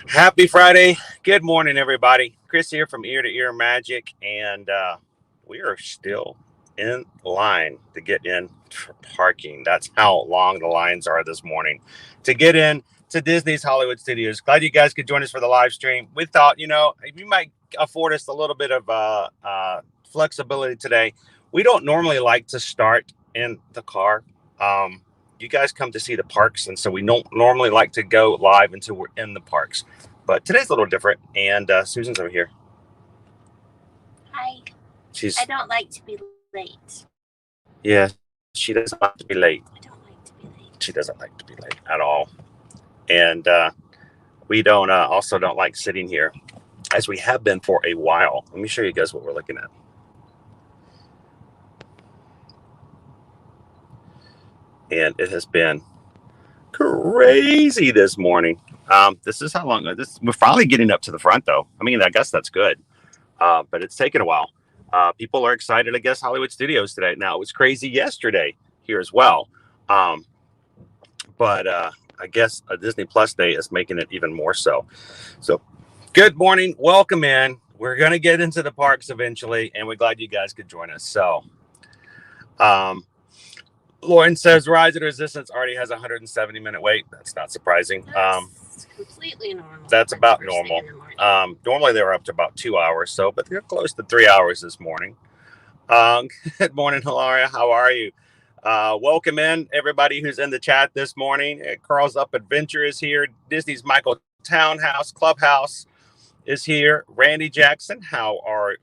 Happy Friday. Good morning, everybody. Chris here from Ear to Ear Magic, and we are still in line to get in for parking. That's how long the lines are this morning to get in to Disney's Hollywood Studios. Glad you guys could join us for the live stream. We thought, you might afford us a little bit of flexibility today. We don't normally like to start in the car. You guys come to see the parks, and so we don't normally like to go live until we're in the parks. But today's a little different, and Susan's over here. Hi. She's. I don't like to be late. Yeah, she doesn't like to be late. I don't like to be late. She doesn't like to be late at all. And we don't also don't like sitting here, as we have been for a while. Let me show you guys what we're looking at. And it has been crazy this morning. This is how long we're finally getting up to the front, though. I mean, I guess that's good, but it's taken a while. People are excited, I guess, Hollywood Studios today. Now, it was crazy yesterday here as well, but I guess a Disney Plus day is making it even more so. So, good morning, welcome in. We're gonna get into the parks eventually, and we're glad you guys could join us. So, Lauren says Rise of the Resistance already has a 170-minute wait. That's not surprising. That's completely normal. That's about normal. Normally they were up to about 2 hours, but they're close to 3 hours this morning. Good morning, Hilaria. How are you? Welcome in everybody who's in the chat this morning. Carl's Up Adventure is here. Disney's Michael Townhouse Clubhouse is here. Randy Jackson, where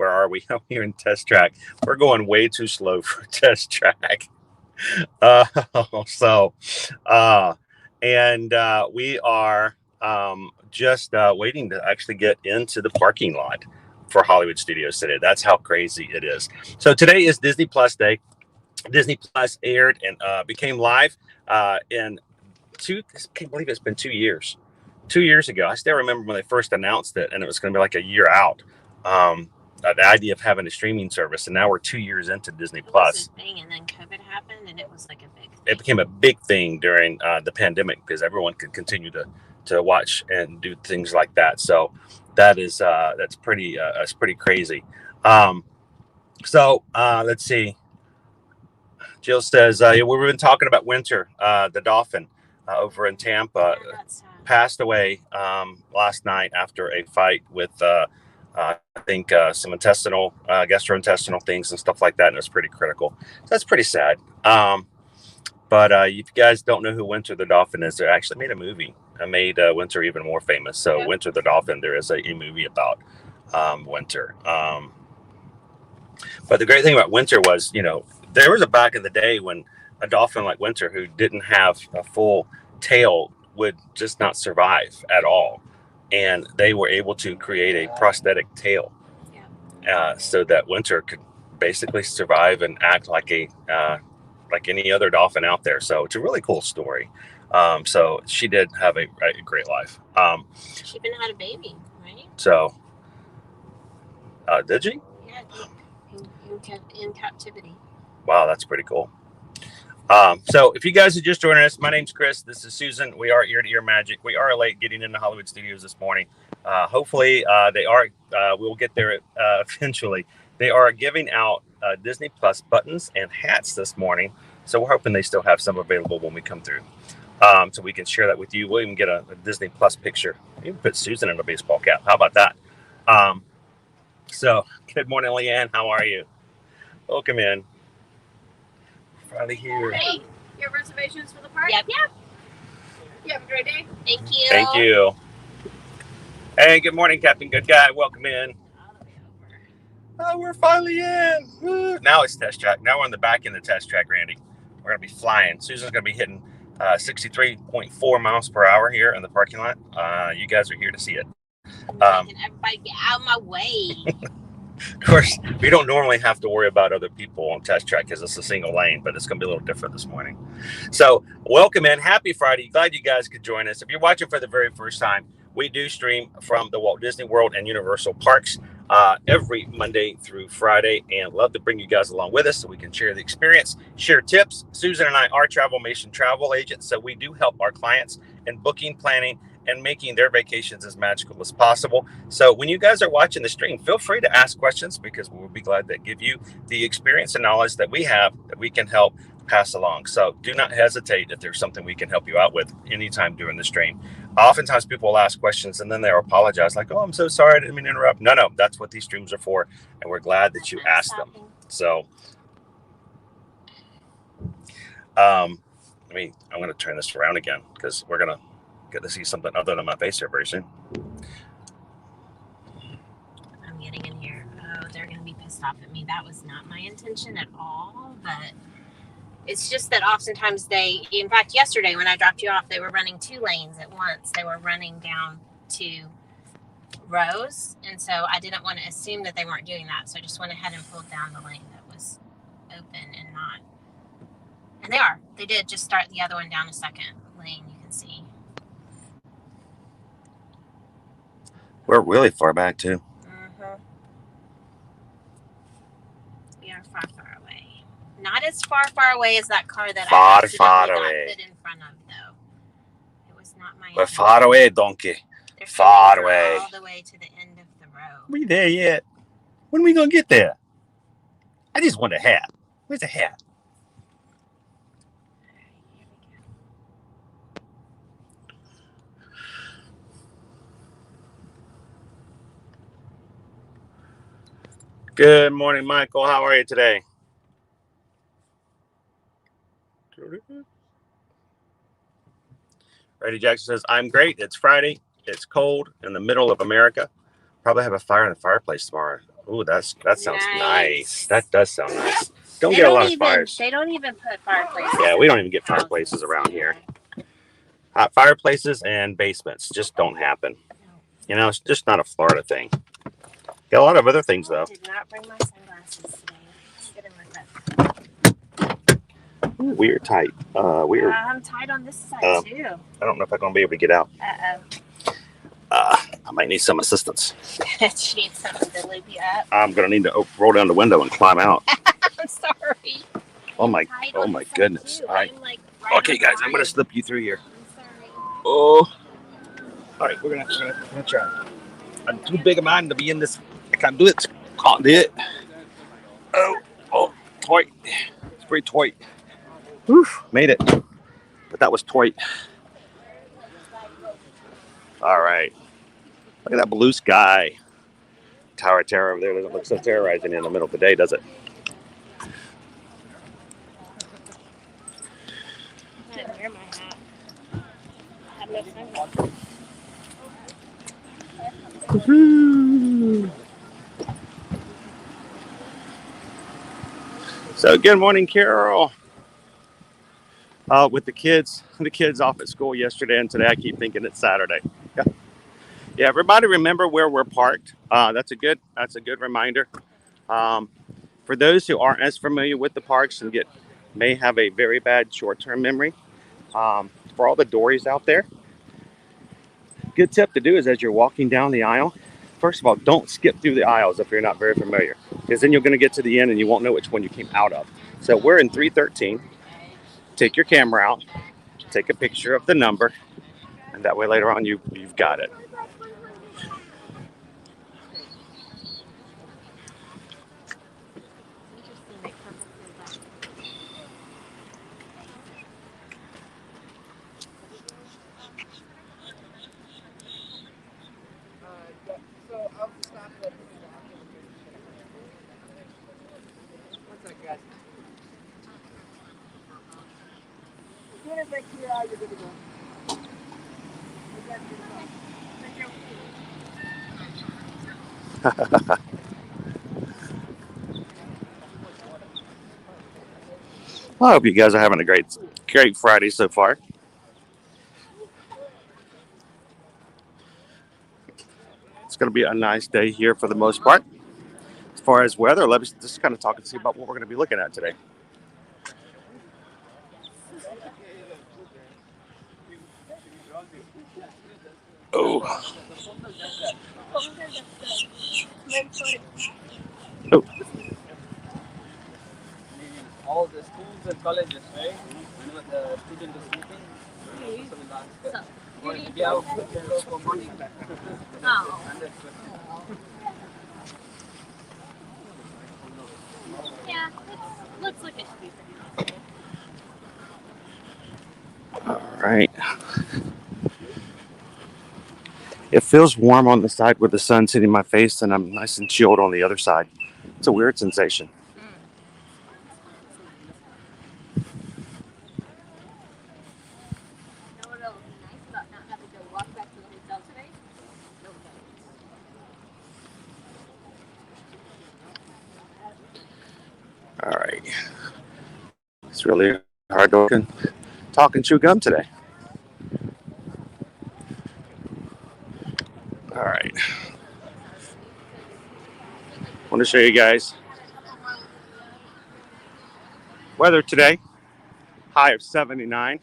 are we? I'm here in Test Track. We're going way too slow for Test Track. We are just waiting to actually get into the parking lot for Hollywood Studios today. That's how crazy it is. So today is Disney Plus Day. Disney Plus aired and became live I can't believe it's been 2 years. 2 years ago, I still remember when they first announced it, and it was going to be like a year out. The idea of having a streaming service, and now we're 2 years into Disney Plus. Thing, and then COVID happened, and it was like a big thing. It became a big thing during the pandemic because everyone could continue to watch and do things like that. So that's pretty crazy. Let's see. Jill says we've been talking about Winter, the dolphin over in Tampa. Passed away last night after a fight with I think some gastrointestinal things and stuff like that, and it was pretty critical. So that's pretty sad. But if you guys don't know who Winter the Dolphin is, they actually made a movie. I made Winter even more famous. So Winter the Dolphin, there is a movie about Winter. But the great thing about Winter was, there was a back in the day when a dolphin like Winter, who didn't have a full tail, would just not survive at all, and they were able to create a prosthetic tail so that Winter could basically survive and act like any other dolphin out there. So it's a really cool story. So she did have a great life. She even had a baby, right? So did she? Yeah, in captivity. Wow, that's pretty cool. So if you guys are just joining us, my name's Chris. This is Susan. We are Ear to Ear Magic. We are late getting into Hollywood Studios this morning. Hopefully we'll get there eventually. They are giving out Disney Plus buttons and hats this morning. So we're hoping they still have some available when we come through. So we can share that with you. We'll even get a Disney Plus picture. You can put Susan in a baseball cap. How about that? So good morning, Leanne. How are you? Welcome in. Finally here. Hey, your reservations for the park? Yep. You have a great day. Thank you. Thank you. Hey, good morning, Captain Good Guy. Welcome in. Oh, we're finally in. Woo. Now it's Test Track. Now we're on the back end of Test Track, Randy. We're going to be flying. Susan's going to be hitting 63.4 miles per hour here in the parking lot. You guys are here to see it. Everybody get out of my way. Of course, we don't normally have to worry about other people on Test Track because it's a single lane, but it's going to be a little different this morning. So welcome in. Happy Friday. Glad you guys could join us. If you're watching for the very first time, we do stream from the Walt Disney World and Universal Parks every Monday through Friday, and love to bring you guys along with us so we can share the experience, share tips. Susan and I are Travelmation travel agents, so we do help our clients in booking, planning, and making their vacations as magical as possible. So when you guys are watching the stream, feel free to ask questions because we'll be glad to give you the experience and knowledge that we have that we can help pass along. So do not hesitate if there's something we can help you out with anytime during the stream. Oftentimes people will ask questions and then they'll apologize like, oh, I'm so sorry, I didn't mean to interrupt. No, that's what these streams are for. And we're glad that you asked them. So I'm going to turn this around again because we're going to get to see something other than my face here very soon. I'm getting in here. Oh, they're going to be pissed off at me. That was not my intention at all, but it's just that oftentimes in fact, yesterday when I dropped you off, they were running 2 lanes at once. They were running down 2 rows, and so I didn't want to assume that they weren't doing that, so I just went ahead and pulled down the lane that was open and not. And they did just start the other one down a second lane, you can see. We're really far back too. Mm-hmm. We are far away. Not as far away as that car that I accidentally got put in front of, though. It was not my. We're far away, donkey. They're far away. All the way to the end of the road. Are we there yet? When are we gonna get there? I just want a hat. Where's the hat? Good morning, Michael. How are you today? Reddy Jackson says, I'm great. It's Friday. It's cold in the middle of America. Probably have a fire in the fireplace tomorrow. Ooh, that sounds nice. That does sound nice. Don't get a lot of fires. They don't even put fireplaces. Yeah, we don't even get fireplaces around here. Hot fireplaces and basements just don't happen. You know, it's just not a Florida thing. Got a lot of other things, though. I did not bring my sunglasses today. Get in with that. Ooh, we're tight. I'm tight on this side, too. I don't know if I'm going to be able to get out. Uh-oh. I might need some assistance. She needs something to loop you up. I'm going to need to roll down the window and climb out. I'm sorry. Oh my goodness. All right. Okay, guys, I'm going to slip you through here. I'm sorry. Oh. All right, we're gonna try. I'm too big a man to be in this. I can't do it. Can't do it. Oh, tight. It's pretty tight. Oof, made it. But that was tight. All right. Look at that blue sky. Tower of Terror over there doesn't look so terrorizing in the middle of the day, does it? I didn't wear my hat. I have no sunglasses. So good morning, Carol. With the kids off at school yesterday and today, I keep thinking it's Saturday. Yeah. Everybody remember where we're parked. That's a good reminder. For those who aren't as familiar with the parks and may have a very bad short-term memory, for all the Dories out there, good tip to do is as you're walking down the aisle, first of all, don't skip through the aisles if you're not very familiar, because then you're going to get to the end and you won't know which one you came out of. So we're in 313. Take your camera out, take a picture of the number, and that way later on you've got it. Well, I hope you guys are having a great Friday so far. It's going to be a nice day here for the most part. As far as weather, let's just kind of talk and see about what we're going to be looking at today. Oh. All the schools and colleges, right? Oh. Yeah, it looks like it should be pretty good. All right. It feels warm on the side with the sun hitting my face, and I'm nice and chilled on the other side. It's a weird sensation. You know what else is nice about not having to walk back to the hotel today? No phones. All right. It's really hard to talk and chew gum today. All right. I want to show you guys weather today. High of 79.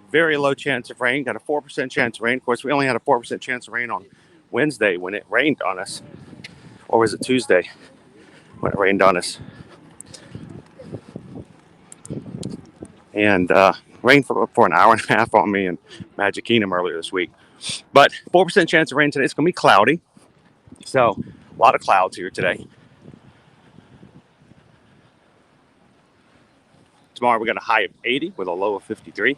Very low chance of rain. Got a 4% chance of rain. Of course, we only had a 4% chance of rain on Wednesday when it rained on us. Or was it Tuesday when it rained on us? And rained for an hour and a half on me in Magic Kingdom earlier this week. But 4% chance of rain today. It's going to be cloudy. So a lot of clouds here today. Tomorrow we got a high of 80 with a low of 53.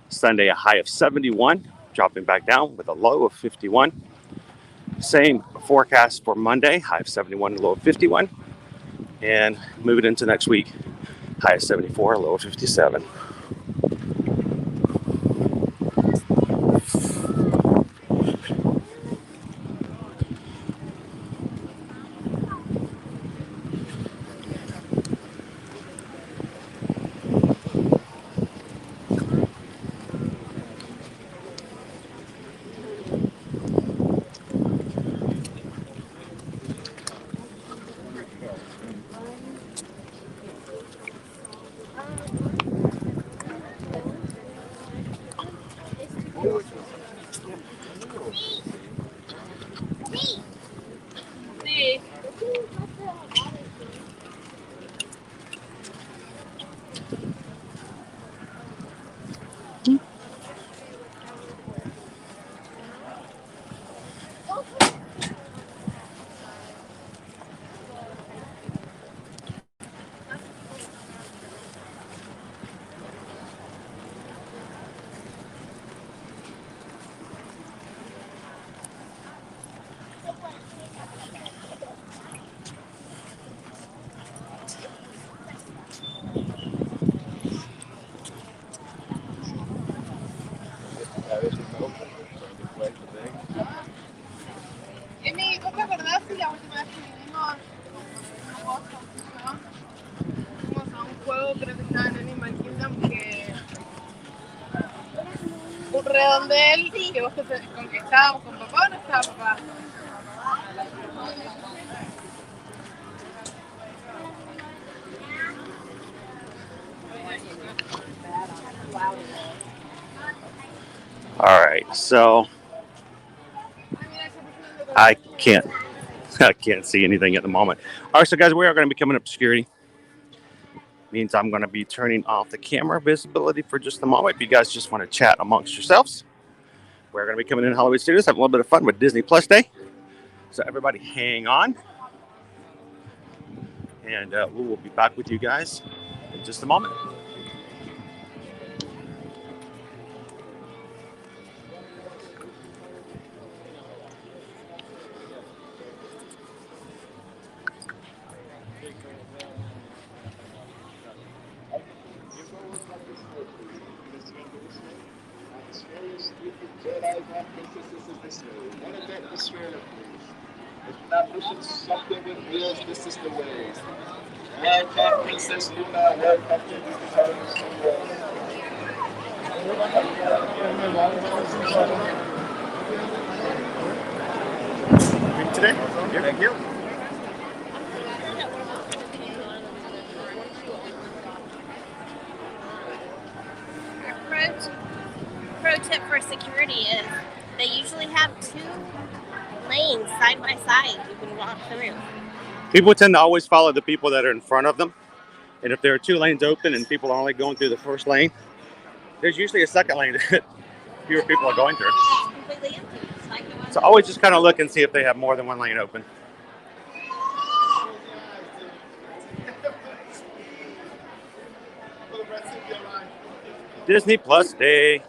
Sunday a high of 71, dropping back down with a low of 51. Same forecast for Monday, high of 71, low of 51. And moving into next week, high of 74, low of 57. Sí. Emi, ¿vos te acordás si la última vez que vinimos fuimos a un juego, creo que estaba en Animal Kingdom, que un redondel que vos con que estábamos con papá o no estaba papá? All right, so I can't see anything at the moment. All right, so guys, we are going to be coming up to security. Means I'm going to be turning off the camera visibility for just a moment. If you guys just want to chat amongst yourselves, we're going to be coming in Hollywood Studios, having a little bit of fun with Disney Plus Day. So everybody hang on. And we will be back with you guys in just a moment. Something with wheels, this is the way. Welcome, Princess Luna. Welcome to Disney Parkhopping. Today? Thank you. Pro tip for security is they usually have 2 lanes side by side you can walk through. People tend to always follow the people that are in front of them. And if there are 2 lanes open and people are only going through the first lane, There's usually a second lane that fewer people are going through. It's completely empty. It's like the one So always just kind of look and see if they have more than one lane open. Disney Plus Day.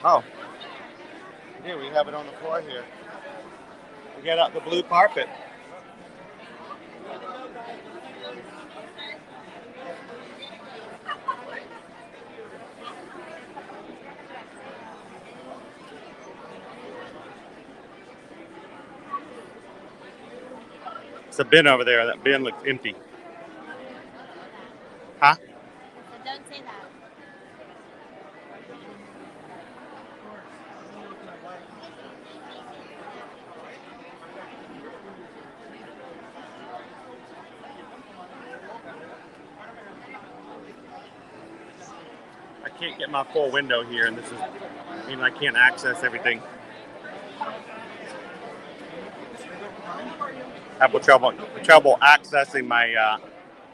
Oh, here we have it on the floor here. We got out the blue carpet. It's a bin over there. That bin looks empty. Huh? So don't say that. I can't get my full window here, and this is, I mean, I can't access everything. Have trouble accessing my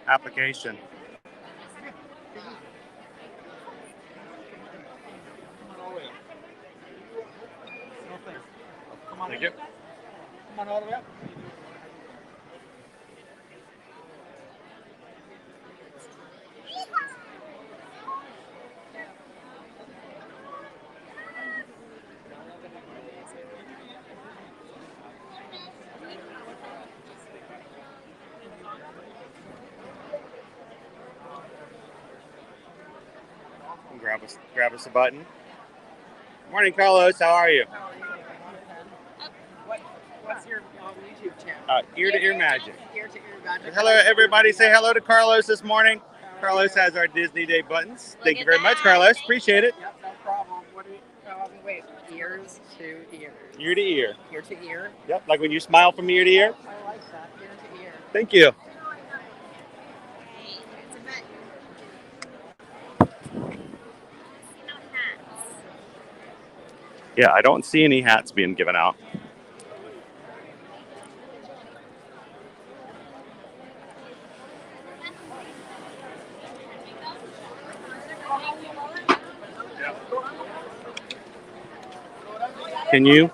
application. Thank you. Come on all the way up. Grab us a button. Morning, Carlos. How are you? What's your YouTube channel? Ear to Ear Magic. Ear to Ear Magic. Hello, everybody. Say hello to Carlos this morning. Carlos has our Disney Day buttons. Thank you very much, Carlos. Appreciate it. Yep, no problem. What do you, wait, ears to ear. Ear to ear. Ear to ear. Yep, like when you smile from ear to ear. I like that. Ear to ear. Thank you. Hey, it's a button. No hats. Yeah, I don't see any hats being given out. Can you?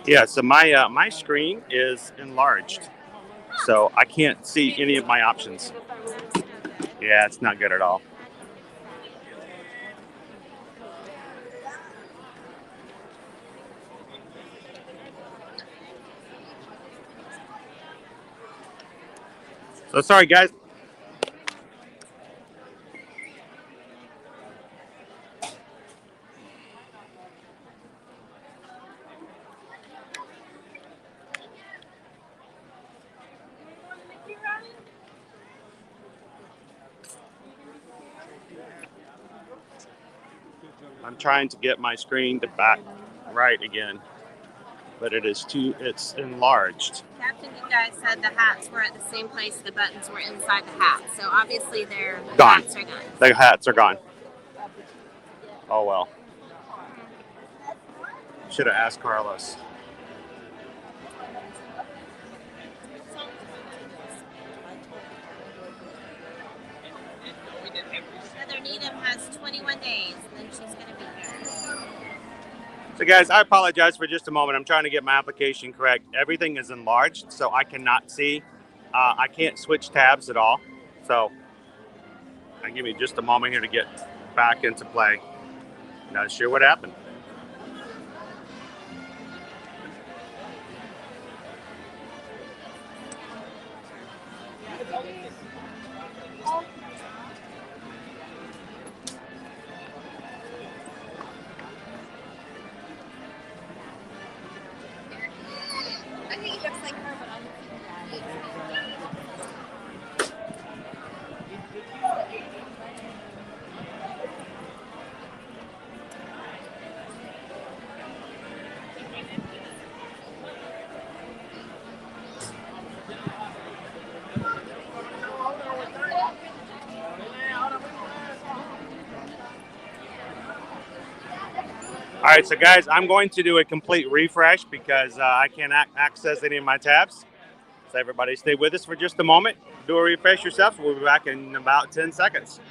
Yeah, so my screen is enlarged, so I can't see any of my options. Yeah, it's not good at all. So sorry, guys. I'm trying to get my screen to back right again, but it's enlarged. Captain, you guys said the hats were at the same place the buttons were inside the hat. So obviously their Gone. hats are gone. The hats are gone. Oh well. Should have asked Carlos. Heather Needham has 21 days, and then she's going to be here. So guys, I apologize for just a moment. I'm trying to get my application correct. Everything is enlarged, so I cannot see. I can't switch tabs at all. So give me just a moment here to get back into play. Not sure what happened. I think it looks like her, but I'm right, so guys, I'm going to do a complete refresh because I can't access any of my tabs. So everybody stay with us for just a moment. Do a refresh yourself. We'll be back in about 10 seconds.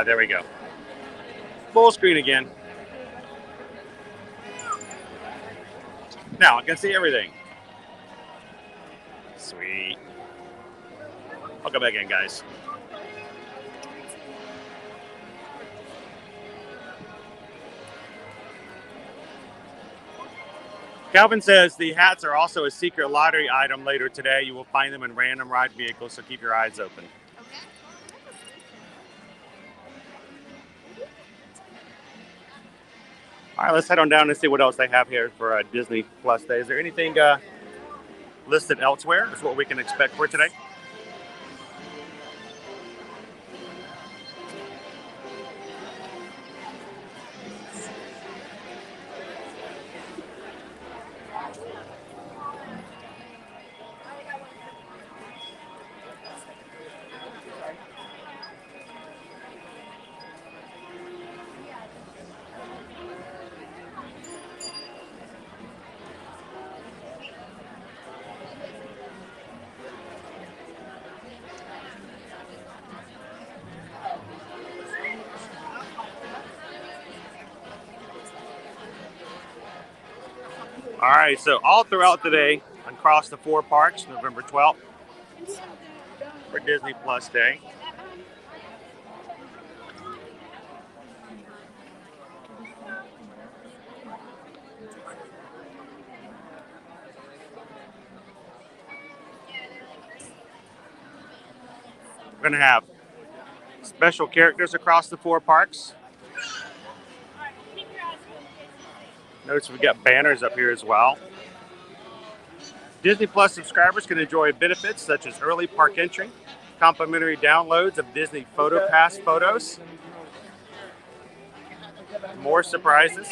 There we go. Full screen again. Now I can see everything. Sweet. I'll go back in, guys. Calvin says the hats are also a secret lottery item later today. You will find them in random ride vehicles, so keep your eyes open. All right, let's head on down and see what else they have here for Disney Plus Day. Is there anything listed elsewhere? Is what we can expect for today? All right, so all throughout today, across the 4 parks, November 12th, for Disney Plus Day. We're going to have special characters across the 4 parks. Notice we've got banners up here as well. Disney Plus subscribers can enjoy benefits such as early park entry, complimentary downloads of Disney Photo Pass photos, more surprises.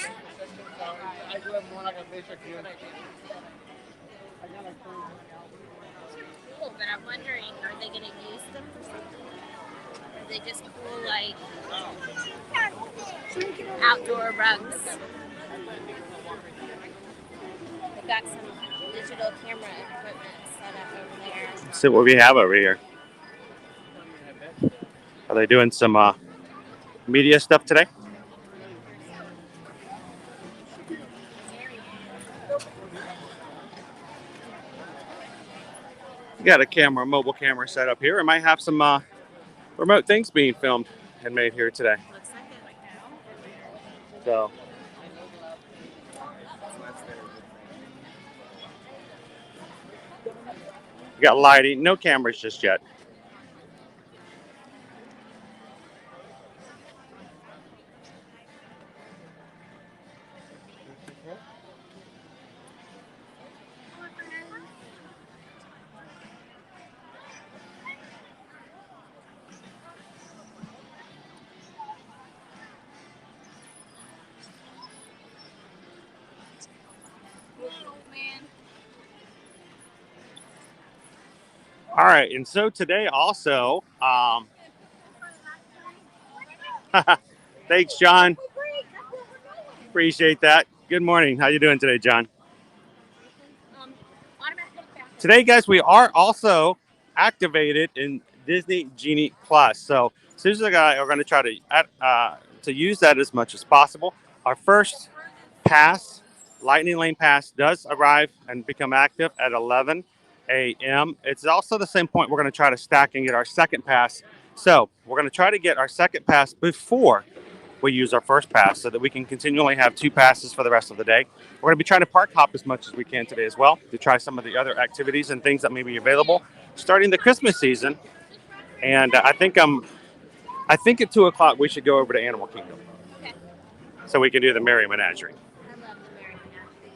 Cool, but I'm wondering, are they going to use them for something? Are they just cool, like, outdoor rugs? They've got some digital camera equipment set up over there. Let's see what we have over here. Are they doing some media stuff today? Got a mobile camera set up here. We might have some remote things being filmed and made here today. Looks like it. So, we got lighting, no cameras just yet. All right, and so today also, thanks, John. Appreciate that. Good morning. How you doing today, John? Today, guys, we are also activated in Disney Genie Plus. So Susan and I are going to try to use that as much as possible. Our first pass, Lightning Lane Pass, does arrive and become active at 11 a.m. It's also the same point we're going to try to stack and get our second pass. So we're going to try to get our second pass before we use our first pass so that we can continually have 2 passes for the rest of the day. We're going to be trying to park hop as much as we can today as well to try some of the other activities and things that may be available starting the Christmas season. And I think at 2 o'clock we should go over to Animal Kingdom. Okay. So we can do the Merry Menagerie. I love the Mary Menagerie.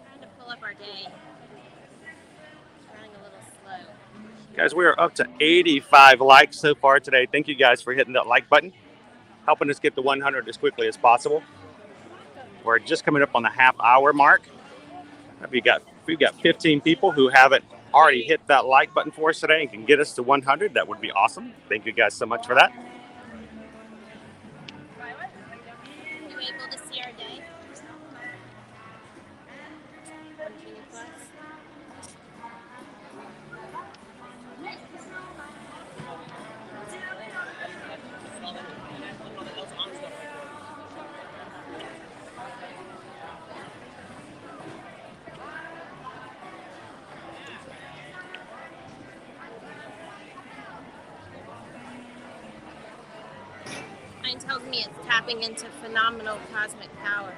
Trying to pull up our day. It's running a little slow. Guys, we are up to 85 likes so far today. Thank you guys for hitting that like button, helping us get to 100 as quickly as possible. We're just coming up on the half-hour mark. We've got 15 people who haven't already hit that like button for us today and can get us to 100. That would be awesome. Thank you guys so much for that. Are you able to see our day? On Genie Plus? Mine tells me it's tapping into phenomenal cosmic power.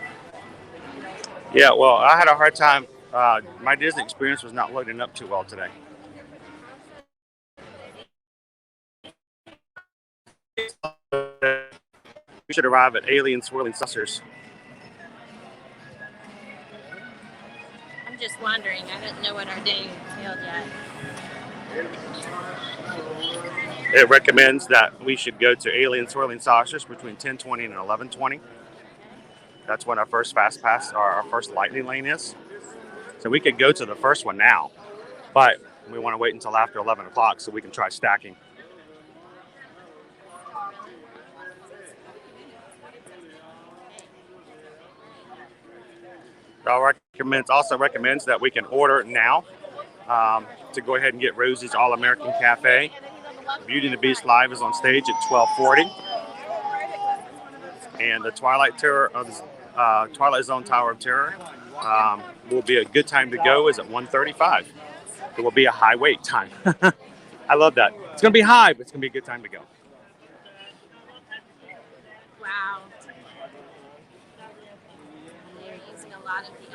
Yeah, well, I had a hard time. My Disney experience was not loading up too well today. We should arrive at Alien Swirling Saucers. I'm just wondering. I don't know what our day entailed yet. It recommends that we should go to Alien Swirling Saucers between 10:20 and 11:20. That's when our first fast pass or our first lightning lane is. So we could go to the first one now, but we want to wait until after 11 o'clock so we can try stacking. It also recommends that we can order now to go ahead and get Rosie's All-American Cafe. Beauty and the Beast Live is on stage at 12:40. And the Twilight Tour of Twilight Zone Tower of Terror will be a good time to go is at 1:35. It will be a high wait time. I love that. It's going to be high, but it's going to be a good time to go. Wow. They're using a lot of the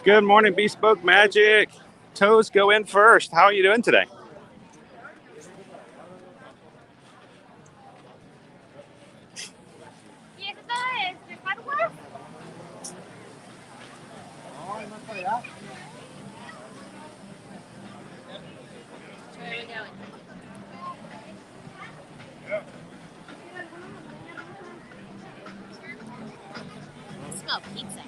Good morning, Bespoke Magic. Toes go in first. How are you doing today? Where are we going? I smell pizza.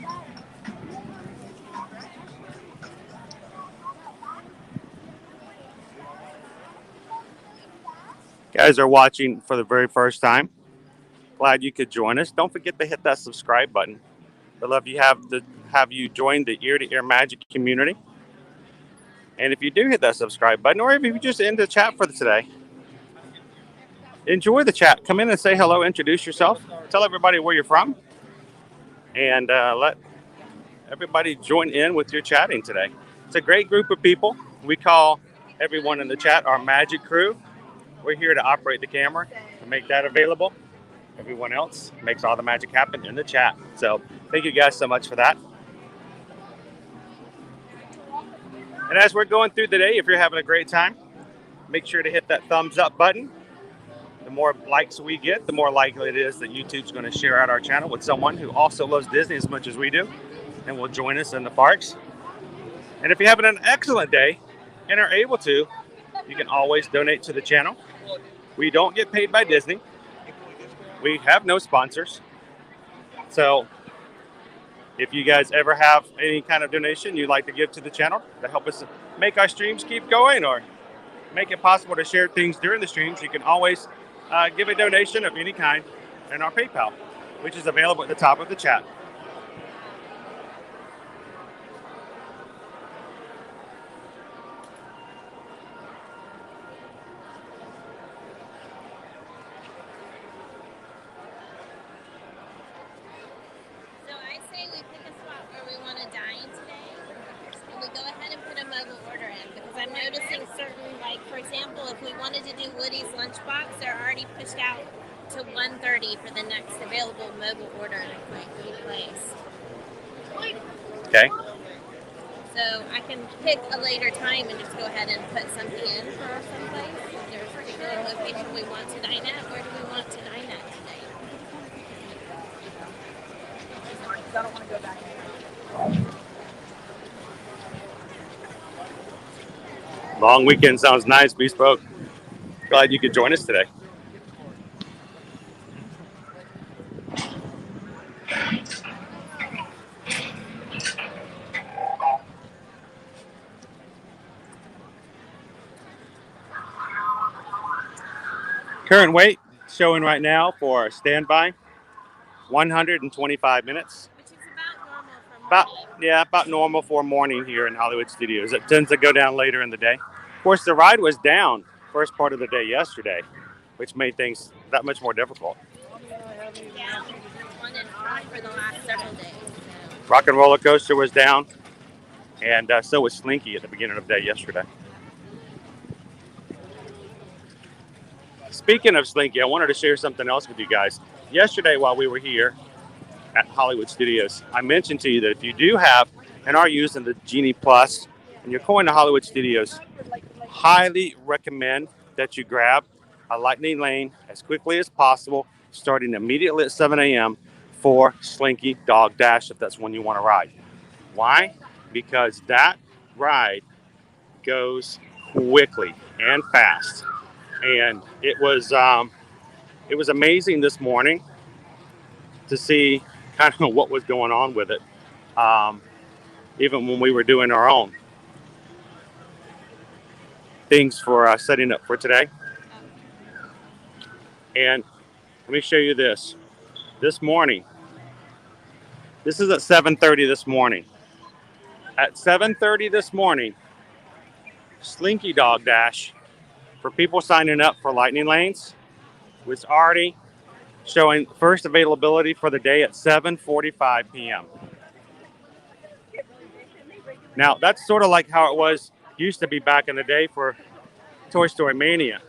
Guys are watching for the very first time. Glad you could join us. Don't forget to hit that subscribe button. We'd love to have you join the Ear to Ear Magic community. And if you do hit that subscribe button, or if you just end the chat for today, enjoy the chat. Come in and say hello, introduce yourself, tell everybody where you're from, and let everybody join in with your chatting today. It's a great group of people. We call everyone in the chat our magic crew. We're here to operate the camera to make that available. Everyone else makes all the magic happen in the chat. So thank you guys so much for that. And as we're going through the day, if you're having a great time, make sure to hit that thumbs up button. The more likes we get, the more likely it is that YouTube's going to share out our channel with someone who also loves Disney as much as we do and will join us in the parks. And if you're having an excellent day and are able to, you can always donate to the channel. We don't get paid by Disney. We have no sponsors. So if you guys ever have any kind of donation you'd like to give to the channel to help us make our streams keep going or make it possible to share things during the streams, you can always give a donation of any kind in our PayPal, which is available at the top of the chat. and put a mobile order in because I'm noticing certain, like for example, if we wanted to do Woody's lunchbox, they're already pushed out to 1:30 for the next available mobile order that we place. Okay. So I can pick a later time and just go ahead and put something in for someplace. If there's a particular location we want to dine at, where do we want to dine at today? I don't want to go back. Long weekend sounds nice, Bespoke. Glad you could join us today. Current wait showing right now for standby, 125 minutes. Which is about normal for morning. About normal for morning here in Hollywood Studios. It tends to go down later in the day. Of course, the ride was down first part of the day yesterday, which made things that much more difficult. Down on and off for the last several days. So. Rock and Roller Coaster was down, and so was Slinky at the beginning of the day yesterday. Speaking of Slinky, I wanted to share something else with you guys. Yesterday, while we were here at Hollywood Studios, I mentioned to you that if you do have and are using the Genie Plus and you're going to Hollywood Studios, highly recommend that you grab a lightning lane as quickly as possible, starting immediately at 7 a.m. for Slinky Dog Dash, if that's one you want to ride. Why? Because that ride goes quickly and fast. And it was amazing this morning to see kind of what was going on with it, even when we were doing our own things for setting up for today. And let me show you this. This morning, this is at 7:30 this morning. At 7:30 this morning, Slinky Dog Dash, for people signing up for Lightning Lanes, was already showing first availability for the day at 7:45 p.m. Now, that's sort of like how it used to be back in the day for Toy Story Mania,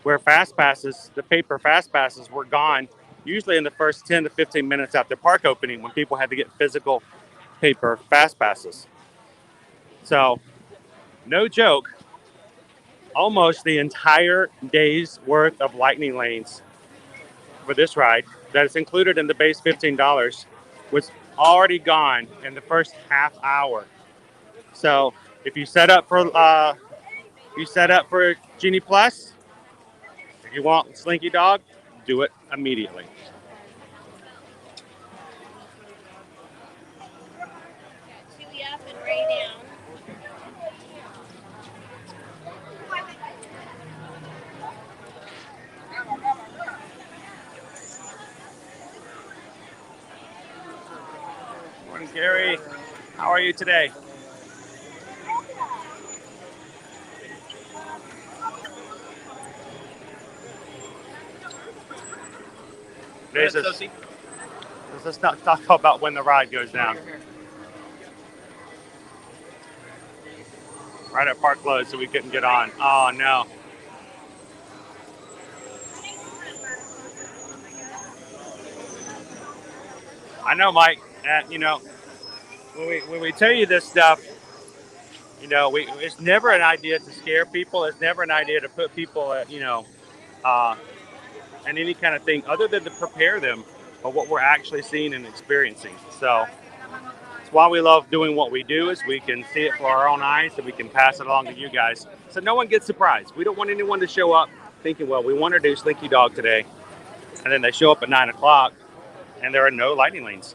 where Fast Passes, the paper Fast Passes, were gone usually in the first 10 to 15 minutes after park opening when people had to get physical paper Fast Passes. So, no joke, almost the entire day's worth of Lightning Lanes for this ride that is included in the base $15 was already gone in the first half hour. So if you set up for Genie Plus, if you want Slinky Dog, do it immediately. Chewy up and Ray down. Morning, Gary. How are you today? Let's not talk about when the ride goes down. Right at park closed, so we couldn't get on. Oh no. I know, Mike. When we tell you this stuff, it's never an idea to scare people. It's never an idea to put people at, and any kind of thing other than to prepare them for what we're actually seeing and experiencing. So it's why we love doing what we do, is we can see it for our own eyes and we can pass it along to you guys. So no one gets surprised. We don't want anyone to show up thinking, well, we want to do Slinky Dog today. And then they show up at 9 o'clock and there are no lightning lanes.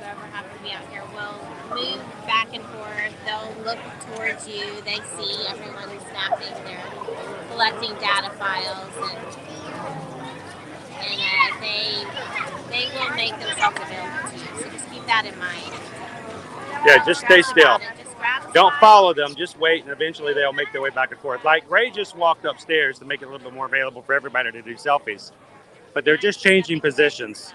Whoever happens to be out here will move back and forth. They'll look towards you. They see everyone snapping. They're collecting data files, and they will make themselves available to you. So just keep that in mind. Yeah, just stay still. Don't follow them. Just wait, and eventually they'll make their way back and forth. Like Ray just walked upstairs to make it a little bit more available for everybody to do selfies. but they're just changing positions.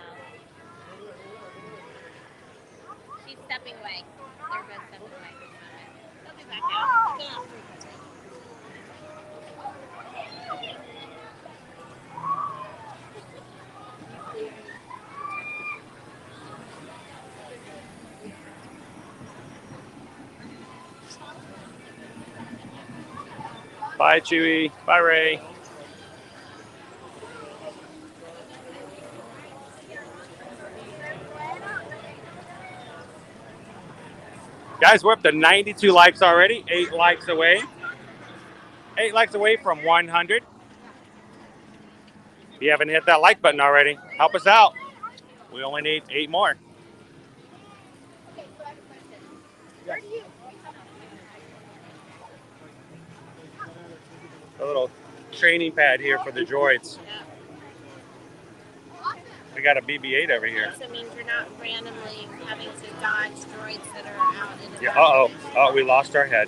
She's stepping away. They're both stepping away. They'll be back out. Yeah. Bye, Chewy. Bye, Ray. Guys, we're up to 92 likes already. 8 likes away. 8 likes away from 100. If you haven't hit that like button already, help us out. We only need 8 more. Okay, so I have a question. Where do you? A little training pad here for the droids. We got a BB-8 over It here. also means you're not randomly having to dodge droids that are out in the Yeah. Oh, we lost our head.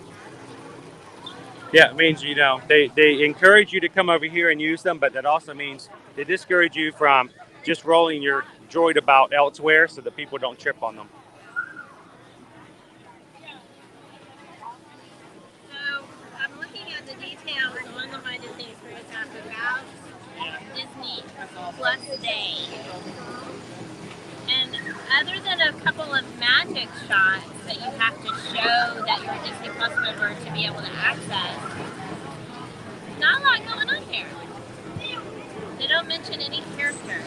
Yeah, it means, you know, they encourage you to come over here and use them, but that also means they discourage you from just rolling your droid about elsewhere so that people don't trip on them. So I'm looking at the details on the My Disney Experience app about Disney Plus Day. And other than a couple of magic shots that you have to show that you're a Disney Plus member to be able to access, not a lot going on here. They don't mention any characters.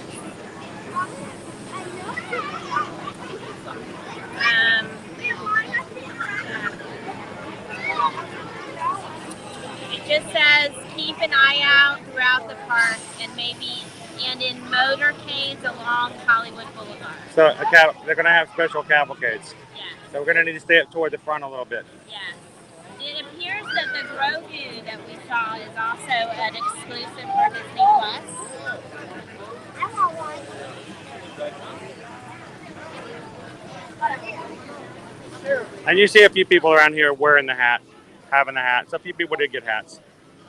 It just says keep an eye out throughout the park and in motorcades along Hollywood Boulevard. So they're going to have special cavalcades. Yeah. So we're going to need to stay up toward the front a little bit. Yeah. It appears that the Grogu that we saw is also an exclusive for Disney Plus. I want one. And you see a few people around here wearing the hat, having the hat. So a few people did get hats.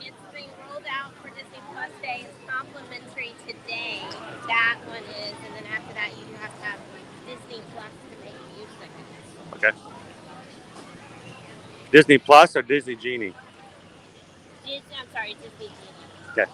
It's being rolled out for Disney Plus Day. It's complimentary today. That one is, and then after that you have to have Disney Plus to make use of it. Okay. Disney Plus or Disney Genie? I'm sorry, Disney Genie. Okay.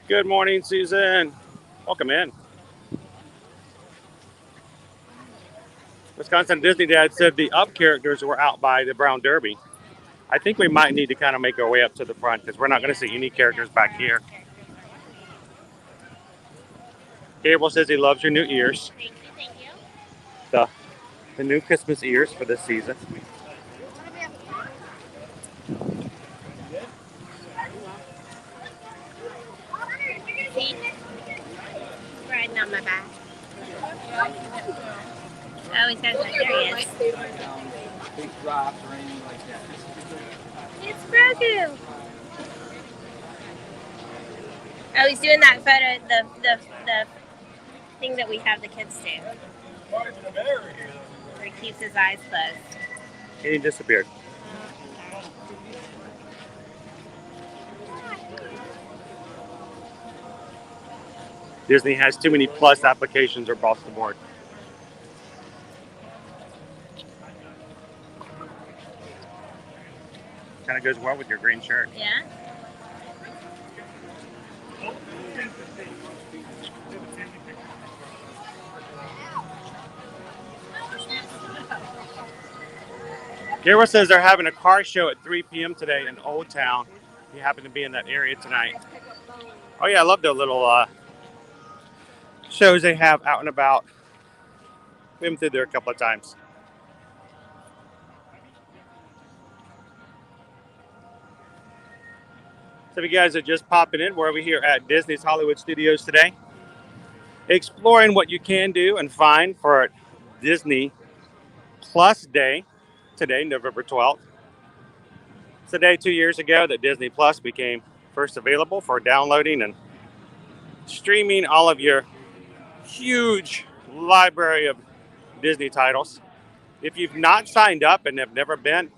Good morning, Susan. Welcome in. Wisconsin Disney Dad said the up characters were out by the Brown Derby. I think we might need to kind of make our way up to the front because we're not going to see any characters back here. Gabriel says he loves your new ears. Thank you. The new Christmas ears for this season. See? Riding on my back. Oh, he's got there he is. Big drops or anything like that. It's Grogu. Oh, he's doing that photo, the thing that we have the kids do. Where he keeps his eyes closed. He disappeared. Disney has too many plus applications across the board. Kind of goes well with your green shirt. Yeah? Gabriel says they're having a car show at 3 p.m. today in Old Town. If you happen to be in that area tonight. Oh yeah, I love their little shows they have out and about. We've been through there a couple of times. So if you guys are just popping in, we're over here at Disney's Hollywood Studios today, exploring what you can do and find for Disney Plus Day today, November 12th. It's a day 2 years ago that Disney Plus became first available for downloading and streaming all of your huge library of Disney titles. If you've not signed up and have never been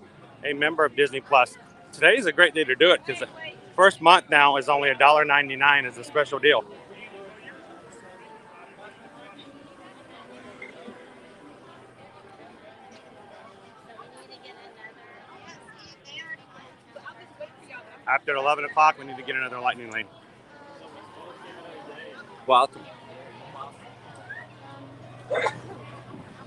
a member of Disney Plus, today is a great day to do it because the first month now is only $1.99 as a special deal. After 11 o'clock, we need to get another lightning lane. Welcome.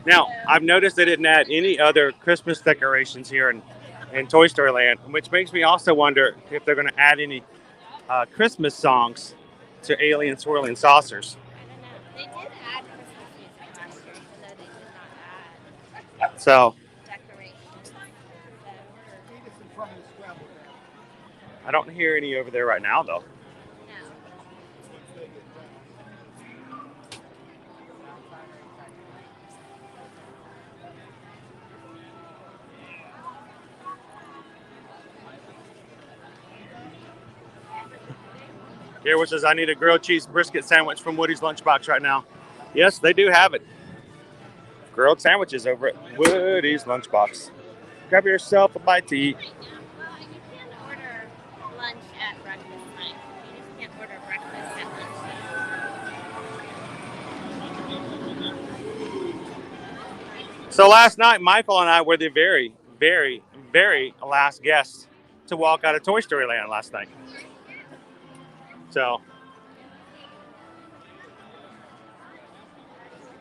Now, I've noticed they didn't add any other Christmas decorations here in Toy Story Land, which makes me also wonder if they're going to add any Christmas songs to Alien Swirling Saucers. They did add Christmas music last year, even though they did not add So, decorations. I don't hear any over there right now, though. Here says, I need a grilled cheese brisket sandwich from Woody's Lunchbox right now. Yes, they do have it. Grilled sandwiches over at Woody's Lunchbox. Grab yourself a bite to eat. You can order lunch at breakfast time. You just can't order breakfast at lunch. So last night, Michael and I were the very, very, very last guests to walk out of Toy Story Land last night. So,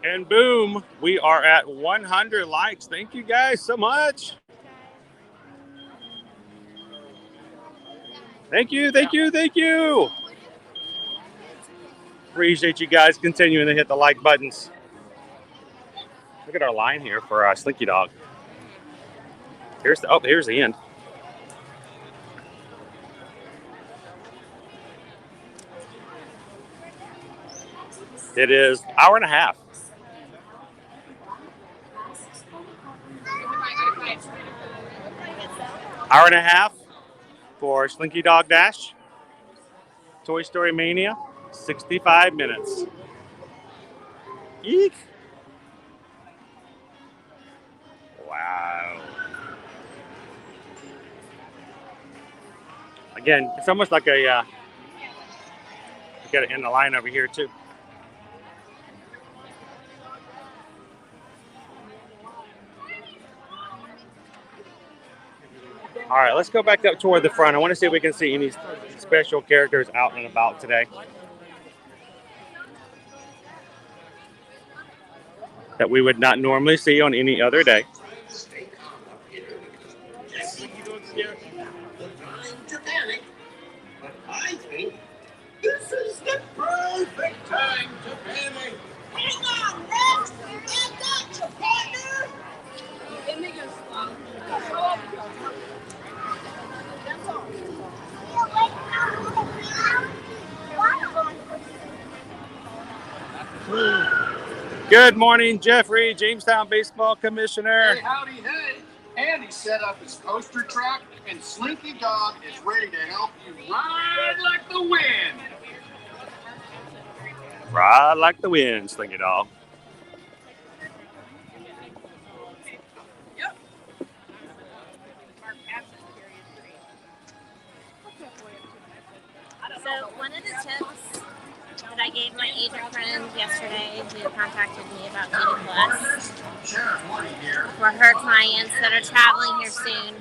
and boom, we are at 100 likes. Thank you guys so much. Thank you, thank you, thank you. Appreciate you guys continuing to hit the like buttons. Look at our line here for Slinky Dog. Here's the end. It is an hour and a half. Hour and a half for Slinky Dog Dash. Toy Story Mania, 65 minutes. Eek. Wow. Again, it's almost like a, you got to end the line over here too. All right, let's go back up toward the front. I want to see if we can see any special characters out and about today that we would not normally see on any other day. I think this is the perfect time to panic. Hang on, Rex! I got you, partner! Then they go slow. Show up. That's all. Good morning, Jeffrey, Jamestown Baseball Commissioner. Hey, howdy, hey. Andy set up his coaster track, and Slinky Dog is ready to help you ride like the wind. Ride like the wind, Slinky Dog. So one of the tips that I gave my agent friend yesterday who contacted me about Genie Plus for her clients that are traveling here soon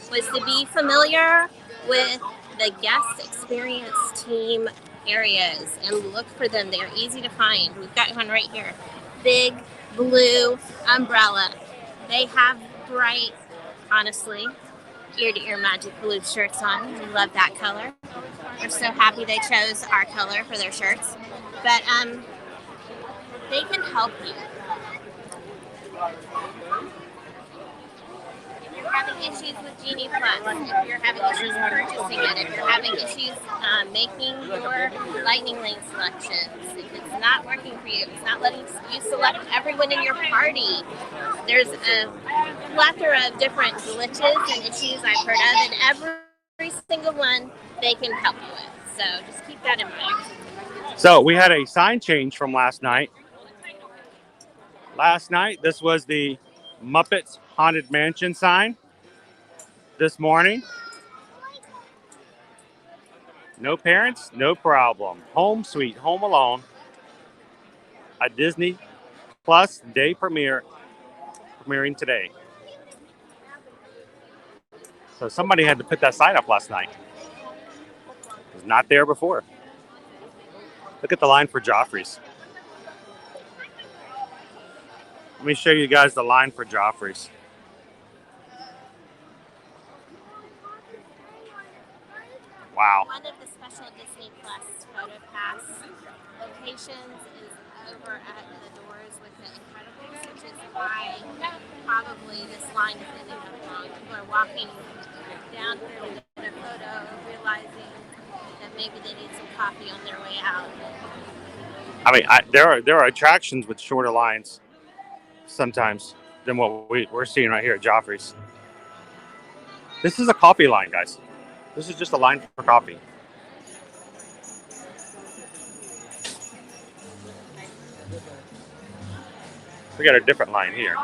was to be familiar with the guest experience team areas and look for them. They are easy to find. We've got one right here. Big blue umbrella. They have bright, honestly, ear-to-ear magic blue shirts on. We love that color. We're so happy they chose our color for their shirts. But they can help you. If you're having issues with Genie Plus, if you're having issues purchasing it, if you're having issues making your lightning lane selections, if it's not working for you, if it's not letting you select everyone in your party, there's a plethora of different glitches and issues I've heard of, and every single one they can help you with. So just keep that in mind. So we had a sign change from last night. last night. This was the Muppets Haunted Mansion sign. This morning, no parents, no problem. Home Sweet Home Alone, a Disney Plus day premiering today. So somebody had to put that sign up last night. It was not there before. Look at the line for Joffrey's. Let me show you guys the line for Joffrey's. Wow. One of the special Disney Plus photo pass locations is over at the doors with the Incredibles, which is why probably this line is ending up long. People are walking down here to get a photo, realizing that maybe they need some coffee on their way out. I mean, there are attractions with shorter lines sometimes than what we're seeing right here at Joffrey's. This is a coffee line, guys. This is just a line for coffee. We got a different line here.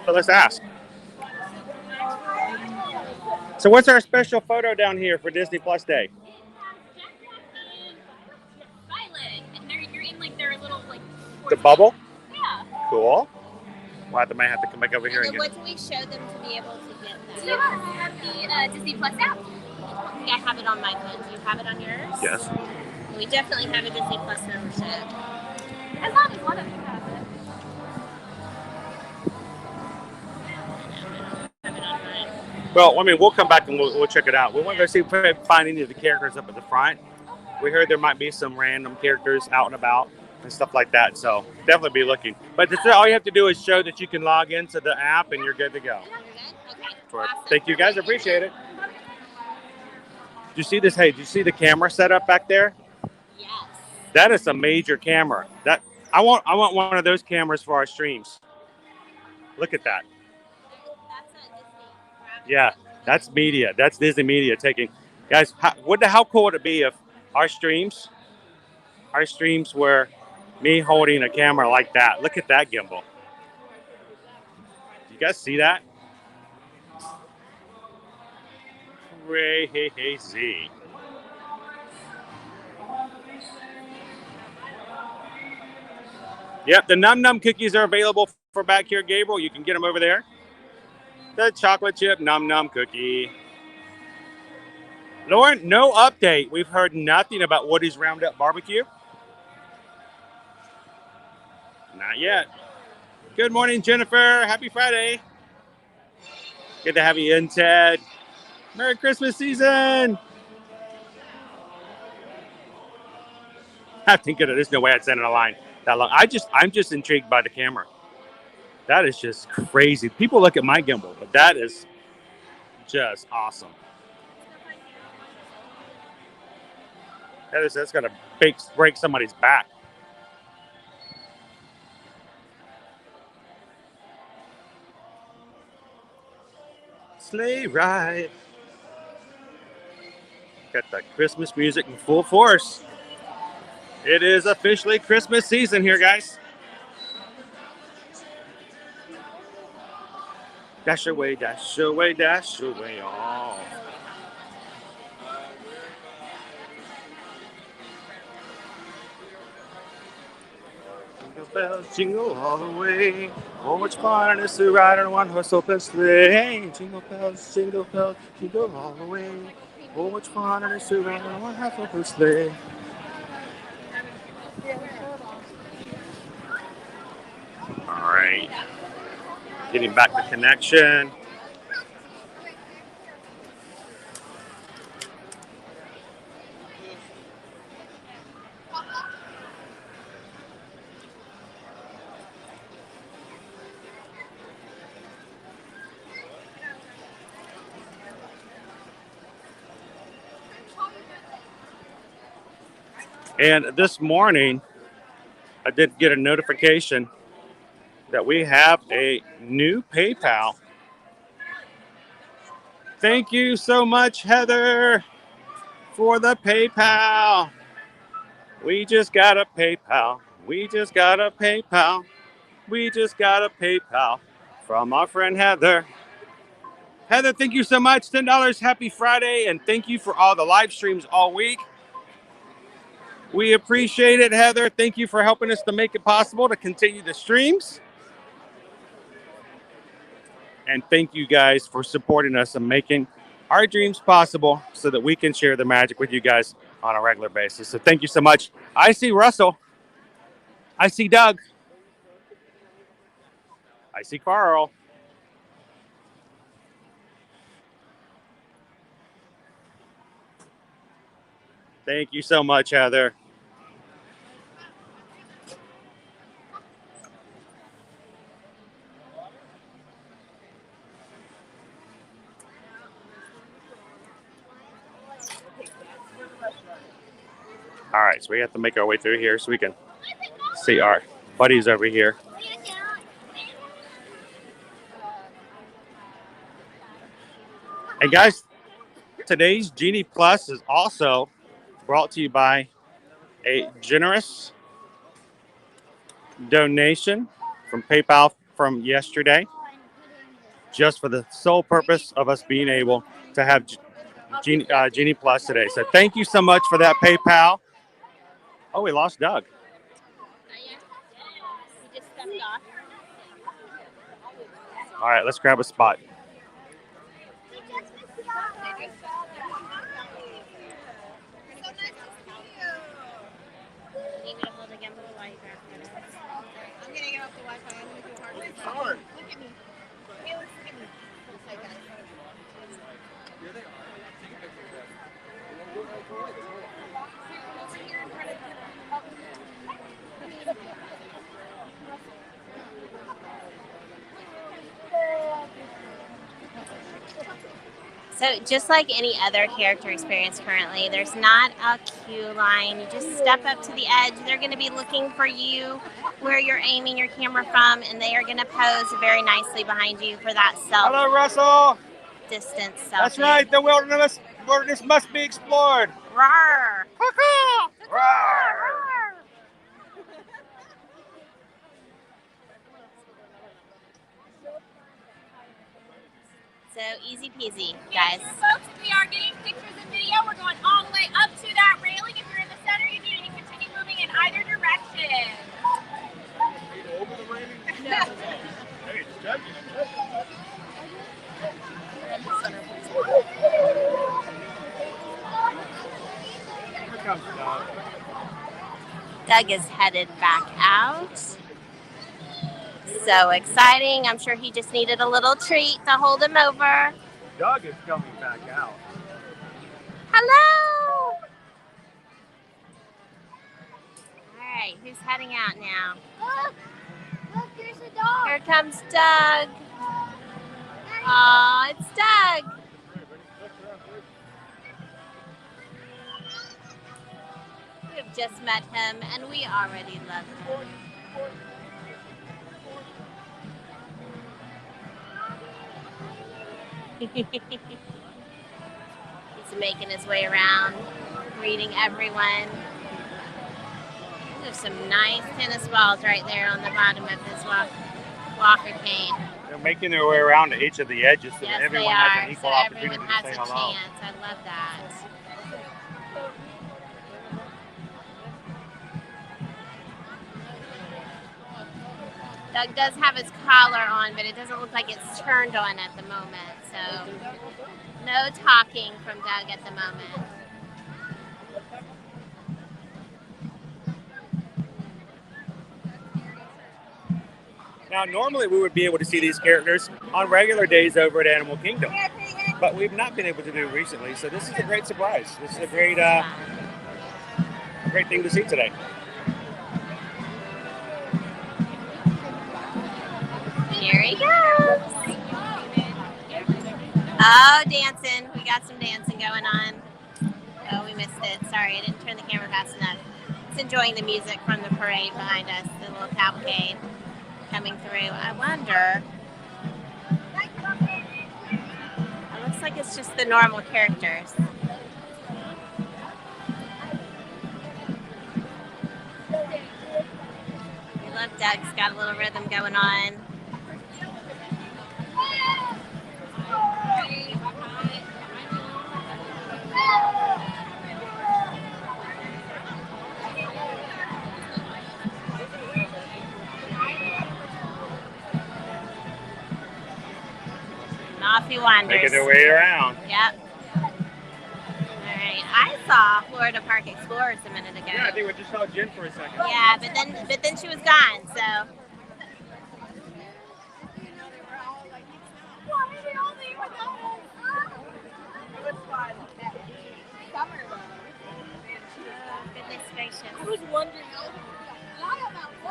So let's ask. So what's our special photo down here for Disney Plus Day? Violet, and you're in like their little like. The bubble? Yeah. Cool. Might have to come back over here And and then get what do we show them to be able to get Do that? you have the Disney Plus app? I think I have it on my phone. Do you have it on yours? Yes. We definitely have a Disney Plus membership. As long as one of you has it. Have it on mine. Well, I mean, we'll come back and we'll check it out. We want to go see if we can find any of the characters up at the front. We heard there might be some random characters out and about and stuff like that. So definitely be looking. But all you have to do is show that you can log into the app and you're good to go. You're good? Okay. Sure. Awesome. Thank you guys. Appreciate it. Do you see this? Hey, do you see the camera setup back there? Yes. That is a major camera. That I want one of those cameras for our streams. Look at that. That's a Disney. Yeah, that's media. That's Disney media taking. Guys, how cool would it be if our streams were me holding a camera like that? Look at that gimbal. You guys see that? Crazy. Yep, the Num Num cookies are available for back here, Gabriel. You can get them over there. The chocolate chip Num Num cookie. Lauren, no update. We've heard nothing about Woody's Roundup Barbecue. Not yet. Good morning, Jennifer. Happy Friday. Good to have you in, Ted. Merry Christmas season. I think there's no way I'd stand in a line that long. I'm just intrigued by the camera. That is just crazy. People look at my gimbal, but that is just awesome. That's gonna break somebody's back. Sleigh ride. Got the Christmas music in full force. It is officially Christmas season here, guys. Dash away, dash away, dash away. Oh. Jingle bells, jingle all the way. Oh, much fun it is to ride on one horse open sleigh. Jingle bells, jingle all the way. Oh, much fun it is to ride on one horse open sleigh. All right. Getting back to connection. And this morning, I did get a notification that we have a new PayPal. Thank you so much, Heather, for the PayPal. We just got a PayPal. We just got a PayPal. We just got a PayPal from our friend Heather. Heather, thank you so much. $10. Happy Friday. And thank you for all the live streams all week. We appreciate it, Heather. Thank you for helping us to make it possible to continue the streams. And thank you guys for supporting us and making our dreams possible so that we can share the magic with you guys on a regular basis. So thank you so much. I see Russell. I see Doug. I see Carl. Thank you so much, Heather. All right, so we have to make our way through here so we can see our buddies over here. And guys, today's Genie Plus is also brought to you by a generous donation from PayPal from yesterday, just for the sole purpose of us being able to have Genie Plus today. So thank you so much for that PayPal. Oh, we lost Doug. He just stepped off. All right, let's grab a spot. Need me to hold again while you grab photos. I'm gonna get off the Wi-Fi. I'm gonna do hard. It's hard. Look at me. Hey, look at me. Say, guys. So just like any other character experience currently, there's not a queue line. You just step up to the edge. They're going to be looking for you where you're aiming your camera from, and they are going to pose very nicely behind you for that Hello, Russell. distance selfie. That's right. The wilderness must be explored. Rawr. Rawr. So easy peasy, guys. Folks, we are getting pictures and video. We're going all the way up to that railing. If you're in the center, you need to continue moving in either direction. Over the railing? No. Hey, it's judging. Here comes Doug. Doug is headed back out. So exciting. I'm sure he just needed a little treat to hold him over. Doug is coming back out. Hello! All right, who's heading out now? Look, there's a dog. Here comes Doug. Aw, it's Doug. We've just met him and we already love him. He's making his way around, greeting everyone. There's some nice tennis balls right there on the bottom of his walker cane. They're making their way around to each of the edges so Yes, that everyone they has are. an equal So opportunity everyone to has say a hello. chance. I love that. Doug does have his collar on, but it doesn't look like it's turned on at the moment. So no talking from Doug at the moment. Now, normally we would be able to see these characters on regular days over at Animal Kingdom, but we've not been able to do recently. So this is a great surprise. This is a great thing to see today. Here he goes. Oh, dancing. We got some dancing going on. Oh, we missed it. Sorry, I didn't turn the camera fast enough. It's enjoying the music from the parade behind us, the little cavalcade coming through. I wonder. It looks like it's just the normal characters. love Doug's got a little rhythm going on. And off he wanders. Making their way around. Yep. Alright. I saw Florida Park Explorers a minute ago. Yeah, I think we just saw Jen for a second. Yeah, but then she was gone, so. Goodness gracious. I was wondering.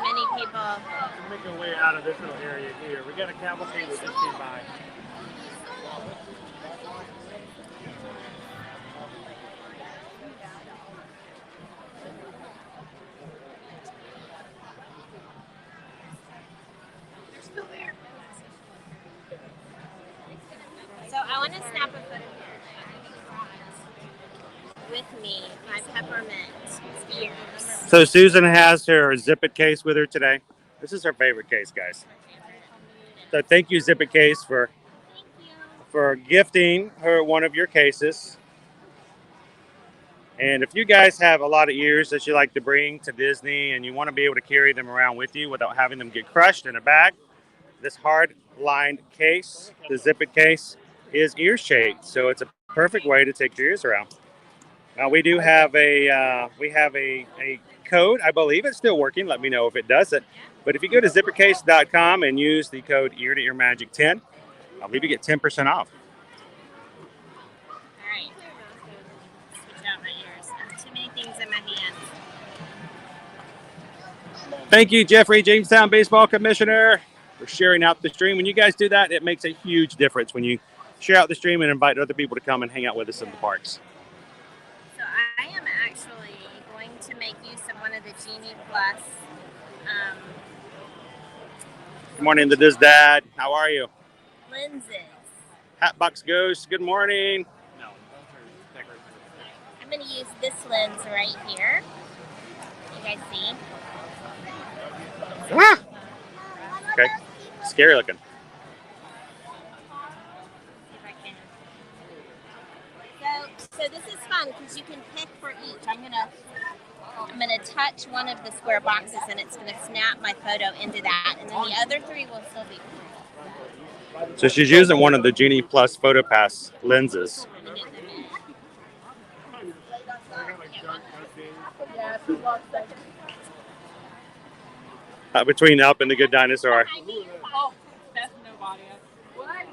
Many people. We're making our way out of this little area here. We got a cavalcade that just came by. So I want to snap a photo with me, my peppermint ears. So Susan has her Zip It case with her today. This is her favorite case, guys. So thank you, Zip It case, for gifting her one of your cases. And if you guys have a lot of ears that you like to bring to Disney and you want to be able to carry them around with you without having them get crushed in a bag, this hard-lined case, the Zip It case, is ear shaped. So it's a perfect way to take your ears around. Now we do have a code. I believe it's still working. Let me know if it doesn't. But if you go to zippercase.com and use the code Ear to Ear Magic 10, I believe you get 10% off. All right. Switch out my ears. I have too many things in my hands. Thank you, Jeffrey, Jamestown Baseball Commissioner, for sharing out the stream. When you guys do that, it makes a huge difference when you share out the stream and invite other people to come and hang out with us in the parks. So I am actually going to make use of one of the Genie Plus. Good morning to this dad. How are you? Lenses. Hatbox Ghost, good morning. I'm going to use this lens right here. You guys see? Ah! Okay, scary looking. So this is fun because you can pick for each. I'm gonna touch one of the square boxes and it's gonna snap my photo into that, and then the other three will still be. So she's using one of the Genie Plus PhotoPass lenses. Between Up and the Good Dinosaur. Oh, that's nobody. What?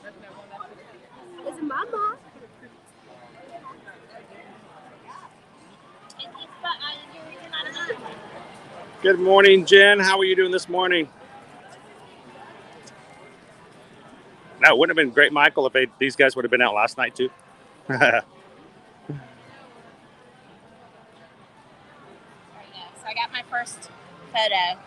That's no one. Is it Mama? Good morning, Jen. How are you doing this morning? Now, it wouldn't have been great, Michael, if these guys would have been out last night, too. There you go. So I got my first photo.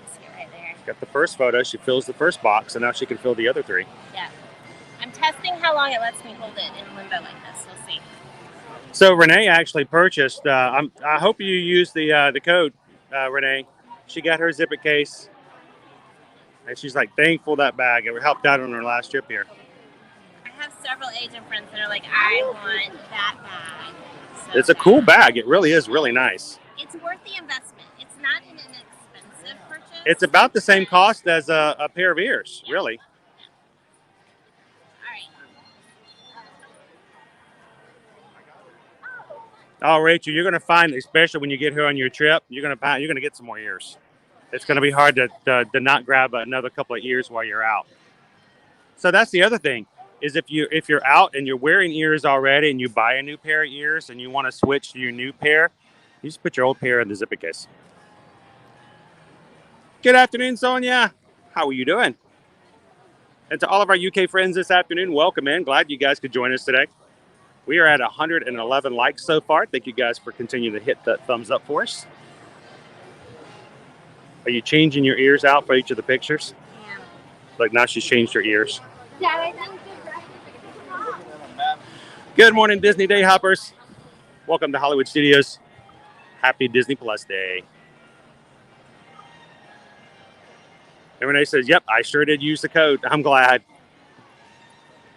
See it right there. Got the first photo. She fills the first box, and now she can fill the other three. Yeah. I'm testing how long it lets me hold it in limbo like this. We'll see. So Renee actually purchased. I hope you use the code, Renee. She got her Zip It case, and she's like thankful that bag. It helped out on her last trip here. I have several agent friends that are like, I want that bag. So It's a cool bag. It really is really nice. It's worth the investment. It's not an inexpensive purchase. It's about the same cost as a pair of ears, really. Oh, Rachel, you're going to find, especially when you get here on your trip, you're going to get some more ears. It's going to be hard to not grab another couple of ears while you're out. So that's the other thing, is if you're out and you're wearing ears already and you buy a new pair of ears and you want to switch to your new pair, you just put your old pair in the Zip It case. Good afternoon, Sonia. How are you doing? And to all of our UK friends this afternoon, welcome in. Glad you guys could join us today. We are at 111 likes so far. Thank you guys for continuing to hit that thumbs up for us. Are you changing your ears out for each of the pictures? Yeah. Like now she's changed her ears. Good morning, Disney Day Hoppers. Welcome to Hollywood Studios. Happy Disney Plus Day. And Renee says, yep, I sure did use the code. I'm glad.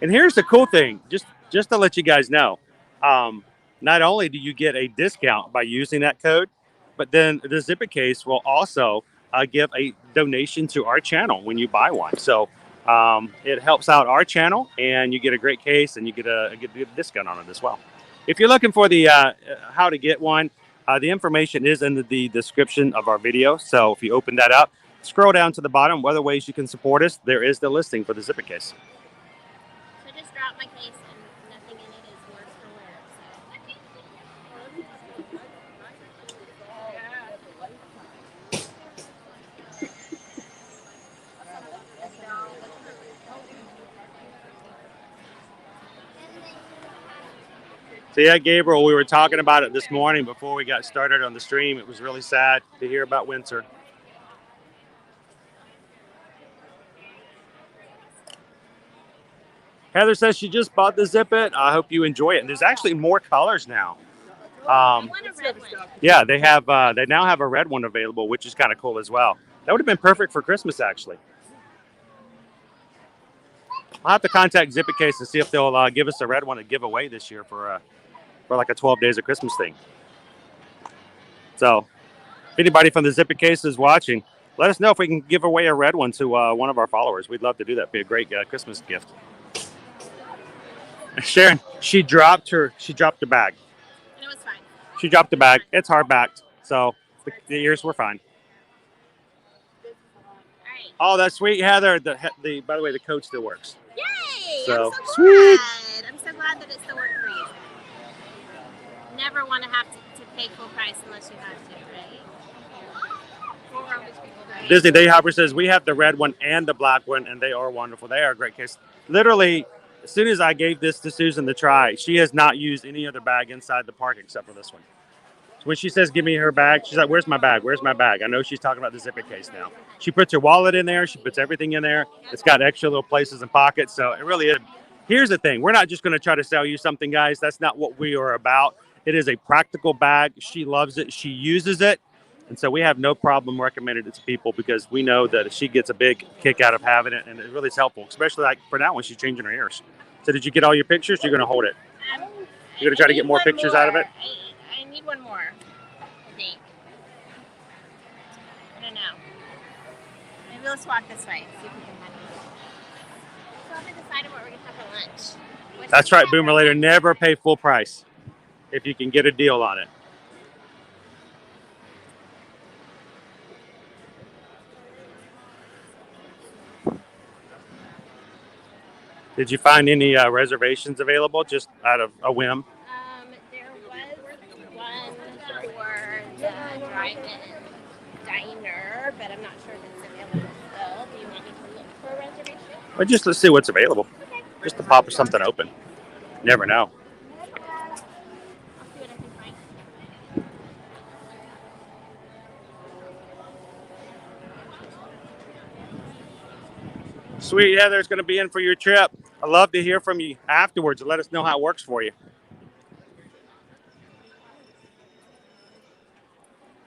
And here's the cool thing, just to let you guys know, not only do you get a discount by using that code, but then the Zip It case will also give a donation to our channel when you buy one. So it helps out our channel, and you get a great case, and you get a discount on it as well. If you're looking for the how to get one, the information is in the description of our video. So if you open that up, scroll down to the bottom, what other ways you can support us, there is the listing for the Zip It case. So just drop my case and nothing in it is worse for wear. So yeah, Gabriel, we were talking about it this morning before we got started on the stream. It was really sad to hear about Windsor. Heather says she just bought the Zip It. I hope you enjoy it. And there's actually more colors now. I want a red one. Yeah, they now have a red one available, which is kind of cool as well. That would have been perfect for Christmas, actually. I'll have to contact Zip It Case and see if they'll give us a red one to give away this year for like a 12 days of Christmas thing. So if anybody from the Zip It Case is watching, let us know if we can give away a red one to one of our followers. We'd love to do that. It'd be a great Christmas gift. Sharon, she dropped her bag. And it was fine. She dropped the bag. It's hard backed, so the ears were fine. All right. Oh, that's sweet, Heather. The by the way, the code still works. Yay! So, I'm so sweet. glad. I'm so glad that it still worked for you. Never want to have to pay full price unless you have to, right? Poor rubbish people, right? Disney Day Hopper says we have the red one and the black one, and they are wonderful. They are a great case. Literally, as soon as I gave this to Susan to try, she has not used any other bag inside the park except for this one. So when she says, give me her bag, she's like, where's my bag? Where's my bag? I know she's talking about the Zip It case now. She puts her wallet in there. She puts everything in there. It's got extra little places and pockets. So it really is. Here's the thing. We're not just going to try to sell you something, guys. That's not what we are about. It is a practical bag. She loves it. She uses it. And so we have no problem recommending it to people because we know that she gets a big kick out of having it. And it really is helpful, especially like for now when she's changing her ears. So did you get all your pictures? You're going to hold it. You're going to try to get more pictures out of it? I need one more, I think. I don't know. Maybe let's walk this way. See if we can find it. So haven't decided what we're going to have for lunch. That's right, Boomer Later. Never pay full price if you can get a deal on it. Did you find any reservations available just out of a whim? There was one for the drive-in diner, but I'm not sure if it's available still. Do you want me to look for a reservation? Well, just let's see what's available. Okay. Just to pop something open. Never know. I'll see what I can find. Sweet Heather's going to be in for your trip. I'd love to hear from you afterwards and let us know how it works for you.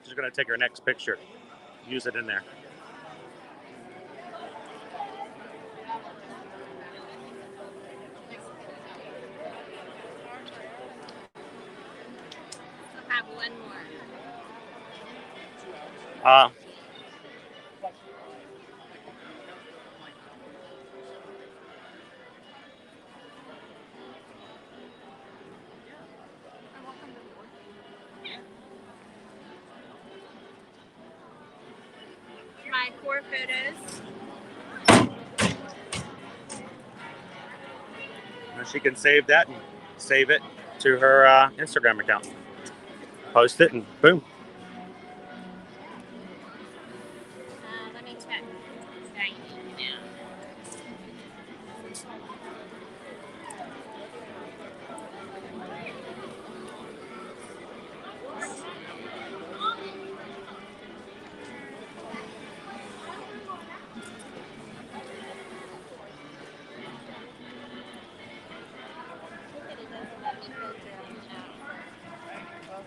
She's going to take her next picture. Use it in there. I'll have one more. My 4 photos. And she can save that and save it to her Instagram account. Post it and boom. Let me check. Dining now.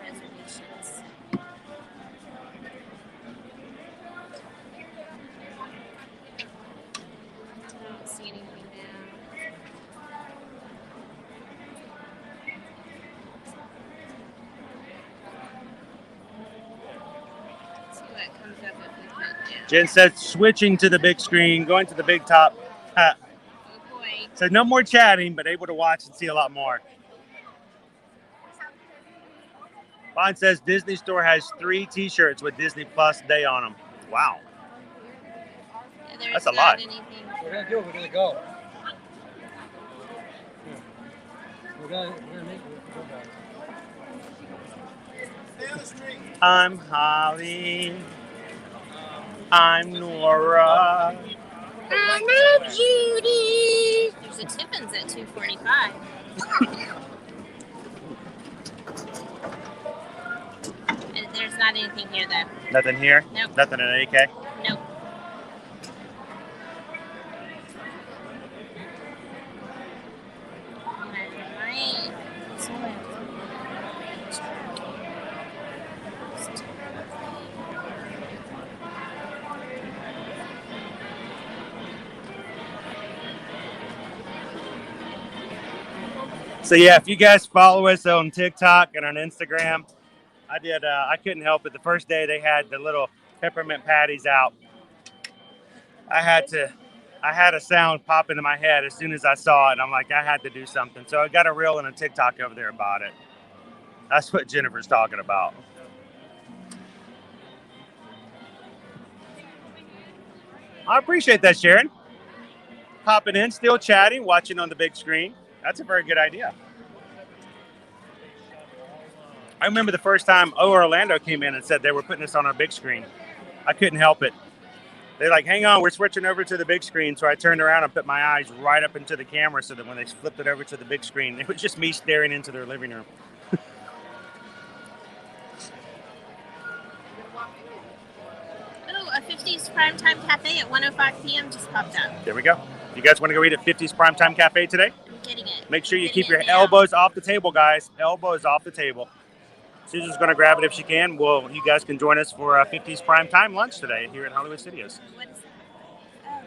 Reservations. what comes up if we put down. Jen says switching to the big screen, going to the big top. Oh boy. So no more chatting, but able to watch and see a lot more. Vaughn says Disney Store has 3 T-shirts with Disney Plus Day on them. Wow. There's That's a not lot. anything. We're gonna do it. We're gonna go. We're gonna make it. I'm Holly. I'm Nora. I'm Judy. There's a Tiffins at $2.45. And there's not anything here though. Nothing here? Nope. Nothing in AK? Nope. So yeah, if you guys follow us on TikTok and on Instagram, I couldn't help it. The first day they had the little peppermint patties out. I had a sound pop into my head as soon as I saw it. I'm like, I had to do something. So I got a reel and a TikTok over there about it. That's what Jennifer's talking about. I appreciate that, Sharon. Popping in, still chatting, watching on the big screen. That's a very good idea. I remember the first time Orlando came in and said they were putting this on our big screen. I couldn't help it. They're like, hang on, we're switching over to the big screen. So I turned around and put my eyes right up into the camera so that when they flipped it over to the big screen, it was just me staring into their living room. Oh, a 50s Primetime Cafe at 1:05 p.m. just popped up. There we go. You guys want to go eat at 50's Primetime Cafe today? I'm getting it. Make sure you keep your elbows off the table, guys. Elbows off the table. Susan's going to grab it if she can. Well, you guys can join us for 50's Primetime lunch today here at Hollywood Studios. What is that? Oh.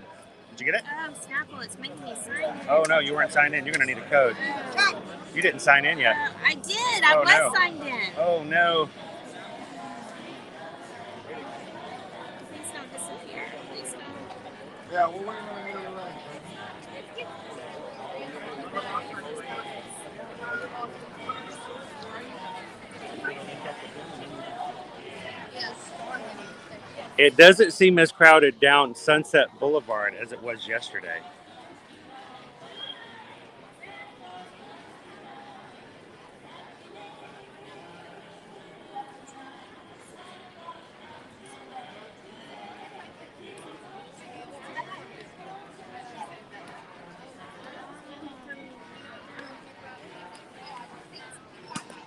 Did you get it? Oh, Snapple, it's making me sign in. Oh, no, you weren't signed in. You're going to need a code. You didn't sign in yet. I did. I was signed in. Oh, no. Please don't disappear. Please don't. Yeah, we're waiting on you. It doesn't seem as crowded down Sunset Boulevard as it was yesterday.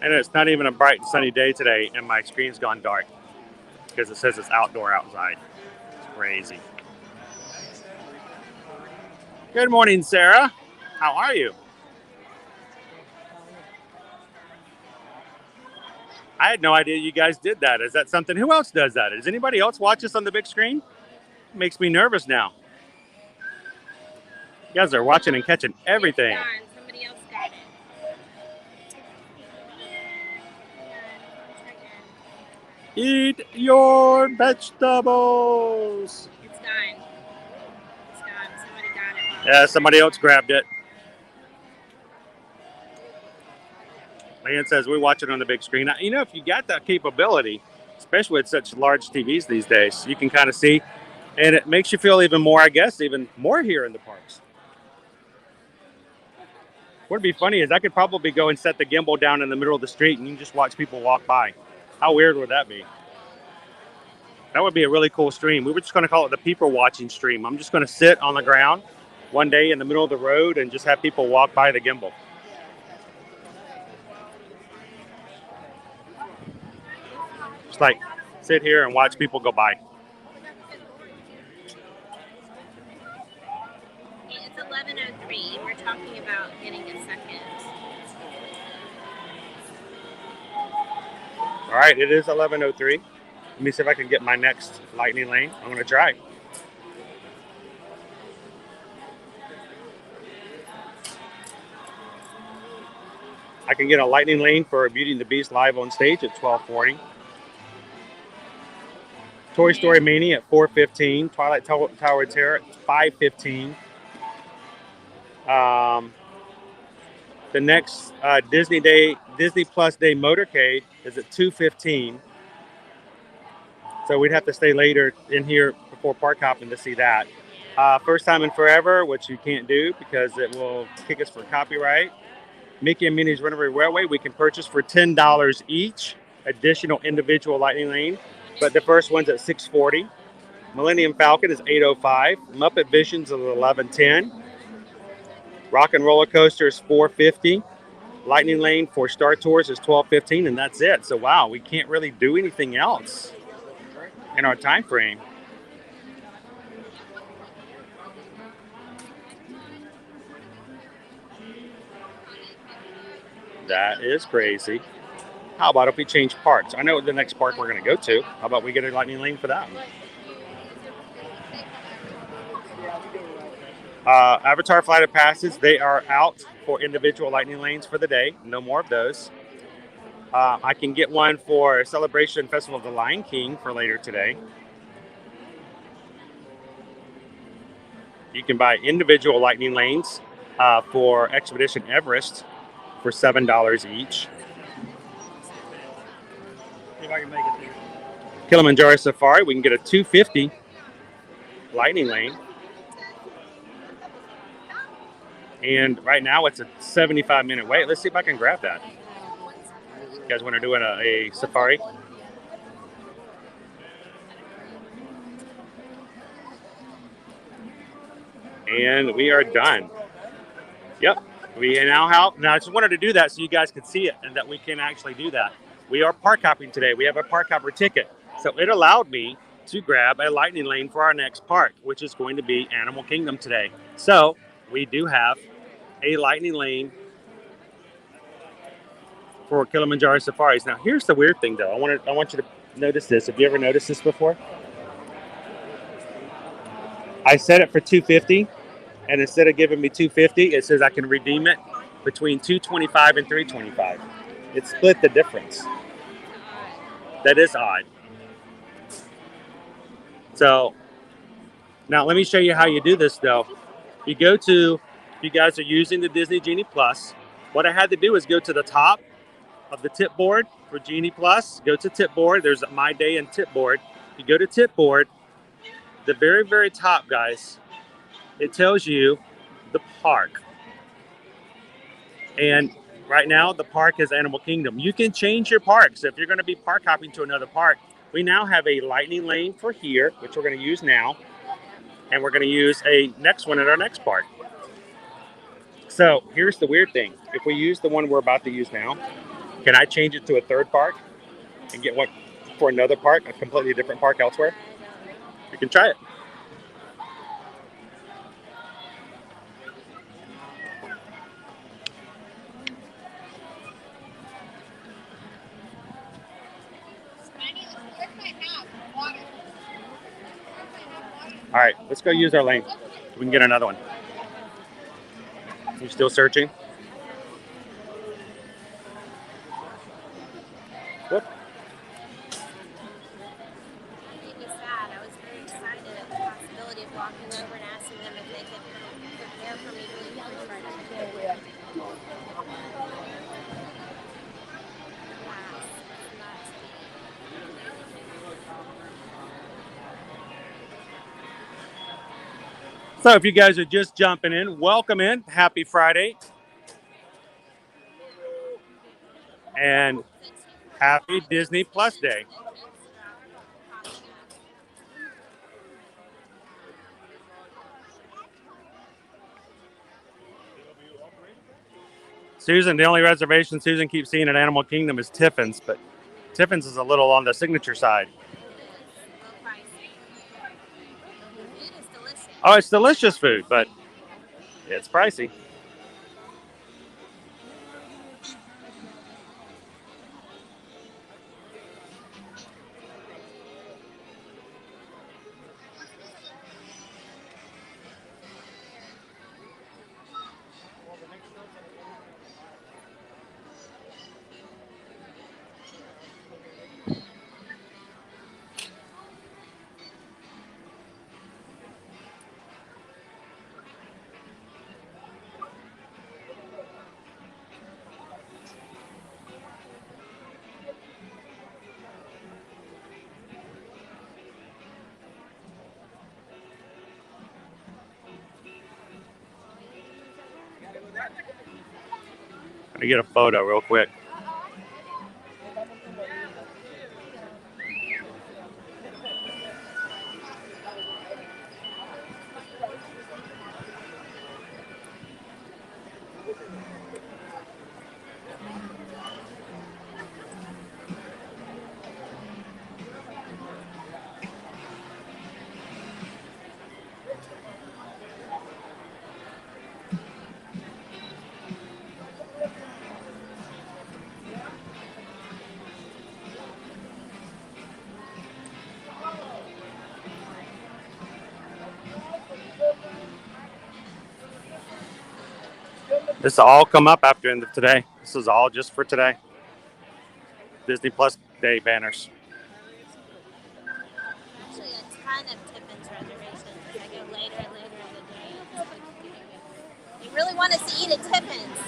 I know it's not even a bright and sunny day today, and my screen's gone dark because it says it's outdoor outside. It's crazy. Good morning, Sarah. How are you? I had no idea you guys did that. Is that something? Who else does that? Does anybody else watch us on the big screen? It makes me nervous now. You guys are watching and catching everything. Somebody else got it. Eat your vegetables. It's gone. It's gone. Somebody got it. Yeah, somebody else grabbed it. Leanne says we watch it on the big screen. You know, if you got that capability, especially with such large TVs these days, you can kind of see, and it makes you feel even more, I guess, even more here in the parks. What'd be funny is I could probably go and set the gimbal down in the middle of the street and you can just watch people walk by. How weird would that be? That would be a really cool stream. We were just going to call it the people watching stream. I'm just going to sit on the ground one day in the middle of the road and just have people walk by the gimbal. Just like sit here and watch people go by. It's 11:03. We're talking about getting a second. All right, it is 11:03. Let me see if I can get my next lightning lane. I'm going to try. I can get a lightning lane for Beauty and the Beast live on stage at 12:40. Toy Story Mania at $4.15. Twilight Tower Terror at $5.15. The next Disney Plus Day Motorcade is at $2.15. So we'd have to stay later in here before park hopping to see that. First time in forever, which you can't do because it will kick us for copyright. Mickey and Minnie's Runaway Railway, we can purchase for $10 each. Additional individual Lightning Lane, but the first one's at $6.40. Millennium Falcon is $8.05. Muppet Visions is $11.10. Rock and Roller Coaster is $4.50. Lightning Lane for Star Tours is $12.15, and that's it. So wow, we can't really do anything else in our time frame. That is crazy. How about if we change parks? I know the next park we're going to go to. How about we get a Lightning Lane for that? Avatar Flight of Passes, they are out for individual Lightning Lanes for the day. No more of those. I can get one for Celebration Festival of the Lion King for later today. You can buy individual Lightning Lanes for Expedition Everest for $7 each. See if I can make it there. Kilimanjaro Safari, we can get a $2.50 Lightning Lane. And right now it's a 75-minute wait. Let's see if I can grab that. You guys want to do a safari? And we are done. Yep. We now have. Now I just wanted to do that so you guys could see it and that we can actually do that. We are park hopping today. We have a park hopper ticket. So it allowed me to grab a Lightning Lane for our next park, which is going to be Animal Kingdom today. So we do have a Lightning Lane for Kilimanjaro Safaris. Now here's the weird thing though. I want you to notice this. Have you ever noticed this before? I set it for $2.50, and instead of giving me $2.50, it says I can redeem it between $2.25 and $3.25. It split the difference. That is odd. So now let me show you how you do this though. You go to, if you guys are using the Disney Genie Plus, what I had to do is go to the top of the tip board for Genie Plus. Go to tip board. There's My Day and tip board. You go to tip board. The very, very top, guys, it tells you the park. And right now, the park is Animal Kingdom. You can change your park. So if you're going to be park hopping to another park, we now have a Lightning Lane for here, which we're going to use now. And we're going to use a next one at our next park. So here's the weird thing. If we use the one we're about to use now, can I change it to a third park and get one for another park, a completely different park elsewhere? You can try it. All right, let's go use our lane. We can get another one. You still searching? Whoop. It made me sad. I was very excited at the possibility of walking over and asking them if they could prepare for me really quick. So if you guys are just jumping in, welcome in. Happy Friday. And happy Disney Plus Day. Susan, the only reservation Susan keeps seeing at Animal Kingdom is Tiffin's, but Tiffin's is a little on the signature side. Oh, it's delicious food, but it's pricey. Let me get a photo real quick. This will all come up after the end of today. This is all just for today. Disney Plus Day banners. Actually, a ton of Tiffins reservations. I go later and later in the day. They really want us to eat at Tiffins.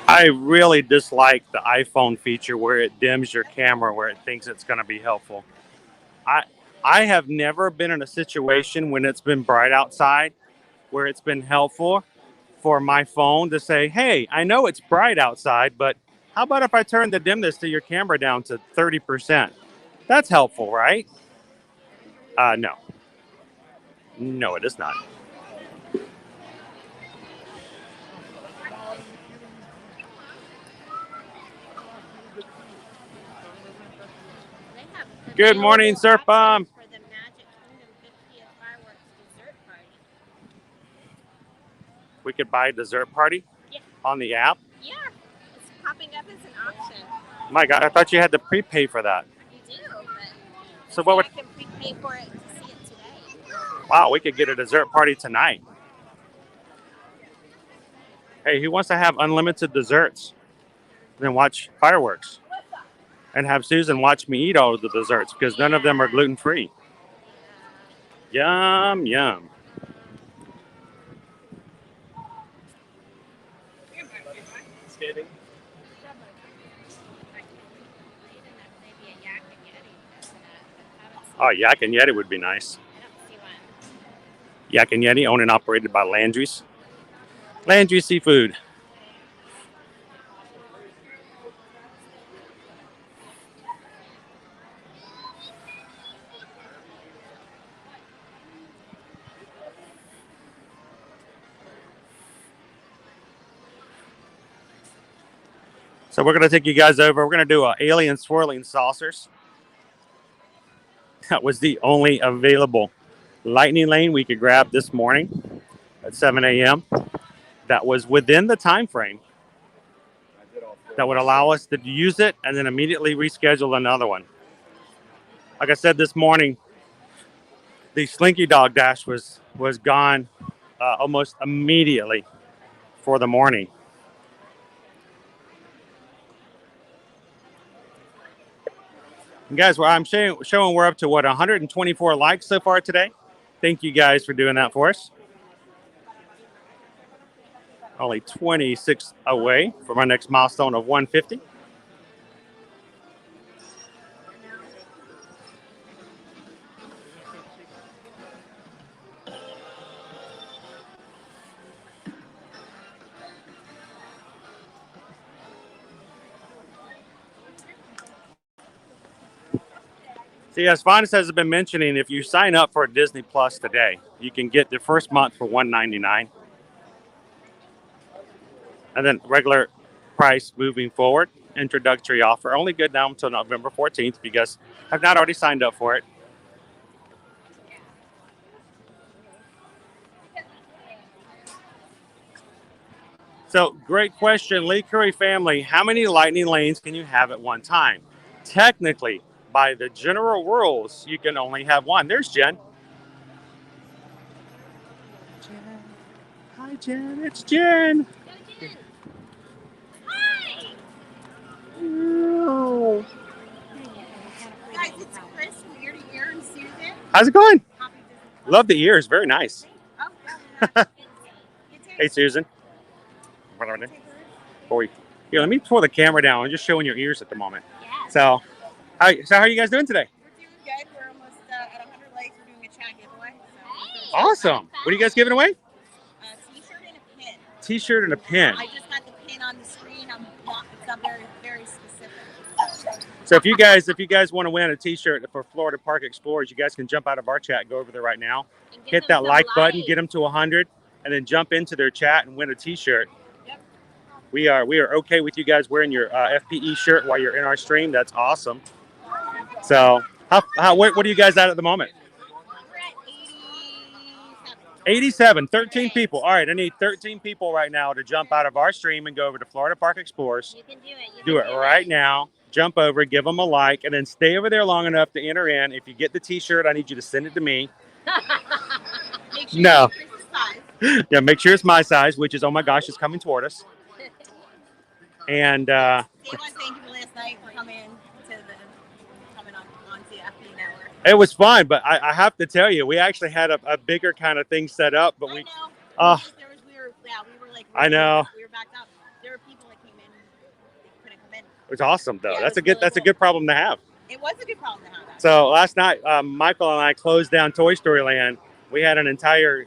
I really dislike the iPhone feature where it dims your camera where it thinks it's going to be helpful. I have never been in a situation when it's been bright outside where it's been helpful for my phone to say, hey, I know it's bright outside, but how about if I turn the dimness to your camera down to 30%? That's helpful, right? No. No, it is not. Good morning, Sir Pom. For the Magic Kingdom 50th Fireworks dessert party. We could buy a dessert party on the app. Yeah, it's popping up as an option. My God, I thought you had to prepay for that. You do, but So what would? I can prepay for it to see it today. Wow, we could get a dessert party tonight. Hey, who wants to have unlimited desserts? Then watch fireworks. And have Susan watch me eat all of the desserts because none of them are gluten-free. Yum, yum. Oh, Yak and Yeti would be nice. Yak and Yeti, owned and operated by Landry's. Landry Seafood. So we're going to take you guys over. We're going to do alien swirling saucers. That was the only available lightning lane we could grab this morning at 7 a.m. That was within the time frame that would allow us to use it and then immediately reschedule another one. Like I said this morning, the Slinky Dog Dash was gone almost immediately for the morning. And guys, well, I'm showing we're up to 124 likes so far today. Thank you guys for doing that for us. Only 26 away from our next milestone of 150. See, as Fondas has been mentioning, if you sign up for Disney Plus today, you can get the first month for $199. And then regular price moving forward. Introductory offer. Only good now until November 14th if you guys have not already signed up for it. So, great question. Lee Curry family, how many lightning lanes can you have at one time? Technically, by the general rules, you can only have one. There's Jen. Hi, Jen. It's Jen. Hi! Oh. Guys, it's Chris from Ear to Ear and Susan. How's it going? Love the ears. Very nice. Oh, yeah. Hey, Susan. Here, let me pull the camera down. I'm just showing your ears at the moment. Yes. So how are you guys doing today? We're doing good. We're almost at 100 likes. We're doing a chat giveaway. So Awesome. What are you guys giving away? T-shirt and a pin. T-shirt and a pin. I just got the pin on the screen. It's not very, very specific. So if you guys want to win a T-shirt for Florida Park Explorers, you guys can jump out of our chat, go over there right now, hit that like button, get them to 100, and then jump into their chat and win a T-shirt. Yep. We are okay with you guys wearing your FPE shirt while you're in our stream. That's awesome. So what are you guys at the moment? We're at 87, 13 people. All right, I need 13 people right now to jump out of our stream and go over to Florida Park Explorers. You can do it. Do it right now. Jump over, give them a like, and then stay over there long enough to enter in. If you get the T-shirt, I need you to send it to me. Make sure No. it's size. Yeah, make sure it's my size, which is, oh my gosh, it's coming toward us. And Dave, thank you last night for coming on to FP Network. it was fun, but I have to tell you, we actually had a bigger kind of thing set up, but I know. We were like, I know. We were backed up. There were people that came in, they couldn't come in. It was awesome though. Yeah, That's it was a good problem to have. It was a good problem to have. So last night, Michael and I closed down Toy Story Land. We had an entire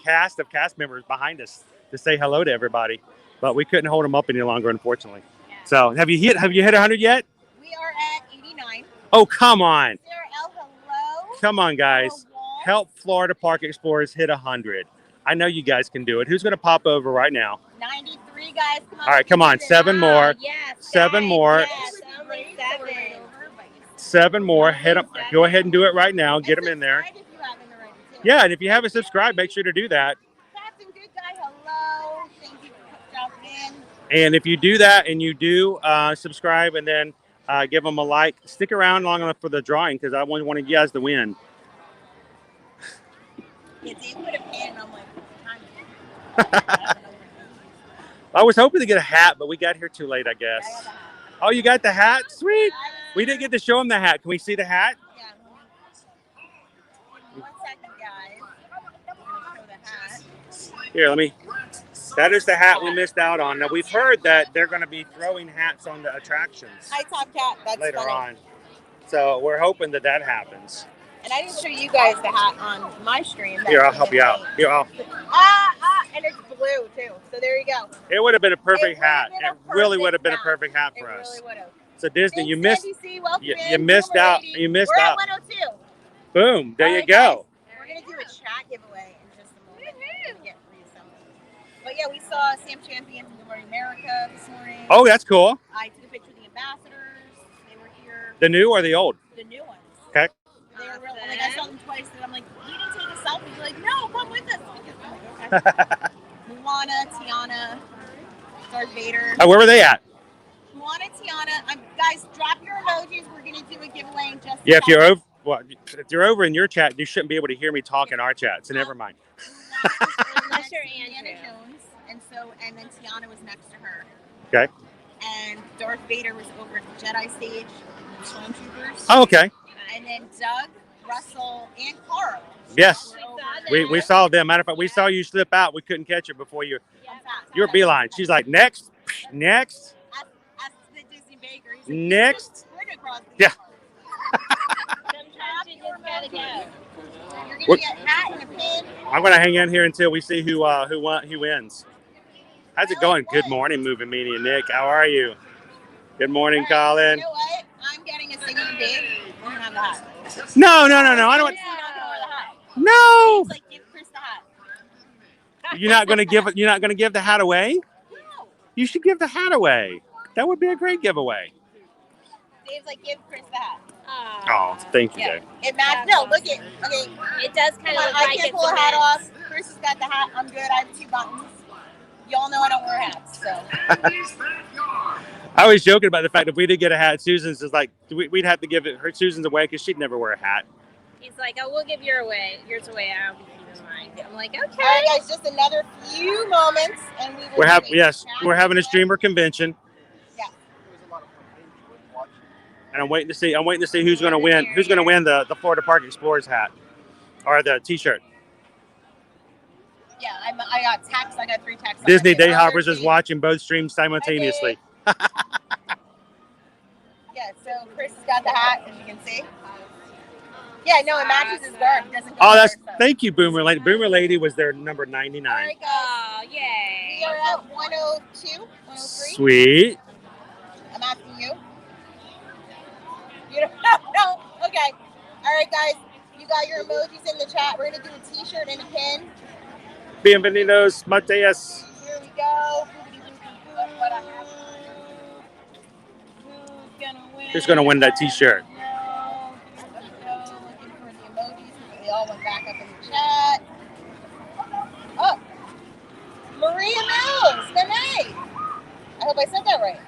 cast of cast members behind us to say hello to everybody, but we couldn't hold them up any longer, unfortunately. Yeah. So have you hit 100 yet? We are at 89. Oh, come on. Sarah L, hello. Come on, guys. Hello, Walt. Help Florida Park Explorers hit 100. I know you guys can do it. Who's going to pop over right now? 93 guys. Come on. All right, come on. 7 more. Yes. 7 more. Yes, only 7. 7 more. Hit them. Go ahead and do it right now. Get them in there. If you haven't already, too. Yeah, and if you haven't subscribed, make sure to do that. Captain Good Guy, hello. Thank you for dropping in. And if you do that and you do subscribe and then give them a like, stick around long enough for the drawing because I want you guys to win. Yeah, Dave put a pin, and I'm like, time. I was hoping to get a hat, but we got here too late, I guess. Oh, you got the hat? Sweet. We didn't get to show them the hat. Can we see the hat? Yeah. 1 second, guys. I'm gonna show the hat. Here, let me. That is the hat we missed out on. Now, we've heard that they're going to be throwing hats on the attractions Hi, Top Cat. That's later funny. on. So we're hoping that happens. And I didn't show you guys the hat on my stream. Here, I'll help you out. Here, And it's blue too. So there you go. it would have been a perfect It hat. would've been It a really would have perfect been a hat. perfect hat It for us. really would have. So Disney, you missed. You You missed out. You missed We're out. at 102. Boom. There All you right, go. guys, we're gonna do a chat giveaway in just a moment. Get reassembled. But yeah, we saw Sam Champion from Good Morning America this morning. Oh, that's cool. I took a picture of the ambassadors. They were here. The new or the old? The new ones. Okay. They were real, like I saw them twice, and I'm like, "You didn't take a selfie?" They're like, "No, come with us." I'm like, okay. Moana, Tiana, Darth Vader. Where were they at? Moana, Tiana. Guys, drop your emojis. We're gonna do a giveaway in just. Yeah, if you're over, if you're over in your chat, you shouldn't be able to hear me talk in our chat. So never mind. Unless you're Indiana Andrew. Jones, and then Tiana was next to her. Okay. And Darth Vader was over at the Jedi stage, the Stormtroopers. Oh, okay. And then Doug, Russell, and Carl. Yes. were over. We saw them. Matter of fact, we saw you slip out. We couldn't catch you before you were beeline. She's like, next, next, Ask the Disney baker. He's like, next. "Sprint across the Yeah. Sometimes you just gotta go. You're gonna get a hat and a pin. I'm gonna hang in here until we see who wins. How's it going? Good morning, Moving Media Nick. How are you? Good morning, All right, Colin. You know what? I'm getting a singing Dave. I'm gonna have the hat. No. I don't. He's not gonna wear the hat. No. He's like, give Chris the hat. You're not gonna give it. You're not gonna give the hat away. No. You should give the hat away. That would be a great giveaway. Dave's like, give Chris the hat. Oh, thank you, Yeah. Dave. It matches. No, look it. Okay. It does kind of look I like can't it's pull a hat a off. Chris has got the hat. I'm good. I have 2 buttons. Y'all know I don't wear hats, so. I was joking about the fact if we did get a hat, Susan's is like we'd have to give it her Susan's away because she'd never wear a hat. He's like, oh, we'll give yours away. I'll be keeping mine. I'm like, okay. All right, guys, just another few moments, and we will. We're having a streamer convention. Yeah. And I'm waiting to see who's going to win. Who's going to win the Florida Park Explorers hat or the T-shirt? Yeah, I got texts. I got 3 texts. Disney Day Hoppers is watching both streams simultaneously. Yeah, so Chris has got the hat, as you can see. Yeah, no, it matches his dark. It doesn't go Oh, that's dark, so. thank you, Boomer Lady. Boomer Lady was their number All 99. right, guys. Oh, yay. We are at 102, 103. Sweet. I'm asking you. You don't know? Okay. All right, guys. You got your emojis in the chat. We're going to do a t-shirt and a pin. Bienvenidos, Mateas. Here we go. Who's gonna win that t-shirt? No. Looking for the emojis. They all went back up in the chat. Oh. Maria Mills. Nene. I hope I said that right.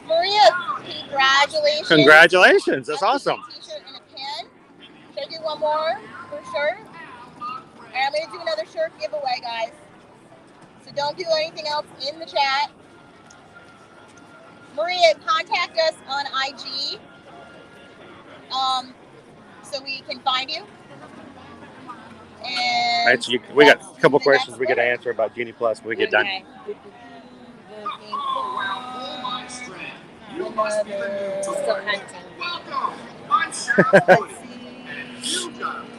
Maria, congratulations. Congratulations. That's awesome. T-shirt and a pin. Should I do one more for sure? All right, I'm going to do another shirt giveaway, guys. So don't do anything else in the chat. Maria, contact us on IG so we can find you. And We got a couple questions we got to answer about Genie Plus when we get done. Okay. You must be the new Still hunting. Welcome. I'm Shoreside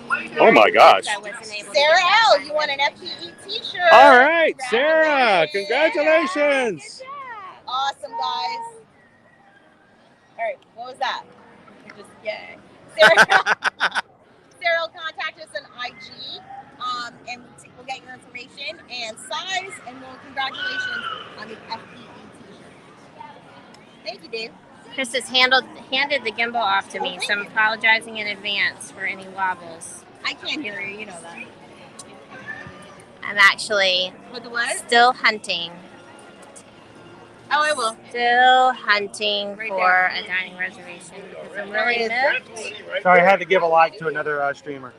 Way. Oh my gosh. I wasn't able to Sarah get L., that you one. want an FPE t-shirt. All right, Sarah. Congratulations. Awesome, guys. All right, what was that? Just yay. Sarah will contact us on IG, and we'll get your information and size, and congratulations on the FPE t-shirt. Thank you, Dave. Chris has handed the gimbal off to me, so I'm apologizing in advance for any wobbles. I can't hear you, you know that. I'm actually With the what? still hunting. Oh, I will. Still hunting Right for there. a dining reservation because I'm really moved. Sorry, I had to give a like to another streamer.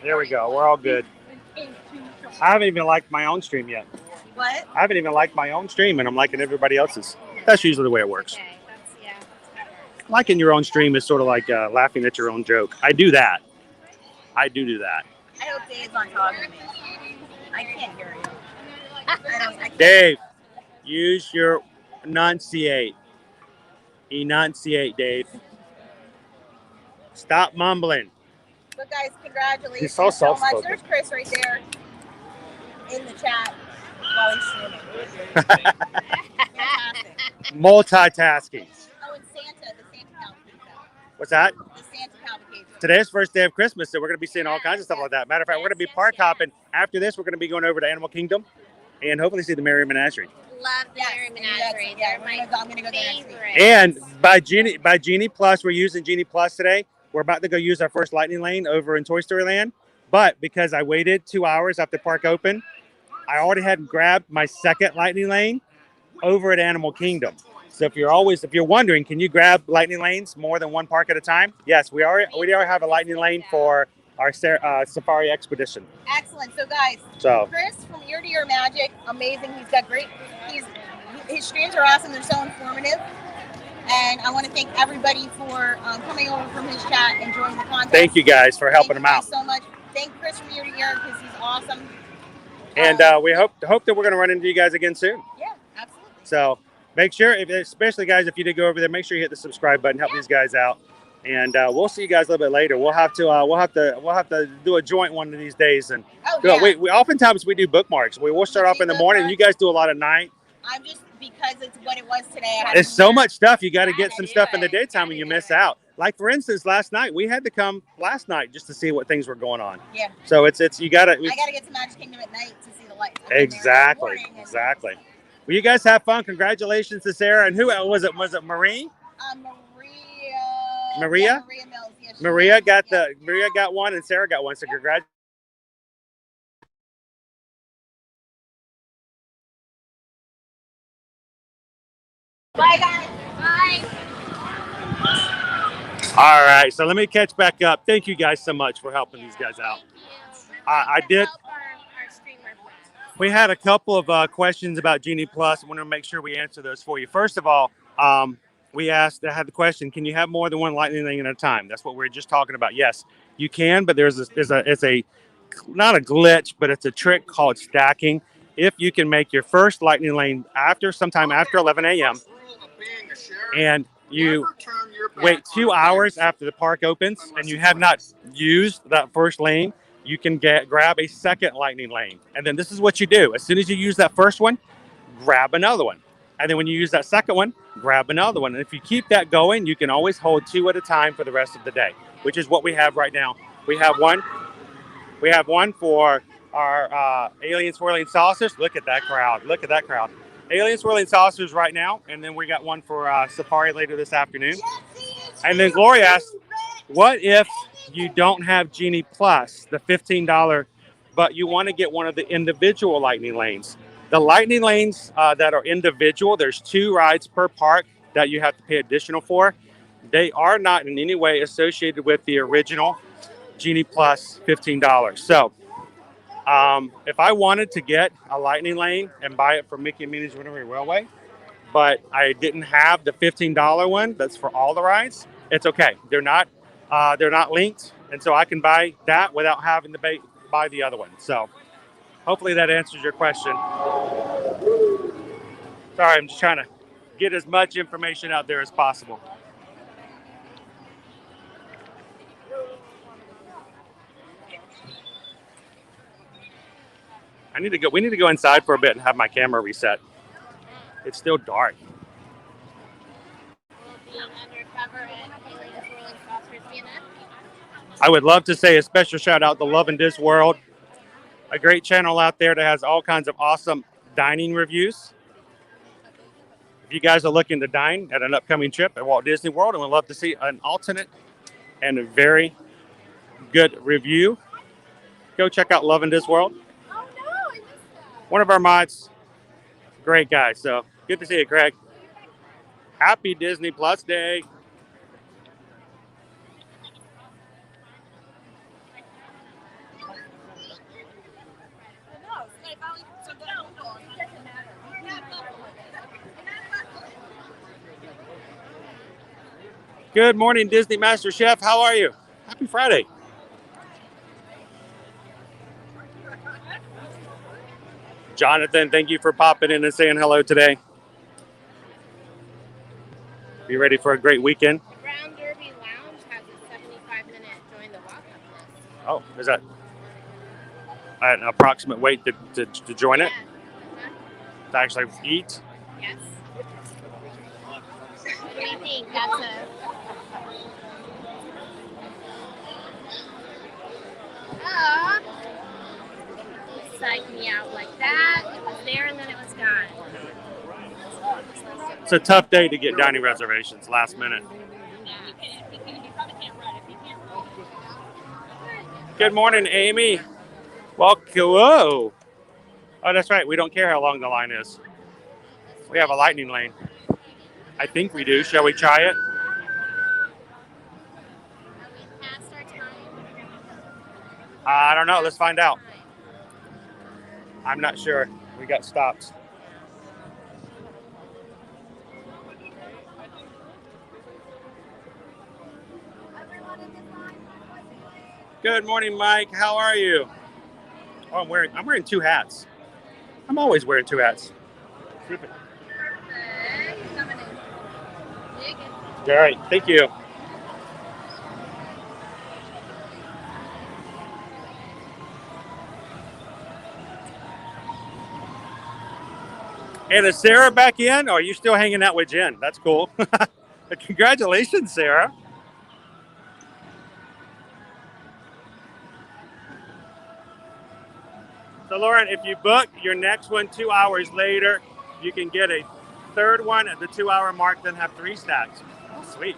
There we go. We're all good. I haven't even liked my own stream yet. What? I haven't even liked my own stream, and I'm liking everybody else's. That's usually the way it works. Okay, that's, yeah, that's how it works. Liking your own stream is sort of like laughing at your own joke. I do that. I do that. I hope Dave's on top of me. I can't hear you. I can't. Dave, use your enunciate. Enunciate, Dave. Stop mumbling. But guys, congratulations He's so so much. soft-spoken. There's Chris right there in the chat while he's streaming. Fantastic. Multitasking. Oh, and Santa, the Santa Cavalcade. What's that? The Santa Cavalcade. Today's first day of Christmas, so we're going to be seeing all kinds of stuff like that. Matter of fact, we're going to be park hopping. After this, we're going to be going over to Animal Kingdom and hopefully see the Merry Menagerie. Love the Merry Menagerie. They're my I'm gonna go there next week. favorite. And by Genie Plus, we're using Genie Plus today. We're about to go use our first lightning lane over in Toy Story Land. But because I waited 2 hours after park open, I already had grabbed my second lightning lane over at Animal Kingdom. So if you're wondering, can you grab lightning lanes more than one park at a time? Yes, we already have a lightning lane for our Safari Expedition. Excellent. So guys, So Chris from Ear to Ear Magic, amazing. He's got great. His streams are awesome. They're so informative. And I want to thank everybody for coming over from his chat and joining the contest. thank you guys for helping him out. Thank you guys so much. Thank Chris from Ear to Ear because he's awesome. And we hope that we're going to run into you guys again soon. Yeah, absolutely. So make sure, especially guys, if you did go over there, make sure you hit the subscribe button, help these guys out, and we'll see you guys a little bit later. We'll have to do a joint one of these days, and we oftentimes we do bookmarks. We'll start off in the morning. You guys do a lot at night. I'm just because it's what it was today. There's so much stuff. You got to get some stuff in the daytime, and you miss out. Like for instance, last night we had to come last night just to see what things were going on. Yeah. So it's you got to. I got to get to Magic Kingdom at night to see the lights. Exactly. Well, you guys have fun. Congratulations to Sarah. And who was it? Was it Marie? Maria? Yeah, Maria Mills. Yeah, Maria got one, and Sarah got one. So congratulations. Bye, guys. Bye. All right. So let me catch back up. Thank you guys so much for helping these guys out. I did. Help our streamer. We had a couple of questions about Genie Plus. I want to make sure we answer those for you. First of all, I had the question: can you have more than one lightning lane at a time? That's what we were just talking about. Yes, you can, but it's not a glitch, but it's a trick called stacking. If you can make your first lightning lane sometime after 11 a.m. and you wait 2 hours after the park opens and you have not used that first lane, you can grab a second lightning lane. And then this is what you do. As soon as you use that first one, grab another one. And then when you use that second one, grab another one. And if you keep that going, you can always hold 2 at a time for the rest of the day, which is what we have right now. We have one for our alien swirling saucers. Look at that crowd. Look at that crowd. Alien swirling saucers right now. And then we got one for Safari later this afternoon. And then Gloria asked, what if you don't have Genie Plus, the $15, but you want to get one of the individual lightning lanes? The lightning lanes that are individual, there's 2 rides per park that you have to pay additional for. They are not in any way associated with the original Genie Plus $15. So if I wanted to get a lightning lane and buy it from Mickey and Minnie's Menagerie Railway, but I didn't have the $15 one that's for all the rides, it's okay. They're not linked, and so I can buy that without having to buy the other one. So hopefully that answers your question. Sorry, I'm just trying to get as much information out there as possible. We need to go inside for a bit and have my camera reset. It's still dark. I would love to say a special shout out to Love and This World, a great channel out there that has all kinds of awesome dining reviews. If you guys are looking to dine at an upcoming trip at Walt Disney World and would love to see an alternate and a very good review, go check out Love and This World. One of our mods, great guy. So good to see you, Craig. Happy Disney Plus Day. Good morning, Disney Master Chef. How are you? Happy Friday. Jonathan, thank you for popping in and saying hello today. Be ready for a great weekend. Brown Derby Lounge has a 75-minute join the walk-up list. Oh, is that an approximate wait to join it? Yeah. To actually eat? Yes. What do you think? That's a... Psyched me out like that. It was there and then it was gone. It's a tough day to get dining reservations last minute. Good morning, Amy. Welcome. Whoa. Oh, that's right. We don't care how long the line is. We have a lightning lane. I think we do. Shall we try it? I don't know. Let's find out. I'm not sure. We got stopped. Good morning, Mike. How are you? Oh, I'm wearing 2 hats. I'm always wearing 2 hats. Perfect. Coming in. All right. Thank you. And is Sarah back in? Or are you still hanging out with Jen? That's cool. Congratulations, Sarah. So, Lauren, if you book your next one 2 hours later, you can get a third one at the 2 hour mark, then have 3 stacks. Sweet.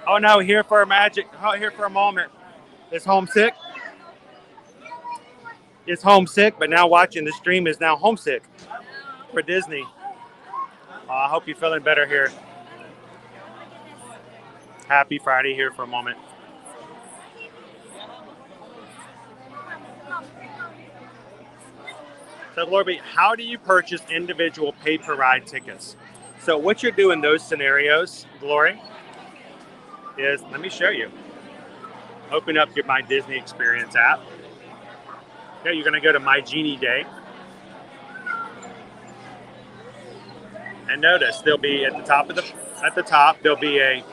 Oh no, here for a moment. It's homesick. It's homesick, but now watching the stream is now homesick for Disney. I hope you're feeling better here. Happy Friday here for a moment. So, Lorby, how do you purchase individual pay-per-ride tickets? So what you do in those scenarios, Glory, is, let me show you. Open up your My Disney Experience app. Okay, you're going to go to My Genie Day. And notice there'll be at the top there'll be a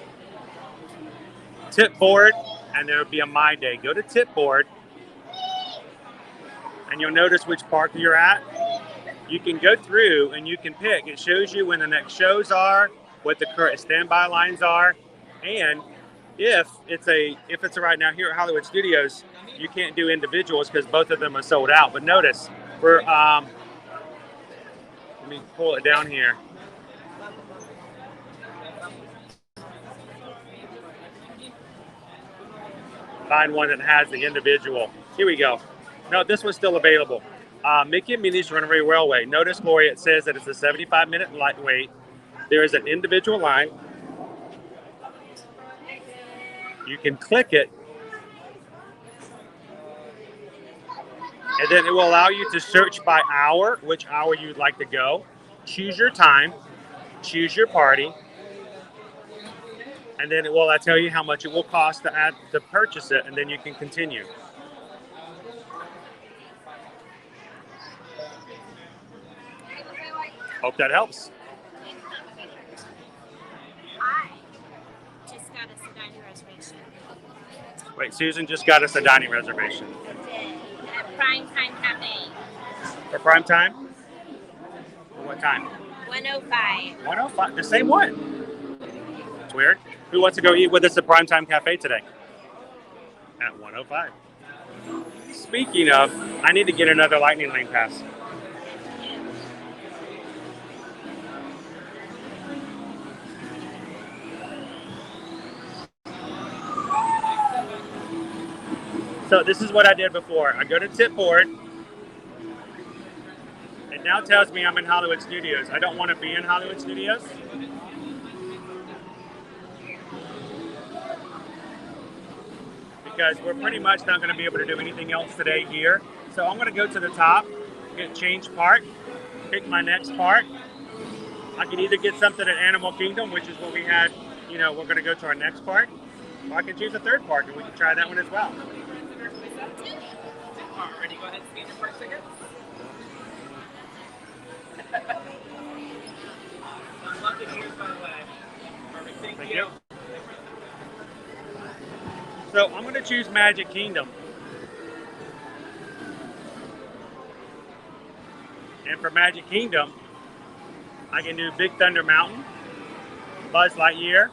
tip board and there'll be a My Day. Go to tip board and you'll notice which park you're at. You can go through and you can pick. It shows you when the next shows are, what the current standby lines are, and if it's a right now here at Hollywood Studios, you can't do individuals because both of them are sold out. But notice we're let me pull it down here. Find one that has the individual. Here we go. No, this one's still available. Mickey and Minnie's Runaway Railway. Notice, Lori, it says that it's a 75-minute wait. There is an individual line. You can click it, and then it will allow you to search by hour, which hour you'd like to go. Choose your time, choose your party, and then it will tell you how much it will cost to purchase it, and then you can continue. Hope that helps. I just got us a dining reservation. Wait, Susan just got us a dining reservation. At Prime Time Cafe. For prime time? For what time? 105. 105, the same one. It's weird. Who wants to go eat with us at Prime Time Cafe today? At 105. Speaking of, I need to get another Lightning Lane pass. So this is what I did before. I go to tip board. It now tells me I'm in Hollywood Studios. I don't want to be in Hollywood Studios. Because we're pretty much not going to be able to do anything else today here. So I'm going to go to the top, get change park, pick my next park. I can either get something at Animal Kingdom, which is what we had, we're going to go to our next park. Or I can choose a third park and we can try that one as well. Already go ahead and scan your park tickets. Love the shoes, by the way. Perfect, thank you. So I'm going to choose Magic Kingdom. And for Magic Kingdom, I can do Big Thunder Mountain, Buzz Lightyear,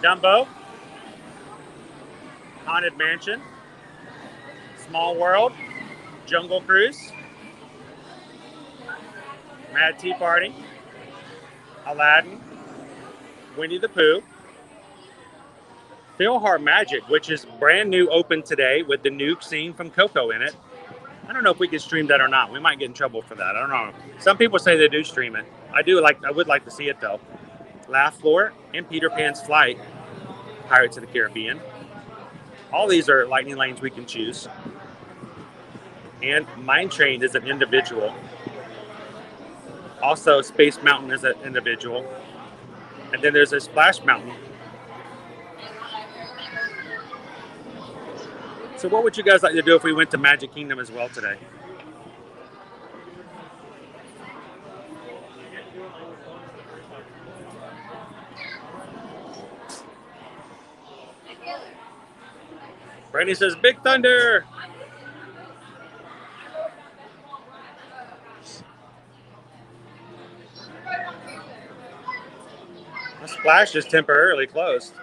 Dumbo, Haunted Mansion, Small World, Jungle Cruise, Mad Tea Party, Aladdin, Winnie the Pooh, Philhar Magic, which is brand new, open today with the new scene from Coco in it. I don't know if we can stream that or not. We might get in trouble for that. I don't know. Some people say they do stream it. I would like to see it though. Laugh Floor and Peter Pan's Flight, Pirates of the Caribbean. All these are Lightning Lanes we can choose. And Mine Train is an individual. Also, Space Mountain is an individual. And then there's a Splash Mountain. So what would you guys like to do if we went to Magic Kingdom as well today? Brandy says, Big Thunder! The Splash is temporarily closed.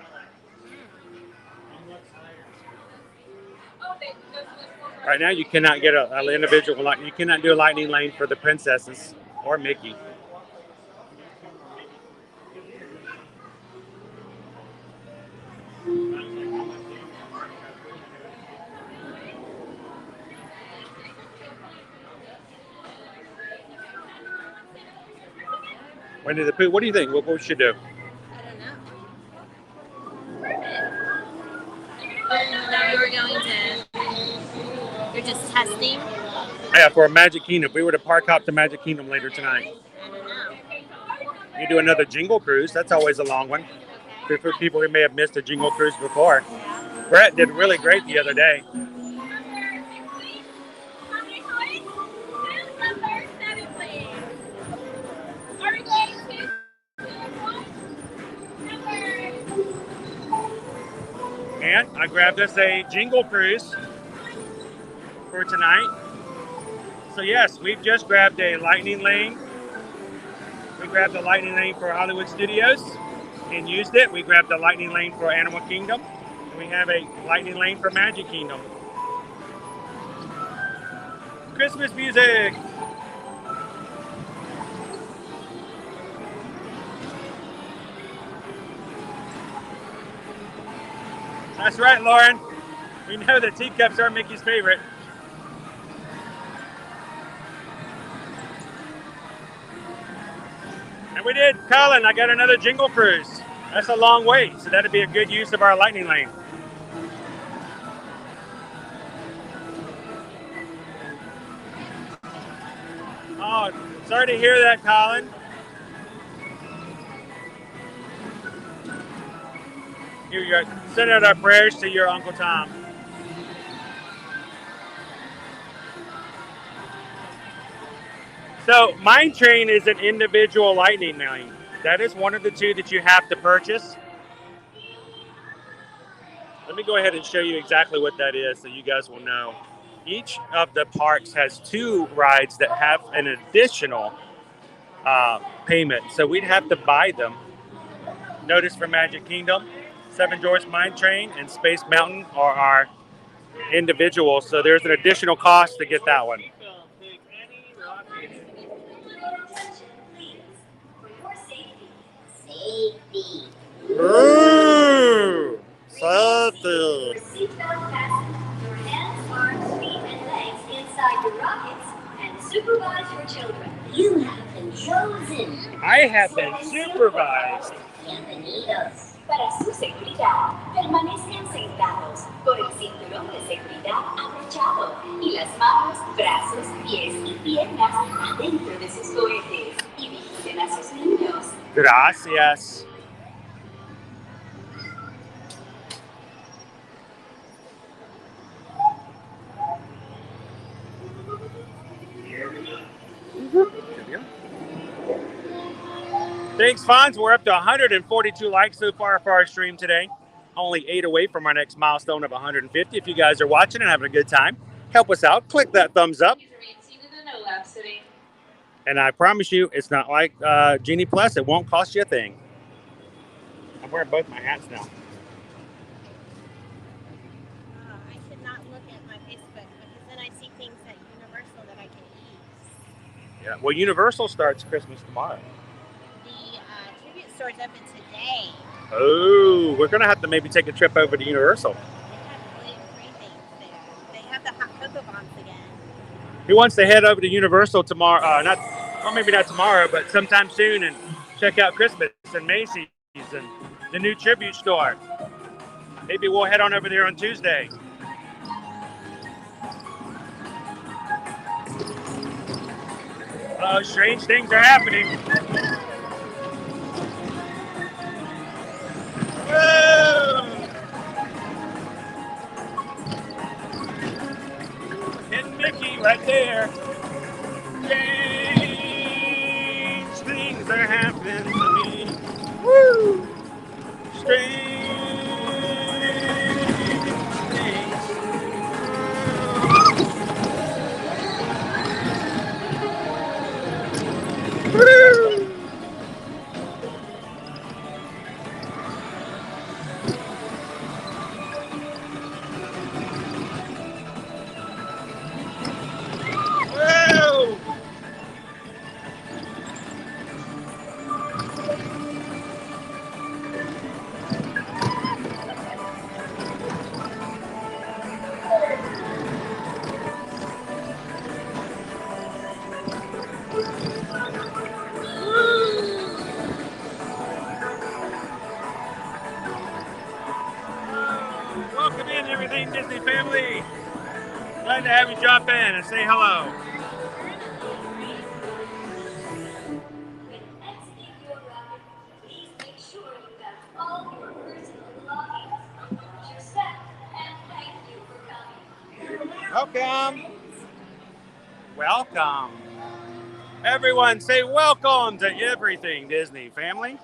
Right now, you cannot get an individual. You cannot do a Lightning Lane for the princesses or Mickey. Winnie the Pooh, what do you think? What we should do? I don't know. We were going to. You're just testing? Yeah, for Magic Kingdom. We were to park hop to Magic Kingdom later tonight. I don't know. You do another Jingle Cruise. That's always a long one. Okay. For people who may have missed a Jingle Cruise before. Brett did really great the other day. And I grabbed us a Jingle Cruise for tonight. So yes, we've just grabbed a Lightning Lane. We grabbed the Lightning Lane for Hollywood Studios and used it. We grabbed the Lightning Lane for Animal Kingdom. And we have a Lightning Lane for Magic Kingdom. Christmas music. That's right, Lauren. We know that teacups are Mickey's favorite. And we did, Colin, I got another Jingle Cruise. That's a long wait, so that'd be a good use of our Lightning Lane. Oh, sorry to hear that, Colin. You got send out our prayers to your Uncle Tom. So, Mine Train is an individual Lightning Lane. That is one of the two that you have to purchase. Let me go ahead and show you exactly what that is so you guys will know. Each of the parks has two rides that have an additional payment. So we'd have to buy them. Notice for Magic Kingdom, Seven Dwarfs Mine Train and Space Mountain are our individuals. So there's an additional cost to get that one. Ooh, safety. Seatbelt fasten your hands, arms, feet, and legs inside your rockets and supervise your children. You have been chosen. I have been supervised. Bienvenidos. Para su seguridad, permanezcan sentados con el cinturón de seguridad abrochado y las manos, brazos, pies y piernas adentro de sus cohetes y vigilen a sus niños. Gracias. Thanks, Fonz. We're up to 142 likes so far for our stream today. Only 8 away from our next milestone of 150. If you guys are watching and having a good time, help us out. Click that thumbs up. And I promise you, it's not like Genie Plus. It won't cost you a thing. I'm wearing both my hats now. I should not look at my Facebook because then I see things at Universal that I can use. Yeah. Well, Universal starts Christmas tomorrow. The tribute store's open today. Oh, we're going to have to maybe take a trip over to Universal. They have really great things there. They have the hot cocoa bombs again. Who wants to head over to Universal tomorrow? Maybe not tomorrow, but sometime soon and check out Christmas and Macy's and the new tribute store. Maybe we'll head on over there on Tuesday. Oh, strange things are happening. Whoa! And Mickey right there. Strange things are happening to me. Woo! Strange things. Woo! Whoa! Welcome in, everything Disney family. Glad to have you drop in and say hello. With X-Speed Your Ride ensuring that all your personal belongings are safe. And thank you for coming. Welcome. Welcome. Everyone say welcome to Everything Disney, family.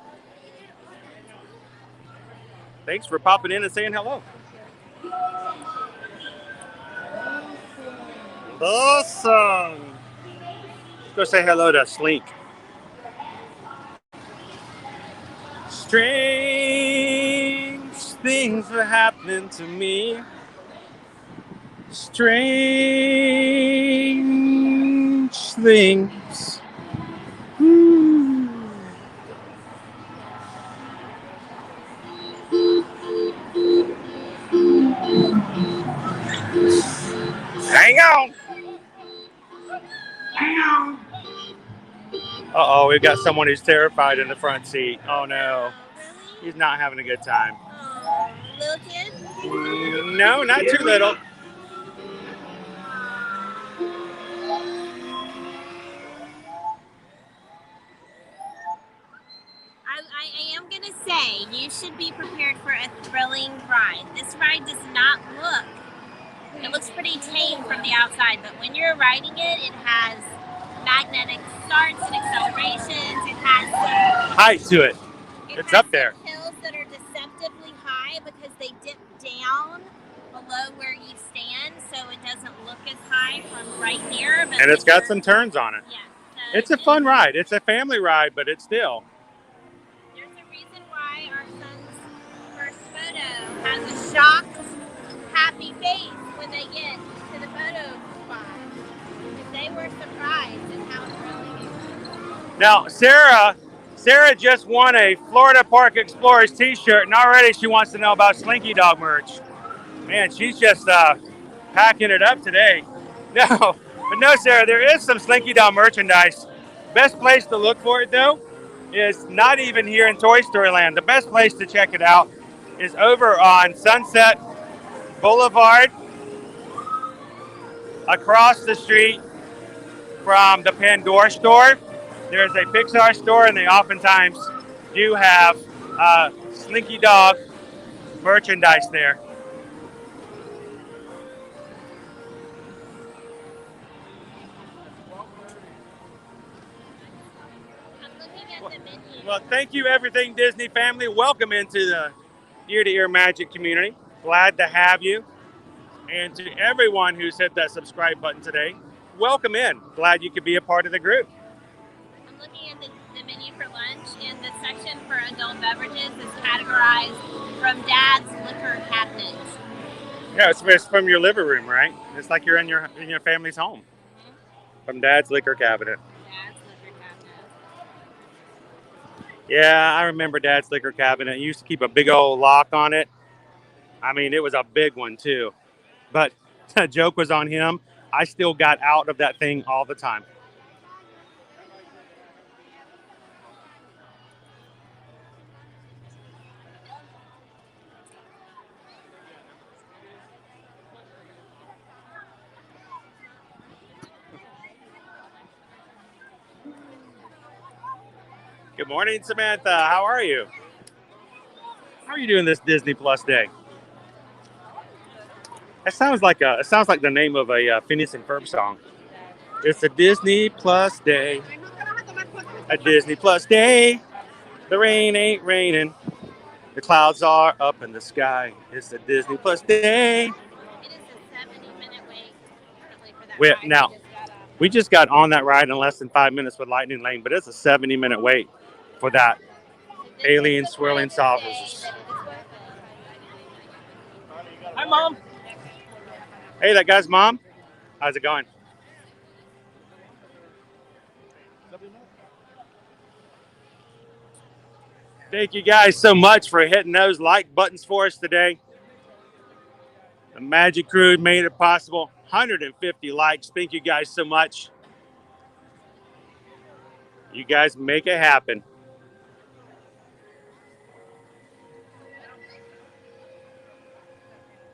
Thanks for popping in and saying hello. Awesome. Let's go say hello to Slink. Strange things are happening to me. Strange things. Hang on. Hang on. Uh-oh, we've got someone who's terrified in the front seat. Oh, no. He's not having a good time. Oh, little kid? No, not too little. I am going to say, you should be prepared for a thrilling ride. This ride does not look, it looks pretty tame from the outside, but when you're riding it, it has magnetic starts and accelerations. It has Height to it. It's up there. Hills that are deceptively high because they dip down below where you stand, so it doesn't look as high from right here. But And it's got some turns on it. Yeah. It's a fun ride. It's a family ride, but it's still. There's a reason why our son's first photo has a shocked, happy face when they get to the photo spot. Because they were surprised at how thrilling it was. Now, Sarah just won a Florida Park Explorers t-shirt, and already she wants to know about Slinky Dog merch. Man, she's just packing it up today. No, but no, Sarah, there is some Slinky Dog merchandise. Best place to look for it, though, is not even here in Toy Story Land. The best place to check it out is over on Sunset Boulevard, across the street from the Pandora store. There's a Pixar store, and they oftentimes do have Slinky Dog merchandise there. Well, thank you, Everything Disney family. Welcome into the Ear to Ear Magic community. Glad to have you. And to everyone who's hit that subscribe button today, welcome in. Glad you could be a part of the group. I'm looking at the menu for lunch, and the section for adult beverages is categorized from Dad's liquor cabinet. Yeah, it's from your living room, right? It's like you're in your family's home. Mm-hmm. From Dad's liquor cabinet. Dad's liquor cabinet. Yeah, I remember Dad's liquor cabinet. He used to keep a big old lock on it. I mean, it was a big one too. But the joke was on him. I still got out of that thing all the time. Good morning, Samantha. How are you? How are you doing this Disney Plus day? It sounds like the name of a Phineas and Ferb song. It's a Disney Plus day. A Disney Plus day. The rain ain't raining. The clouds are up in the sky. It's a Disney Plus day. It is a 70-minute wait currently for that ride. Now, we just got on that ride in less than 5 minutes with Lightning Lane, but it's a 70-minute wait for that alien swirling saucers. Hi, Mom. Hey, that guy's mom. How's it going? Thank you guys so much for hitting those like buttons for us today. The Magic Crew made it possible. 150 likes. Thank you guys so much. You guys make it happen.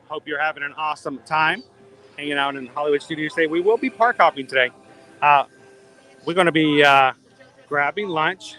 Hope you're having an awesome time hanging out in Hollywood Studios today. We will be park hopping today. We're going to be grabbing lunch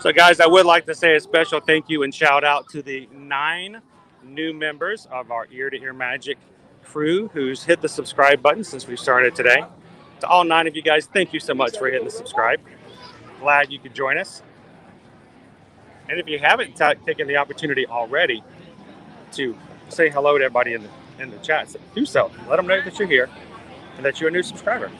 So guys, I would like to say a special thank you and shout out to the 9 new members of our Ear to Ear Magic crew who's hit the subscribe button since we started today. To all 9 of you guys, thank you so much for hitting the subscribe. Glad you could join us. And if you haven't taken the opportunity already to say hello to everybody in the chat, do so. Let them know that you're here and that you're a new subscriber.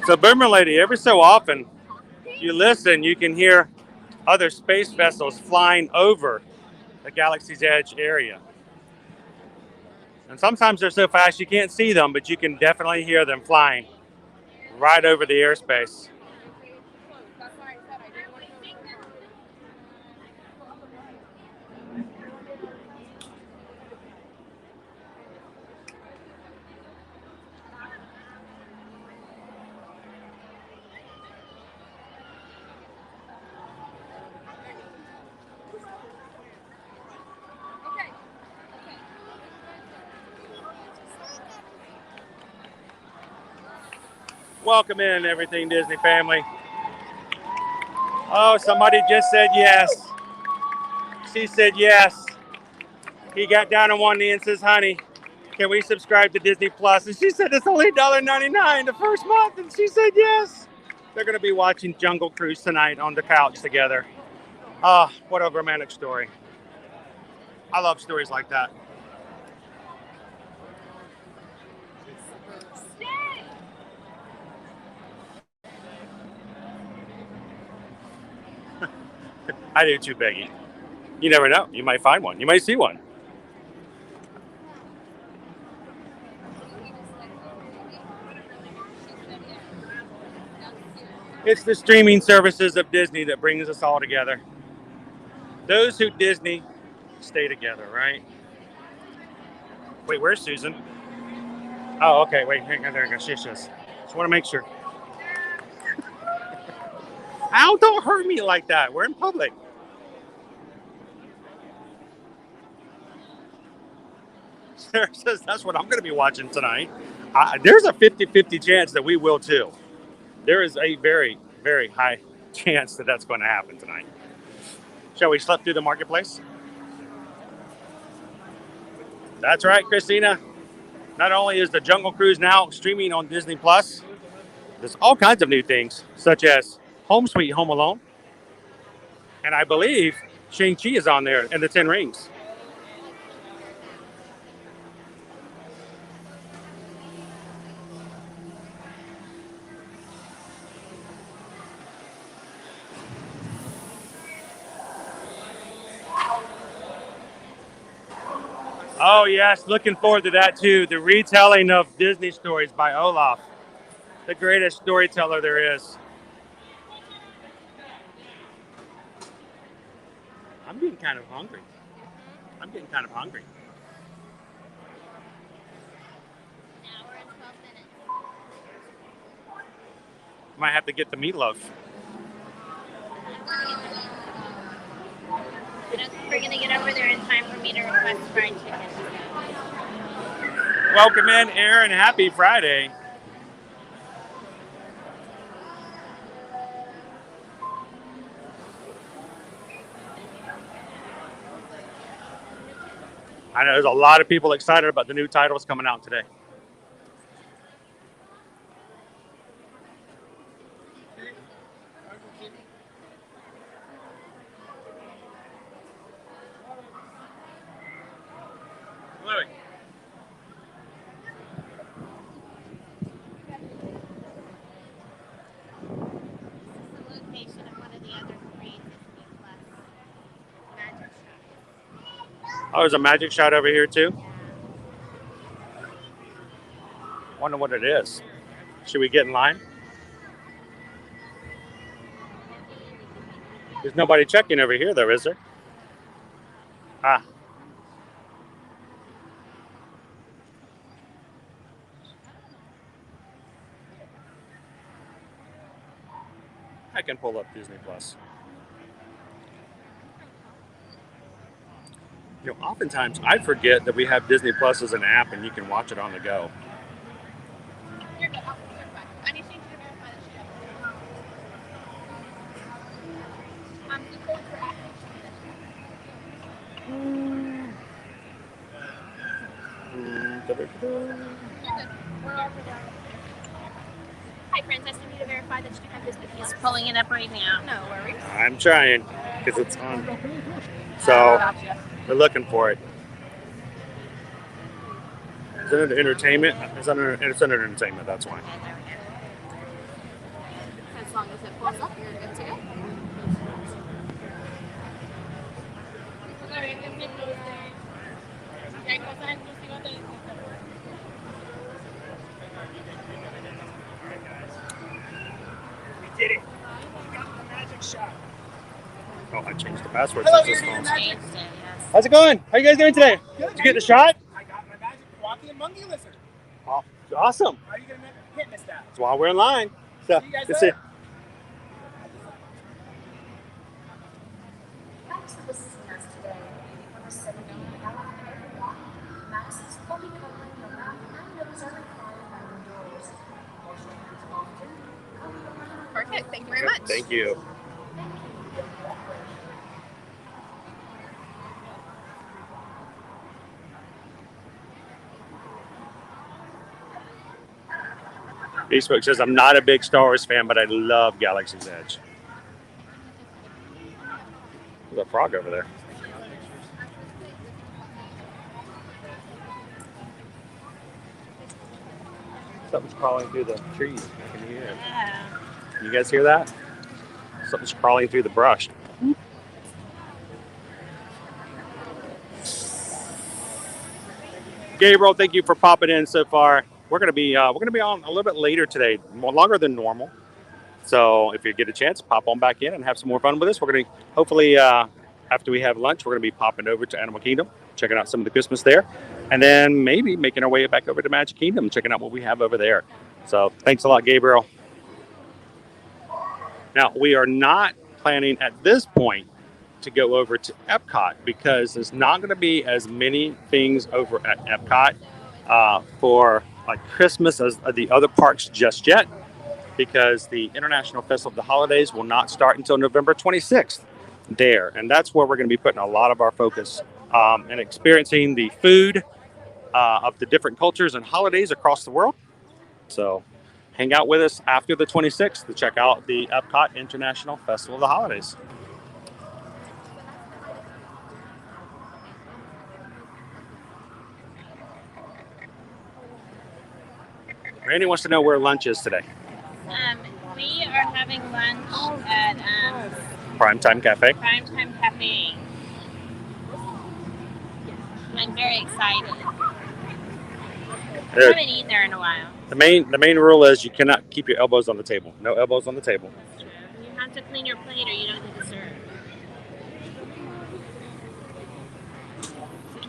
So Boomer Lady, every so often you listen, you can hear other space vessels flying over the Galaxy's Edge area. And sometimes they're so fast you can't see them, but you can definitely hear them flying right over the airspace. Welcome in, Everything Disney family. Oh, somebody just said yes. She said yes. He got down on one knee and says, honey, can we subscribe to Disney Plus? And she said, it's only $1.99 the first month. And she said yes. They're going to be watching Jungle Cruise tonight on the couch together. Ah, what a romantic story. I love stories like that. I do too, Peggy. You never know. You might find one. You might see one. It's the streaming services of Disney that brings us all together. Those who Disney stay together, right? Wait, where's Susan? Oh, okay. Wait, hang on. There you go. Just want to make sure. Ow, don't hurt me like that. We're in public. Sarah says that's what I'm going to be watching tonight. There's a 50-50 chance that we will too. There is a very, very high chance that that's going to happen tonight. Shall we slip through the marketplace? That's right, Christina. Not only is the Jungle Cruise now streaming on Disney Plus, there's all kinds of new things, such as Home Sweet Home Alone. And I believe Shang-Chi is on there and the 10 Rings. Oh, yes. Looking forward to that, too. The retelling of Disney stories by Olaf, the greatest storyteller there is. I'm getting kind of hungry. Might have to get the meatloaf. I don't think we're going to get over there in time for me to request fried chicken. Welcome in, Aaron. Happy Friday. I know there's a lot of people excited about the new titles coming out today. Louis. This is the location of one of the other three Disney Plus magic shops. Oh, there's a magic shot over here too. Wonder what it is. Should we get in line? There's nobody checking over here though, is there? Ah. I can pull up Disney Plus. You know, oftentimes I forget that we have Disney Plus as an app and you can watch it on the go. You're good. You're fine. I need you to verify that she has the code for Hi, Princess. I need to verify that you have this with you. He's pulling it up right now. No worries. I'm trying because it's on. So we're looking for it. Is it entertainment? It's under entertainment. That's why. Okay, there we go. As long as it pulls up, you're good to go. We did it. We got the magic shot. Oh, I changed the password. Hello, since this you're phone's- Changed it, yes. How's it going? How you guys doing today? Good. Did you get the shot? I got my magic walking monkey lizard. Oh, awesome. How are you gonna hit miss that? That's why we're in line. So, See you guys that's later. it. Thanks for listeners today. On a 7-hour everyone, masks fully covering your mouth and nose are required by indoors. Wash your hands often. Cover your mouth. Perfect. Thank you very much. Thank you. Facebook says, I'm not a big Star Wars fan, but I love Galaxy's Edge. There's a frog over there. Something's crawling through the trees. I can hear it. Yeah. You guys hear that? Something's crawling through the brush. Gabriel, thank you for popping in so far. We're gonna be on a little bit later today, more longer than normal. So if you get a chance, pop on back in and have some more fun with us. We're gonna hopefully after we have lunch, we're gonna be popping over to Animal Kingdom, checking out some of the Christmas there, and then maybe making our way back over to Magic Kingdom, checking out what we have over there. So thanks a lot, Gabriel. Now we are not planning at this point to go over to Epcot because there's not going to be as many things over at Epcot for like Christmas as the other parks just yet, because the International Festival of the Holidays will not start until November 26th there, and that's where we're going to be putting a lot of our focus and experiencing the food of the different cultures and holidays across the world. So hang out with us after the 26th to check out the Epcot International Festival of the Holidays. Randy wants to know where lunch is today. We are having lunch at Primetime Cafe. Primetime Cafe. I'm very excited. I haven't eaten there in a while. The main rule is you cannot keep your elbows on the table. No elbows on the table. You have to clean your plate or you don't get dessert.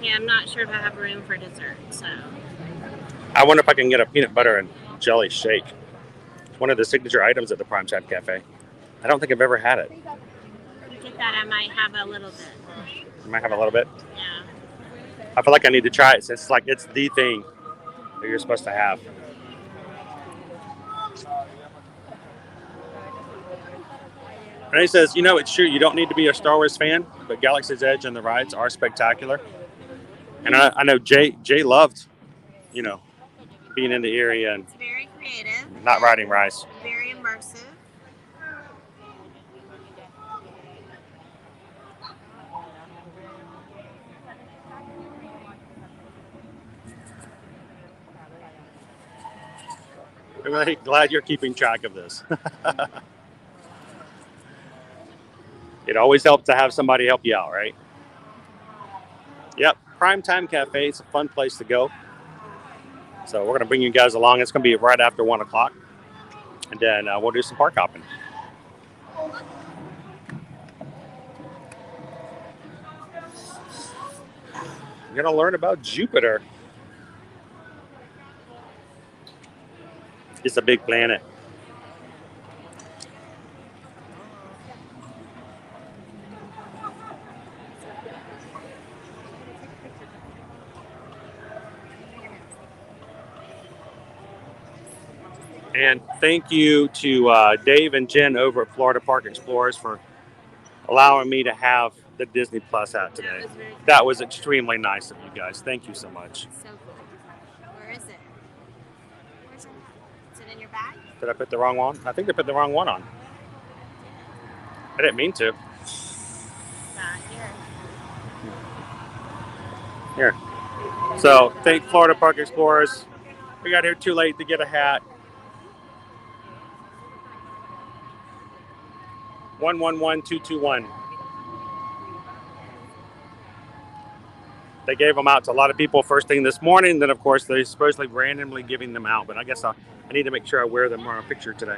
Yeah, I'm not sure if I have room for dessert, so. I wonder if I can get a peanut butter and jelly shake. It's one of the signature items at the Primetime Cafe. I don't think I've ever had it. If you get that, I might have a little bit. You might have a little bit. Yeah. I feel like I need to try it. It's like it's the thing that you're supposed to have. And he says, you know, it's true. You don't need to be a Star Wars fan, but Galaxy's Edge and the rides are spectacular. And I know Jay loved, you know, being in the area and It's very creative. not riding rides. Very immersive. I'm really glad you're keeping track of this. It always helps to have somebody help you out, right? Yep, Primetime Cafe. It's a fun place to go. So we're going to bring you guys along. It's going to be right after 1 o'clock. And then we'll do some park hopping. You're going to learn about Jupiter. It's a big planet. And thank you to Dave and Jen over at Florida Park Explorers for allowing me to have the Disney Plus hat today. That was extremely nice of you guys. Thank you so much. So cool. Where is it? Where's it at? Is it in your bag? Did I put the wrong one? I think I put the wrong one on. I didn't mean to. Not here. Here. So thank Florida Park Explorers. We got here too late to get a hat. 111221. They gave them out to a lot of people first thing this morning. Then, of course, they're supposedly randomly giving them out. But I guess I need to make sure I wear them on a picture today.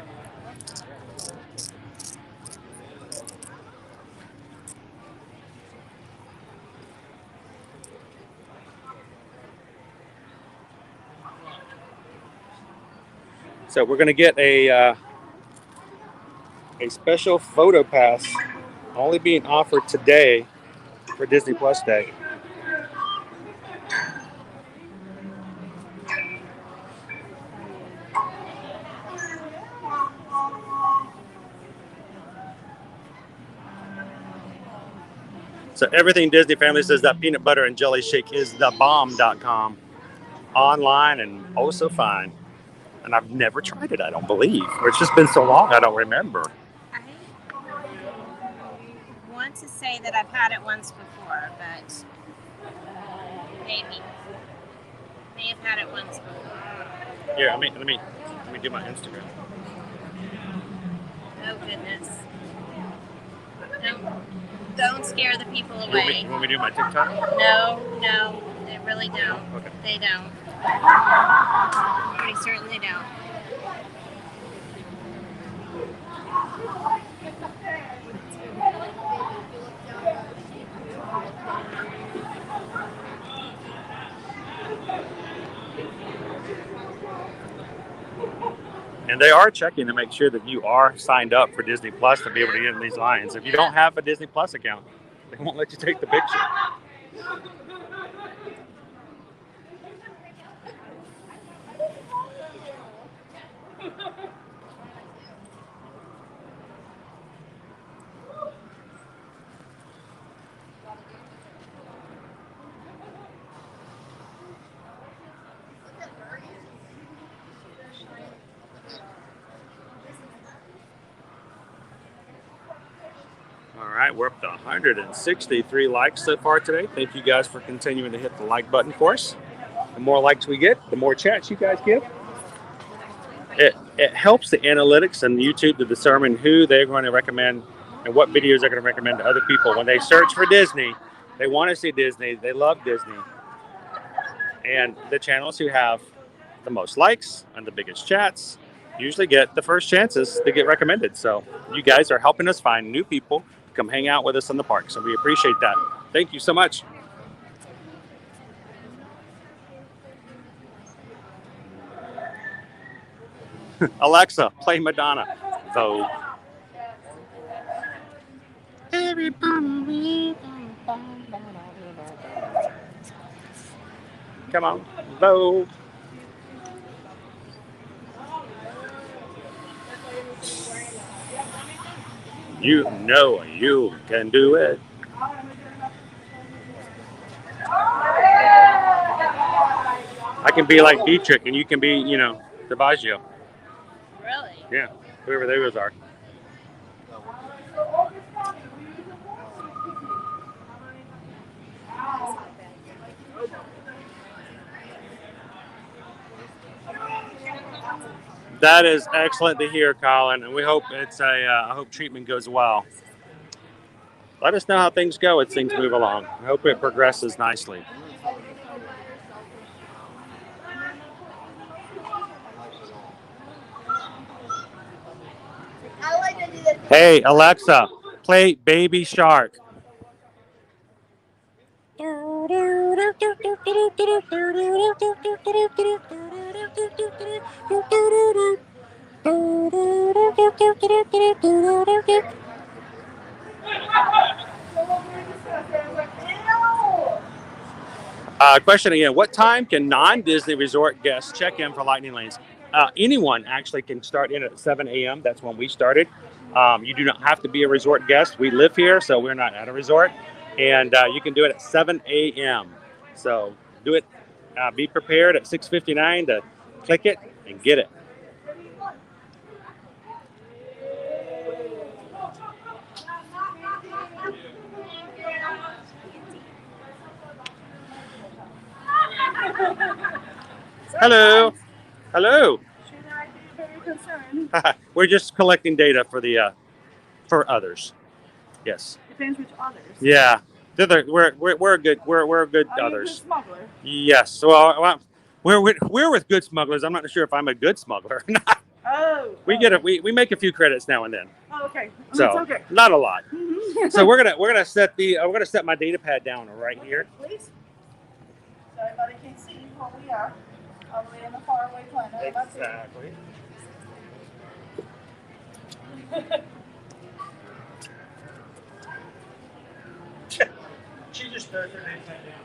So we're going to get a special photo pass only being offered today for Disney Plus Day. So everything Disney Family says that peanut butter and jelly shake is thebomb.com. Online and oh so fine. And I've never tried it, I don't believe. Or it's just been so long, I don't remember. I want to say that I've had it once before, but maybe. May have had it once before. Here, let me do my Instagram. Oh goodness. Don't scare the people away. You want me to do my TikTok? No, they really don't. Okay. They don't. They certainly don't. And they are checking to make sure that you are signed up for Disney Plus to be able to get in these lines. If you don't have a Disney Plus account, they won't let you take the picture. All right, we're up to 163 likes so far today. Thank you guys for continuing to hit the like button for us. The more likes we get, the more chats you guys give. It helps the analytics and YouTube to determine who they're going to recommend and what videos they're going to recommend to other people. When they search for Disney, they want to see Disney. They love Disney. And the channels who have the most likes and the biggest chats usually get the first chances to get recommended. So you guys are helping us find new people to come hang out with us in the park. So we appreciate that. Thank you so much. Alexa, play Madonna. Vogue. Come on, Vogue. You know you can do it. I can be like Dietrich and you can be, DiBaggio. Really? Yeah, whoever those are. That is excellent to hear, Colin, and we hope I hope treatment goes well. Let us know how things go as things move along. I hope it progresses nicely. Hey, Alexa, play Baby Shark. Question again, what time can non-Disney resort guests check in for lightning lanes? anyone actually can start in at 7 a.m. That's when we started. You do not have to be a resort guest. We live here, so we're not at a resort. And you can do it at 7 a.m. So do it. Be prepared at 6:59 to click it and get it. Hello. Hello. We're just collecting data for the for others. Yes. Depends which others. Yeah. We're good. We're good Are you a others. good smuggler? Yes. Well, we're with good smugglers. I'm not sure if I'm a good smuggler or not. Oh. We make a few credits now and then. Oh, okay. So It's okay. not a lot. Mm-hmm. So we're gonna set my data pad down right here. Please. So everybody can see where we are. All the way in the faraway planet. Exactly. She just throws her data pad down.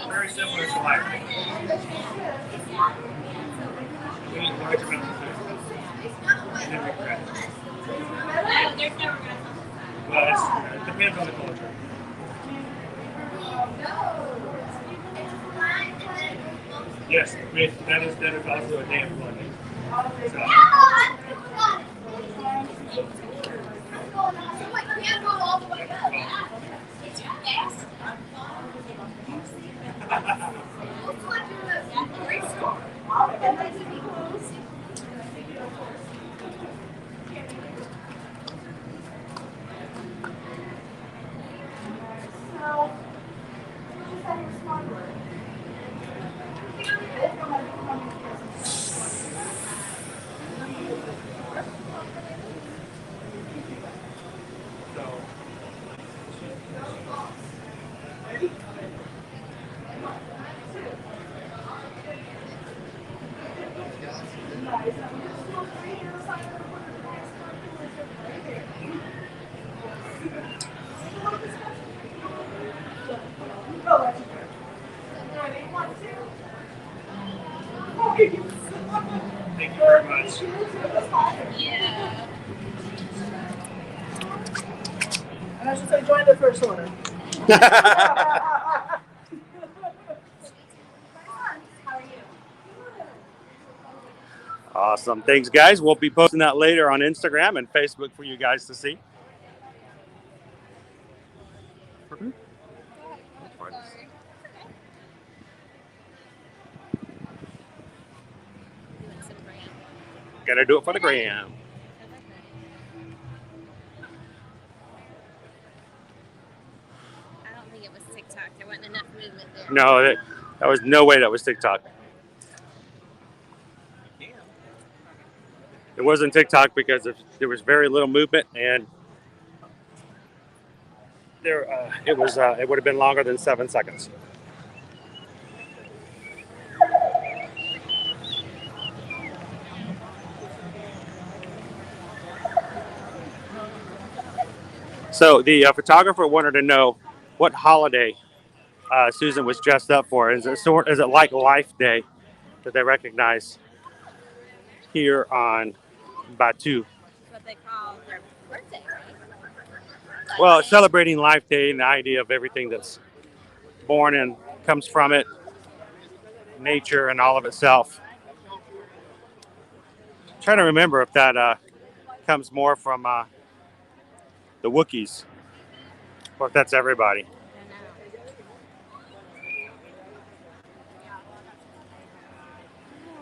Very similar to life. We eat large amounts of food. And then regret. Well, it depends on the culture. Yes, that is also a day of blood. Thank you very much. Yeah. And I should say, join the first order. Awesome. Thanks, guys. We'll be posting that later on Instagram and Facebook for you guys to see. Gotta do it for the gram. I don't think it was TikTok. There wasn't enough movement there. No, that was no way that was TikTok. It wasn't TikTok because there was very little movement, and it would have been longer than 7 seconds. So the photographer wanted to know what holiday Susan was dressed up for. Is it like Life Day that they recognize here on Batu? What they call their birthday, right? Well, it's celebrating Life Day and the idea of everything that's born and comes from it, nature and all of itself. I'm trying to remember if that comes more from the Wookiees, or if that's everybody.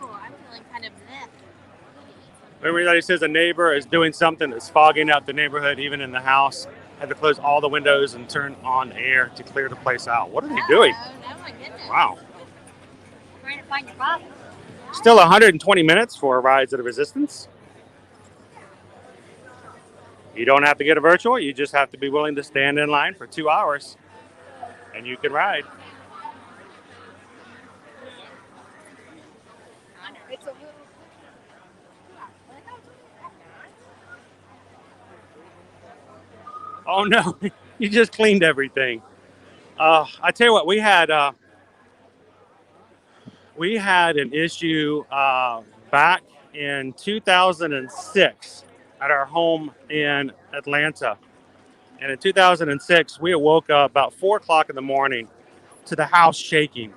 Oh, I'm feeling kind of bleh. Everybody says a neighbor is doing something that's fogging out the neighborhood, even in the house. Had to close all the windows and turn on air to clear the place out. What are they doing? Oh my goodness. Wow. Trying to find your bottle. Still 120 minutes for Rise of the Resistance. You don't have to get a virtual. You just have to be willing to stand in line for 2 hours, and you can ride. It's a little Oh no, you just cleaned everything. I tell you what, we had an issue back in 2006 at our home in Atlanta. And in 2006, we awoke up about 4 o'clock in the morning to the house shaking.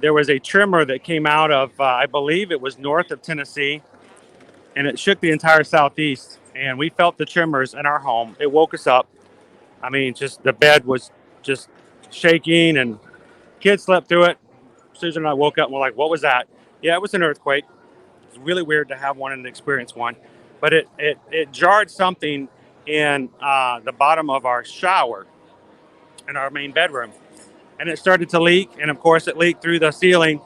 There was a tremor that came out of, I believe it was north of Tennessee, and it shook the entire southeast. And we felt the tremors in our home. It woke us up. I mean, just the bed was just shaking, and kids slept through it. Susan and I woke up and we're like, what was that? Yeah, it was an earthquake. It was really weird to have one and experience one. But it jarred something in the bottom of our shower in our main bedroom. And it started to leak. And of course, it leaked through the ceiling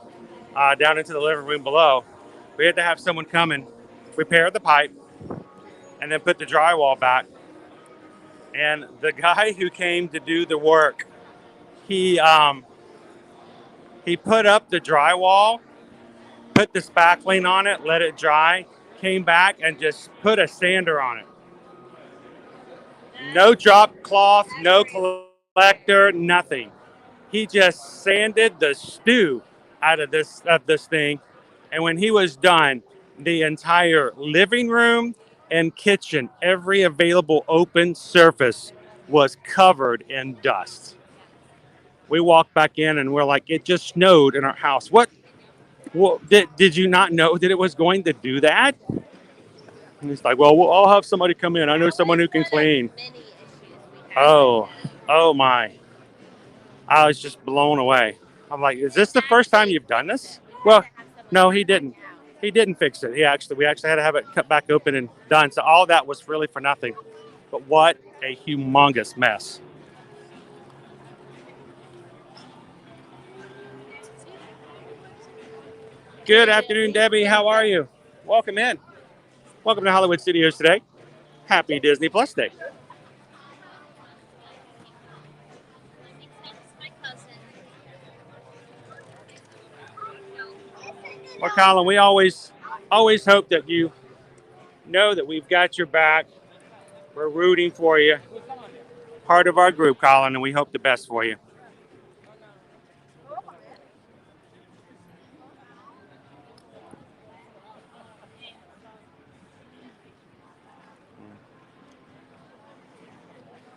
down into the living room below. We had to have someone come and repair the pipe and then put the drywall back. And the guy who came to do the work, he put up the drywall, put the spackling on it, let it dry, came back and just put a sander on it. No drop cloth, no collector, nothing. He just sanded the stew out of this thing. And when he was done, the entire living room and kitchen, every available open surface was covered in dust. We walked back in and we're like, it just snowed in our house. What? Well, did you not know that it was going to do that? And he's like, well, I'll have somebody come in. I know someone who can clean. Oh my. I was just blown away. I'm like, is this the first time you've done this? Well, no, he didn't. He didn't fix it. We actually had to have it cut back open and done. So all that was really for nothing. But what a humongous mess. Good afternoon, Debbie. How are you? Welcome in. Welcome to Hollywood Studios today. Happy Disney Plus Day. Well, Colin, we always hope that you know that we've got your back. We're rooting for you. Part of our group, Colin, and we hope the best for you.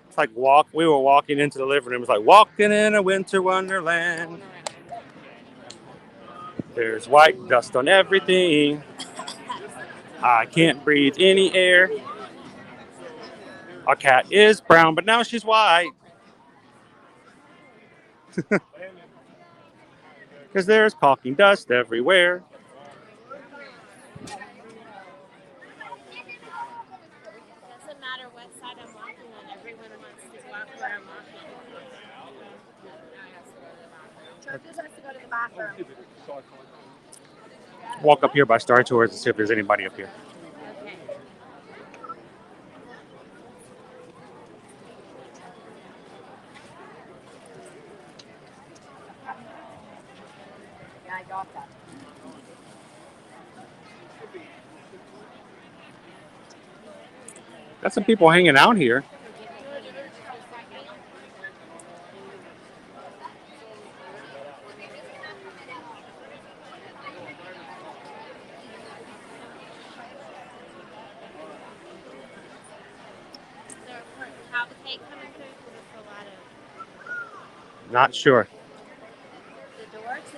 It's like we were walking into the living room. It's like walking in a winter wonderland. There's white dust on everything. I can't breathe any air. Our cat is brown, but now she's white. Because there's caulking dust everywhere. Doesn't matter what side I'm walking on, everyone wants to walk where I'm walking. Churches has to go to the bathroom. Walk up here by Star Tours and see if there's anybody up here. Okay. Yeah, I got that. Got some people hanging out here. Cavalcade coming through because it's a lot of. Not sure. The door to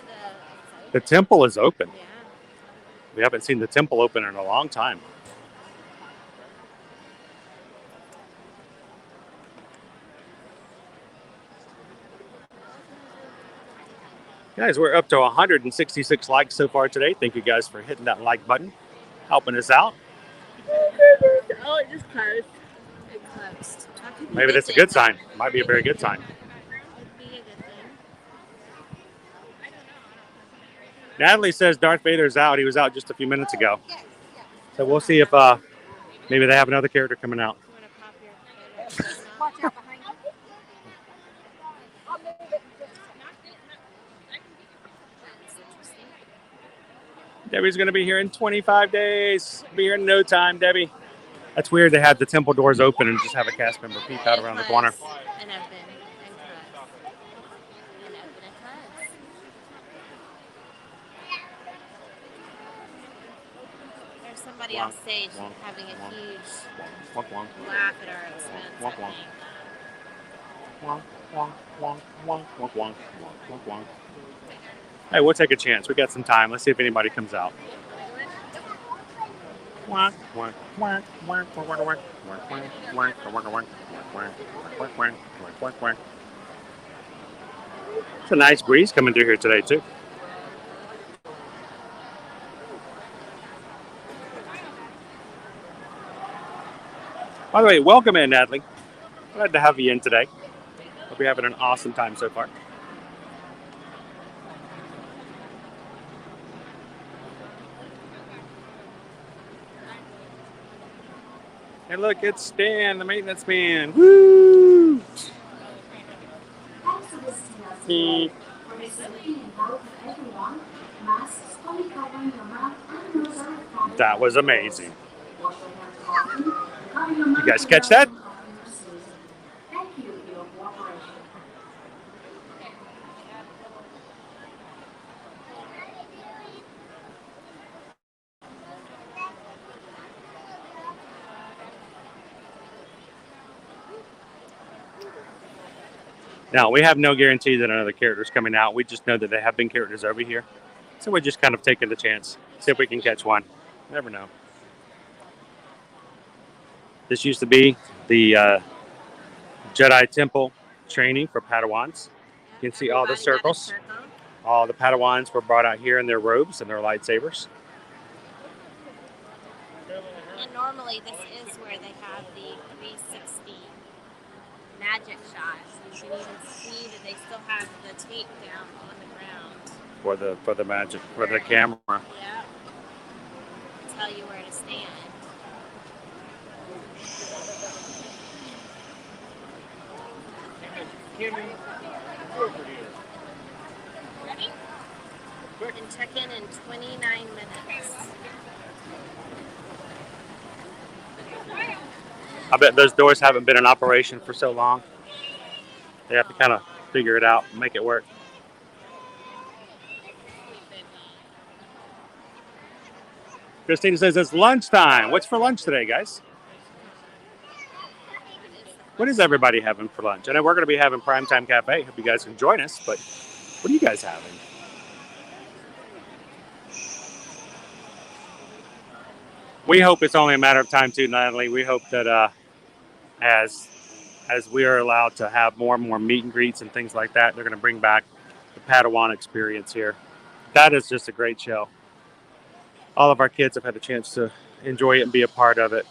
The temple is open. Yeah. We haven't seen the temple open in a long time. Guys, we're up to 166 likes so far today. Thank you guys for hitting that like button, helping us out. Oh, it just closed. It closed. Maybe that's a good sign. Might be a very good sign. Would be a good thing. Natalie says Darth Vader's out. He was out just a few minutes ago. So we'll see if maybe they have another character coming out. I'm gonna pop your photo. Watch out behind you. I'll move it. That's interesting. Debbie's going to be here in 25 days. Be here in no time, Debbie. That's weird. They had the temple doors open and just have a cast member peep out around the corner. And I've been There's somebody on stage having a huge laugh at our expense. Hey, we'll take a chance. We got some time. Let's see if anybody comes out. It's a nice breeze coming through here today, too. By the way, welcome in, Natalie. Glad to have you in today. Hope you're having an awesome time so far. Hey, look, it's Stan, the maintenance man. Woo! That was amazing. You guys catch that? Now, we have no guarantee that another character is coming out. We just know that there have been characters over here. So we're just kind of taking the chance. See if we can catch one. Never know. This used to be the Jedi Temple training for Padawans. You can see all the circles. All the Padawans were brought out here in their robes and their lightsabers. And normally this is where they have the 360 magic shots. You can even see that they still have the tape down on the ground. For the magic, for the camera. Yeah. Tell you where to stand. Ready? We can check in 29 minutes. I bet those doors haven't been in operation for so long. They have to kind of figure it out and make it work. Christina says it's lunchtime. What's for lunch today, guys? What is everybody having for lunch? I know we're going to be having Primetime Cafe. Hope you guys can join us, but what are you guys having? We hope it's only a matter of time too, Natalie. We hope that as we are allowed to have more and more meet and greets and things like that, they're going to bring back the Padawan experience here. That is just a great show. All of our kids have had a chance to enjoy it and be a part of it.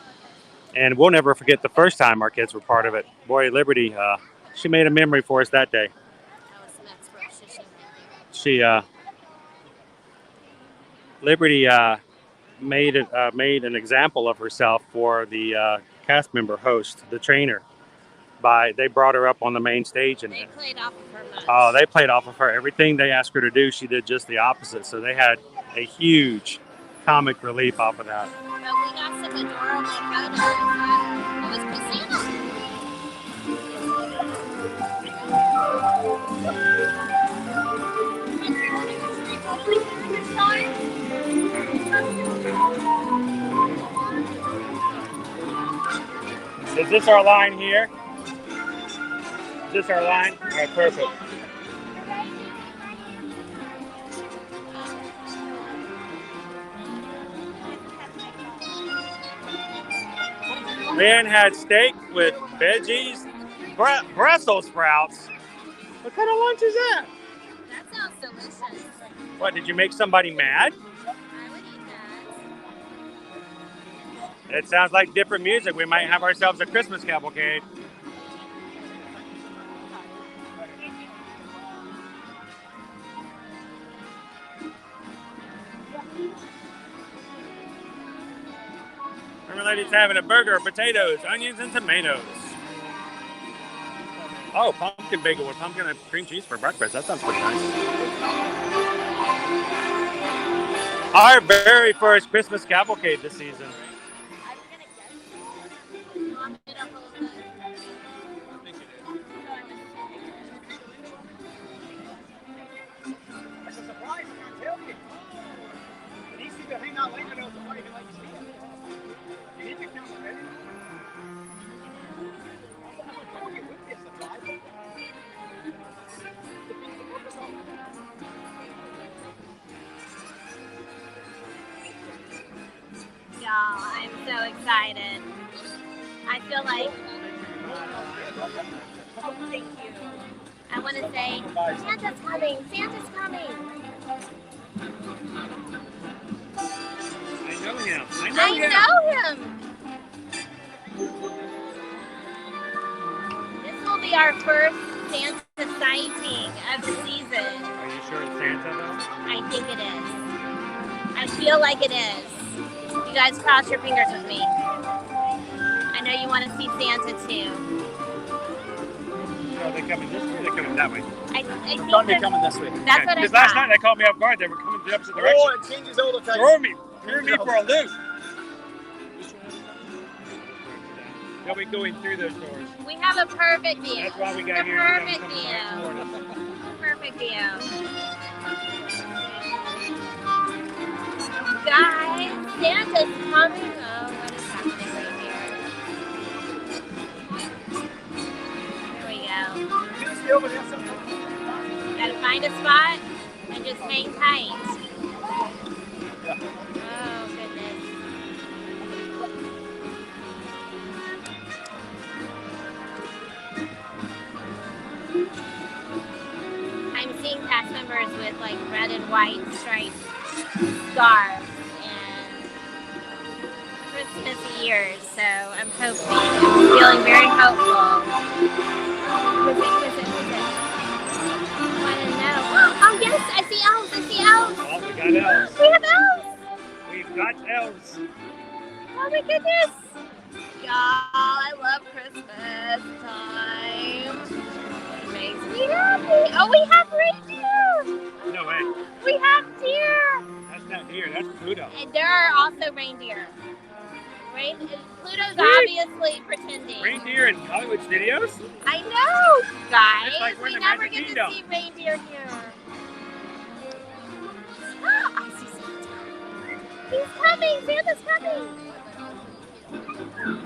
And we'll never forget the first time our kids were part of it. Boy, Liberty, she made a memory for us that day. Liberty made an example of herself for the cast member host, the trainer. They brought her up on the main stage and they played off of her much. Oh, they played off of her. Everything they asked her to do, she did just the opposite. So they had a huge comic relief off of that. But we got some adorable photos. It was Christina. Is this our line here? Is this our line? All right, perfect. Man had steak with veggies, Brussels sprouts. What kind of lunch is that? That sounds delicious. What, did you make somebody mad? I would eat that. It sounds like different music. We might have ourselves a Christmas cavalcade. Lady's having a burger, potatoes, onions, and tomatoes. Oh, pumpkin bagel with pumpkin and cream cheese for breakfast. That sounds pretty nice. Our very first Christmas cavalcade this season. so excited. I feel like I want to say, Santa's coming, Santa's coming. I know him. I know him. This will be our first Santa sighting of the season. Are you sure it's Santa though? I think it is. I feel like it is. You guys cross your fingers with me. I know you want to see Santa too. Are they coming this way or are they coming that way? I think They're coming this way. That's what I Because last thought. night they caught me off guard. They were coming the opposite direction. Oh, it changes all the time. Throw me for a loop. They'll be going through those doors. We have a perfect view. That's why we got The here. perfect view. Perfect view. Guys, Santa's coming. Oh, what is happening right here? Here we go. Gotta find a spot and just hang tight. Oh, goodness. I'm seeing cast members with like red and white striped scarves and Christmas ears, so I'm feeling very hopeful. Who's it? I don't know. Oh yes, I see elves, Oh, we got elves. We have elves. We've got elves. Oh my goodness. Y'all, I love Christmas time. It makes me happy. Oh, we have reindeer. No way. We have deer. That's not deer. That's Pluto. And there are also reindeer. Pluto's obviously pretending. Reindeer in Hollywood Studios? I know, guys. It's like we're in We the never Magic get Kingdom. to see reindeer here. I see Santa. He's coming. Santa's coming.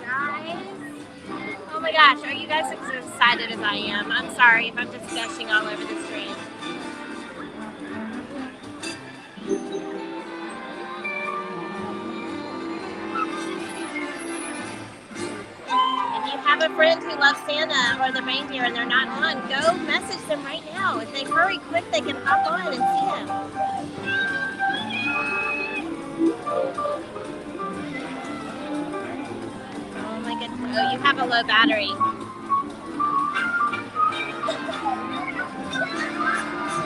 Guys. Oh my gosh, are you guys as excited as I am? I'm sorry if I'm just gushing all over the screen. If you have a friend who loves Santa or the reindeer and they're not on, go message them right now. If they hurry quick, they can hop on and see him. Oh my goodness. Oh, you have a low battery.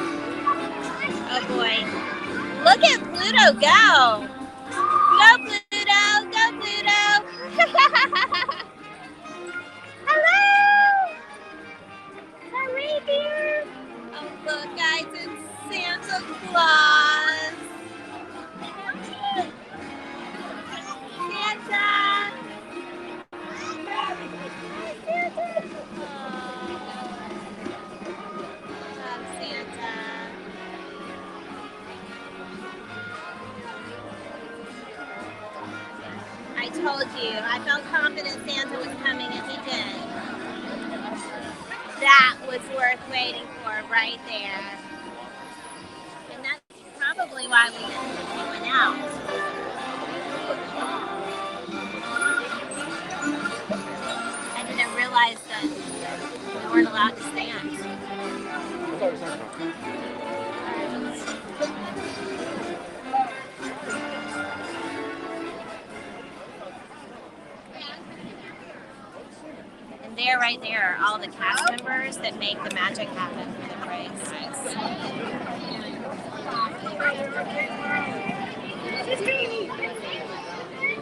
Oh boy. Look at Pluto go. Go Pluto, go Pluto. Hello. Is that reindeer? Oh look guys, it's Santa Claus. Santa. I told you, I felt confident Santa was coming and he did. That was worth waiting for right there. And that's probably why we went out. I didn't realize that we weren't allowed to stand. And there, right there, are all the cast members that make the magic happen for the parade.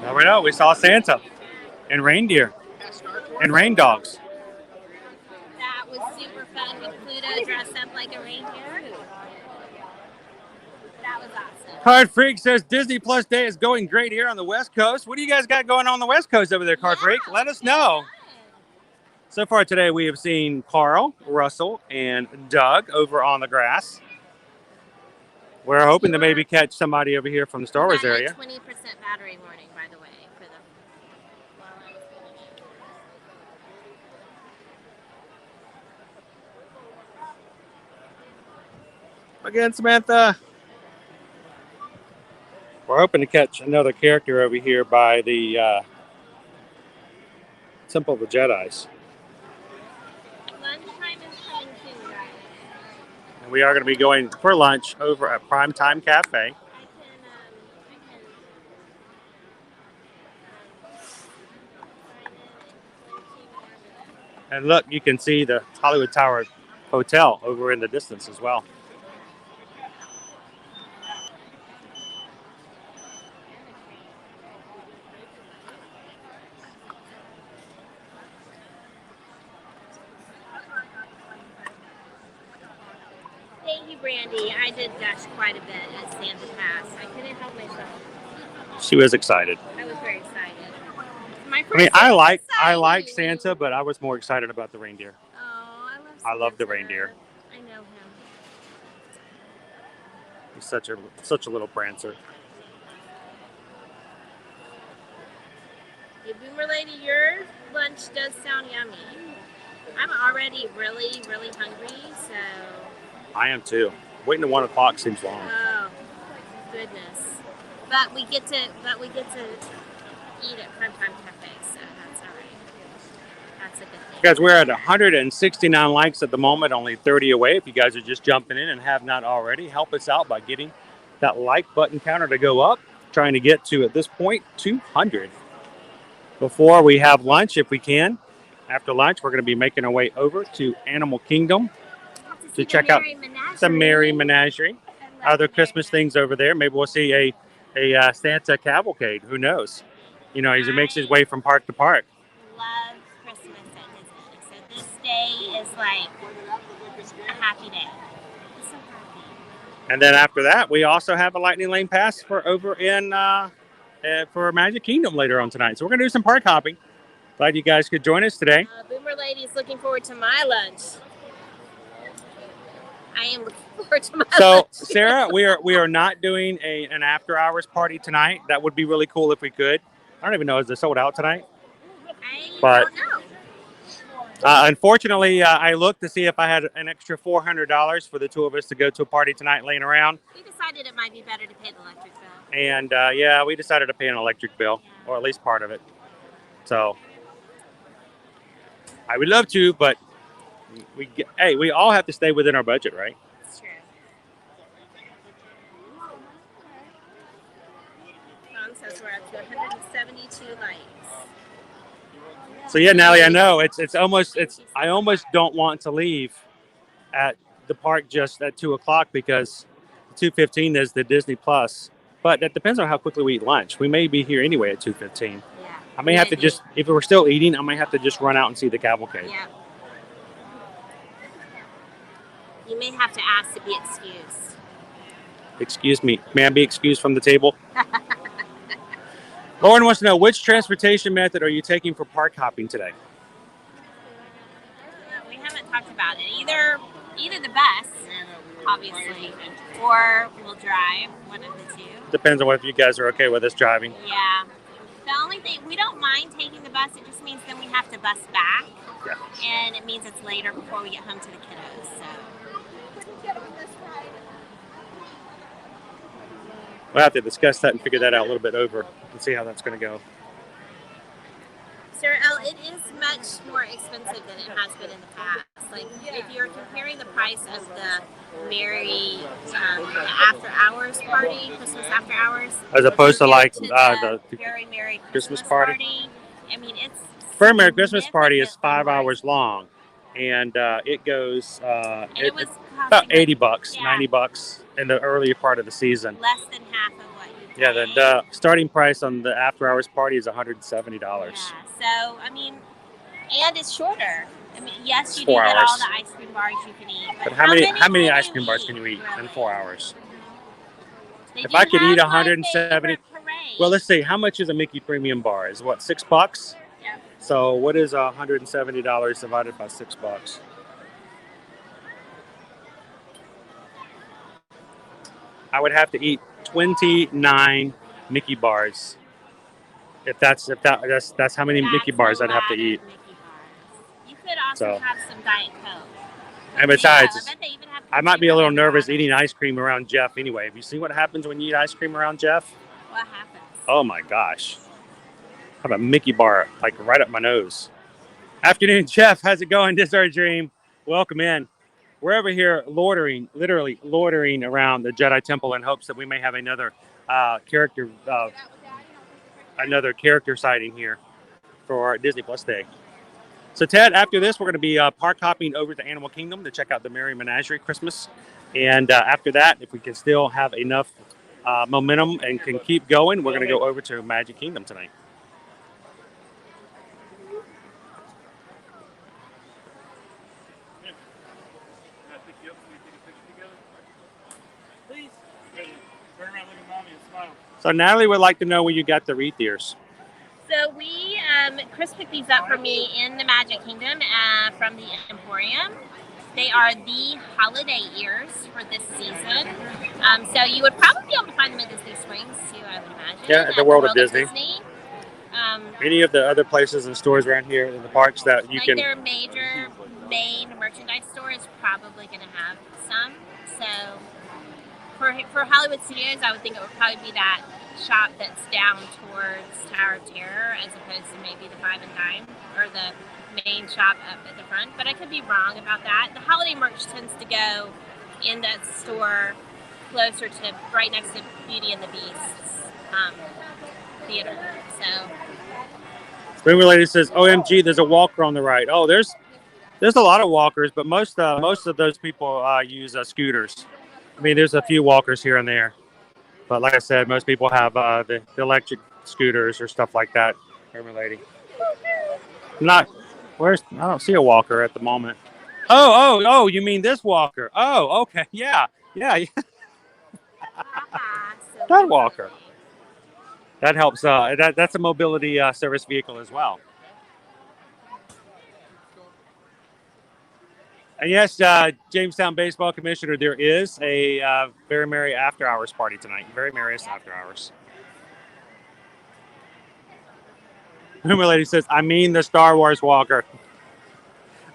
Now we know. We saw Santa and reindeer and rain dogs. That was super fun with Pluto dressed up like a reindeer. That was awesome. Card Freak says Disney Plus Day is going great here on the West Coast. What do you guys got going on the West Coast over there, Card Freak? Let us know. So far today, we have seen Carl, Russell, and Doug over on the grass. We're hoping to maybe catch somebody over here from the Star Wars area. 20% battery warning, by the way, for the. Again, Samantha. We're hoping to catch another character over here by the Temple of the Jedis. Lunchtime is coming soon, guys. And we are going to be going for lunch over at Primetime Cafe. And look, you can see the Hollywood Tower Hotel over in the distance as well. Thank you, Brandy. I did dash quite a bit at Santa Pass. I couldn't help myself. She was excited. I was very excited. My I mean, first I like Santa, but I was more excited about the reindeer. Oh, I love the reindeer. I know him. He's such a little prancer. Hey, Boomer Lady, your lunch does sound yummy. I'm already really, really hungry, so. I am too. Waiting to 1 o'clock seems long. Oh, goodness. But we get to eat at Primetime Cafe, so that's all right. That's a good thing. Guys, we're at 169 likes at the moment, only 30 away. If you guys are just jumping in and have not already, help us out by getting that like button counter to go up. Trying to get to, at this point, 200 before we have lunch, if we can. After lunch, we're going to be making our way over to Animal Kingdom to check out the Merry Menagerie. Other Christmas things over there. Maybe we'll see a Santa cavalcade. Who knows? You know, as he makes his way from park to park. Love Christmas at Disney. So this day is like a happy day. It's so happy. And then after that, we also have a Lightning Lane pass for over in for Magic Kingdom later on tonight. So we're gonna do some park hopping. Glad you guys could join us today. Boomer Lady is looking forward to my lunch. I am looking forward to my lunch. So Sarah, we are not doing an after hours party tonight. That would be really cool if we could. I don't even know, is it sold out tonight? I don't know. Unfortunately, I looked to see if I had an extra $400 for the two of us to go to a party tonight laying around. We decided it might be better to pay the electric bill. And yeah, we decided to pay an electric bill, or at least part of it. So I would love to, but we all have to stay within our budget, right? That's true. Tom says we're up to 172 likes. So yeah, Natalie, I know I almost don't want to leave at the park just at 2 o'clock because 2:15 is the Disney Plus. But that depends on how quickly we eat lunch. We may be here anyway at 2:15. Yeah. I may have to just, if we're still eating, I might have to just run out and see the cavalcade. Yeah. You may have to ask to be excused. Excuse me. May I be excused from the table? Lauren wants to know, which transportation method are you taking for park hopping today? We haven't talked about it. Either the bus, obviously, or we'll drive, one of the two. Depends on whether you guys are okay with us driving. Yeah. The only thing, we don't mind taking the bus. It just means then we have to bus back. Yeah. And it means it's later before we get home to the kiddos. So. We'll have to discuss that and figure that out a little bit over and see how that's going to go. Sarah L., it is much more expensive than it has been in the past. Like, if you're comparing the price of the Merry the after hours party, Christmas after hours, as opposed to like the Very Merry Christmas party. I mean, it's Very Merry Christmas party is 5 hours long, and it goes it's about $80, yeah. $90 in the earlier part of the season. Less than half of what you pay. Yeah, the starting price on the after hours party is $170. Yeah, so I mean, and it's shorter. I mean, yes, you 4 do get hours. all the ice cream bars you can eat. But how many ice cream bars can you eat in 4 hours? They If do I could have eat my 170, favorite parade. well, let's see, how much is a Mickey Premium bar? Is what, $6? Yeah. So what is $170 divided by $6? I would have to eat 29 Mickey bars. If that's how many Mickey bars I'd have to eat. You could also have some Diet Coke. And besides, I bet they even have I might be a little nervous water. eating ice cream around Jeff anyway. Have you seen what happens when you eat ice cream around Jeff? What happens? Oh my gosh. I have a Mickey bar like right up my nose. Afternoon, Jeff. How's it going? This is our dream. Welcome in. We're over here literally loitering around the Jedi Temple in hopes that we may have another character sighting here for our Disney Plus Day. So, Ted, after this, we're going to be park hopping over to Animal Kingdom to check out the Merry Menagerie Christmas. And after that, if we can still have enough momentum and can keep going, we're going to go over to Magic Kingdom tonight. So Natalie would like to know where you got the wreath ears. So Chris picked these up for me in the Magic Kingdom from the Emporium. They are the holiday ears for this season. So you would probably be able to find them at Disney Springs too, I would imagine. Yeah, at the World of Disney. Any of the other places and stores around here in the parks that you can... Their major main merchandise store is probably going to have some. So for Hollywood Studios, I would think it would probably be that shop that's down towards Tower of Terror as opposed to maybe the Five and Dime or the main shop up at the front. But I could be wrong about that. The holiday merch tends to go in that store closer to right next to Beauty and the Beast's theater. So Spring Lady says, "OMG, there's a walker on the right." Oh, there's a lot of walkers, but most of those people use scooters. I mean, there's a few walkers here and there, but like I said, most people have the electric scooters or stuff like that. Spring Lady. I don't see a walker at the moment. Oh, you mean this walker? Oh, okay, yeah. That walker. That helps. That's a mobility service vehicle as well. And yes, Jamestown Baseball Commissioner, there is a Very Merry After Hours party tonight. Very Merriest After Hours. Humor Lady says, "I mean the Star Wars walker."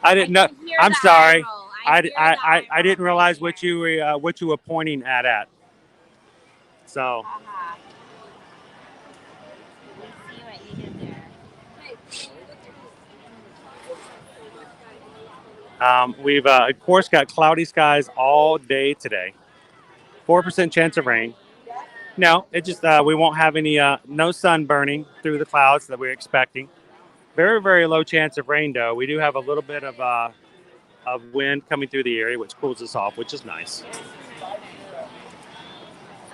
I didn't know. I'm sorry. I didn't realize what you were pointing at. So. We've, of course, got cloudy skies all day today. 4% chance of rain. No, it just we won't have any no sun burning through the clouds that we're expecting. Very, very low chance of rain, though. We do have a little bit of wind coming through the area, which cools us off, which is nice.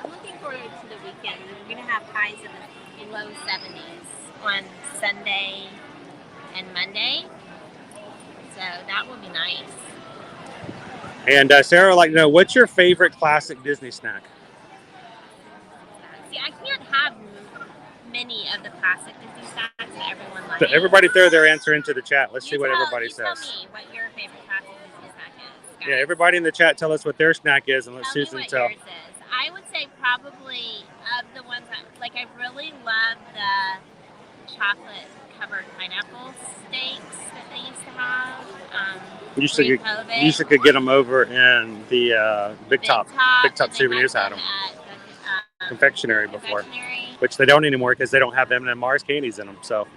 I'm looking forward to the weekend. We're going to have highs in the low 70s on Sunday and Monday. So that will be nice. And Sarah would like to know, what's your favorite classic Disney snack? See, I can't have many of the classic Disney snacks that everyone likes. So everybody throw their answer into the chat. Let's see what everybody says. Tell me what your favorite classic Disney snack is. Guys. Yeah, everybody in the chat tell us what their snack is, and let Susan tell. Yours is. I would say probably of the ones that, like, I really love the chocolate covered pineapple steaks that they used to have. You used to could get them over in the Big Top Souvenirs had them. Confectionery before, which they don't anymore because they don't have them and Mars candies in them. So.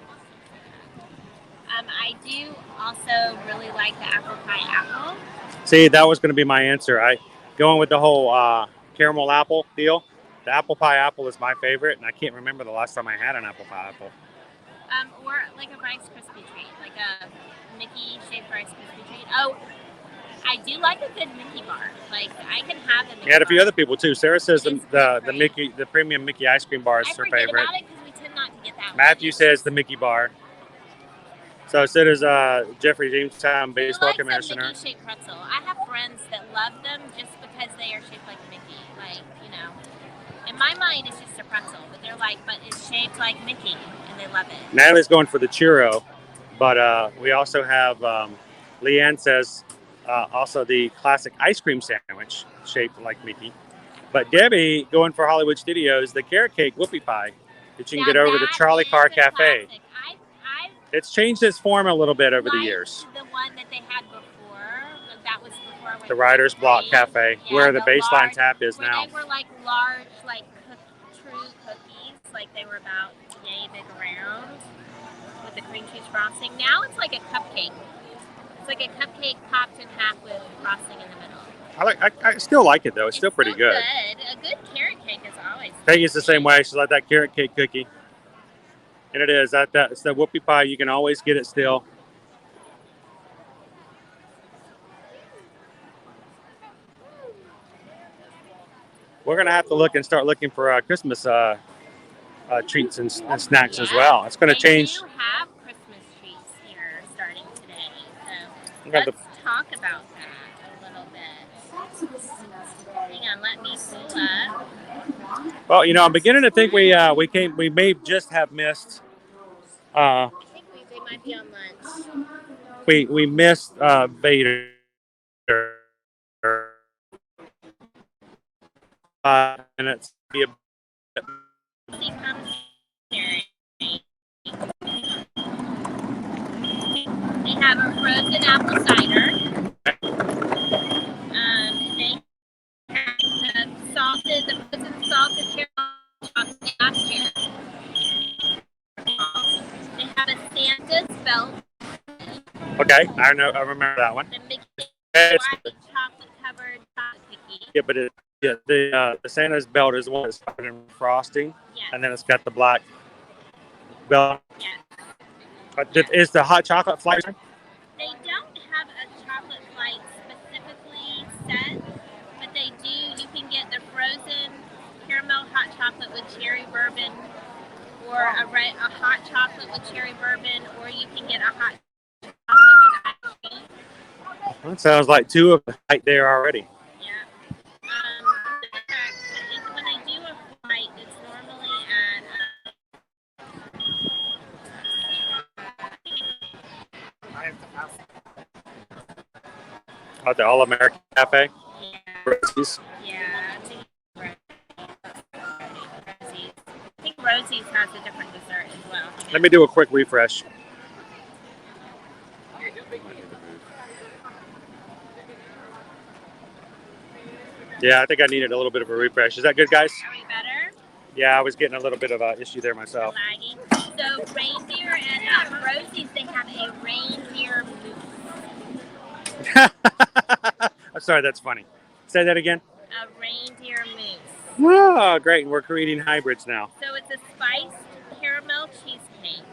I do also really like the apple pie apple. See, that was going to be my answer. Going with the whole caramel apple deal. The apple pie apple is my favorite, and I can't remember the last time I had an apple pie apple. Or like a Rice Krispie treat, like a Mickey shaped Rice Krispie treat. Oh, I do like a good Mickey bar. Like I can have a Mickey bar. A few other people too. Sarah says the premium Mickey ice cream bar is her favorite. About it because we tend not to get that. Matthew says the Mickey bar. So does Jeffrey Jamestown Baseball Commissioner. Mickey shaped pretzel. I have friends that love them just because they are shaped like Mickey. Like, you know, in my mind it's just a pretzel, but they're like, but it's shaped like Mickey, and they love it. Natalie's going for the churro, but we also have Leanne says also the classic ice cream sandwich shaped like Mickey. But Debbie going for Hollywood Studios, the carrot cake whoopie pie that you can get over the Charlie Car Cafe. It's changed its form a little bit over the years. The one that they had before, that was before the Writer's Block Cafe, where the baseline tap is now. They were like large, like true cookies. like they were about yay big around with the cream cheese frosting. Now it's like a cupcake. It's like a cupcake popped in half with frosting in the middle. I still like it though. It's still pretty good. A good carrot cake is always. Peggy's the same way. She's like that carrot cake cookie. And it is. It's the whoopie pie. You can always get it still. We're going to have to start looking for Christmas treats and snacks as well. It's going to change. We do have Christmas treats here starting today. So let's talk about that a little bit. Hang on, let me pull up. Well, I'm beginning to think we may just have missed. I think they might be on lunch. We missed Vader. And it's They have a frozen apple cider. They have the frozen salted caramel chocolate last year. They have a Santa's belt. Okay, I remember that one. The Mickey It's- white chocolate covered chocolate cookie. Yeah, but the Santa's belt is the one that's covered in frosting, Yes. and then it's got the black belt. Yes. Is the hot chocolate flight? They don't have a chocolate flight specifically set, but they do. You can get the frozen caramel hot chocolate with cherry bourbon, or a hot chocolate with cherry bourbon, or you can get a hot chocolate with ice cream. That sounds like two of the right there already. Yeah. When they do a flight, it's normally At the All American Cafe. yeah. Rosie's. Yeah, I think Rosie's has a different dessert as well. Let me do a quick refresh. Yeah, I think I needed a little bit of a refresh. Is that good, guys? Are we better? Yeah, I was getting a little bit of an issue there myself. Lagging. So reindeer and Rosie's, they have a reindeer mousse. I'm sorry, that's funny. Say that again. A reindeer mousse. Oh, great. And we're creating hybrids now. So it's a spiced caramel cheesecake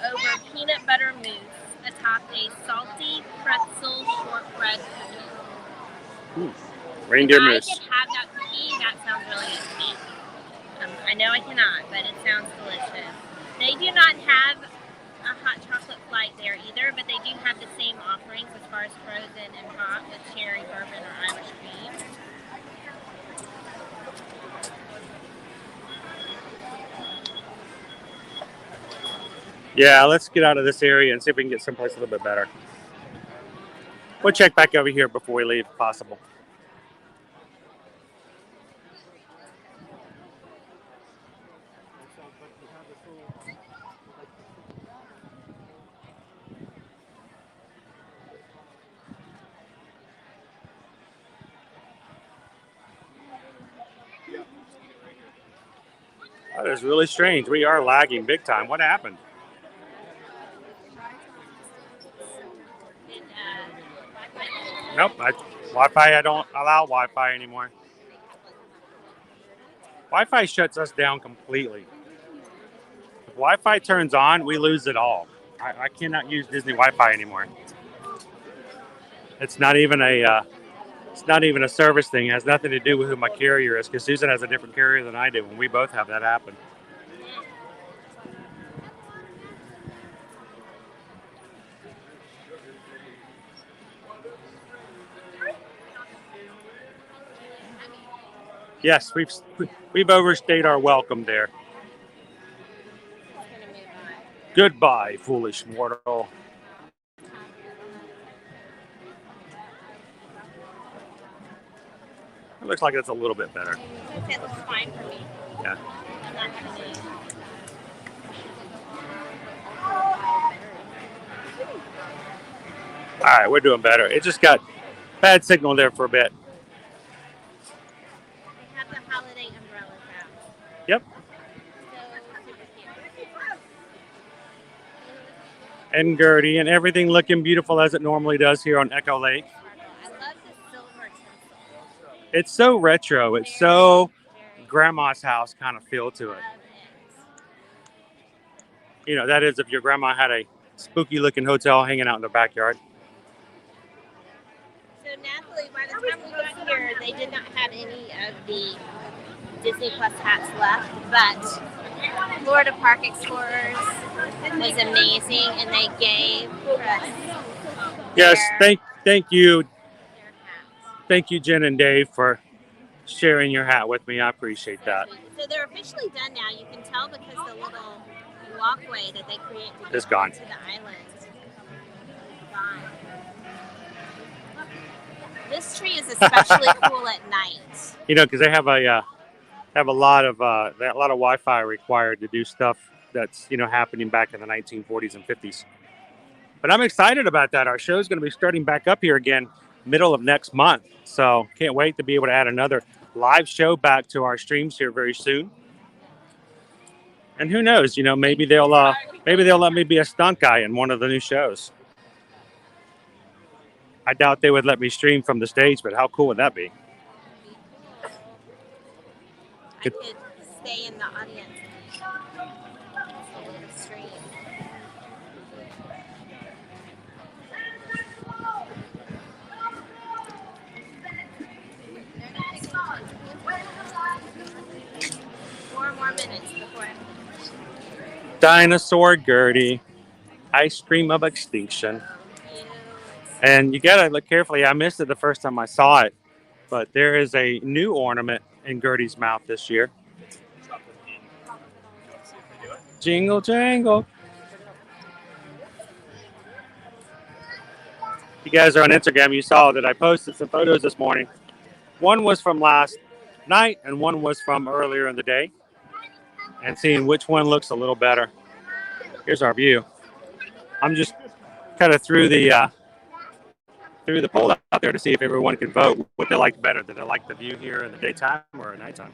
over peanut butter mousse atop a salty pretzel shortbread cookie. Reindeer If mousse. I could have that cookie, that sounds really good to me. I know I cannot, but it sounds delicious. They do not have a hot chocolate flight there either, but they do have the same offerings as far as frozen and hot with cherry bourbon or Irish cream. Yeah, let's get out of this area and see if we can get someplace a little bit better. We'll check back over here before we leave, if possible. That is really strange. We are lagging big time. What happened? Nope. Wi-Fi, I don't allow Wi-Fi anymore. Wi-Fi shuts us down completely. If Wi-Fi turns on, we lose it all. I cannot use Disney Wi-Fi anymore. It's not even a service thing. It has nothing to do with who my carrier is, because Susan has a different carrier than I do, and we both have that happen. Yes, we've overstayed our welcome there. Goodbye, foolish mortal. It looks like it's a little bit better. It looks fine for me. Yeah. I'm not gonna move. All right, we're doing better. It just got bad signal there for a bit. They have the holiday umbrellas out. Yep. and Gertie, and everything looking beautiful as it normally does here on Echo Lake. I love the silver tinsel. It's so retro. It's so grandma's house kind of feel to it. Love it. You know, that is if your grandma had a spooky looking hotel hanging out in the backyard. So Natalie, by the time we got here, they did not have any of the Disney Plus hats left, but Florida Park Explorers was amazing, and they gave us Yes, thank you. their hats. Thank you, Jen and Dave, for sharing your hat with me. I appreciate that. So they're officially done now. You can tell because the little walkway that they create to It's get gone. to the island. Gone. This tree is especially cool at night. You know, because they have a lot of Wi-Fi required to do stuff that's, you know, happening back in the 1940s and 50s. But I'm excited about that. Our show is going to be starting back up here again middle of next month. So can't wait to be able to add another live show back to our streams here very soon. And who knows, you know, maybe they'll let me be a stunt guy in one of the new shows. I doubt they would let me stream from the stage, but how cool would that be? I could stay in the audience and stream. Four more minutes before I finish. Dinosaur Gertie, ice cream of extinction. And you gotta look carefully. I missed it the first time I saw it, but there is a new ornament in Gertie's mouth this year. Jingle jangle. You guys are on Instagram. You saw that I posted some photos this morning. One was from last night and one was from earlier in the day. And seeing which one looks a little better. Here's our view. I'm just kind of through the poll out there to see if everyone could vote what they liked better. Did they like the view here in the daytime or at nighttime?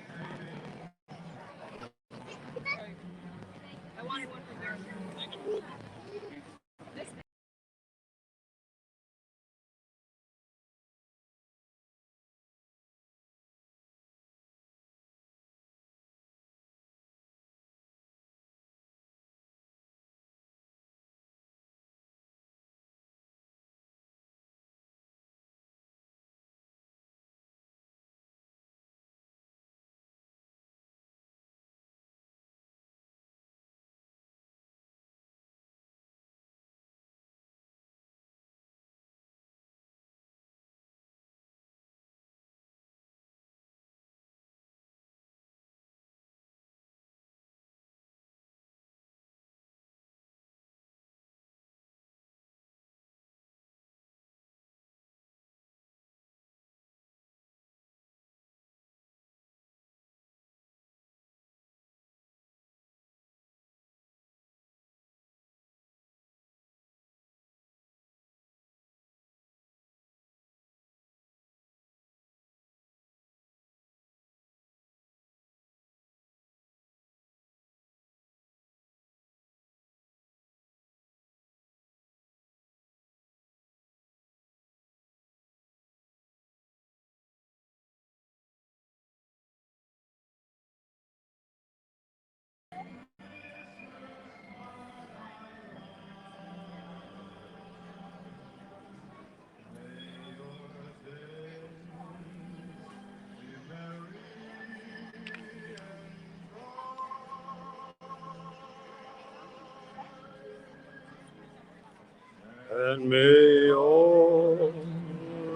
And may all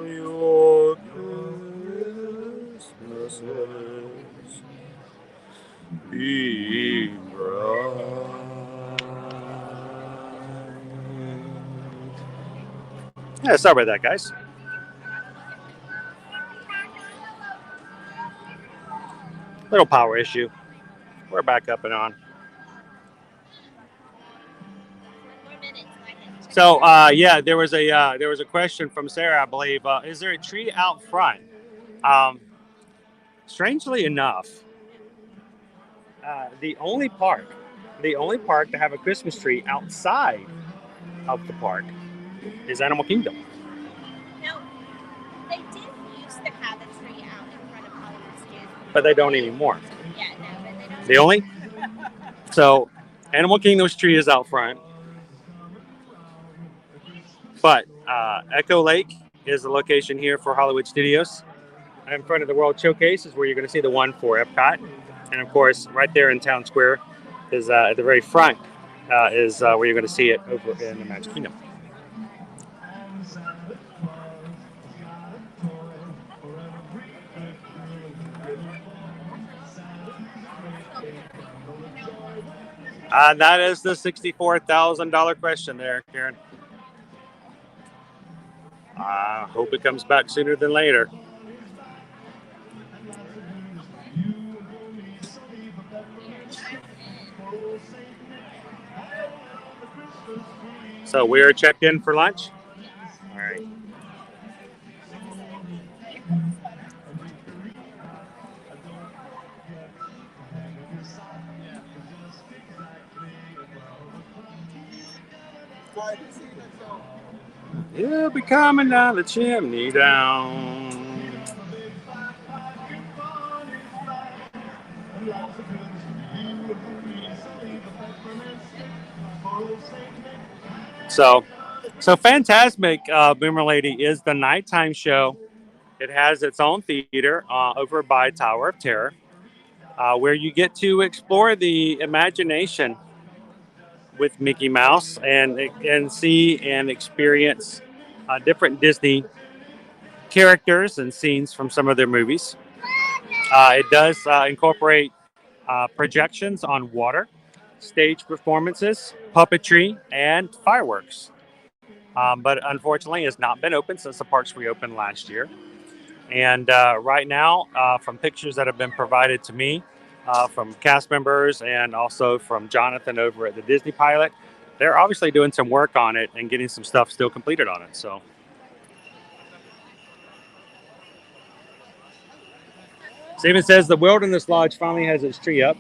your Christmases be bright. Yeah, sorry about that, guys. Little power issue. We're back up and on. So, yeah, there was a question from Sarah, I believe. Is there a tree out front? Strangely enough, the only park to have a Christmas tree outside of the park is Animal Kingdom. No, they did used to have a tree out in front of Hollywood Studios. But they don't anymore. Yeah, no, but they don't. The only so Animal Kingdom's tree is out front, but Echo Lake is the location here for Hollywood Studios. In front of the World Showcase is where you're going to see the one for Epcot, and of course, right there in Town Square is at the very front is where you're going to see it over in the Magic Kingdom. That is the $64,000 question there, Karen. I hope it comes back sooner than later. So we are checked in for lunch. All right. He'll be coming down the chimney down. So Fantasmic Boomer Lady is the nighttime show. It has its own theater over by Tower of Terror, where you get to explore the imagination with Mickey Mouse and see and experience different Disney characters and scenes from some of their movies. It does incorporate projections on water, stage performances, puppetry, and fireworks. But unfortunately, it's not been open since the parks reopened last year. And right now, from pictures that have been provided to me, from cast members and also from Jonathan over at the Disney Pilot, they're obviously doing some work on it and getting some stuff still completed on it. So Steven says the Wilderness Lodge finally has its tree up.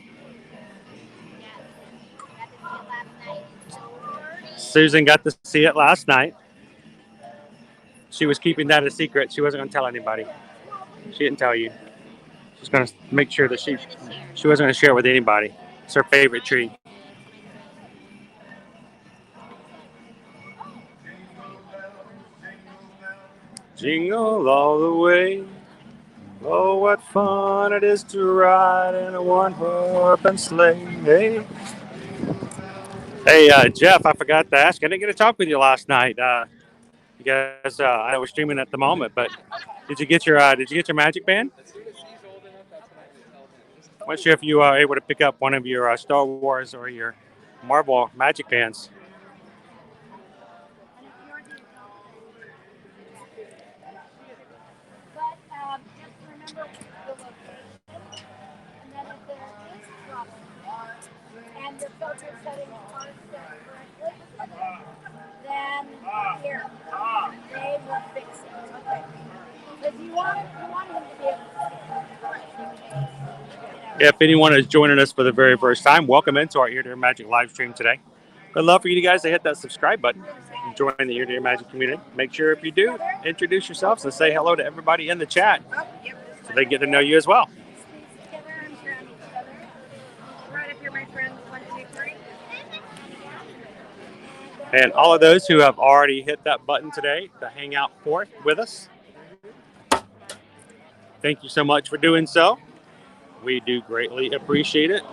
Susan got to see it last night. She was keeping that a secret. She wasn't going to tell anybody. She didn't tell you. She's going to make sure that she wasn't going to share it with anybody. It's her favorite tree. Jingle all the way. Oh, what fun it is to ride in a one-horse open sleigh. Hey, Jeff, I forgot to ask. I didn't get to talk with you last night. You guys, I was streaming at the moment, but did you get your Magic Band? I'm not sure if you are able to pick up one of your Star Wars or your Marvel Magic Bands. And the filter settings aren't set correctly, then here, they will fix it. Okay. If you want him to be able to If anyone is joining us for the very first time, welcome into our Ear to Ear Magic live stream today. I'd love for you guys to hit that subscribe button and join the Ear to Ear Magic community. Make sure if you do, introduce yourselves and say hello to everybody in the chat so they get to know you as well. And all of those who have already hit that button today to hang out with us, thank you so much for doing so. We do greatly appreciate it.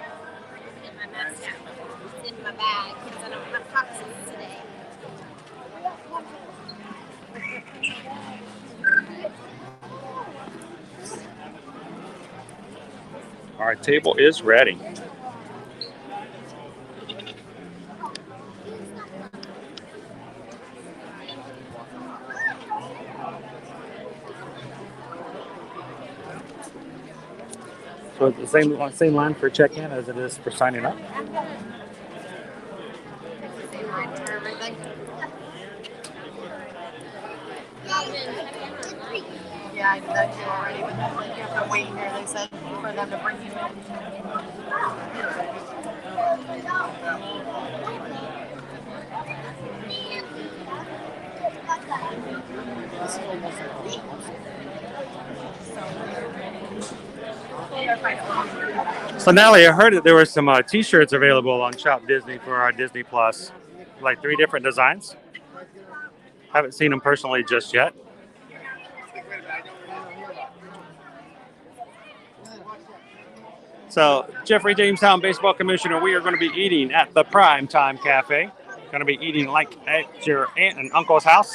Get my mask out. It's in my bag because I don't have boxes today. Our table is ready. So it's the same line for check-in as it is for signing up. Yeah, I did that too already, but then you have to wait here, they said, for them to bring you in. So Natalie, I heard that there were some T-shirts available on Shop Disney for our Disney Plus, like 3 different designs. Haven't seen them personally just yet. So, Jeffrey Jamestown Baseball Commissioner, we are going to be eating at the Prime Time Cafe. Going to be eating like at your aunt and uncle's house.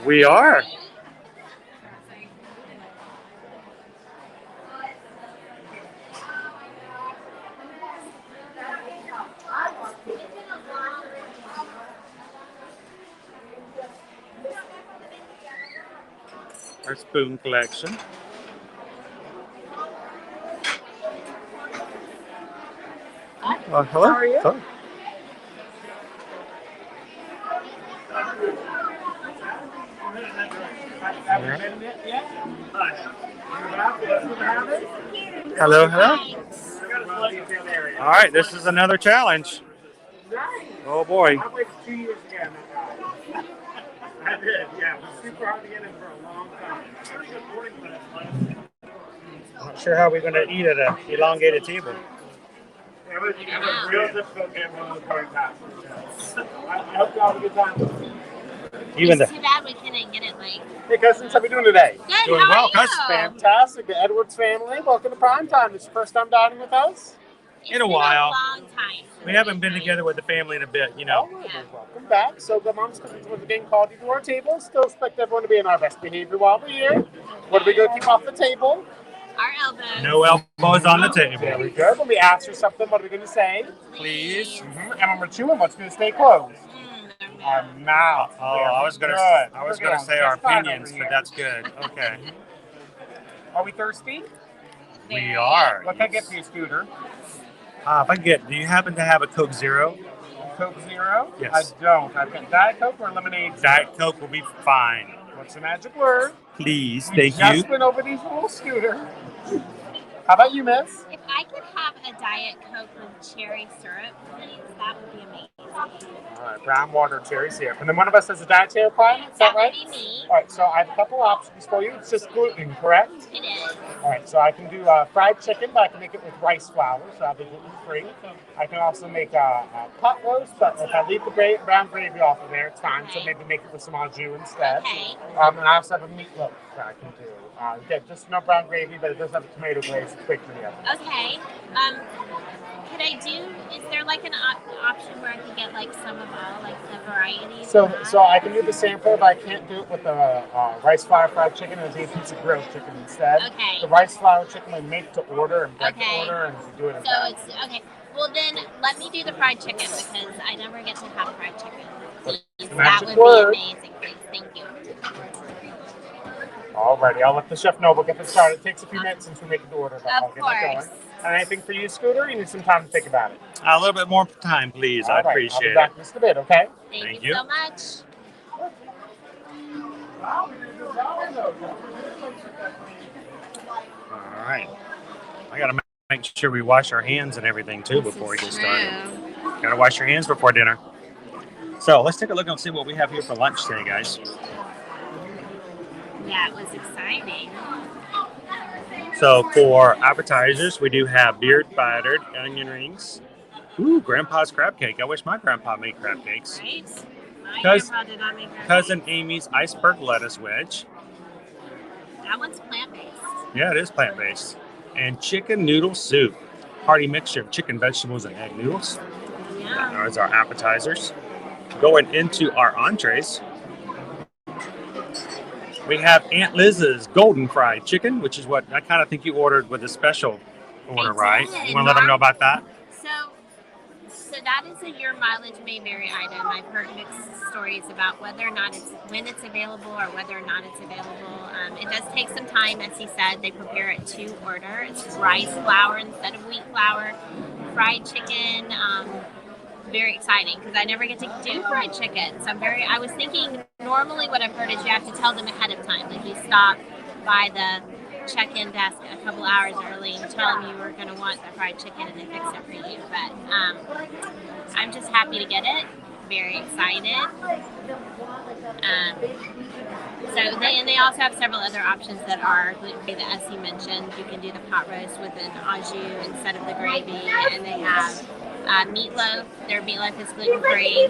We are. Our spoon collection. Hello. How are you? Hello. Hello, hello. All right, this is another challenge. Oh boy. I waited 2 years ago. I did, yeah. It was super hard to get in for a long time. Pretty good boarding class. Not sure how we're going to eat at an elongated table. It was real difficult getting one of those boarding passes. I hope you all have a good time. Even It's the too bad we couldn't get it like. Hey, cousins, how we doing today? Good, Doing how well, are cuz. you? Fantastic. The Edwards family, welcome to Prime Time. This is your first time dining with us? It's in a been while. A long time. We haven't been together with the family in a bit, you know. Welcome back. So the mom's coming to the game called you to our table. Still expect everyone to be in our best behavior while we're here. What are we going to keep off the table? Our elbows. No elbows on the table. Very good. When we ask you something, what are we going to say? Please. And when we're chewing, what's going to stay closed? Our mouth. Oh, I was gonna say our opinions, but that's good. Okay. Are we thirsty? We are. What can I get for you, Scooter? If I get, do you happen to have a Coke Zero? Coke Zero? Yes. I don't. I've got Diet Coke or lemonade. Diet Coke will be fine. What's the magic word? Please, We thank just you. went over these rules, Scooter. How about you, miss? If I could have a Diet Coke with cherry syrup, please, that would be amazing. All right, brown water, cherry syrup. And then one of us has a dietary requirement, is that right? That would be me. All right, so I have a couple options for you. It's just gluten, correct? It is. All right, so I can do fried chicken, but I can make it with rice flour, so I'll be gluten-free. I can also make a pot roast, but if I leave the brown gravy off of there, it's fine. So maybe make it with some au jus instead. Okay. And I also have a meatloaf that I can do. Again, just no brown gravy, but it does have a tomato glaze. It's quick for the oven. Okay. Could I do? Is there like an option where I could get like some of all, like the varieties? So I can do the sampler, but I can't do it with the rice flour fried chicken. I'll do a piece of grilled chicken instead. Okay. The rice flour chicken I make to order and bread Okay. to order, and you do it in So that. it's okay. Well then, let me do the fried chicken because I never get to have fried chicken. Please, that magic would word. be amazing. Please, thank you. Alrighty, I'll let the chef know. We'll get this started. It takes a few minutes since we make the order, but Of I'll get that course. going. And anything for you, Scooter? You need some time to think about it. A little bit more time, please. I All right, appreciate I'll be it. back in just a bit, okay? Thank you. you so much. All right. I gotta make sure we wash our hands and everything too before we get started. Gotta wash your hands before dinner. So let's take a look and see what we have here for lunch today, guys. That was exciting. So for appetizers, we do have beard battered onion rings. Ooh, Grandpa's crab cake. I wish my grandpa made crab cakes. Right? My Cous- grandpa did not make that. Cousin Amy's iceberg lettuce wedge. That one's plant-based. Yeah, it is plant-based. And chicken noodle soup. Hearty mixture of chicken, vegetables, and egg noodles. Yeah. Those are our appetizers. Going into our entrees, we have Aunt Liz's golden fried chicken, which is what I kind of think you ordered with a special order, right? did. You want to let them know about that? So that is a your mileage may vary item. I've heard mixed stories about whether or not when it's available or whether or not it's available. It does take some time, as he said. They prepare it to order. It's rice flour instead of wheat flour. Fried chicken. Very exciting because I never get to do fried chicken. So I was thinking normally what I've heard is you have to tell them ahead of time. Like you stop by the check-in desk a couple hours early and tell them you were going to want the fried chicken, and they fix it for you. But I'm just happy to get it. Very excited. They also have several other options that are gluten-free. As he mentioned, you can do the pot roast with an au jus instead of the gravy, and they have meatloaf. Their meatloaf is gluten-free.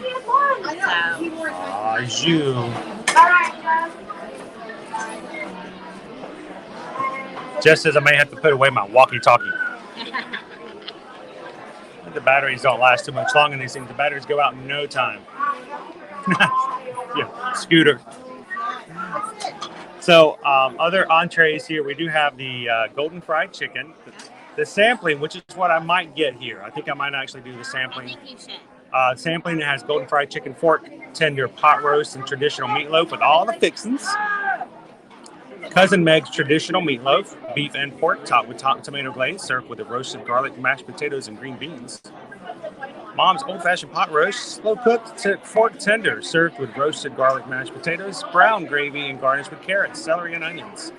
So. Au jus. Just as I may have to put away my walkie-talkie. The batteries don't last too much long in these things. The batteries go out in no time. Yeah, scooter. So other entrees here, we do have the golden fried chicken, the sampling, which is what I might get here. I think I might actually do the sampling. I think you should. Sampling that has golden fried chicken, fork, tender, pot roast, and traditional meatloaf with all the fixings. Cousin Meg's traditional meatloaf, beef and pork, topped with tomato glaze, served with a roasted garlic, mashed potatoes, and green beans. Mom's old-fashioned pot roast, slow-cooked fork tender, served with roasted garlic, mashed potatoes, brown gravy, and garnished with carrots, celery, and onions.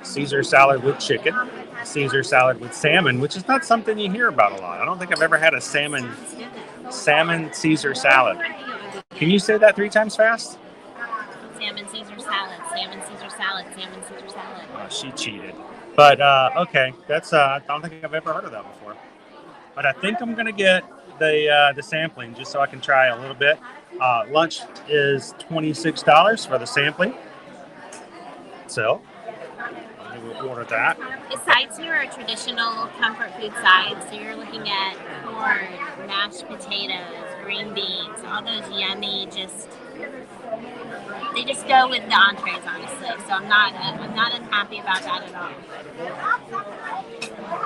Caesar salad with chicken, Caesar salad with salmon, which is not something you hear about a lot. I don't think I've ever had a salmon Caesar salad. Can you say that 3 times fast? Salmon Caesar salad, salmon Caesar salad, salmon Caesar salad. Oh, she cheated. But, okay, that's, I don't think I've ever heard of that before. But I think I'm going to get the sampling just so I can try a little bit. Lunch is $26 for the sampling. So, we'll order that. The sides here are traditional comfort food sides. So you're looking at corn, mashed potatoes, green beans, all those yummy, they just go with the entrees, honestly. So I'm not unhappy about that at all.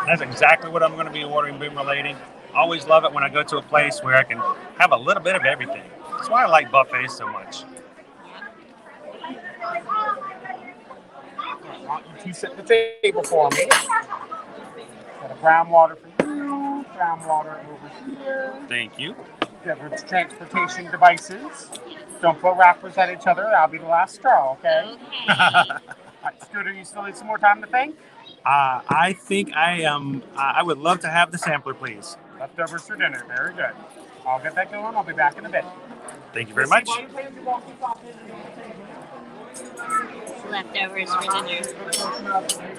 That's exactly what I'm going to be ordering, Boomer Lady. Always love it when I go to a place where I can have a little bit of everything. That's why I like buffets so much. I want you to set the table for me. Got a brown water for you, brown water over here. Thank you. Different transportation devices. Don't put wrappers at each other. That'll be the last straw, okay? Okay. All right, Scooter, you still need some more time to think? I think I would love to have the sampler, please. Leftovers for dinner. Very good. I'll get that going. I'll be back in a bit. Thank you very much. Leftovers for dinner.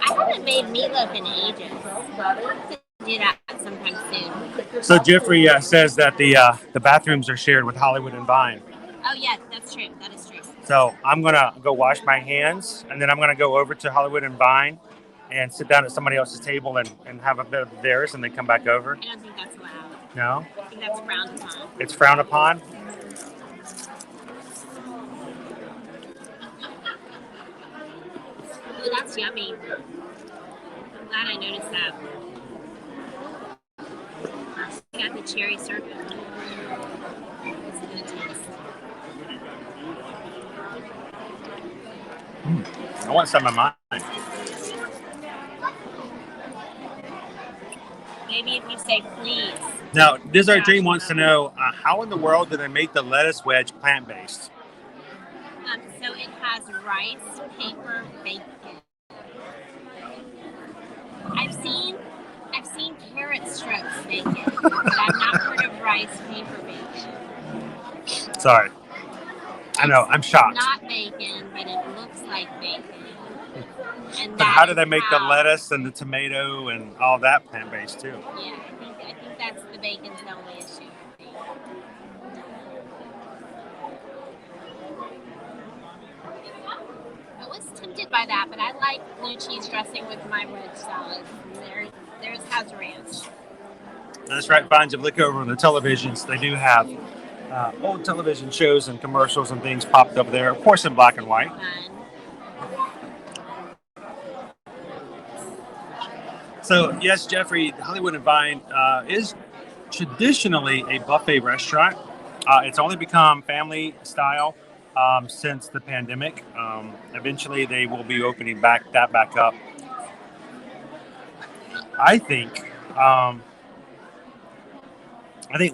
I haven't made meatloaf in ages. I'll have to do that sometime soon. So Jeffrey says that the bathrooms are shared with Hollywood and Vine. Oh yeah, that's true. That is true. So I'm gonna go wash my hands, and then I'm gonna go over to Hollywood and Vine and sit down at somebody else's table and have a bit of theirs, and then come back over. I don't think that's allowed. No? I think that's frowned upon. It's frowned upon? Oh, that's yummy. I'm glad I noticed that. I got the cherry syrup. What's it gonna taste? I want some of mine. Maybe if you say please. Now, Dessert Dream wants to know, how in the world do they make the lettuce wedge plant-based? So it has rice, paper, bacon. I've seen carrot strips bacon, but I've not heard of rice, paper, bacon. Sorry. I know, I'm shocked. It's not bacon, but it looks like bacon. And But how do they make the lettuce and the tomato and all that plant-based too? Yeah, I think that's the bacon's the only issue. I was tempted by that, but I like blue cheese dressing with my wedge salad. Theirs has ranch. That's right, Vines. If you look over on the televisions, they do have old television shows and commercials and things popped up there, of course in black and white. So, yes, Jeffrey, Hollywood and Vine is traditionally a buffet restaurant. It's only become family style since the pandemic. Eventually, they will be opening back up. I think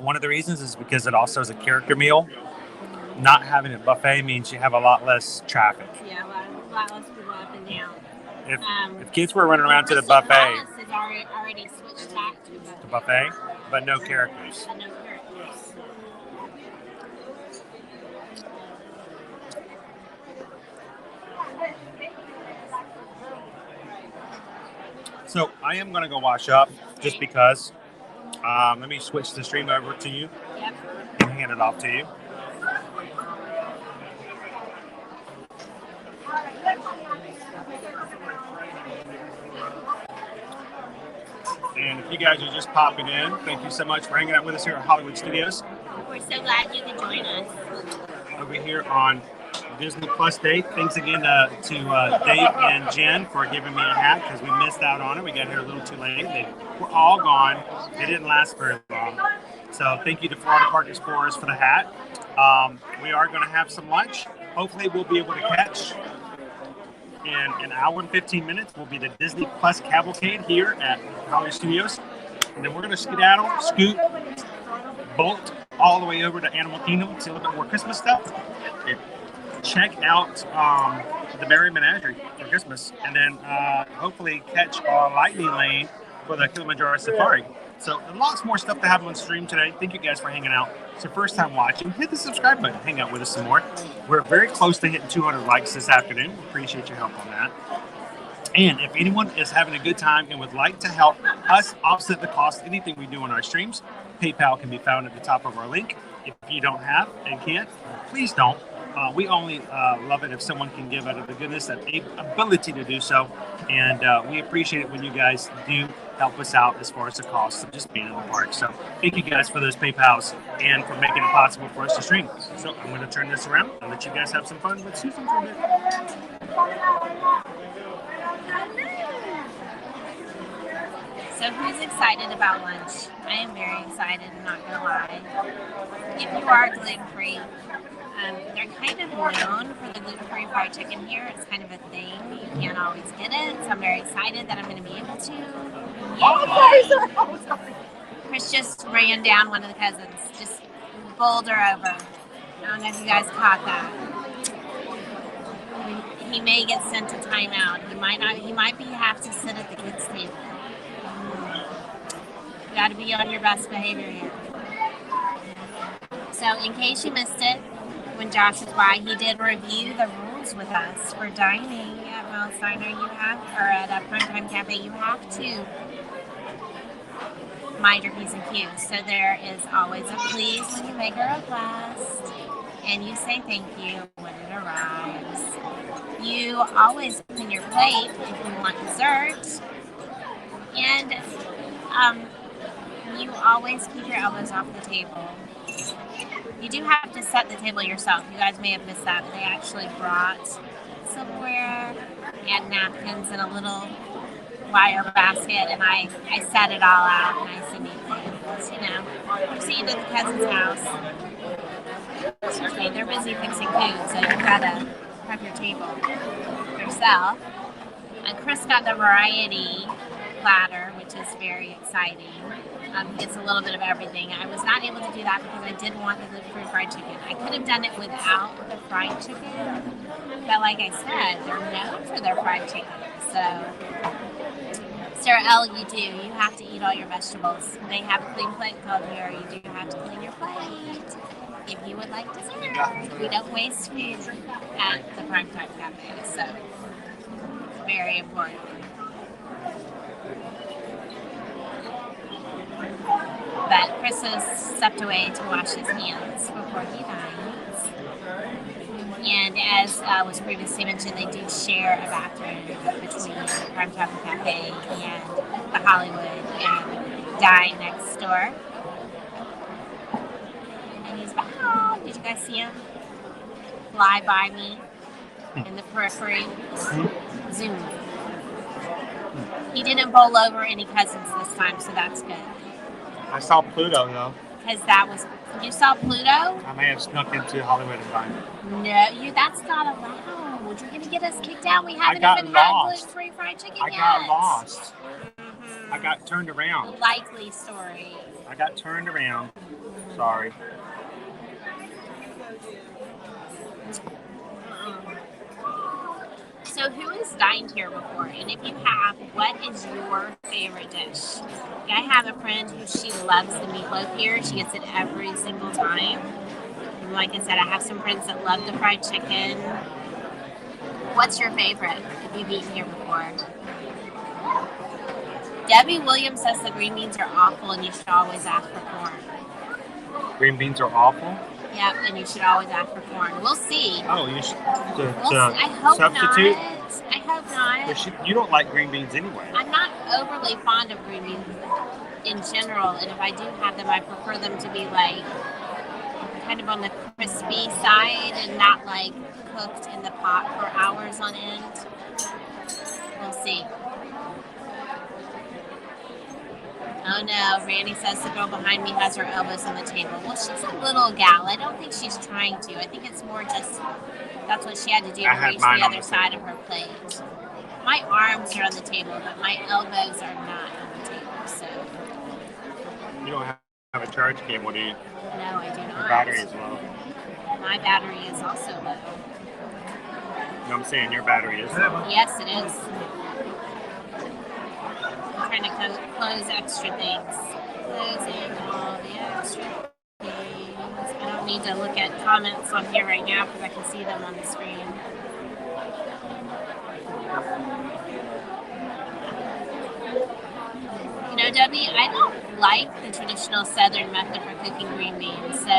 one of the reasons is because it also is a character meal. Not having a buffet means you have a lot less traffic. Yeah, a lot less people up and down. If kids were running around to the Crystal buffet, Palace has already switched back to the buffet, but no characters. no characters. So I am going to go wash up just because. Let me switch the stream over to you Yep. and hand it off to you. And if you guys are just popping in, thank you so much for hanging out with us here at Hollywood Studios. We're so glad you could join us. Over here on Disney Plus Day. Thanks again to Dave and Jen for giving me a hat because we missed out on it. We got here a little too late. They were all gone. They didn't last very long. So thank you to Florida Park Explorers for the hat. We are going to have some lunch. Hopefully we'll be able to catch in an hour and 15 minutes. Will be the Disney Plus Cavalcade here at Hollywood Studios. And then we're going to skedaddle, scoot, bolt all the way over to Animal Kingdom to see a little bit more Christmas stuff. And check out the Menagerie for Christmas. And then hopefully catch our lightning lane for the Kilimanjaro Safari. So lots more stuff to have on stream today. Thank you guys for hanging out. It's your first time watching. Hit the subscribe button. Hang out with us some more. We're very close to hitting 200 likes this afternoon. Appreciate your help on that. And if anyone is having a good time and would like to help us offset the cost of anything we do on our streams, PayPal can be found at the top of our link. If you don't have and can't, please don't. We only love it if someone can give out of the goodness and ability to do so. And we appreciate it when you guys do help us out as far as the cost of just being in the park. So thank you guys for those PayPals and for making it possible for us to stream. So I'm going to turn this around and let you guys have some fun with Susan for a bit. So who's excited about lunch? I am very excited, I'm not going to lie. If you are gluten-free, they're kind of known for the gluten-free fried chicken here. It's kind of a thing. You can't always get it, so I'm very excited that I'm going to be able to. Yay! Chris just ran down one of the cousins, just bowled her over. I don't know if you guys caught that. He may get sent to timeout. He might not. He might have to sit at the kids' table. You got to be on your best behavior here. So, in case you missed it, when Josh was by, he did review the rules with us for dining at Mel's Diner. Or at a Primetime Cafe, you have to mind your P's and Q's. So there is always a please when you make a request, and you say thank you when it arrives. You always clean your plate if you want dessert, and you always keep your elbows off the table. You do have to set the table yourself. You guys may have missed that, but they actually brought silverware and napkins in a little wire basket, and I set it all out nice and neatly. So, you know, you're seeing at the cousin's house. Okay, they're busy fixing food, so you've got to prep your table yourself. And Chris got the variety platter, which is very exciting. He gets a little bit of everything. I was not able to do that because I did want the gluten-free fried chicken. I could have done it without the fried chicken, but like I said, they're known for their fried chicken. So, Sarah L, you do. You have to eat all your vegetables. They have a clean plate called here. You do have to clean your plate if you would like dessert. We don't waste food at the Primetime Cafe, so it's very important. But Chris has stepped away to wash his hands before he dines. And as was previously mentioned, they do share a bathroom between the Primetime Cafe and the Hollywood and Dine next door. And he's back. Did you guys see him fly by me in the periphery? Zoom. He didn't bowl over any cousins this time, so that's good. I saw Pluto, though. Because that was... You saw Pluto? I may have snuck into Hollywood and Vine. No, that's not allowed. You're going to get us kicked out. We haven't even had gluten-free fried chicken yet. I got lost. I got turned around. Likely story. I got turned around. Sorry. So So who has dined here before? And if you have, what is your favorite dish? I have a friend who she loves the meatloaf here. She gets it every single time. And like I said, I have some friends that love the fried chicken. What's your favorite if you've eaten here before? Debbie Williams says the green beans are awful and you should always ask for corn. Green beans are awful? Yep, and you should always ask for corn. We'll see. Oh, you should We'll see. I hope substitute? not. I hope not. But you don't like green beans anyway. I'm not overly fond of green beans in general, and if I do have them, I prefer them to be like kind of on the crispy side and not like cooked in the pot for hours on end. We'll see. Oh no, Randy says the girl behind me has her elbows on the table. Well, she's a little gal. I don't think she's trying to. I think it's more just that's what she had to do to reach the other side of her plate. My arms are on the table, but my elbows are not on the table, so. You don't have a charge cable, do you? No, I do not. Your battery is low. My battery is also low. No, I'm saying your battery is low. Yes, it is. I'm trying to close extra things. Closing all the extra things. I don't need to look at comments on here right now because I can see them on the screen. You know, Debbie, I don't like the traditional Southern method for cooking green beans, so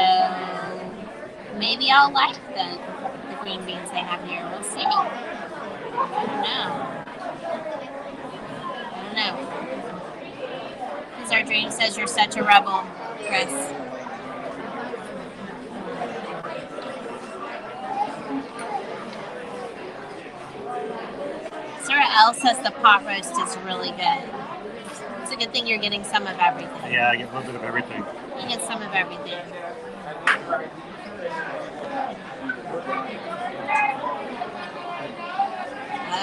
maybe I'll like the green beans they have here. We'll see. I don't know. Because our dream says you're such a rebel, Chris. Sarah L says the pot roast is really good. It's a good thing you're getting some of everything. Yeah, I get a little bit of everything. You get some of everything.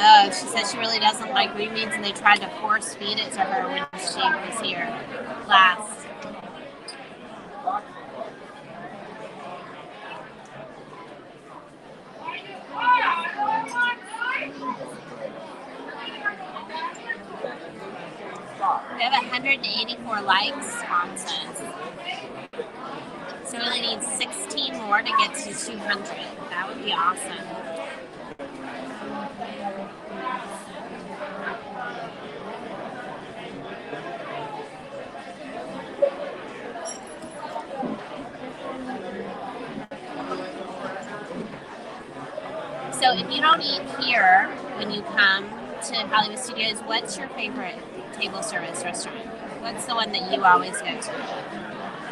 Oh, she says she really doesn't like green beans and they tried to force feed it to her when she was here last. We have 184 likes on this. So we only need 16 more to get to 200. That would be awesome. So if you don't eat here when you come to Hollywood Studios, what's your favorite table service restaurant? What's the one that you always go to?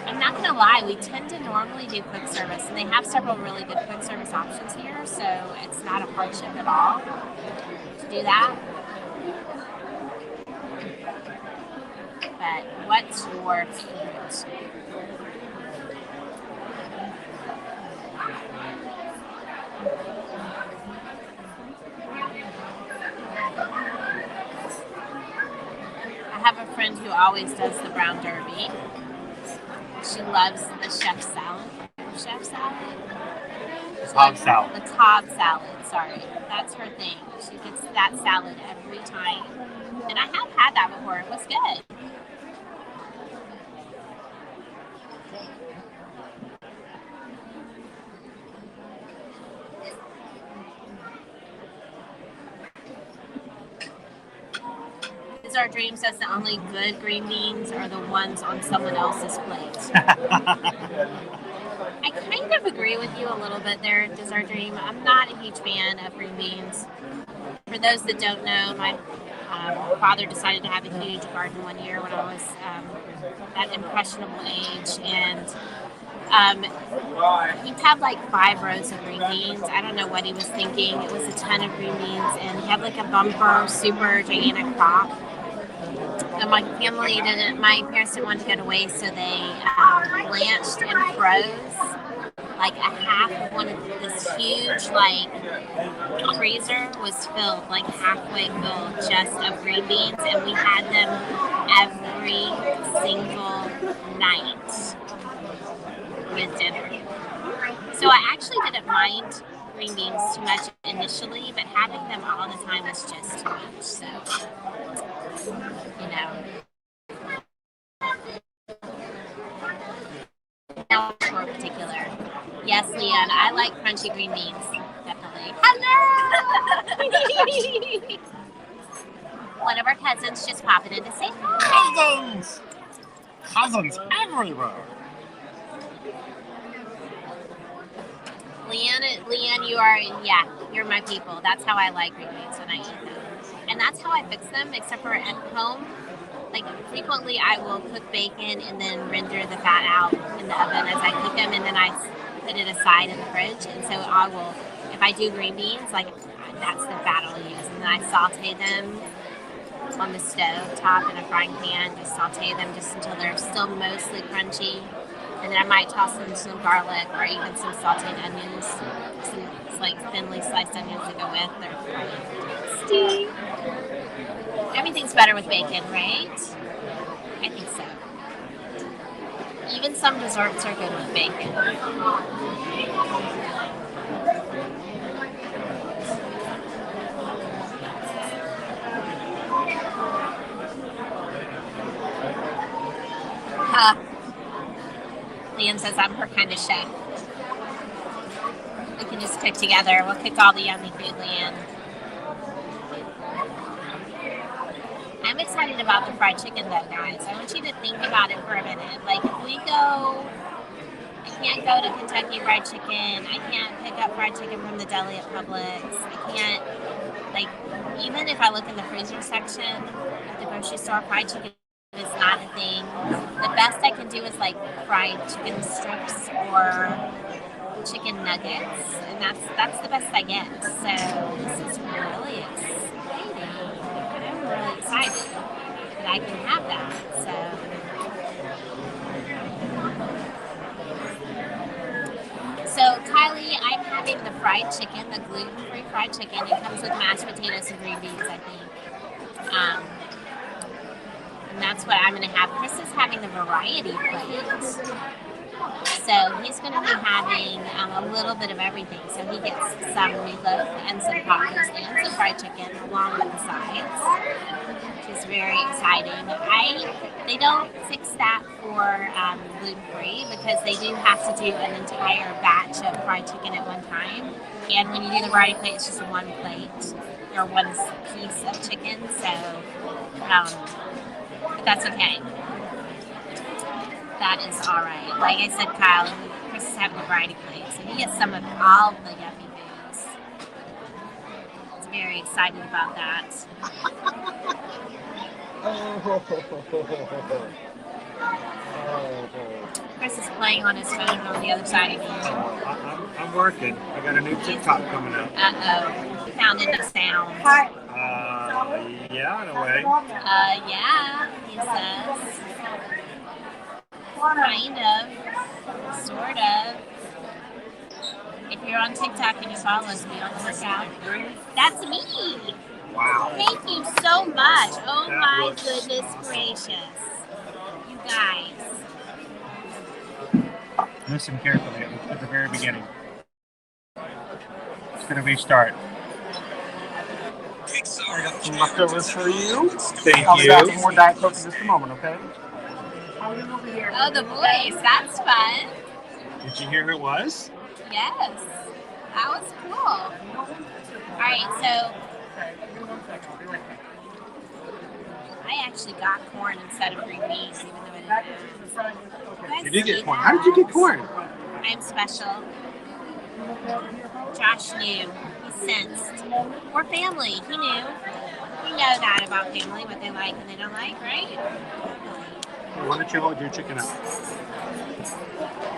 I'm not going to lie, we tend to normally do quick service, and they have several really good quick service options here, so it's not a hardship at all to do that. But what's your favorite? I have a friend who always does the brown derby. She loves the chef salad. Chef salad? Cobb salad. The Cobb salad, sorry. That's her thing. She gets that salad every time. And I have had that before. It was good. Our dream says the only good green beans are the ones on someone else's plate. I kind of agree with you a little bit there, Does Our Dream. I'm not a huge fan of green beans. For those that don't know, my father decided to have a huge garden one year when I was at impressionable age, and he had like 5 rows of green beans. I don't know what he was thinking. It was a ton of green beans, and he had like a bumper, super gigantic crop. And my parents didn't want to go to waste, so they blanched and froze like a half of one of this huge like freezer was filled, like halfway full just of green beans, and we had them every single night with dinner. So I actually didn't mind green beans too much initially, but having them all the time is just too much. So, you know. Now, more particular. Yes, Leanne, I like crunchy green beans. Definitely. Hello! One of our cousins just popping in to say hi. Cousins! Cousins everywhere. Leanne, you're my people. That's how I like green beans when I eat them. And that's how I fix them, except for at home. Like, frequently I will cook bacon and then render the fat out in the oven as I cook them, and then I put it aside in the fridge. And so I will, if I do green beans, like, that's the fat I'll use. And then I saute them on the stove top in a frying pan, just saute them just until they're still mostly crunchy. And then I might toss in some garlic or even some sauteed onions, some like thinly sliced onions to go with. They're quite tasty. Everything's better with bacon, right? I think so. Even some desserts are good with bacon. Liam says I'm her kind of chef. We can just cook together. We'll cook all the yummy food, Liam. I'm excited about the fried chicken though, guys. I want you to think about it for a minute. Like, if we go, I can't go to Kentucky Fried Chicken. I can't pick up fried chicken from the deli at Publix. I can't, like, even if I look in the freezer section at the grocery store, fried chicken is not a thing. The best I can do is like fried chicken strips or chicken nuggets, and that's the best I get. So this is really exciting. I'm really excited that I can have that. So Kylie, I'm having the fried chicken, the gluten-free fried chicken. It comes with mashed potatoes and green beans, I think. And that's what I'm going to have. Chris is having the variety plate. So he's going to be having a little bit of everything. So he gets some meatloaf and some tacos and some fried chicken along with the sides, which is very exciting. They don't fix that for gluten-free because they do have to do an entire batch of fried chicken at one time. And when you do the variety plate, it's just one plate or one piece of chicken. So but that's okay. That is all right. Like I said, Kyle, Chris is having a variety plate, so he gets some of all the yummy foods. He's very excited about that. Chris is playing on his phone on the other side of you. I'm working. I got a new TikTok coming up. Uh-oh. He found a sound. Yeah, in a way. Yeah, he says. Kind of. Sort of. If you're on TikTok and you follow us, we don't work out. That's me. Wow. Thank you so much. Oh my goodness gracious. You guys. Listen carefully at the very beginning. It's going to restart. I got some leftovers for you. Thank I'll be you. back with more Diet Coke in just a moment, okay? Oh, the voice. That's fun. Did you hear who it was? Yes. That was cool. All right, so I actually got corn instead of green beans, even though I didn't know. You did get corn. How did you get corn? I'm special. Josh knew. He sensed. We're family. He knew. We know that about family, what they like and they don't like, right? Why don't you hold your chicken up?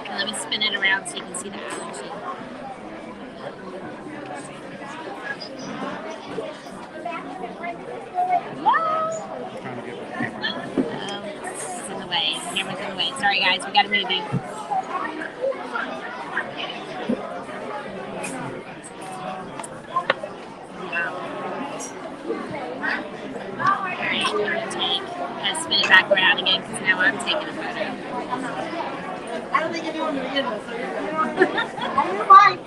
And let me spin it around so you can see the allergy. It's in the way. The camera's in the way. Sorry, guys. We got to move you. Alright, I'm going to spin it back around again because now I'm taking a photo. I don't think anyone would get this. So you're fine.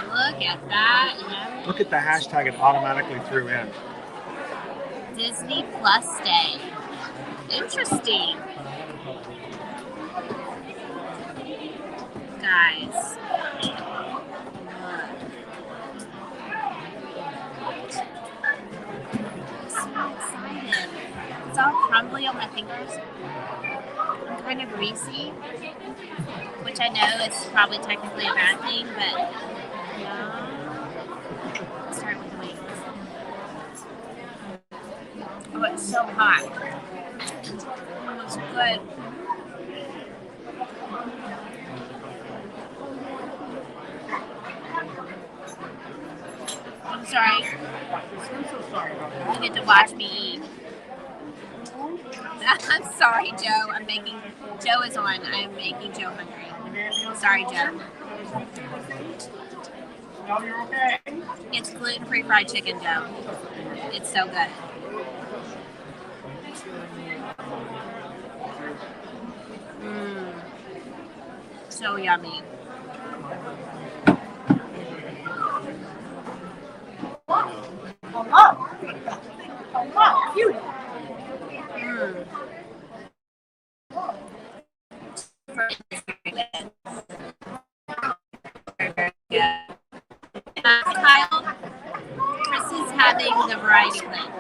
Look at that. Look at the hashtag it automatically threw in. Disney Plus Day. Interesting. Guys. Excited. It's all crumbly on my fingers. I'm kind of greasy, which I know is probably technically a bad thing, but let's start with the wings. Oh, it's so hot. It's good. I'm sorry. You get to watch me eat. I'm sorry, Joe. Joe is on. I'm making Joe hungry. Sorry, Joe. No, you're okay. It's gluten-free fried chicken, Joe. It's so good. So yummy. Cute. Kyle, Chris is having the variety plate.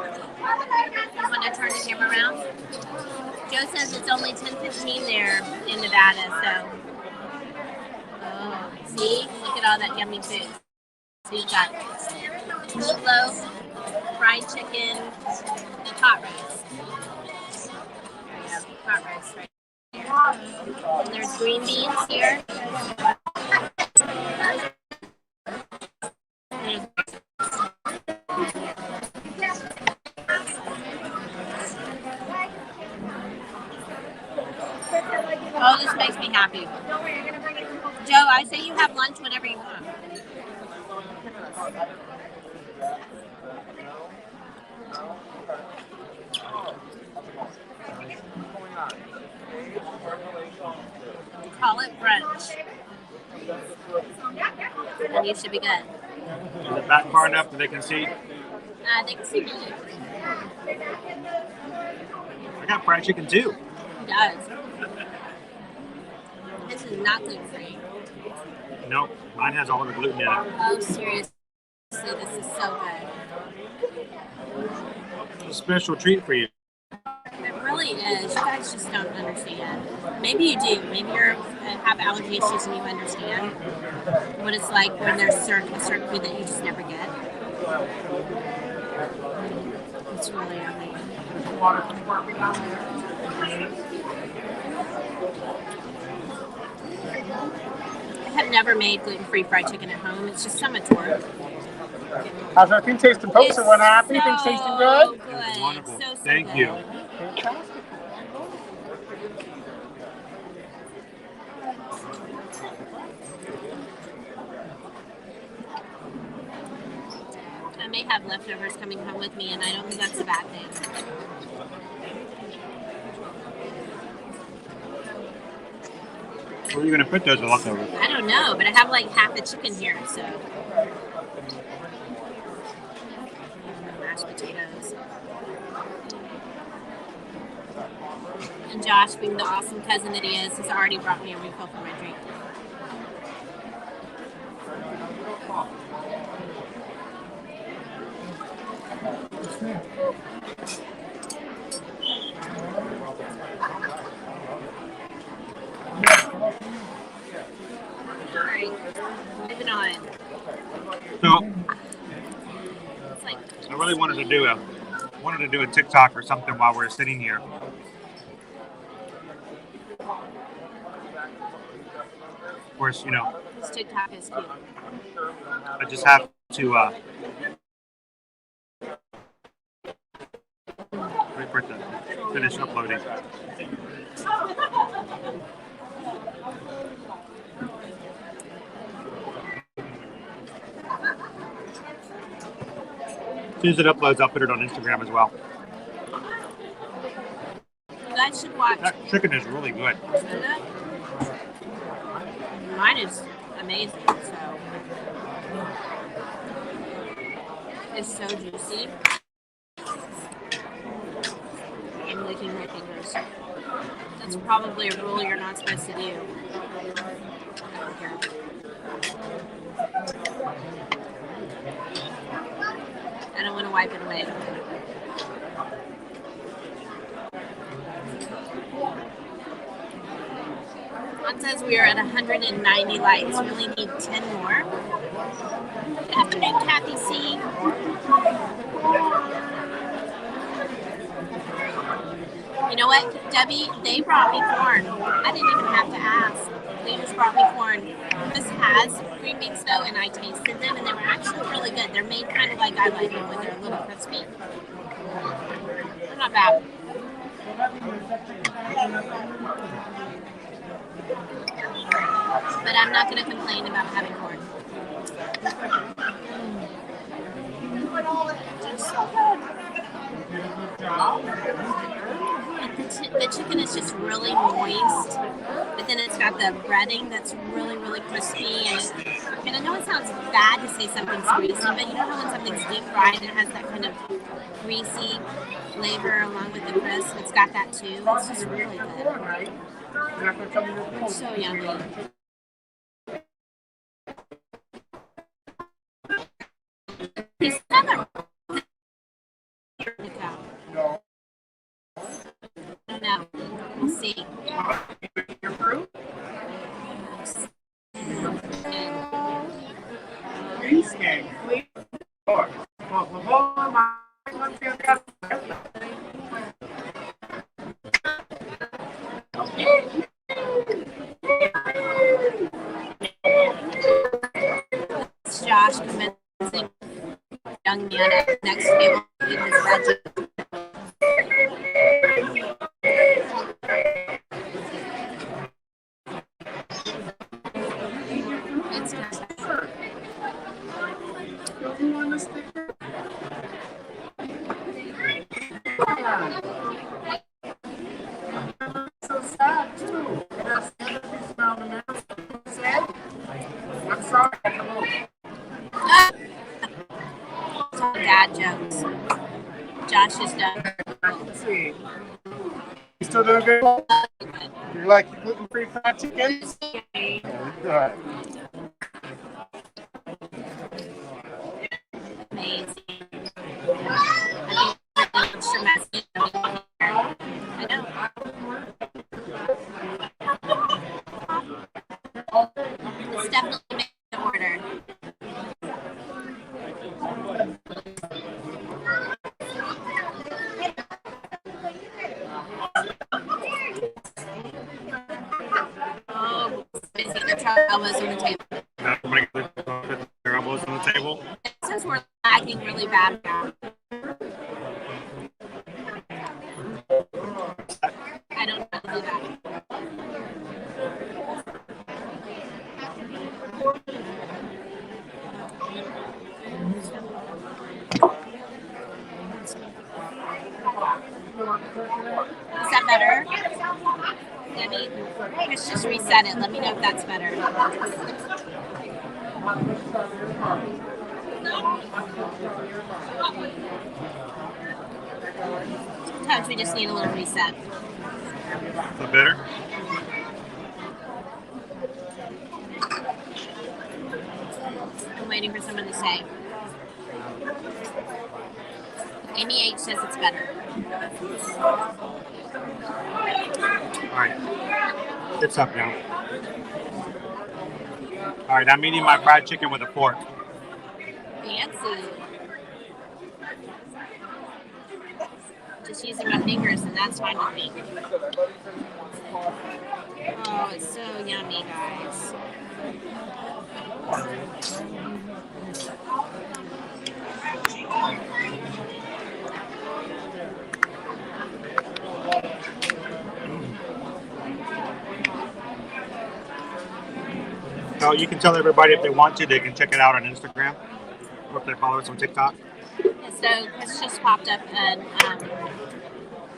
You want to turn the camera around? Joe says it's only 10:15 there in Nevada, so. Oh, see? Look at all that yummy food. So you've got meatloaf, fried chicken, and pot roast. There you go, pot roast right there. And there's green beans here. Oh, this makes me happy. Joe, I say you have lunch whenever you want. Call it brunch. And you should be good. Is it back far enough that they can see? They can see me. I got fried chicken too. It does. This is not gluten free. Nope, mine has all of the gluten in it. Oh, seriously, this is so good. It's a special treat for you. It really is. You guys just don't understand. Maybe you do. Maybe you have allergy issues and you understand what it's like when there's certain food that you just never get. It's really yummy. I have never made gluten-free fried chicken at home. It's just so much work. How's everything tasting, folks? Everyone happy? Things tasting good? Good. Wonderful. So Thank good. you. Fantastic. I may have leftovers coming home with me, and I don't think that's a bad thing. Where are you going to put those leftovers? I don't know, but I have like half the chicken here, so. Mashed potatoes. And Josh, being the awesome cousin that he is, has already brought me a refill for my drink. Alright, moving on. So, It's like, I really wanted to do a TikTok or something while we're sitting here. Of course, you know, this TikTok is cute. I just have to wait for it to finish uploading. As soon as it uploads, I'll put it on Instagram as well. You guys should watch. That chicken is really good. Isn't it? Mine is amazing. So it's so juicy. I'm licking my fingers. That's probably a rule you're not supposed to do. I don't care. I don't want to wipe it away. It says we are at 190 likes. We only need 10 more. Good afternoon, Kathy C. You know what, Debbie? They brought me corn. I didn't even have to ask. They just brought me corn. This has green beans though, and I tasted them, and they were actually really good. They're made kind of like I like them, when they're a little crispy. They're not bad. But I'm not going to complain about having corn. It's so good. The chicken is just really moist, but then it's got the breading that's really, really crispy. And I know it sounds bad to say something's greasy, but you know how when something's deep fried and it has that kind of greasy flavor along with the crisp? It's got that too. It's just really good. It's so yummy. He's another. No, we'll see. Your fruit? It's Josh convincing young man at next table to eat his veggies. So sad too. I'm sorry. Dad jokes. Josh is done. Let's see. You still doing good? You like your gluten-free fried chicken? Good. Amazing. Extra messy. I know. Let's definitely make an order. Oh, busy. Let's have elbows on the table. Everybody put their elbows on the table. It says we're lagging really bad now. I don't know how to do that. Is that better? Debbie, Chris just reset it. Let me know if that's better. Sometimes we just need a little reset. Is that better? I'm waiting for someone to say. Amy H says it's better. All right. It's up now. All right, I'm eating my fried chicken with a fork. Fancy. Just using my fingers, and that's fine with me. Oh, it's so yummy, guys. So you can tell everybody if they want to, they can check it out on Instagram or if they follow us on TikTok. So Chris just popped up a fun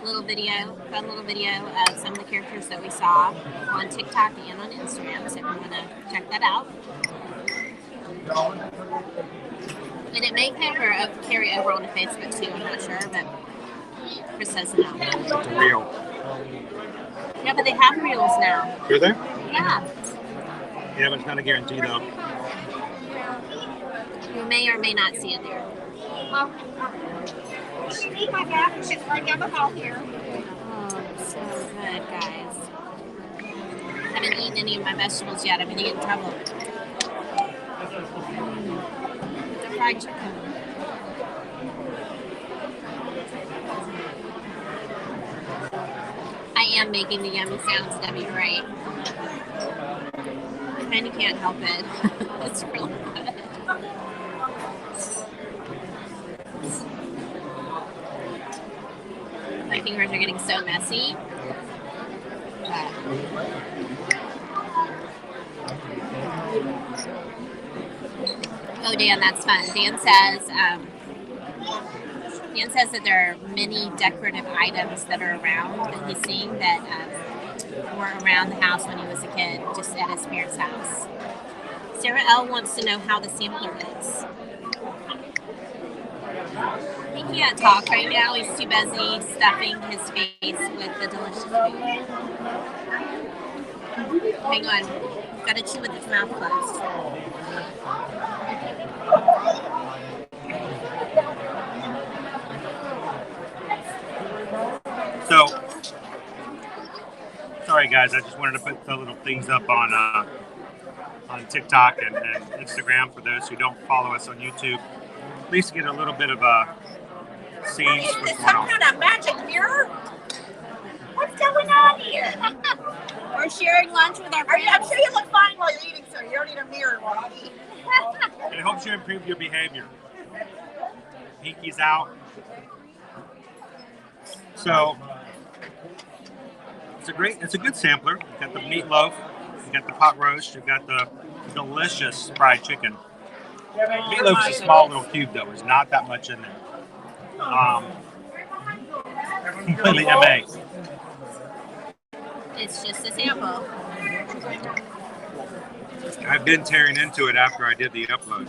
little video of some of the characters that we saw on TikTok and on Instagram. So if you want to check that out. And it may carry over onto Facebook too, I'm not sure, but Chris says no. Real. Yeah, but they have reels now. Do they? Yeah. Yeah, but it's not a guarantee though. You may or may not see it there. She need my bath and she's right down the hall here. Oh, so good, guys. I haven't eaten any of my vegetables yet. I'm going to get in trouble. The fried chicken. I am making the yummy sounds, Debbie, right? I kind of can't help it. It's really good. My fingers are getting so messy. Oh, Dan, that's fun. Dan says that there are many decorative items that are around that he's seeing that were around the house when he was a kid, just at his parents' house. Sarah L. wants to know how the sampler is. He can't talk right now. He's too busy stuffing his face with the delicious food. Hang on. Got to chew with his mouth closed. So, sorry guys, I just wanted to put the little things up on TikTok and Instagram for those who don't follow us on YouTube. At least get a little bit of a scene. Is this some kind of magic mirror? What's going on here? We're sharing lunch with our friends. I'm sure you look fine while you're eating, sir. You don't need a mirror while you eat. It helps you improve your behavior. Pinky's out. So it's a good sampler. You've got the meatloaf, you've got the pot roast, you've got the delicious fried chicken. Meatloaf's a small little cube though. There's not that much in there. Completely MA. It's just a sample. I've been tearing into it after I did the upload.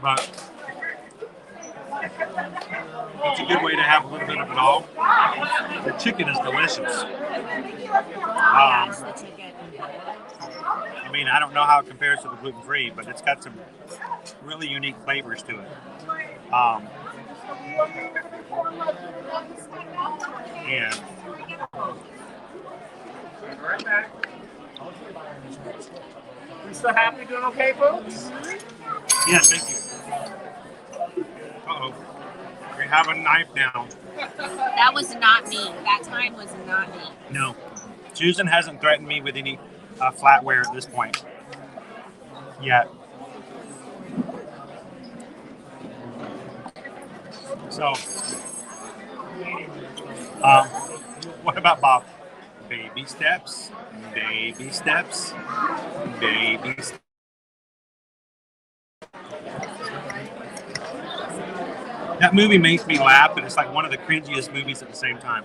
But it's a good way to have a little bit of it all. The chicken is delicious. I mean, I don't know how it compares to the gluten-free, but it's got some really unique flavors to it. And Right back. We still happy, doing okay, folks? yes, thank you. Uh-oh. We have a knife now. That was not me. That time was not me. No. Susan hasn't threatened me with any flatware at this point yet. So, what about Bob? Baby steps, baby steps, baby steps. That movie makes me laugh, but it's like one of the cringiest movies at the same time.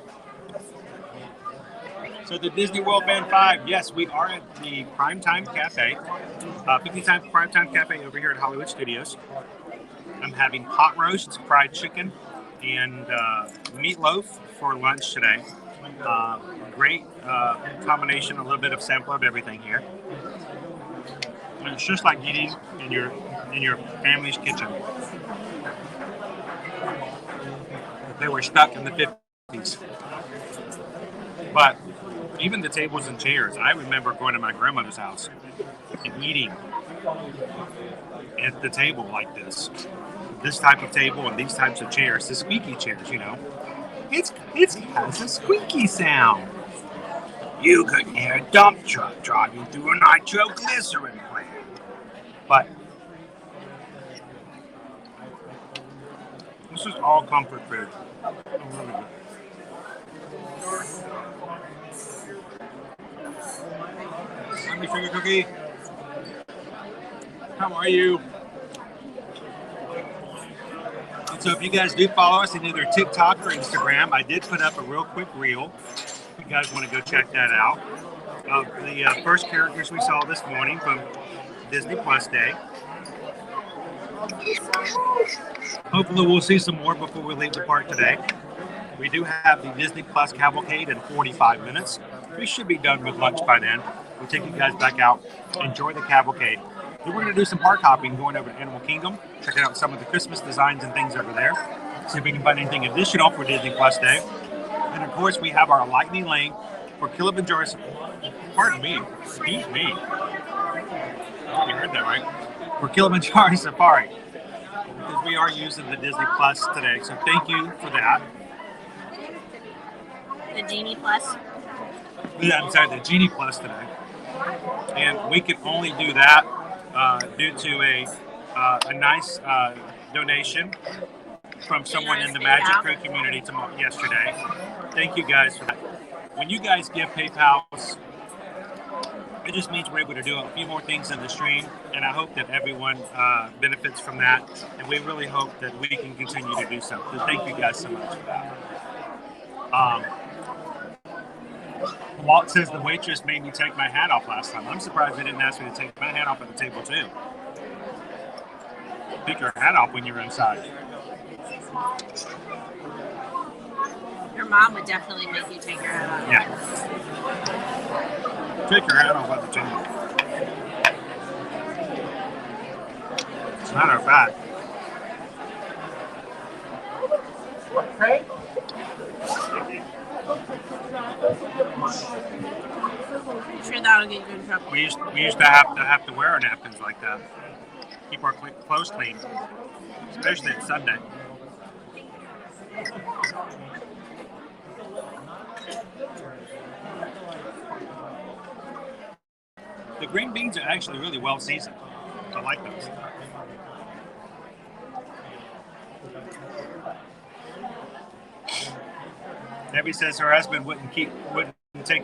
So the Disney World Band 5, yes, we are at the Primetime Cafe, 50 times Primetime Cafe over here at Hollywood Studios. I'm having pot roast, fried chicken, and meatloaf for lunch today. Great combination, a little bit of sample of everything here. And it's just like eating in your family's kitchen. They were stuck in the 50s. But even the tables and chairs, I remember going to my grandmother's house and eating at the table like this. This type of table and these types of chairs, the squeaky chairs, you know. It has a squeaky sound. You could hear a dump truck driving through a nitroglycerin plant. But this is all comfort food. Really good. Yummy sugar cookie. How are you? And so if you guys do follow us in either TikTok or Instagram, I did put up a real quick reel. If you guys want to go check that out. The first characters we saw this morning from Disney Plus Day. Hopefully we'll see some more before we leave the park today. We do have the Disney Plus Cavalcade in 45 minutes. We should be done with lunch by then. We'll take you guys back out, enjoy the Cavalcade. Then we're going to do some park hopping, going over to Animal Kingdom, checking out some of the Christmas designs and things over there. See if we can find anything additional for Disney Plus Day. And of course, we have our lightning lane for Kilimanjaro. Pardon me. Excuse me. You heard that right. For Kilimanjaro Safari. Because we are using the Disney Plus today. So thank you for that. The Genie Plus. Yeah, I'm sorry, the Genie Plus today. And we could only do that due to a nice donation from someone in the Magic Crew community yesterday. Thank you guys for that. When you guys give PayPal, it just means we're able to do a few more things in the stream, and I hope that everyone benefits from that, and we really hope that we can continue to do so. So thank you guys so much for that. Walt says the waitress made me take my hat off last time. I'm surprised they didn't ask me to take my hat off at the table too. Take your hat off when you're inside. Your mom would definitely make you take your hat off. Yeah. Take your hat off at the table. As a matter of fact. Craig? I'm sure that'll get you in trouble. We used to have to wear our napkins like that. Keep our clothes clean, especially at Sunday. The green beans are actually really well seasoned. I like those. Debbie says her husband wouldn't take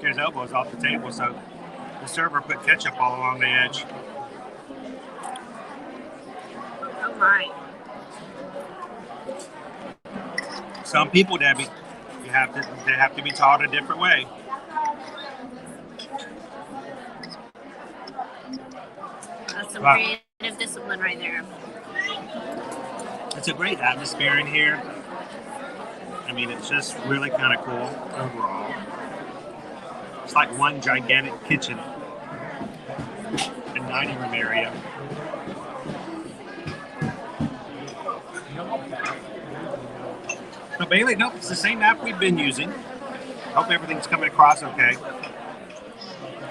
his elbows off the table, so the server put ketchup all along the edge. Oh my. Some people, Debbie, they have to be taught a different way. That's some creative discipline right there. It's a great atmosphere in here. I mean, it's just really kind of cool overall. It's like one gigantic kitchen and dining room area. So Bailey, nope, it's the same app we've been using. Hope everything's coming across okay.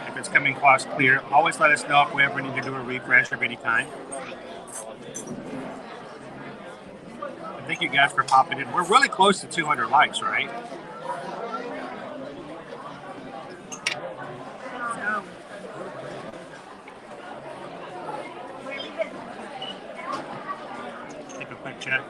If it's coming across clear, always let us know if we ever need to do a refresh of any kind. Thank you guys for popping in. We're really close to 200 likes, right? So, take a quick check.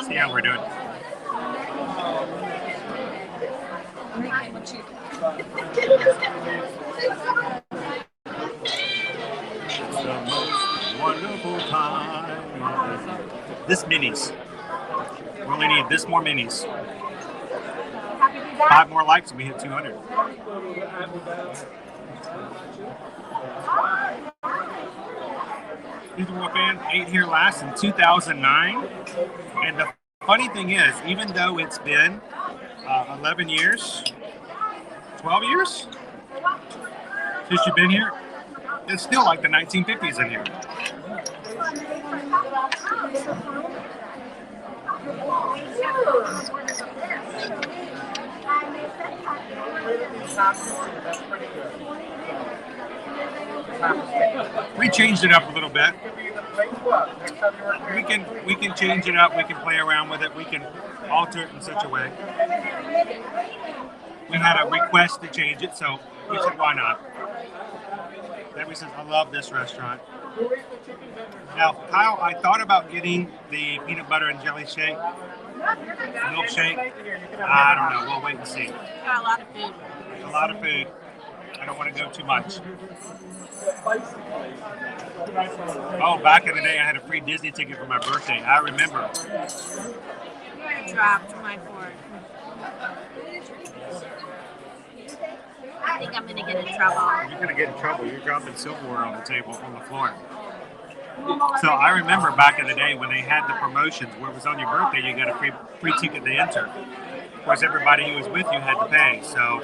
See how we're doing. It's the most wonderful time. This minis. We only need this more minis. 5 more likes and we hit 200. Ethan Wolfan, 8 here last in 2009. And the funny thing is, even though it's been 11 years, 12 years since you've been here, it's still like the 1950s in here. We changed it up a little bit. We can change it up. We can play around with it. We can alter it in such a way. We had a request to change it, so we said, why not? Debbie says, I love this restaurant. Now, Kyle, I thought about getting the peanut butter and jelly shake, milkshake. I don't know. We'll wait and see. Got a lot of food. A lot of food. I don't want to go too much. Oh, back in the day, I had a free Disney ticket for my birthday. I remember. I dropped my fork. I think I'm going to get in trouble. You're going to get in trouble. You're dropping silverware on the table, on the floor. So I remember back in the day when they had the promotions where it was on your birthday, you got a free ticket to enter. Of course, everybody who was with you had to pay. So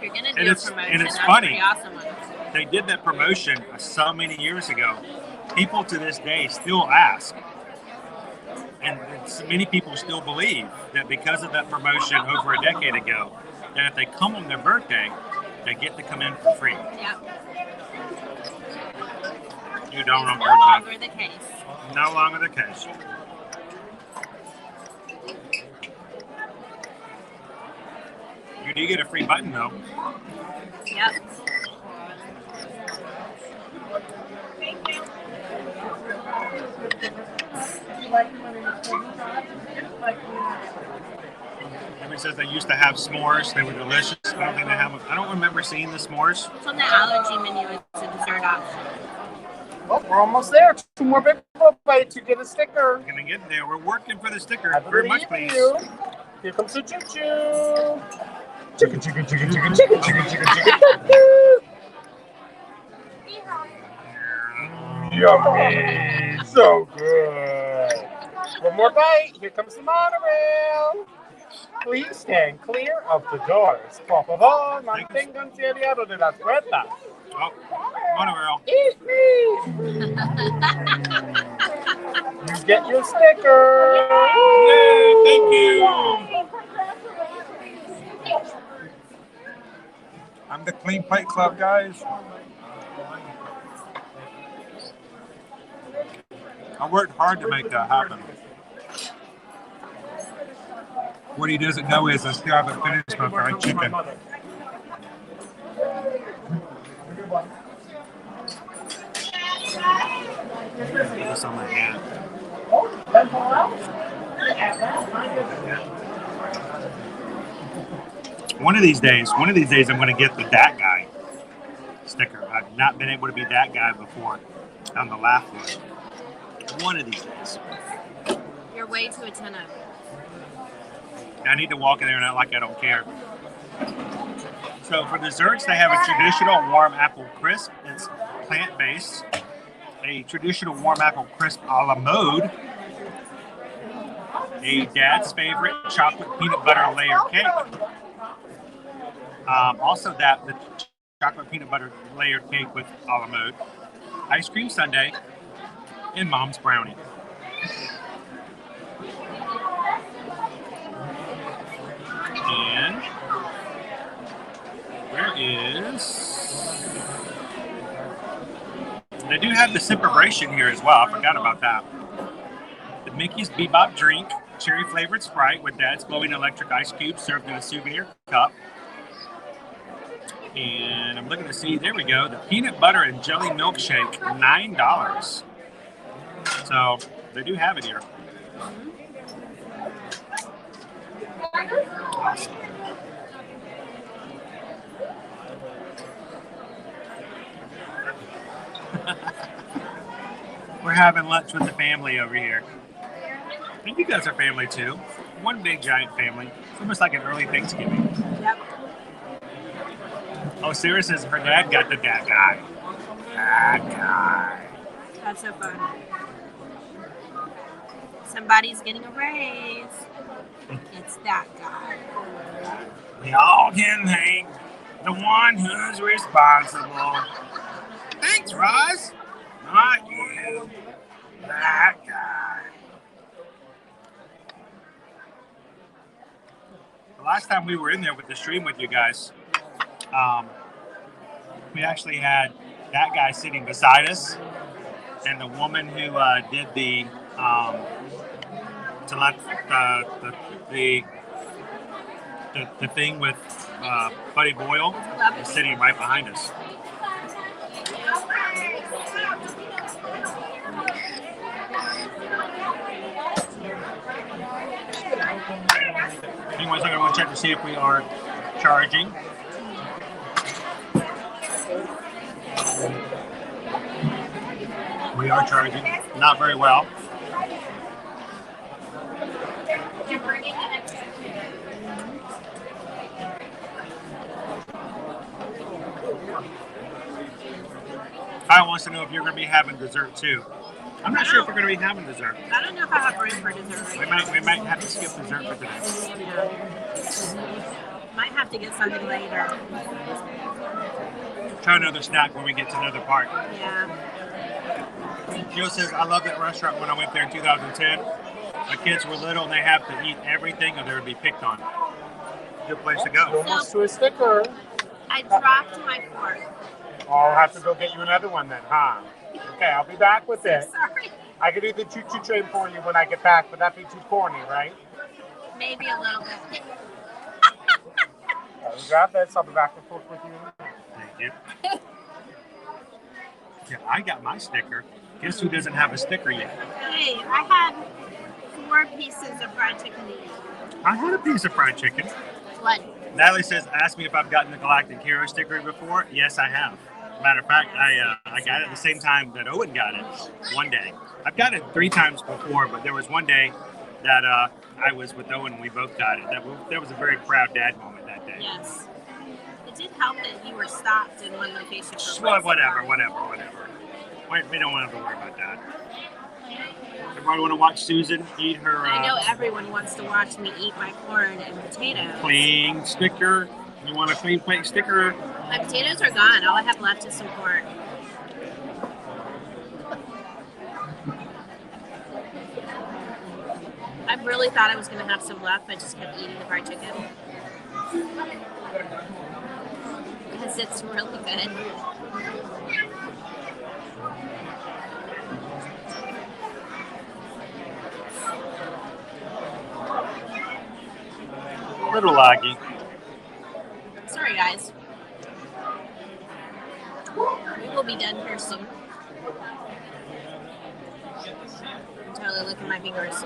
You're going to do a promotion. And it's That's funny. pretty awesome one. They did that promotion so many years ago. People to this day still ask. And many people still believe that because of that promotion over a decade ago, that if they come on their birthday, they get to come in for free. Yep. You don't It's on no birthday. longer the case. No longer the case. You do get a free button though. Yep. Everybody says they used to have s'mores. They were delicious. I don't think they have them. I don't remember seeing the s'mores. It's on the allergy menu. It's a dessert option. Well, we're almost there. 2 more big bites. You get a sticker. We're gonna get there. We're working for the sticker. I Very much, believe please. you. Here comes the choo-choo. Chicken, chicken, chicken, chicken, chicken, chicken, chicken, chicken. Yummy. So good. One more bite. Here comes the monorail. Please stand clear of the doors. Por favor, manténganse aliado de las puertas. Oh, monorail. Eat me. You get your sticker. Yay, thank you. I'm the Clean Plate Club, guys. I worked hard to make that happen. What he doesn't know is I still haven't finished my fried chicken. This on my hand. One of these days, I'm going to get the that guy sticker. I've not been able to be that guy before on the laugh list. One of these days. You're way too attentive. I need to walk in there and act like I don't care. So for desserts, they have a traditional warm apple crisp. It's plant-based. A traditional warm apple crisp a la mode. A dad's favorite chocolate peanut butter layer cake. Also the chocolate peanut butter layered cake with a la mode. Ice cream sundae. And mom's brownie. And where is... They do have the Sipperbration here as well. I forgot about that. The Mickey's Bebop drink, cherry flavored Sprite with Dad's glowing electric ice cubes served in a souvenir cup. And I'm looking to see, there we go, the peanut butter and jelly milkshake, $9. So they do have it here. Awesome. We're having lunch with the family over here. And you guys are family too. One big giant family. It's almost like an early Thanksgiving. Yep. Oh, Sarah says her dad got the that guy. That guy. That's so fun. Somebody's getting a raise. It's that guy. We all can thank the one who's responsible. Thanks, Roz. Not you. That guy. The last time we were in there with the stream with you guys, we actually had that guy sitting beside us, and the woman who did the the thing with Buddy Boyle is sitting right behind us. Anyways, I'm going to check to see if we are charging. We are charging. Not very well. Kyle wants to know if you're going to be having dessert too. I'm not sure if we're going to be having dessert. I don't know if I have room for dessert right We might have to skip dessert for today. Might have to get something later. Try another snack when we get to another park. Yeah. Joe says, I love that restaurant when I went there in 2010. My kids were little and they have to eat everything or they would be picked on. Good place to go. Almost to a sticker. I dropped my fork. I'll have to go get you another one then, huh? Okay, I'll be back with it. Sorry. I can do the choo-choo train for you when I get back, but that'd be too corny, right? Maybe a little bit. I'll grab this. I'll be back and forth with you. Thank you. Yeah, I got my sticker. Guess who doesn't have a sticker yet? Hey, I had 4 pieces of fried chicken to eat. I had a piece of fried chicken. What? Natalie says, ask me if I've gotten the Galactic Hero sticker before. Yes, I have. Matter of fact, I got it at the same time that Owen got it one day. I've got it 3 times before, but there was one day that I was with Owen and we both got it. That was a very proud dad moment that day. Yes. It did help that you were stopped in one location for Well, whatever. We don't want to worry about that. Everybody want to watch Susan eat her I know everyone wants to watch me eat my corn and potatoes. clean sticker. You want a clean plate sticker? My potatoes are gone. All I have left is some corn. I really thought I was going to have some left. I just kept eating the fried chicken. Because it's really good. Little laggy. Sorry, guys. We will be done here soon. I'm totally licking my fingers.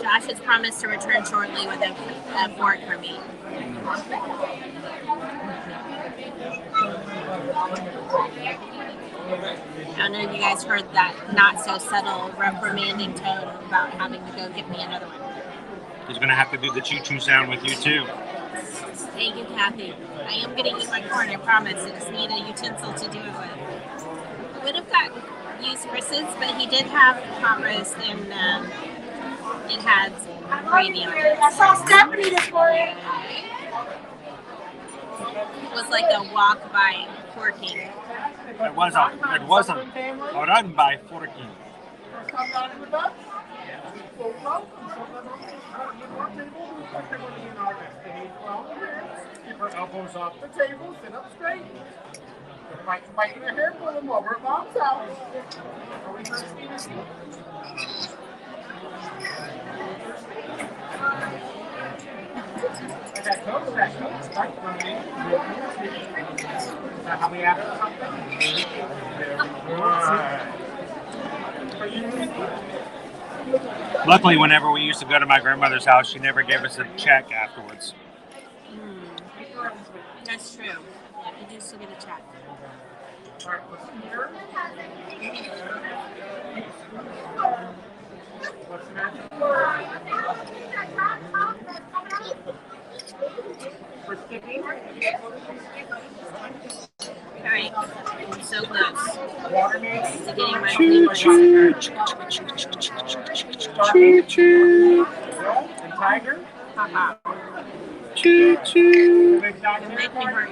Josh has promised to return shortly with a fork for me. I don't know if you guys heard that not so subtle reprimanding tone about having to go get me another one. He's going to have to do the choo-choo sound with you too. Thank you, Kathy. I am going to eat my corn, I promise. I just need a utensil to do it with. I would have used Chris's, but he did have hot roast and it has gravy on it. I saw Stephanie this morning. It was like a walk by forking. It was a run by forking. Keep her elbows off the table, sit up straight. Fighting her hair pulling while we're mom's house. How we have something? Luckily, whenever we used to go to my grandmother's house, she never gave us a check afterwards. That's true. You do still get a check. All right, I'm so close to getting my clean plate. Choo-choo. And Tiger? Choo-choo. Big dog Make me hurt.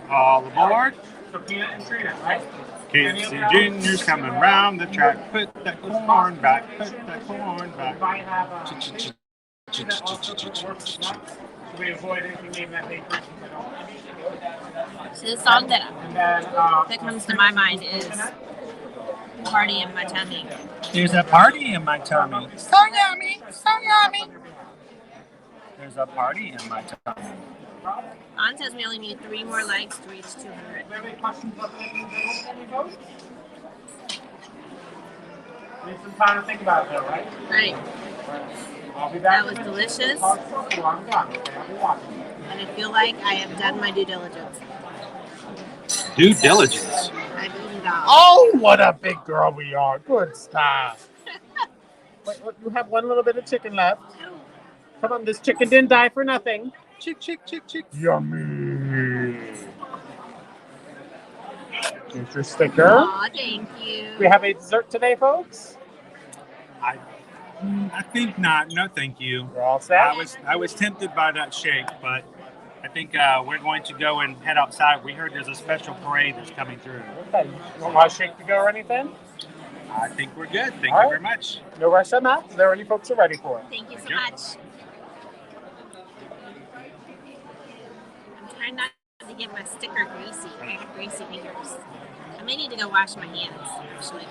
All aboard. So Peanut and Trina, right? Kids and juniors coming round the track. Put that corn back. Put that corn back. Might have also work. We avoid anything named that name. So the song that And then comes to my mind is "Party in My Tummy." There's a party in my tummy. so yummy, so yummy. There's a party in my tummy. On says we only need 3 more likes to reach 200. Any questions about any folks? Need some time to think about it, though, right? Right. I'll be back. That was delicious. I'm done. Okay, I'll be watching. And I feel like I have done my due diligence. Due diligence. I've eaten it all. Oh, what a big girl we are. Good stuff. Wait, you have one little bit of chicken left. Come on, this chicken didn't die for nothing. Chick, chick, chick, chick. Yummy. Here's your sticker. Aw, thank you. We have a dessert today, folks. I think not. No, thank you. We're all set. I was tempted by that shake, but I think we're going to go and head outside. We heard there's a special parade that's coming through. Okay. You don't want a shake to go or anything? I think we're good. Thank All you right. very much. No rush on that. There any folks are ready for it. Thank you so Yep. much. I'm trying not to get my sticker greasy. I have greasy fingers. I may need to go wash my hands, actually.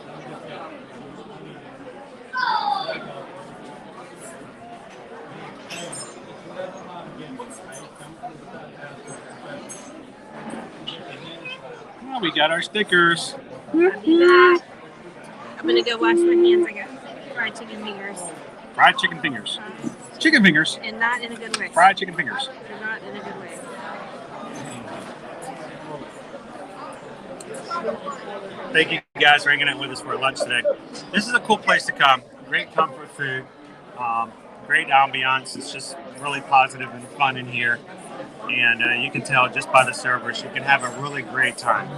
Well, we got our stickers. I'll do that. I'm gonna go wash my hands. I got fried chicken fingers. Fried chicken fingers. Chicken fingers. And not in a good way. Fried chicken fingers. They're not in a good way. Thank you guys for hanging out with us for lunch today. This is a cool place to come. Great comfort food. Great ambiance. It's just really positive and fun in here. And you can tell just by the servers, you can have a really great time.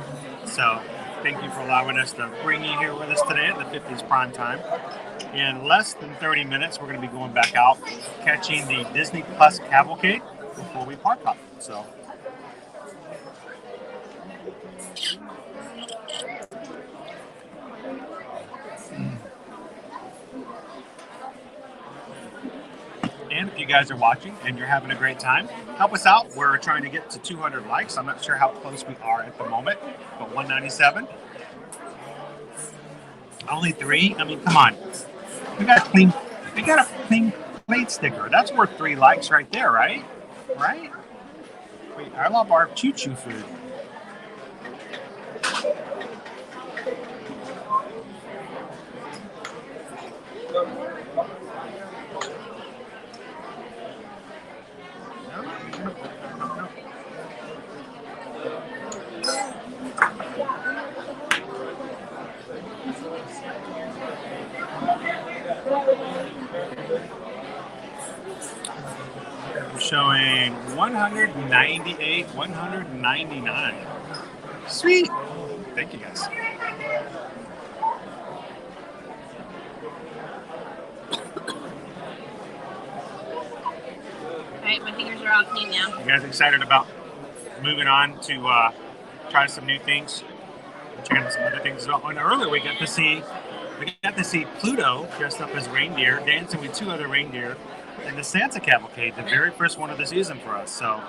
So thank you for allowing us to bring you here with us today at the 50s Prime Time. In less than 30 minutes, we're going to be going back out, catching the Disney Plus Cavalcade before we park hop. So. And if you guys are watching and you're having a great time, help us out. We're trying to get to 200 likes. I'm not sure how close we are at the moment, but 197. Only 3? I mean, come on. We got a clean plate sticker. That's worth 3 likes right there, right? Right? Wait, I love our choo-choo food. We're showing 198, 199. Sweet. Thank you guys. Alright, my fingers are all clean now. You guys excited about moving on to try some new things? Check out some other things as well. And earlier we got to see Pluto dressed up as reindeer, dancing with 2 other reindeer in the Santa Cavalcade, the very first one of the season for us. So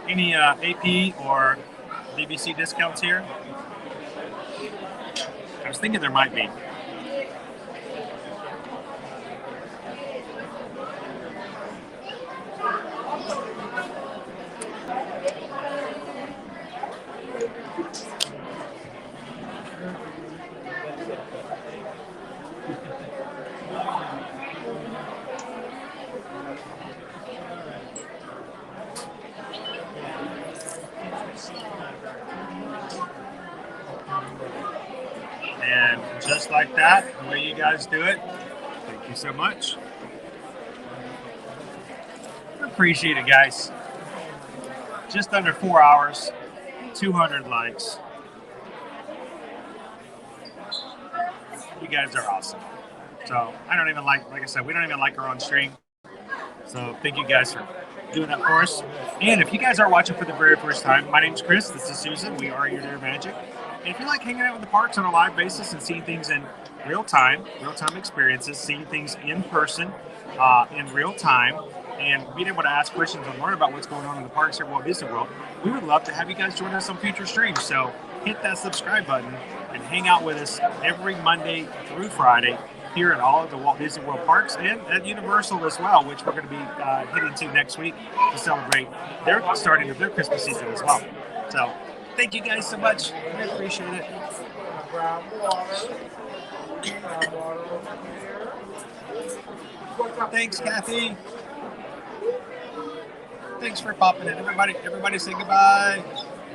any AP or BBC discounts here? I was thinking there might be. And just like that, the way you guys do it, thank you so much. Appreciate it, guys. Just under 4 hours, 200 likes. You guys are awesome. So I don't even like I said, we don't even like our own stream. So thank you guys for doing that for us. And if you guys are watching for the very first time, my name's Chris. This is Susan. We are Ear to Ear Magic. And if you like hanging out with the parks on a live basis and seeing things in real time experiences, seeing things in person, in real time, and being able to ask questions and learn about what's going on in the parks here at Walt Disney World, we would love to have you guys join us on future streams. So hit that subscribe button and hang out with us every Monday through Friday here at all of the Walt Disney World parks and at Universal as well, which we're going to be heading to next week to celebrate their starting of their Christmas season as well. So thank you guys so much. I appreciate it. Thanks, Kathy. Thanks for popping in. Everybody say goodbye.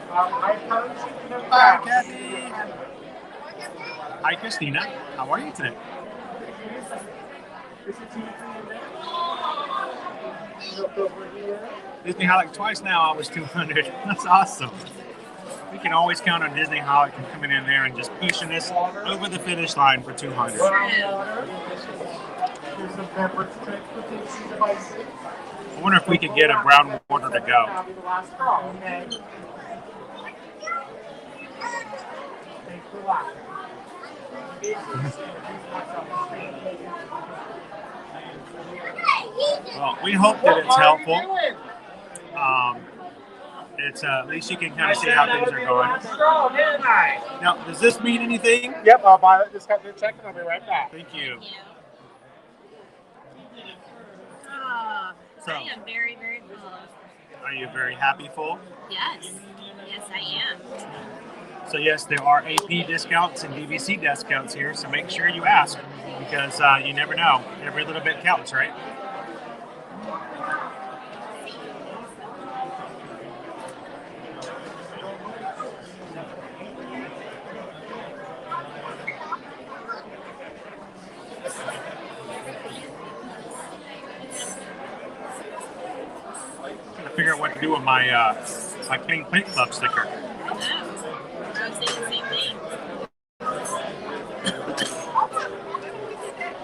Bye, Kathy. Hi, Christina. How are you today? Disney Holic twice now. I was 200. That's awesome. We can always count on Disney Holic coming in there and just pushing us over the finish line for 200. I wonder if we could get a brown water to go. Well, we hope that it's helpful. It's at least you can kind of see how things are going. Now, does this mean anything? Yep, I'll buy it. Just got to check and I'll be right back. Thank you. So, I am very, very full. Are you very happy full? Yes. Yes, I am. So yes, there are AP discounts and DVC discounts here, so make sure you ask because you never know. Every little bit counts, right? Figure out what to do with my my King Paint Club sticker. I was thinking the same thing.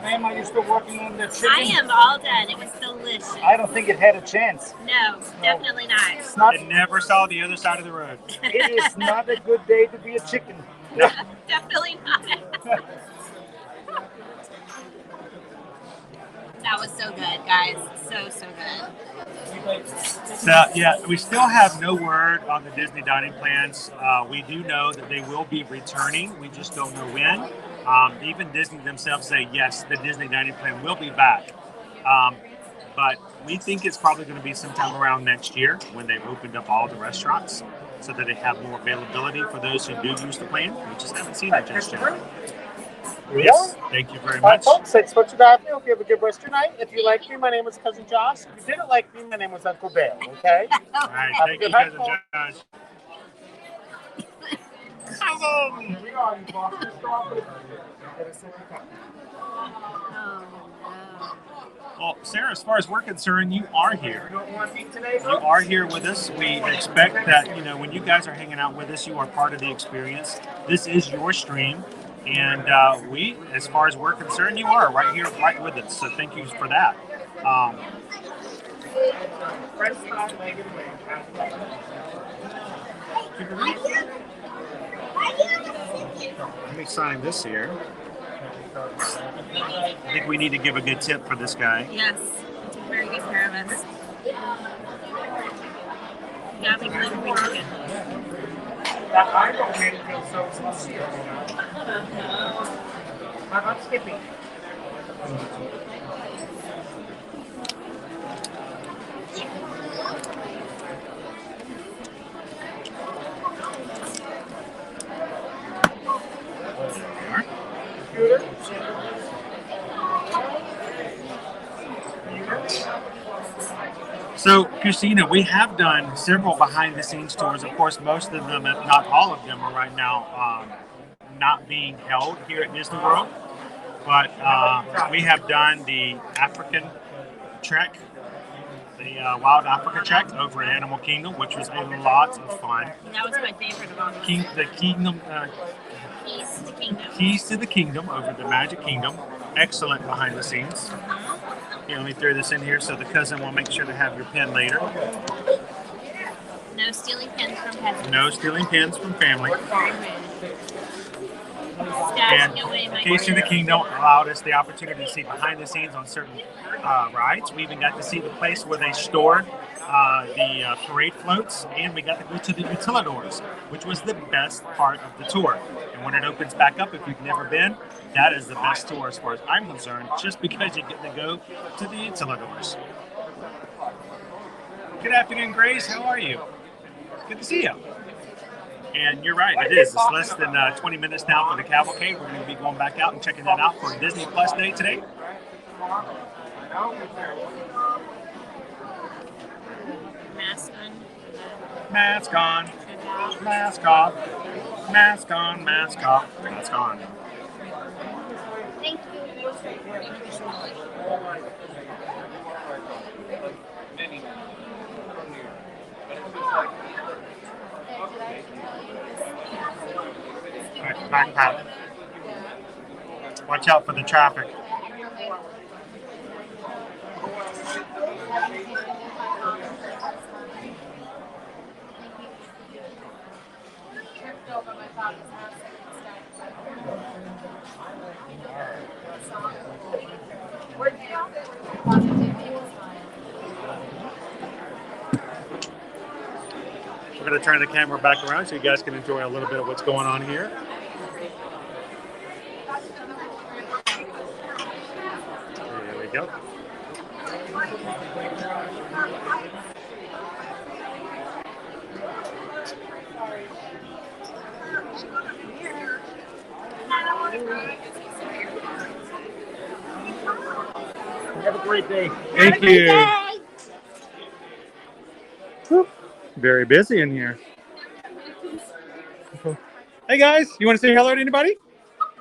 Ma'am, are you still working on the chicken? I am all done. It was delicious. I don't think it had a chance. No, definitely not. It's not. It never saw the other side of the road. It is not a good day to be a chicken. No. Definitely not. That was so good, guys. So good. So yeah, we still have no word on the Disney dining plans. We do know that they will be returning. We just don't know when. Even Disney themselves say yes, the Disney dining plan will be back. But we think it's probably going to be sometime around next year when they've opened up all the restaurants so that they have more availability for those who do use the plan. We just haven't seen it just yet. Yes, thank you very much. Folks, that's what you got. Hope you have a good rest of your night. If you like me, my name is Cousin Josh. If you didn't like me, my name was Uncle Bill, okay? All right, thank you, Cousin Josh. Here we are, you boss. Well, Sarah, as far as we're concerned, you are here. You don't want to eat today, You are here with us. We expect that, when you guys are hanging out with us, you are part of the experience. This is your stream. And we, as far as we're concerned, you are right here, right with us. So thank you for that. Let me sign this here. I think we need to give a good tip for this guy. Yes, took very good care of us. Got me gluten-free chicken. That I don't make it feel so sincere. How about Skippy? So, Christina, we have done several behind-the-scenes tours. Of course, most of them, if not all of them, are right now not being held here at Disney World. But we have done the African Trek, the Wild Africa Trek over at Animal Kingdom, which was a lot of fun. That was my favorite of all. The Kingdom, Keys to the Kingdom. Keys to the Kingdom over the Magic Kingdom. Excellent behind the scenes. Here, let me throw this in here so the cousin will make sure to have your pen later. No stealing pens from peasants. No stealing pens from family. And Case in the Kingdom allowed us the opportunity to see behind the scenes on certain rides. We even got to see the place where they stored the parade floats, and we got to go to the Utilidors, which was the best part of the tour. And when it opens back up, if you've never been, that is the best tour as far as I'm concerned, just because you get to go to the Utilidors. Good afternoon, Grace. How are you? Good to see you. And you're right, it is. It's less than 20 minutes now for the Cavalcade. We're going to be going back out and checking that out for Disney Plus Day today. Mask on. Mask on. Mask off. Mask on. Mask off. Mask on. Thank you. All right, backpack. Watch out for the traffic. We're going to turn the camera back around so you guys can enjoy a little bit of what's going on here. There we go. Have a great day. Thank you. Whew. Very busy in here. Hey guys, you want to say hello to anybody?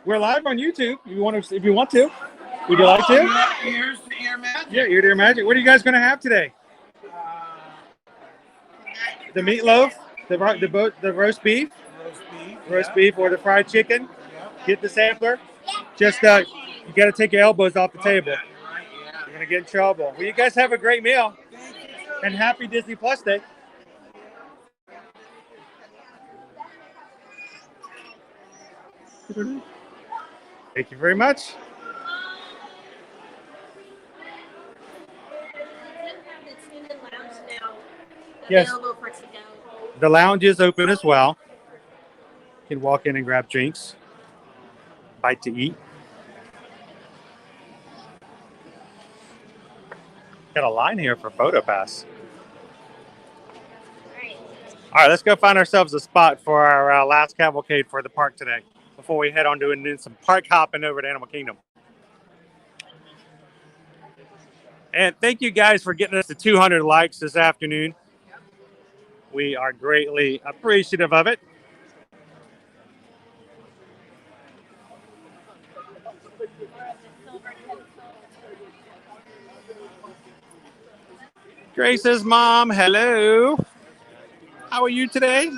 We're live on YouTube. If you want to. Would you like to? Ears to ear magic. Yeah, ear to ear magic. What are you guys going to have today? The meatloaf, the roast beef, or the fried chicken. Get the sampler. Just you got to take your elbows off the table. You're going to get in trouble. Well, you guys have a great meal. And happy Disney Plus Day. Thank you very much. Yes. The lounge is open as well. You can walk in and grab drinks, bite to eat. Got a line here for PhotoPass. All right, let's go find ourselves a spot for our last cavalcade for the park today before we head on doing some park hopping over to Animal Kingdom. And thank you guys for getting us to 200 likes this afternoon. We are greatly appreciative of it. Grace's mom, hello. How are you today?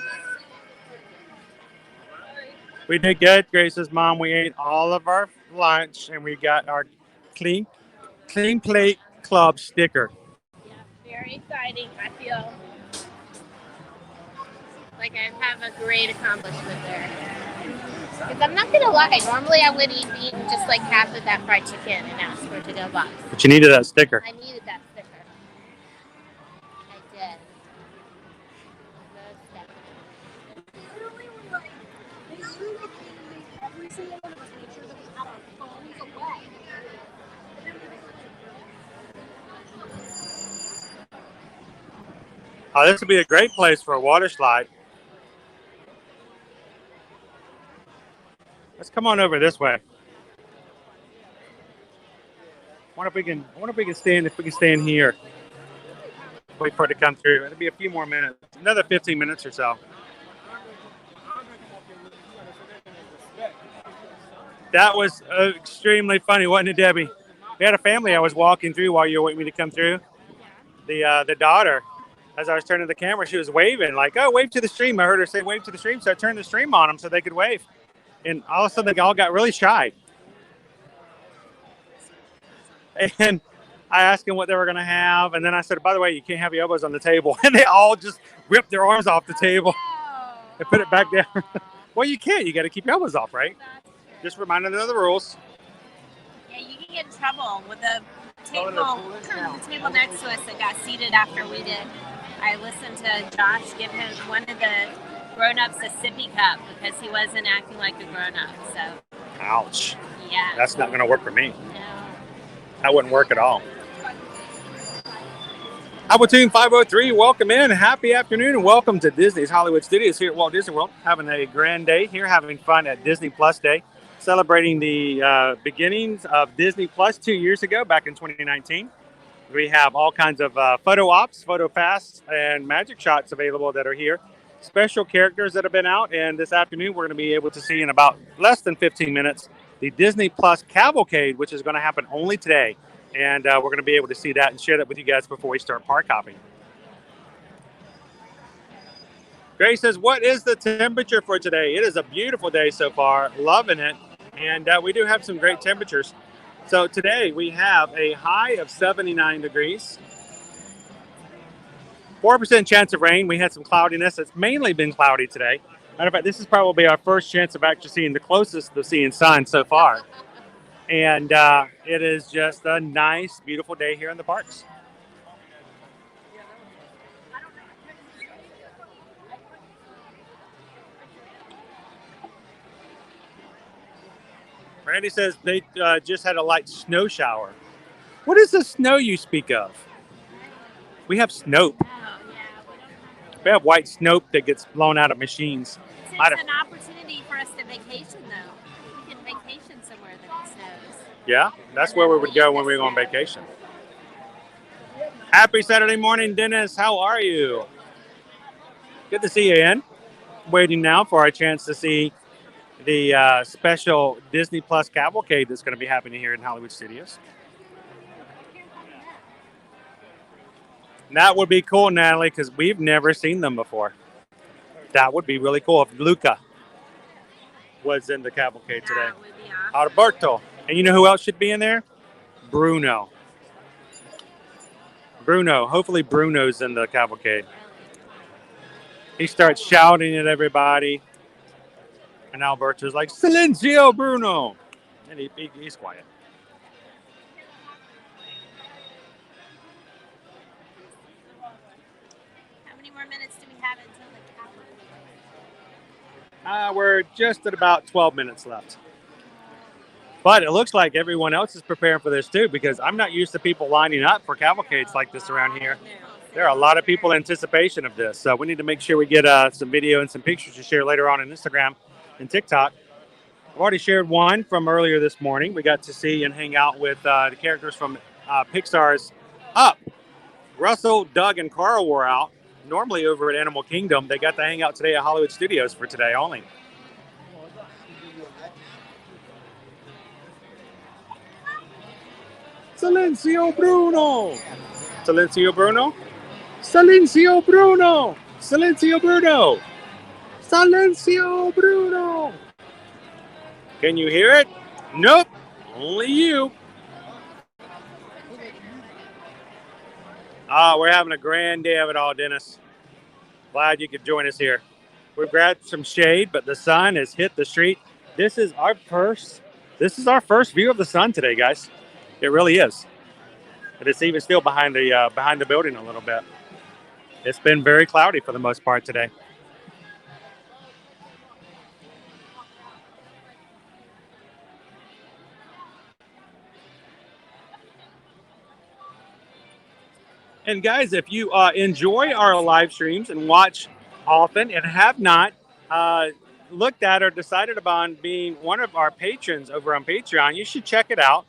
We did good, Grace's mom. We ate all of our lunch and we got our Clean Plate Club sticker. Yeah, very exciting. I feel like I have a great accomplishment there. Because I'm not gonna lie, normally I would eat just like half of that fried chicken and ask for a to-go box. But you needed that sticker. I needed that sticker. I did. Oh, this would be a great place for a water slide. Let's come on over this way. I wonder if we can stay in here. Wait for it to come through. It'll be a few more minutes. Another 15 minutes or so. That was extremely funny, wasn't it, Debbie? We had a family I was walking through while you were waiting me to come through. The daughter, as I was turning the camera, she was waving, like, oh, wave to the stream. I heard her say wave to the stream, so I turned the stream on them so they could wave. And all of a sudden, they all got really shy. And I asked them what they were going to have, and then I said, by the way, you can't have your elbows on the table. And they all just ripped their arms off the table and put it back down. Well, you can't. You got to keep your elbows off, right? Just reminding them of the rules. Yeah, you can get in trouble with the table next to us that got seated after we did. I listened to Josh give him one of the grown-ups a sippy cup because he wasn't acting like a grown-up. So. Ouch. Yeah. That's not going to work for me. No. That wouldn't work at all. Albertine 503, welcome in. Happy afternoon and welcome to Disney's Hollywood Studios here at Walt Disney World. Having a grand day here, having fun at Disney Plus Day, celebrating the beginnings of Disney Plus 2 years ago, back in 2019. We have all kinds of photo ops, photo fasts, and magic shots available that are here. Special characters that have been out, and this afternoon we're going to be able to see in about less than 15 minutes the Disney Plus Cavalcade, which is going to happen only today. And we're going to be able to see that and share that with you guys before we start park hopping. Grace says, what is the temperature for today? It is a beautiful day so far. Loving it. And we do have some great temperatures. So today we have a high of 79 degrees. 4% chance of rain. We had some cloudiness. It's mainly been cloudy today. Matter of fact, this is probably our first chance of actually seeing the closest to seeing sun so far. And it is just a nice, beautiful day here in the parks. Randy says they just had a light snow shower. What is the snow you speak of? We have Snope. We have white Snope that gets blown out of machines. It's an opportunity for us to vacation, though. We can vacation somewhere that it snows. Yeah, that's where we would go when we go on vacation. Happy Saturday morning, Dennis. How are you? Good to see you in. Waiting now for our chance to see the special Disney Plus Cavalcade that's going to be happening here in Hollywood Studios. That would be cool, Natalie, because we've never seen them before. That would be really cool if Luca was in the Cavalcade today. That would be awesome. Alberto. And you know who else should be in there? Bruno. Hopefully Bruno's in the Cavalcade. He starts shouting at everybody. And Alberto's like, Silencio, Bruno. And he's quiet. How many more minutes do we have until the Cavalcade? We're just at about 12 minutes left. But it looks like everyone else is preparing for this too, because I'm not used to people lining up for cavalcades like this around here. There are a lot of people in anticipation of this. So we need to make sure we get some video and some pictures to share later on Instagram and TikTok. I've already shared one from earlier this morning. We got to see and hang out with the characters from Pixar's Up. Russell, Doug, and Carl were out. Normally over at Animal Kingdom. They got to hang out today at Hollywood Studios for today only. Silencio Bruno! Silencio Bruno! Silencio Bruno! Silencio Bruno! Silencio Bruno! Can you hear it? Nope. Only you. We're having a grand day of it all, Dennis. Glad you could join us here. We've grabbed some shade, but the sun has hit the street. This is our first view of the sun today, guys. It really is. And it's even still behind the building a little bit. It's been very cloudy for the most part today. And guys, if you enjoy our live streams and watch often and have not looked at or decided upon being one of our patrons over on Patreon, you should check it out.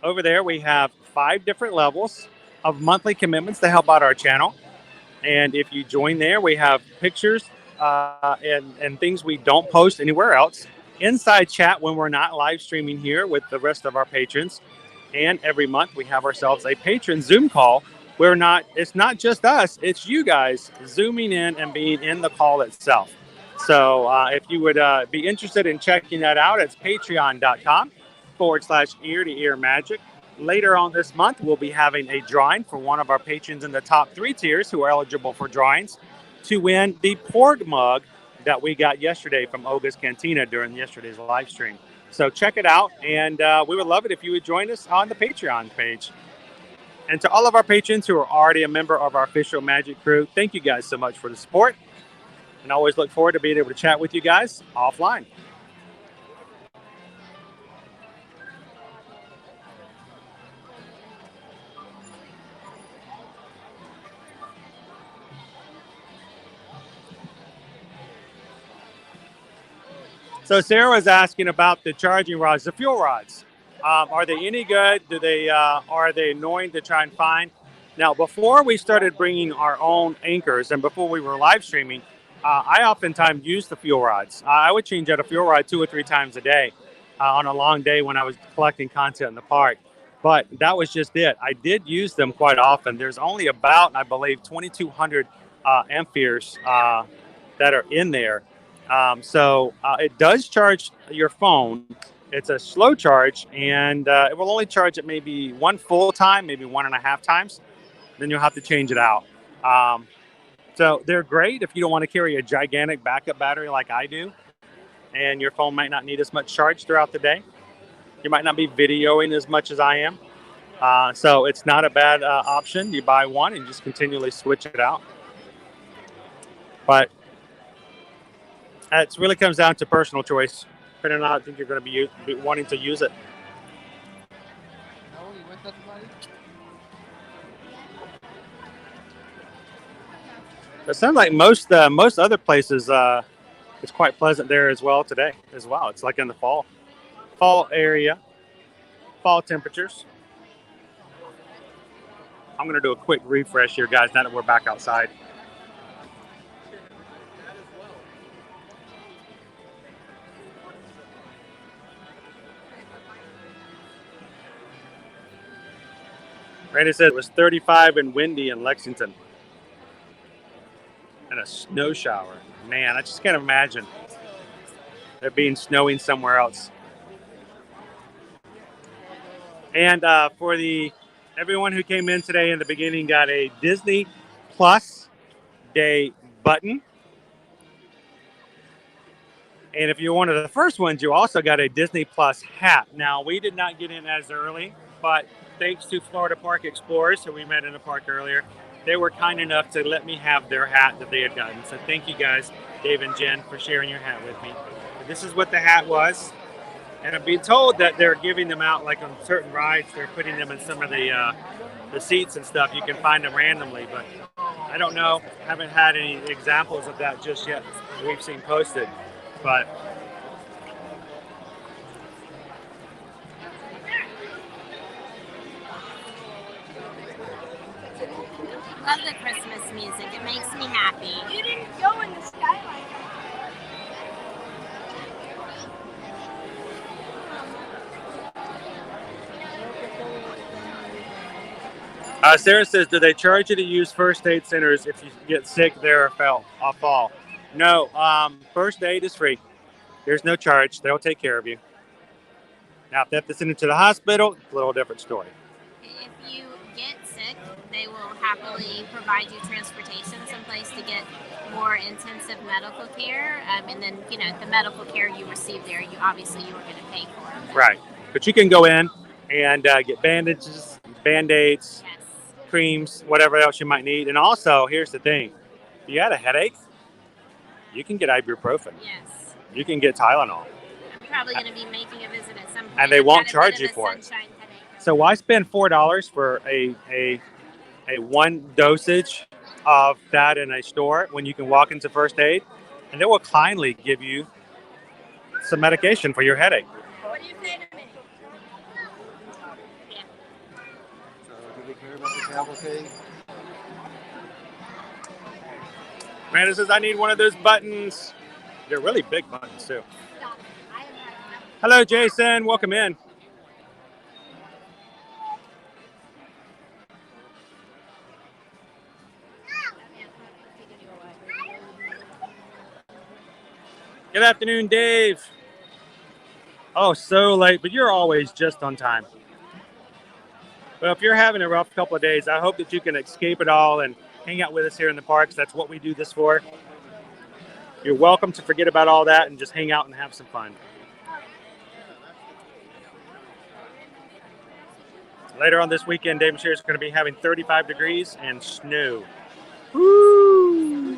Over there, we have 5 different levels of monthly commitments to help out our channel. And if you join there, we have pictures and things we don't post anywhere else. Inside chat when we're not live streaming here with the rest of our patrons. And every month we have ourselves a patron Zoom call. It's not just us, it's you guys zooming in and being in the call itself. So if you would be interested in checking that out, it's patreon.com/ear-to-ear magic. later on this month, we'll be having a drawing for one of our patrons in the top 3 tiers who are eligible for drawings to win the porg mug that we got yesterday from Olga's Cantina during yesterday's live stream. So check it out, and we would love it if you would join us on the Patreon page. And to all of our patrons who are already a member of our official Magic crew, thank you guys so much for the support. And I always look forward to being able to chat with you guys offline. So Sarah was asking about the charging rods, the fuel rods. Are they any good? Are they annoying to try and find? Now, before we started bringing our own anchors and before we were live streaming, I oftentimes used the fuel rods. I would change out a fuel rod 2 or 3 times a day on a long day when I was collecting content in the park. But that was just it. I did use them quite often. There's only about, I believe, 2,200 amperes that are in there. So it does charge your phone. It's a slow charge, and it will only charge it maybe 1 full time, maybe 1.5 times. Then you'll have to change it out. So they're great if you don't want to carry a gigantic backup battery like I do, and your phone might not need as much charge throughout the day. You might not be videoing as much as I am. So it's not a bad option. You buy one and just continually switch it out. But it really comes down to personal choice, depending on how I think you're going to be wanting to use it. It sounds like most other places, it's quite pleasant there as well today as well. It's like in the fall area, fall temperatures. I'm going to do a quick refresh here, guys, now that we're back outside. Randy said it was 35 and windy in Lexington. And a snow shower. Man, I just can't imagine it being snowing somewhere else. And for everyone who came in today in the beginning got a Disney Plus Day button. And if you're one of the first ones, you also got a Disney Plus hat. Now, we did not get in as early, but thanks to Florida Park Explorers, who we met in the park earlier, they were kind enough to let me have their hat that they had gotten. So thank you guys, Dave and Jen, for sharing your hat with me. This is what the hat was. And I'm being told that they're giving them out like on certain rides. They're putting them in some of the seats and stuff. You can find them randomly, but I don't know. Haven't had any examples of that just yet that we've seen posted. But Love the Christmas music. It makes me happy. You didn't go in the skyline. Sarah says, do they charge you to use first aid centers if you get sick there or fall? No, first aid is free. There's no charge. They'll take care of you. Now, if they have to send you to the hospital, a little different story. If you get sick, they will happily provide you transportation someplace to get more intensive medical care. And then, the medical care you receive there, you are going to pay for. Right. But you can go in and get bandages, Band-Aids, Yes. creams, whatever else you might need. And also, here's the thing. If you had a headache, you can get ibuprofen. Yes. You can get Tylenol. I'm probably going to be making a visit at some point. And they I've won't got a charge bit you of a for it. sunshine headache. So why spend $4 for a one dosage of that in a store when you can walk into first aid and they will kindly give you some medication for your headache? What do you say to me? So, do they care about the cavalcade? Amanda says, I need one of those buttons. They're really big buttons, too. Hello, Jason. Welcome in. Good afternoon, Dave. Oh, so late, but you're always just on time. Well, if you're having a rough couple of days, I hope that you can escape it all and hang out with us here in the parks. That's what we do this for. You're welcome to forget about all that and just hang out and have some fun. Later on this weekend, Dave & Sherry's going to be having 35 degrees and snow. Woo!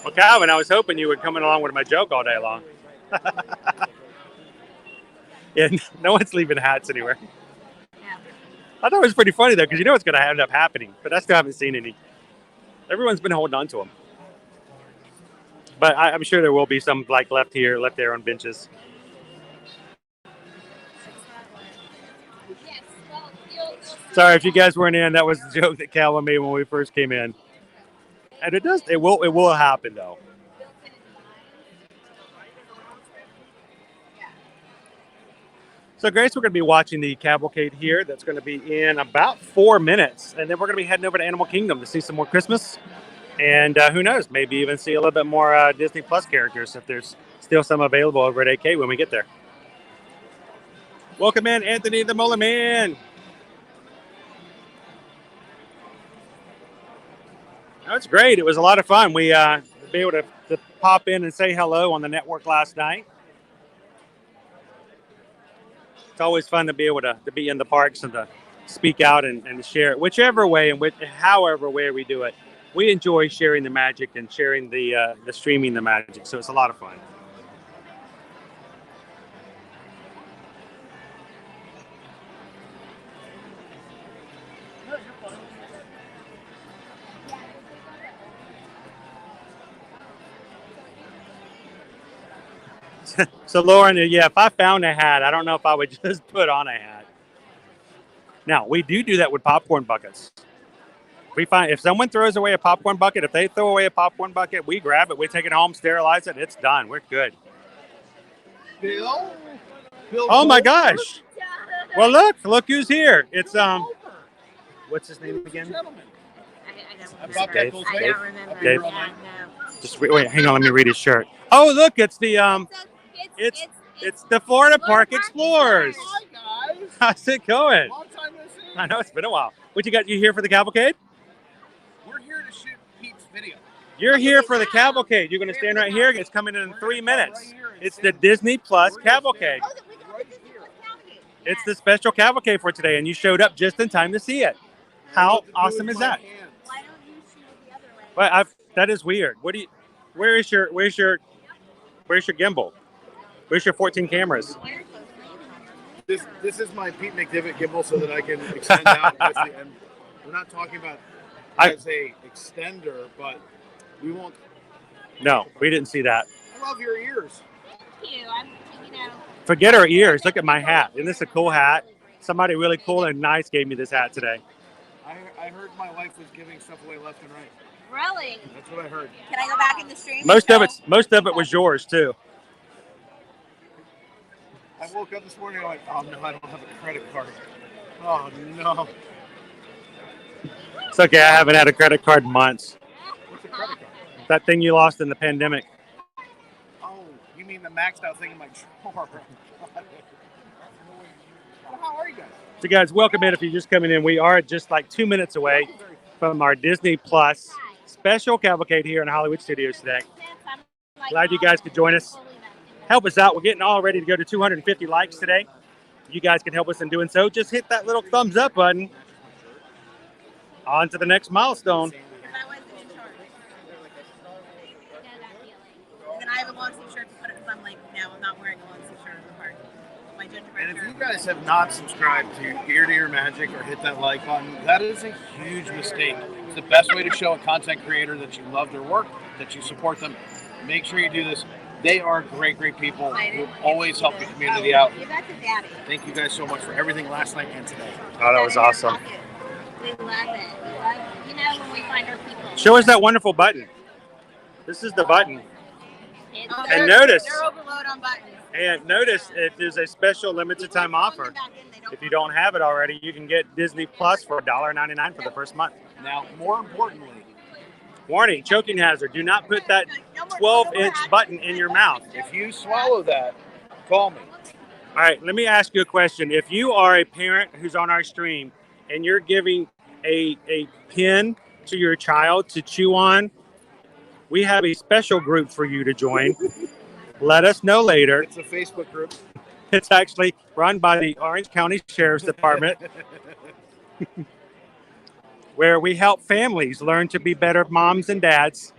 Well, Calvin, I was hoping you were coming along with my joke all day long. Yeah, no one's leaving hats anywhere. Yeah. I thought it was pretty funny, though, because you know what's going to end up happening. But I still haven't seen any. Everyone's been holding on to them. But I'm sure there will be some like left here, left there on benches. Sorry if you guys weren't in. That was the joke that Calvin made when we first came in. And it will happen, though. So, Grace, we're going to be watching the cavalcade here. That's going to be in about 4 minutes. And then we're going to be heading over to Animal Kingdom to see some more Christmas. And who knows, maybe even see a little bit more Disney Plus characters if there's still some available over at AK when we get there. Welcome in, Anthony the Mola Man. That's great. It was a lot of fun. We be able to pop in and say hello on the network last night. It's always fun to be able to be in the parks and to speak out and to share it, whichever way and however way we do it. We enjoy sharing the magic and sharing the streaming the magic, so it's a lot of fun. So Lauren, yeah, if I found a hat, I don't know if I would just put on a hat. Now, we do that with popcorn buckets. If someone throws away a popcorn bucket, if they throw away a popcorn bucket, we grab it, we take it home, sterilize it, it's done. We're good. Bill oh my gosh. Well, look who's here. It's what's his name again? I don't remember. Dave? Yeah, no. Just wait, hang on, let me read his shirt. Oh, look, it's the it's the Florida Park Explorers. Hi guys. How's it going? Long time no see. I know it's been a while. What you got? You here for the cavalcade? We're here to shoot Pete's video. You're here for the cavalcade. You're going to stand right here. It's coming in 3 minutes. It's the Disney Plus cavalcade. It's the special cavalcade for today, and you showed up just in time to see it. How awesome is that? Why don't you shoot the other way? Well, that is weird. Where's your gimbal? Where's your 14 cameras? This is my Pete McDivitt gimbal so that I can extend out with the end. We're not talking about as a extender, but we won't. No, we didn't see that. I love your ears. Thank you. Forget our ears. Look at my hat. Isn't this a cool hat? Somebody really cool and nice gave me this hat today. I heard my wife was giving stuff away left and right. Really? That's what I heard. Can I go back in the stream? Most of it was yours too. I woke up this morning and I'm like, oh no, I don't have a credit card. Oh no. It's okay. I haven't had a credit card in months. What's a credit card? That thing you lost in the pandemic. Oh, you mean the maxed out thing in my drawer? Well, how are you guys? So guys, welcome in. If you're just coming in, we are just like 2 minutes away from our Disney Plus special cavalcade here in Hollywood Studios today. Glad you guys could join us. Help us out. We're getting all ready to go to 250 likes today. You guys can help us in doing so. Just hit that little thumbs up button. On to the next milestone. Because I wasn't in charge. And then I have a long sleeve shirt to put it because I'm like, no, I'm not wearing a long sleeve shirt in the park. My gingerbread And if shirt. you guys have not subscribed to Ear to Ear Magic or hit that like button, that is a huge mistake. It's the best way to show a content creator that you love their work, that you support them. Make sure you do this. They are great, great people who always help the community out. Give that to Daddy. Thank you guys so much for everything last night and today. Oh, that was awesome. We love it. We love, when we find our people. Show us that wonderful button. This is the button. Oh, And notice, they're overload on buttons. and notice if there's a special limited time offer. If you don't have it already, you can get Disney Plus for $1.99 for the first month. Now, more importantly, Warning, choking hazard. Do not put that 12-inch button in your mouth. If you swallow that, call me. All right, let me ask you a question. If you are a parent who's on our stream and you're giving a pen to your child to chew on, we have a special group for you to join. Let us know later. It's a Facebook group. It's actually run by the Orange County Sheriff's Department, where we help families learn to be better moms and dads,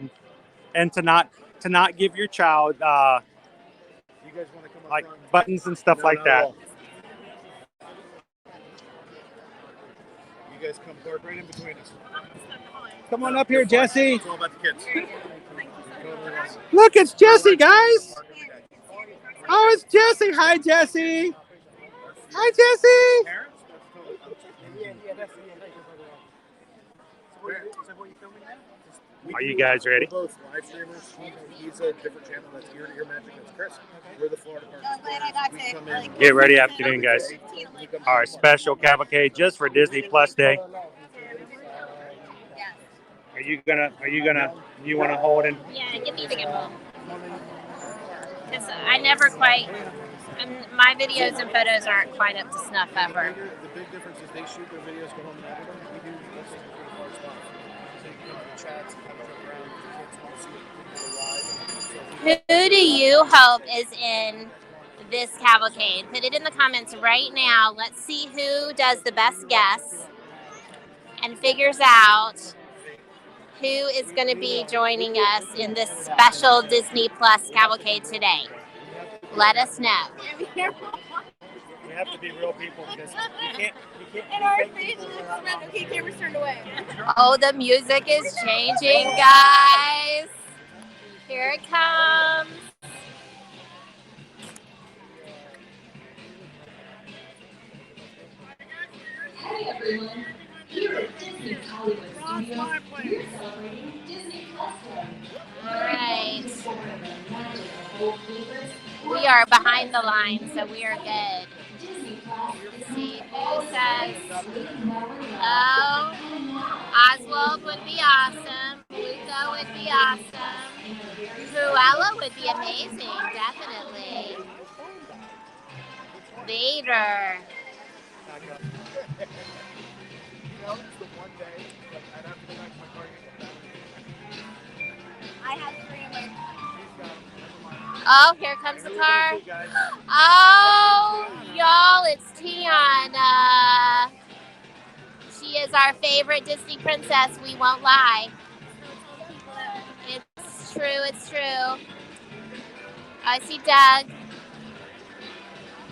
and to not give your child You guys want to come up like front? buttons and stuff No, like not that. at all. You guys come park right in between us. Come on up here, Jesse. It's all about the kids. Look, it's Jesse, guys. Oh, it's Jesse. Hi, Jesse. Hi, Jesse. Are you guys ready? We're both live streamers. He's a different channel. That's Ear to Ear Magic. That's Chris. We're the Florida Park. Get ready afternoon, guys. Our special cavalcade just for Disney Plus Day. You want to hold it? Yeah, give me the gimbal. Because I never quite, my videos and photos aren't quite up to snuff ever. The big difference is they shoot their videos, go home and edit them. We do most of the hard stuff. So you can come to the chats, have a look around. The kids want to see it live. Who do you hope is in this cavalcade? Put it in the comments right now. Let's see who does the best guess and figures out who is going to be joining us in this special Disney Plus cavalcade today. Let us know. We have to be real people because you can't. And our faces are red. Okay, camera's turned away. Oh, the music is changing, guys. Here it comes. Hey everyone, here at Disney Hollywood Studios, we're celebrating Disney Plus Day. All right. We are behind the line, so we are good. Let's see who says, oh, Oswald would be awesome. Luca would be awesome. Cruella would be amazing, definitely. Vader. I have 3 with. Oh, here comes the car. Oh, y'all, it's Tiana. She is our favorite Disney princess. We won't lie. It's true. It's true. I see Doug.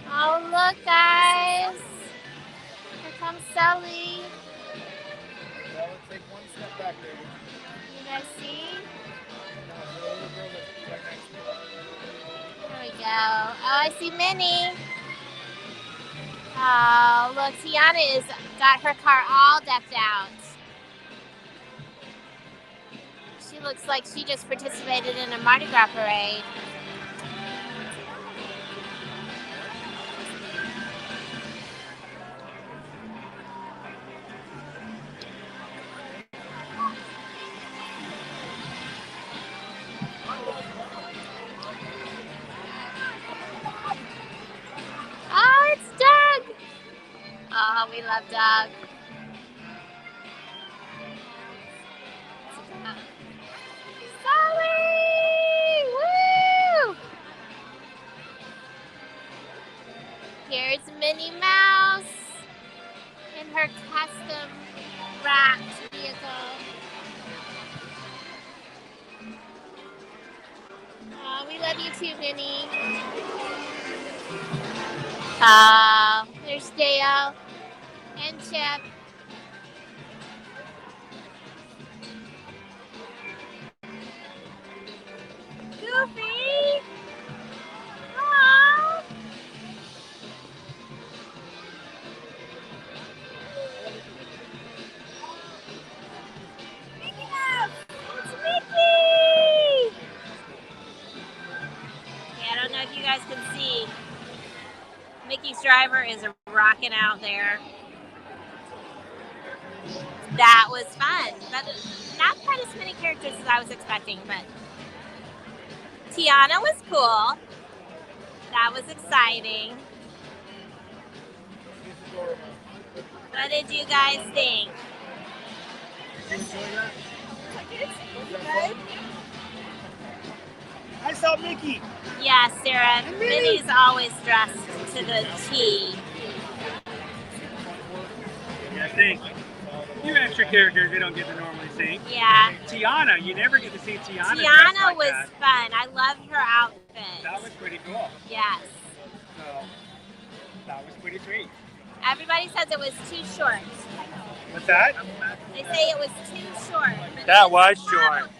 Oh, look, guys. Here comes Sully. Take one step back, baby. You guys see? There we go. Oh, I see Minnie. Oh, look, Tiana is got her car all decked out. She looks like she just participated in a Mardi Gras parade. Oh, it's Doug. Oh, we love Doug. Sully! Woo! Here's Minnie Mouse in her custom wrapped vehicle. Oh, we love you too, Minnie. There's Dale and Chip. Goofy! Aww. Mickey Mouse! It's Mickey! Yeah, I don't know if you guys can see. Mickey's driver is rocking out there. That was fun, but not quite as many characters as I was expecting. But Tiana was cool. That was exciting. What did you guys think? I saw Mickey. Yes, Sarah. Minnie's always dressed to the T. I think a few extra characters you don't get to normally see. Yeah. Tiana, you never get to see Tiana. Tiana like was that. fun. I loved her outfit. That was pretty cool. Yes. So that was pretty sweet. Everybody says it was too short. What's that? They say it was too short. But That it was Cavalcade, short.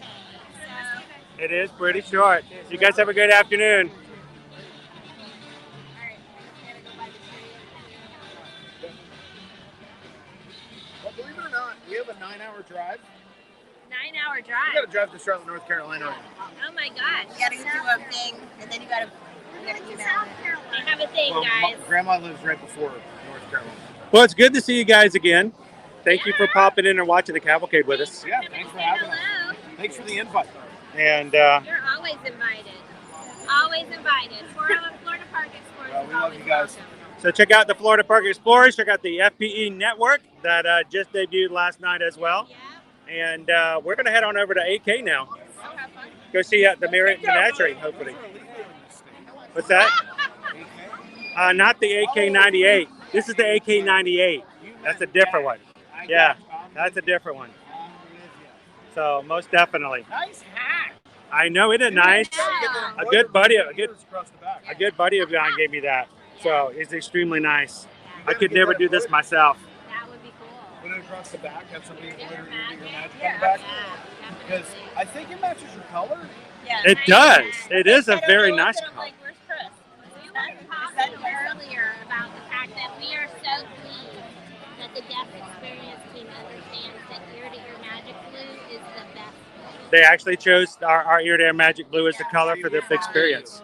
So. It is pretty short. You guys have a good afternoon. Well, believe it or not, we have a 9-hour drive. 9-hour We drive. got to drive to Charlotte, North Carolina. Right now. Oh my gosh. You gotta do a thing, and then you gotta email it. I have a thing, Well, guys. Grandma lives right before North Carolina. Well, it's good to see you guys again. Thank you for popping in and watching the cavalcade with us. Yeah, thanks for having us. Hello. Thanks for the invite. And You're always invited. Always invited. Florida Park Explorers Well, is we love always you guys. welcome. so check out the Florida Park Explorers. Check out the FPE Network that just debuted last night as well. Yeah. And we're going to head on over to AK now. So have fun. Go see the Menagerie, hopefully. What's that? Not the AK-98. This is the AK-98. That's a different one. Yeah, that's a different one. So most definitely. Nice hat. I know, isn't it nice? Yeah. A good buddy of mine gave me that. So it's extremely nice. I could never do this myself. That would be cool. Put it across the back, have somebody embroider your magic on the Yeah, back. yeah, Because I think it matches your color. Yeah. It does. It is a very nice color. color. Where's Chris? We were talking earlier about the fact that we are so pleased that the guest experience team understands that ear-to-ear magic blue is the best blue. They actually chose our ear-to-ear magic blue as the color for the experience.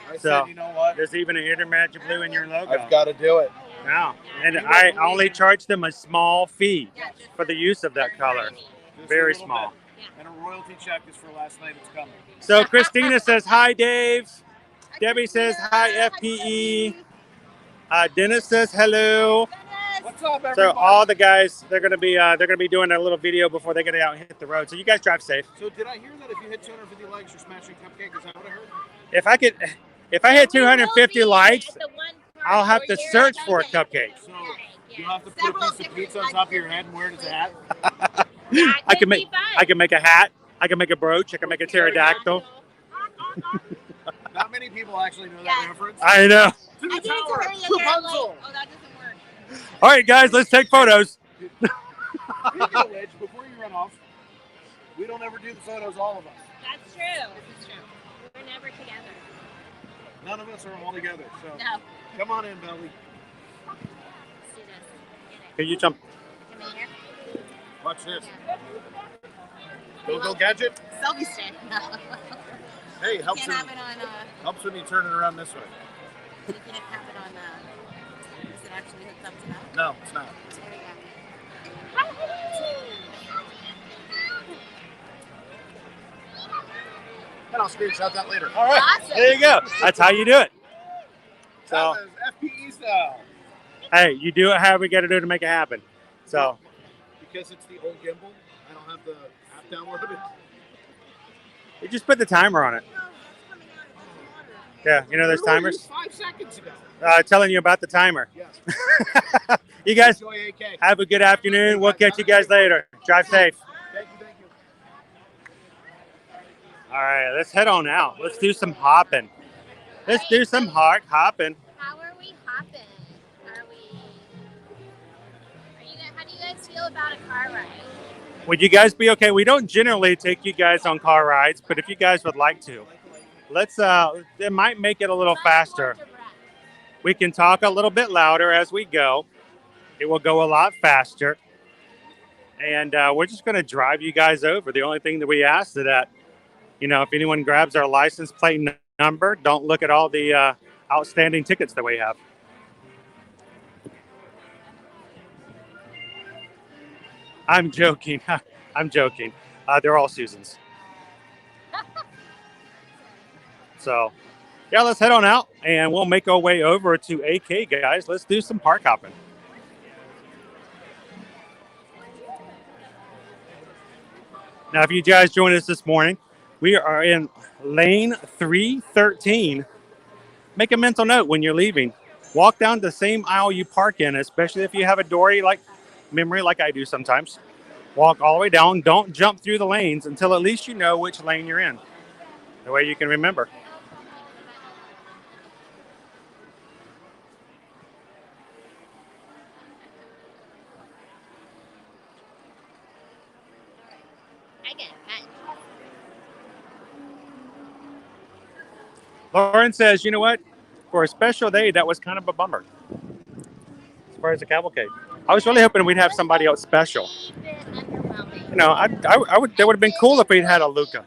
I So, said, you know what? There's even an ear-to-ear magic blue in your logo. I've got to do it. Wow. And I only charge them a small fee for the use of that color. Just a Very little small. bit. And a royalty check is for last night. It's coming. So Christina says, hi, Dave. Debbie says, hi, FPE. Dennis says, hello. What's up, everybody? So all the guys, they're gonna be doing a little video before they get out and hit the road. So you guys drive safe. So did I hear that if you hit 250 likes, you're smashing cupcake? Is that what I heard? If I hit 250 likes, At the one part I'll have where to you're search for a attending. cupcake. So Yeah. you have to put a piece of pizza on top of your head and wear it as a hat. That I could can be make fun. I can make a hat. I can make a brooch. I can make a pterodactyl. Not many people actually know that Yes. reference. I know. To I the did it to tower. her the other day. I'm like, Rapunzel. oh, that doesn't work. All right, guys, let's take photos. Speaking of which, before you run off, we don't ever do the photos, all of us. That's true. This is true. We're never together. None of us are all together. So No. come on in, Belly. Let's do this. Can you jump? Come in here. Watch this. Go gadget. Selfie stick. No. Hey, You helps can't when, have it on. helps when you turn it around this way. You can't have it on. Is it actually hooked up to that? No, it's not. There we go. And I'll screenshot that later. All right, Awesome. there you go. That's how you do it. So, That is FPE style. hey, you do it however you got to do to make it happen. So, Because it's the old gimbal, I don't have the app downloaded. you just put the timer on it. Yeah, you know those Literally timers? 5 seconds ago. Telling you about the timer. Yes. You guys Enjoy AK. have a good afternoon. We'll catch you guys later. Drive safe. Thank you, thank you. All right, let's head on out. Let's do some hopping. Let's do some hopping. How are we hopping? How do you guys feel about a car ride? Would you guys be okay? We don't generally take you guys on car rides, but if you guys would like to, let's it might make it a little faster. We can talk a little bit louder as we go. It will go a lot faster. And we're just going to drive you guys over. The only thing that we ask is that, you know, if anyone grabs our license plate number, don't look at all the outstanding tickets that we have. I'm joking. I'm joking. They're all Susans. So, yeah, let's head on out and we'll make our way over to AK, guys. Let's do some park hopping. Now, if you guys join us this morning, we are in lane 313. Make a mental note when you're leaving. Walk down the same aisle you park in, especially if you have a dory like memory like I do sometimes. Walk all the way down. Don't jump through the lanes until at least you know which lane you're in. That way you can remember. Lauren says, you know what? For a special day, that was kind of a bummer. As far as the cavalcade, I was really hoping we'd have somebody else special. You know, I would. That would have been cool if we'd had a Luca,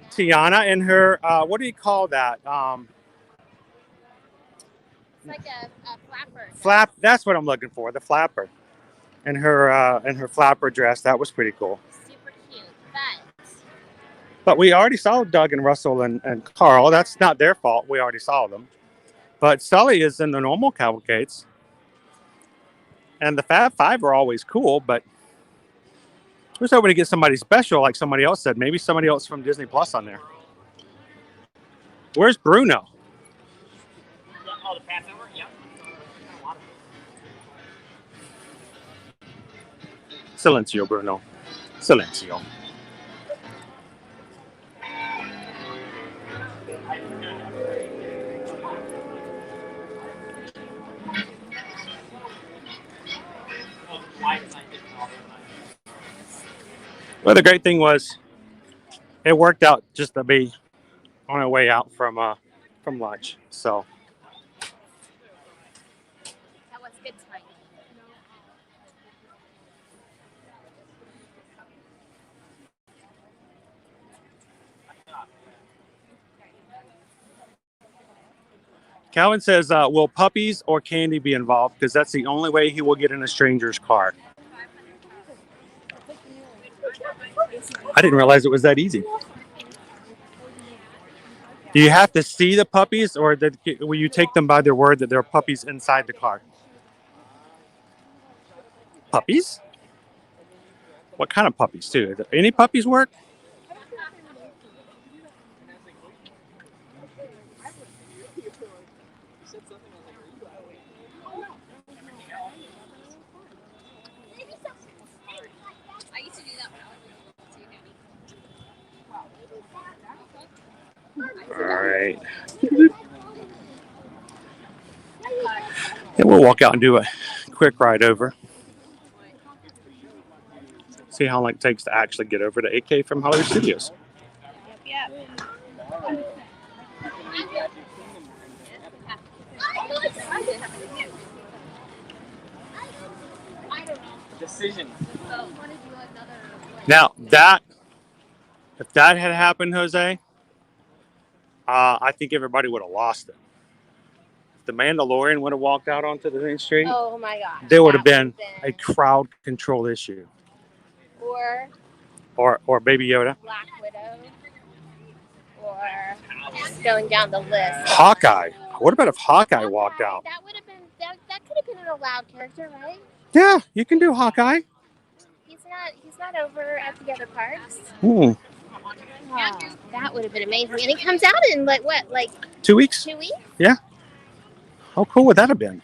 Tiana, and her. What do you call that? It's like a flapper. Flap. That's what I'm looking for. The flapper, and her flapper dress. That was pretty cool. Super cute, But we already saw Doug and Russell and Carl. That's not their fault. We already saw them. But Sully is in the normal cavalcades. And the Fab Five are always cool, but I was hoping to get somebody special, like somebody else said. Maybe somebody else from Disney Plus on there. Where's Bruno? Oh, the Passover? Yep. Silencio, Bruno. Silencio. Well, the great thing was it worked out just to be on our way out from lunch. So that was good timing. Calvin says, will puppies or candy be involved? Because that's the only way he will get in a stranger's car. I didn't realize it was that easy. Do you have to see the puppies, or will you take them by their word that there are puppies inside the car? Puppies? What kind of puppies, too? Any puppies work? All right. And we'll walk out and do a quick ride over. See how long it takes to actually get over to AK from Hollywood Studios. Yep. Decision. Now, if that had happened, Jose, I think everybody would have lost it. If the Mandalorian would have walked out onto the main street, Oh my gosh. there would have been a crowd control issue. Or Baby Yoda. Black Widow. Or just going down the list. Hawkeye. What about if Hawkeye walked out? That would have been that could have been an allowed character, right? Yeah, you can do Hawkeye. He's not over at the other parks. Oh, That would have been amazing. And he comes out in like 2 weeks? 2 weeks? Yeah. How cool would that have been?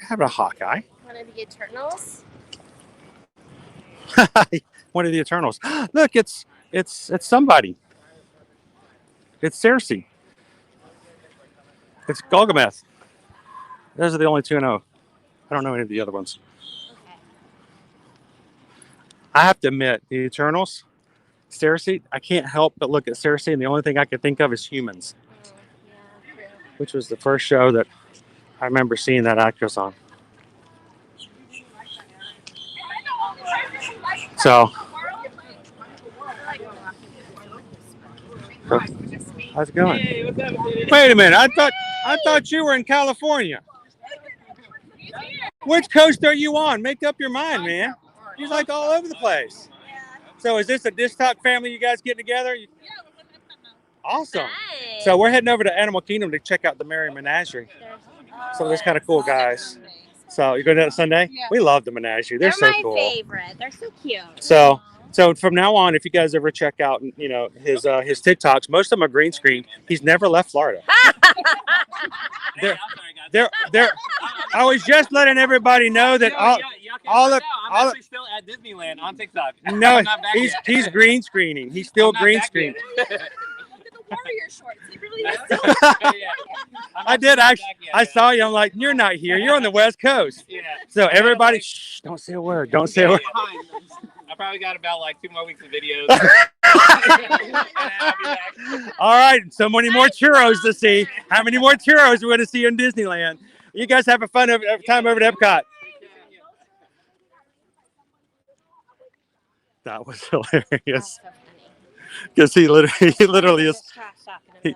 Have a Hawkeye. One of the Eternals. One of the Eternals. Look, it's somebody. It's Cersei. It's Golgameth. Those are the only two I know. I don't know any of the other ones. Okay. I have to admit, the Eternals, Cersei, I can't help but look at Cersei, and the only thing I could think of is Humans, Yeah, true. which was the first show that I remember seeing that actress on. So, how's it going? Hey, what's up, dude? Wait a minute, I thought you were in California. Which coast are you on? Make up your mind, man. He's like all over the place. So is this a Disc Talk family you guys getting together? Awesome. Nice. So we're heading over to Animal Kingdom to check out the Merry Menagerie. So that's kind of cool, guys. So you going to that Sunday? Yeah. We love the Menagerie. They're so my cool. favorite. They're so cute. So from now on, if you guys ever check out, his TikToks, most of them are green screen. He's never left Florida. They're I was just letting everybody know that all of still at Disneyland on TikTok. no, he's green screening. He's still green screening. Look at the warrior shorts. He really is still. I saw you. I'm like, you're not here. You're on the West Coast. Yeah. So everybody, shh, don't say a word. Don't say a word. I probably got about like 2 more weeks of videos. All right, so many more churros to see. How many more churros we're going to see in Disneyland? You guys have a fun time over at Epcot. That was hilarious. Because he literally is. He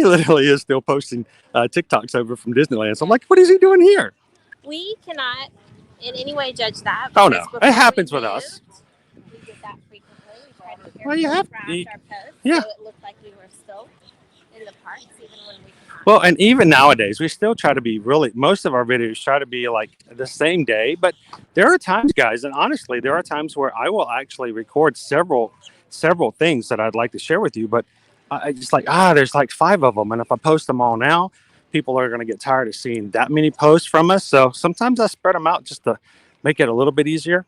literally is still posting TikToks over from Disneyland. So I'm like, what is he doing here? We cannot in any way judge that. Oh no, it happens with moved, us. We did that frequently. We tried to Well, you have. craft our posts, Yeah. so it looked like we were still in the parks, even when we could not. Well, and even nowadays, we still try to be most of our videos try to be like the same day. But there are times, guys, and honestly, there are times where I will actually record several things that I'd like to share with you. But I just like, there's like 5 of them. And if I post them all now, people are going to get tired of seeing that many posts from us. So sometimes I spread them out just to make it a little bit easier.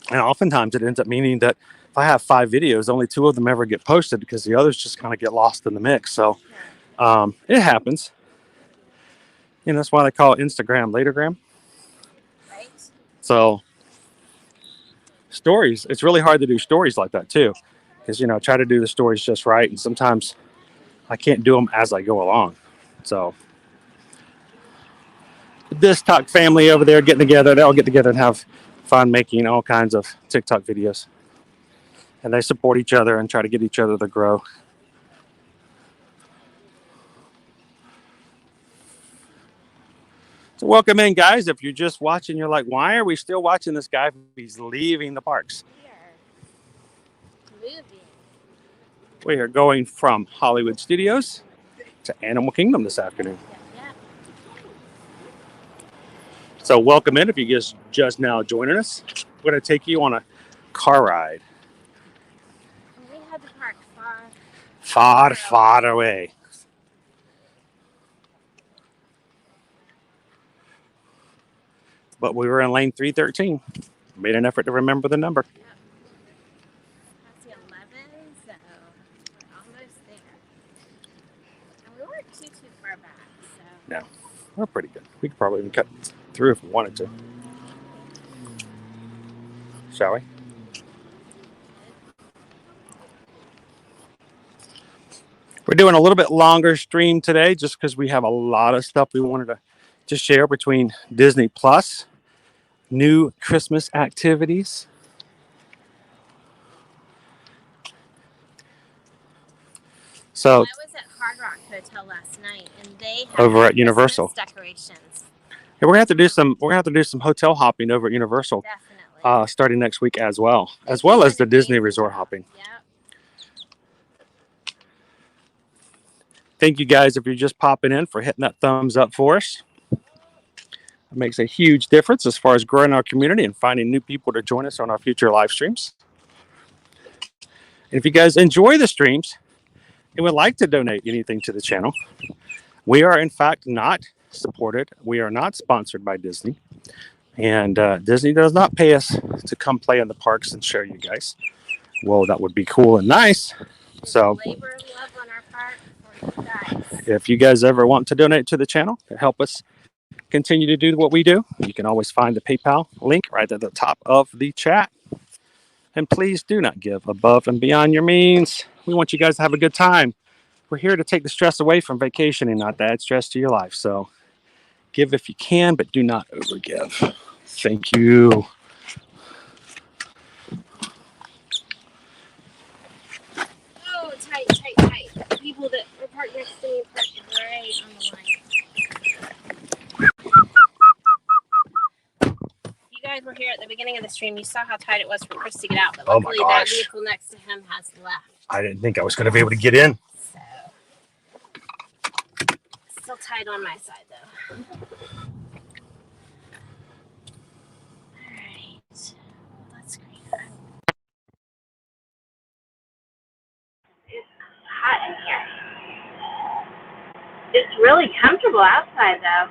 And oftentimes it ends up meaning that if I have 5 videos, only 2 of them ever get posted because the others just kind of get lost in the mix. So it happens. And that's why they call it Instagram latergram. Right. So stories, it's really hard to do stories like that too. Because, try to do the stories just right. And sometimes I can't do them as I go along. So this Talk family over there getting together, they all get together and have fun making all kinds of TikTok videos. And they support each other and try to get each other to grow. So welcome in, guys. If you're just watching, you're like, why are we still watching this guy? He's leaving the parks. We are going from Hollywood Studios to Animal Kingdom this afternoon. Yeah. So welcome in if you just now joining us. We're going to take you on a car ride. We had the park Far away. But we were in lane 313. Made an effort to remember the number. That's the 11, so we're almost there. And we weren't too far back, so. No, we're pretty good. We could probably even cut through if we wanted to. Shall we? We're doing a little bit longer stream today just because we have a lot of stuff we wanted to share between Disney Plus, new Christmas activities. So I was at Hard Rock Hotel last night, and they have over at Christmas Universal decorations. Yeah, we're gonna have to do some hotel hopping over at Universal, Definitely. starting next week as well as the Disney resort hopping. Yeah. Thank you guys if you're just popping in for hitting that thumbs up for us. It makes a huge difference as far as growing our community and finding new people to join us on our future live streams. And if you guys enjoy the streams and would like to donate anything to the channel, we are in fact not supported. We are not sponsored by Disney. And Disney does not pay us to come play in the parks and show you guys. Well, that would be cool and nice. So Labor of love on our part for you guys. if you guys ever want to donate to the channel to help us continue to do what we do, you can always find the PayPal link right at the top of the chat. And please do not give above and beyond your means. We want you guys to have a good time. We're here to take the stress away from vacation and not to add stress to your life. So give if you can, but do not overgive. Thank you. Oh, tight. The people that were parked next to me parked right on the line. beginning of the stream, you saw how tight it was for Chris to get out, but Oh my luckily that gosh. vehicle next to him has left. I didn't think I was going to be able to get in. So, still tight on my side though. Alright. That's great. It's hot in here. It's really comfortable outside though.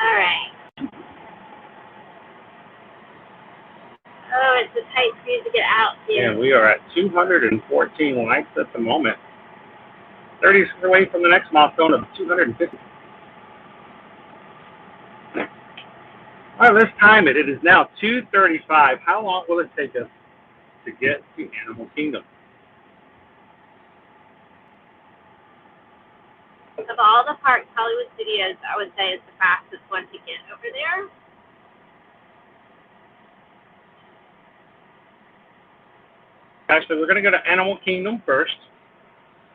Alright. Oh, it's a tight squeeze to get out too. And we are at 214 likes at the moment. 30 away from the next milestone of 250. All right, let's time it. It is now 2:35. How long will it take us to get to Animal Kingdom? Of all the parks, Hollywood Studios, I would say is the fastest one to get over there. Actually, we're going to go to Animal Kingdom first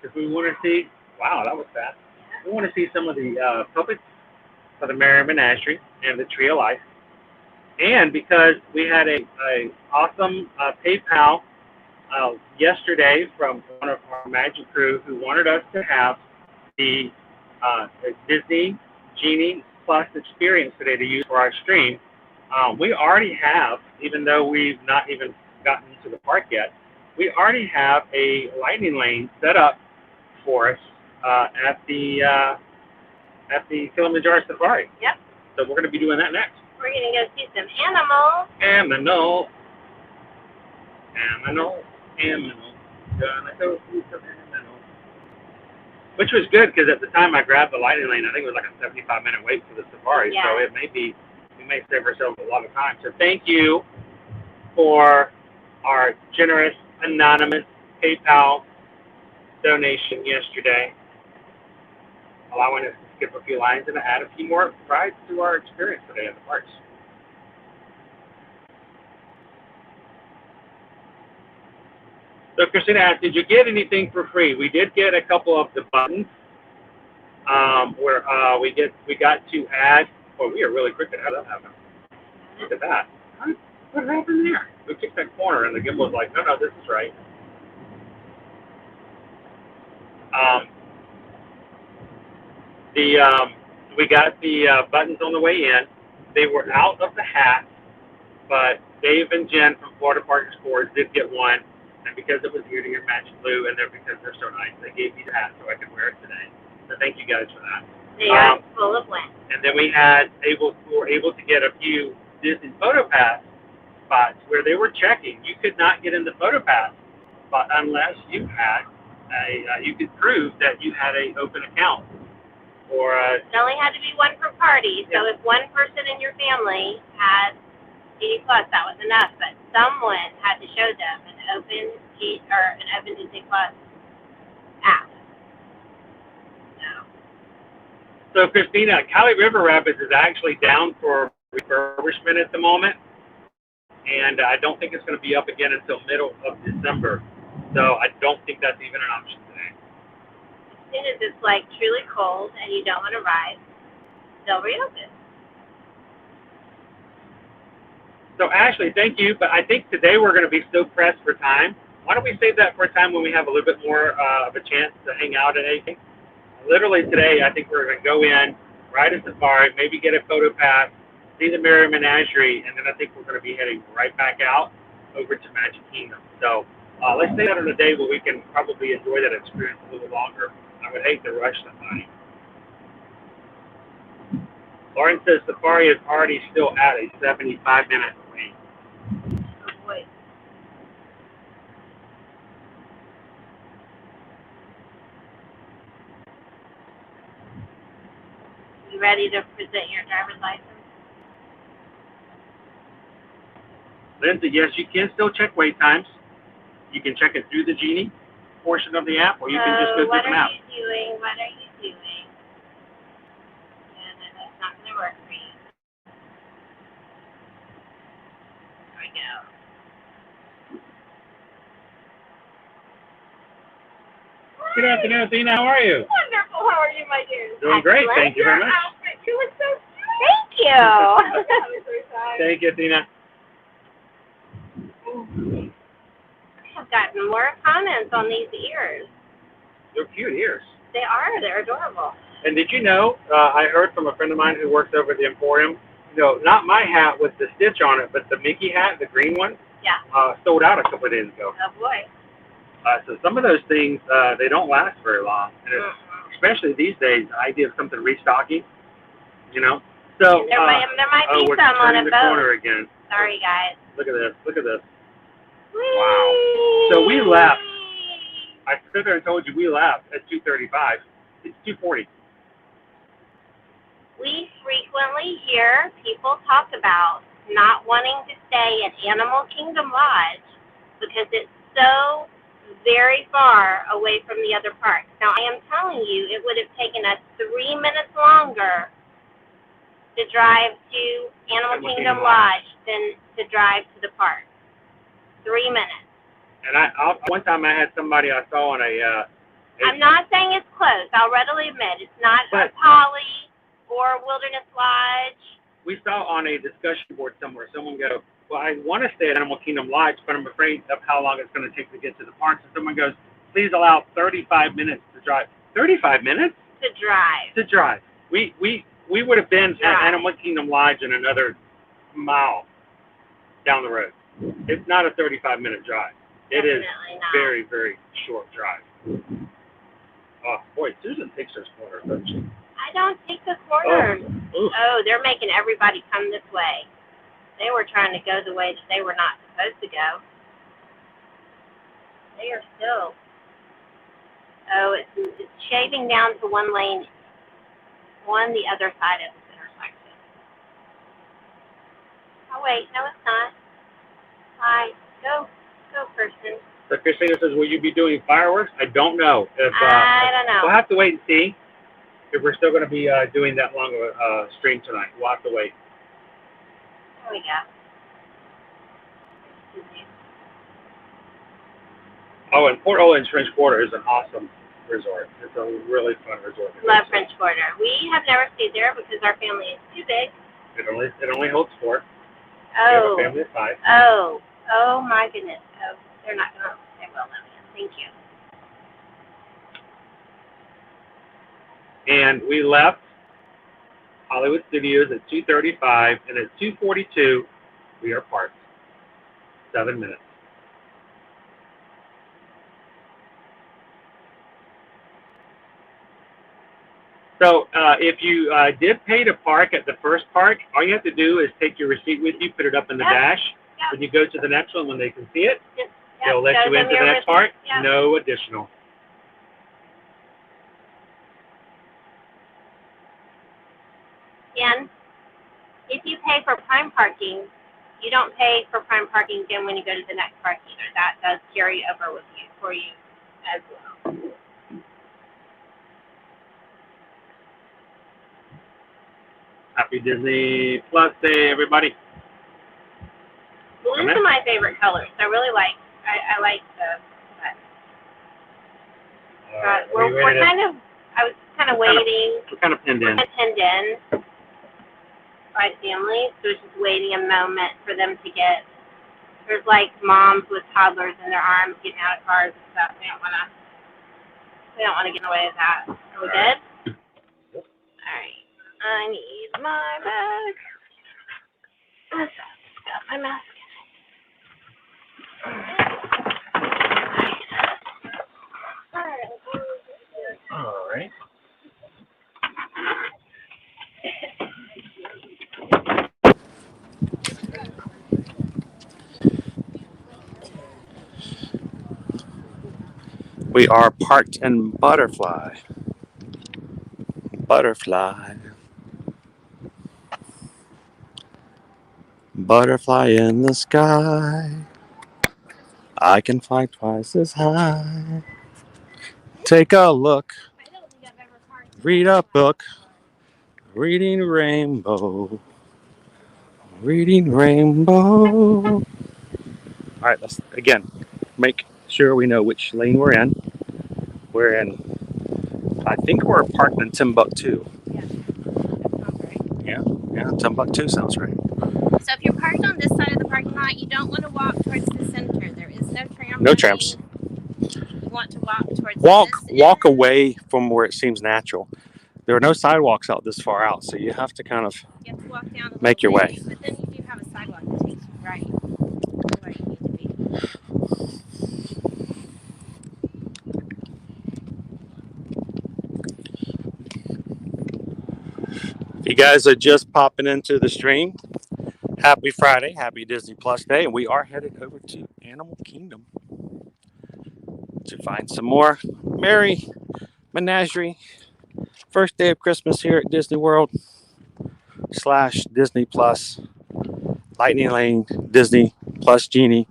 because we want to see. Wow, that was fast. We want to see some of the puppets for the Menagerie and the Tree of Life. And because we had a awesome PayPal yesterday from one of our Magic crew who wanted us to have the Disney Genie Plus experience today to use for our stream. We already have, even though we've not even gotten into the park yet, we already have a lightning lane set up for us at the Kilimanjaro Safari. Yep. So we're going to be doing that next. We're going to go see some animals. Aminal. Gonna go see some Aminal. Which was good because at the time I grabbed the lightning lane, I think it was like a 75-minute wait for the safari. Yeah. So it may be, we may save ourselves a lot of time. So thank you for our generous anonymous PayPal donation yesterday, allowing us to skip a few lines and add a few more rides to our experience today in the parks. So Christina asked, did you get anything for free? We did get a couple of the buttons where we got to add. Well, we are really quick at that happening. Look at that. What happened there? We kicked that corner and the gimbal was like, no, this is right. We got the buttons on the way in. They were out of the hat, but Dave and Jen from Florida Park Explorers did get one, and because it was ear-to-ear match blue, and because they're so nice, they gave me the hat so I could wear it today. So thank you guys for that. They are full of wind. And then we were able to get a few Disney Photo Pass spots where they were checking. You could not get in the Photo Pass spot unless you had you could prove that you had an open account. Or it only had to be one per party. So if one person in your family had Genie Plus, that was enough. But someone had to show them an open Disney Plus app. So Christina, Cali River Rapids is actually down for refurbishment at the moment, and I don't think it's going to be up again until middle of December. So I don't think that's even an option today. As soon as it's like truly cold and you don't want to ride, they'll reopen. So Ashley, thank you, but I think today we're going to be so pressed for time. Why don't we save that for a time when we have a little bit more of a chance to hang out and anything? Literally today, I think we're going to go in, ride a safari, maybe get a photo pass, see the Menagerie, and then I think we're going to be heading right back out over to Magic Kingdom. So let's say that on a day where we can probably enjoy that experience a little longer. I would hate to rush somebody. Lauren says safari is already still at a 75-minute wait. Oh boy. You ready to present your driver's license? Lindsay, yes, you can still check wait times. You can check it through the Genie portion of the app, or you can just go through the map. What are you doing? What are you doing? And that's not going to work for you. There we go. Good afternoon, Athena. How are you? Wonderful. How are you, my dear? Doing great. Thank you very much. Your outfit, you look so cute. you. Thank you, Tina. I've gotten more comments on these ears. They're cute ears. They are. They're adorable. And did you know, I heard from a friend of mine who works over at the Emporium, not my hat with the stitch on it, but the Mickey hat, the green one, Yeah. sold out a couple of days ago. Oh, boy. So some of those things, they don't last very long. And especially these days, the idea of something restocking, So, there might be we're some on a turning the boat. corner again. Sorry, guys. Look at this. Look at this. Whee! Wow. So we left. I stood there and told you we left at 2:35. It's 2:40. We frequently hear people talk about not wanting to stay at Animal Kingdom Lodge because it's so very far away from the other parks. Now, I am telling you, it would have taken us 3 minutes longer to drive to Animal Kingdom Lodge than to drive to the park. 3 minutes. And one time I had somebody I saw on I'm not saying it's close. I'll readily admit it's not a Poly or Wilderness Lodge. We saw on a discussion board somewhere, someone go, well, I want to stay at Animal Kingdom Lodge, but I'm afraid of how long it's going to take to get to the parks. And someone goes, please allow 35 minutes to drive. 35 minutes? To drive. To drive. We would have been at Animal Kingdom Lodge in another mile down the road. It's not a 35-minute drive. It is very, very short drive. Oh, boy, Susan takes those corners, doesn't she? I don't take the corners. Oh, they're making everybody come this way. They were trying to go the way that they were not supposed to go. They are still. Oh, it's shaving down to one lane on the other side of this intersection. Oh, wait, no, it's not. Hi, go, person. So Christina says, will you be doing fireworks? I don't know. I don't know. We'll have to wait and see if we're still going to be doing that long of a stream tonight. We'll have to wait. There we go. Oh, and Port Olin's French Quarter is an awesome resort. It's a really fun resort. Love French Quarter. We have never stayed there because our family is too big. It only holds 4. Oh. We have a family of 5. Oh my goodness. Oh, they're not going to. They will let me. Thank you. And we left Hollywood Studios at 2:35, and at 2:42, we are parked. 7 minutes. So if you did pay to park at the first park, all you have to do is take your receipt with you, put it up in the dash. When you go to the next one, when they can see it, they'll let you into the next park. No additional. And if you pay for prime parking, you don't pay for prime parking again when you go to the next park either. That does carry over with you for you as well. Happy Disney Plus Day, everybody. Blues are my favorite colors. I really like. I like the. We're kind of. I was kind of waiting. We're kind of pinned in. Pinned in by families, so it's just waiting a moment for them to get. There's like moms with toddlers in their arms getting out of cars and stuff. We don't want to get in the way of that. Are we good? All right. I need my bag. Let's got my mask. All right. We are parked in Butterfly. Butterfly. Butterfly in the sky. I can fly twice as high. Take a look. Read a book. Reading rainbow. Reading rainbow. All right, let's again make sure we know which lane we're in. We're in, I think we're parked in Timbuktu. Yeah. Yeah. Yeah, Timbuktu sounds right. So if you're parked on this side of the parking lot, you don't want to walk towards the center. There is no tram. No trams. You want to walk towards Walk this end. away from where it seems natural. There are no sidewalks out this far out, so you have to kind of You have to walk down a make your little way. bit, but then you do have a sidewalk that takes you right where you need to be. If you guys are just popping into the stream, happy Friday, happy Disney Plus Day, and we are headed over to Animal Kingdom to find some more merry Menagerie. First day of Christmas here at Disney World / Disney Plus, Lightning Lane, Disney Plus Genie,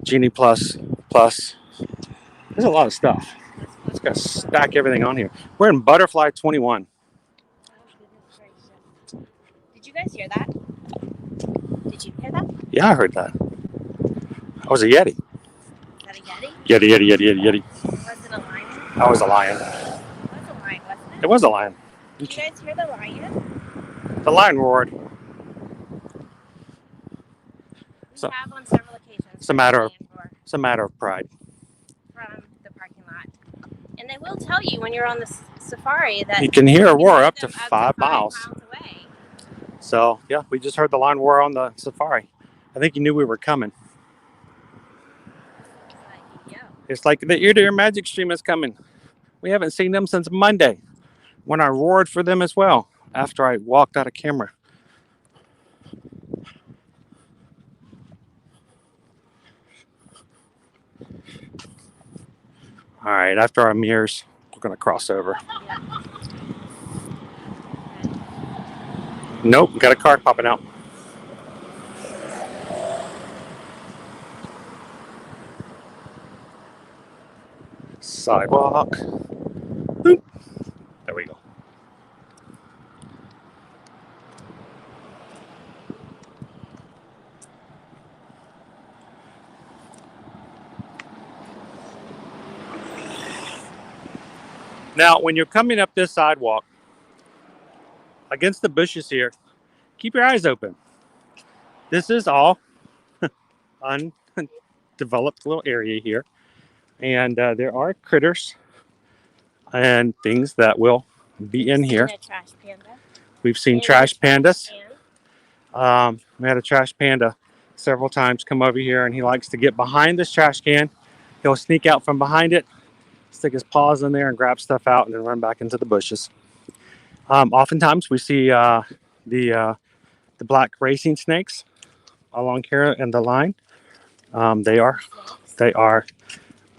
Genie Plus. There's a lot of stuff. Just gotta stack everything on here. We're in Butterfly 21. Did you guys hear that? Did you hear that? Yeah, I heard that. That was a Yeti. Is that a Yeti? Yeti. Was it a lion? That was a lion. It was a lion, wasn't it? It was a lion. Did you guys hear the lion? The lion roared. We So- have on several occasions. It's a matter of- heard the lion roar It's a matter of pride. from the parking lot. And they will tell you when you're on the safari that You can hear a you roar hear up to them 5 miles. away. So, yeah, we just heard the lion roar on the safari. I think he knew we were coming. Yeah. It's like the Ear to Ear Magic stream is coming. We haven't seen them since Monday when I roared for them as well after I walked out of camera. All right, after our mirrors, we're going to cross over. Yeah. Nope, got a car popping out. Sidewalk. Boop. There we go. Now, when you're coming up this sidewalk, against the bushes here, keep your eyes open. This is all undeveloped little area here. And there are critters and things that will be in here. Seen a trash panda. We've seen And trash a trash pandas. can. We had a trash panda several times come over here, and he likes to get behind this trash can. He'll sneak out from behind it, stick his paws in there and grab stuff out and then run back into the bushes. Oftentimes we see the black racing snakes along here in the line. They are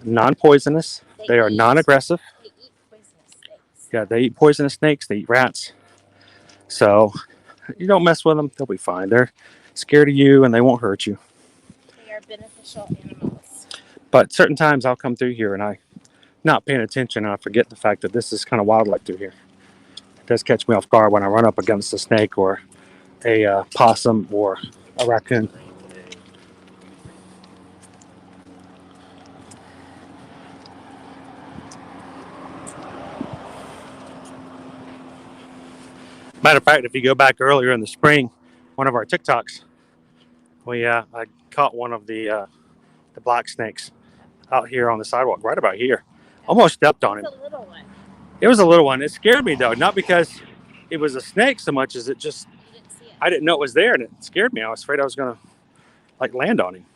non-poisonous. They are non-aggressive. They eat poisonous snakes. Yeah, they eat poisonous snakes. They eat rats. So you don't mess with them. They'll be fine. They're scared of you and they won't hurt you. They are beneficial animals. But certain times I'll come through here and I'm not paying attention and I forget the fact that this is kind of wildlife through here. It does catch me off guard when I run up against a snake or a possum or a raccoon. Matter of fact, if you go back earlier in the spring, one of our TikToks, I caught one of the black snakes out here on the sidewalk, right about here. Almost stepped on him. It's a little one. It was a little one. It scared me though, not because it was a snake so much as it just, You didn't see it. I didn't know it was there and it scared me. I was afraid I was gonna like land on him.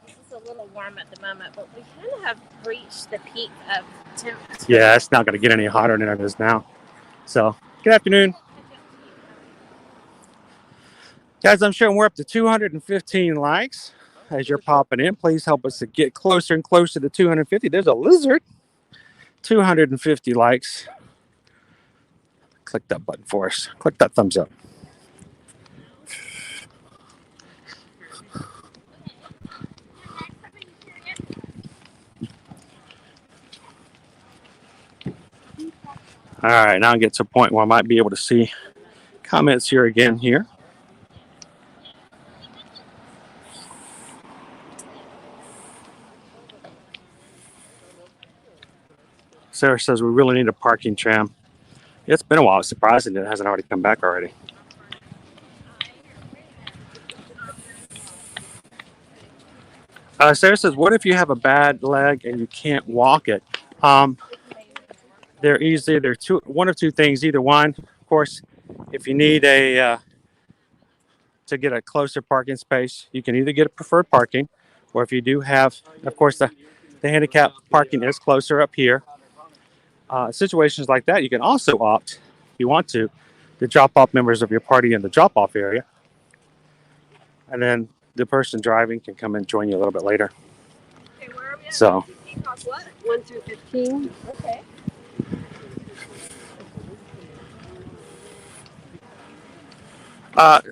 It's a little warm at the moment, but we kind of have reached the peak of temperature. Yeah, it's not gonna get any hotter than it is now. So, good afternoon. Guys, I'm showing we're up to 215 likes. As you're popping in, please help us to get closer and closer to 250. There's a lizard. 250 likes. Click that button for us. Click that thumbs up. All right, now I get to a point where I might be able to see comments here again here. Sarah says we really need a parking tram. It's been a while. It's surprising that it hasn't already come back already. Sarah says, what if you have a bad leg and you can't walk it? There is either one of two things. Either one, of course, if you need to get a closer parking space, you can either get a preferred parking, or if you do have, of course, the handicap parking is closer up here. Situations like that, you can also opt, if you want to drop off members of your party in the drop-off area, and then the person driving can come and join you a little bit later. Okay, where are we at? So, What? 1 through 15. Okay.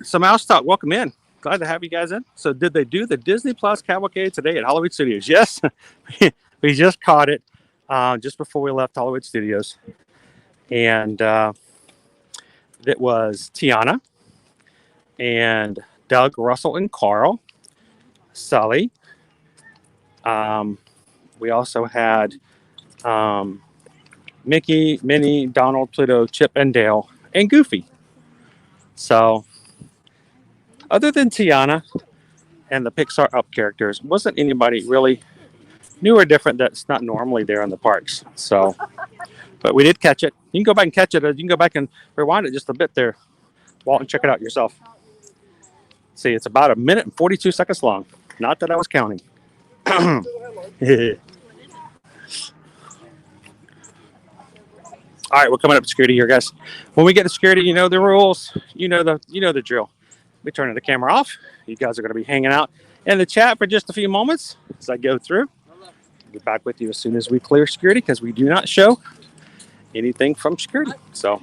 so Mouse Talk, welcome in. Glad to have you guys in. So, did they do the Disney Plus Cavalcade today at Hollywood Studios? Yes, we just caught it just before we left Hollywood Studios, and it was Tiana and Doug, Russell, and Carl, Sully. We also had Mickey, Minnie, Donald, Pluto, Chip, and Dale, and Goofy. So, other than Tiana and the Pixar Up characters, wasn't anybody really new or different that's not normally there in the parks. So, but we did catch it. You can go back and catch it. You can go back and rewind it just a bit there, Walt, and check it out yourself. See, it's about 1 minute and 42 seconds long. Not that I was counting. All right, we're coming up to security here, guys. When we get to security, you know the rules. You know the drill. We turn the camera off. You guys are going to be hanging out in the chat for just a few moments as I go through. I'll be back with you as soon as we clear security, because we do not show anything from security. So.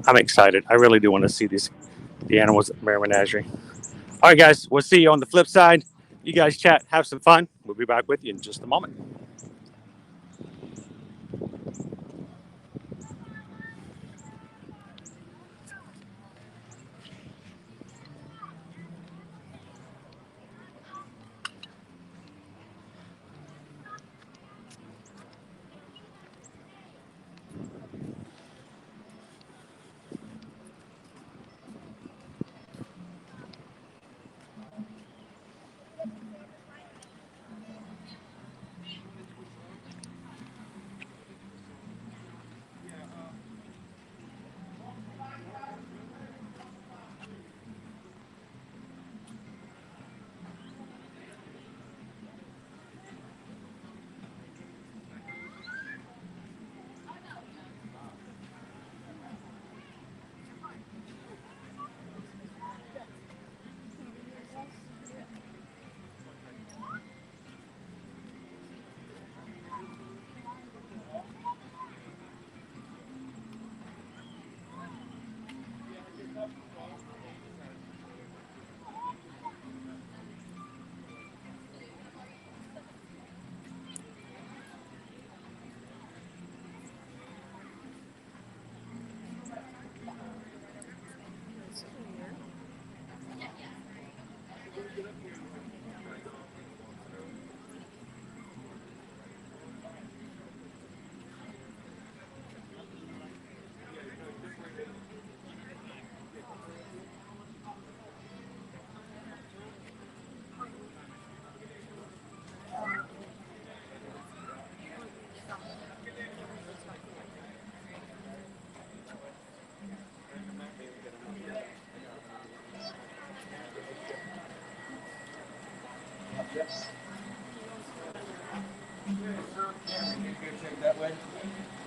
I'm excited. I really do want to see the animals at Menagerie. All right, guys. We'll see you on the flip side. You guys chat. Have some fun. We'll be back with you in just a moment.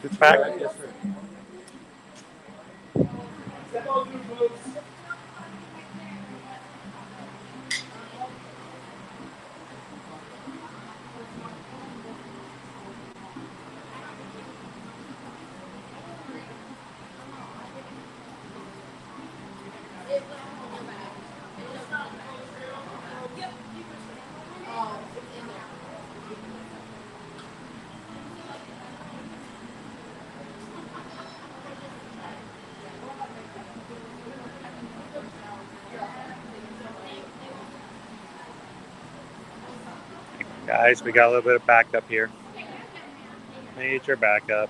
It's back. Yes, sir. Guys, we got a little bit of backup here. Major backup.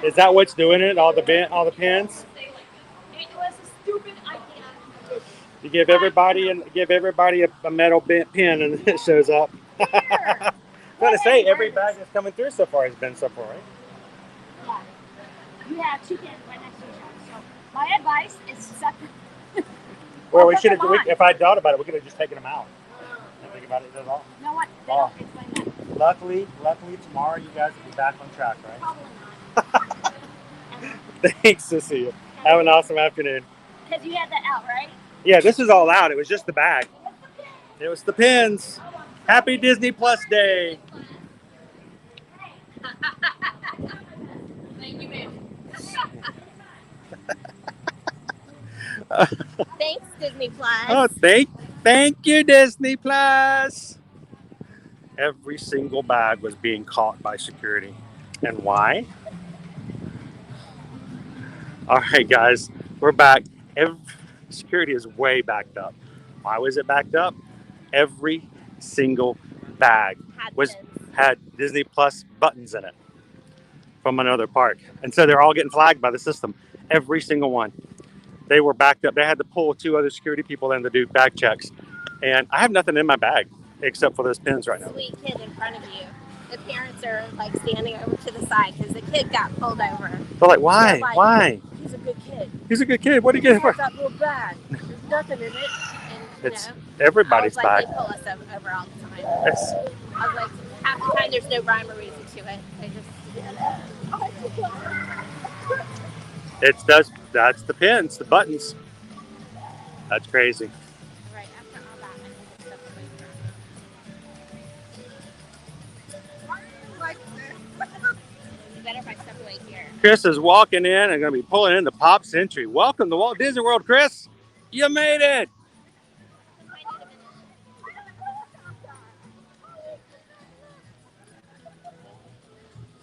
Is that what's doing it? All the pins? It was a stupid idea. You give everybody a metal pin and it shows up. I'm gonna say every bag that's coming through so far has been so far, right? Yeah. You have two pins right next to each other. So my advice is separate. Well, we should have. If I thought about it, we could have just taken them out. And think about it at all. You know what? They don't explain that. Luckily, tomorrow you guys will be back on track, right? Probably not. Thanks, Cecilia. Have an awesome afternoon. Because you had that out, right? Yeah, this is all out. It was just the bag. It was the pins. Happy Disney Plus Day. Thank you, babe. Thanks, Disney Plus. Oh, thank you, Disney Plus. Every single bag was being caught by security. And why? All right, guys, we're back. Security is way backed up. Why was it backed up? Every single bag had Disney Plus buttons in it from another park. And so they're all getting flagged by the system. Every single one. They were backed up. They had to pull 2 other security people in to do bag checks. And I have nothing in my bag except for those pins right now. Sweet kid in front of you. The parents are like standing over to the side because the kid got pulled over. They're like, why? They're like, Why? He's a good kid. He's a good kid. What do you get for? That little bag. There's nothing in it. And, It's everybody's bag. bag. They pull us over all the time. I was like, half the time there's no rhyme or reason to it. They just. That's the pins, the buttons. That's crazy. Right after all that, I need to step away from. It's better if I step away here. Chris is walking in and going to be pulling into Pop Century. Welcome to Walt Disney World, Chris. You made it.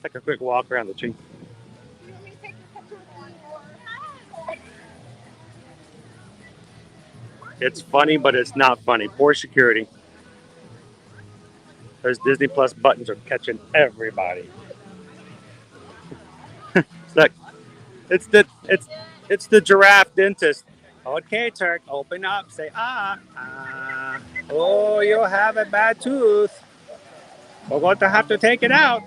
Take a quick walk around the tree. It's funny, but it's not funny. Poor security. Those Disney Plus buttons are catching everybody. Look, it's the giraffe dentist. Okay, Turk, open up. Say ah. Oh, you have a bad tooth. We're going to have to take it out.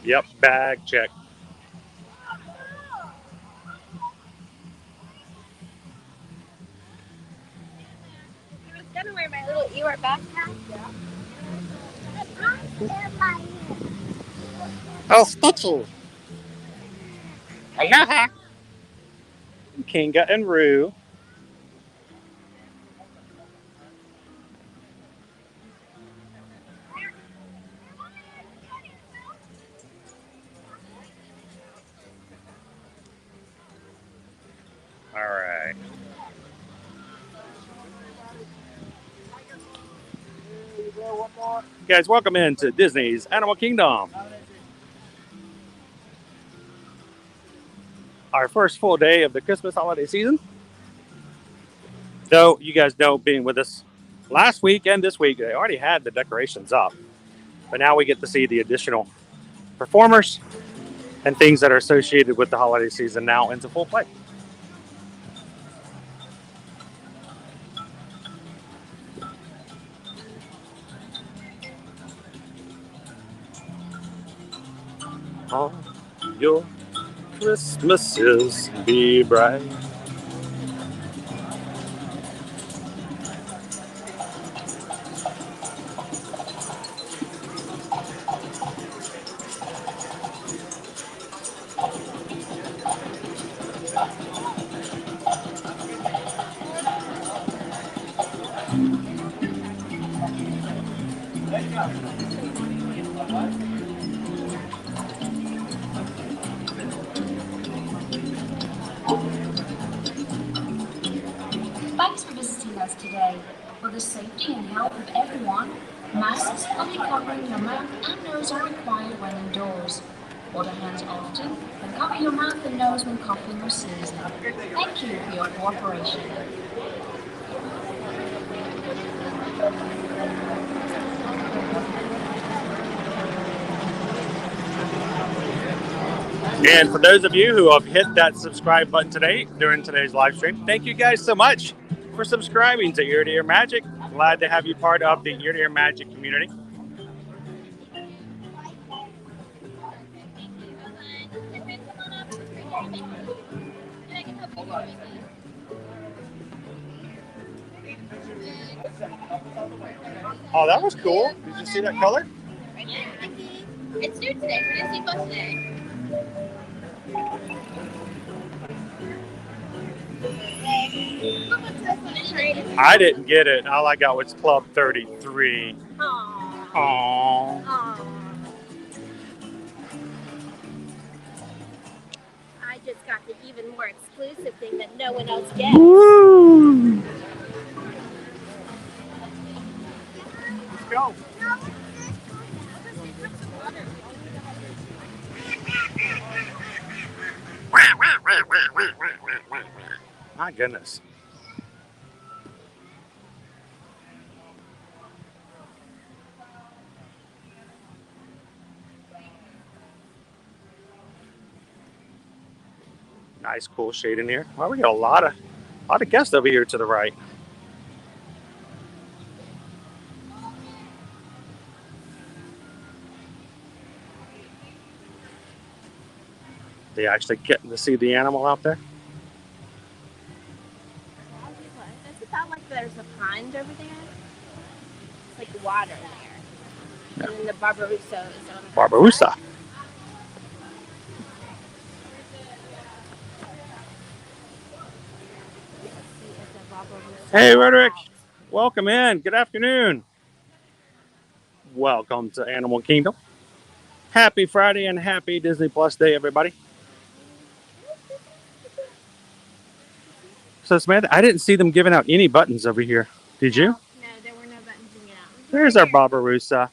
Yep, bag check. I was gonna wear my little Eeyore backpack. Oh, Stitchy. Aloha. Kinga and Roo. All right. You guys, welcome into Disney's Animal Kingdom. Our first full day of the Christmas holiday season. Though you guys know, being with us last week and this week, they already had the decorations up. But now we get to see the additional performers and things that are associated with the holiday season now into full play. All your Christmases be bright. Thanks for visiting us today. For the safety and health of everyone, masks fully covering your mouth and nose are required when indoors. Wash your hands often and cover your mouth and nose when coughing or sneezing. Thank you for your cooperation. And for those of you who have hit that subscribe button today during today's live stream, thank you guys so much for subscribing to Ear to Ear Magic. Glad to have you part of the Ear to Ear Magic community. Oh, that was cool. Did you see that color? It's new today for Disney Plus today. I didn't get it. All I got was Club 33. Aww. Aww. Aww. I just got the even more exclusive thing that no one else gets. Woo! Let's go. My goodness. Nice, cool shade in here. Well, we got a lot of guests over here to the right. They actually getting to see the animal out there. Does it sound like there's a pond over there? It's like water in there. And then the Barbarossa is on the Barbarossa. Hey, Roderick. Welcome in. Good afternoon. Welcome to Animal Kingdom. Happy Friday and happy Disney Plus Day, everybody. So, Samantha, I didn't see them giving out any buttons over here. Did you? No, there were no buttons to get out. There's our Barbarossa.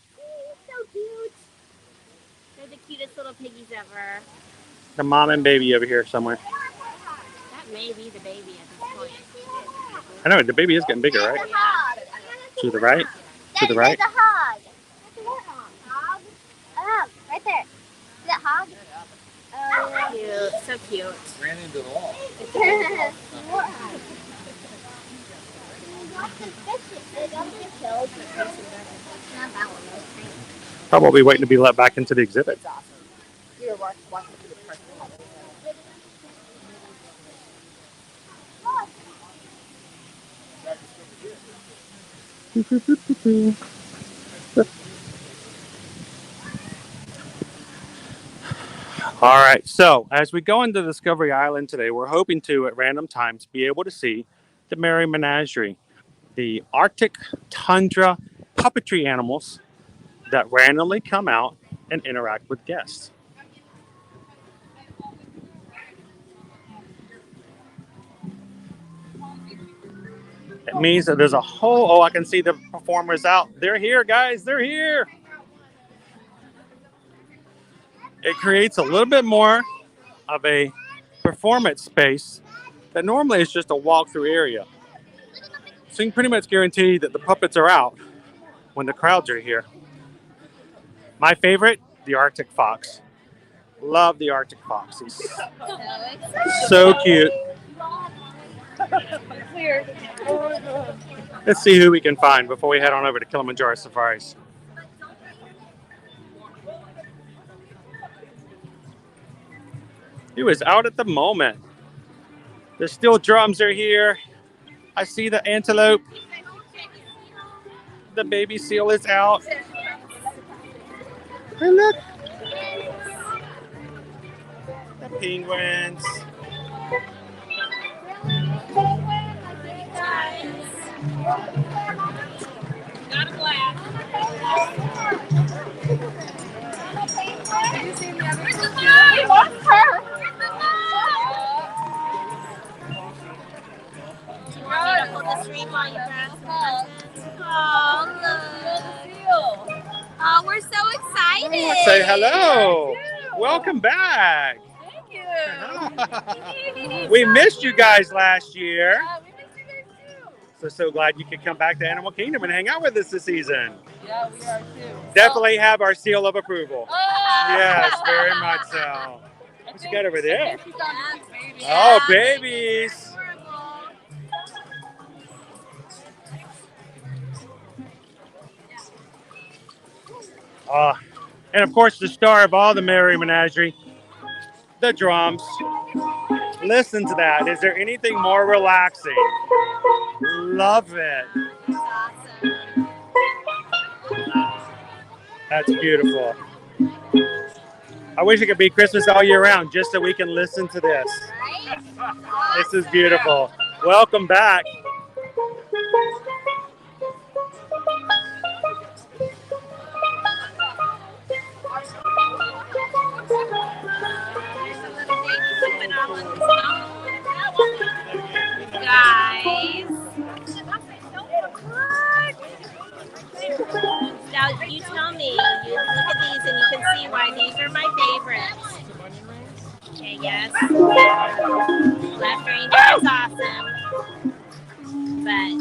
So cute. They're the cutest little piggies ever. The mom and baby over here somewhere. That may be the baby at this point. I know, the baby is getting bigger, right? To the right. To the right. There's a hog. Hog? Oh, right there. Is that hog? Oh, Cute. So cute. Ran into the wall. yeah. Probably waiting to be let back into the exhibit. It's awesome. You're watching the park. All right, so as we go into Discovery Island today, we're hoping to, at random times, be able to see the Merry Menagerie, the Arctic tundra puppetry animals that randomly come out and interact with guests. It means that there's a whole, oh, I can see the performers out. They're here, guys, they're here. It creates a little bit more of a performance space that normally is just a walk-through area. So you can pretty much guarantee that the puppets are out when the crowds are here. My favorite, the Arctic fox. Love the Arctic foxes. So cute. Let's see who we can find before we head on over to Kilimanjaro Safaris. He was out at the moment. The steel drums are here. I see the antelope. The baby seal is out. And look. The penguins. Not a glass. Have you seen the other one? We lost her. Pull the stream while you grab some presents. Oh, look. Oh, we're so excited. Say hello. Welcome back. Thank you. We missed you guys last year. Yeah, we missed you guys too. So glad you could come back to Animal Kingdom and hang out with us this season. Yeah, we are too. Definitely have our seal of approval. Oh. Yes, very much so. What you got over there? Baby. Oh, babies. And of course, the star of all the Merry Menagerie, the drums. Listen to that. Is there anything more relaxing? Love it. That's beautiful. I wish it could be Christmas all year round just so we can listen to this. This is beautiful. Welcome back. Guys. Now you tell me, you look at these and you can see why these are my favorites. Okay, yes. Left reindeer is awesome. But,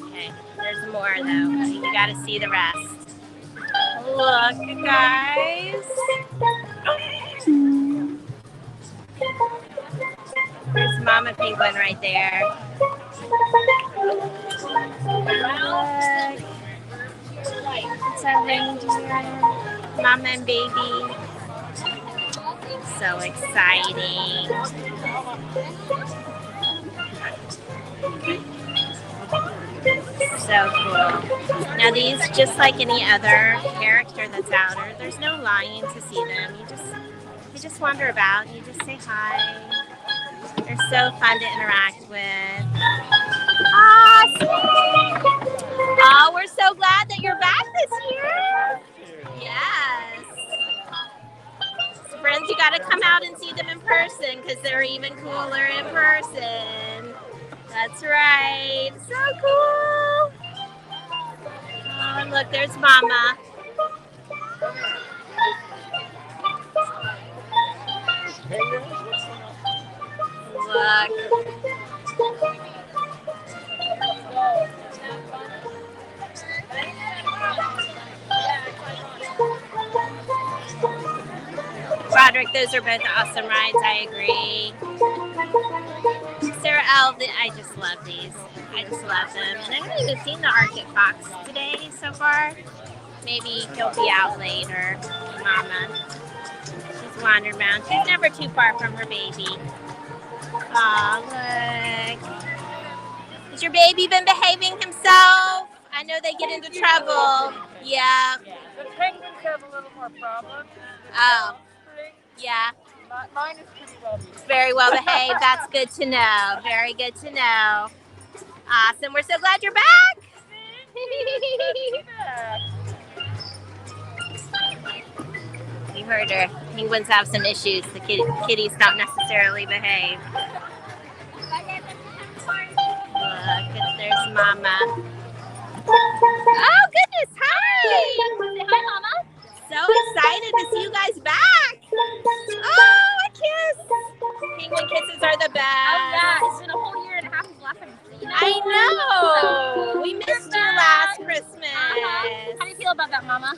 okay, there's more though. You gotta see the rest. Look, guys. There's Mama Penguin right there. Look. It's our reindeer. Mama and baby. So exciting. So cool. Now these, just like any other character that's out there, there's no line to see them. You just wander about. You just say hi. They're so fun to interact with. Awesome. Oh, we're so glad that you're back this year. Yes. So friends, you got to come out and see them in person because they're even cooler in person. That's right. So cool. Oh, and look, there's Mama. Look. Roderick, those are both awesome rides. I agree. Sarah L, I just love these. I just love them. And I haven't even seen the Arctic Fox today so far. Maybe he'll be out later. Mama. She's wandering around. She's never too far from her baby. Aw, look. Has your baby been behaving himself? I know they get into trouble. Yeah. The penguins have a little more problems. Oh. Yeah. Mine is pretty well behaved. Very well behaved. That's good to know. Very good to know. Awesome. We're so glad you're back. You heard her. Penguins have some issues. The kitties don't necessarily behave. Look, there's Mama. Oh, goodness. Hi. Say hi, Mama. So excited to see you guys back. Oh, a kiss. Penguin kisses are the best. Oh, yeah. It's been a whole year and a half since last time we've seen you. I know. We missed you last Christmas. How do you feel about that, Mama?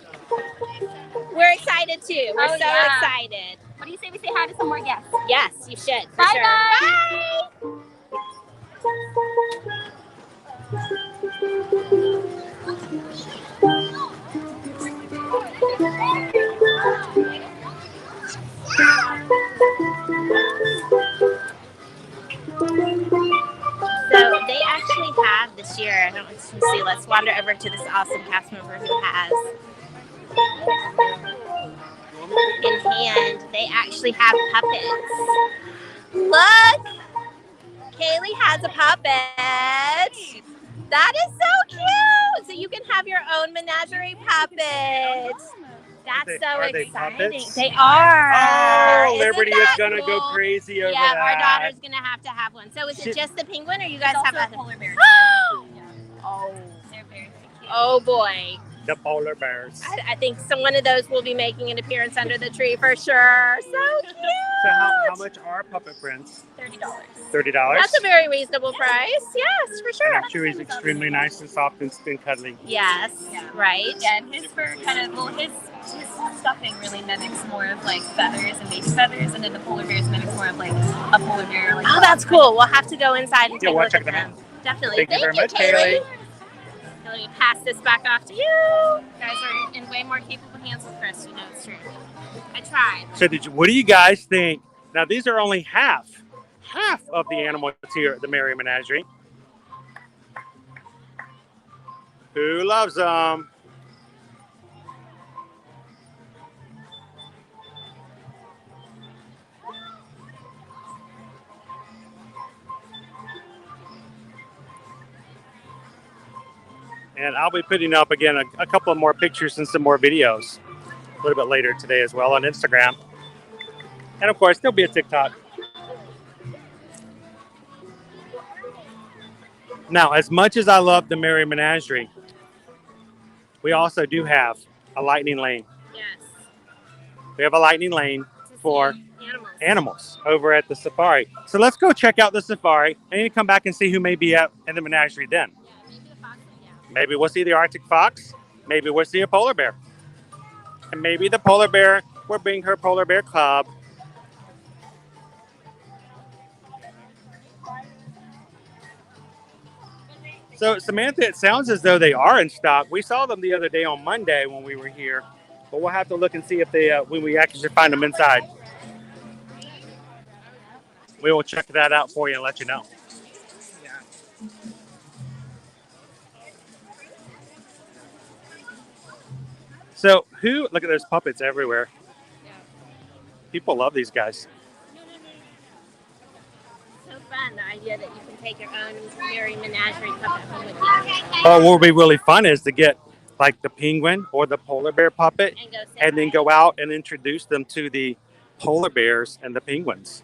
We're excited too. We're so excited. What do you say we say hi to some more guests? Yes, you should. For Bye, sure. guys. Bye. So they actually have this year, I don't know if you can see, let's wander over to this awesome cast member who has in hand, they actually have puppets. Look! Kaylee has a puppet. That is so cute! So you can have your own menagerie puppet. That's so exciting. They are. Oh, Isn't Liberty is that gonna go cool? crazy over Yeah, that. our daughter's gonna have to have one. So is it just the penguin, or you guys have a polar bear? Oh, They're very cute. oh boy! The polar bears. I think one of those will be making an appearance under the tree for sure. So cute. So how much are puppet prints? $30. $30. That's a very reasonable price. Yes, for sure. And I'm sure he's extremely nice and soft and cuddly. Yes, right. Yeah, and his fur kind of, well, his stuffing really mimics more of like feathers and baby feathers, and then the polar bears mimics more of like a polar bear. Like, Oh, that's cool. We'll have to go inside and take a we'll look check at them them. out. Definitely. Thank you very much, Kaylee. Kaylee. Let me pass this back off to you. You guys are in way more capable hands with Chris. You know it's true. I tried. So what do you guys think? Now these are only half of the animals here at the Merry Menagerie. Who loves them? And I'll be putting up again a couple of more pictures and some more videos a little bit later today as well on Instagram. And of course, there'll be a TikTok. Now, as much as I love the Merry Menagerie, we also do have a lightning lane. Yes. We have a lightning lane for animals over at the safari. So let's go check out the safari and then come back and see who may be at in the menagerie then. Maybe we'll see the Arctic fox. Maybe we'll see a polar bear. And maybe the polar bear will bring her polar bear cub. So, Samantha, it sounds as though they are in stock. We saw them the other day on Monday when we were here. But we'll have to look and see if they, when we actually find them inside. We will check that out for you and let you know. So look at those puppets everywhere. People love these guys. So fun, the idea that you can take your own Merry Menagerie puppet home with you. Oh, what would be really fun is to get like the penguin or the polar bear puppet and then go out and introduce them to the polar bears and the penguins.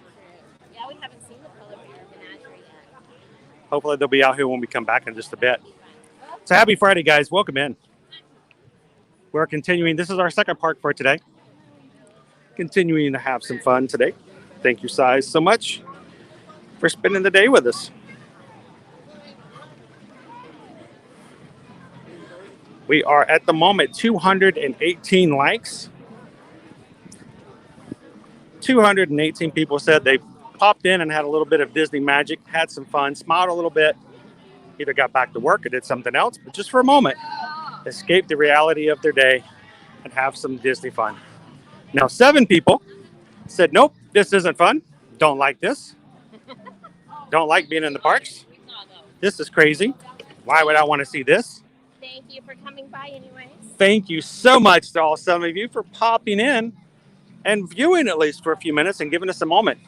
Yeah, we haven't seen the polar bear menagerie yet. Hopefully they'll be out here when we come back in just a bit. So happy Friday, guys. Welcome in. We're continuing. This is our second park for today. Continuing to have some fun today. Thank you, Size, so much for spending the day with us. We are at the moment 218 likes. 218 people said they popped in and had a little bit of Disney magic, had some fun, smiled a little bit, either got back to work or did something else, but just for a moment, escape the reality of their day and have some Disney fun. Now, 7 people said, nope, this isn't fun. Don't like this. Don't like being in the parks. This is crazy. Why would I want to see this? Thank you for coming by anyways. Thank you so much to all 7 of you for popping in and viewing at least for a few minutes and giving us a moment.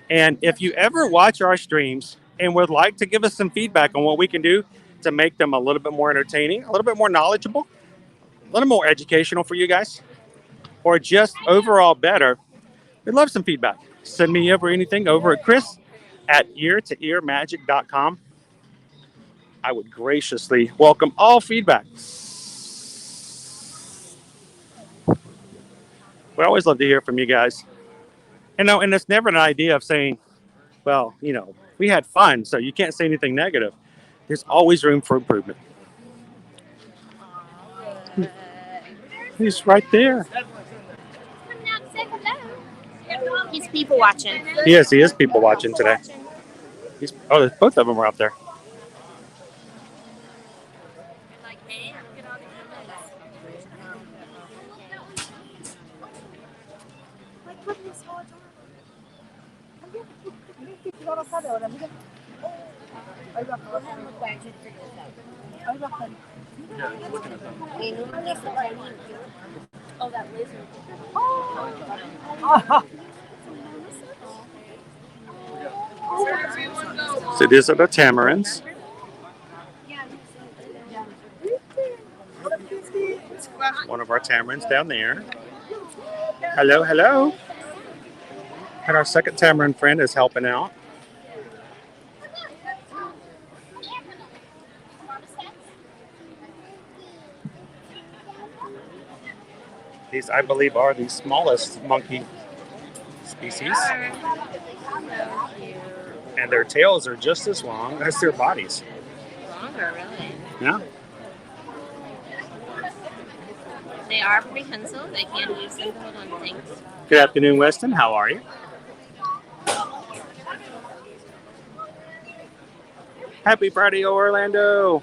And if you ever watch our streams and would like to give us some feedback on what we can do to make them a little bit more entertaining, a little bit more knowledgeable, a little more educational for you guys, or just overall better, we'd love some feedback. Send me over anything over at chris@eartoearmagic.com. I would graciously welcome all feedback. We always love to hear from you guys. And it's never an idea of saying, well, we had fun, so you can't say anything negative. There's always room for improvement. He's right there. He's people watching. Yes, he is people watching today. Both of them are out there. Oh, that lizard. So these are the tamarins. One of our tamarins down there. Hello, hello. And our second tamarin friend is helping out. These, I believe, are the smallest monkey species. And their tails are just as long as their bodies. Longer, really. Yeah. They are prehensile. They can use them to hold on to things. Good afternoon, Weston. How are you? Happy Friday, Orlando.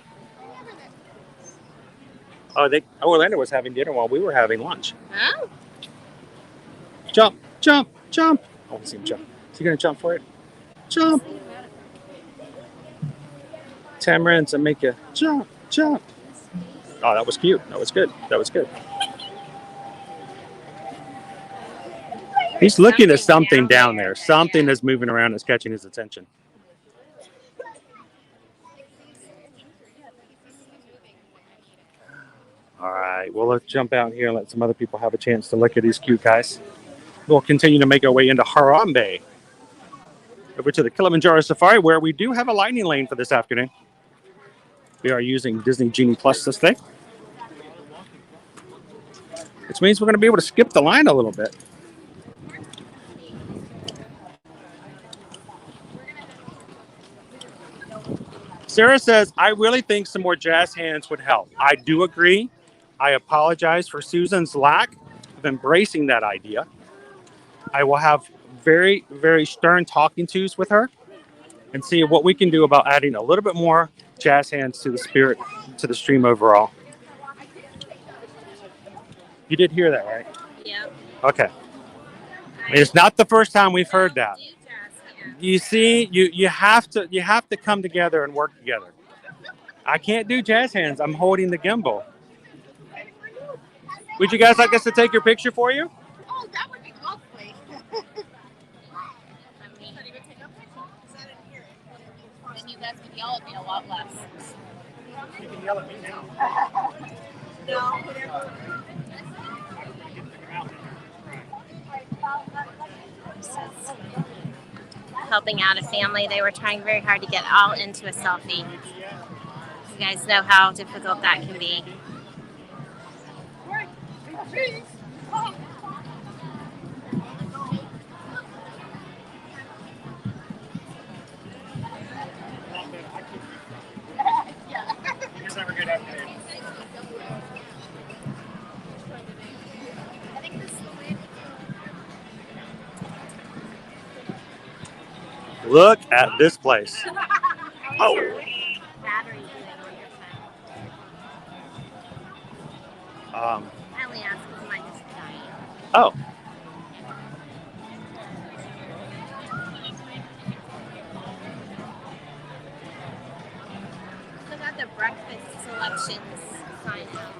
Oh, Orlando was having dinner while we were having lunch. Oh. Jump, jump, jump. I want to see him jump. Is he going to jump for it? Jump. Tamarins that make you jump, jump. Oh, that was cute. That was good. That was good. He's looking at something down there. Something that's moving around that's catching his attention. All right, well, let's jump out here and let some other people have a chance to look at these cute guys. We'll continue to make our way into Harambe, over to the Kilimanjaro Safari, where we do have a lightning lane for this afternoon. We are using Disney Genie Plus this day, which means we're going to be able to skip the line a little bit. Sarah says, I really think some more jazz hands would help. I do agree. I apologize for Susan's lack of embracing that idea. I will have very, very stern talking tos with her and see what we can do about adding a little bit more jazz hands to the spirit, to the stream overall. You did hear that, right? Yep. Okay. It's not the first time we've heard that. You see, you have to come together and work together. I can't do jazz hands. I'm holding the gimbal. Would you guys like us to take your picture for you? Oh, that would be lovely. Then you guys would yell at me a lot less. You can yell at me now. Helping out a family. They were trying very hard to get all into a selfie. You guys know how difficult that can be. Look at this place. Oh. I only asked because mine is dying. Oh. So got the breakfast selections sign out.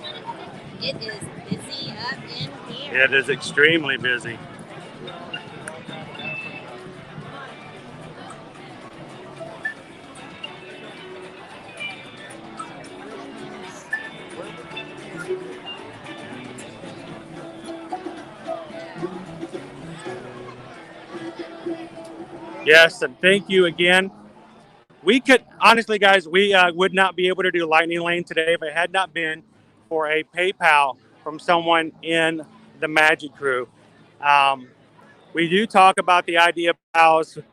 It is busy up in here. It is extremely busy. Yes, and thank you again. We could, honestly, guys, we would not be able to do Lightning Lane today if it had not been for a PayPal from someone in the Magic crew. We do talk about the idea of PayPals,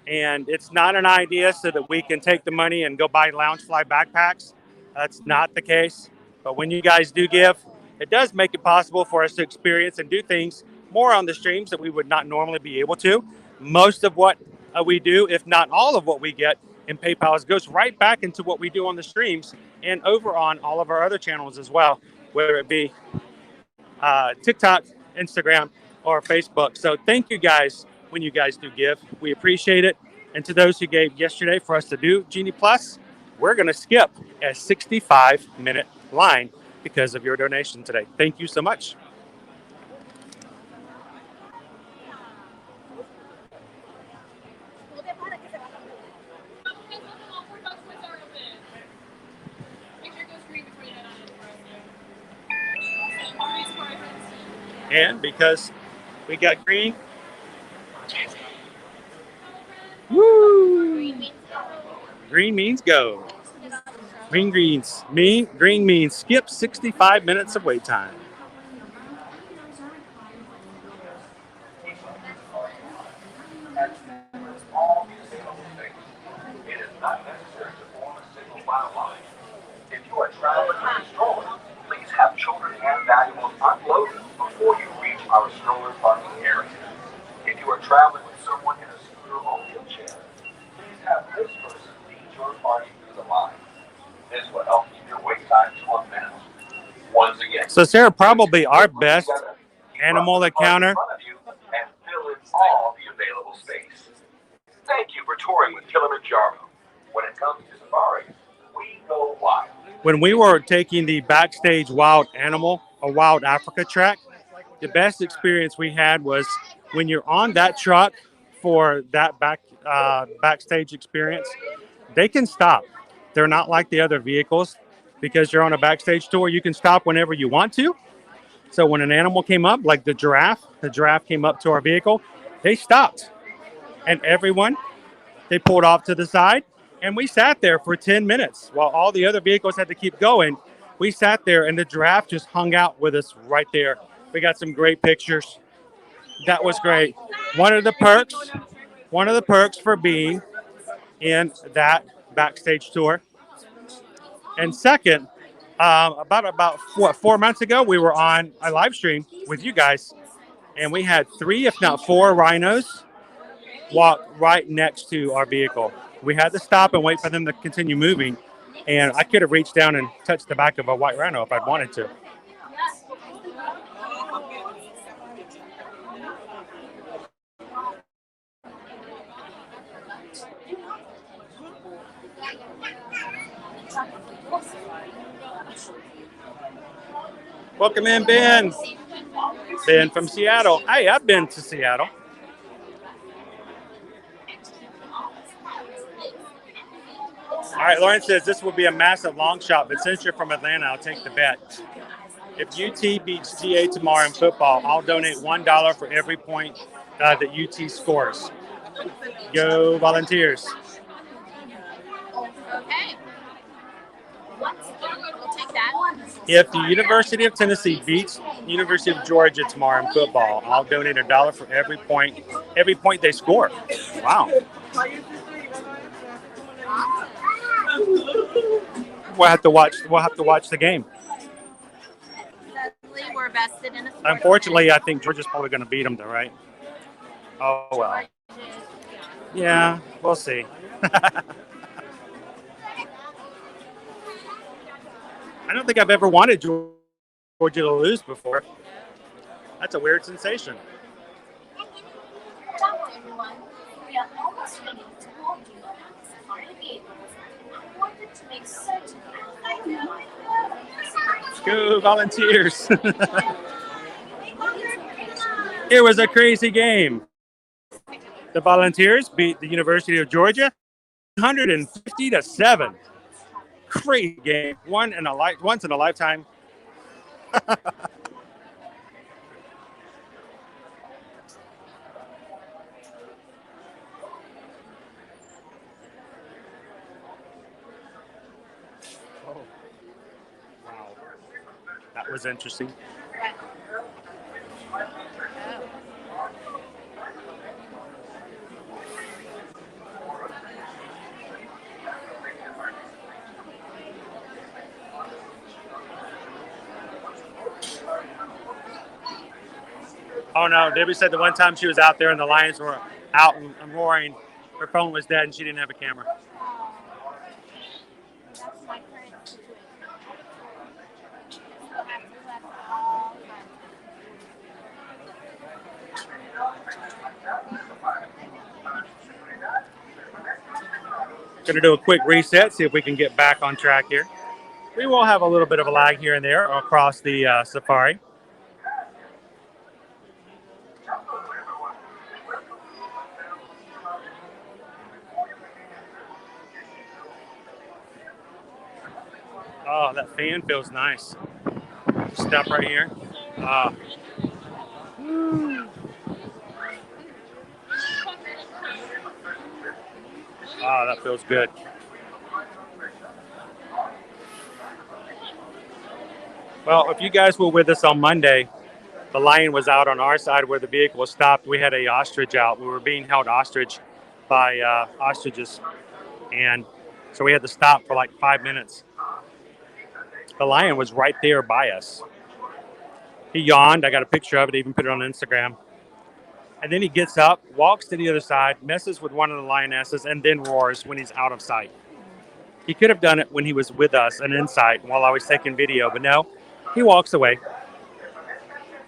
and it's not an idea so that we can take the money and go buy Loungefly backpacks. That's not the case. But when you guys do give, it does make it possible for us to experience and do things more on the streams that we would not normally be able to. Most of what we do, if not all of what we get in PayPal, goes right back into what we do on the streams and over on all of our other channels as well, whether it be TikTok, Instagram, or Facebook. So thank you guys when you guys do give. We appreciate it. And to those who gave yesterday for us to do Genie Plus, we're going to skip a 65-minute line because of your donation today. Thank you so much. And because we got green, woo! Green means go. Green means skip 65 minutes of wait time. It is not necessary to form a single file line. If you are traveling with a stroller, please have children and valuables unloaded before you reach our stroller parking area. If you are traveling with someone in a scooter or wheelchair, please have this person lead your party through the line. This will help keep your wait time to a minute. Once again, So Sarah, probably our best animal encounter. and fill in all the available space. Thank you for touring with Kilimanjaro. When it comes to safari, we go wild. When we were taking the backstage wild Africa track, the best experience we had was when you're on that truck for that backstage experience, they can stop. They're not like the other vehicles because you're on a backstage tour. You can stop whenever you want to. So when an animal came up, like the giraffe came up to our vehicle, they stopped. And everyone, they pulled off to the side, and we sat there for 10 minutes while all the other vehicles had to keep going. We sat there, and the giraffe just hung out with us right there. We got some great pictures. That was great. One of the perks for being in that backstage tour. And second, about 4 months ago, we were on a live stream with you guys, and we had 3, if not 4, rhinos walk right next to our vehicle. We had to stop and wait for them to continue moving, and I could have reached down and touched the back of a white rhino if I'd wanted to. Welcome in, Ben. Ben from Seattle. Hey, I've been to Seattle. All right, Lauren says this will be a massive long shot, but since you're from Atlanta, I'll take the bet. If UT beats GA tomorrow in football, I'll donate $1 for every point that UT scores. Go Volunteers. Okay. We'll take that. If the University of Tennessee beats University of Georgia tomorrow in football, I'll donate $1 for every point they score. Wow. We'll have to watch the game. We're vested in a sport. Unfortunately, I think Georgia's probably going to beat them, though, right? Oh well. Yeah, we'll see. I don't think I've ever wanted Georgia to lose before. That's a weird sensation. Hello everyone. We are almost ready to hold you on the safari game. I wanted to make certain that you know. Go Volunteers. It was a crazy game. The Volunteers beat the University of Georgia 150-7. Crazy game. Once in a lifetime. Oh. Wow. That was interesting. Oh no, Debbie said the one time she was out there and the lions were out and roaring, her phone was dead and she didn't have a camera. That's my current situation. Going to do a quick reset, see if we can get back on track here. We will have a little bit of a lag here and there across the safari. Oh, that fan feels nice. Step right here. Oh, that feels good. Well, if you guys were with us on Monday, the lion was out on our side where the vehicle was stopped. We had a ostrich out. We were being held hostage by ostriches. And so we had to stop for like 5 minutes. The lion was right there by us. He yawned. I got a picture of it, even put it on Instagram. And then he gets up, walks to the other side, messes with one of the lionesses, and then roars when he's out of sight. He could have done it when he was with us and in sight while I was taking video, but no, he walks away.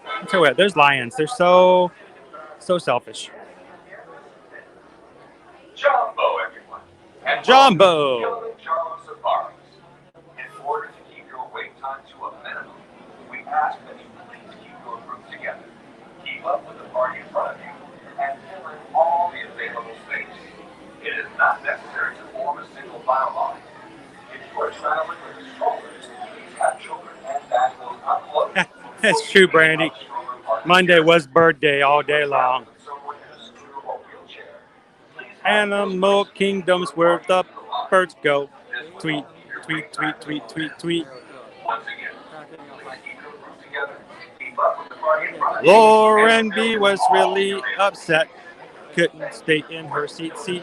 I'll tell you what, those lions, they're so selfish. Jumbo, everyone. And Jumbo! Kilimanjaro Safaris. In order to keep your wait time to a minimum, we ask that you please keep your group together. Keep up with the party in front of you and fill in all the available space. It is not necessary to form a single file line. If you are traveling with strollers, please have children and valuables unloaded. That's true, Brandy. Monday was bird day all day long. Animal kingdoms where the birds go. Tweet, tweet, tweet, tweet, tweet, tweet. Lauren B was really upset. Couldn't stay in her seat. When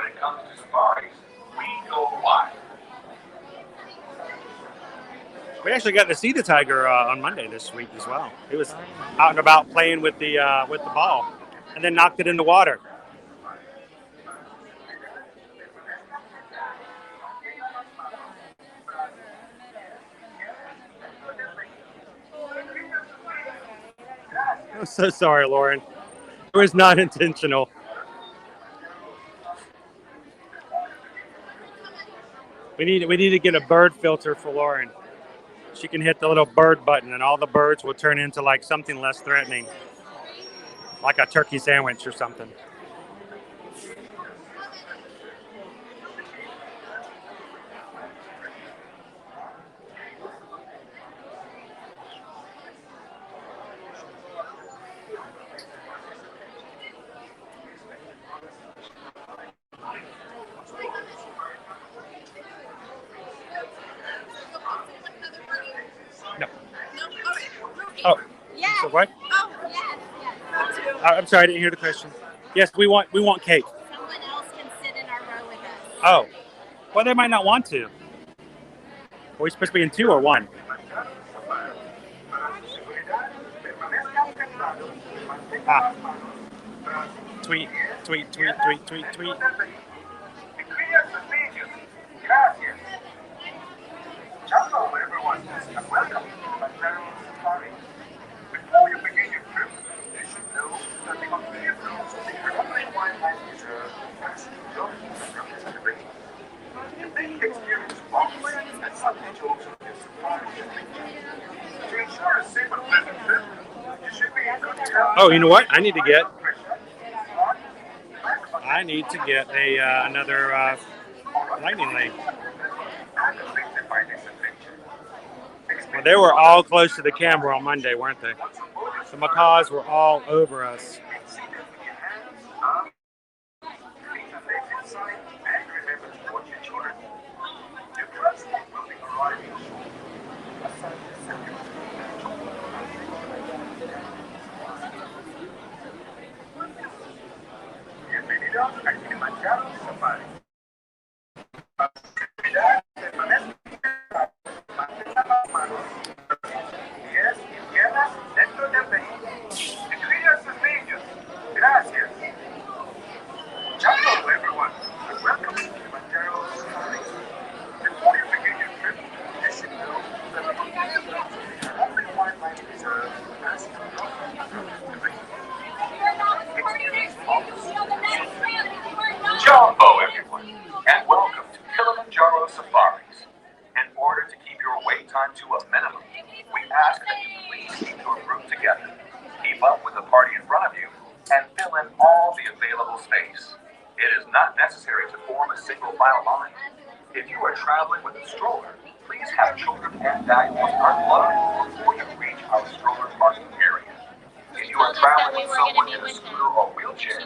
it comes to safaris, we go wild. We actually got to see the tiger on Monday this week as well. He was out and about playing with the ball, and then knocked it in the water. I'm so sorry, Lauren. It was not intentional. We need to get a bird filter for Lauren. She can hit the little bird button and all the birds will turn into like something less threatening. Like a turkey sandwich or something. Oh, Yeah. so what? Oh, yes, yes. I'm sorry, I didn't hear the question. Yes, we want cake. Someone else can sit in our row with us. Oh, well, they might not want to. Are we supposed to be in 2 or 1? Ah. Tweet, tweet, tweet, tweet, tweet, tweet. Hello, everyone, and welcome to Kilimanjaro Safaris. Before you begin your trip, you should know that the complete rules of the Kilimanjaro Wildlife Reserve has no consideration. You may experience walks and some detours on your safari. To ensure a safe and pleasant trip, you should be in good health. Oh, you know what? I need to get a another lightning lane. Well, they were all close to the camera on Monday, weren't they? The macaws were all over us. Bienvenidos a Kilimanjaro Safaris. Gracias. Hello, everyone, and welcome to Kilimanjaro Safaris. Before you begin your trip, you should know that the Kilimanjaro Wildlife Reserve has no Jumbo, everyone. not necessary to form a single file line. If you are traveling with a stroller, please have children and valuables unloaded before you reach our stroller parking area. If you are traveling with someone in a scooter or wheelchair,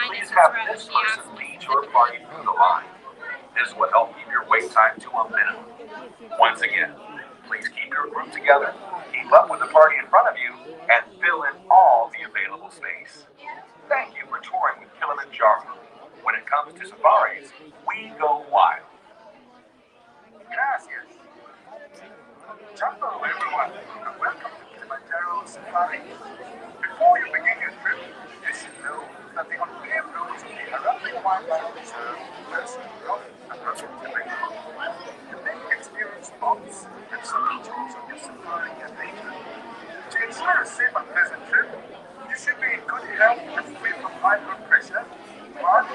please have this person lead your party through the line. This will help keep your wait time to a minimum. Once again, please keep your group together, keep up with the party in front of you, and fill in all the available space. Thank you for touring with Kilimanjaro. When it comes to safaris, we go wild. Gracias. Hello everyone, and welcome to Kilimanjaro Safaris. Before you begin your trip, you should know that the unpaved roads of the Arabian Wildlife Reserve are rough and rugged terrain. You may experience bumps and some detours on your safari adventure. To ensure a safe and pleasant trip, you should be in good health and free from high blood pressure, heart,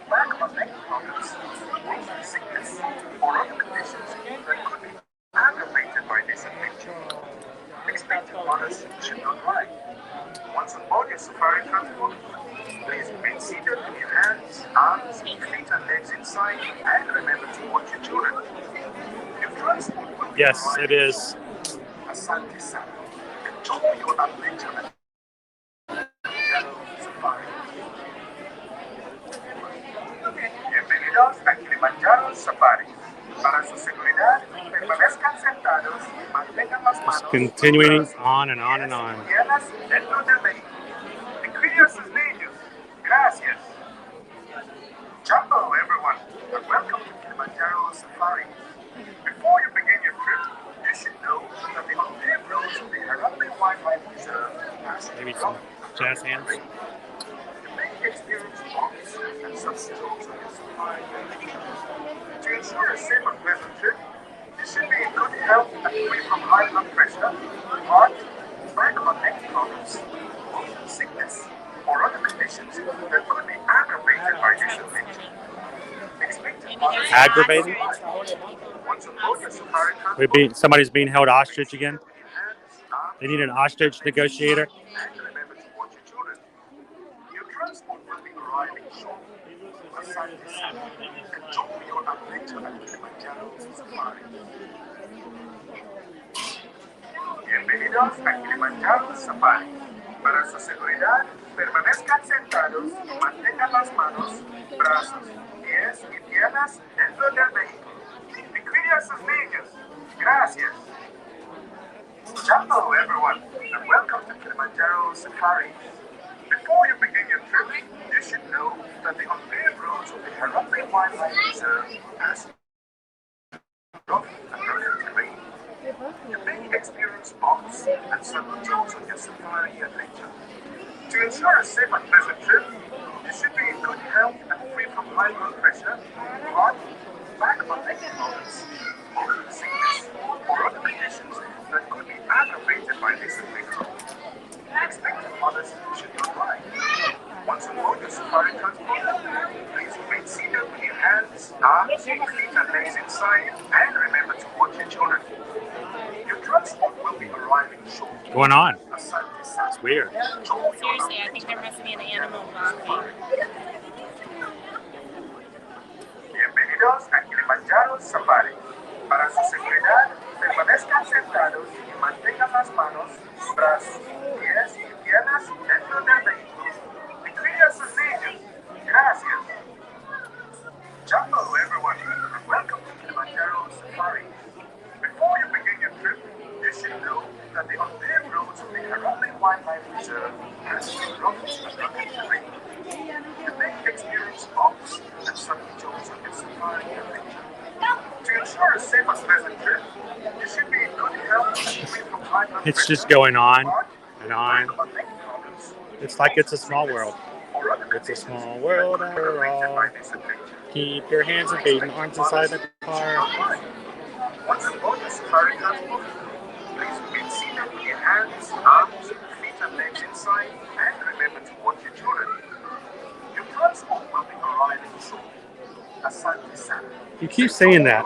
back or neck problems, motion sickness, or other conditions that could be aggravated by this adventure. Expected mothers should not ride. Once on board your safari transport, please remain seated with your hands, arms, feet and legs inside, and remember to watch your children. Your transport will be Yes, it is. Asante Sana. Enjoy your adventure at Kilimanjaro Safari. Bienvenidos a Kilimanjaro Safaris. Para su seguridad, permanezcan sentados y mantengan las manos. Just continuing on and on and on. Dentro del vehículo. Y cuide a sus niños. Gracias. Hello everyone, and welcome to Kilimanjaro Safaris. Before you begin your trip, you should know that the unpaved roads of the Arabian Wildlife Reserve are Maybe some jazz hands. You may experience bumps and some detours on your safari. To ensure a safe and pleasant trip, you should be in good health and free from high blood pressure, heart, back or neck problems, motion sickness, or other conditions that could be aggravated by this adventure. Aggravated? Once on board your safari transport, Somebody's being held hostage again. They need an hostage negotiator. and remember to watch your children. Your transport will be arriving shortly. Asante Sana. Enjoy your adventure at Kilimanjaro Safari. Bienvenidos a Kilimanjaro Safari. Para su seguridad, permanezcan sentados y mantengan las manos, brazos, pies y piernas dentro del vehículo. Y cuide a sus niños. Gracias. Hello everyone, and welcome to Kilimanjaro Safaris. Before you begin your trip, you should know that the unpaved roads of the Arabian Wildlife Reserve are rough and rugged terrain. You may experience bumps and some detours on your safari adventure. To ensure a safe and pleasant trip, you should be in good health and free from high blood pressure, heart, back or neck problems, motion sickness, or other conditions that could be aggravated by this adventure. Expected mothers should not ride. Once on board your safari transport, please remain seated with your hands, arms, feet and legs inside, and remember to watch your children. Your transport will be arriving shortly. What's going on? Asante Sana. It's weird. Seriously, I think there must be an animal walking. Bienvenidos a Kilimanjaro Safari. Para su seguridad, permanezcan sentados y mantengan las manos, brazos, pies y piernas dentro del vehículo. Y cuide a sus niños. Gracias. Hello everyone, and welcome to Kilimanjaro Safari. Before you begin your trip, you should know that the unpaved roads of the Arabian Wildlife Reserve are rough and rugged terrain. You may experience bumps and some detours on your safari adventure. To ensure a safe and pleasant trip, you should be in good health and free from high blood It's pressure, just going on heart, and on. back or neck problems, It's like it's a small world. or other It's a conditions small world that could be after aggravated all. by this adventure. Keep your hands and feet and arms inside the car. Once on board your safari transport, please remain seated with your hands, arms, feet and legs inside, and remember to watch your children. Your transport will be arriving shortly. Asante Sana. You keep saying that.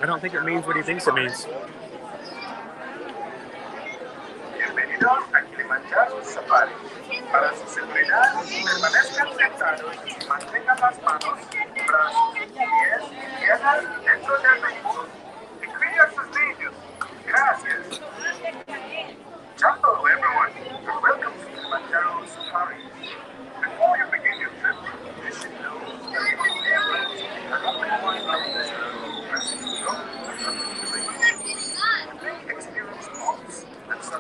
I don't think it means what he thinks it means. Bienvenidos a Kilimanjaro Safari. Para su seguridad, permanezcan sentados y mantengan las manos.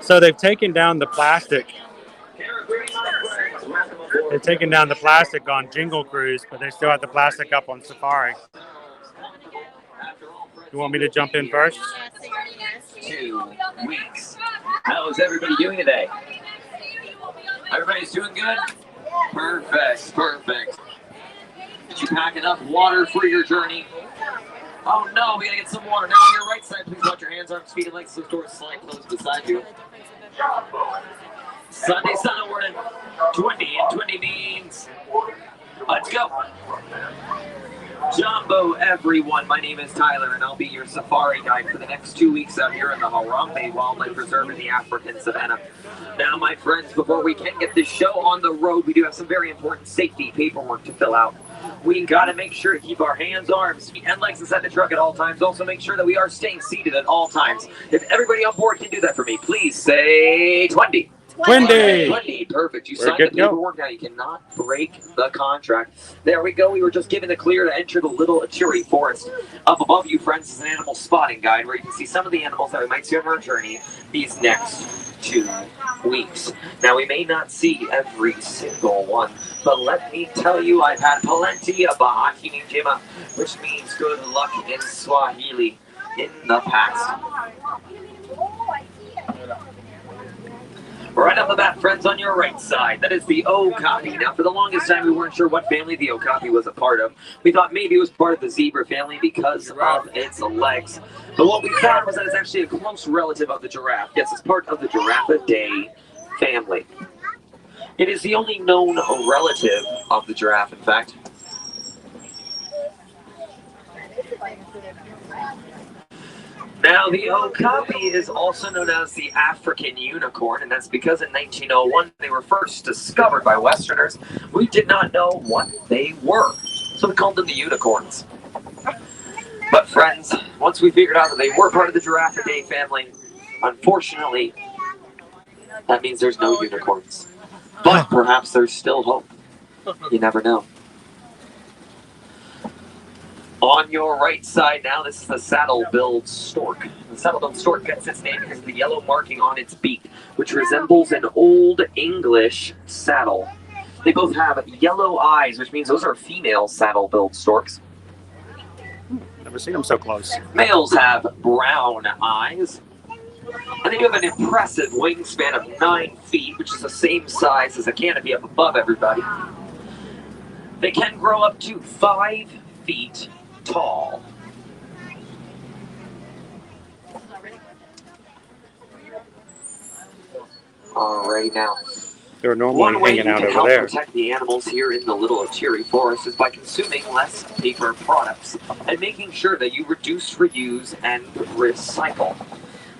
So they've taken down the plastic. They've taken down the plastic on Jingle Cruise, but they still have the plastic up on Safari. You want me to jump in first? 2 weeks. How is everybody doing today? Everybody's doing good? Perfect, perfect. Did you pack enough water for your journey? Oh no, we gotta get some water. Now on your right side, please watch your hands, arms, feet, and legs. The doors slide closed beside you. Sunday Sunday 20 and 20 means. Let's go. Jumbo, everyone. My name is Tyler, and I'll be your safari guide for the next 2 weeks out here in the Harambe Wildlife Reserve in the African Savannah. Now, my friends, before we can get this show on the road, we do have some very important safety paperwork to fill out. We gotta make sure to keep our hands, arms, feet, and legs inside the truck at all times. Also, make sure that we are staying seated at all times. If everybody on board can do that for me, please say 20. 20. Perfect. You signed the paperwork. Now you cannot break the contract. There we go. We were just given the clear to enter the Little Atiri Forest. Up above you, friends, is an animal spotting guide where you can see some of the animals that we might see on our journey these next 2 weeks. Now, we may not see every single one, but let me tell you, I've had plenty of bahati njema, which means good luck in Swahili, in the past. Right off the bat, friends, on your right side, that is the Okapi. Now, for the longest time, we weren't sure what family the Okapi was a part of. We thought maybe it was part of the zebra family because of its legs. But what we found was that it's actually a close relative of the giraffe. Yes, it's part of the Giraffidae family. It is the only known relative of the giraffe, in fact. Now, the Okapi is also known as the African unicorn, and that's because in 1901 they were first discovered by Westerners. We did not know what they were, so we called them the unicorns. But friends, once we figured out that they were part of the Giraffidae family, unfortunately, that means there's no unicorns. But perhaps there's still hope. You never know. On your right side now, this is the saddle-billed stork. The saddle-billed stork gets its name because of the yellow marking on its beak, which resembles an Old English saddle. They both have yellow eyes, which means those are female saddle-billed storks. Never seen them so close. Males have brown eyes. And they do have an impressive wingspan of 9 feet, which is the same size as the canopy up above everybody. They can grow up to 5 feet tall. Alright, now, They're normally one way you hanging out can over help there. protect the animals here in the Little Atiri Forest is by consuming less paper products and making sure that you reduce, reuse, and recycle.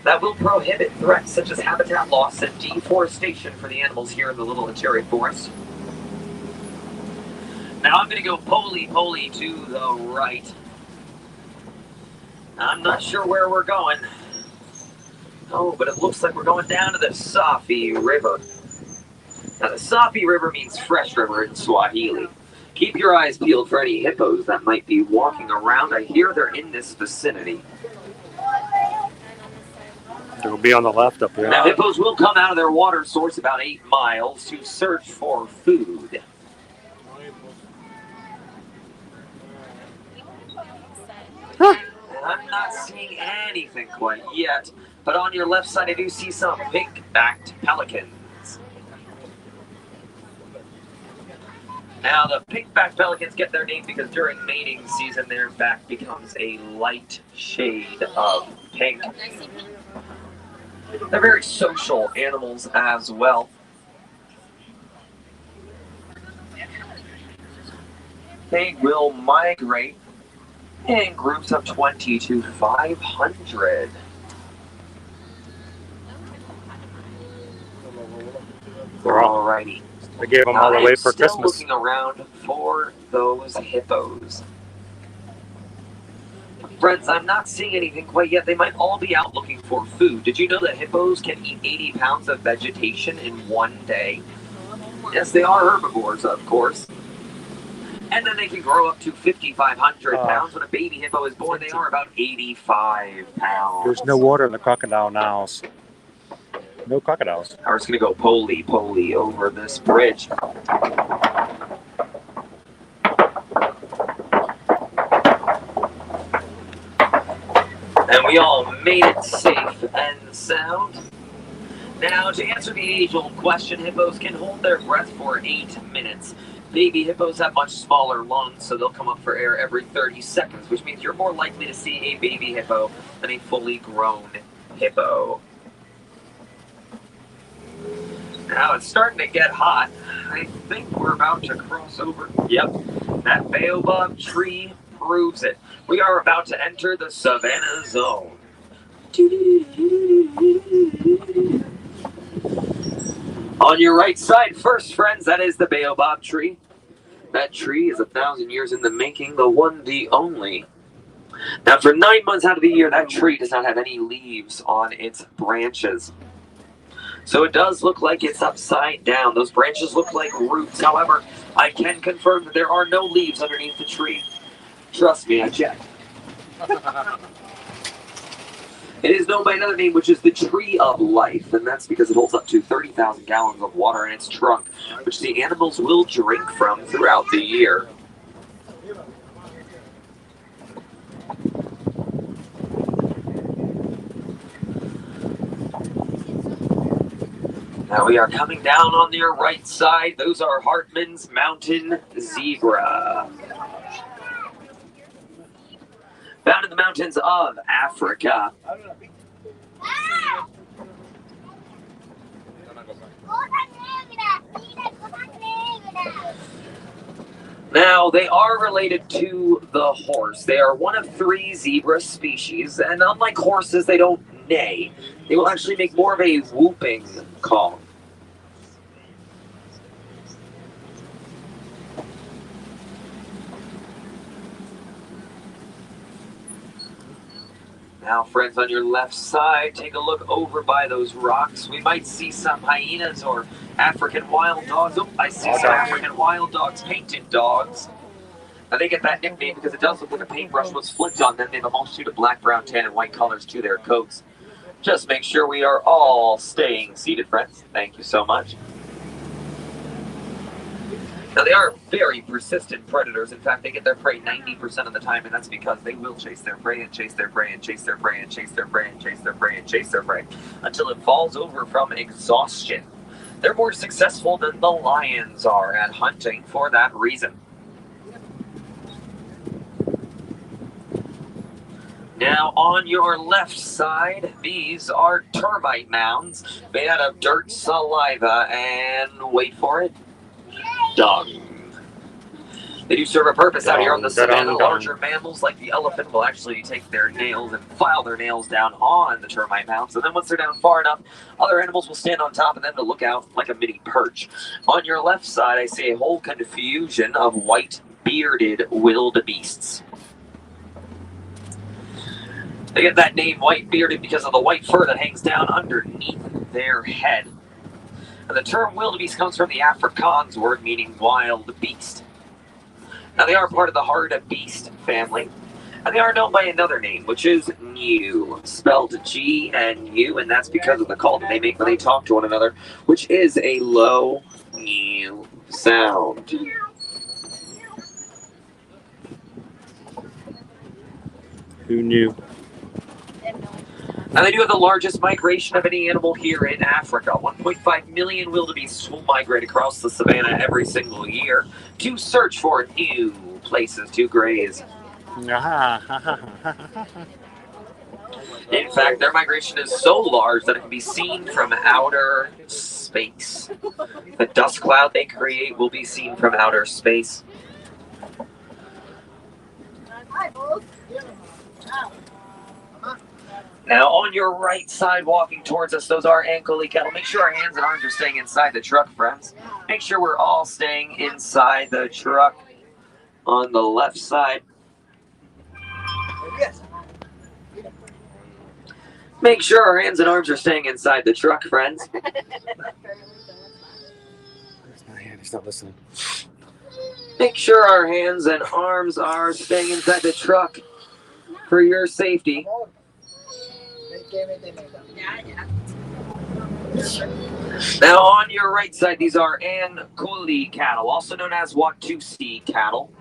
That will prohibit threats such as habitat loss and deforestation for the animals here in the Little Atiri Forest. Now I'm going to go poly to the right. I'm not sure where we're going. Oh, but it looks like we're going down to the Safi River. Now the Safi River means fresh river in Swahili. Keep your eyes peeled for any hippos that might be walking around. I hear they're in this vicinity. They'll be on the left up here. Now hippos will come out of their water source about 8 miles to search for food. I'm not seeing anything quite yet, but on your left side I do see some pink-backed pelicans. Now the pink-backed pelicans get their name because during mating season their back becomes a light shade of pink. They're very social animals as well. They will migrate in groups of 20 to 500. Alrighty. They gave them all away for Christmas. Christmas. Looking around for those hippos. Friends, I'm not seeing anything quite yet. They might all be out looking for food. Did you know that hippos can eat 80 pounds of vegetation in one day? Yes, they are herbivores, of course. And then they can grow up to 5,500 pounds. When a baby hippo is born, they are about 85 pounds. There's no water in the crocodile Niles. No crocodiles. We're just going to go poly over this bridge. And we all made it safe and sound. Now, to answer the age-old question, hippos can hold their breath for 8 minutes. Baby hippos have much smaller lungs, so they'll come up for air every 30 seconds, which means you're more likely to see a baby hippo than a fully grown hippo. Now, it's starting to get hot. I think we're about to cross over. Yep, that baobab tree proves it. We are about to enter the Savannah Zone. On your right side first, friends, that is the baobab tree. That tree is 1,000 years in the making, the one, the only. Now, for 9 months out of the year, that tree does not have any leaves on its branches. So it does look like it's upside down. Those branches look like roots. However, I can confirm that there are no leaves underneath the tree. Trust me, I checked. It is known by another name, which is the Tree of Life, and that's because it holds up to 30,000 gallons of water in its trunk, which the animals will drink from throughout the year. Now we are coming down on your right side. Those are Hartman's Mountain Zebra. Found in the mountains of Africa. Now, they are related to the horse. They are one of 3 zebra species, and unlike horses, they don't neigh. They will actually make more of a whooping call. Now, friends, on your left side, take a look over by those rocks. We might see some hyenas or African wild dogs. Oh, I see some African wild dogs, painted dogs. Now, they get that nickname because it does look like a paintbrush was flicked on them. They have a multitude of black, brown, tan, and white colors to their coats. Just make sure we are all staying seated, friends. Thank you so much. Now, they are very persistent predators. In fact, they get their prey 90% of the time, and that's because they will chase their prey and chase their prey and chase their prey and chase their prey and chase their prey and chase their prey until it falls over from exhaustion. They're more successful than the lions are at hunting for that reason. Now, on your left side, these are termite mounds made out of dirt, saliva, and wait for it, dung. They do serve a purpose out here on the savannah. Larger mammals like the elephant will actually take their nails and file their nails down on the termite mounds. And then once they're down far enough, other animals will stand on top of them to look out like a mini perch. On your left side, I see a whole confusion of white bearded wildebeests. They get that name white bearded because of the white fur that hangs down underneath their head. And the term wildebeest comes from the Afrikaans word meaning wild beast. Now, they are part of the hartebeest family, and they are known by another name, which is gnu, spelled G-N-U, and that's because of the call that they make when they talk to one another, which is a low gnu sound. Who knew? Now, they do have the largest migration of any animal here in Africa. 1.5 million wildebeests will migrate across the savannah every single year to search for new places to graze. In fact, their migration is so large that it can be seen from outer space. The dust cloud they create will be seen from outer space. Now, on your right side, walking towards us, those are Ankole cattle. Make sure our hands and arms are staying inside the truck, friends. Make sure we're all staying inside the truck. On the left side. Make sure our hands and arms are staying inside the truck, friends. My hand is not listening. Make sure our hands and arms are staying inside the truck for your safety. Now on your right side, these are Ankole cattle, also known as Watusi cattle.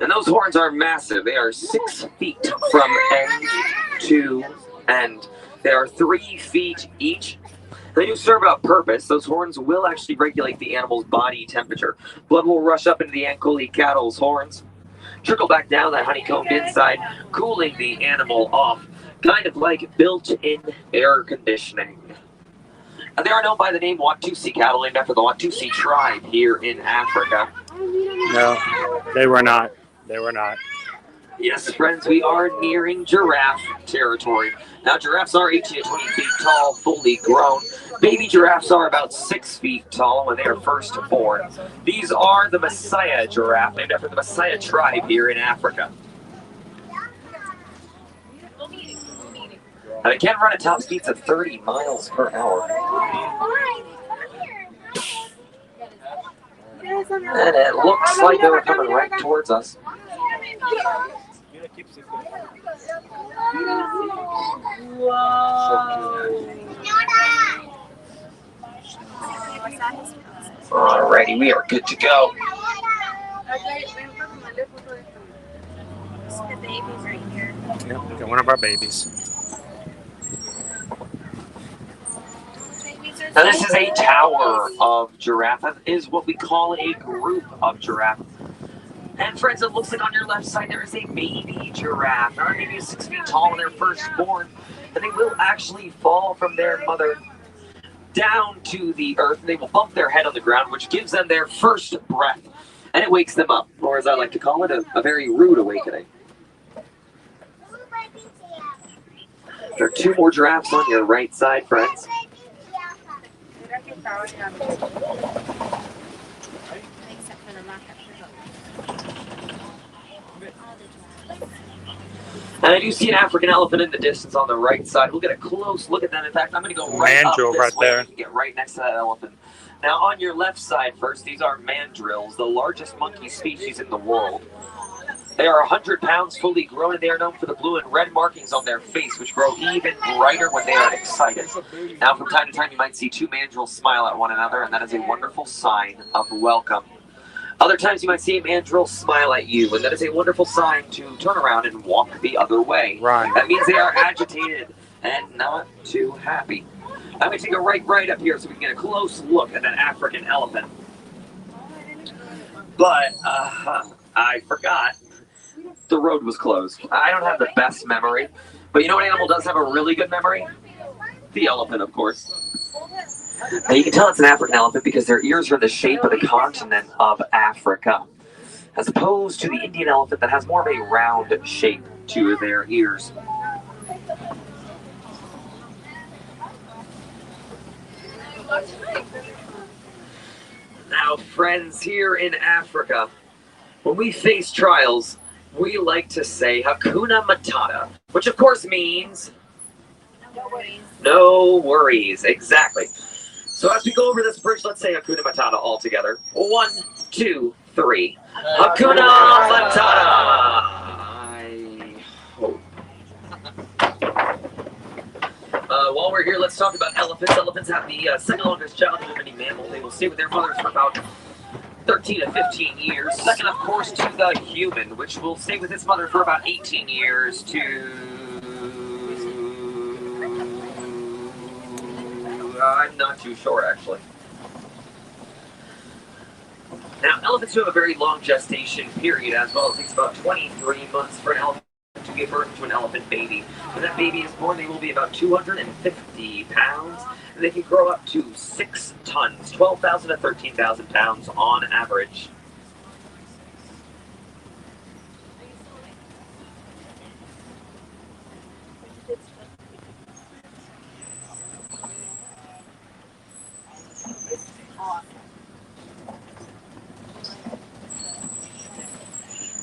And those horns are massive. They are 6 feet from end to end. They are 3 feet each. They do serve a purpose. Those horns will actually regulate the animal's body temperature. Blood will rush up into the Ankole cattle's horns, trickle back down that honeycombed inside, cooling the animal off, kind of like built-in air conditioning. And they are known by the name Watusi cattle, named after the Watusi tribe here in Africa. No, they were not. They were not. Yes, friends, we are nearing giraffe territory. Now, giraffes are 18 to 20 feet tall, fully grown. Baby giraffes are about 6 feet tall when they are first born. These are the Messiah giraffe, named after the Messiah tribe here in Africa. And they can run at top speeds of 30 miles per hour. And it looks like they were coming right towards us. Alrighty, we are good to go. The babies right here. Yep, got one of our babies. Now this is a tower of giraffe. That is what we call a group of giraffe. And friends, it looks like on your left side there is a baby giraffe. Now, maybe 6 feet tall when they're first born. And they will actually fall from their mother down to the earth. They will bump their head on the ground, which gives them their first breath. And it wakes them up, or as I like to call it, a very rude awakening. There are 2 more giraffes on your right side, friends. And I do see an African elephant in the distance on the right side. We'll get a close look at them. In fact, I'm going to go right up this right way there. and get right next to that elephant. Now, on your left side first, these are mandrills, the largest monkey species in the world. They are 100 pounds, fully grown, and they are known for the blue and red markings on their face, which grow even brighter when they are excited. Now, from time to time, you might see 2 mandrills smile at one another, and that is a wonderful sign of welcome. Other times, you might see a mandrill smile at you, and that is a wonderful sign to turn around and walk the other way. Right. That means they are agitated and not too happy. I'm going to take a right up here so we can get a close look at that African elephant. But I forgot. The road was closed. I don't have the best memory, but you know what animal does have a really good memory? The elephant, of course. Now you can tell it's an African elephant because their ears are in the shape of the continent of Africa, as opposed to the Indian elephant that has more of a round shape to their ears. Now, friends, here in Africa, when we face trials, we like to say Hakuna Matata, which of course means No worries. no worries. Exactly. So as we go over this bridge, let's say Hakuna Matata all together. 1, 2, 3. Hakuna Matata! I hope. While we're here, let's talk about elephants. Elephants have the second longest childhood of any mammal. They will stay with their mothers for about 13 to 15 years. Second, of course, to the human, which will stay with its mother for about 18 years to... I'm not too sure, actually. Now, elephants do have a very long gestation period as well. It takes about 23 months for an elephant to give birth to an elephant baby. When that baby is born, they will be about 250 pounds, and they can grow up to 6 tons, 12,000 to 13,000 pounds on average.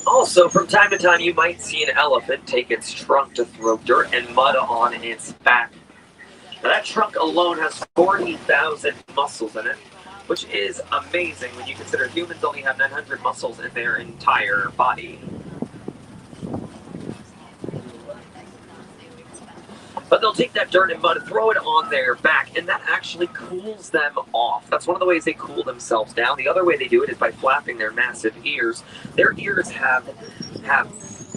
Also, from time to time, you might see an elephant take its trunk to throw dirt and mud on its back. Now, that trunk alone has 40,000 muscles in it, which is amazing when you consider humans only have 900 muscles in their entire body. But they'll take that dirt and mud, throw it on their back, and that actually cools them off. That's one of the ways they cool themselves down. The other way they do it is by flapping their massive ears. Their ears have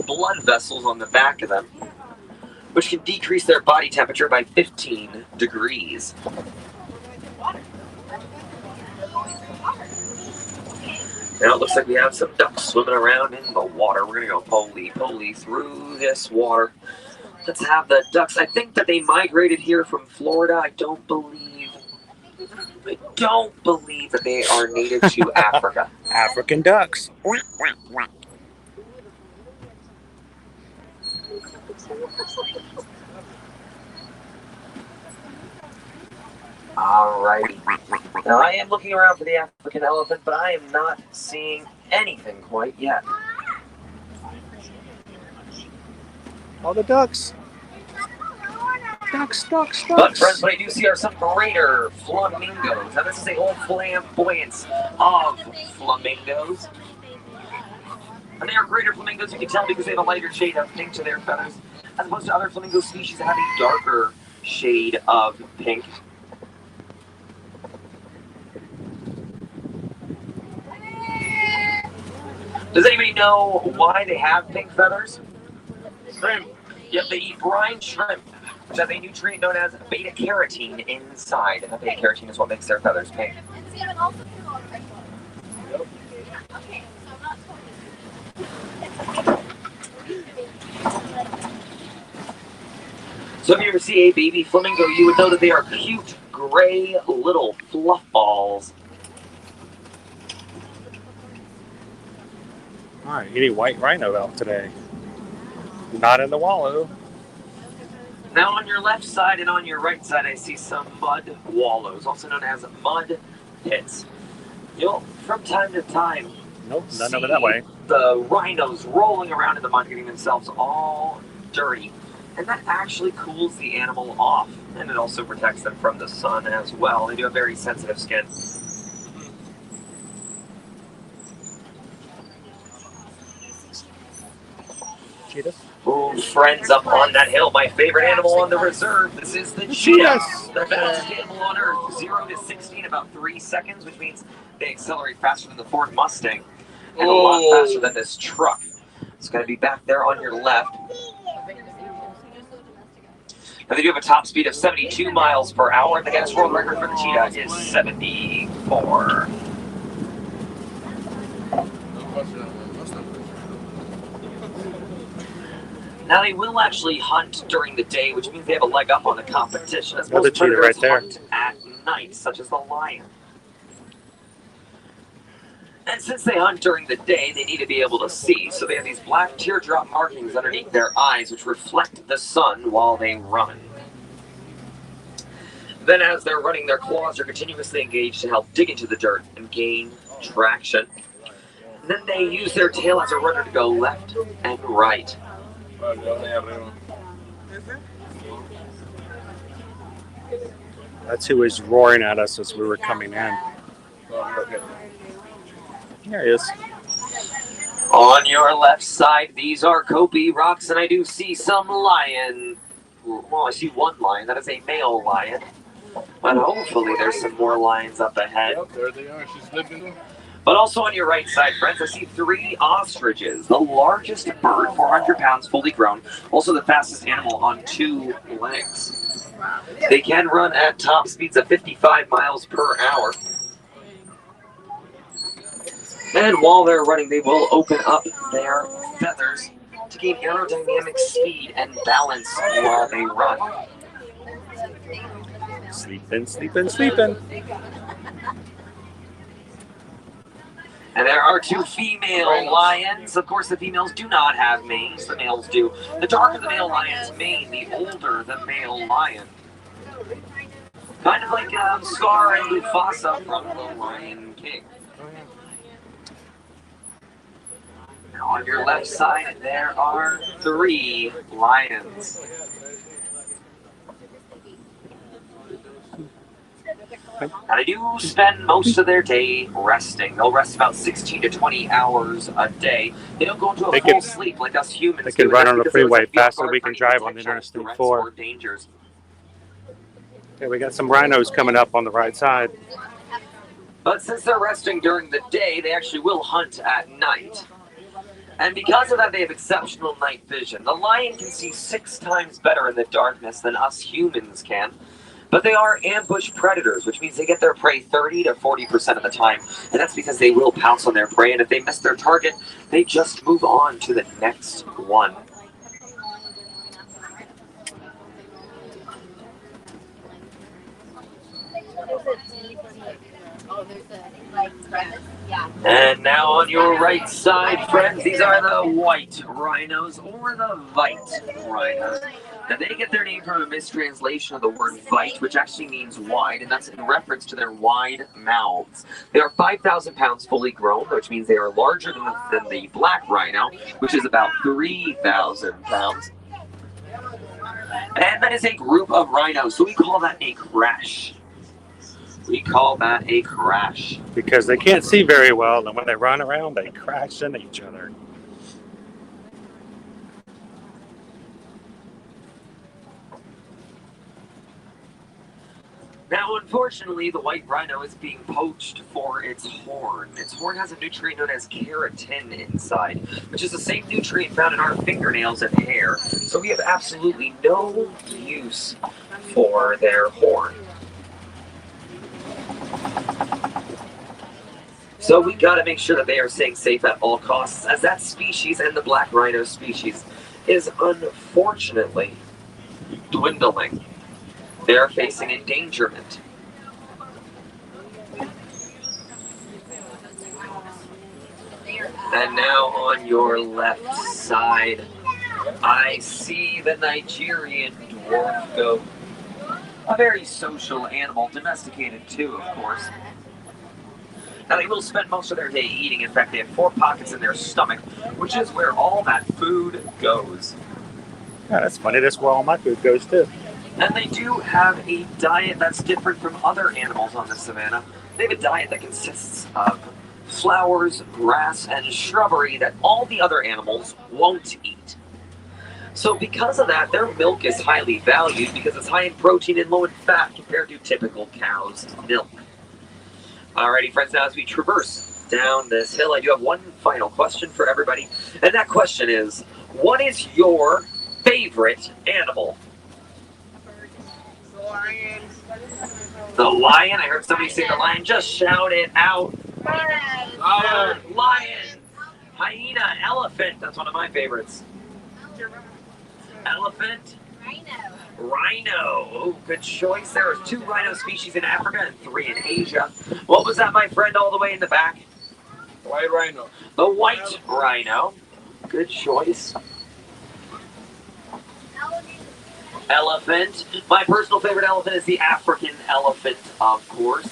blood vessels on the back of them, which can decrease their body temperature by 15 degrees. Now it looks like we have some ducks swimming around in the water. We're going to go poly through this water. Let's have the ducks. I think that they migrated here from Florida. I don't believe that they are native to Africa. African ducks. Alrighty. Now I am looking around for the African elephant, but I am not seeing anything quite yet. All the ducks. Ducks. But friends, what I do see are some greater flamingos. Now this is a whole flamboyance of flamingos. And they are greater flamingos, you can tell, because they have a lighter shade of pink to their feathers, as opposed to other flamingo species that have a darker shade of pink. Does anybody know why they have pink feathers? Shrimp. Yep, they eat brine shrimp, which has a nutrient known as beta-carotene inside. And that beta-carotene is what makes their feathers pink. So if you ever see a baby flamingo, you would know that they are cute, gray, little fluff balls. All right, eating white rhino elk today. Not in the wallow. Now on your left side and on your right side, I see some mud wallows, also known as mud pits. You'll, from time to time, none over that way. The rhinos rolling around in the mud, getting themselves all dirty. And that actually cools the animal off. And it also protects them from the sun as well. They do have very sensitive skin. Cheetahs. Ooh, friends, up on that hill, my favorite animal on the reserve. This is the cheetah, the fastest animal on Earth. 0 to 60 in about 3 seconds, which means they accelerate faster than the Ford Mustang and a lot faster than this truck. It's going to be back there on your left. Now they do have a top speed of 72 miles per hour, and the Guinness World Record for the cheetah is 74. Now they will actually hunt during the day, which means they have a leg up on the competition. As Another most cheetah predators right there. hunt at night, such as the lion. And since they hunt during the day, they need to be able to see. So they have these black teardrop markings underneath their eyes, which reflect the sun while they run. Then as they're running, their claws are continuously engaged to help dig into the dirt and gain traction. And then they use their tail as a runner to go left and right. That's who was roaring at us as we were coming in. There he is. On your left side, these are Kopi rocks, and I do see some lion. Well, I see one lion. That is a male lion. But hopefully there's some more lions up ahead. Yep, there they are. She's living. But also on your right side, friends, I see 3 ostriches. The largest bird, 400 pounds, fully grown. Also the fastest animal on 2 legs. They can run at top speeds of 55 miles per hour. And while they're running, they will open up their feathers to gain aerodynamic speed and balance while they run. Sleeping. And there are 2 female lions. Of course, the females do not have manes. The males do. The darker the male lion's mane, the older the male lion. Kind of like Scar and Mufasa from The Lion King. Now on your left side, there are 3 lions. Okay. Now, they do spend most of their day resting. They'll rest about 16 to 20 hours a day. They don't go into a full sleep like us humans. They can do, run and on the that's because freeway there is a faster field than we guard can for drive any on the potential Interstate threats 4. or dangers. Okay, we got some rhinos coming up on the right side. But since they're resting during the day, they actually will hunt at night. And because of that, they have exceptional night vision. The lion can see 6 times better in the darkness than us humans can. But they are ambush predators, which means they get their prey 30 to 40% of the time. And that's because they will pounce on their prey, and if they miss their target, they just move on to the next one. And now on your right side, friends, these are the white rhinos, or the white rhinos. Now, they get their name from a mistranslation of the word "vite," which actually means wide, and that's in reference to their wide mouths. They are 5,000 pounds fully grown, which means they are larger than the black rhino, which is about 3,000 pounds. And that is a group of rhinos, so we call that a crash. We call that a crash. Because they can't see very well, and when they run around, they crash into each other. Now, unfortunately, the white rhino is being poached for its horn. Its horn has a nutrient known as keratin inside, which is the same nutrient found in our fingernails and hair. So we have absolutely no use for their horn. So we gotta make sure that they are staying safe at all costs, as that species and the black rhino species is unfortunately dwindling. They are facing endangerment. And now on your left side, I see the Nigerian dwarf goat. A very social animal, domesticated too, of course. Now, they will spend most of their day eating. In fact, they have 4 pockets in their stomach, which is where all that food goes. Yeah, that's funny. That's where all my food goes, too. And they do have a diet that's different from other animals on the savannah. They have a diet that consists of flowers, grass, and shrubbery that all the other animals won't eat. So because of that, their milk is highly valued because it's high in protein and low in fat compared to typical cow's milk. Alrighty, friends, now as we traverse down this hill, I do have one final question for everybody. And that question is, what is your favorite animal? The lion. The lion? I heard somebody say the lion. Just shout it out. Lion. Hyena. Elephant. That's one of my favorites. Elephant. Rhino. Oh, good choice. There are 2 rhino species in Africa and 3 in Asia. What was that, my friend, all the way in the back? White rhino. The white rhino. Good choice. Elephant. My personal favorite elephant is the African elephant, of course.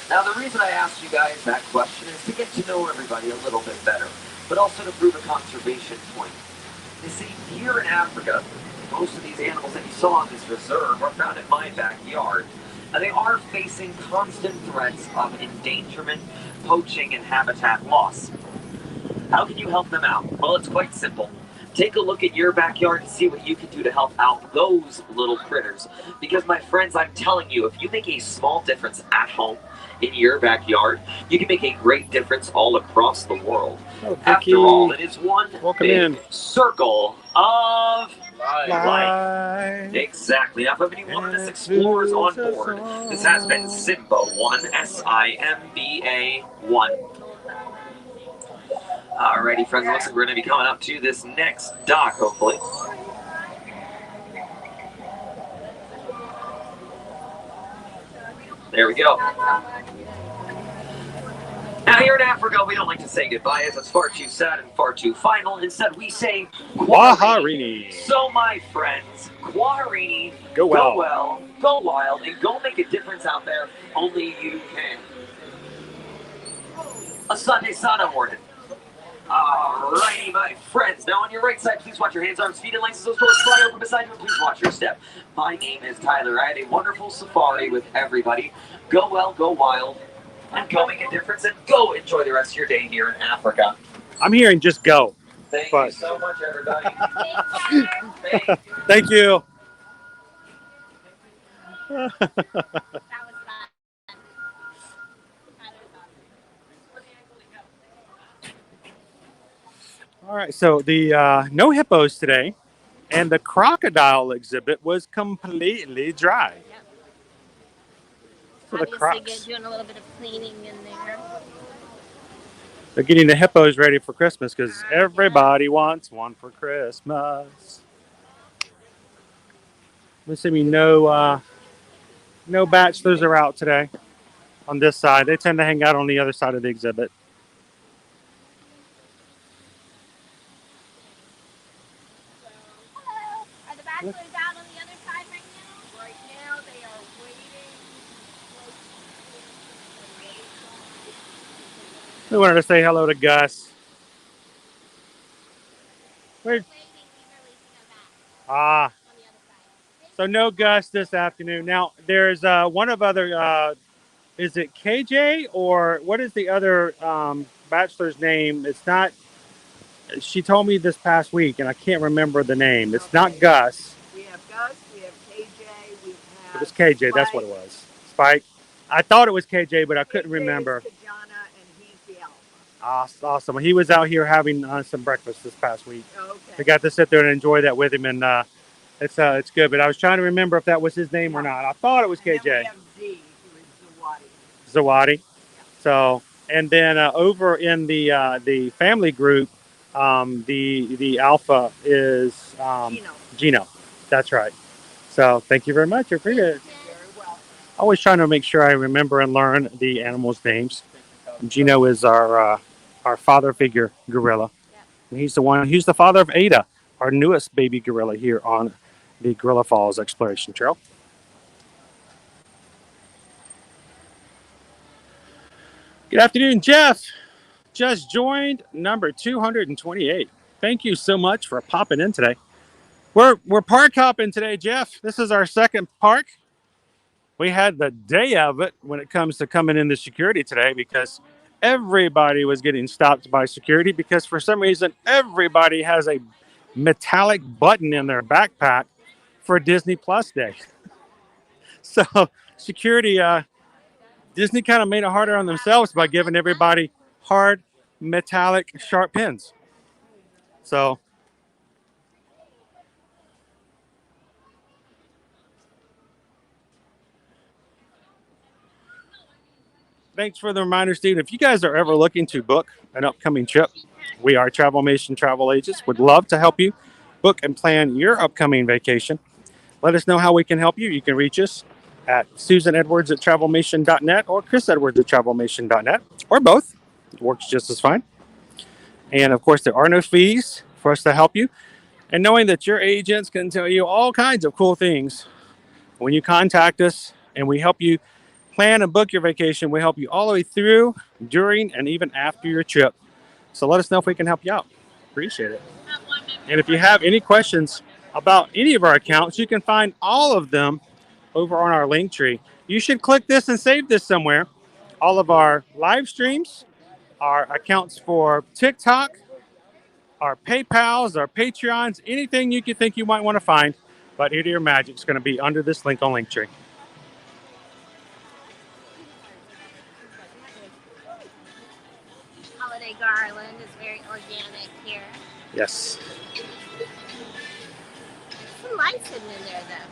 Now, the reason I asked you guys that question is to get to know everybody a little bit better, but also to prove a conservation point. You see, here in Africa, most of these animals that you saw on this reserve are found in my backyard, and they are facing constant threats of endangerment, poaching, and habitat loss. How can you help them out? Well, it's quite simple. Take a look at your backyard and see what you can do to help out those little critters. Because, my friends, I'm telling you, if you make a small difference at home, in your backyard, you can make a great difference all across the world. Oh, after all, it is one big circle of life. Exactly. Now, if any wilderness explorers on board, this has been Simba1, SIMBA1. Alrighty, friends, looks like we're going to be coming up to this next dock, hopefully. There we go. Now, here in Africa, we don't like to say goodbye, as it's far too sad and far too final. Instead, we say Kwaherini. So, my friends, Kwaherini, go well, go wild, and go make a difference out there. Only you can. A Sunday Sun awarded. Alrighty, my friends. Now on your right side, please watch your hands, arms, feet, and legs as those doors fly open beside you, and please watch your step. My name is Tyler. I had a wonderful safari with everybody. Go well, go wild, and go make a difference, and go enjoy the rest of your day here in Africa. I'm hearing just go. Thank you so much, everybody. Thank you. That was fun. All right, so the no hippos today, and the crocodile exhibit was completely dry. Yep. So the crocs, doing a little bit of cleaning in there. they're getting the hippos ready for Christmas because everybody wants one for Christmas. Let's see, no bachelors are out today on this side. They tend to hang out on the other side of the exhibit. Hello. Are the bachelors out on the other side right now? Right now, they are waiting. We wanted to say hello to Gus. So no Gus this afternoon. Now there's one of other. Is it KJ or what is the other bachelor's name? It's not. She told me this past week, and I can't remember the name. It's not Gus. We have Gus, we have KJ, we have It was KJ. Spike. That's what it was. Spike. I thought it was KJ, but I couldn't KJ remember. is Kajana, and he's the alpha. Awesome. He was out here having some breakfast this past week. Okay. I got to sit there and enjoy that with him, and it's good. But I was trying to remember if that was his name or not. I thought it was KJ. And then we have Z, who is Zawadi. Yeah. So, and then over in the family group, the alpha is Gino. That's right. So thank you very much. I appreciate it. Very well. Always trying to make sure I remember and learn the animals' names. Gino is our father figure gorilla. And he's the father of Ada, our newest baby gorilla here on the Gorilla Falls Exploration Trail. Good afternoon, Jeff. Just joined number 228. Thank you so much for popping in today. We're park hopping today, Jeff. This is our second park. We had the day of it when it comes to coming into security today because everybody was getting stopped by security because for some reason everybody has a metallic button in their backpack for Disney Plus Day. So security, Disney kind of made it harder on themselves by giving everybody hard, metallic, sharp pins. So thanks for the reminder, Steve. If you guys are ever looking to book an upcoming trip, we are Travelmation travel agents. Would love to help you book and plan your upcoming vacation. Let us know how we can help you. You can reach us at susanedwards@travelmation.net or chrisedwards@travelmation.net or both. It works just as fine. And of course, there are no fees for us to help you. And knowing that your agents can tell you all kinds of cool things when you contact us and we help you plan and book your vacation, we help you all the way through, during, and even after your trip. So let us know if we can help you out. Appreciate it. And if you have any questions about any of our accounts, you can find all of them over on our link tree. You should click this and save this somewhere. All of our live streams, our accounts for TikTok, our PayPals, our Patreons, anything you could think you might want to find. But Ear to Ear Magic is going to be under this link on Linktree. Holiday garland is very organic here. Yes. Some lights hidden in there though.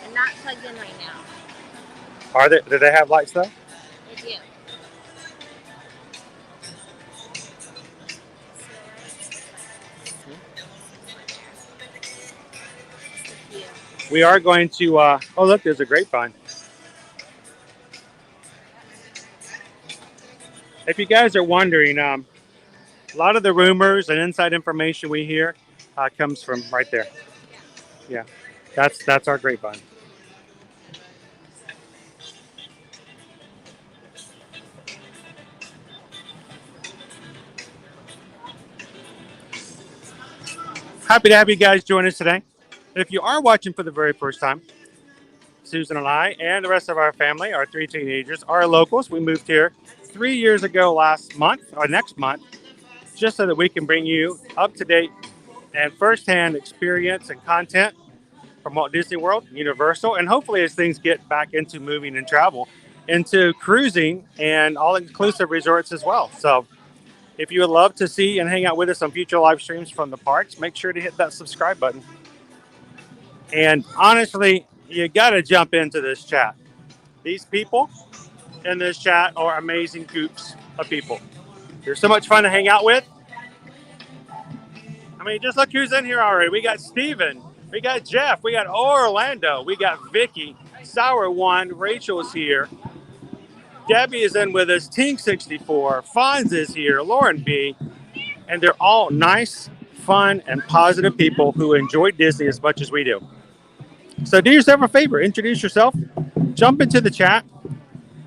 They're not plugged in right now. Are they? Do they have lights though? They do. We are going to, oh look, there's a grapevine. If you guys are wondering, a lot of the rumors and inside information we hear comes from right there. Yeah, that's our grapevine. Happy to have you guys join us today. If you are watching for the very first time, Susan and I and the rest of our family, our 3 teenagers, are locals. We moved here 3 years ago next month, just so that we can bring you up-to-date and firsthand experience and content from Walt Disney World, Universal, and hopefully as things get back into moving and travel, into cruising and all-inclusive resorts as well. So if you would love to see and hang out with us on future live streams from the parks, make sure to hit that subscribe button. And honestly, you got to jump into this chat. These people in this chat are amazing groups of people. They're so much fun to hang out with. I mean, just look who's in here already. We got Steven, we got Jeff, we got Orlando, we got Vicky, Sour One, Rachel's here. Debbie is in with us, Tink64, Fonz is here, Lauren B. And they're all nice, fun, and positive people who enjoy Disney as much as we do. So do yourself a favor, introduce yourself, jump into the chat,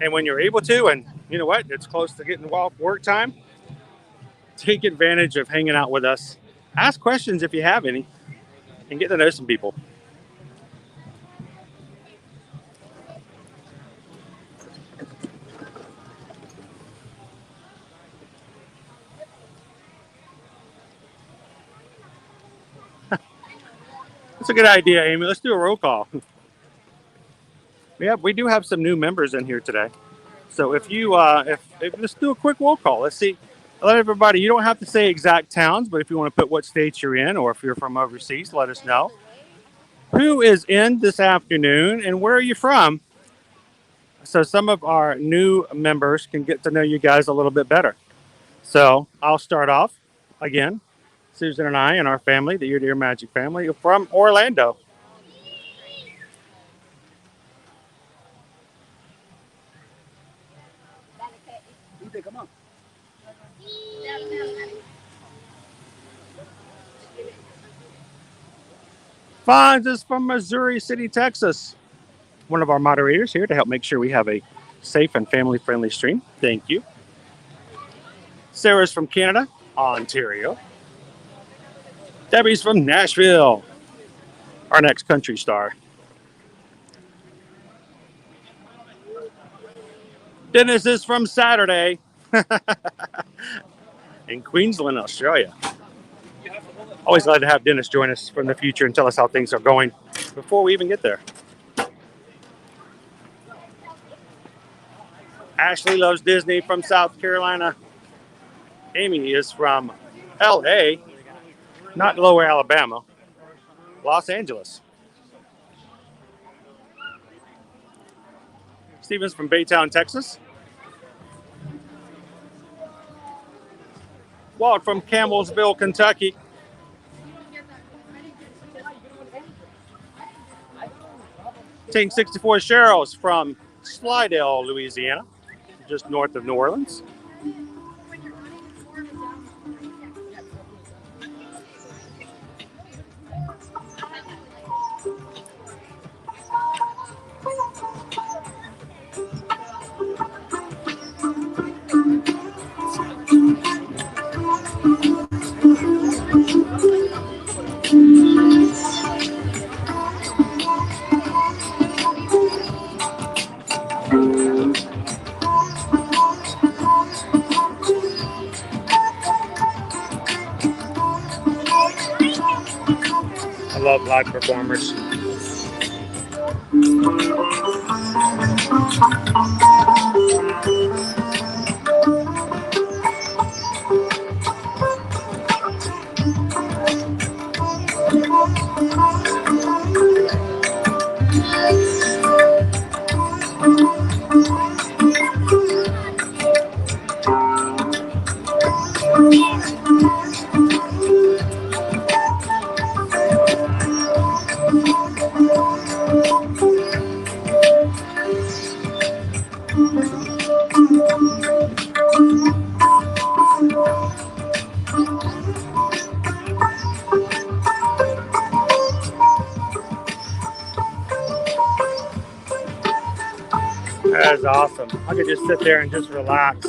and when you're able to, and you know what, it's close to getting work time, take advantage of hanging out with us. Ask questions if you have any, and get to know some people. That's a good idea, Amy. Let's do a roll call. We do have some new members in here today. So if let's do a quick roll call. Let's see. Let everybody, you don't have to say exact towns, but if you want to put what state you're in, or if you're from overseas, let us know. Who is in this afternoon and where are you from? So some of our new members can get to know you guys a little bit better. So I'll start off again. Susan and I and our family, the Ear to Ear Magic family, are from Orlando. Fonz is from Missouri City, Texas. One of our moderators here to help make sure we have a safe and family-friendly stream. Thank you. Sarah's from Canada, Ontario. Debbie's from Nashville, our next country star. Dennis is from Saturday in Queensland, Australia. Always glad to have Dennis join us from the future and tell us how things are going before we even get there. Ashley loves Disney from South Carolina. Amy is from LA, not Lower Alabama, Los Angeles. Steven's from Baytown, Texas. Walt from Campbellsville, Kentucky. Tink64 Cheryl's from Slidell, Louisiana, just north of New Orleans. I love live performers. That is awesome. I could just sit there and just relax.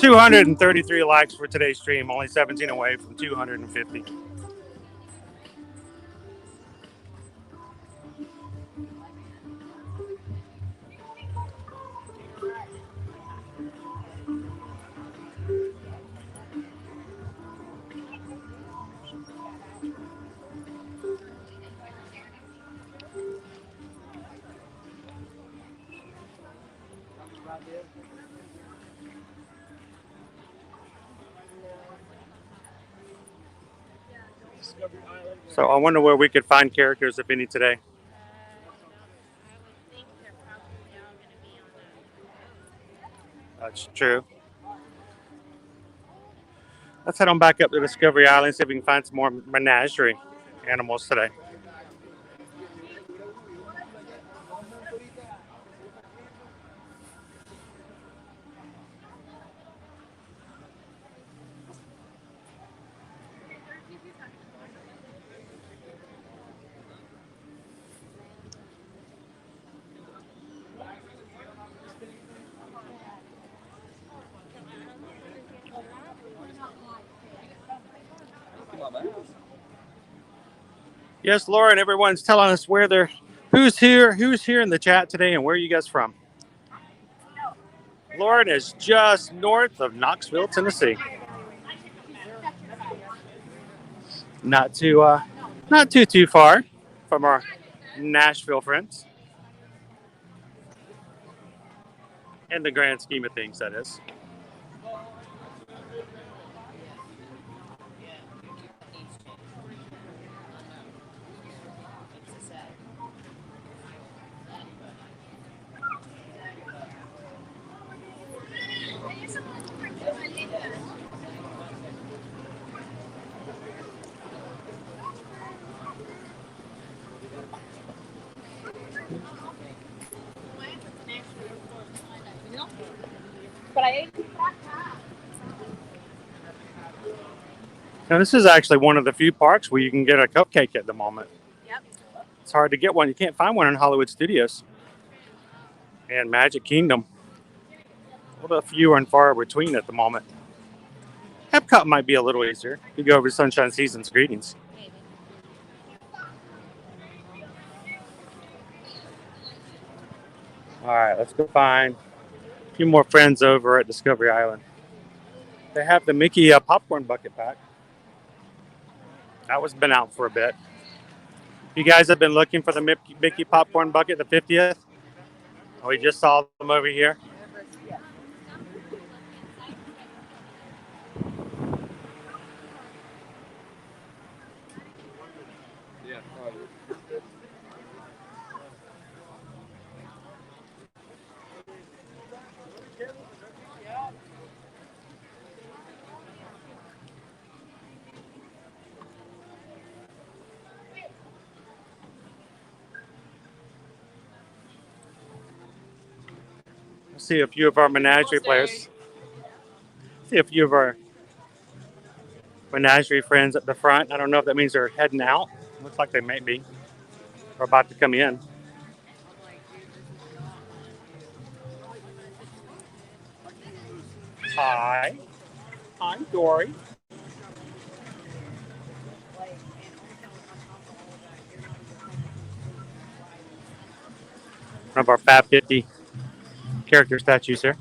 233 likes for today's stream, only 17 away from 250. So I wonder where we could find characters, if any, today. That's true. Let's head on back up to Discovery Island, see if we can find some more Menagerie animals today. Yes, Lauren, everyone's telling us where they're, who's here in the chat today, and where are you guys from? Lauren is just north of Knoxville, Tennessee. Not too far from our Nashville friends. In the grand scheme of things, that is. Now, this is actually one of the few parks where you can get a cupcake at the moment. Yep. It's hard to get one. You can't find one in Hollywood Studios and Magic Kingdom. A little fewer and far between at the moment. Epcot might be a little easier. You go over to Sunshine Season's greetings. All right, let's go find a few more friends over at Discovery Island. They have the Mickey popcorn bucket pack. That was been out for a bit. You guys have been looking for the Mickey popcorn bucket, the 50th. We just saw them over here. See a few of our Menagerie players. See a few of our Menagerie friends at the front. I don't know if that means they're heading out. Looks like they may be. Or about to come in. Hi. I'm Dory. One of our Fab 50 character statues here.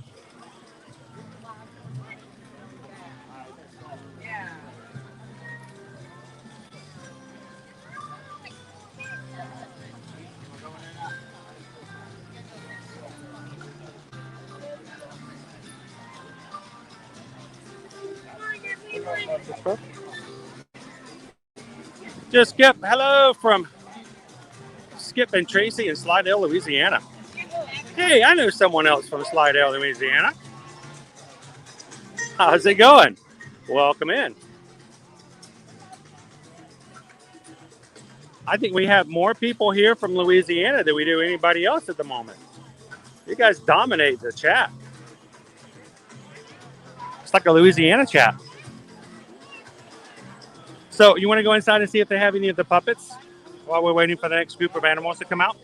Just Skip, hello from Skip and Tracy in Slidell, Louisiana. Hey, I know someone else from Slidell, Louisiana. How's it going? Welcome in. I think we have more people here from Louisiana than we do anybody else at the moment. You guys dominate the chat. It's like a Louisiana chat. So you want to go inside and see if they have any of the puppets while we're waiting for the next group of animals to come out?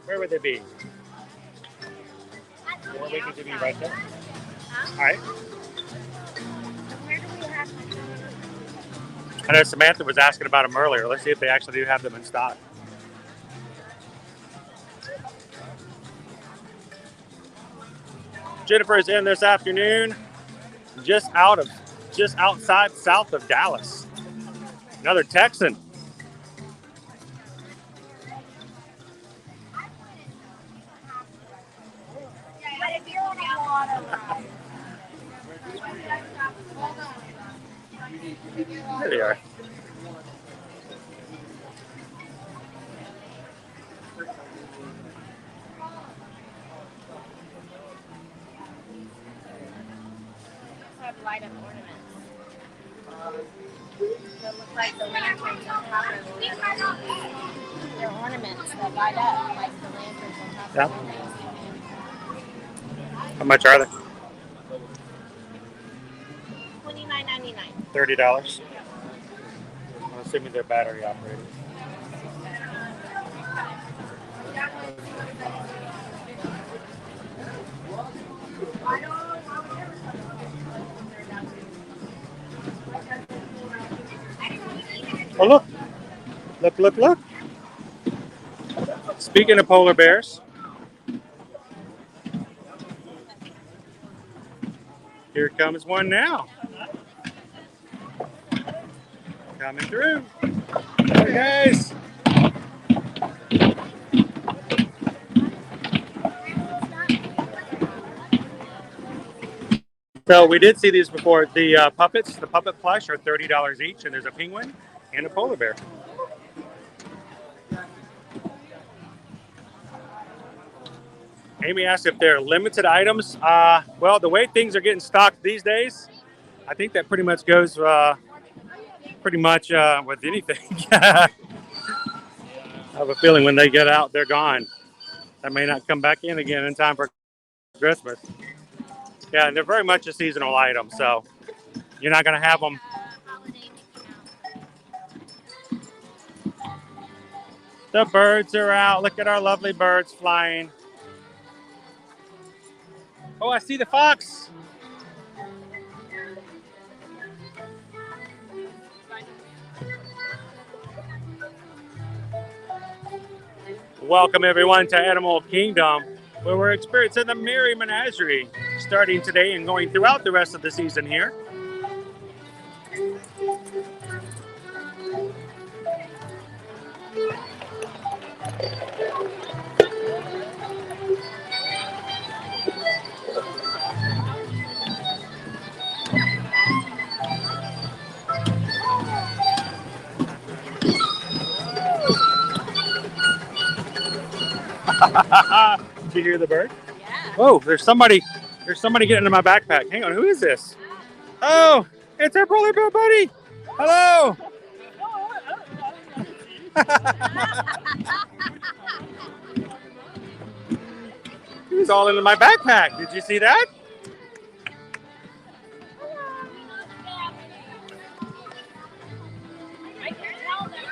Where would they be? Or we could be right there. All right. Where do we have to I know Samantha was asking about them earlier. Let's see if they actually do have them in stock. Jennifer is in this afternoon, just outside south of Dallas. Another Texan. There they are. Have light up ornaments. They look like the lanterns on top of the They're ornaments that light up like the lanterns on top Yeah. of the How much are they? $29.99. $30. I'm assuming they're battery operated. Oh, look. Look. Speaking of polar bears, here comes one now. Coming through. Hey, guys. So we did see these before. The puppets, the puppet plush are $30 each, and there's a penguin and a polar bear. Amy asked if they're limited items. Well, the way things are getting stocked these days, I think that pretty much goes with anything. I have a feeling when they get out, they're gone. That may not come back in again in time for Christmas. Yeah, and they're very much a seasonal item, so you're not going to have them. The birds are out. Look at our lovely birds flying. Oh, I see the fox. Welcome everyone to Animal Kingdom, where we're experiencing the Merry Menagerie, starting today and going throughout the rest of the season here. Did you hear the bird? Yeah. Oh, there's somebody getting into my backpack. Hang on, who is this? Oh, it's our polar bear buddy. Hello. He was all into my backpack. Did you see that?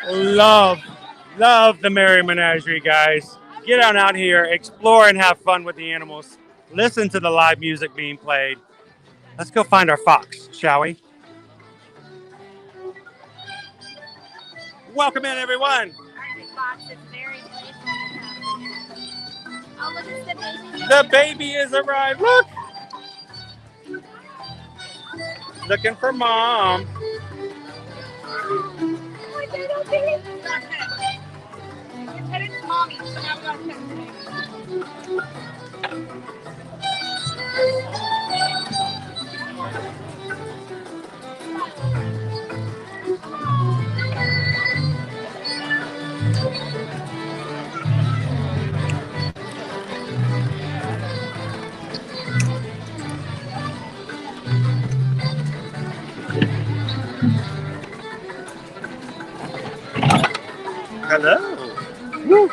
Love the Merry Menagerie, guys. Get on out here, explore and have fun with the animals. Listen to the live music being played. Let's go find our fox, shall we? Welcome in, everyone. Oh, look, it's the baby. The baby has arrived. Look. Looking for mom. Mommy. Hello. Woo.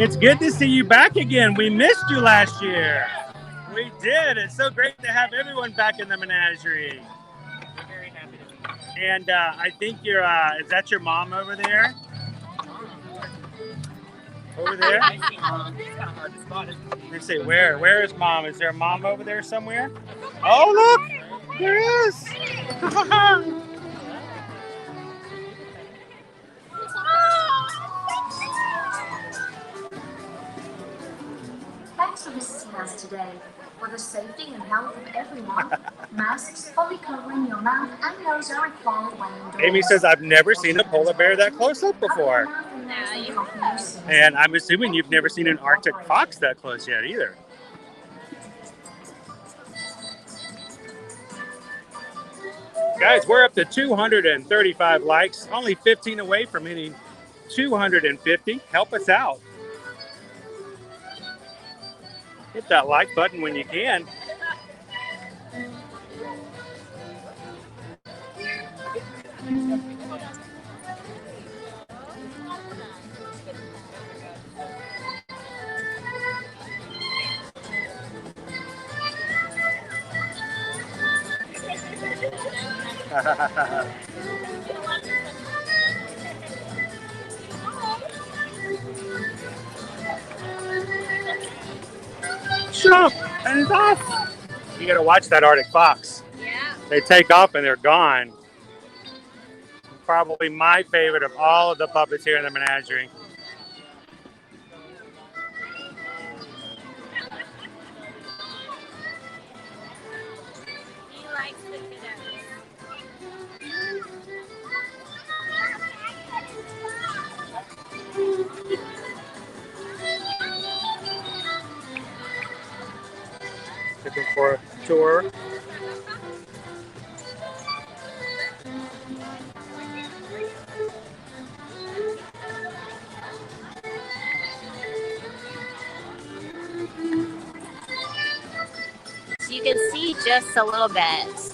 It's good to see you back again. We missed you last year. We did. It's so great to have everyone back in the menagerie. We're very happy to be here. And I think you're, is that your mom over there? Over there? I see Mom. It's kind of hard to spot it. Let's see, where? Where is Mom? Is there a Mom over there somewhere? Oh, look! There is! Thanks for visiting us today. For the safety and health of everyone, masks fully covering your mouth and nose are required when indoors. Amy says, I've never seen a polar bear that close up before. And I'm assuming you've never seen an Arctic fox that close yet either. Guys, we're up to 235 likes, only 15 away from hitting 250. Help us out. Hit that like button when you can. Shut up, and it's off. You gotta watch that Arctic fox. Yeah. They take off and they're gone. Probably my favorite of all of the puppets here in the menagerie. He likes the kiddos. Took him for a tour. So you can see just a little bit.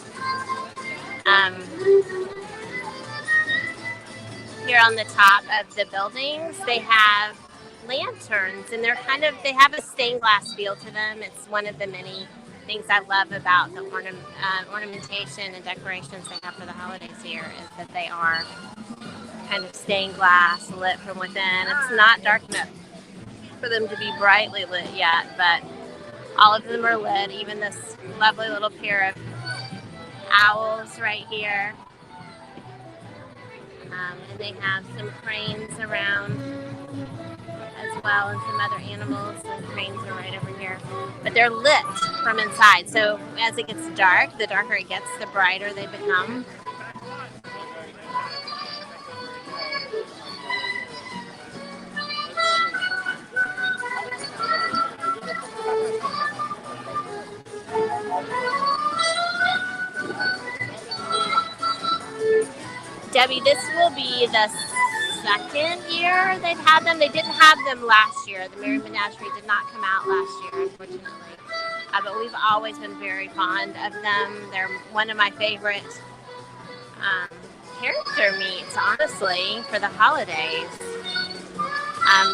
Here on the top of the buildings, they have lanterns, and they have a stained glass feel to them. It's one of the many things I love about the ornamentation and decorations they have for the holidays here, is that they are kind of stained glass, lit from within. It's not dark enough for them to be brightly lit yet, but all of them are lit. Even this lovely little pair of owls right here. And they have some cranes around as well, and some other animals. And cranes are right over here. But they're lit from inside. So as it gets dark, the darker it gets, the brighter they become. Debbie, this will be the second year they've had them. They didn't have them last year. The Merry Menagerie did not come out last year, unfortunately. But we've always been very fond of them. They're one of my favorite character meets, honestly, for the holidays.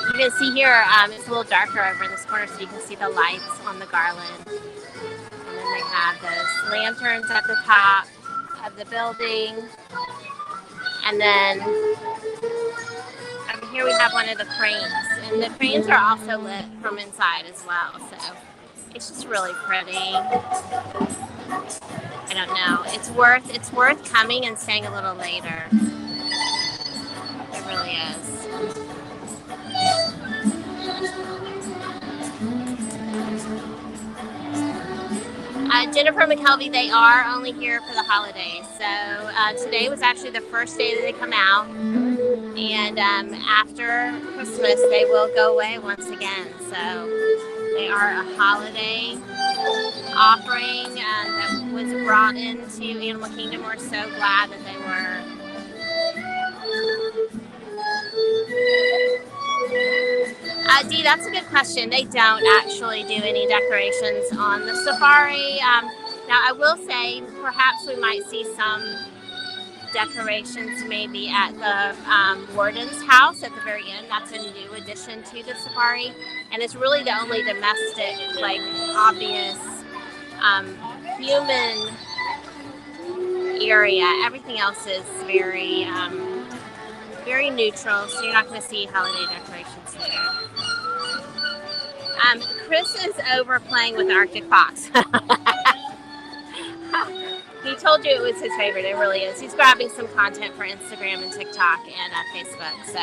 You can see here, it's a little darker over in this corner, so you can see the lights on the garland. And then they have those lanterns at the top of the building. And then over here we have one of the cranes. And the cranes are also lit from inside as well. So it's just really pretty. I don't know. It's worth coming and staying a little later. It really is. Jennifer McKelvey, they are only here for the holidays. So today was actually the first day that they come out. And after Christmas, they will go away once again. So they are a holiday offering that was brought into Animal Kingdom. We're so glad that they were. Dee, that's a good question. They don't actually do any decorations on the safari. Now, I will say perhaps we might see some decorations maybe at the warden's house at the very end. That's a new addition to the safari. And it's really the only domestic, like, obvious human area. Everything else is very very neutral, so you're not going to see holiday decorations there. Chris is over playing with the Arctic fox. He told you it was his favorite. It really is. He's grabbing some content for Instagram and TikTok and Facebook. So,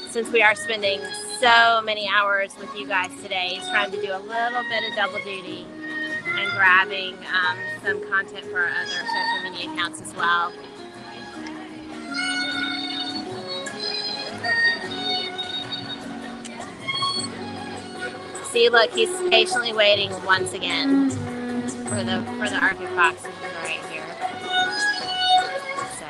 since we are spending so many hours with you guys today, he's trying to do a little bit of double duty and grabbing some content for our other social media accounts as well. See, look, he's patiently waiting once again for the Arctic fox to be right here. So,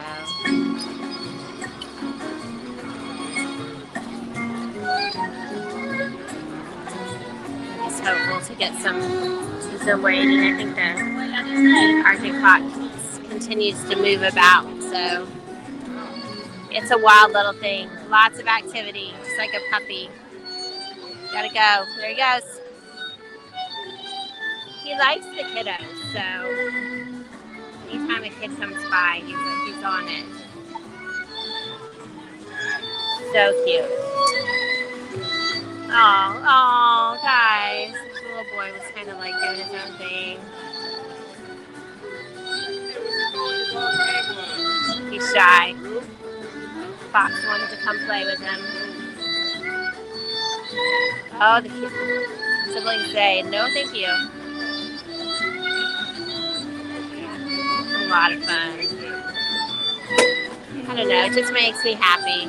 he's hopeful to get some waiting. I think the Arctic fox continues to move about. So, it's a wild little thing. Lots of activity, just like a puppy. Gotta go. There he goes. He likes the kiddos, so anytime a kid comes by, he's on it. So cute. Oh, guys. This little boy was kind of like doing his own thing. He's shy. Fox wanted to come play with him. Oh, the siblings say, no thank you. Yeah, a lot of fun. I don't know, it just makes me happy.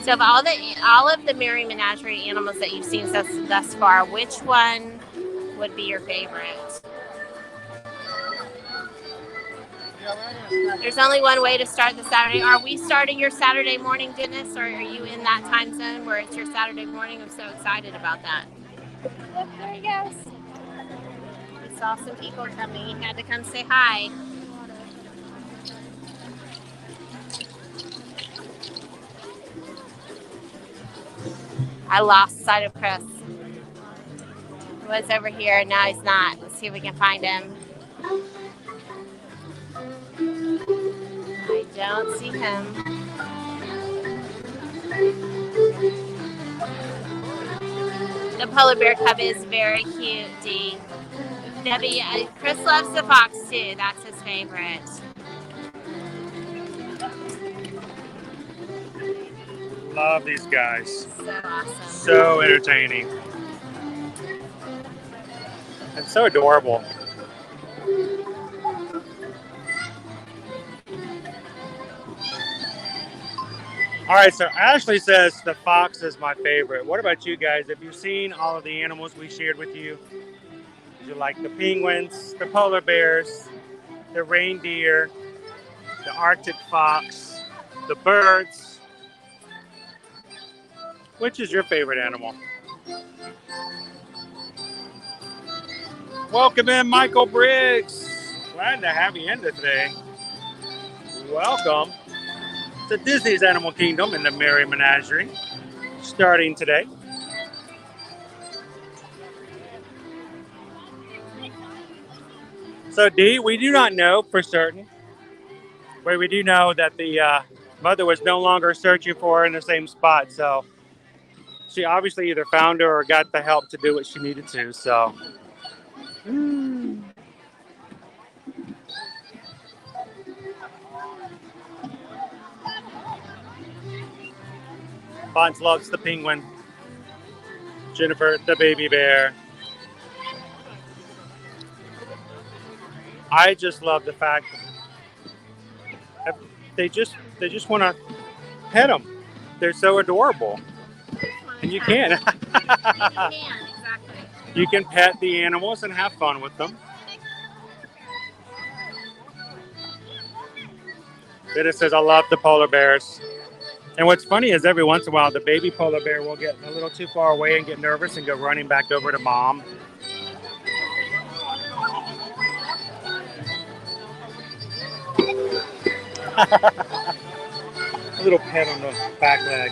So of all of the Merry Menagerie animals that you've seen thus far, which one would be your favorite? There's only one way to start the Saturday. Are we starting your Saturday morning, Dennis, or are you in that time zone where it's your Saturday morning? I'm so excited about that. Look, there he goes. We saw some people coming. He had to come say hi. I lost sight of Chris. He was over here, and now he's not. Let's see if we can find him. I don't see him. The polar bear cub is very cute, Dee. Debbie, Chris loves the fox too. That's his favorite. Love these guys. So awesome. So entertaining. And so adorable. All right, so Ashley says the fox is my favorite. What about you guys? Have you seen all of the animals we shared with you? Did you like the penguins, the polar bears, the reindeer, the Arctic fox, the birds? Which is your favorite animal? Welcome in, Michael Briggs. Glad to have you in today. Welcome to Disney's Animal Kingdom in the Merry Menagerie, starting today. So, Dee, we do not know for certain, but we do know that the mother was no longer searching for her in the same spot. So, she obviously either found her or got the help to do what she needed to. So, Bonds loves the penguin. Jennifer, the baby bear. I just love the fact that they just want to pet them. They're so adorable, and you can. You can, exactly. You can pet the animals and have fun with them. Then it says, "I love the polar bears." And what's funny is every once in a while, the baby polar bear will get a little too far away and get nervous and go running back over to mom. A little pet on the back leg.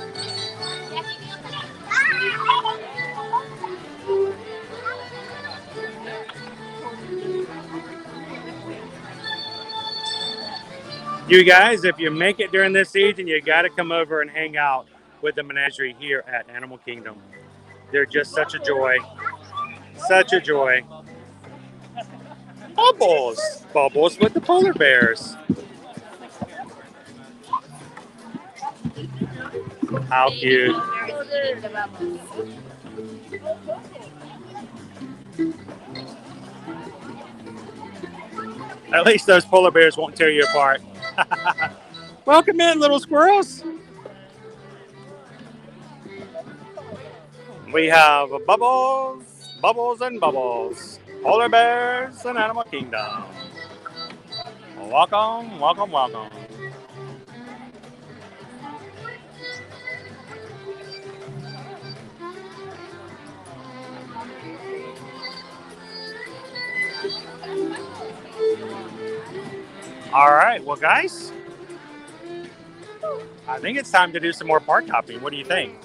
You guys, if you make it during this season, you got to come over and hang out with the Menagerie here at Animal Kingdom. They're just such a joy. Such a joy. Bubbles. Bubbles with the polar bears. How cute. At least those polar bears won't tear you apart. Welcome in, little squirrels. We have bubbles, bubbles and bubbles. Polar bears and Animal Kingdom. Welcome, welcome, welcome. All right, well, guys, I think it's time to do some more park hopping. What do you think?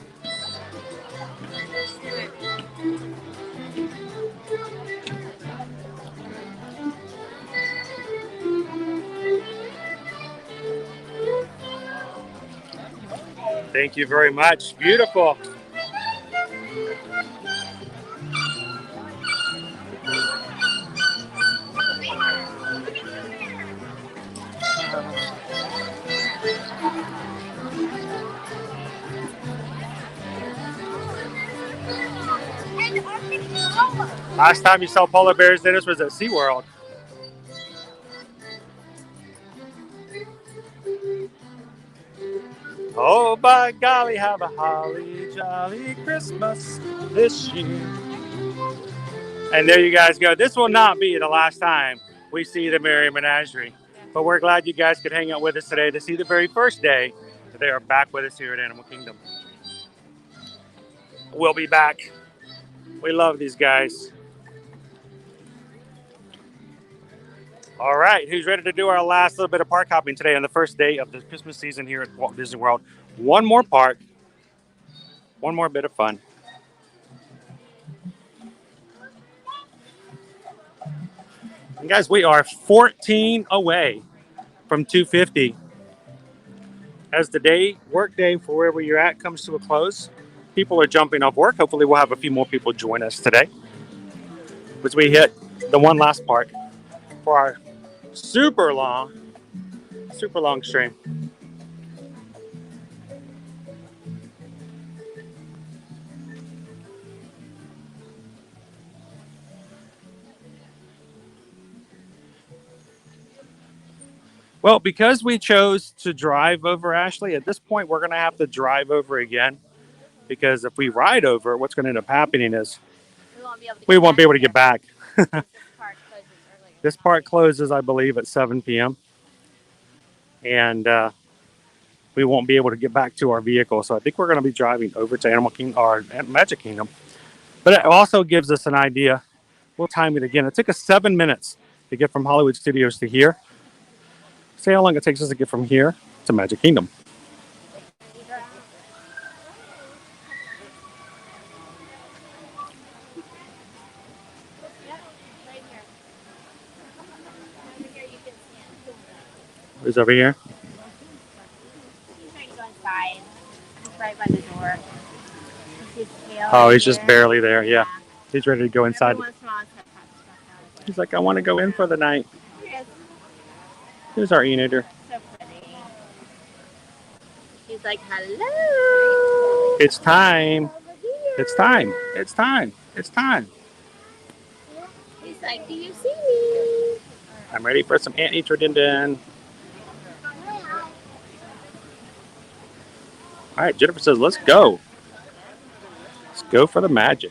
Thank you very much. Beautiful. Last time you saw polar bears, Dennis, was at SeaWorld. Oh, by golly, have a holly jolly Christmas this year. And there you guys go. This will not be the last time we see the Merry Menagerie. But we're glad you guys could hang out with us today to see the very first day that they are back with us here at Animal Kingdom. We'll be back. We love these guys. All right, who's ready to do our last little bit of park hopping today on the first day of the Christmas season here at Walt Disney World? One more park, one more bit of fun. And guys, we are 14 away from 250. As the work day for wherever you're at comes to a close, people are jumping off work. Hopefully we'll have a few more people join us today as we hit the one last park for our super long stream. Well, because we chose to drive over, Ashley, at this point, we're going to have to drive over again. Because if we ride over, what's going to end up happening is we won't be able to get back. This park closes, I believe, at 7 p.m. And we won't be able to get back to our vehicle. So I think we're going to be driving over to Animal Kingdom or Magic Kingdom. But it also gives us an idea. We'll time it again. It took us 7 minutes to get from Hollywood Studios to here. See how long it takes us to get from here to Magic Kingdom. Who's over here? He's trying to go inside. He's right by the door. Oh, he's just barely there. Yeah. He's ready to go inside. He's like, I want to go in for the night. Here's our Enid. So pretty. He's like, hello. It's time. It's time. It's time. It's time. He's like, do you see me? I'm ready for some Aunt Eater Din Din. All right, Jennifer says, let's go. Let's go for the magic.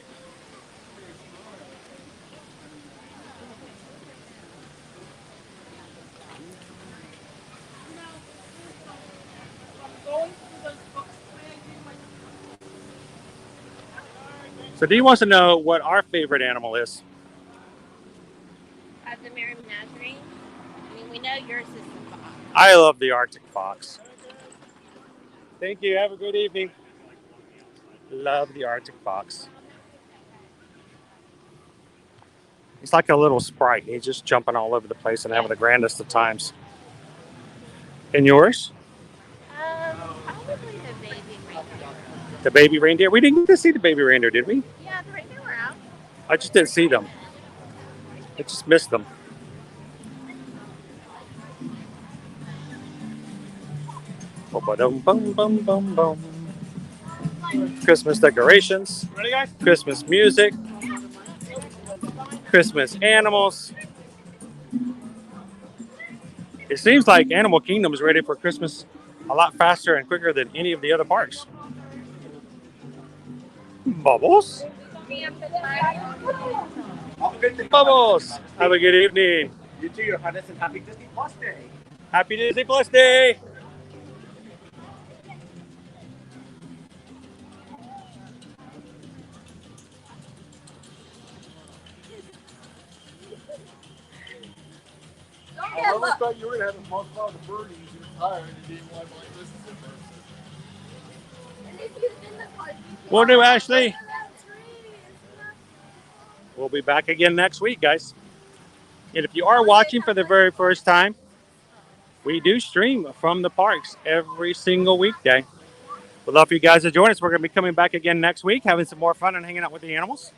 So Dee wants to know what our favorite animal is. At the Merry Menagerie. I mean, we know yours is the fox. I love the Arctic fox. Thank you. Have a good evening. Love the Arctic fox. He's like a little sprite. He's just jumping all over the place and having the grandest of times. And yours? Probably the baby reindeer. The baby reindeer? We didn't get to see the baby reindeer, did we? Yeah, the reindeer were out. I just didn't see them. I just missed them. Bum-ba-dum-bum-bum-bum-bum. Christmas decorations. Ready, guys? Christmas music. Christmas animals. It seems like Animal Kingdom is ready for Christmas a lot faster and quicker than any of the other parks. Bubbles. Bubbles. Have a good evening. You too, your highness, and happy Disney Plus Day. Happy Disney Plus Day. I always thought you were going to have a most of the birdies. You're tired and didn't want to listen to them. Will do, Ashley. We'll be back again next week, guys. And if you are watching for the very first time, we do stream from the parks every single weekday. We'd love for you guys to join us. We're going to be coming back again next week, having some more fun and hanging out with the animals.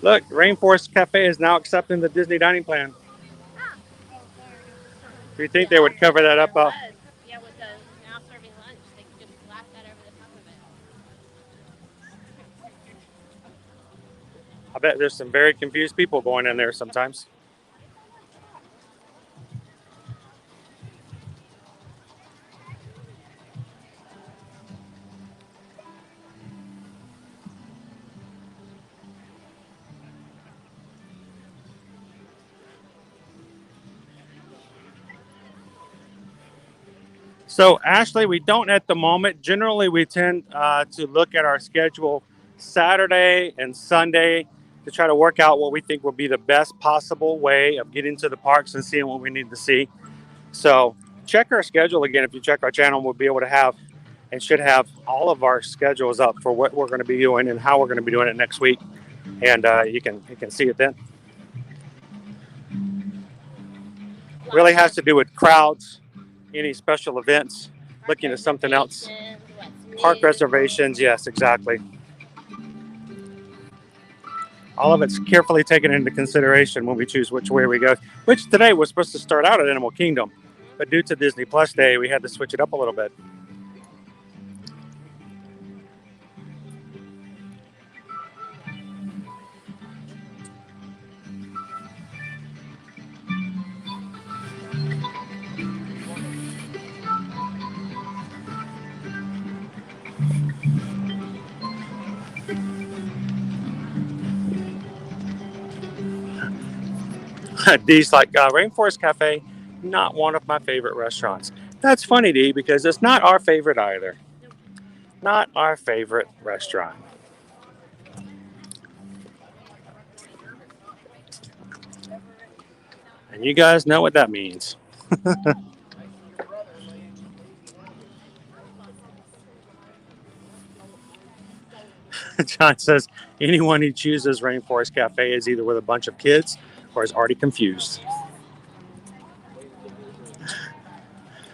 Look, Rainforest Cafe is now accepting the Disney dining plan. Do you think they would cover that up? Yeah, with the now serving lunch, they could just slap that over the top of it. I bet there's some very confused people going in there sometimes. So, Ashley, we don't at the moment. Generally, we tend to look at our schedule Saturday and Sunday to try to work out what we think will be the best possible way of getting to the parks and seeing what we need to see. So, check our schedule again. If you check our channel, we'll be able to have and should have all of our schedules up for what we're going to be doing and how we're going to be doing it next week. And you can see it then. Really has to do with crowds, any special events, looking at something else. Park reservations, yes, exactly. All of it's carefully taken into consideration when we choose which way we go. Which today was supposed to start out at Animal Kingdom, but due to Disney Plus Day, we had to switch it up a little bit. Dee's like, Rainforest Cafe, not one of my favorite restaurants. That's funny, Dee, because it's not our favorite either. Not our favorite restaurant. And you guys know what that means. John says, anyone who chooses Rainforest Cafe is either with a bunch of kids or is already confused.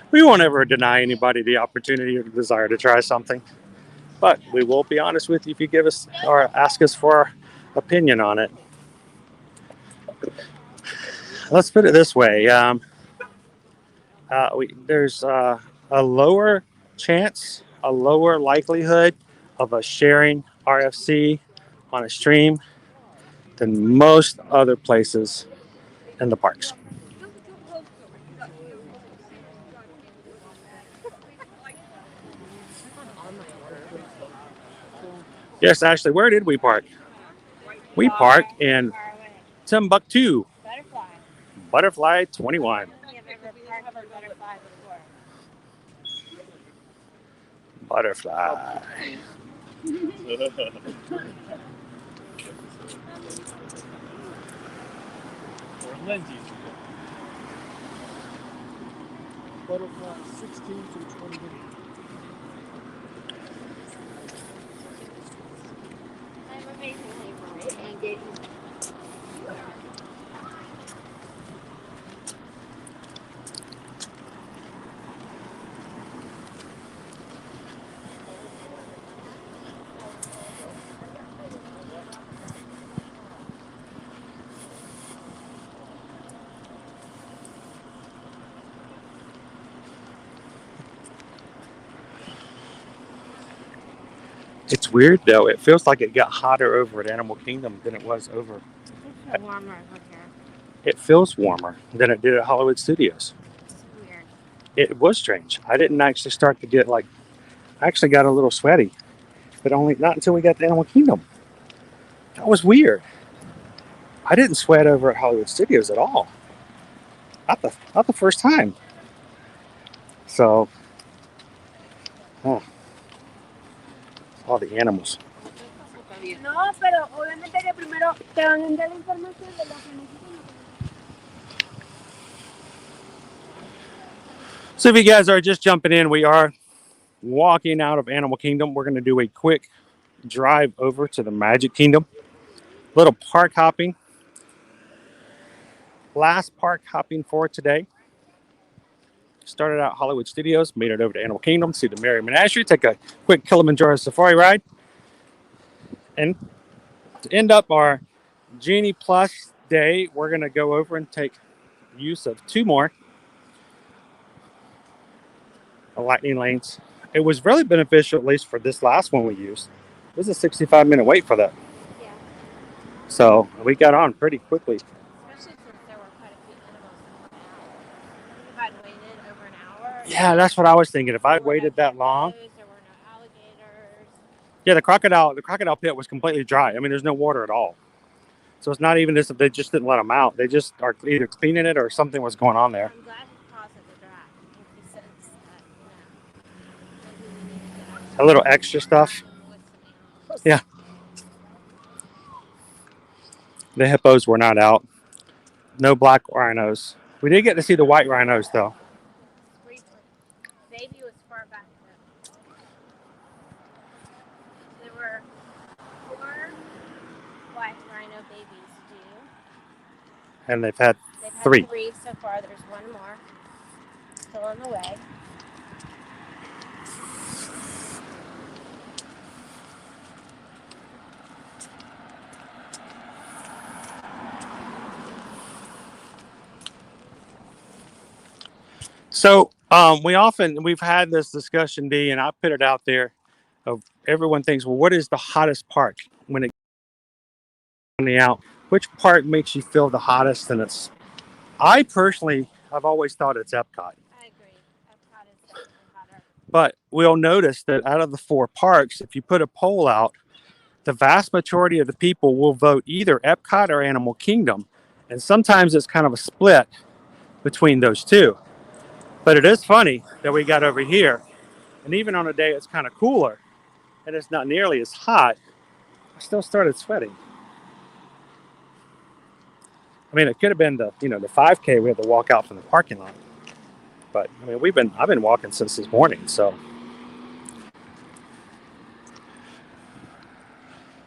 We won't ever deny anybody the opportunity or the desire to try something. But we will be honest with you if you give us or ask us for our opinion on it. Let's put it this way. There's a lower chance, a lower likelihood of us sharing RFC on a stream than most other places in the parks. Yes, Ashley, where did we park? We parked in Timbuktu. Butterfly 21. Butterfly. Lindsay's. Butterfly 16 through 28. I'm amazingly bright and gave you. It's weird though. It feels like it got hotter over at Animal Kingdom than it was over. It's warmer over here. It feels warmer than it did at Hollywood Studios. It's weird. It was strange. I didn't actually start to get like. I actually got a little sweaty, but only not until we got to Animal Kingdom. That was weird. I didn't sweat over at Hollywood Studios at all. Not the first time. So, all the animals. No, pero obviamente que primero te van a dar la información de lo que necesitan. So if you guys are just jumping in, we are walking out of Animal Kingdom. We're going to do a quick drive over to the Magic Kingdom. Little park hopping. Last park hopping for today. Started out Hollywood Studios, made it over to Animal Kingdom, see the Menagerie, take a quick Kilimanjaro Safari ride. And to end up our Genie Plus day, we're going to go over and take use of 2 more lightning lanes. It was really beneficial, at least for this last one we used. It was a 65-minute wait for that. Yeah. So we got on pretty quickly. Especially since there were quite a few animals in 1 hour. If I'd waited over an hour. Yeah, that's what I was thinking. If I waited that long. There were no alligators. Yeah, the crocodile pit was completely dry. I mean, there's no water at all. So it's not even this, they just didn't let them out. They just are either cleaning it or something was going on there. I'm glad he paused at the draft. He said that, A little extra stuff. Yeah. The hippos were not out. No black rhinos. We did get to see the white rhinos though. briefly. Baby was far back then. There were 4 white rhino babies due. And they've had They've had 3. 3 so far. There's 1 more still on the way. So we've had this discussion, D, and I put it out there of everyone thinks, well, what is the hottest park when it comes out? Which park makes you feel the hottest? And I personally, I've always thought it's Epcot. I agree. Epcot is definitely hotter. But we'll notice that out of the 4 parks, if you put a poll out, the vast majority of the people will vote either Epcot or Animal Kingdom. And sometimes it's kind of a split between those 2. But it is funny that we got over here, and even on a day it's kind of cooler and it's not nearly as hot, I still started sweating. I mean, it could have been the 5K we had to walk out from the parking lot. But I mean, I've been walking since this morning, so.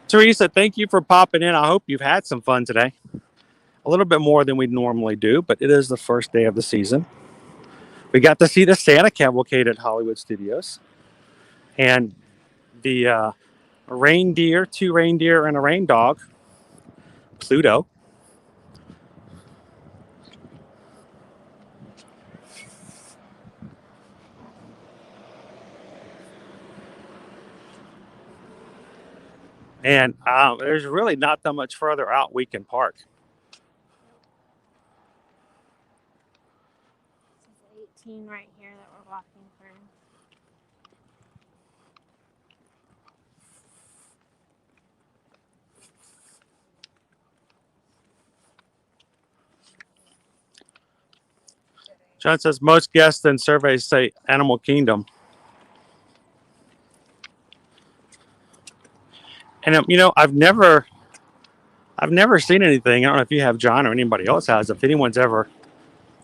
Teresa, thank you for popping in. I hope you've had some fun today. A little bit more than we normally do, but it is the first day of the season. We got to see the Santa Cavalcade at Hollywood Studios. And the reindeer, 2 reindeer and a rain dog, Pluto. And there's really not that much further out we can park. This is 18 right here that we're walking through. John says most guests in surveys say Animal Kingdom. And I've never I've never seen anything. I don't know if you have, John, or anybody else has. If anyone's ever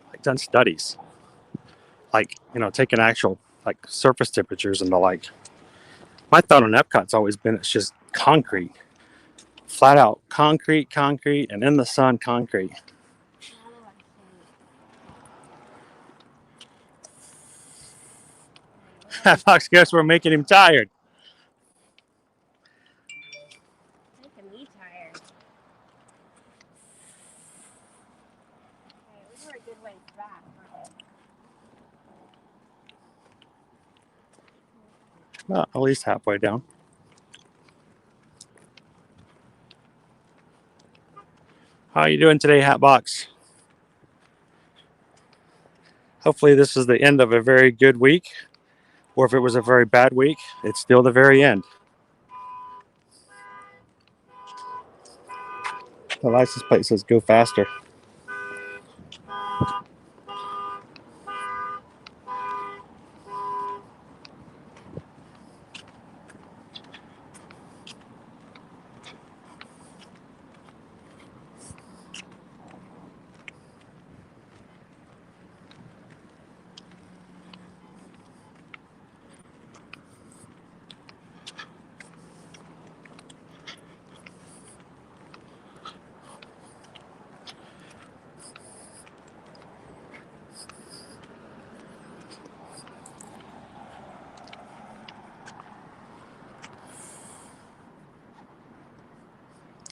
like done studies, like taking actual like surface temperatures and the like. My thought on Epcot's always been it's just concrete, flat out concrete, and in the sun, concrete. Fox, guess we're making him tired. Making me tired. Okay, we were a good ways back. Well, at least halfway down. How are you doing today, Hatbox? Hopefully this is the end of a very good week, or if it was a very bad week, it's still the very end. The license plate says go faster.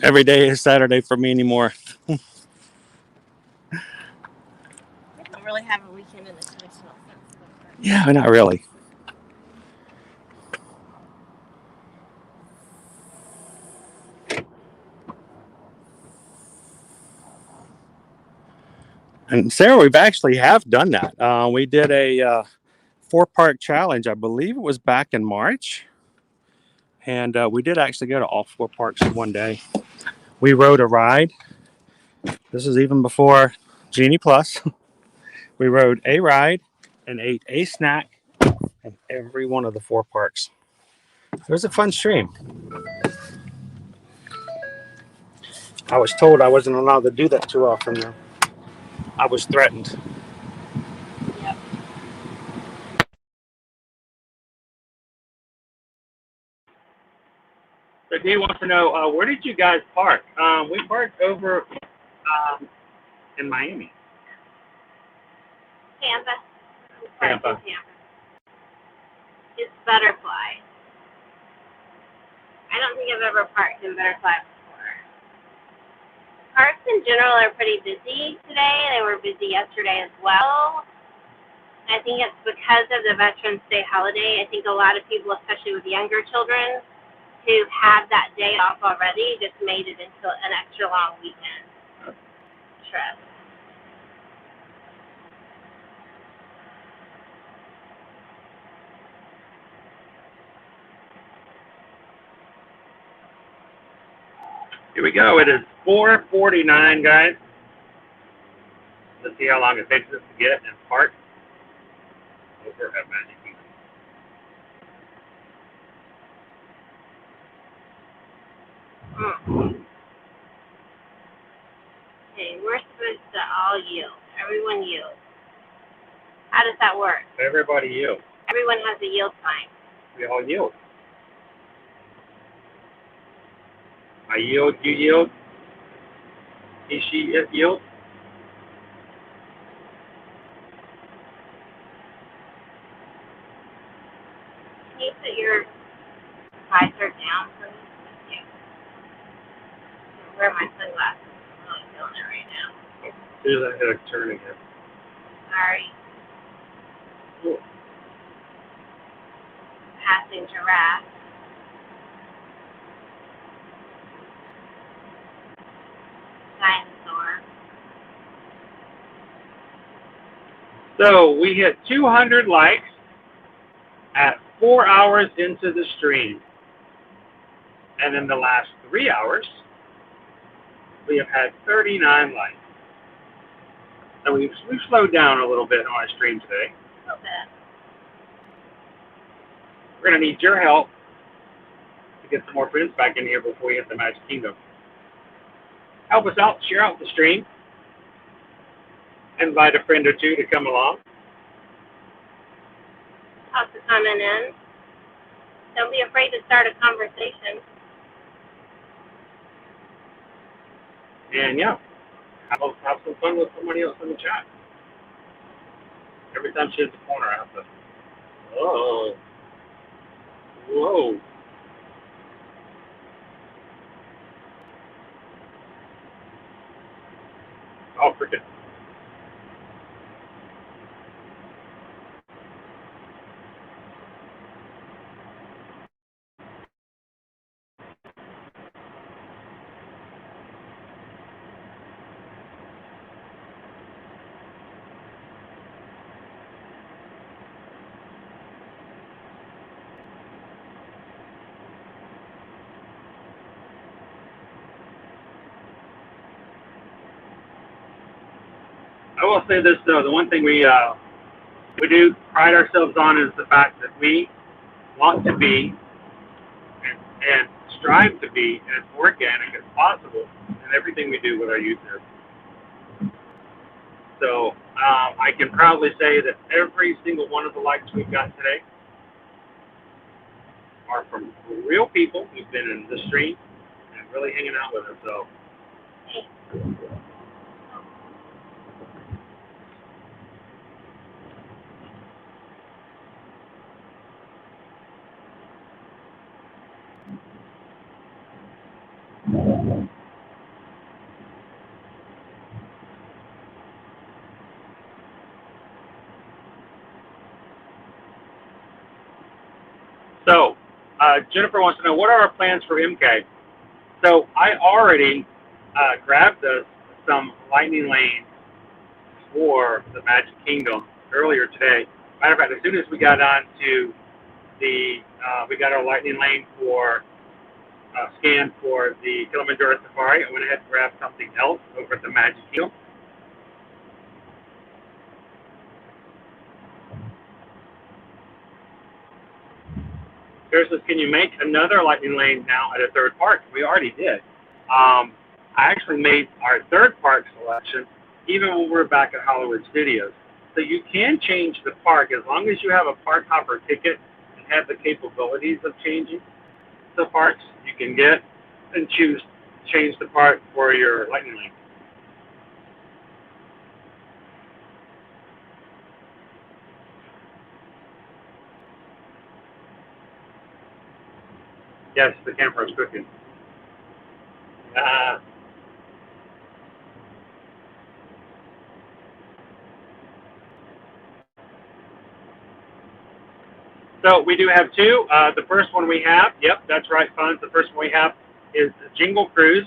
Every day is Saturday for me anymore. We don't really have a weekend in the traditional sense. Yeah, not really. And Sarah, we've actually have done that. We did a 4-park challenge. I believe it was back in March. And we did actually go to all 4 parks in one day. We rode a ride. This is even before Genie Plus. We rode a ride and ate a snack in every one of the 4 parks. It was a fun stream. I was told I wasn't allowed to do that too often, though. I was threatened. Yep. So Dave wants to know, where did you guys park? We parked over in Miami. Tampa. Tampa. It's Butterfly. I don't think I've ever parked in Butterfly before. Parks in general are pretty busy today. They were busy yesterday as well. I think it's because of the Veterans Day holiday. I think a lot of people, especially with younger children, who have that day off already, just made it into an extra long weekend trip. Here we go. It is 4:49, guys. Let's see how long it takes us to get and park over at Magic Kingdom. Okay, we're supposed to all yield. Everyone yield. How does that work? Everybody yield. Everyone has a yield sign. We all yield. I yield, you yield. He, she, it yield. Can you put your visor down, please? Thank you. Wear my sunglasses. I'm really feeling it right now. As soon as I hit a turn again. Sorry. Cool. Passing giraffe. Dinosaur. So we hit 200 likes at 4 hours into the stream. And in the last 3 hours, we have had 39 likes. So we've slowed down a little bit on our stream today. A little bit. We're going to need your help to get some more friends back in here before we hit the Magic Kingdom. help us out, share out the stream, invite a friend or two to come along. Toss a comment in. Don't be afraid to start a conversation. And yeah, have some fun with somebody else in the chat. Every time she hits the corner, I have to, oh, whoa. Oh, freaking. I will say this though, the one thing we do pride ourselves on is the fact that we want to be and strive to be as organic as possible in everything we do with our youth here. So I can proudly say that every single one of the likes we've got today are from real people who've been in the stream and really hanging out with us. So. So, Jennifer wants to know, what are our plans for MK? So, I already grabbed us some lightning lanes for the Magic Kingdom earlier today. Matter of fact, as soon as we got on to the, we got our lightning lane for scan for the Kilimanjaro Safari, I went ahead and grabbed something else over at the Magic Kingdom. Sarah says, can you make another lightning lane now at a third park? We already did. I actually made our third park selection even when we're back at Hollywood Studios. So you can change the park as long as you have a park hopper ticket and have the capabilities of changing the parks. You can get and change the park for your lightning lane. Yes, the camera is cooking. So we do have two. The first one we have, yep, that's right, Fonz. The first one we have is the Jingle Cruise.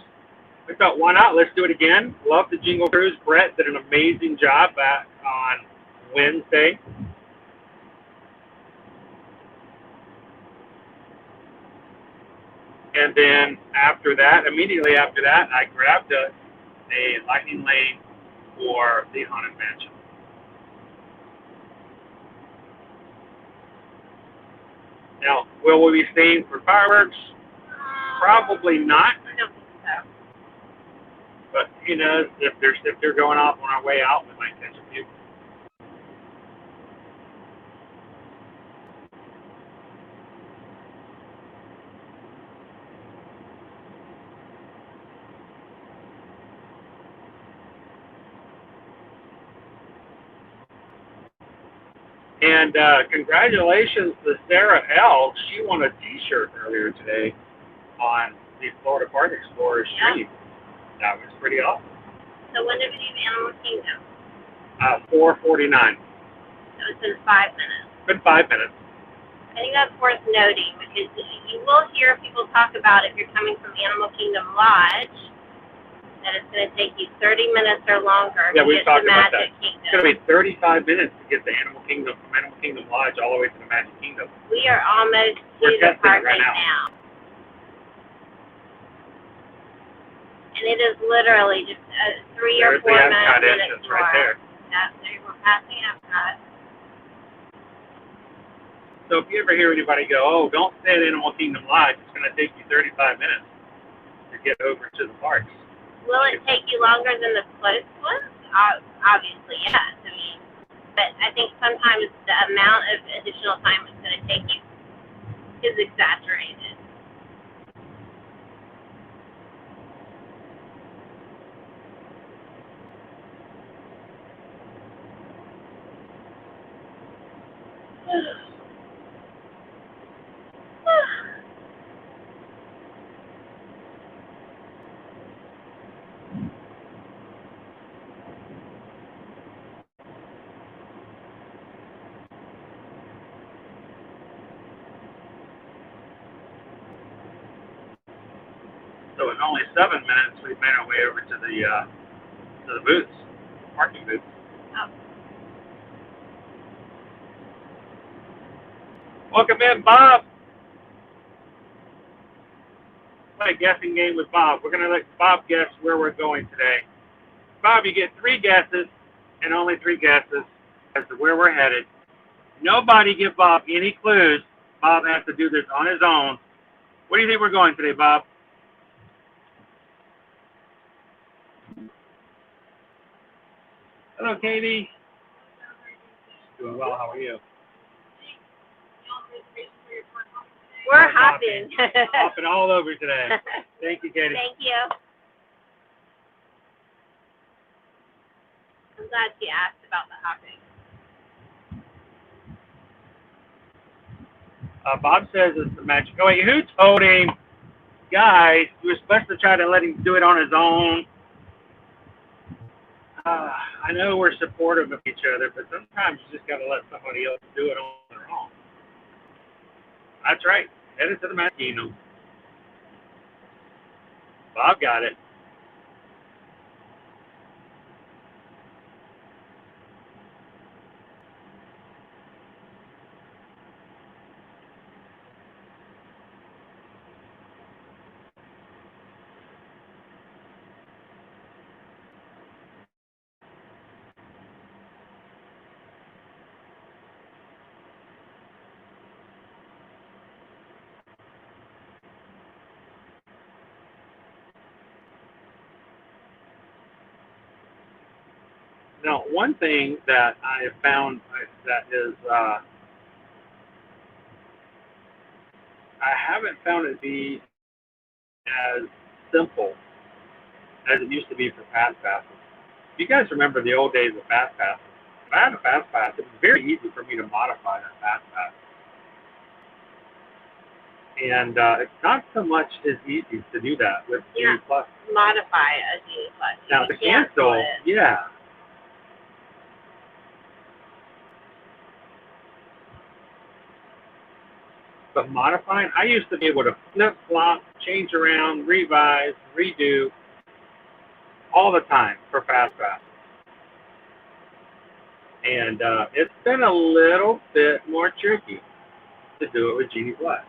We thought, why not? Let's do it again. Love the Jingle Cruise. Brett did an amazing job back on Wednesday. And then after that, immediately after that, I grabbed a lightning lane for the Haunted Mansion. Now, will we be staying for fireworks? Probably not. I don't think so. But you know, if they're going off on our way out, we might catch a few. And congratulations to Sarah L. She won a T-shirt earlier today on the Florida Park Explorer stream. That was pretty awesome. So when did we do Animal Kingdom? 4:49. So it's been 5 minutes. Been 5 minutes. I think that's worth noting because you will hear people talk about if you're coming from Animal Kingdom Lodge that it's going to take you 30 minutes or longer to get to Magic Kingdom. It's going to be 35 minutes to get to Animal Kingdom, from Animal Kingdom Lodge all the way to the Magic Kingdom. We are almost to the park right now. And it is literally just 3 or 4 minutes more. Right there. Yeah, we're passing Epcot. So if you ever hear anybody go, oh, don't stay at Animal Kingdom Lodge, it's going to take you 35 minutes to get over to the parks. Will it take you longer than the closed ones? Obviously, yes. I mean, but I think sometimes the amount of additional time it's going to take you is exaggerated. So in only 7 minutes, we've made our way over to the booths, parking booths. Oh. Welcome in, Bob. Play a guessing game with Bob. We're gonna let Bob guess where we're going today. Bob, you get 3 guesses, and only 3 guesses as to where we're headed. Nobody give Bob any clues. Bob has to do this on his own. Where do you think we're going today, Bob? Hello, Katie. Doing well. How are you? We're hopping. Hopping all over today. Thank you, Katie. Thank you. I'm glad she asked about the hopping. Bob says it's the magic. Oh, wait, who told him? Guys, you were supposed to try to let him do it on his own. I know we're supportive of each other, but sometimes you just got to let somebody else do it on their own. That's right. Headed to the Magic Kingdom. Bob got it. Now, one thing that I have found that is, I haven't found it to be as simple as it used to be for Fast Passes. If you guys remember the old days of Fast Passes, if I had a Fast Pass, it was very easy for me to modify that Fast Pass. And it's not so much as easy to do that with Genie Plus. Modify a Genie Plus. Now, the cancel, yeah. But modifying, I used to be able to flip, flop, change around, revise, redo all the time for Fast Pass. And it's been a little bit more tricky to do it with Genie Plus.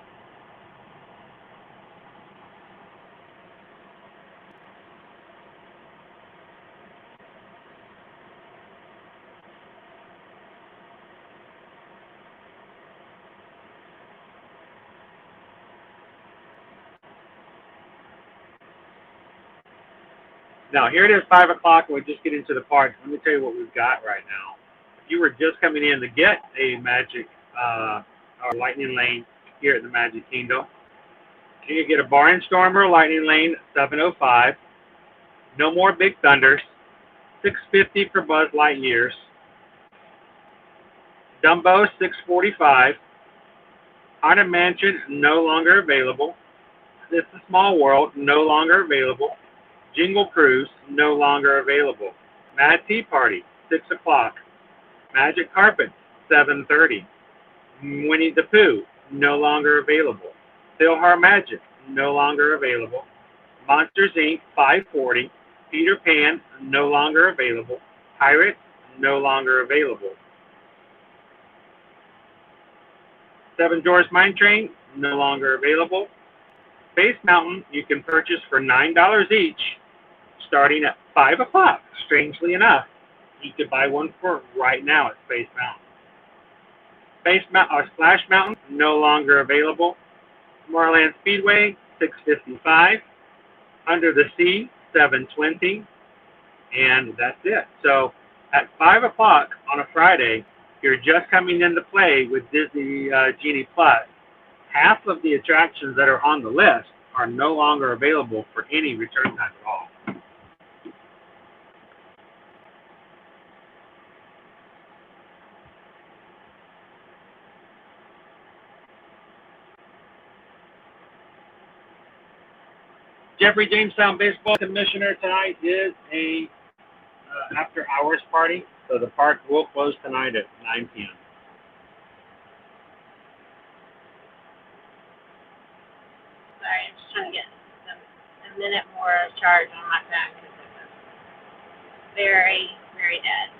Now, here it is, 5 o'clock, and we just get into the parks. Let me tell you what we've got right now. If you were just coming in to get a Magic or Lightning Lane here at the Magic Kingdom, you can get a Barnstormer Lightning Lane, $705. No more Big Thunders, $650 for Buzz Lightyears. Dumbo, $645. Haunted Mansion, no longer available. It's a Small World, no longer available. Jingle Cruise, no longer available. Mad Tea Party, 6 o'clock. Magic Carpet, 7:30. Winnie the Pooh, no longer available. Philhar Magic, no longer available. Monsters, Inc., 5:40. Peter Pan, no longer available. Pirates, no longer available. Seven Dwarfs Mine Train, no longer available. Space Mountain, you can purchase for $9 each, starting at 5 o'clock. Strangely enough, you could buy one for right now at Space Mountain. Splash Mountain, no longer available. Tomorrowland Speedway, $655. Under the Sea, 7:20, and that's it. So at 5 o'clock on a Friday, you're just coming into play with Disney Genie Plus. Half of the attractions that are on the list are no longer available for any return time at all. Jeffrey Jamestown Baseball Commissioner tonight is a after hours party, so the park will close tonight at 9 p.m. Sorry, I'm just trying to get a minute more charge on my back because it was very, very dead.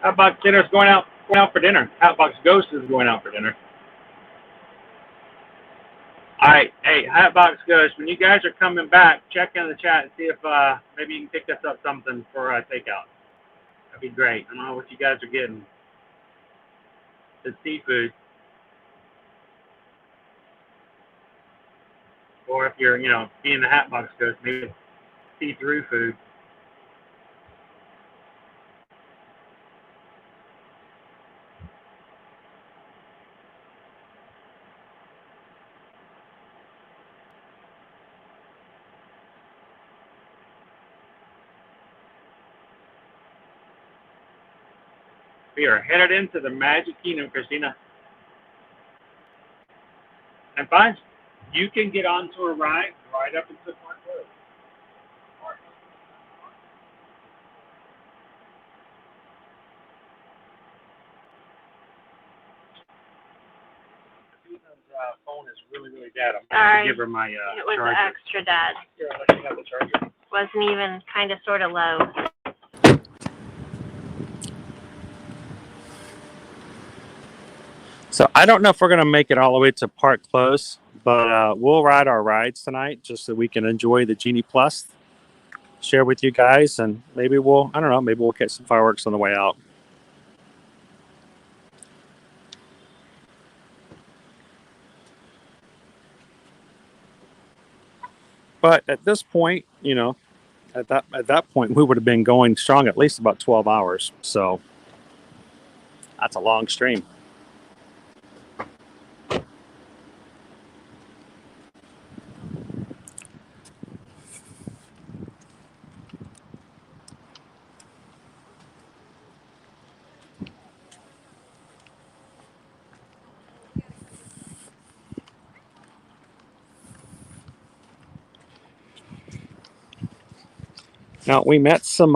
Hotbox Dinner's going out for dinner. Hotbox Ghost is going out for dinner. All right, hey, Hotbox Ghost, when you guys are coming back, check in the chat and see if maybe you can pick us up something for takeout. That'd be great. I don't know what you guys are getting. It's seafood. Or if you're, being the Hotbox Ghost, maybe see-through food. We are headed into the Magic Kingdom, Christina. And fine, you can get onto a ride right up into Park Road. Susan's phone is really, really dead. I'm going to give her my it was charger. extra dead. Here, let me have the charger. Wasn't even kind of sort of low. So I don't know if we're going to make it all the way to Park Close, but we'll ride our rides tonight just so we can enjoy the Genie Plus, share with you guys, and maybe we'll catch some fireworks on the way out. But at this point, at that point, we would have been going strong at least about 12 hours. So that's a long stream. Now we met some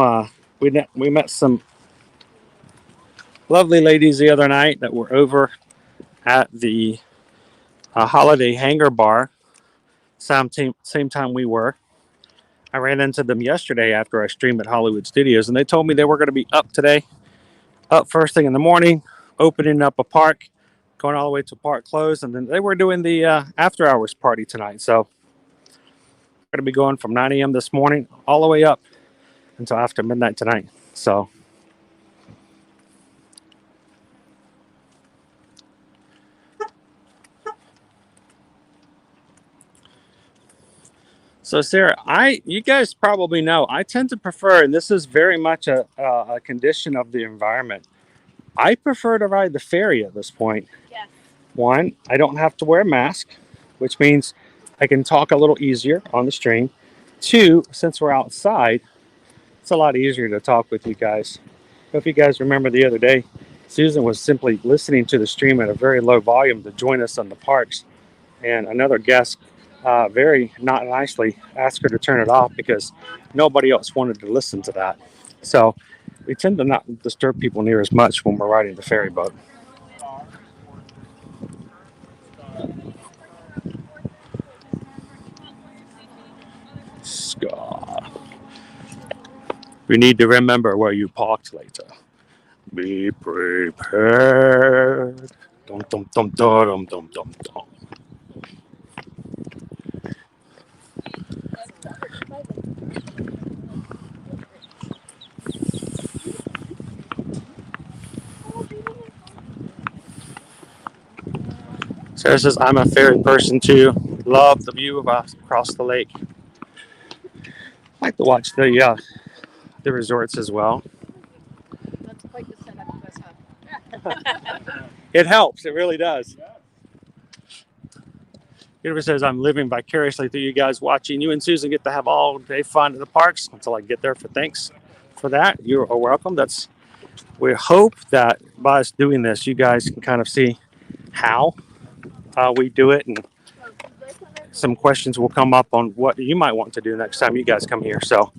lovely ladies the other night that were over at the Holiday Hangar Bar. Same time we were. I ran into them yesterday after I streamed at Hollywood Studios, and they told me they were going to be up today, up first thing in the morning, opening up a park, going all the way to Park Close, and then they were doing the after hours party tonight. So we're going to be going from 9 a.m. this morning all the way up until after midnight tonight. So Sarah, you guys probably know, I tend to prefer, and this is very much a condition of the environment, I prefer to ride the ferry at this point. Yes. One, I don't have to wear a mask, which means I can talk a little easier on the stream. Two, since we're outside, it's a lot easier to talk with you guys. If you guys remember the other day, Susan was simply listening to the stream at a very low volume to join us on the parks, and another guest very not nicely asked her to turn it off because nobody else wanted to listen to that. So we tend to not disturb people near as much when we're riding the ferry boat. We need to remember where you parked later. Be prepared. Dum dum dum dum dum dum dum. Sarah says, I'm a ferry person too. Love the view of across the lake. Like to watch the resorts as well. That's quite the setup you guys have. It helps. It really does. Jennifer says, I'm living vicariously through you guys, watching you and Susan get to have all day fun in the parks until I get there. Thanks for that. You are welcome. We hope that by us doing this, you guys can kind of see how we do it, and some questions will come up on what you might want to do next time you guys come here. So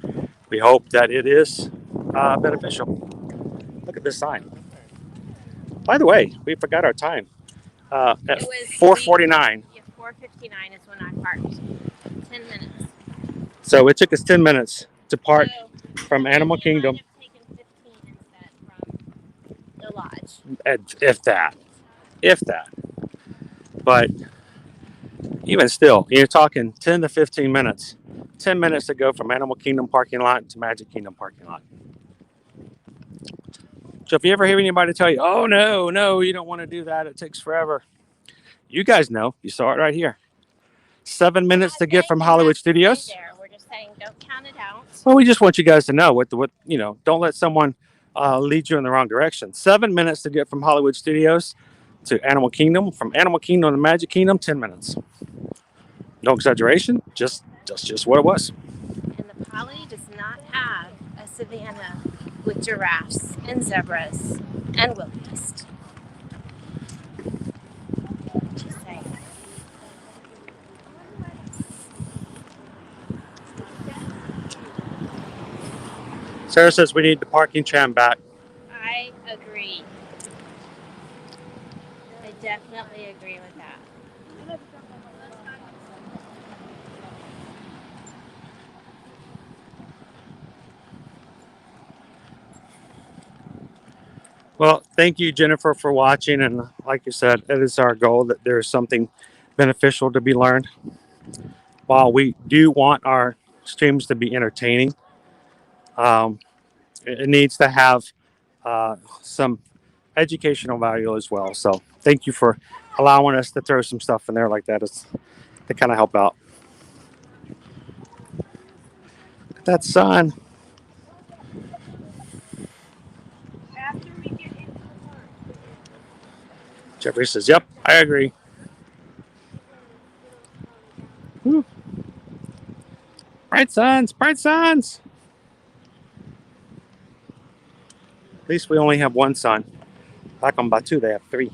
we hope that it is beneficial. Look at this sign. By the way, we forgot our time. At 4:49. Yeah, 4:59 is when I parked. 10 minutes. So it took us 10 minutes to park from Animal Kingdom. Taken 15 instead from the lodge. If that. But even still, you're talking 10 to 15 minutes. 10 minutes to go from Animal Kingdom parking lot to Magic Kingdom parking lot. So if you ever hear anybody tell you, oh, no, you don't want to do that, it takes forever. You guys know. You saw it right here. 7 minutes to get from Hollywood Studios. We're just saying don't count it out. Well, we just want you guys to know what don't let someone lead you in the wrong direction. 7 minutes to get from Hollywood Studios to Animal Kingdom. From Animal Kingdom to Magic Kingdom, 10 minutes. No exaggeration, just what it was. And the Poly does not have a savannah with giraffes and zebras and wildebeest. Just saying. Sarah says we need the parking tram back. I agree. I definitely agree with that. Well, thank you, Jennifer, for watching. And like you said, it is our goal that there is something beneficial to be learned. While we do want our streams to be entertaining, it needs to have some educational value as well. So thank you for allowing us to throw some stuff in there like that. To kind of help out. Look at that sun. Jeffrey says, yep, I agree. Woo. Bright suns. At least we only have one sun. Back on Batu, they have 3.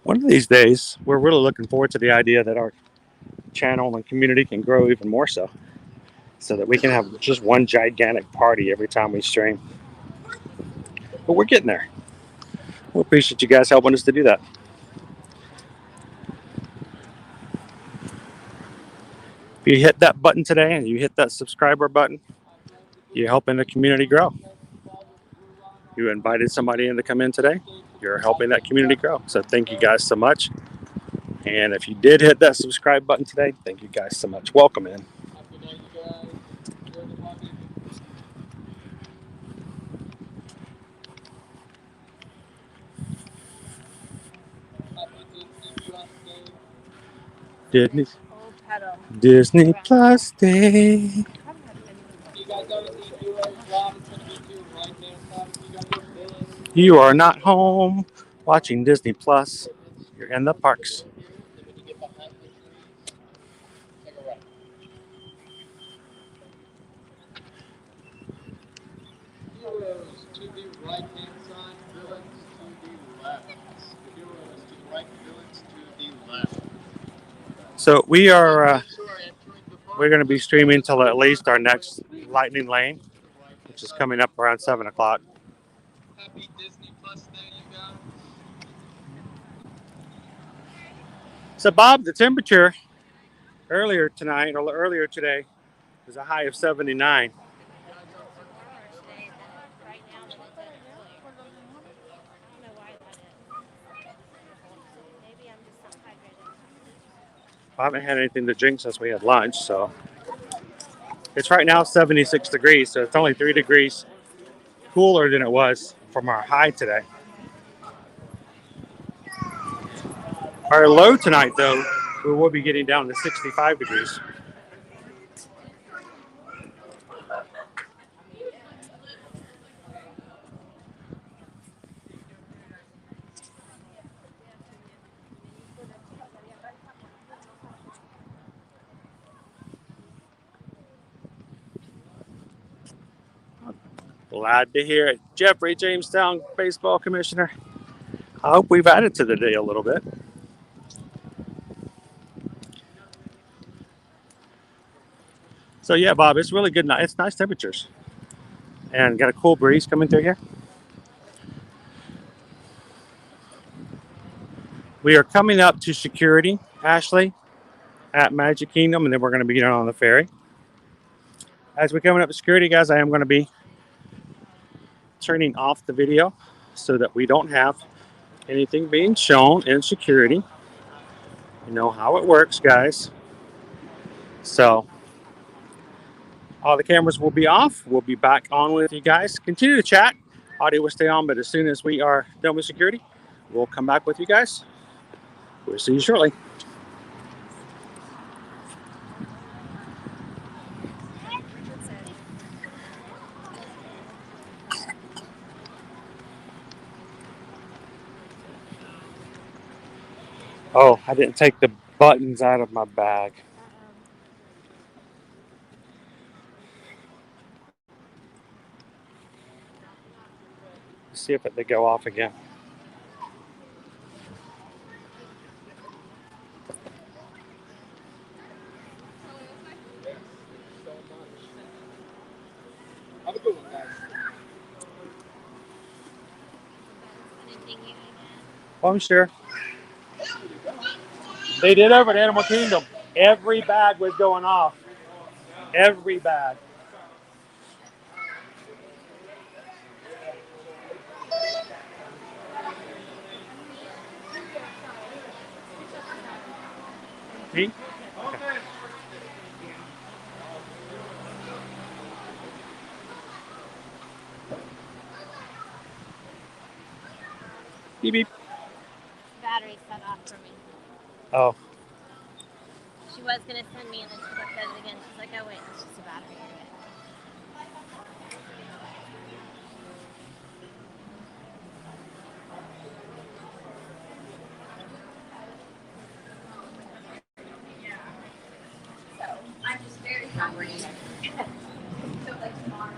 One of these days, we're really looking forward to the idea that our channel and community can grow even more so that we can have just one gigantic party every time we stream. But we're getting there. We appreciate you guys helping us to do that. If you hit that button today and you hit that subscriber button, you're helping the community grow. You invited somebody in to come in today, you're helping that community grow. So thank you guys so much. And if you did hit that subscribe button today, thank you guys so much. Welcome in. Disney Plus Day. You are not home watching Disney Plus. You're in the parks. So we're going to be streaming till at least our next Lightning Lane, which is coming up around 7 o'clock. Happy Disney Plus Day, you guys. So, Bob, the temperature earlier tonight or earlier today was a high of 79. I haven't had anything to drink since we had lunch, so it's right now 76 degrees, so it's only 3 degrees cooler than it was from our high today. Our low tonight, though, we will be getting down to 65 degrees. Glad to hear it. Jeffrey, Jamestown Baseball Commissioner. I hope we've added to the day a little bit. So yeah, Bob, it's really good. It's nice temperatures. And got a cool breeze coming through here. We are coming up to security, Ashley, at Magic Kingdom, and then we're going to be getting on the ferry. As we're coming up to security, guys, I am going to be turning off the video so that we don't have anything being shown in security. You know how it works, guys. So all the cameras will be off. We'll be back on with you guys. Continue to chat. Audio will stay on, but as soon as we are done with security, we'll come back with you guys. We'll see you shortly. Oh, I didn't take the buttons out of my bag. Let's see if they go off again. Oh, I'm sure. They did over at Animal Kingdom. Every bag was going off. Every bag. See? Okay. Beep beep. Battery set off for me. Oh. She was going to send me and then she looked at it again. She's like, oh wait, it's just a battery. So I'm just very hungry. So like tomorrow.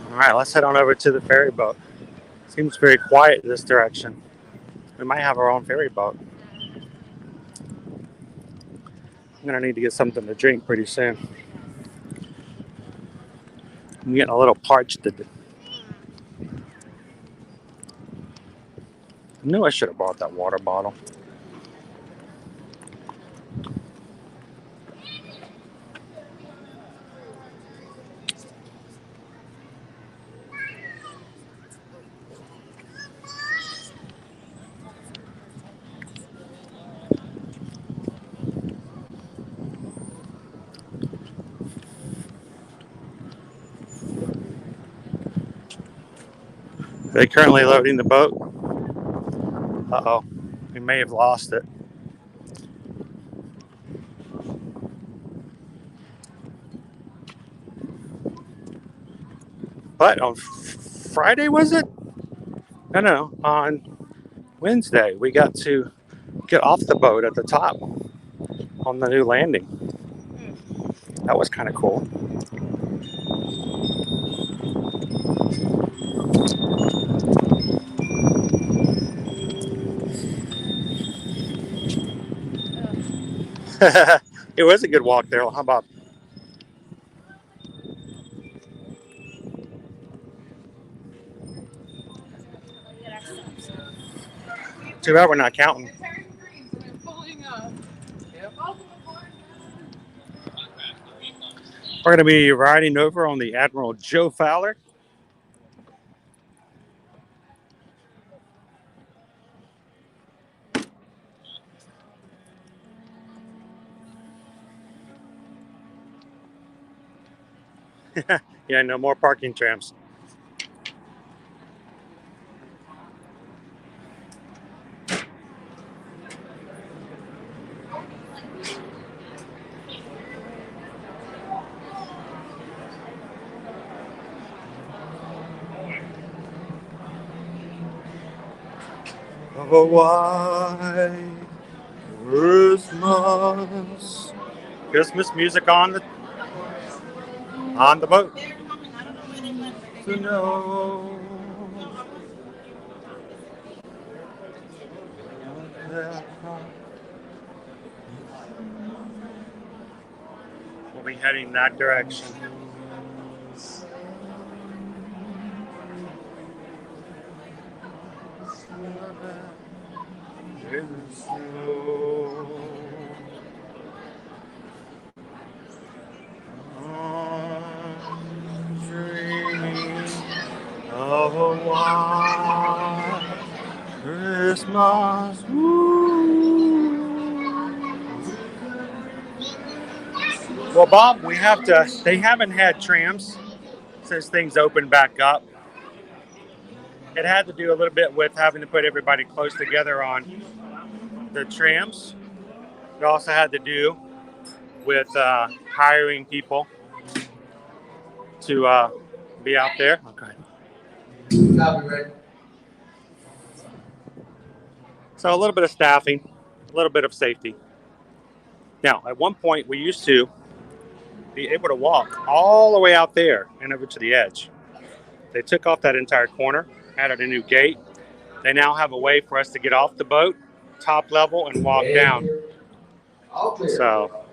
All right, let's head on over to the ferry boat. Seems very quiet this direction. We might have our own ferry boat. I'm gonna need to get something to drink pretty soon. I'm getting a little parched. I knew I should have bought that water bottle. They're currently loading the boat. Uh-oh, we may have lost it. But on Friday, was it? No, on Wednesday, we got to get off the boat at the top on the new landing. That was kind of cool. It was a good walk there. How about? Too bad we're not counting. We're going to be riding over on the Admiral Joe Fowler. Yeah, no more parking trams. Oh, why Christmas? Christmas music on the boat. To know that we'll be heading that direction. Of a white Christmas. Well, Bob, they haven't had trams since things opened back up. It had to do a little bit with having to put everybody close together on the trams. It also had to do with hiring people to be out there. Okay. So a little bit of staffing, a little bit of safety. Now, at one point, we used to be able to walk all the way out there and over to the edge. They took off that entire corner, added a new gate. They now have a way for us to get off the boat, top level, and walk down. So,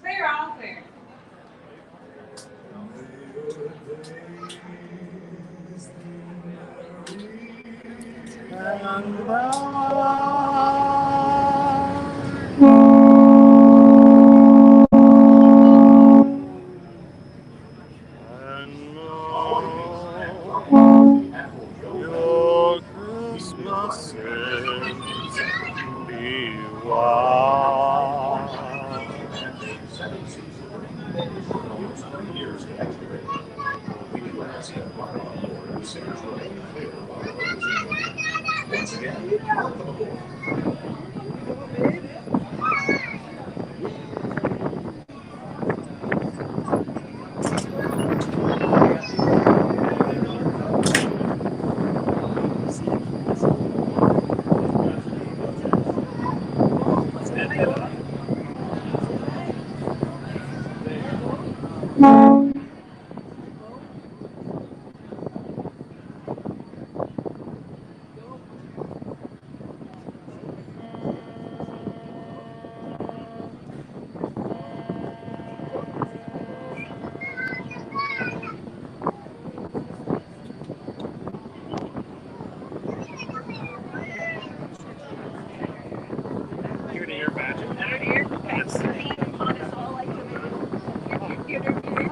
Clear, all clear. your Christmases be wild.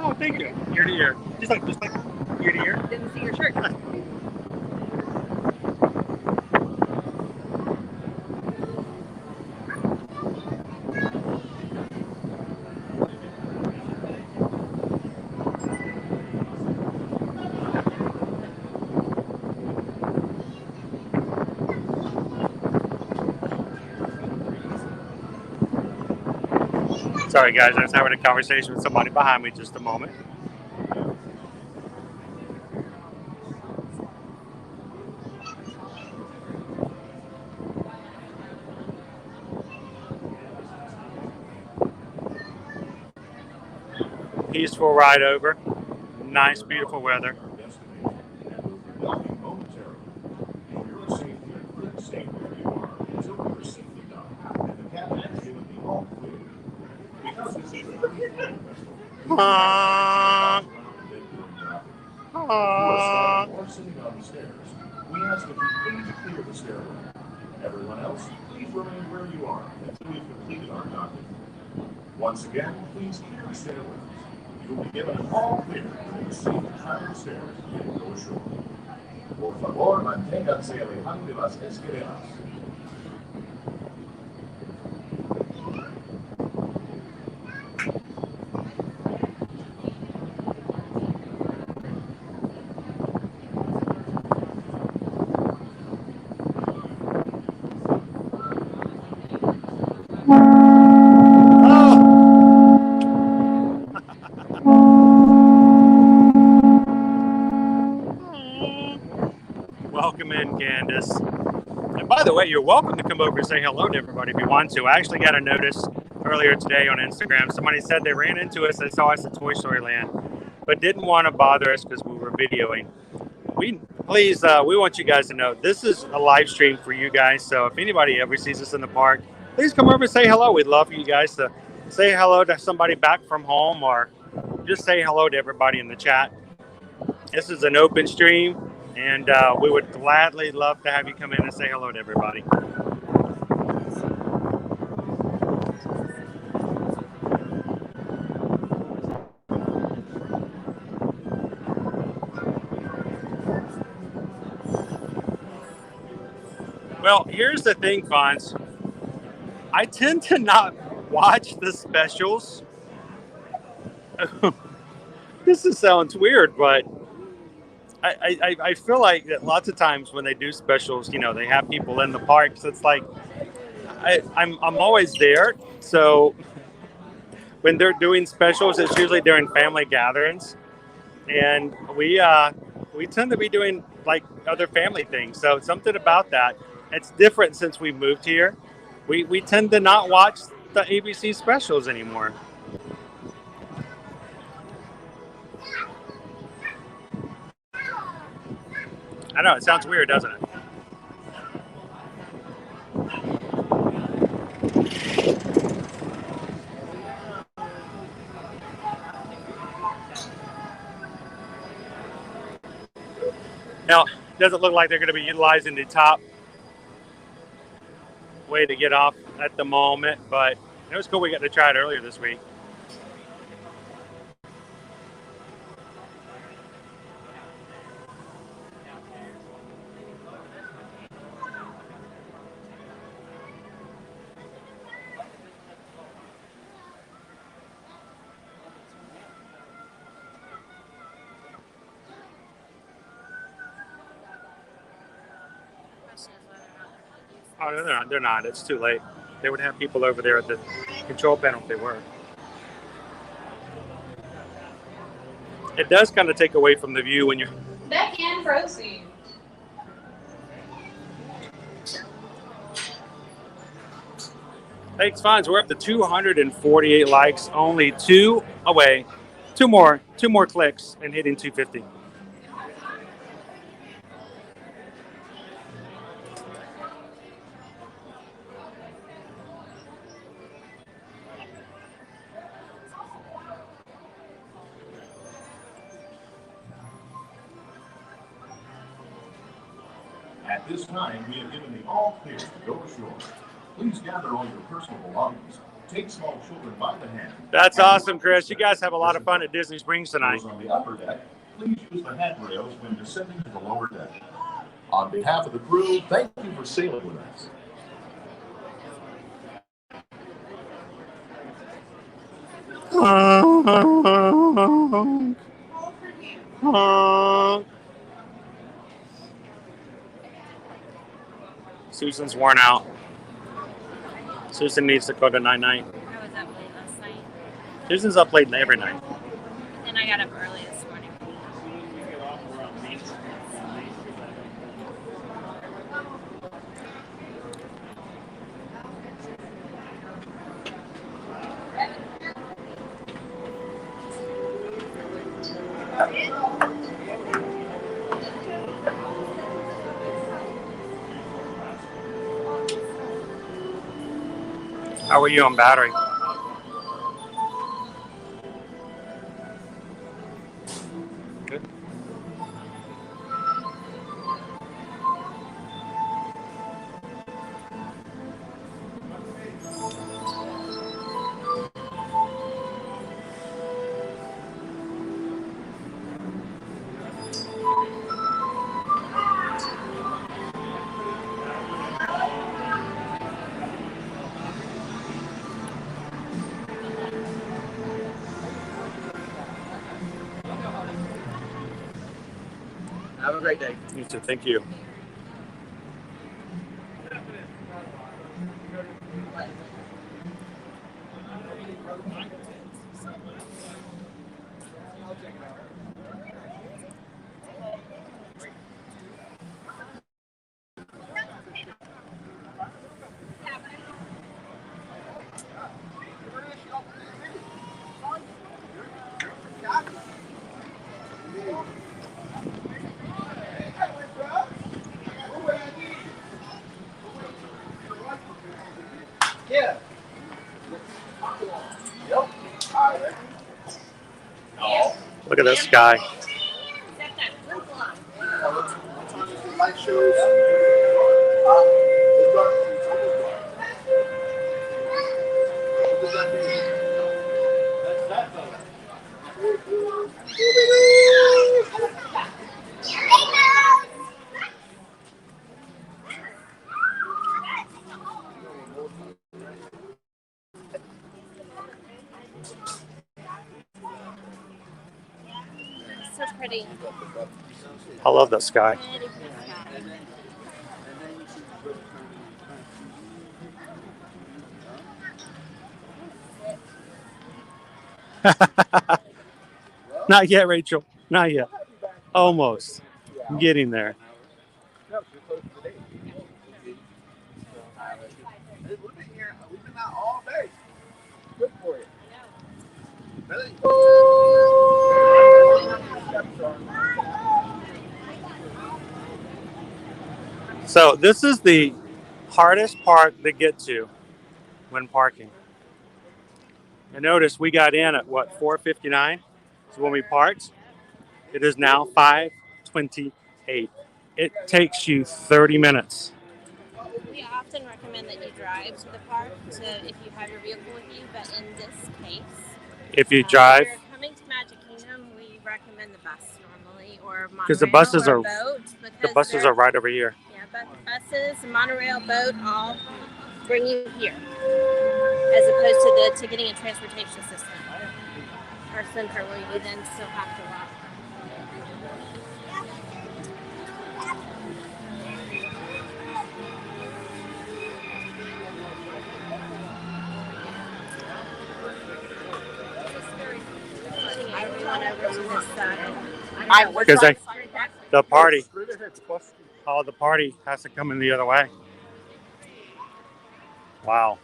Oh, thank you. Ear to ear. Just like ear to ear. Didn't see your shirt. Sorry, guys. I was having a conversation with somebody behind me just a moment. peaceful ride over. Nice, beautiful weather. We ask that you please clear the stairway. Everyone else, please remain where you are until we've completed our docking. Once again, please clear the stairways. You will be given an all clear within the safe travel stairs and go ashore. Por favor, manténganse alejando de las escaleras. Welcome in, Candace. And by the way, you're welcome to come over and say hello to everybody if you want to. I actually got a notice earlier today on Instagram. Somebody said they ran into us and saw us at Toy Story Land, but didn't want to bother us because we were videoing. We want you guys to know this is a live stream for you guys. So if anybody ever sees us in the park, please come over and say hello. We'd love for you guys to say hello to somebody back from home or just say hello to everybody in the chat. This is an open stream, and we would gladly love to have you come in and say hello to everybody. Well, here's the thing, Fonz. I tend to not watch the specials. This sounds weird, but I feel like that lots of times when they do specials, you know, they have people in the parks. It's like I'm always there. So when they're doing specials, it's usually during family gatherings, and we tend to be doing like other family things. So something about that, it's different since we moved here. We tend to not watch the ABC specials anymore. I know, it sounds weird, doesn't it? Now, it doesn't look like they're going to be utilizing the top way to get off at the moment, but it was cool we got to try it earlier this week. Oh, no, they're not. It's too late. They would have people over there at the control panel if they were. It does kind of take away from the view when you're... Becky and Rosie. Thanks, Fonz. We're up to 248 likes. Only two away. Two more clicks and hitting 250. At this time, we have given the all clear to go ashore. Please gather all your personal belongings. Take small children by the hand. That's awesome, Chris. You guys have a lot of fun at Disney Springs tonight. On the upper deck, please use the handrails when descending to the lower deck. On behalf of the crew, thank you for sailing with us. Susan's worn out. Susan needs to go to night-night. I was up late last night. Susan's up late every night. And I got up early this morning. How are you on battery? Good. Have a great day. You too. Thank you. Yeah. Look at this sky. Light shows. So pretty. I love that sky. Not yet, Rachel. Not yet. Almost. I'm getting there. We've been here. We've been out all day. Good for you. Really? So this is the hardest part to get to when parking. And notice we got in at what, 4:59? So when we parked, it is now 5:28. It takes you 30 minutes. We often recommend that you drive to the park if you have your vehicle with you, but in this case, If you drive, if you're coming to Magic Kingdom, we recommend the bus normally, or because the monorail buses or are boat. the buses are right over here. Yeah, but buses, monorail, boat, all bring you here, as opposed to the ticketing and transportation system, or center, where you then still have to walk. Everyone over to this side. Because the party, the party has to come in the other way. Wow.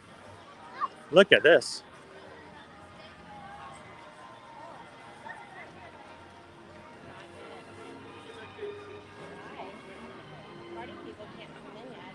Look at this. Party people can't come in yet.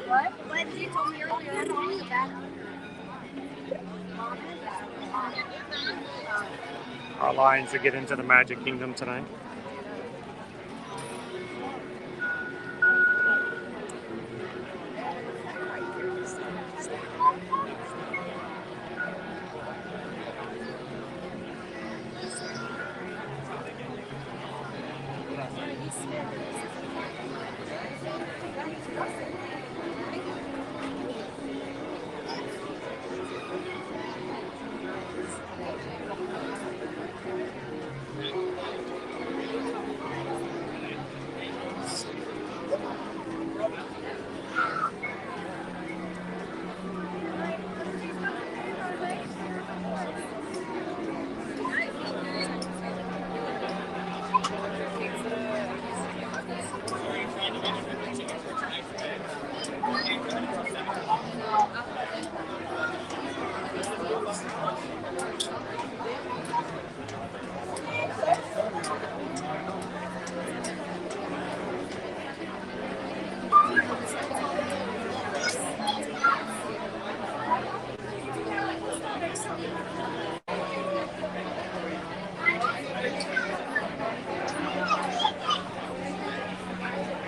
What? What you told me earlier? Our lines to get into the Magic Kingdom tonight.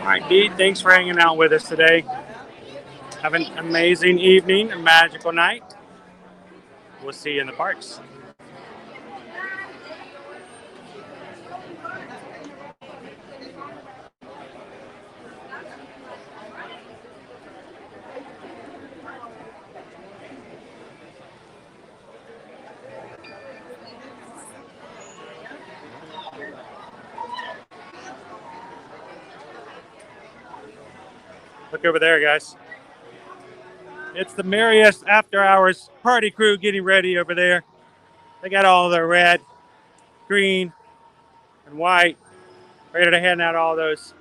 All right, Dee, thanks for hanging out with us today. Have an amazing evening, a magical night. We'll see you in the parks. Look over there, guys. It's the merriest after-hours party crew getting ready over there. They got all their red, green, and white, ready to hand out all those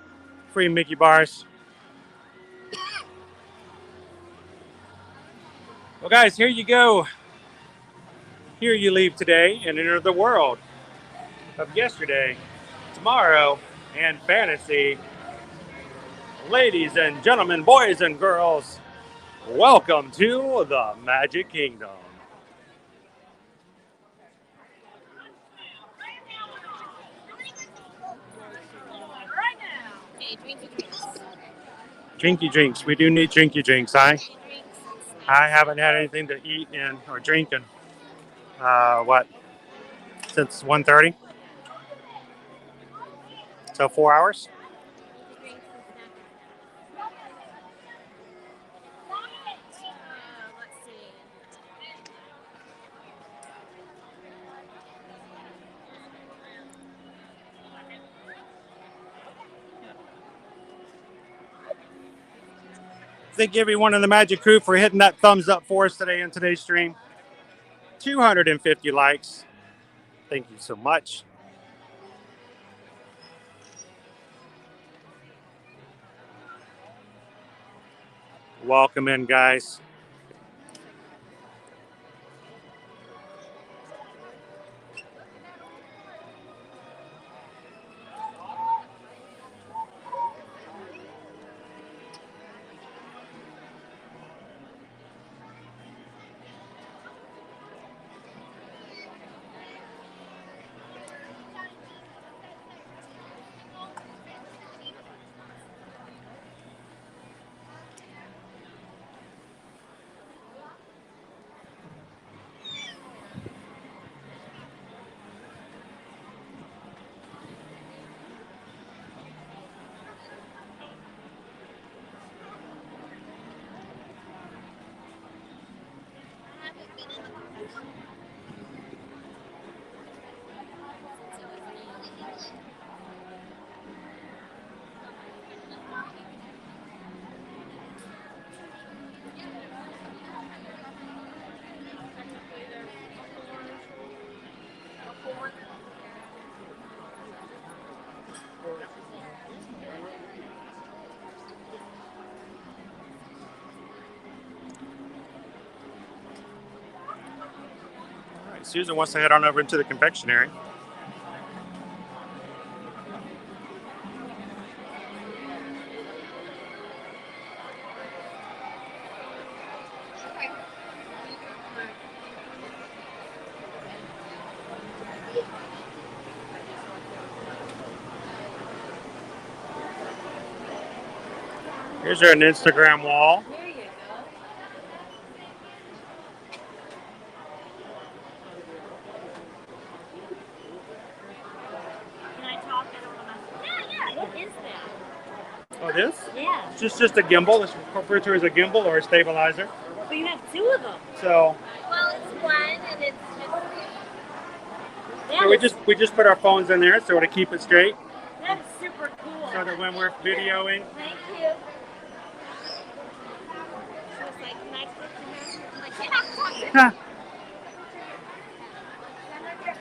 free Mickey bars. Well, guys, here you go. Here you leave today and enter the world of yesterday, tomorrow, and fantasy. Ladies and gentlemen, boys and girls, welcome to the Magic Kingdom. Drinky drinks. We do need drinky drinks. I haven't had anything to eat in or drink in since 1:30. So 4 hours. Thank everyone in the Magic Crew for hitting that thumbs up for us today in today's stream. 250 likes. Thank you so much. Welcome in, guys. Susan wants to head on over into the confectionery. Here's an Instagram wall. There you go. Can I talk? I don't know. Yeah. What is that? Oh, this? Yeah. It's just a gimbal. It's referred to as a gimbal or a stabilizer. But you have two of them. So. Well, it's one, and it's just. So we just put our phones in there so to keep it straight. That's super cool. So that when we're videoing. Thank you. She was like, can I talk to him? I'm like, yeah.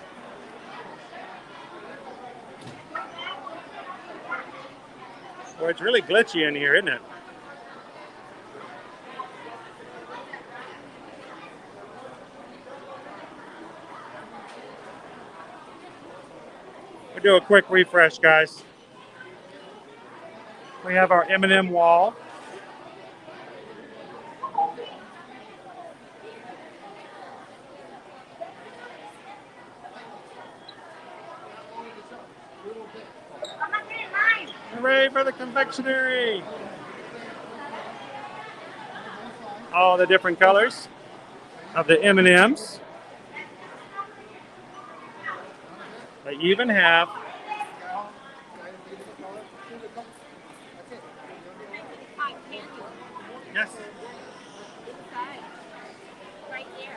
Well, it's really glitchy in here, isn't it? We'll do a quick refresh, guys. We have our M&M wall. All Hooray for the confectionery. All the different colors of the M&Ms. They even have yes. Right here.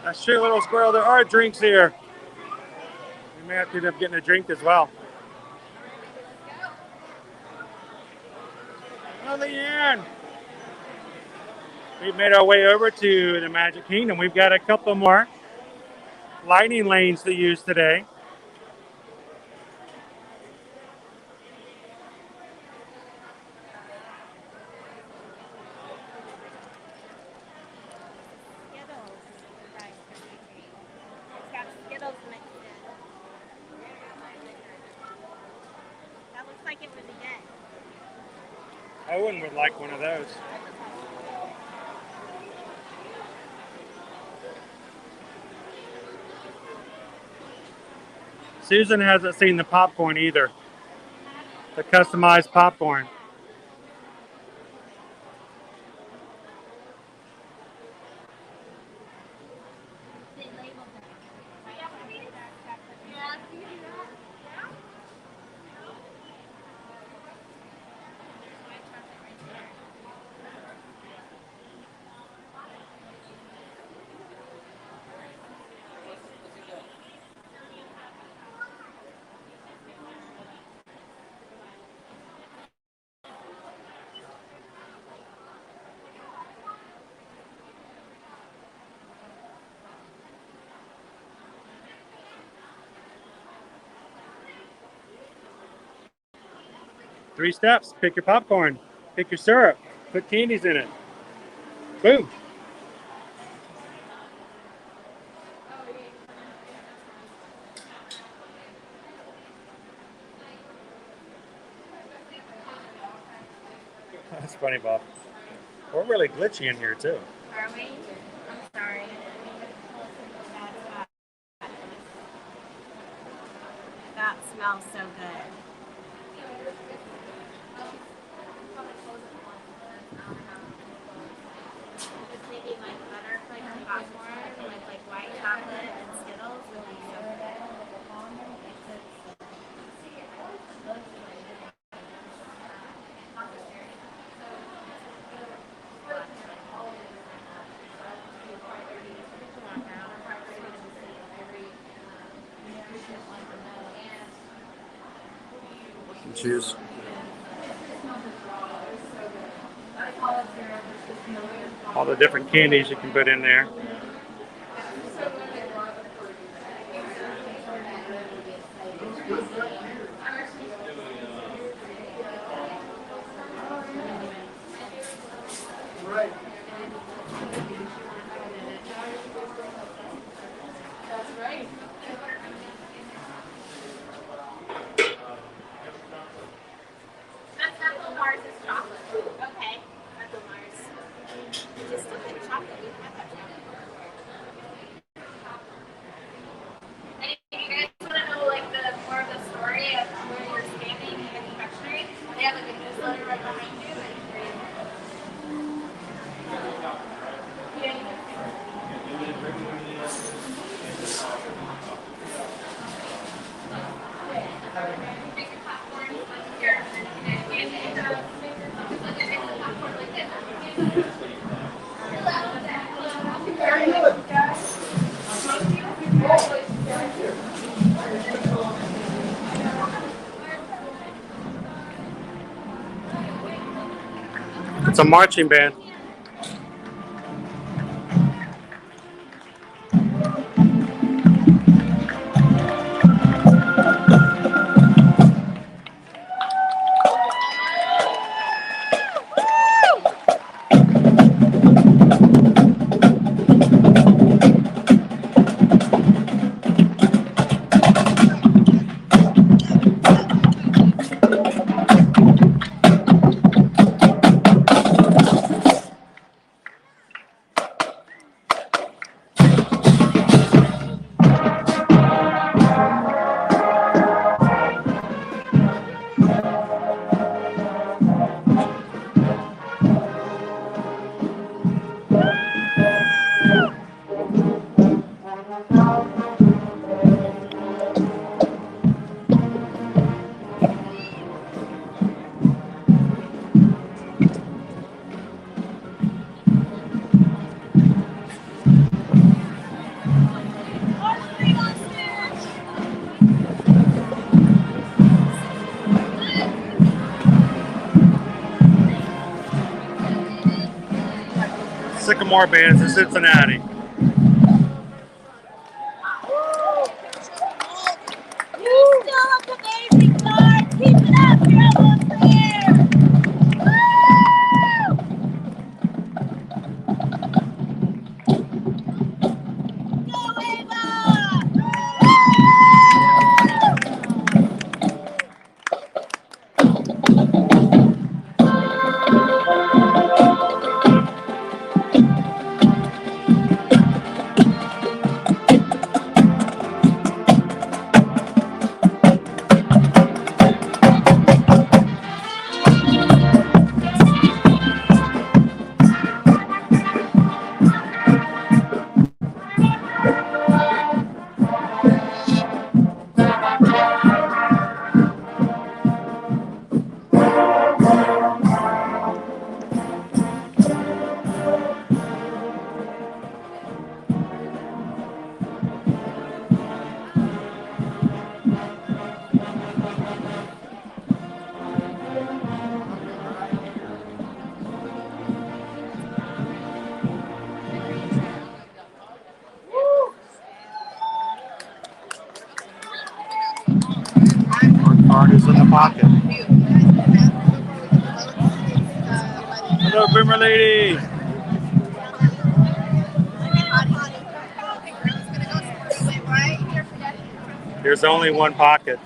That's true, little squirrel. There are drinks here. We may have to end up getting a drink as well. Oh, Leanne. We've made our way over to the Magic Kingdom. We've got a couple more lightning lanes to use today. It's got Skittles mixed in. That looks like it would be good. Owen would like one of those. Susan hasn't seen the popcorn either. The customized popcorn. Three steps. Pick your popcorn. Pick your syrup. Put candies in it. Boom. That's funny, Bob. We're really glitchy in here, too. Are we? I'm sorry. That smells so good. Just thinking like butter flavored popcorn with like white chocolate and Skittles would be so good. Choose. All the different candies you can put in there. It's a marching band. Sycamore Bands in Cincinnati. You still look amazing, Clark. Keep it up. You're almost there. Woo! Go, Ava! Card is in the pocket. Hello, Boomer Lady. There's only one pocket.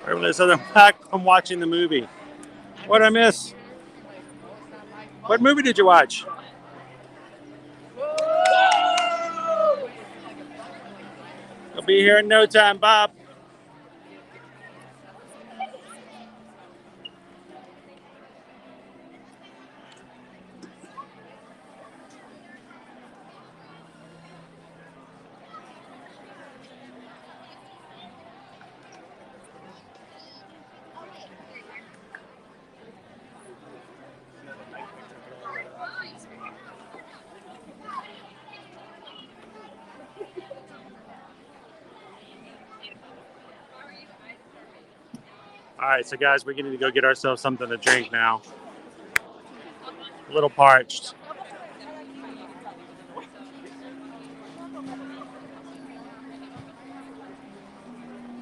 Everyone says I'm back from watching the movie. What did I miss? What movie did you watch? I'll be here in no time, Bob. All right, so guys, we need to go get ourselves something to drink now. A little parched.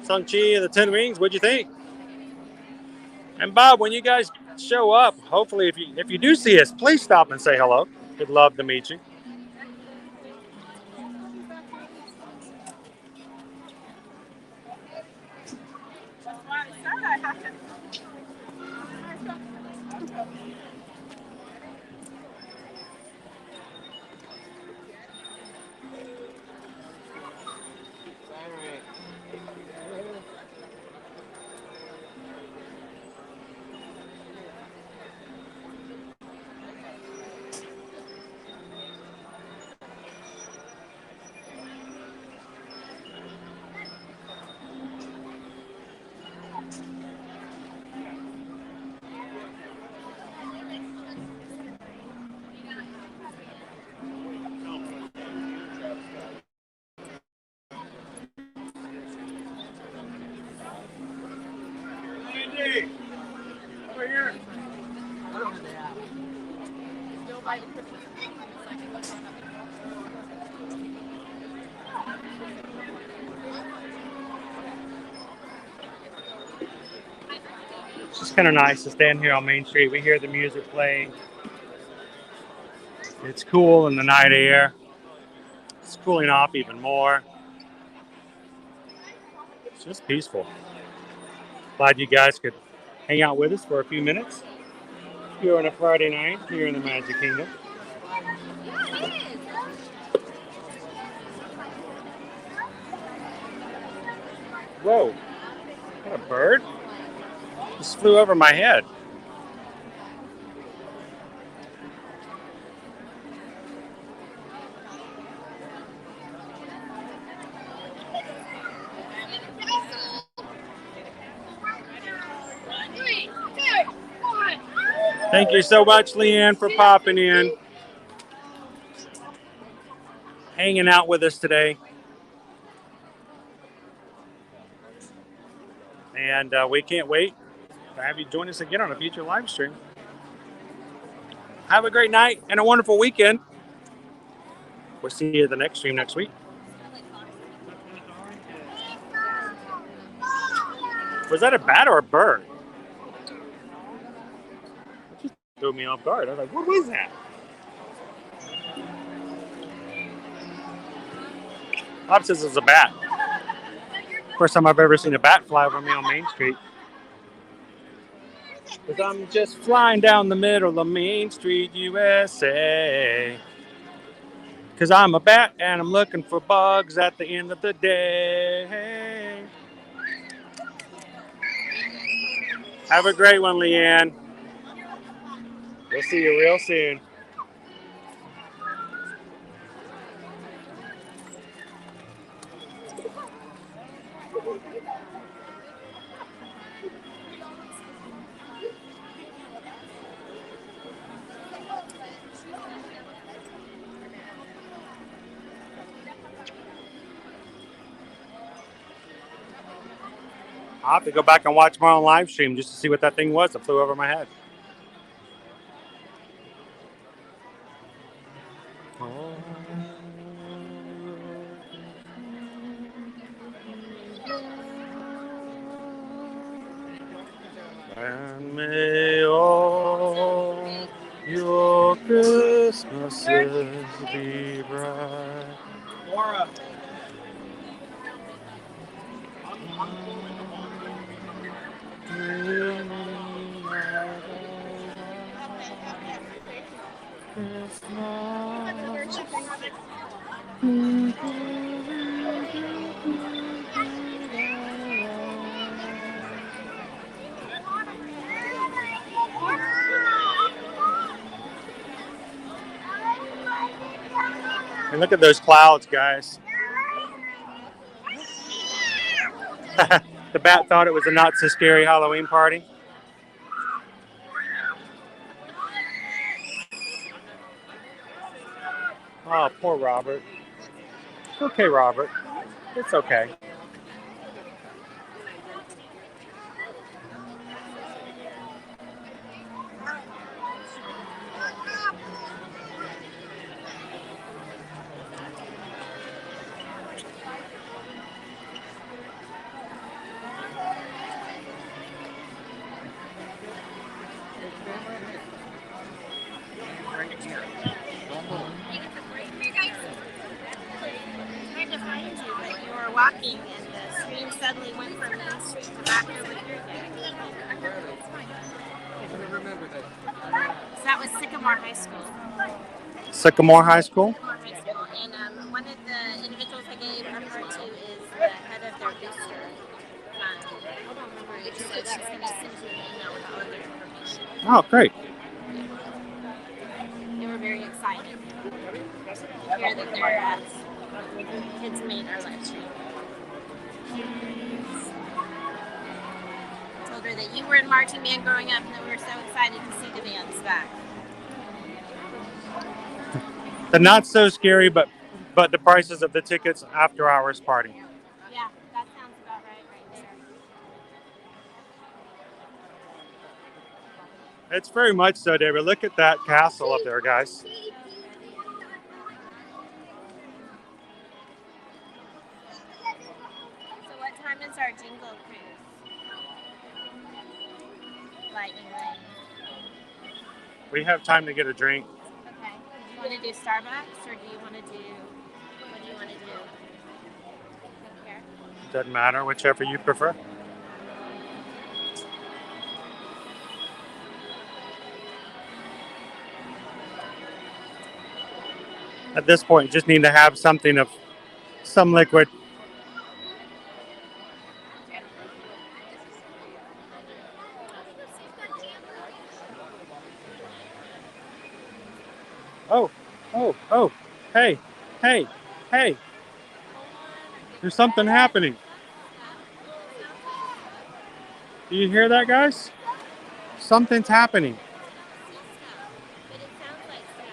Sung Chi of the 10 Rings, what'd you think? And Bob, when you guys show up, hopefully if you do see us, please stop and say hello. We'd love to meet you. Over here. It's just kind of nice to stand here on Main Street. We hear the music playing. It's cool in the night air. It's cooling off even more. It's just peaceful. Glad you guys could hang out with us for a few minutes. Here on a Friday night, here in the Magic Kingdom. Whoa, is that a bird? Just flew over my head. Thank you so much, Leanne, for popping in, hanging out with us today. And we can't wait to have you join us again on a future live stream. Have a great night and a wonderful weekend. We'll see you at the next stream next week. Was that a bat or a bird? It just threw me off guard. I was like, what was that? Bob says it's a bat. First time I've ever seen a bat fly over me on Main Street. Because I'm just flying down the middle of Main Street, USA. Because I'm a bat and I'm looking for bugs at the end of the day. Have a great one, Leanne. We'll see you real soon. I'll have to go back and watch my own live stream just to see what that thing was that flew over my head. And may all your Christmases be bright. Laura. And look at those clouds, guys. The bat thought it was a not so scary Halloween party. Oh, poor Robert. It's okay, Robert. It's okay. Walking and the stream suddenly went from Main Street to back over here again. So that was Sycamore High School. Sycamore High School? Sycamore High School. And one of the individuals I gave a card to is the head of their booster. I don't remember who, so she's going to send you an email with all of their information. Oh, great. They were very excited to hear that their kids made our live stream. I told her that you were in marching band growing up and that we were so excited to see the bands back. The not so scary, but the prices of the tickets after hours party. Yeah, that sounds about right there. It's very much so, David. Look at that castle up there, guys. So what time is our jingle cruise? lightning lane. We have time to get a drink. Okay. Do you want to do Starbucks or do you want to do, what do you want to do? Here. Doesn't matter, whichever you prefer. At this point, just need to have something of some liquid. Oh, oh, oh, hey, hey, hey. There's something happening. Do you hear that, guys? Something's happening. But it sounds like stuff.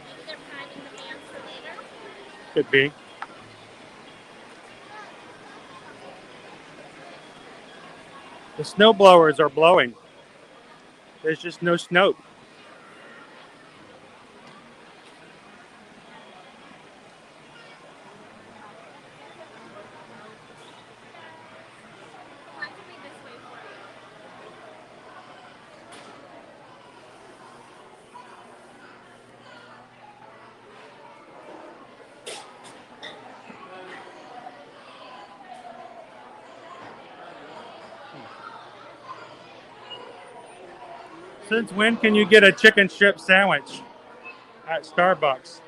Maybe they're priming the fans for later. Could be. The snow blowers are blowing. There's just no snow. Since when can you get a chicken strip sandwich at Starbucks?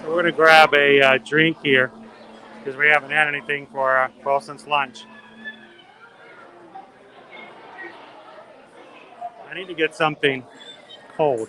So we're going to grab a drink here because we haven't had anything for, well, since lunch. I need to get something cold.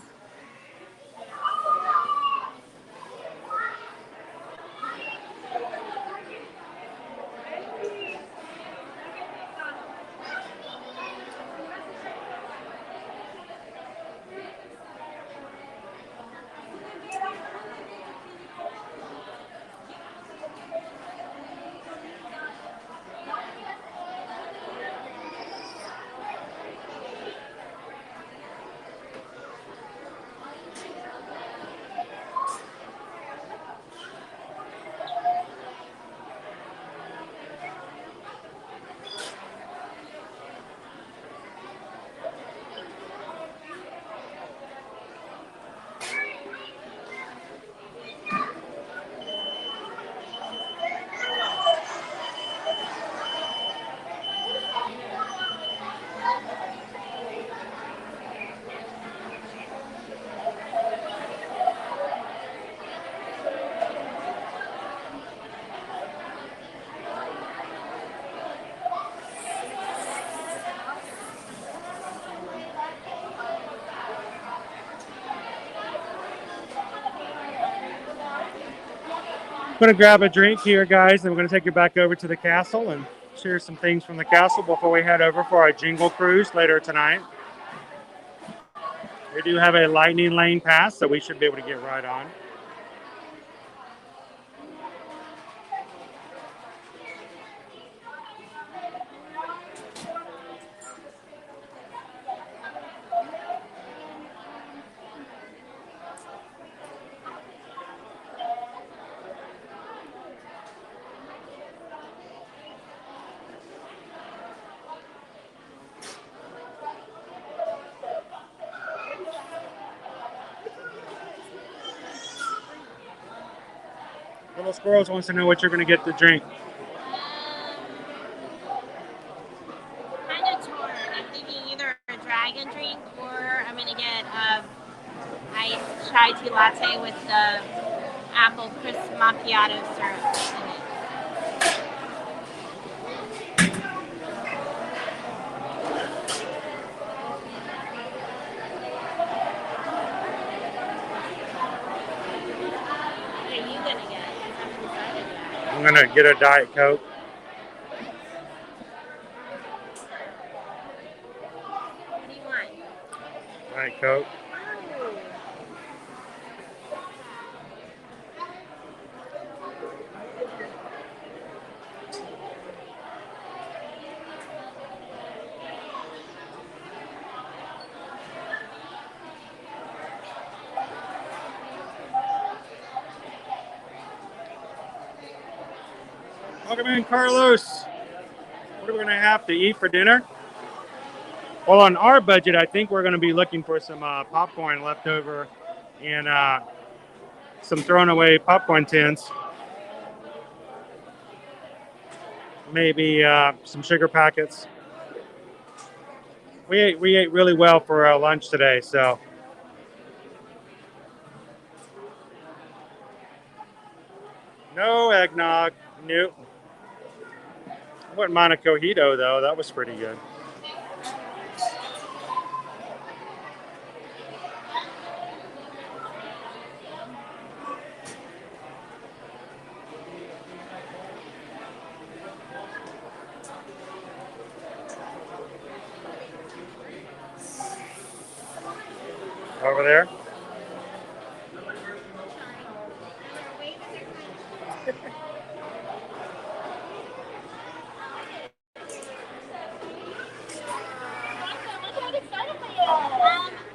I'm going to grab a drink here, guys, and we're going to take you back over to the castle and share some things from the castle before we head over for our Jingle Cruise later tonight. We do have a lightning lane pass, so we should be able to get right on. Little Squirrels wants to know what you're going to get to drink. Kind of torn. I'm thinking either a dragon drink or I'm gonna get iced chai tea latte with the apple crisp macchiato syrup in it. What are you gonna get? I haven't decided yet. I'm going to get a Diet Coke. What do you want? Diet Coke. Welcome in, Carlos. What are we going to have to eat for dinner? Well, on our budget, I think we're going to be looking for some popcorn left over and some thrown away popcorn tins. Maybe some sugar packets. We ate really well for lunch today, so. No eggnog. Nope. I wouldn't mind a cojito, though. That was pretty good. Over there.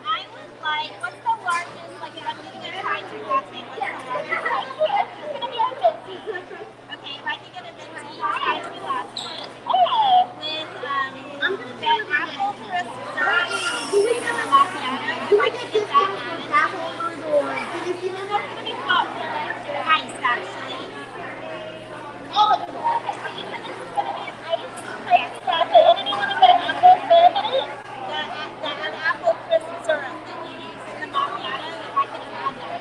I would like, what's the largest, like if I'm getting a chai tea latte, what's the largest? Okay, if I can get a venti chai tea latte with that apple crisp syrup and the macchiato, if I can get that added, it's gonna be hot, iced actually. All of them. Okay, so you said this is gonna be an iced crisp latte, and then you want to put apple syrup in it? That apple crisp syrup that you use in the macchiato, if I could add that.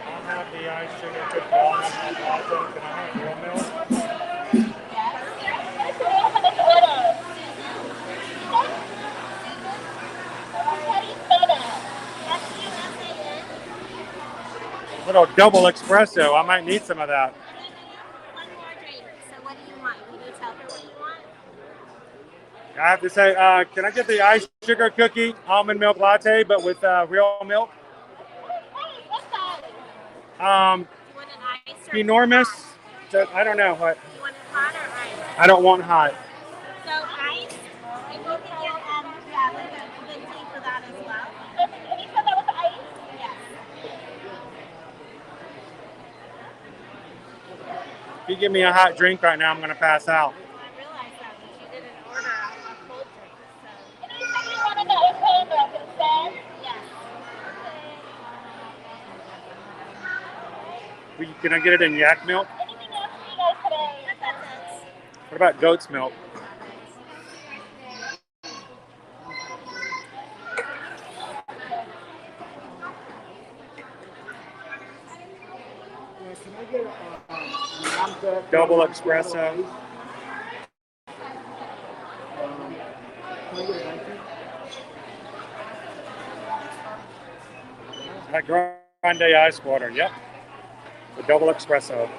I'll have the ice sugar cookie almond latte. Can I have real milk? Little double espresso. I might need some of that. One more drink. So what do you want? Can you tell her what you want? I have to say, can I get the ice sugar cookie almond milk latte, but with real milk? You want an ice or Enormous. hot? I don't know what. You want it hot or ice? I don't want hot. So ice, if you can get like a venti for that as well. And you said that was ice? Yes. If you give me a hot drink right now, I'm going to pass out. I realized that, but you didn't order a cold drink. So. And you said you wanted that with cold milk instead? Yes. Can I get it in yak milk? Anything else for you guys today? That's it. What about goat's milk? Can I get a Double espresso. Can I get a venti? That grande ice water. Yep. The double espresso.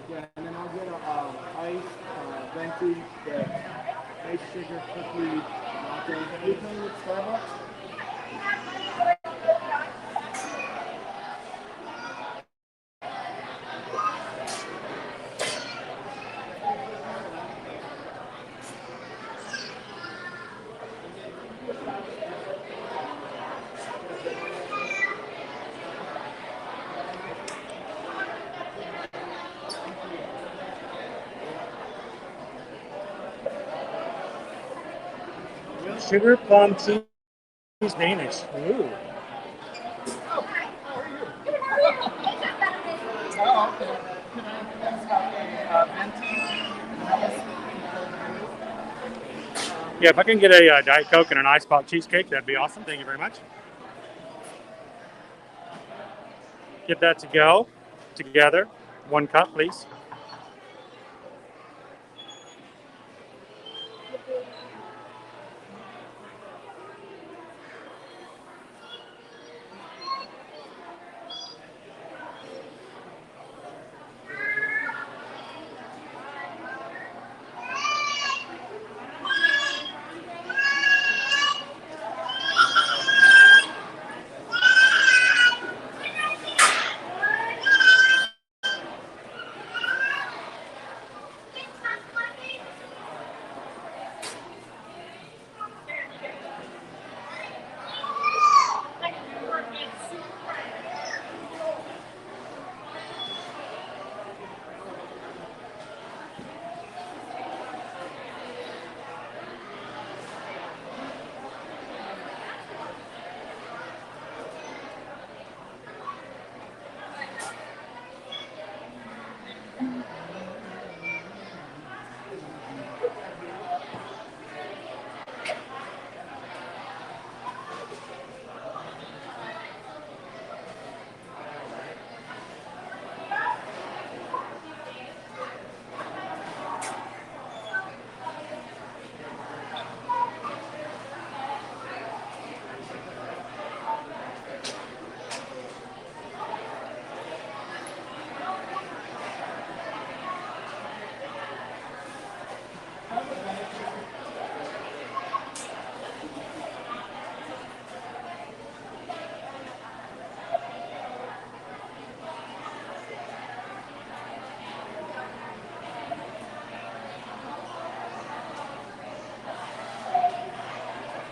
Yeah, and then I'll get a ice venti, the ice sugar cookie latte. Are you playing with Starbucks? sugar plum cheese Danish. Ooh. Oh, okay. Yeah, if I can get a Diet Coke and an ice pop cheesecake, that'd be awesome. Thank you very much. Get that to go together. 1 cup, please.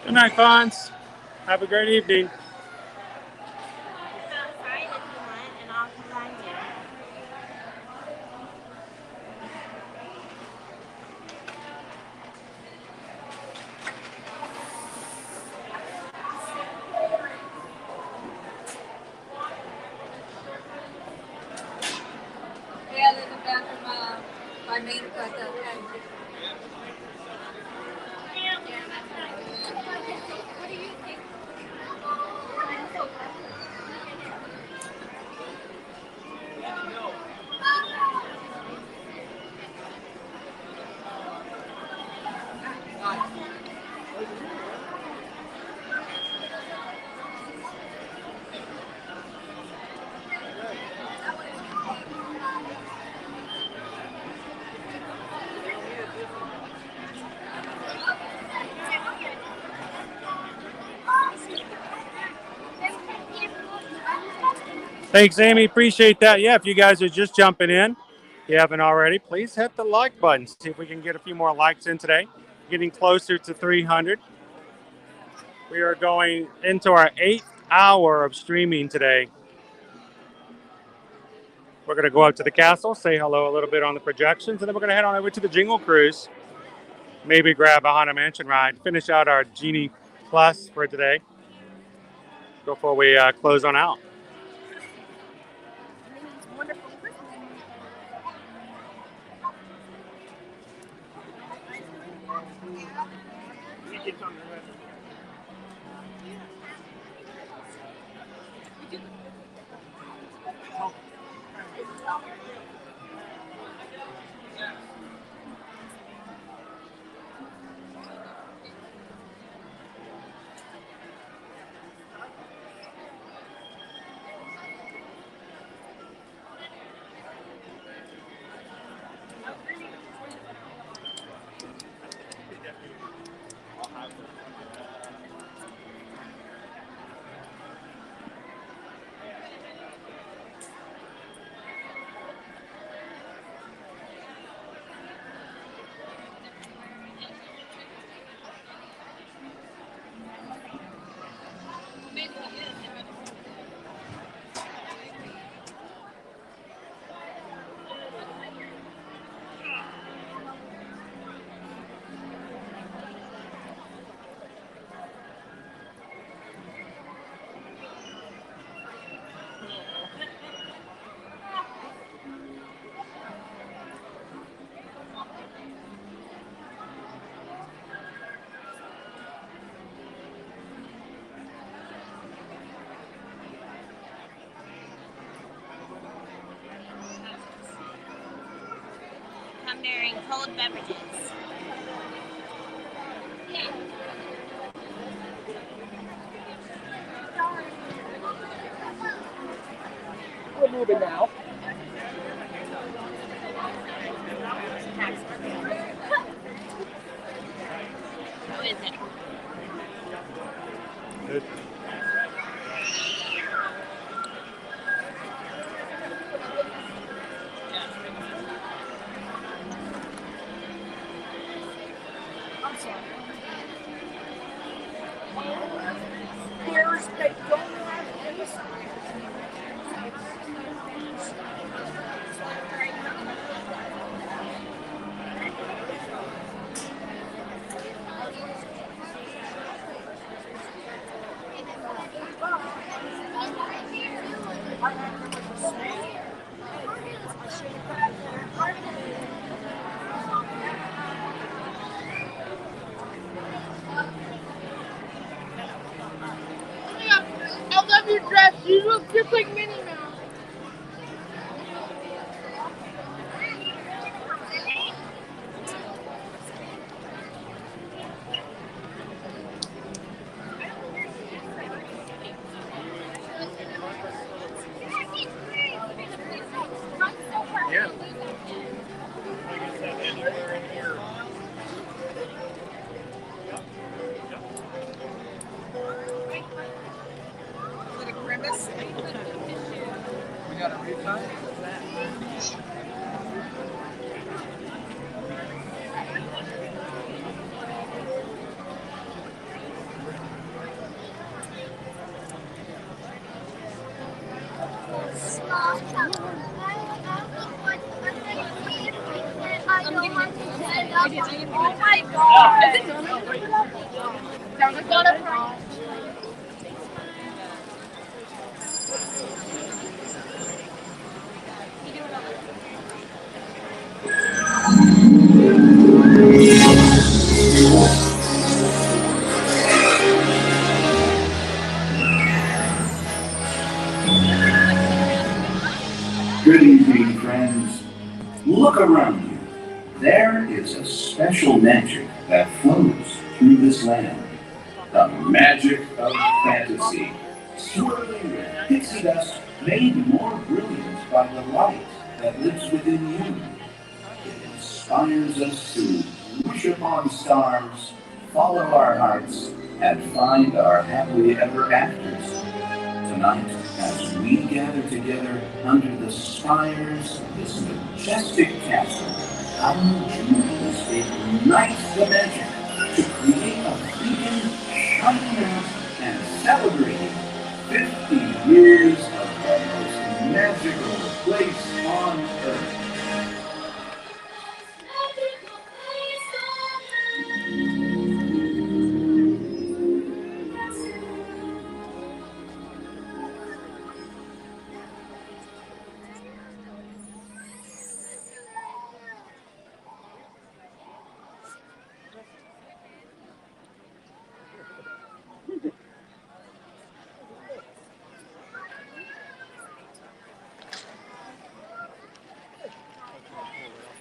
Good night, Fonz. Have a great evening. Outside if you want, and I'll come find you. Yeah, there's a bathroom by main cut. What do you think? Thanks, Amy. Appreciate that. Yeah, if you guys are just jumping in, if you haven't already, please hit the like button. See if we can get a few more likes in today. Getting closer to 300. We are going into our 8th hour of streaming today. We're going to go up to the castle, say hello a little bit on the projections, and then we're going to head on over to the Jingle Cruise. Maybe grab a Haunted Mansion ride. Finish out our Genie Plus for today before we close on out. non-dairy cold beverages. We're moving now. How is it? Good. I'm sorry. Beers that don't have ice. I love your dress. You look just like Minnie Mouse. Yeah. Is it a grimace? We got a refund? Oh my god! Sounds like a prank. Good evening, friends. Look around you. There is a special magic that flows through this land. The magic of fantasy, swirling with pixie dust, made more brilliant by the light that lives within you. It inspires us to wish upon stars, follow our hearts, and find our happily ever afters. Tonight, as we gather together under the spires of this majestic castle, our jewels ignite the magic to create a beacon shining out and celebrating 50 years of the most magical place on earth.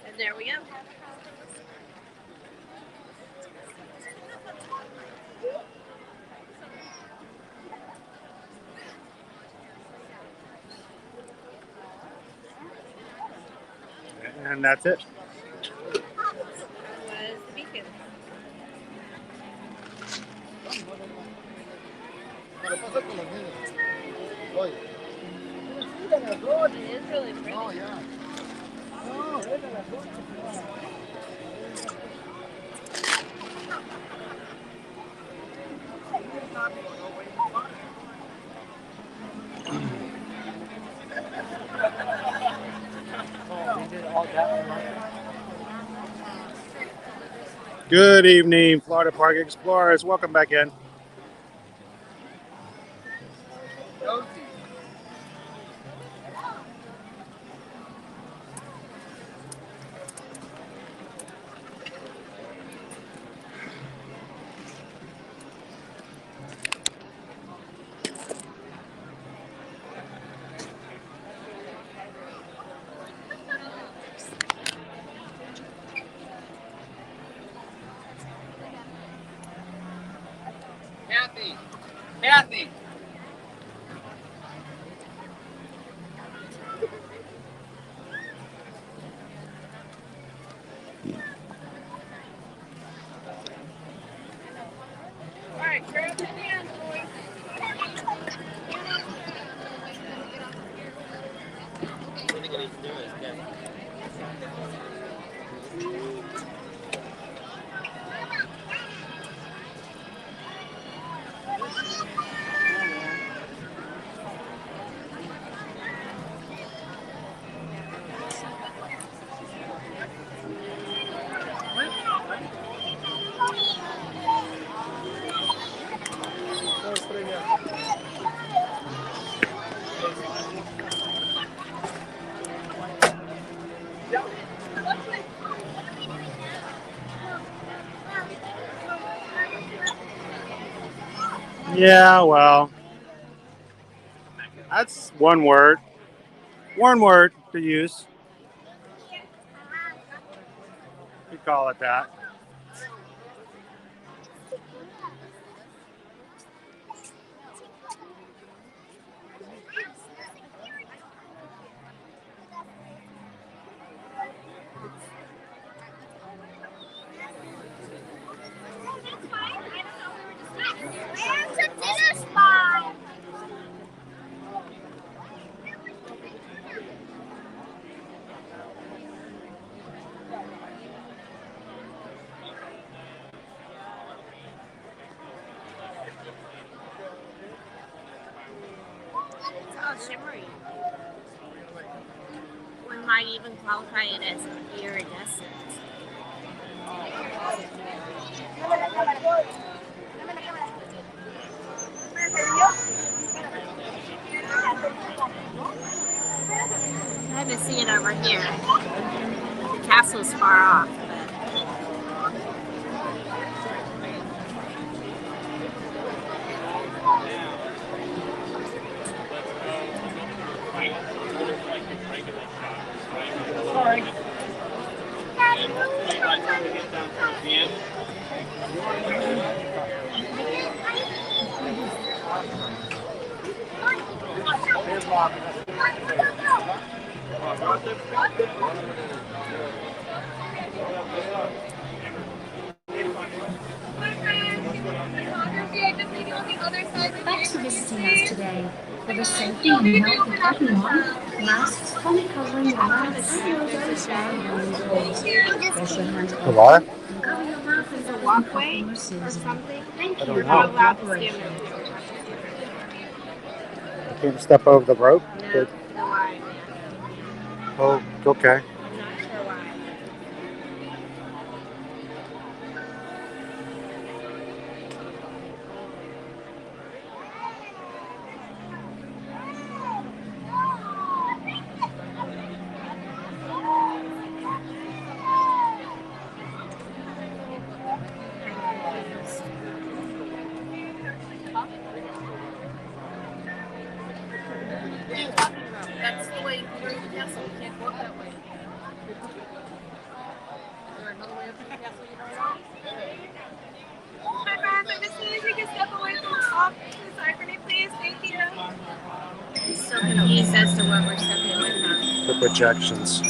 And there we go. And that's it. Was the beacon. It is really pretty. Oh, yeah. Good evening, Florida Park Explorers. Welcome back in. All right, grab your hand, boys. Yeah, well, that's one word. One word to use. We call it that. Where's the dinner spot? It's all shimmery. One might even qualify it as iridescent. I haven't seen it over here. The castle's far off. Sorry. Thanks for visiting us today. For the safety and health of everyone, masks, fully covering your mouth and nose are required when indoors. Wash your hands The water? and cover your mouth and Is a nose walkway with or something? Thank I you don't for know. your cooperation. Can't step over the rope? No, no why. Oh, okay. I'm not sure why. That's the way you go to the castle. You can't walk that way. Is there another way up to the castle you know about? Hi, guys. I'm just going to take a step away from the top. Sorry for me, please. Thank you. I'm so confused as to what we're stepping away from. The projections.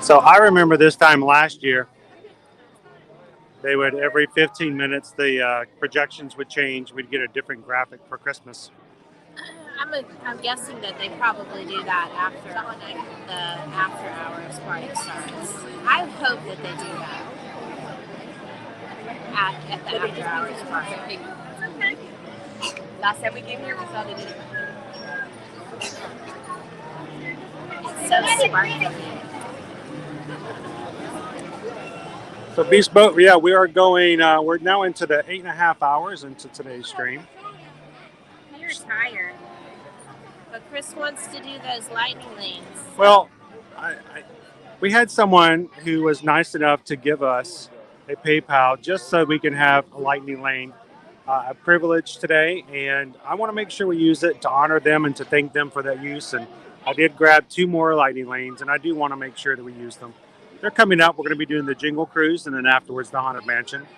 So I remember this time last year, they would every 15 minutes the projections would change. We'd get a different graphic for Christmas. I'm guessing that they probably do that after the after hours party starts. I hope that they do that at the after hours party. Last time we came here, we saw they did it. It's so sparkly. So Beast Boat, yeah, we are going, we're now into the 8.5 hours into today's stream. You're tired. But Chris wants to do those lightning lanes. Well, we had someone who was nice enough to give us a PayPal just so we can have a lightning lane, a privilege today, and I want to make sure we use it to honor them and to thank them for that use. And I did grab 2 more lightning lanes, and I do want to make sure that we use them. They're coming up. We're going to be doing the Jingle Cruise, and then afterwards the Haunted Mansion.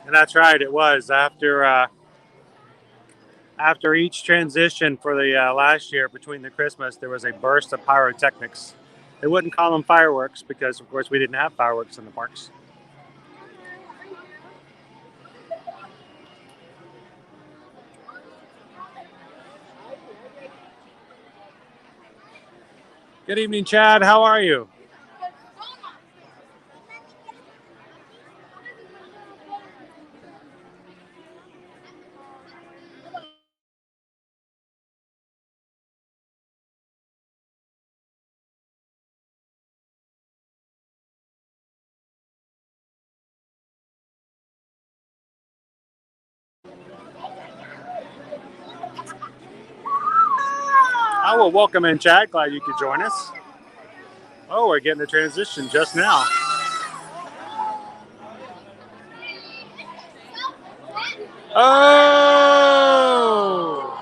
And that's right. It was after each transition for the last year between the Christmas, there was a burst of pyrotechnics. They wouldn't call them fireworks because, of course, we didn't have fireworks in the parks. Good evening, Chad. How are you? I will welcome in Chad. Glad you could join us. Oh, we're getting the transition just now. Oh!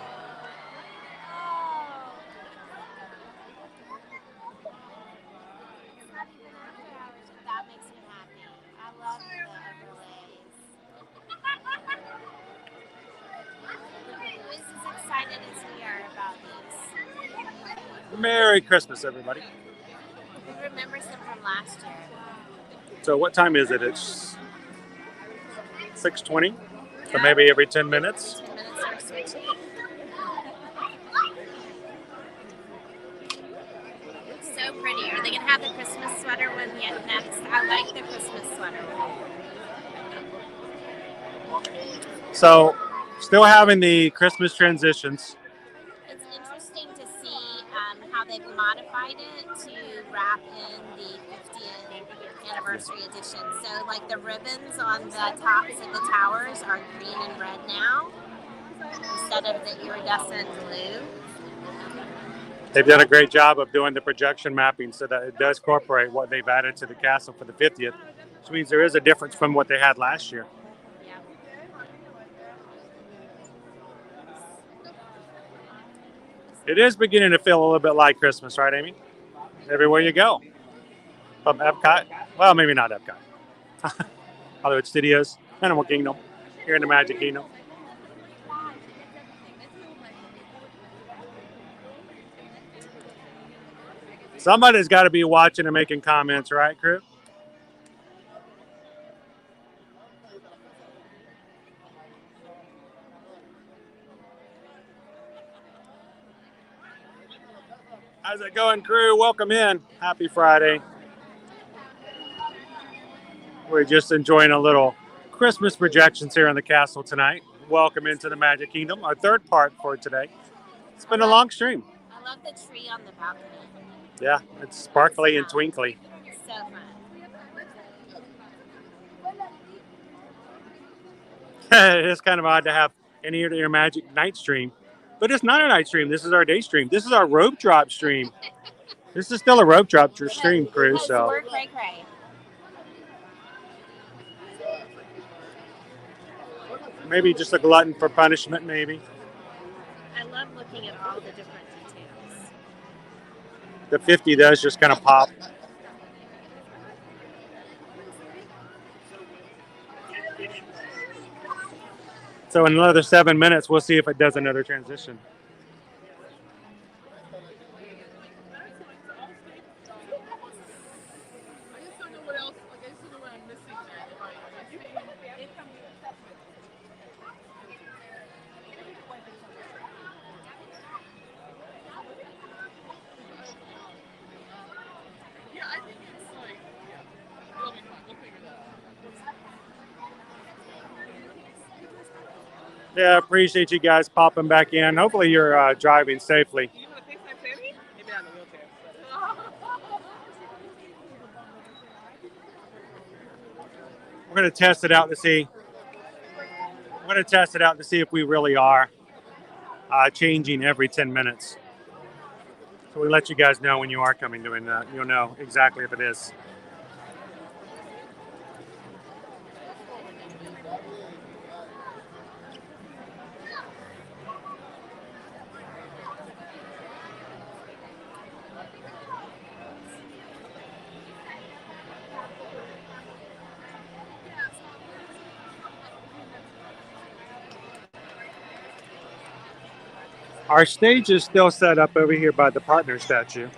That makes me happy. I love the overlays. Who is as excited as we are about these? Merry Christmas, everybody. Who remembers them from last year? So what time is it? It's 6:20. So maybe every 10 minutes. 10 minutes are switching. So pretty. Are they going to have the Christmas sweater one yet next? I like the Christmas sweater one. So still having the Christmas transitions. It's interesting to see how they've modified it to wrap in the 50th anniversary edition. So like the ribbons on the tops of the towers are green and red now instead of the iridescent blue. They've done a great job of doing the projection mapping so that it does incorporate what they've added to the castle for the 50th, which means there is a difference from what they had last year. Yeah. It is beginning to feel a little bit like Christmas, right, Amy? Everywhere you go. From Epcot. Well, maybe not Epcot. Hollywood Studios, Animal Kingdom, here in the Magic Kingdom. Somebody's got to be watching and making comments, right, crew? How's it going, crew? Welcome in. Happy Friday. We're just enjoying a little Christmas projections here in the castle tonight. Welcome into the Magic Kingdom, our third part for today. It's been a long stream. I love the tree on the balcony. Yeah, it's sparkly and twinkly. So fun. It is kind of odd to have an ear-to-ear magic night stream, but it's not a night stream. This is our day stream. This is our rope drop stream. This is still a rope drop stream, crew. So We're cray-cray. maybe just a glutton for punishment, maybe. I love looking at all the different details. The 50 does just kind of pop. So in another 7 minutes, we'll see if it does another transition. Yeah, appreciate you guys popping back in. Hopefully you're driving safely. You want to FaceTime Sammy? Maybe not in the wheelchair. We're going to test it out to see. We're going to test it out to see if we really are changing every 10 minutes. So we let you guys know when you are coming to it. You'll know exactly if it is. Our stage is still set up over here by the partner statue,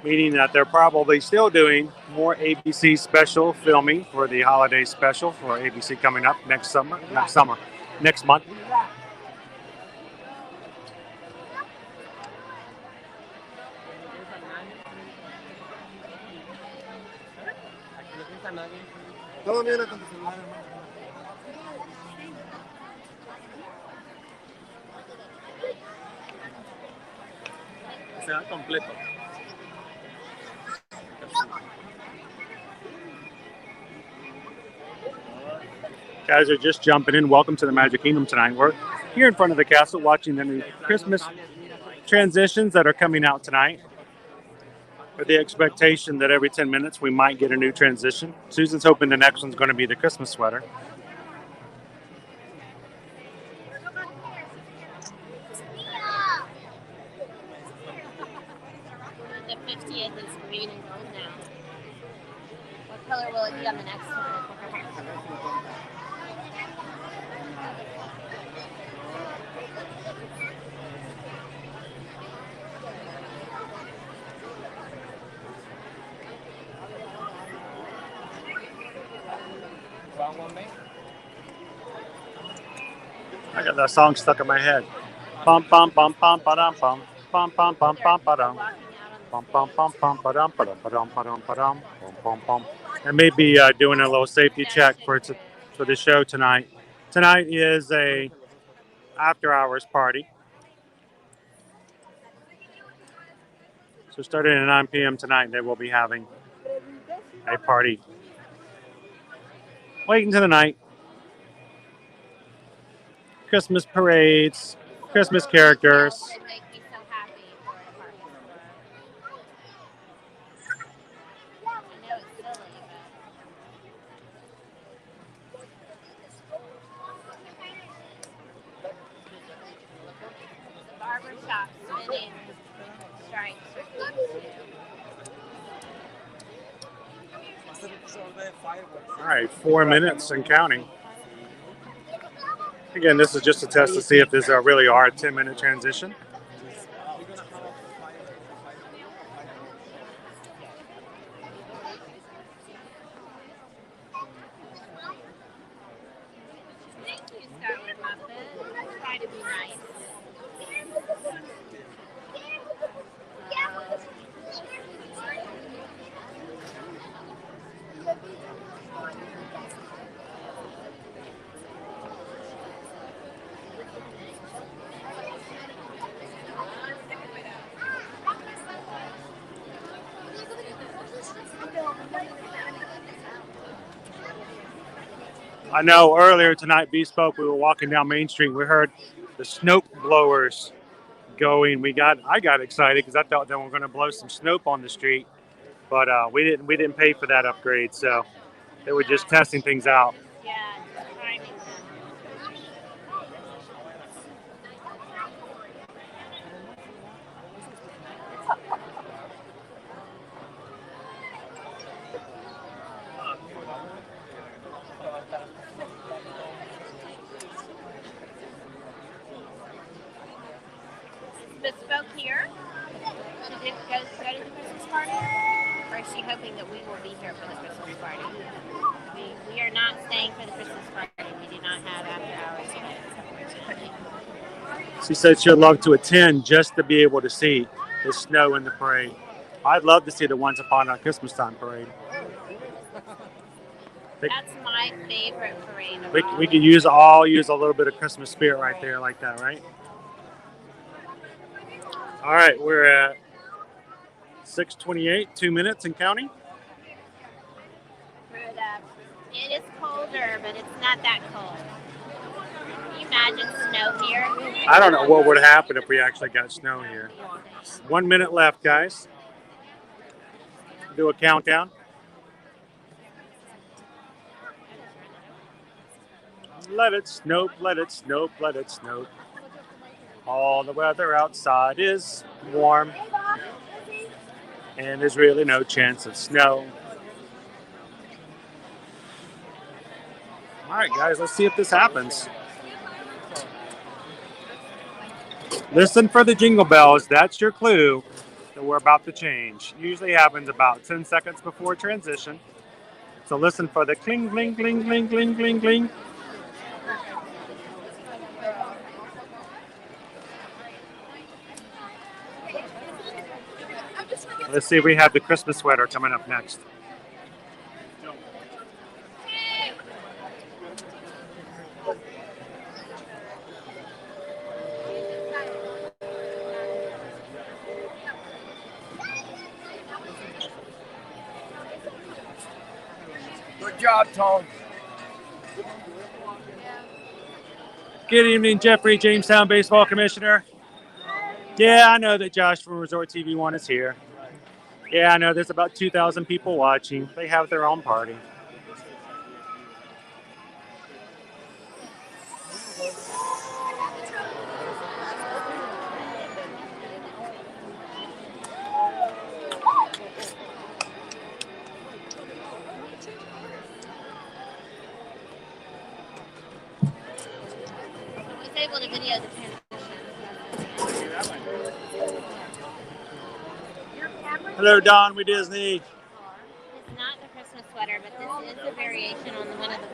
meaning that they're probably still doing more ABC special filming for the holiday special for ABC coming up next month. Guys are just jumping in. Welcome to the Magic Kingdom tonight. We're here in front of the castle watching the new Christmas transitions that are coming out tonight, with the expectation that every 10 minutes we might get a new transition. Susan's hoping the next one's going to be the Christmas sweater. The 50th is green and gold now. What color will it be on the next one? I got that song stuck in my head. Bum bum bum bum ba-dum bum bum bum bum bum ba-dum bum bum bum bum ba-dum ba-dum ba-dum ba-dum ba-dum bum bum bum. I may be doing a little safety check for the show tonight. Tonight is a after hours party. So starting at 9 p.m. tonight, they will be having a party. Wait until the night. Christmas parades, Christmas characters. All right, 4 minutes and counting. Again, this is just a test to see if this really are a 10-minute transition. Try to be nice. I know earlier tonight, Bespoke, we were walking down Main Street. We heard the snow blowers going. I got excited because I thought they were going to blow some snow on the street, but we didn't pay for that upgrade, so they were just testing things out. Yeah, timing them. Bespoke here to go to the Christmas party? Or is she hoping that we will be here for the Christmas party? We are not staying for the Christmas party. We do not have after hours tickets, unfortunately. She said she'd love to attend just to be able to see the snow in the parade. I'd love to see the Once Upon a Christmas Time parade. That's my favorite parade. We could all use a little bit of Christmas spirit right there, like that, right? All right, we're at 6:28, 2 minutes and counting. It is colder, but it's not that cold. Can you imagine snow here? I don't know what would happen if we actually got snow here. 1 minute left, guys. Do a countdown. Let it snow, let it snow, let it snow. All the weather outside is warm, and there's really no chance of snow. All right, guys, let's see if this happens. Listen for the jingle bells. That's your clue that we're about to change. Usually happens about 10 seconds before transition. So listen for the cling, cling, cling, cling, cling, cling, cling. Let's see if we have the Christmas sweater coming up next. Good job, Tom. Good evening, Jeffrey, Jamestown Baseball Commissioner. Yeah, I know that Josh from Resort TV 1 is here. Yeah, I know there's about 2,000 people watching. They have their own party. I was able to video the transition. Hello, Don with Disney. It's not the Christmas sweater, but this is a variation on one of the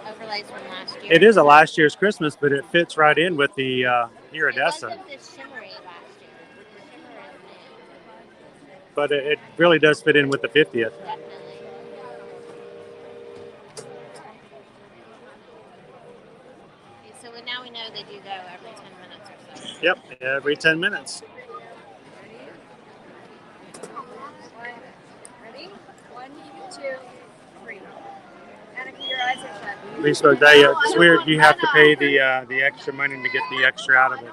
overlays from last year. It is a last year's Christmas, but it fits right in with the It iridescent. wasn't this shimmery last year. The shimmer is new. But it really does fit in with the 50th. Definitely. Okay, so now we know they do go every 10 minutes or so. Yep, every 10 minutes. Ready? 1, 2, 3. Annika, your eyes are shut. We spoke that. It's weird. You have to pay the extra money to get the extra out of it.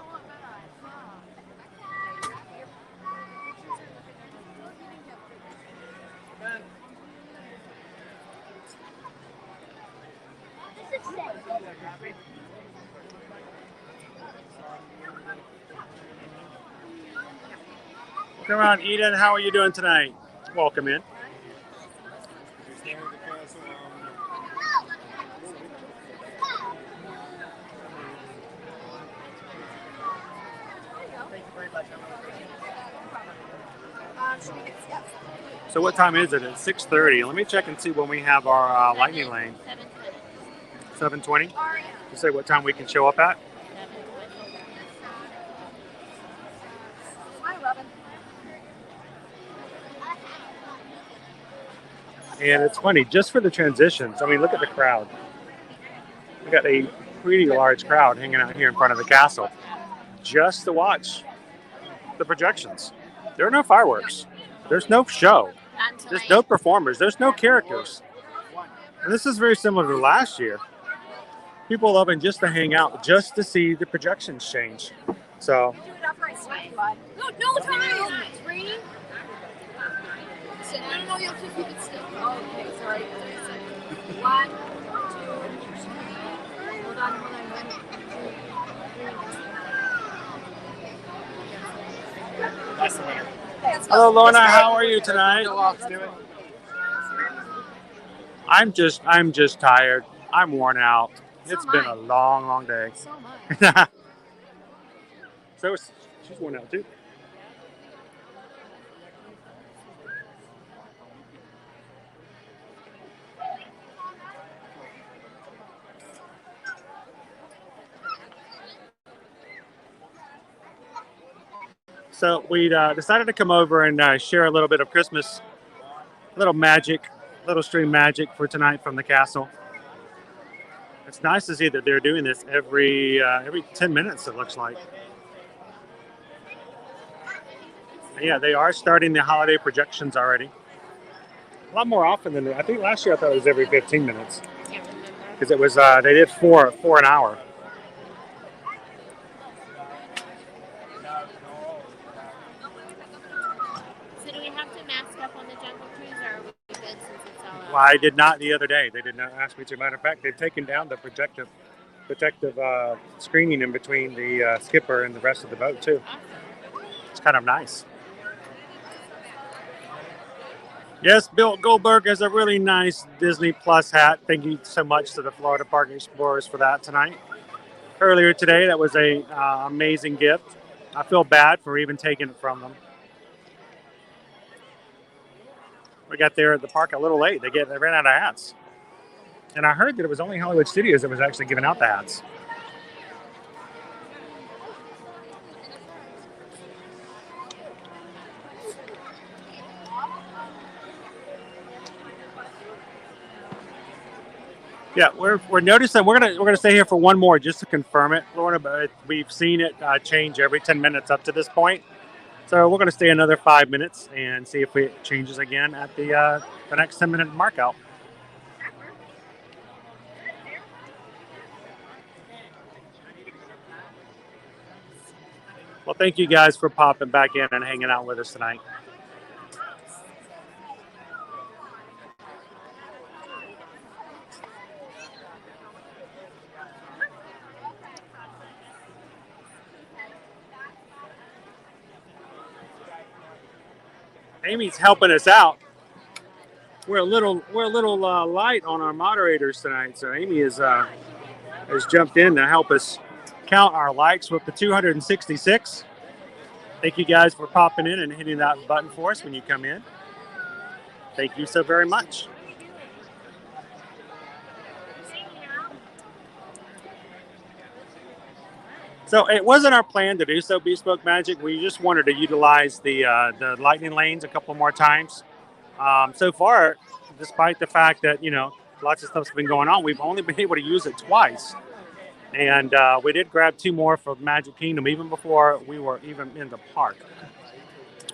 Come on, Eden. How are you doing tonight? Welcome in. So what time is it? It's 6:30. Let me check and see when we have our lightning lane. 7:20. You say what time we can show up at? And it's funny, just for the transitions. I mean, look at the crowd. We got a pretty large crowd hanging out here in front of the castle just to watch the projections. There are no fireworks. There's no show. There's no performers. There's no characters. And this is very similar to last year. People loving just to hang out, just to see the projections change. So, No time! 3. No, you'll keep it still. Oh, okay, sorry. 1, 2, 3. Hold on. 1, 2, 3. That's the winner. hello, Lorna. How are you tonight? I'm just tired. I'm worn out. It's been a long day. So much. So she's worn out too. So we decided to come over and share a little bit of Christmas, a little magic, little stream magic for tonight from the castle. It's nice to see that they're doing this every 10 minutes, it looks like. Yeah, they are starting the holiday projections already. A lot more often than I think last year. I thought it was every 15 minutes because it was they did four an hour. So do we have to mask up on the Jungle Cruise, or are we good since it's all out? Well, I did not the other day. They did not ask me to. Matter of fact, they've taken down the protective screening in between the skipper and the rest of the boat too. It's kind of nice. Yes, Bill Goldberg has a really nice Disney Plus hat. Thank you so much to the Florida Park Explorers for that tonight. Earlier today, that was a amazing gift. I feel bad for even taking it from them. We got there at the park a little late. They ran out of hats. And I heard that it was only Hollywood Studios that was actually giving out the hats. Yeah, we're noticing we're gonna stay here for one more just to confirm it, Lorna. But we've seen it change every 10 minutes up to this point, so we're gonna stay another 5 minutes and see if it changes again at the next 10-minute mark out. Well, thank you guys for popping back in and hanging out with us tonight. Amy's helping us out. We're a little light on our moderators tonight, so Amy has jumped in to help us count our likes with the 266. Thank you guys for popping in and hitting that button for us when you come in. Thank you so very much. So it wasn't our plan to do so, Bespoke Magic. We just wanted to utilize the lightning lanes a couple more times. So far, despite the fact that, lots of stuff's been going on, we've only been able to use it twice. And we did grab 2 more for Magic Kingdom even before we were even in the park.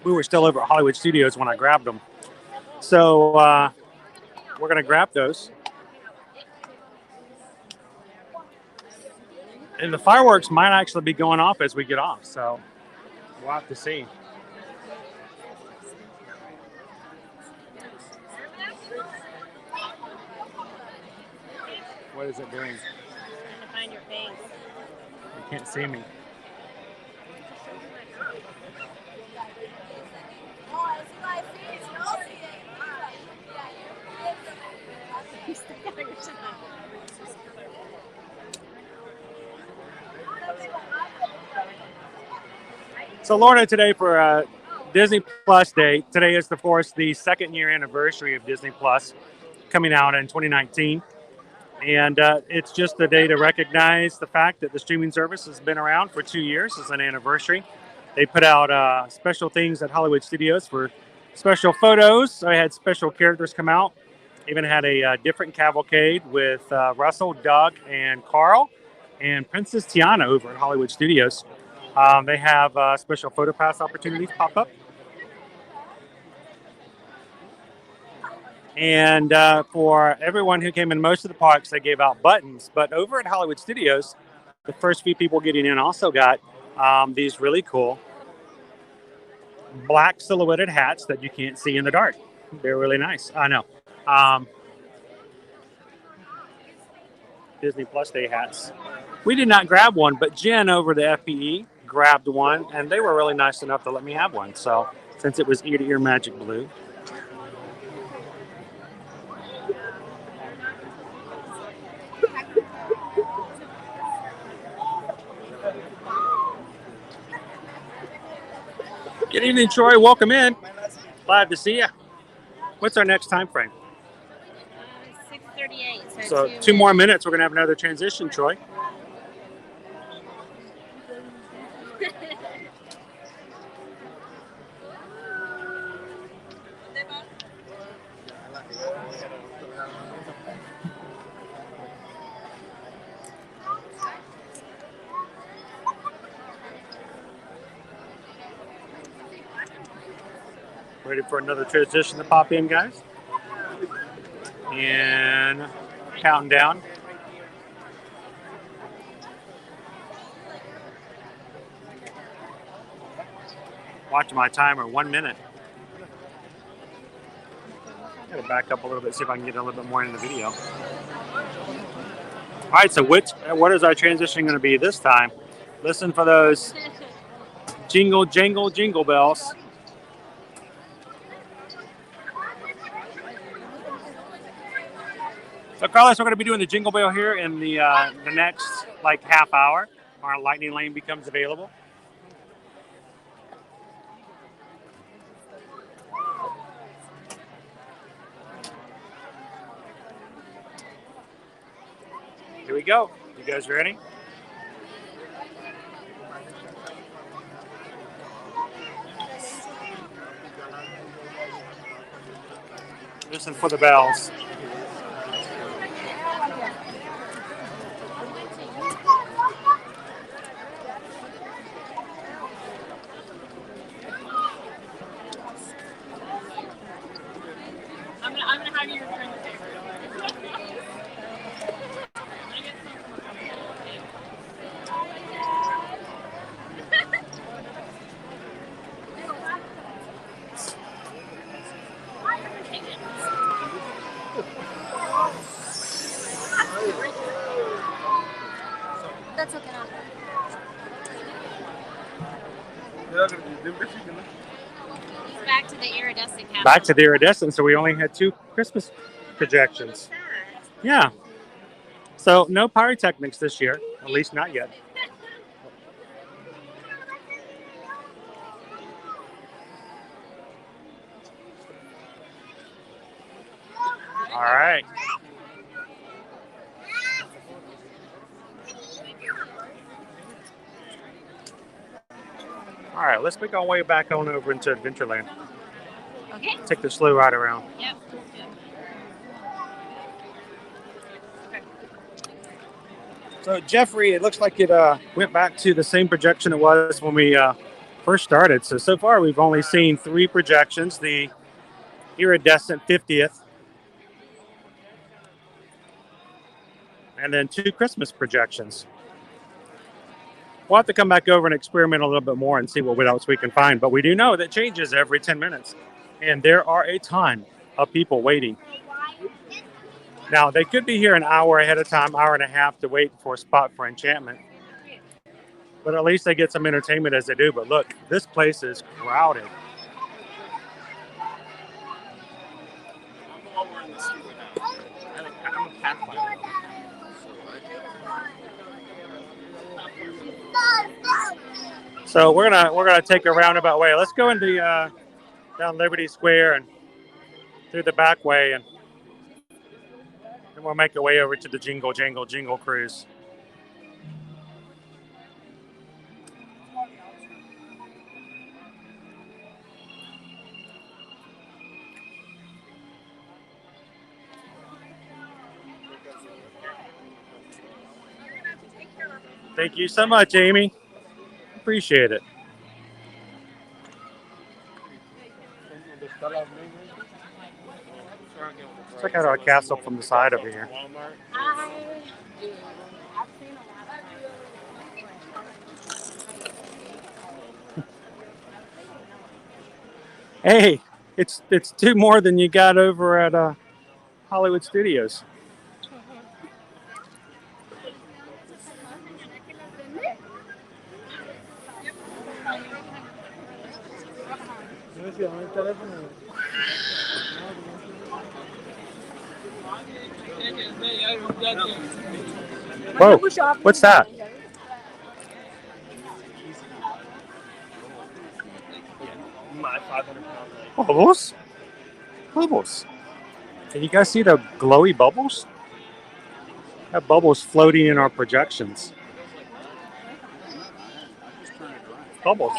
We were still over at Hollywood Studios when I grabbed them. So we're going to grab those. And the fireworks might actually be going off as we get off, so we'll have to see. What is it doing? I'm trying to find your face. You can't see me. So Lorna, today for Disney Plus Day, today is of course the 2nd year anniversary of Disney Plus coming out in 2019. And it's just a day to recognize the fact that the streaming service has been around for 2 years as an anniversary. They put out special things at Hollywood Studios for special photos. So I had special characters come out. Even had a different cavalcade with Russell, Doug, and Carl, and Princess Tiana over at Hollywood Studios. They have special photo pass opportunities pop up. And for everyone who came in most of the parks, they gave out buttons. But over at Hollywood Studios, the first few people getting in also got these really cool black silhouetted hats that you can't see in the dark. They're really nice. I know. Disney Plus Day hats. We did not grab one, but Jen over the FPE grabbed one, and they were really nice enough to let me have one. So since it was ear to ear magic blue. Good evening, Troy. Welcome in. Glad to see you. What's our next time frame? 6:38. So 2 more minutes. We're going to have another transition, Troy. Ready for another transition to pop in, guys. And counting down. Watching my timer, 1 minute. Gotta back up a little bit, see if I can get a little bit more into the video. All right, so what is our transition going to be this time? Listen for those jingle, jangle, jingle bells. So, Carlos, we're going to be doing the jingle bell here in the next like half hour. Our lightning lane becomes available. Here we go. You guys ready? Listen for the bells. I'm gonna have you return the paper. That's okay. Back to the iridescent castle. Back to the iridescent. So we only had 2 Christmas projections. Yeah. So no pyrotechnics this year, at least not yet. All right. All right, let's make our way back on over into Adventureland. Okay. Take the slow ride around. Yep. So Jeffrey, it looks like it went back to the same projection it was when we first started. So far we've only seen 3 projections, the iridescent 50th, and then 2 Christmas projections. We'll have to come back over and experiment a little bit more and see what else we can find. But we do know that changes every 10 minutes. And there are a ton of people waiting. Now, they could be here an hour ahead of time, hour and a half to wait for a spot for Enchantment. But at least they get some entertainment as they do. But look, this place is crowded. So we're gonna take a roundabout way. Let's go into down Liberty Square and through the back way, and then we'll make our way over to the Jingle Jangle Jingle Cruise. Thank you so much, Amy. Appreciate it. Check out our castle from the side over here. Hey, it's 2 more than you got over at Hollywood Studios. Whoa, what's that? Bubbles? Bubbles. Can you guys see the glowy bubbles? That bubbles floating in our projections. Bubbles.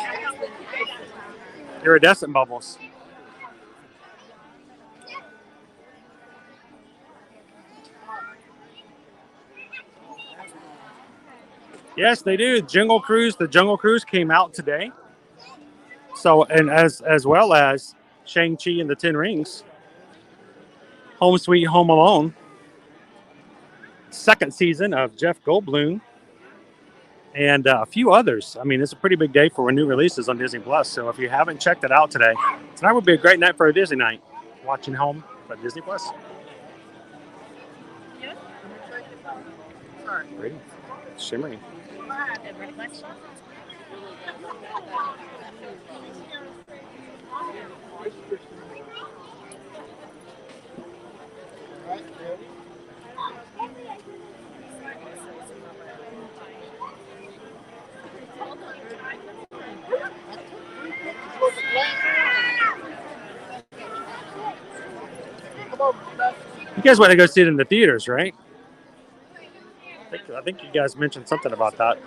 Iridescent bubbles. Yes, they do. The Jungle Cruise came out today. So, and as well as Shang-Chi and the Ten Rings, Home Sweet Home Alone, second season of Jeff Goldblum, and a few others. I mean, it's a pretty big day for new releases on Disney Plus. So if you haven't checked it out today, tonight would be a great night for a Disney night, watching home at Disney Plus. Pretty, shimmery. You guys want to go see it in the theaters, right? I think you guys mentioned something about that.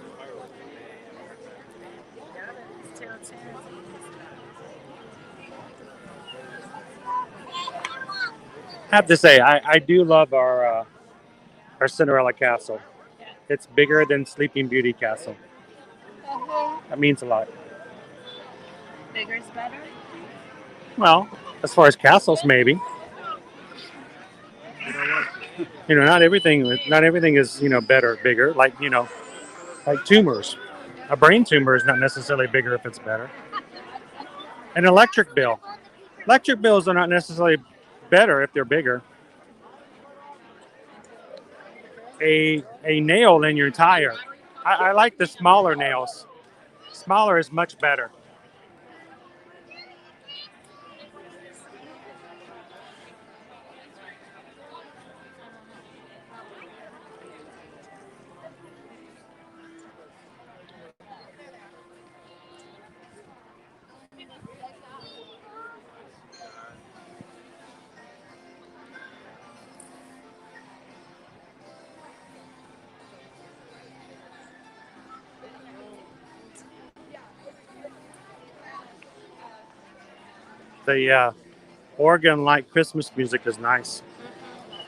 I have to say, I do love our Cinderella Castle. It's bigger than Sleeping Beauty Castle. That means a lot. Bigger is better? Well, as far as castles, maybe. You know, not everything is, you know, better, bigger. Like, you know, like tumors. A brain tumor is not necessarily bigger if it's better. An electric bill. Electric bills are not necessarily better if they're bigger. A nail in your tire. I like the smaller nails. Smaller is much better. The organ-like Christmas music is nice.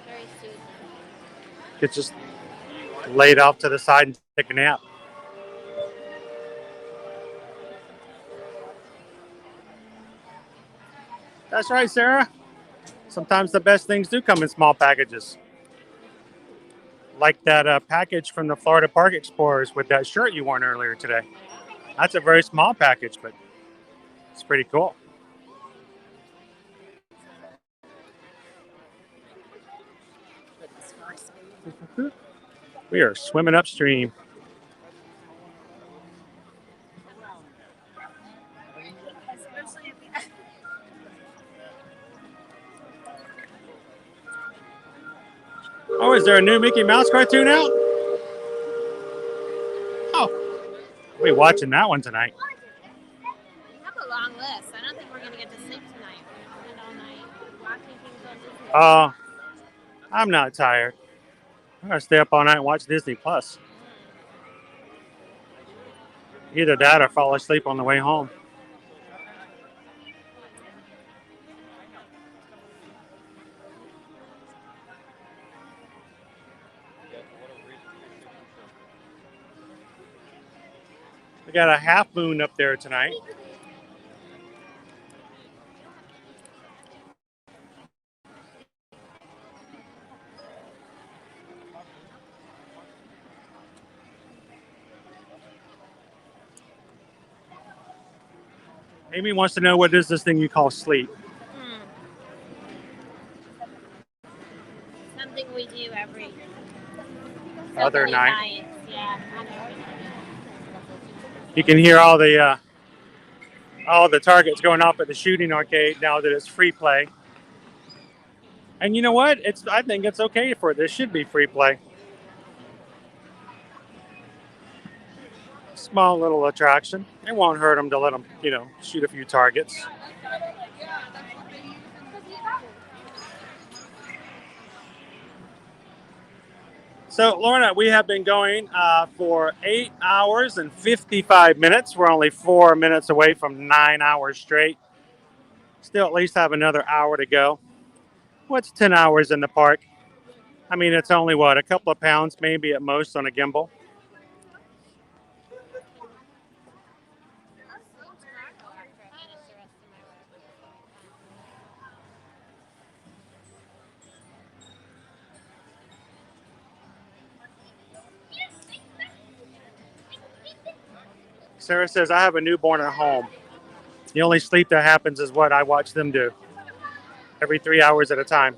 Very soothing. It's just laid off to the side and take a nap. That's right, Sarah. Sometimes the best things do come in small packages. Like that package from the Florida Park Explorers with that shirt you wore earlier today. That's a very small package, but it's pretty cool. We are swimming upstream. Oh, is there a new Mickey Mouse cartoon out? Oh, we'll be watching that one tonight. We have a long list. I don't think we're going to get to sleep tonight. We're going to spend all night watching things on Disney. I'm not tired. I'm going to stay up all night and watch Disney Plus. Either that or fall asleep on the way home. We got a half moon up there tonight. Amy wants to know, what is this thing you call sleep? Something we do every Other night. Yeah. You can hear all the targets going off at the shooting arcade now that it's free play. And you know what? I think it's okay for it. This should be free play. Small little attraction. It won't hurt them to let them, you know, shoot a few targets. So, Lorna, we have been going for 8 hours and 55 minutes. We're only 4 minutes away from 9 hours straight. Still at least have another hour to go. What's 10 hours in the park? I mean, it's only, what, a couple of pounds maybe at most on a gimbal. Sarah says, I have a newborn at home. The only sleep that happens is what I watch them do every 3 hours at a time.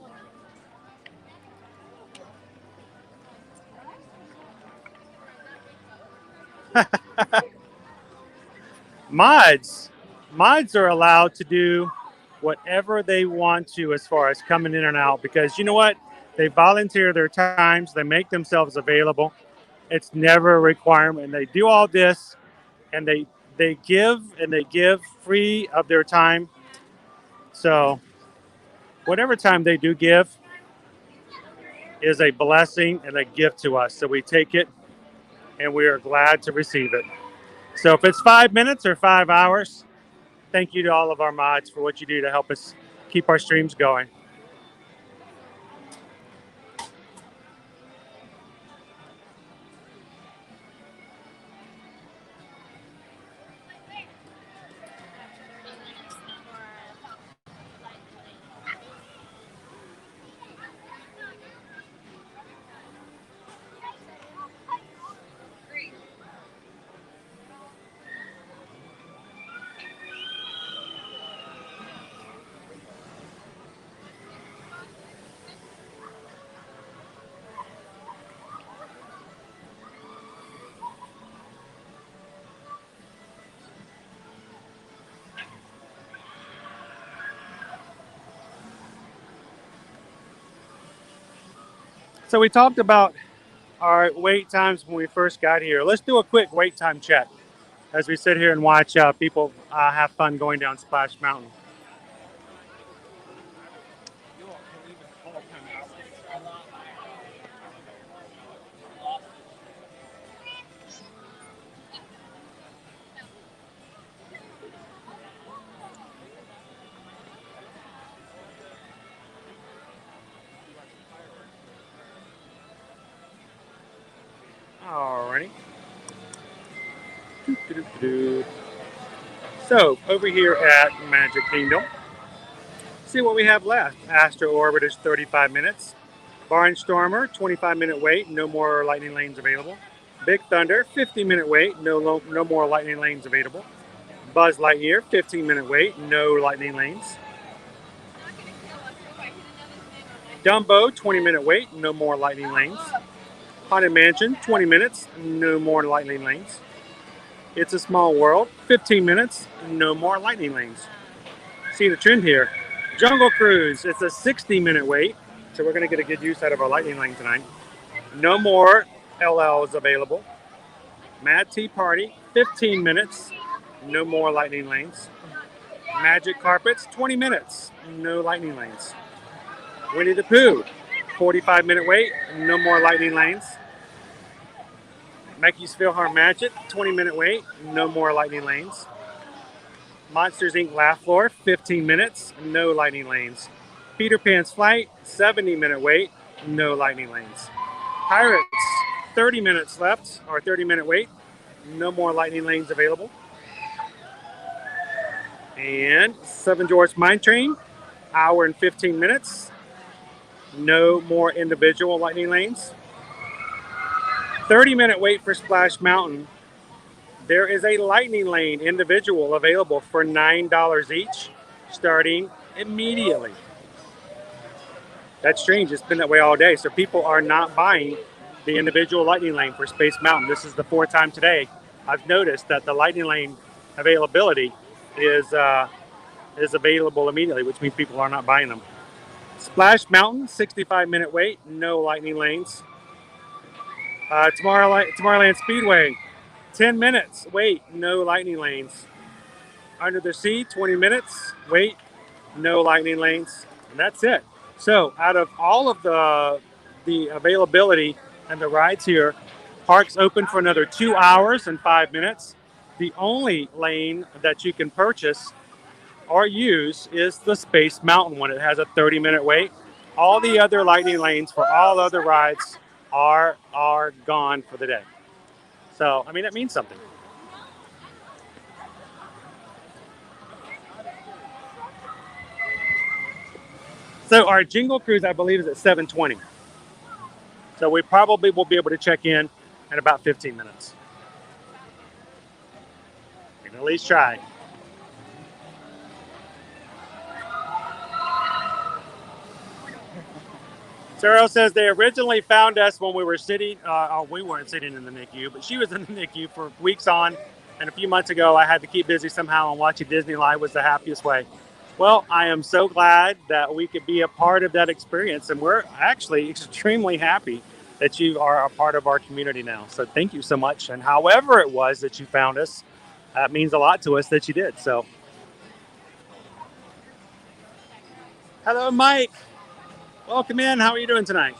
Mods are allowed to do whatever they want to as far as coming in and out, because you know what? They volunteer their times. They make themselves available. It's never a requirement. And they do all this, and they give free of their time. So whatever time they do give is a blessing and a gift to us. So we take it and we are glad to receive it. So if it's 5 minutes or 5 hours, thank you to all of our mods for what you do to help us keep our streams going. So we talked about our wait times when we first got here. Let's do a quick wait time check as we sit here and watch people have fun going down Splash Mountain. Alrighty. So over here at Magic Kingdom, see what we have left. Astro Orbit is 35 minutes. Barnstormer, 25-minute wait, no more lightning lanes available. Big Thunder, 50-minute wait, no more lightning lanes available. Buzz Lightyear, 15-minute wait, no lightning lanes. Dumbo, 20-minute wait, no more lightning lanes. Haunted Mansion, 20 minutes, no more lightning lanes. It's a Small World, 15 minutes, no more lightning lanes. See the trend here. Jungle Cruise, it's a 60-minute wait, so we're going to get a good use out of our lightning lane tonight. No more LLs available. Mad Tea Party, 15 minutes, no more lightning lanes. Magic Carpets, 20 minutes, no lightning lanes. Winnie the Pooh, 45-minute wait, no more lightning lanes. Mickey's PhilharMagic, 20-minute wait, no more lightning lanes. Monsters Inc. Laugh Floor, 15 minutes, no lightning lanes. Peter Pan's Flight, 70-minute wait, no lightning lanes. Pirates, 30 minutes left, or 30-minute wait, no more lightning lanes available. And Seven Dwarfs Mine Train, hour and 15 minutes, no more individual lightning lanes. 30-minute wait for Splash Mountain. There is a lightning lane individual available for $9 each, starting immediately. That's strange. It's been that way all day. So people are not buying the individual lightning lane for Space Mountain. This is the fourth time today I've noticed that the lightning lane availability is available immediately, which means people are not buying them. Splash Mountain, 65-minute wait, no lightning lanes. Tomorrowland Speedway, 10 minutes, wait, no lightning lanes. Under the Sea, 20 minutes, wait, no lightning lanes. And that's it. So out of all of the availability and the rides here, park's open for another 2 hours and 5 minutes. The only lane that you can purchase or use is the Space Mountain one. It has a 30-minute wait. All the other lightning lanes for all other rides are gone for the day. So, I mean, that means something. So our Jingle Cruise, I believe, is at 7:20. So we probably will be able to check in about 15 minutes. At least try. Sarah says they originally found us when we were sitting, we weren't sitting in the NICU, but she was in the NICU for weeks on. And a few months ago, I had to keep busy somehow, and watching Disney Live was the happiest way. Well, I am so glad that we could be a part of that experience. And we're actually extremely happy that you are a part of our community now. So thank you so much. And however it was that you found us, that means a lot to us that you did. So, hello, Mike. Welcome in. How are you doing tonight?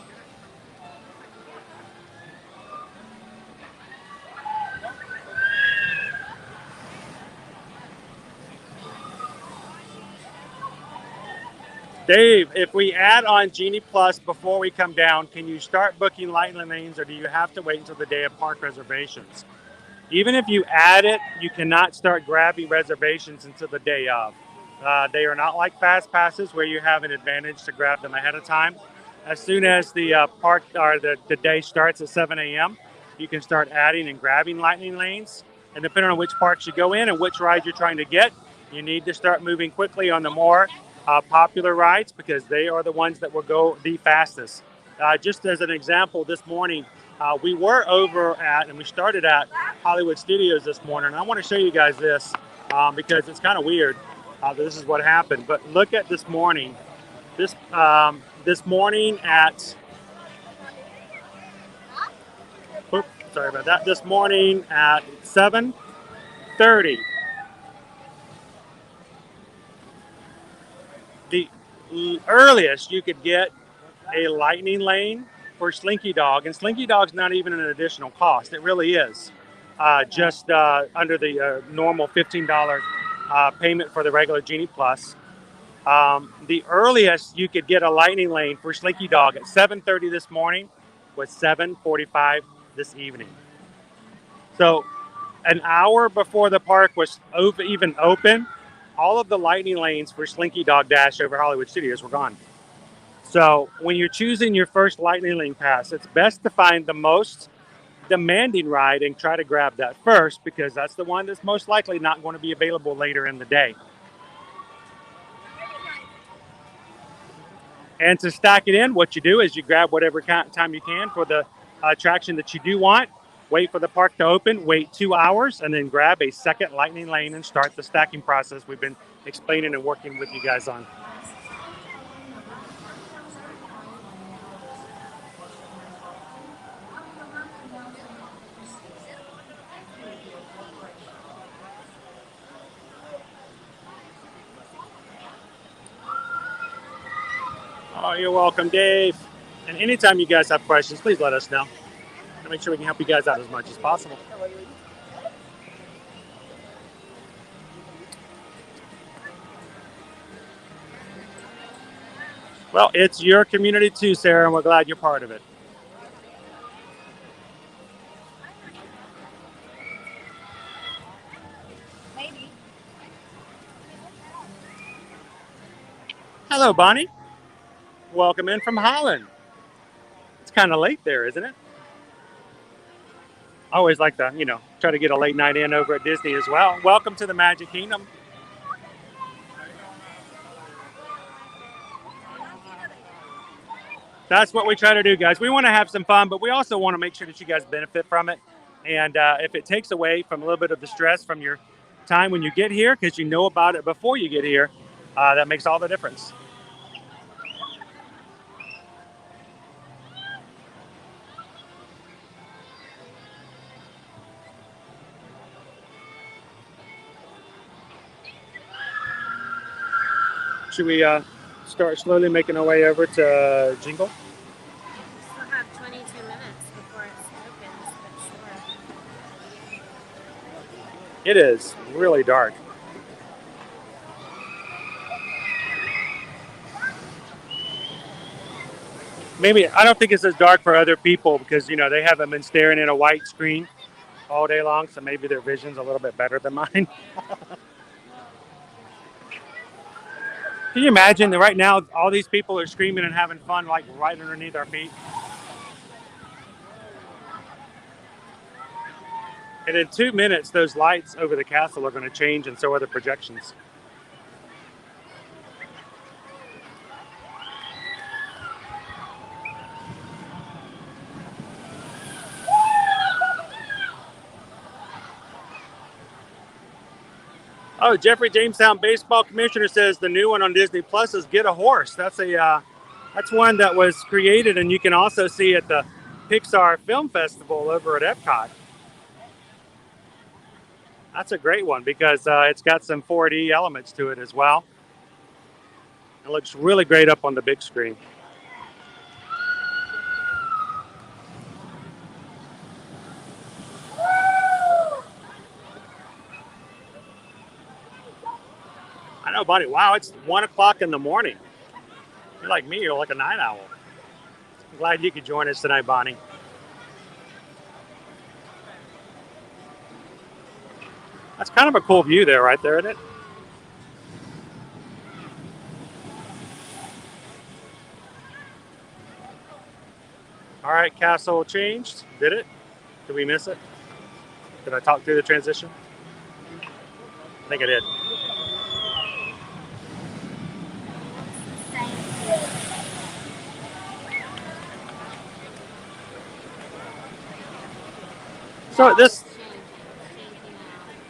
Dave, if we add on Genie Plus before we come down, can you start booking lightning lanes, or do you have to wait until the day of park reservations? Even if you add it, you cannot start grabbing reservations until the day of. They are not like fast passes where you have an advantage to grab them ahead of time. As soon as the park or the day starts at 7 a.m., you can start adding and grabbing lightning lanes. And depending on which parks you go in and which ride you're trying to get, you need to start moving quickly on the more popular rides, because they are the ones that will go the fastest. Just as an example, this morning, we were over at, and we started at Hollywood Studios this morning. And I want to show you guys this because it's kind of weird. This is what happened. But look at this morning. This morning at, oops, sorry about that. This morning at 7:30, the earliest you could get a lightning lane for Slinky Dog, and Slinky Dog's not even an additional cost. It really is just under the normal $15 payment for the regular Genie Plus. The earliest you could get a lightning lane for Slinky Dog at 7:30 this morning was 7:45 this evening. So an hour before the park was even open, all of the lightning lanes for Slinky Dog Dash over Hollywood Studios were gone. So when you're choosing your first lightning lane pass, it's best to find the most demanding ride and try to grab that first, because that's the one that's most likely not going to be available later in the day. And to stack it in, what you do is you grab whatever time you can for the attraction that you do want, wait for the park to open, wait 2 hours, and then grab a second lightning lane and start the stacking process we've been explaining and working with you guys on. Oh, you're welcome, Dave. And anytime you guys have questions, please let us know. I'll make sure we can help you guys out as much as possible. Well, it's your community too, Sarah, and we're glad you're part of it. Maybe. Hello, Bonnie. Welcome in from Holland. It's kind of late there, isn't it? I always like to, try to get a late night in over at Disney as well. Welcome to the Magic Kingdom. That's what we try to do, guys. We want to have some fun, but we also want to make sure that you guys benefit from it. And if it takes away from a little bit of the stress from your time when you get here, because you know about it before you get here, that makes all the difference. Should we start slowly making our way over to Jingle? We still have 22 minutes before it opens, but sure. It is really dark. Maybe, I don't think it's as dark for other people because, they haven't been staring at a white screen all day long, so maybe their vision's a little bit better than mine. Can you imagine that right now all these people are screaming and having fun like right underneath our feet? And in 2 minutes, those lights over the castle are going to change, and so are the projections. Oh, Jeffrey Jamestown baseball commissioner says the new one on Disney Plus is Get a Horse. That's one that was created, and you can also see at the Pixar Film Festival over at Epcot. That's a great one because it's got some 4D elements to it as well. It looks really great up on the big screen. I know, Bonnie. Wow, it's 1 o'clock in the morning. You're like me. You're like a night owl. I'm glad you could join us tonight, Bonnie. That's kind of a cool view there, right there, isn't it? All right, castle changed. Did it? Did we miss it? Did I talk through the transition? I think I did. So this...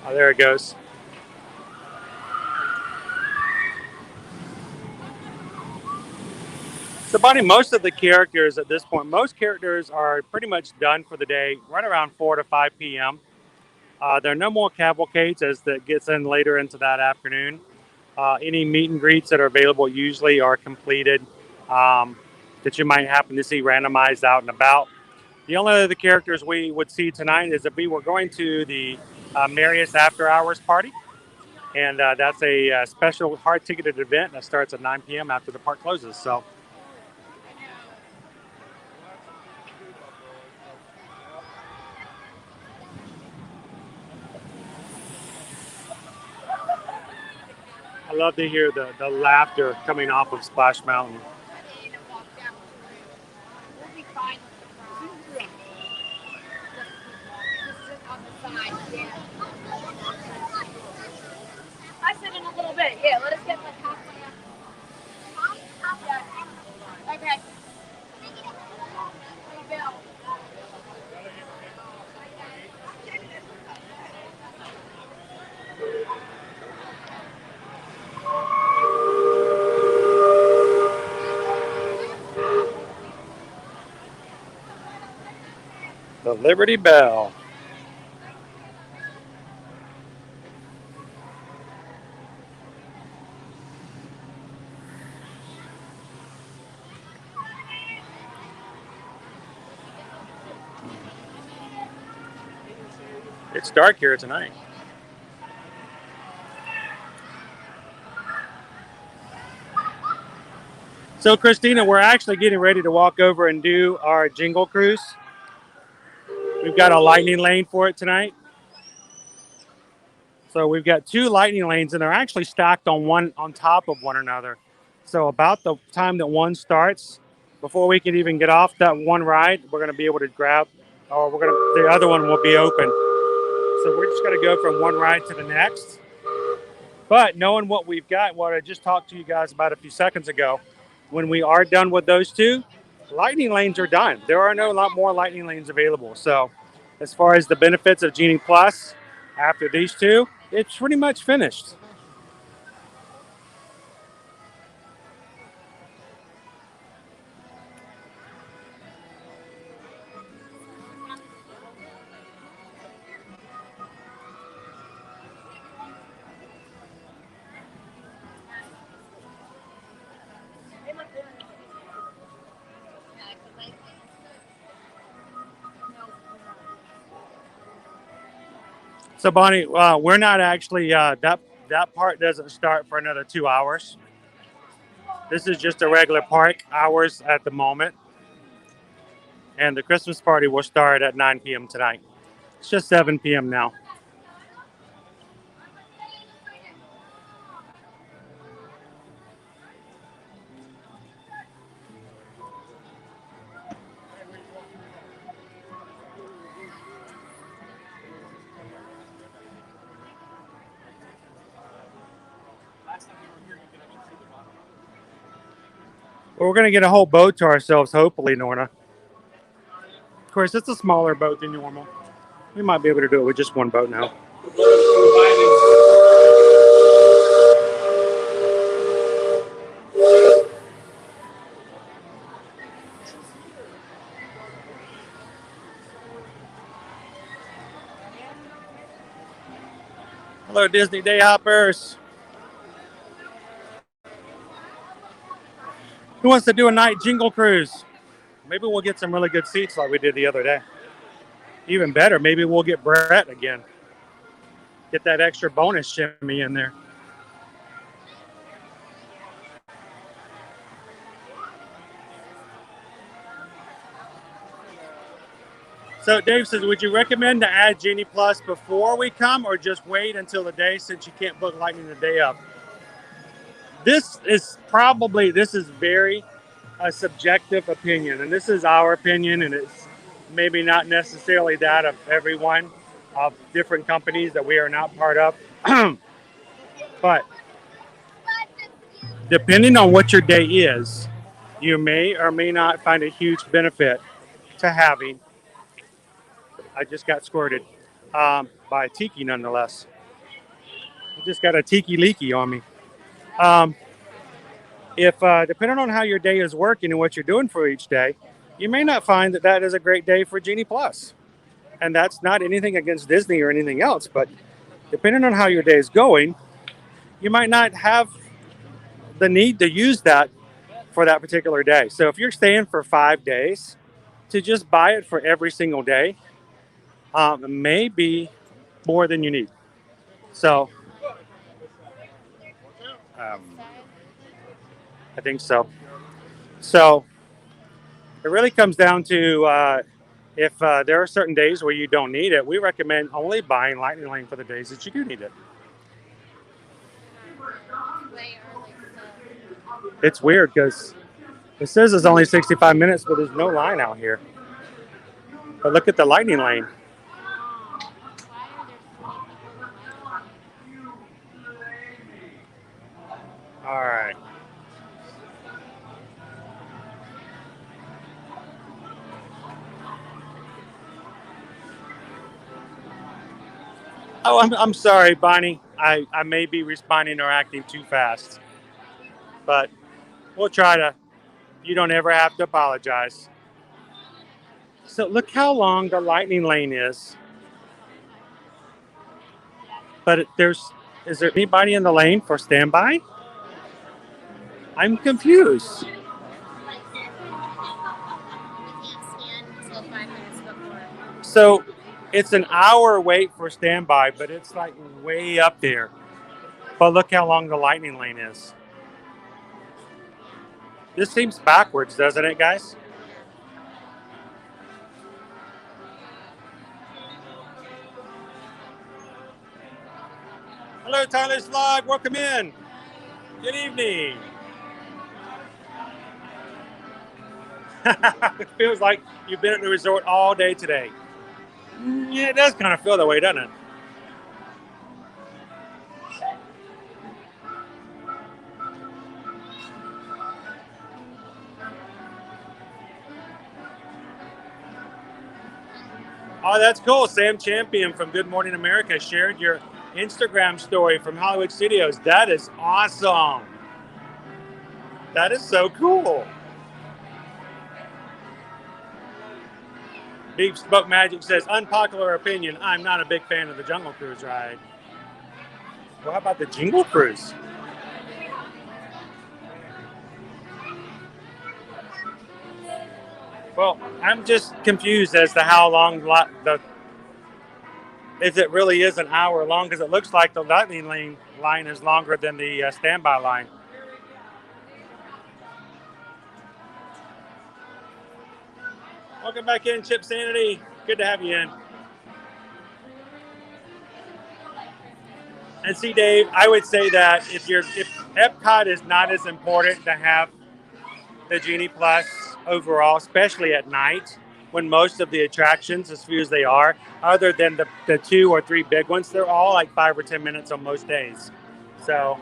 Oh, there it goes. So, Bonnie, most of the characters at this point, most characters are pretty much done for the day, right around 4 to 5 p.m. There are no more cavalcades as that gets in later into that afternoon. Any meet and greets that are available usually are completed that you might happen to see randomized out and about. The only other characters we would see tonight is if we were going to the Merriest After Hours party. And that's a special hard-ticketed event that starts at 9 p.m. after the park closes. So, I love to hear the laughter coming off of Splash Mountain. I said in a little bit. Yeah, let us get like halfway up. Okay. The Liberty Bell. It's dark here tonight. So, Christina, we're actually getting ready to walk over and do our Jingle Cruise. We've got a lightning lane for it tonight. So we've got 2 lightning lanes, and they're actually stacked on top of one another. So about the time that one starts, before we can even get off that one ride, we're going to be able to grab, or the other one will be open. So we're just going to go from one ride to the next. But knowing what we've got, what I just talked to you guys about a few seconds ago, when we are done with those 2, lightning lanes are done. There are no lot more lightning lanes available. So as far as the benefits of Genie Plus, after these 2, it's pretty much finished. So Bonnie, we're not actually that part doesn't start for another 2 hours. This is just a regular park hours at the moment, and the Christmas party will start at 9 p.m. tonight. It's just 7 p.m. now. But we're going to get a whole boat to ourselves, hopefully, Norna. Of course, it's a smaller boat than normal. We might be able to do it with just one boat now. Hello, Disney Day Hoppers. Who wants to do a night jingle cruise? Maybe we'll get some really good seats like we did the other day. Even better, maybe we'll get Brett again. Get that extra bonus shimmy in there. So Dave says, would you recommend to add Genie Plus before we come or just wait until the day since you can't book Lightning the day of? This is very subjective opinion, and this is our opinion, and it's maybe not necessarily that of everyone, of different companies that we are not part of. But depending on what your day is, you may or may not find a huge benefit to having. I just got squirted by a tiki nonetheless. I just got a tiki leaky on me. If depending on how your day is working and what you're doing for each day, you may not find that that is a great day for Genie Plus. And that's not anything against Disney or anything else, but depending on how your day is going, you might not have the need to use that for that particular day. So if you're staying for 5 days, to just buy it for every single day may be more than you need. So I think so. So it really comes down to if there are certain days where you don't need it, we recommend only buying Lightning Lane for the days that you do need it. It's weird because it says it's only 65 minutes, but there's no line out here. But look at the Lightning Lane. All right. Oh, I'm sorry, Bonnie. I may be responding or acting too fast. But we'll try to. You don't ever have to apologize. So look how long the Lightning Lane is. But is there anybody in the lane for standby? I'm confused. So it's an hour wait for standby, but it's like way up there. But look how long the Lightning Lane is. This seems backwards, doesn't it, guys? Hello, Tyler's Vlog. Welcome in. Good evening. It feels like you've been at the resort all day today. Yeah, it does kind of feel that way, doesn't it? Oh, that's cool. Sam Champion from Good Morning America shared your Instagram story from Hollywood Studios. That is awesome. That is so cool. Beef Spoke Magic says, unpopular opinion, I'm not a big fan of the Jungle Cruise ride. Well, how about the Jingle Cruise? Well, I'm just confused as to how long if it really is an hour long, because it looks like the Lightning Lane line is longer than the standby line. Welcome back in, Chip Sanity. Good to have you in. And see, Dave, I would say that if Epcot is not as important to have the Genie Plus overall, especially at night, when most of the attractions, as few as they are, other than the 2 or 3 big ones, they're all like 5 or 10 minutes on most days. So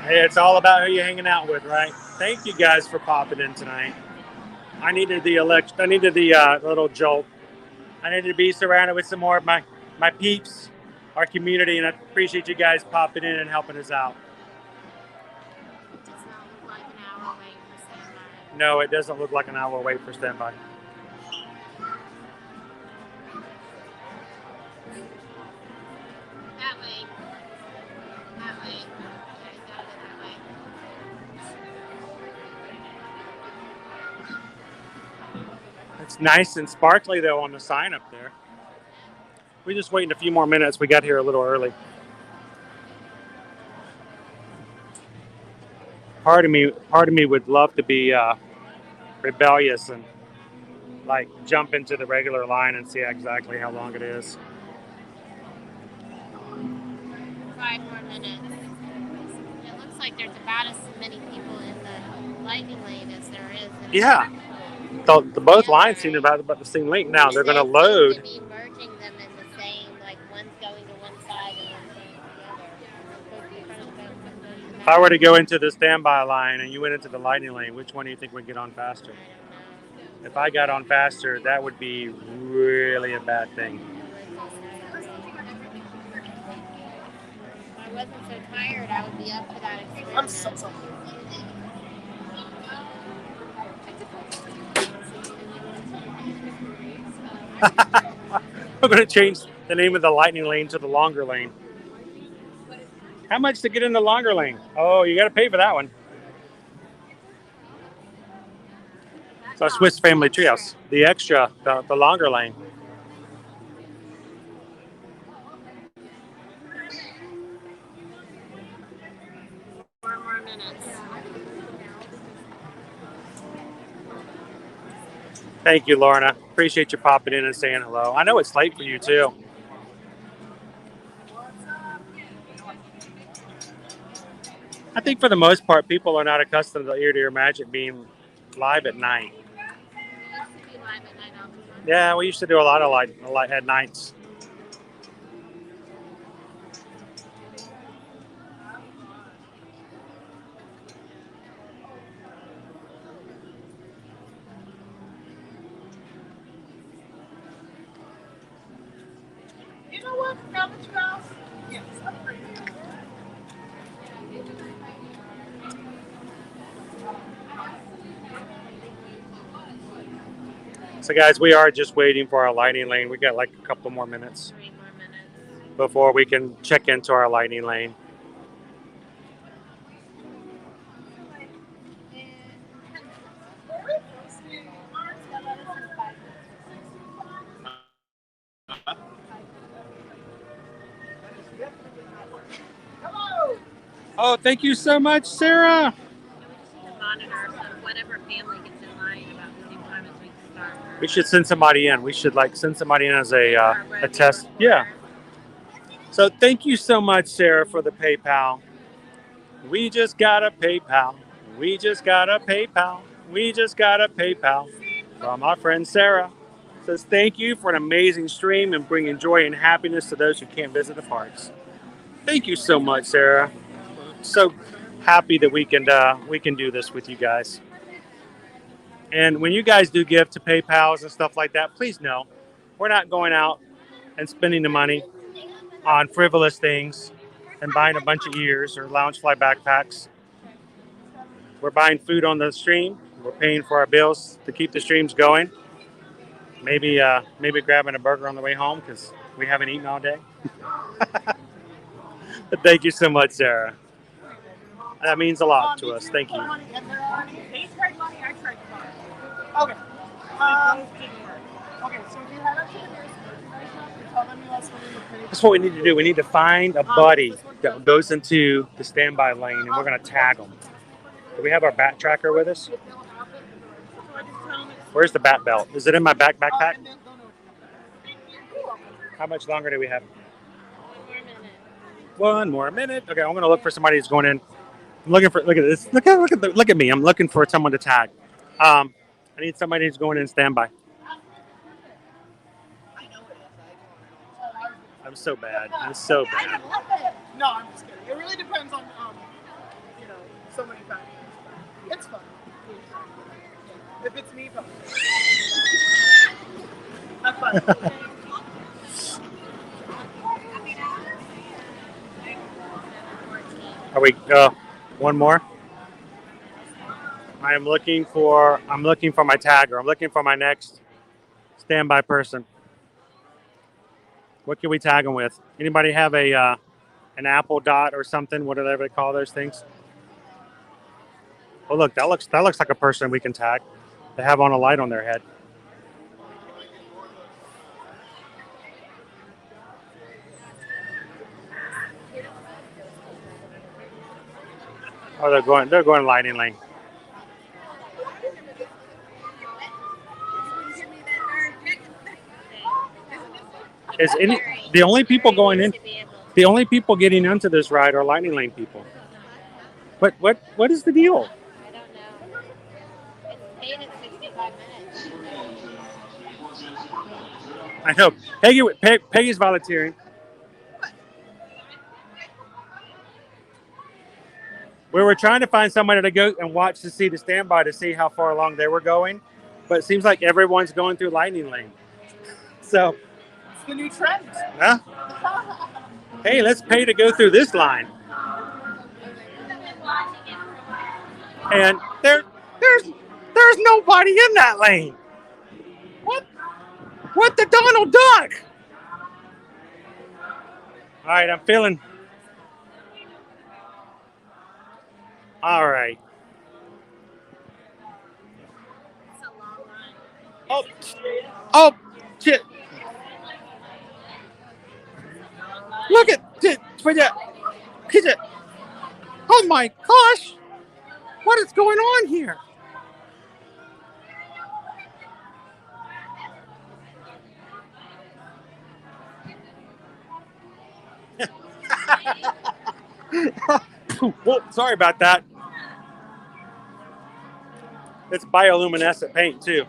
Hey, it's all about who you're hanging out with, right? Thank you guys for popping in tonight. I needed the little jolt. I needed to be surrounded with some more of my peeps, our community, and I appreciate you guys popping in and helping us out. It does not look like an hour wait for standby. No, it doesn't look like an hour wait for standby. That way. That way. Okay, got it that way. It's nice and sparkly though on the sign up there. We're just waiting a few more minutes. We got here a little early. Part of me would love to be rebellious and like jump into the regular line and see exactly how long it is. 5 more minutes. It looks like there's about as many people in the lightning lane as there is in Yeah. The both lines seem about the same length now. They're going to load. Seem to be merging them in the same, like one's going to one side and one's going to the other. If I were to go into the standby line and you went into the lightning lane, which one do you think would get on faster? If I got on faster, that would be really a bad thing. If I wasn't so tired, I would be up for that experiment. I'm so sorry. I'm going to change the name of the lightning lane to the longer lane. How much to get in the longer lane? Oh, you got to pay for that one. So Swiss Family Treehouse, the extra, the longer lane. Four more minutes. Thank you, Lorna. Appreciate you popping in and saying hello. I know it's late for you too. I think for the most part, people are not accustomed to ear-to-ear magic being live at night. Yeah, we used to do a lot of light at nights. You know what? Now that you asked, yes, I'm free. So guys, we are just waiting for our lightning lane. We got like a couple more minutes. 3 more minutes. Before we can check into our lightning lane. Oh, thank you so much, Sarah. To monitor so whatever family gets in line about the same time as we start. We should send somebody in. We should like send somebody in as a test. Yeah. So thank you so much, Sarah, for the PayPal. We just got a PayPal. We just got a PayPal. We just got a PayPal from our friend Sarah. Says thank you for an amazing stream and bringing joy and happiness to those who can't visit the parks. Thank you so much, Sarah. So happy that we can do this with you guys. And when you guys do give to PayPals and stuff like that, please know we're not going out and spending the money on frivolous things and buying a bunch of ears or Loungefly backpacks. We're buying food on the stream. We're paying for our bills to keep the streams going. Maybe grabbing a burger on the way home because we haven't eaten all day. But thank you so much, Sarah. That means a lot to us. Thank you. They tried money, I tried money. Okay. Okay, so if you head up to the nearest merchandise shop, you tell them you asked for the pay. That's what we need to do. We need to find a buddy that goes into the standby lane, and we're going to tag them. Do we have our bat tracker with us? Where's the bat belt? Is it in my backpack? How much longer do we have? 1 more minute. Okay, I'm going to look for somebody who's going in I'm looking for. Look at this. Look at me. I'm looking for someone to tag. I need somebody who's going in standby. I'm so bad. I'm so bad. No, I'm just kidding. It really depends on, you know, so many factors. It's fun. If it's me, fun. Have fun. Are we? One more. I'm looking for my tagger. I'm looking for my next standby person. What can we tag them with? Anybody have a an Apple dot or something? Whatever they call those things. Oh, look, that looks like a person we can tag. They have on a light on their head. Oh, they're going lightning lane. Is the only people going in? The only people getting into this ride are lightning lane people. What is the deal? I don't know. It's paid at 65 minutes. I know. Peggy's volunteering. We were trying to find somebody to go and watch to see the standby to see how far along they were going, but it seems like everyone's going through lightning lane. So, it's the new trend. Huh? Hey, let's pay to go through this line. And there's nobody in that lane. What the Donald Duck? All right, I'm feeling. All right. Oh, shit. Look at it. Oh my gosh. What is going on here? Well, sorry about that. It's bioluminescent paint too.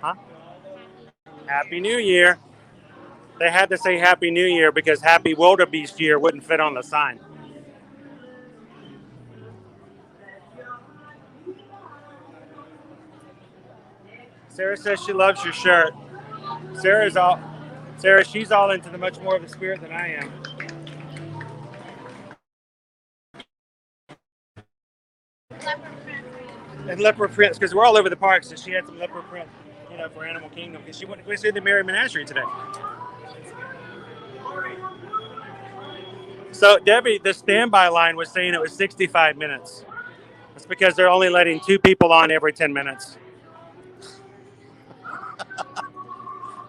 Huh? Happy New Year. They had to say Happy New Year because Happy Wildebeest Year wouldn't fit on the sign. Sarah says she loves your shirt. Sarah, she's all into the much more of the spirit than I am. And leopard prints, because we're all over the park, so she had some leopard print, for Animal Kingdom, because she went to see the Menagerie today. So Debbie, the standby line was saying it was 65 minutes. That's because they're only letting 2 people on every 10 minutes.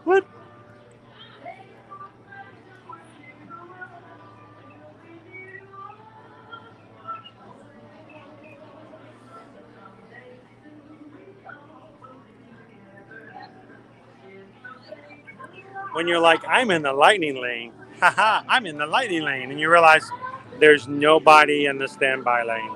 What? When you're like, I'm in the lightning lane. Haha, I'm in the lightning lane. And you realize there's nobody in the standby lane.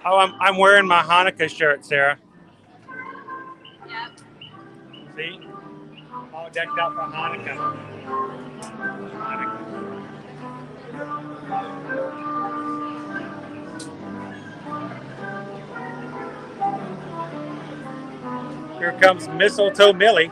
Oh, I'm wearing my Hanukkah shirt, Sarah. Yep. See? All decked out for Hanukkah. Here comes Mistletoe Millie.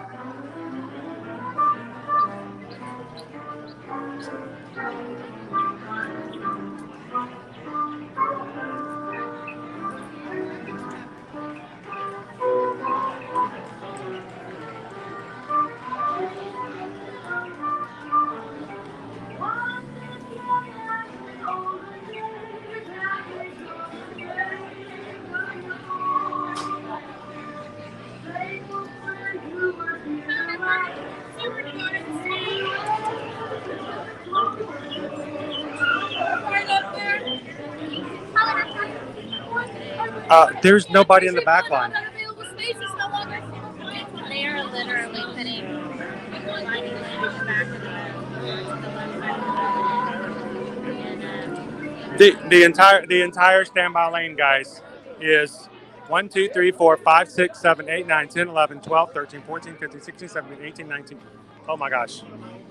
There's nobody in the back line. They are literally putting lighting in the back of The entire standby lane, guys, is 1, 2, 3, 4, 5, 6, 7, 8, 9, 10, 11, 12, 13, 14, 15, 16, 17, 18, 19. Oh my gosh.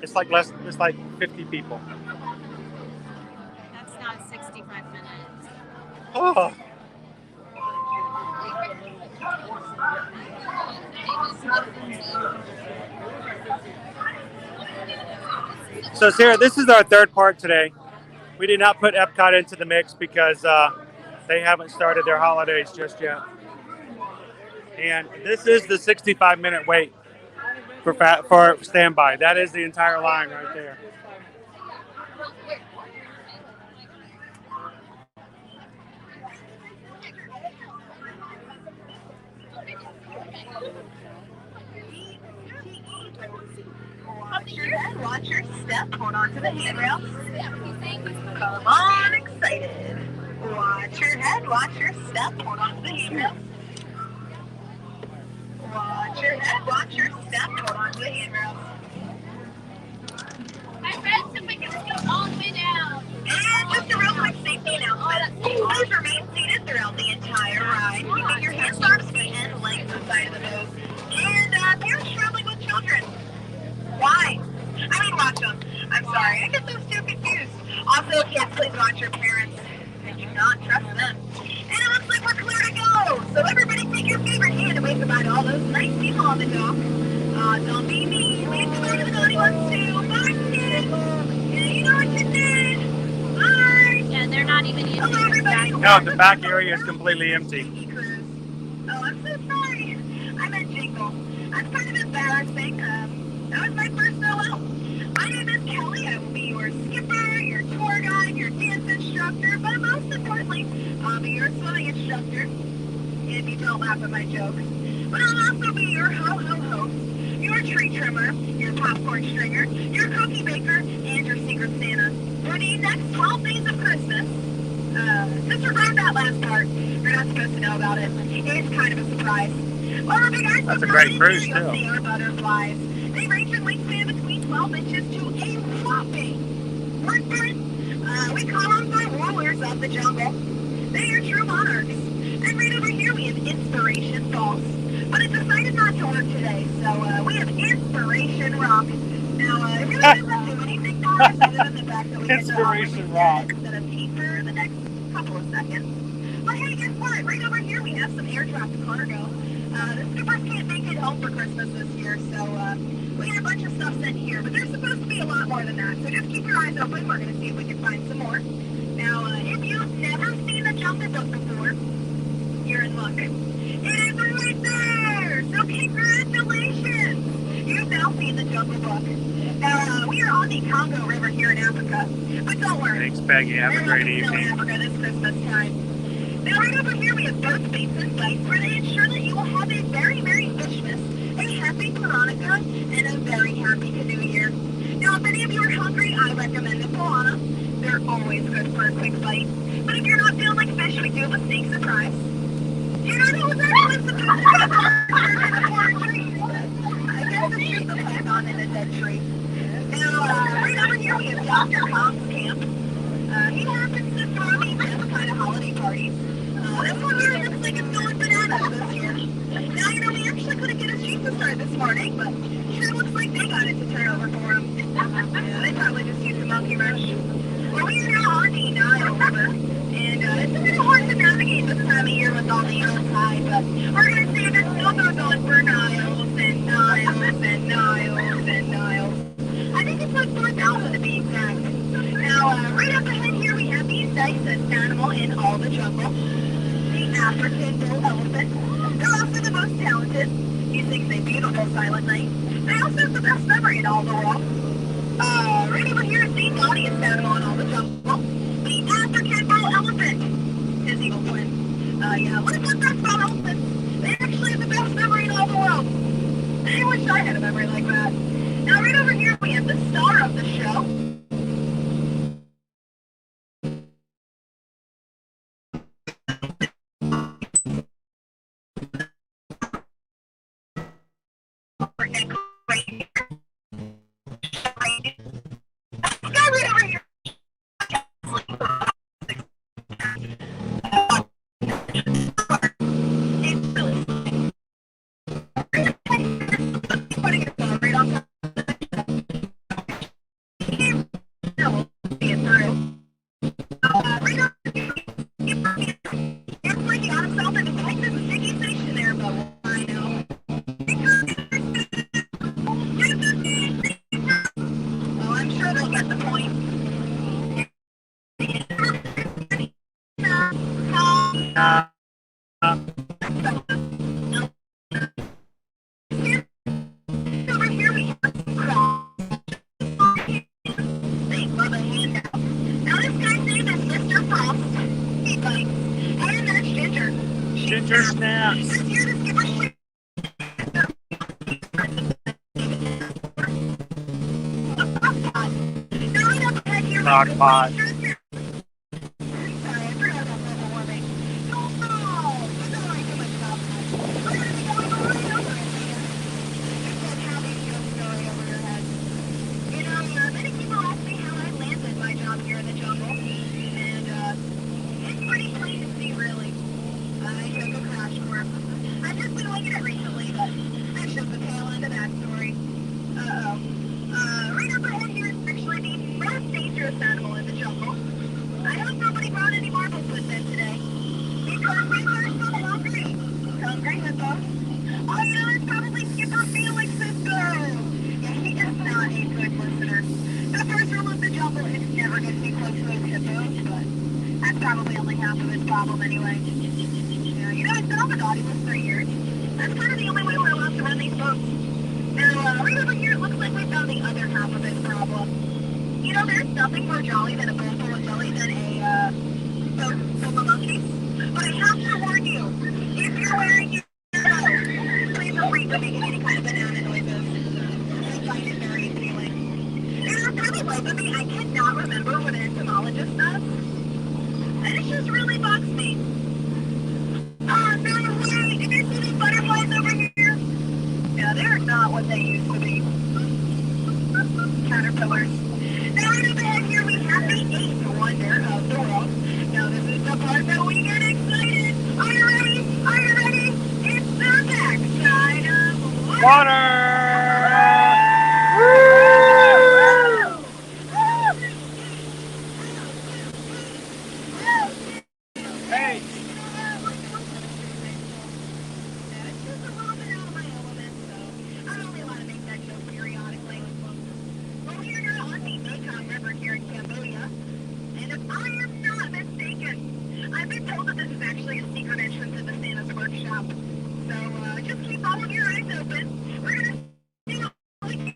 It's like 50 people. That's not 65 minutes. Oh. So Sarah, this is our third park today. We did not put Epcot into the mix because they haven't started their holidays just yet. And this is the 65-minute wait for standby. That is the entire line right there. Watch your head, watch your step, hold on to the handrail. Come on, excited. Watch your head, watch your step, hold on to the handrail. Watch your head, watch your step, hold on to the handrail. My friends, if I can go all the way down. And just a real quick safety announcement. Please remain seated throughout the entire ride, keeping your hands, arms, feet, and legs inside of the boat. And if you're traveling with children, why? I mean, watch them. I'm sorry, I get those two confused. Also, kids, please watch your parents. I do not trust them. And it looks like we're clear to go. So everybody take your favorite hand and wave goodbye to all those nice people on the dock. Don't be mean. Wave goodbye to the naughty ones too. Bye, kids. Yeah, you know what you did. Bye. Yeah, they're not even using Hello, everybody. No, the back area is completely empty. Oh, I'm so sorry. I meant jingle. That's kind of embarrassing. That was my first Noel. My name is Kelly. I will be your skipper, your tour guide, your dance instructor, but most importantly, I'll be your swimming instructor. If you don't laugh at my jokes. But I'll also be your ho-ho-host, your tree trimmer, your popcorn stringer, your cookie baker, and your secret Santa. For the next 12 days of Christmas, disregard that last part. You're not supposed to know about it. It's kind of a surprise. Well, if you guys That's a great cruise, you'll too. see our butterflies. They range in wingspan between 12 inches to a whopping 1 foot. We call them the rulers of the jungle. They are true monarchs. And right over here we have Inspiration Falls. But it decided not to work today, so we have Inspiration Rock. Now, it really doesn't do anything for us other than the fact that we Inspiration get Rock. instead of paint for the next couple of seconds. But hey, guess what? Right over here we have some air traffic cargo. The skippers can't make it home for Christmas this year, so we got a bunch of stuff sent here, but there's supposed to be a lot more than that, so just keep your eyes open. We're going to see if we can find some more. Now, if you've never seen the Jungle Book before, you're in luck. It is right there! So congratulations! You've now seen the Jungle Book. Now, we are on the Congo River here in Africa, but don't worry. Thanks, Peggy. Have a great evening. Africa this Christmas time. Now, right over here, we have both basin sites where they ensure that you will have a very Merry Christmas, a Happy Hanukkah, and a very Happy New Year. Now, if any of you are hungry, I recommend the Piranha. They're always good for a quick bite. But if you're not feeling like fish, we do have a steak surprise. You know who was actually supposed to be a partner in a foreign tree? I guess it's just a python in a dead tree. Now, right over here, we have Dr. Mom's Camp. He happens to throw these kind of holiday parties. This one here looks like it's going bananas this year. Now, you know, we actually couldn't get a sheep to start this morning, but sure looks like they got it to turn over for them. Yeah, they probably just used a monkey wrench. Well, we are now on the Nile River, and it's a little hard to navigate this time of year with all the hills high, but we're going to see if it still goes on for Niles and Niles and Niles and Niles. I think it's like 4,000 to be exact. Now, right up ahead here, we have the nicest animal in all the jungle, the African bull elephant. They're also the most talented. He sings a beautiful silent night. They also have the best memory in all the world. Right over here is the naughtiest animal in all the jungle, the African bull elephant. His evil twin. Yeah, what is that about elephants? They actually have the best memory in all the world. I wish I had a memory like that. Now, right over here, we have the star of the show. I know. Well, I'm sure they'll get the point. Over here we have they love a handout. Now this guy's name is Mr. Frost. He bites. And that's Ginger. Ginger snaps. He's here to give a shit. Crock pot. Animal in the jungle. I hope nobody brought any marbles with them today. Because we are so hungry. Hungry, that's all. Oh, you know, it's probably Skipper Felix Cisco. Yeah, he is not a good listener. The first rule of the jungle is never get too close to those hippos, but that's probably only half of his problem anyway. Yeah, you know, it's been on the naughty list for years. That's kind of the only way we're allowed to run these boats. Now, right over here, it looks like we found the other half of his problem. You know, there's nothing more jolly than a boat full of jelly than a boat full of monkeys. But I have to warn you, if you're wearing your coat, please refrain from making any kind of banana noises. I find it very appealing. It's really bugging me. I cannot remember what an entomologist does. And it just really bugs me. Oh, no way! Did you see these butterflies over here? Yeah, they're not what they used to be. Caterpillars. Now right up ahead here we have the 8th wonder of the world. Now this is the part that we get excited. Are you ready? Are you ready? It's the backside of water! Hey! It's just a little bit out of my element, so I only want to make that joke periodically. Well, we are now on the Mekong River here in Cambodia, and if I am not mistaken, I've been told that this is actually a secret entrance into Santa's workshop. So just keep all of your eyes open. We're gonna see what we can.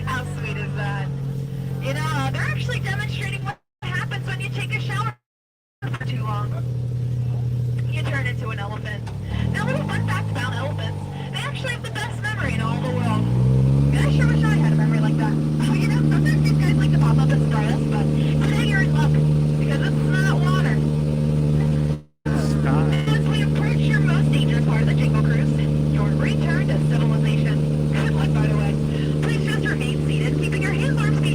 How sweet is that? You know, they're actually demonstrating what happens when you take a shower for too long. You turn into an elephant. Now, little fun fact about elephants, they actually have the best memory in all the world. And I sure wish I had a memory like that. Oh, you know, sometimes these guys like to pop up and start us, but today you're in luck, because it's not water. As we approach your most dangerous part of the Jingle Cruise, your return to civilization. Good luck, by the way. Please just remain seated, keeping your hands, arms, feet,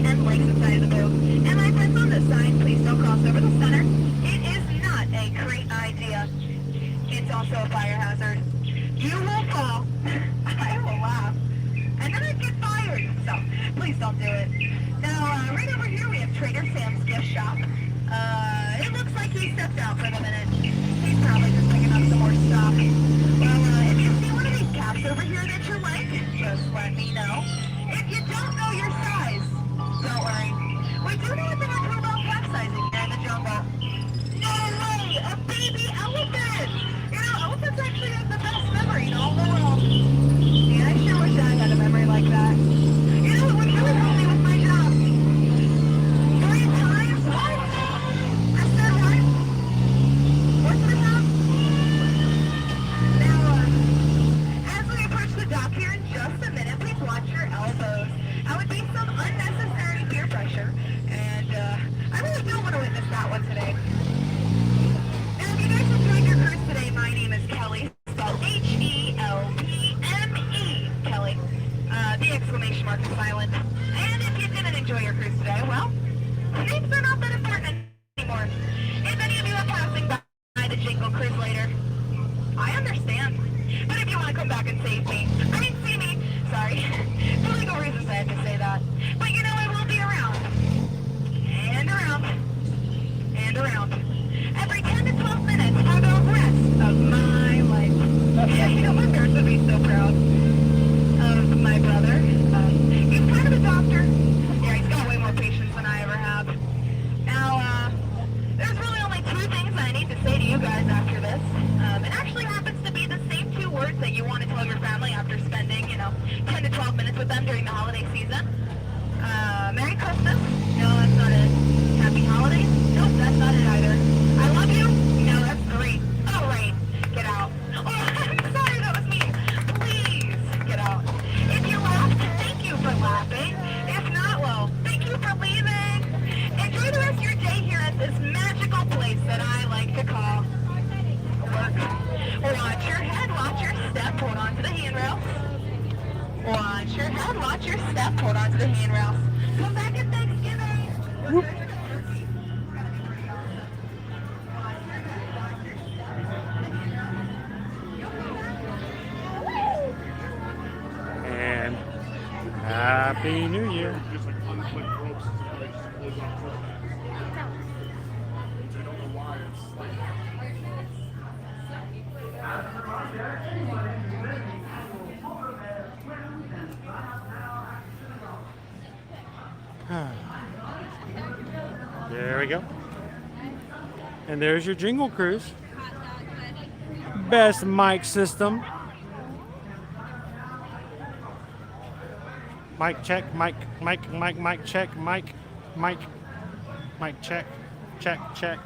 please don't do it. Now, right over here we have Trader Sam's gift shop. It looks like he stepped out for the minute. He's probably just picking up some more stock. Well, if you see one of these caps over here that you like, just let me know. If you don't know your size, don't worry. We do know a thing or two about capsizing here in the jungle. No way! A baby elephant! You know, elephants actually have the best memory in all the world. Yeah, I sure wish I had a memory like that. You know, it would really help me with my job. 3 times? What? I said what? What's the job? Now, as we approach the dock here in just a minute, please watch your elbows. That would be some unnecessary peer pressure, and I really don't want to witness that one today. Now, if you guys enjoyed your cruise today, my name is Kelly, spelled Helpme, Kelly. The exclamation mark is silent. And if you didn't enjoy your cruise today, well, names are not that important anymore. If any of you are passing by the Jingle Cruise later, I understand. But if you want to come back and save me, see me, sorry. For legal reasons I have to say that. But you know I will be around. And around. And around. Every 10 to 12 minutes for the rest of my life. Yeah, you know, my parents would be so proud of my brother. He's kind of a doctor. Yeah, he's got way more patience than I ever have. Now, there's really only 2 things I need to say to you guys after this. It actually happens to be the same 2 words that you want to tell your family after spending, 10 to 12 minutes with them during the holiday season. Merry Christmas. No, that's not it. Happy Holidays. Nope, that's not it either. I love you. No, that's 3. Oh, Rain, get out. Oh, I'm sorry, that was me. Please, get out. If you laughed, thank you for laughing. If not, well, thank you for leaving. Enjoy the rest of your day here at this magical place that I like to call work. Watch your head, watch your step, hold on to the handrails. Watch your head, watch your step, hold on to the handrails. Come back at Thanksgiving. Whoop. And Happy New Year. There we go. And there's your Jingle Cruise. Best mic system. Mic check, mic check, mic check, check.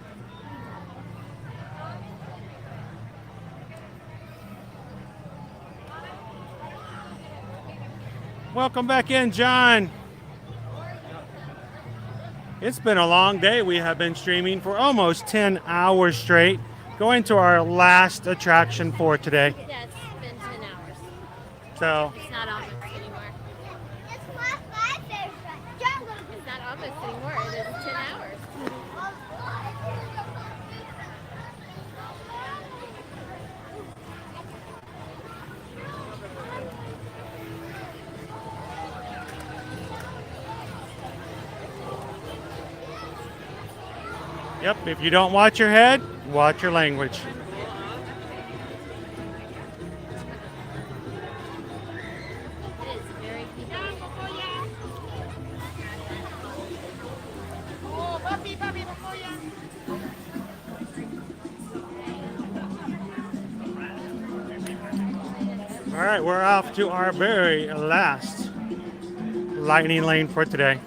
Welcome back in, John. It's been a long day. We have been streaming for almost 10 hours straight. Going to our last attraction for today. Yeah, it's been 10 hours. So It's not almost anymore. It's not almost anymore. It is 10 hours. Yep, if you don't watch your head, watch your language. It is very people. All right, we're off to our very last lightning lane for today.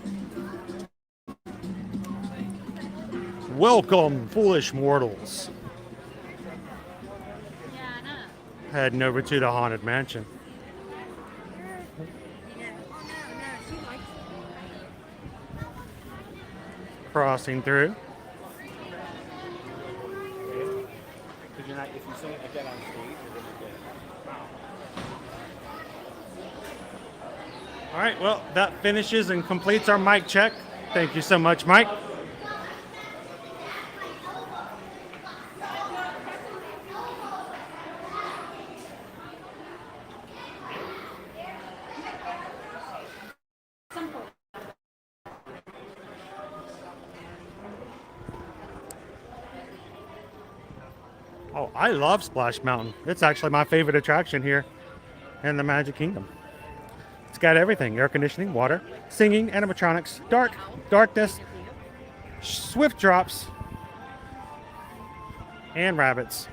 Welcome, foolish mortals. Heading over to the Haunted Mansion. Crossing through. If you say it again on stage, you're going to get All right, well, that finishes and completes our mic check. Thank you so much, Mike. Simple. Oh, I love Splash Mountain. It's actually my favorite attraction here in the Magic Kingdom. It's got everything: air conditioning, water, singing, animatronics, darkness, swift drops, and rabbits.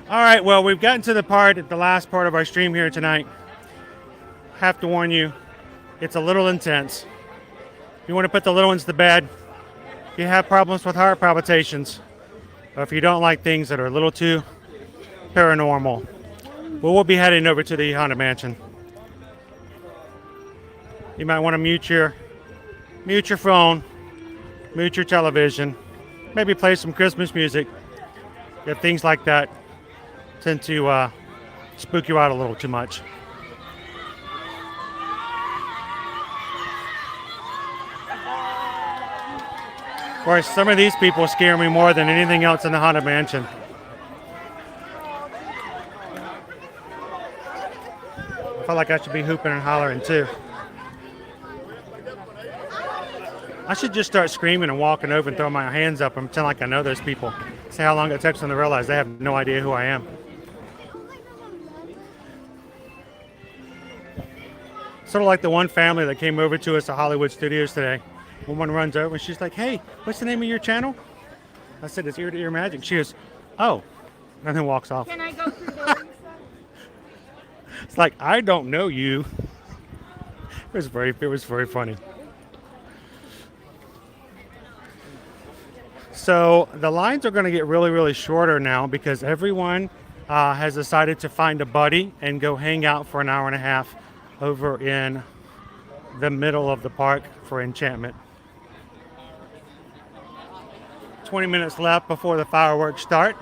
All right, well, we've gotten to the last part of our stream here tonight. Have to warn you, it's a little intense. You want to put the little ones to bed. If you have problems with heart palpitations, or if you don't like things that are a little too paranormal, we'll be heading over to the Haunted Mansion. You might want to mute your phone, mute your television, maybe play some Christmas music. If things like that tend to spook you out a little too much. Of course, some of these people scare me more than anything else in the Haunted Mansion. I feel like I should be hooping and hollering too. I should just start screaming and walking over and throwing my hands up and pretend like I know those people. See how long it takes them to realize they have no idea who I am. Sort of like the one family that came over to us at Hollywood Studios today. Woman runs over and she's like, "Hey, what's the name of your channel?" I said, "It's Ear to Ear Magic." She goes, "Oh," and then walks off. Can I go through there? It's like, I don't know you. It was very funny. So the lines are going to get really shorter now because everyone has decided to find a buddy and go hang out for an hour and a half over in the middle of the park for Enchantment. 20 minutes left before the fireworks start.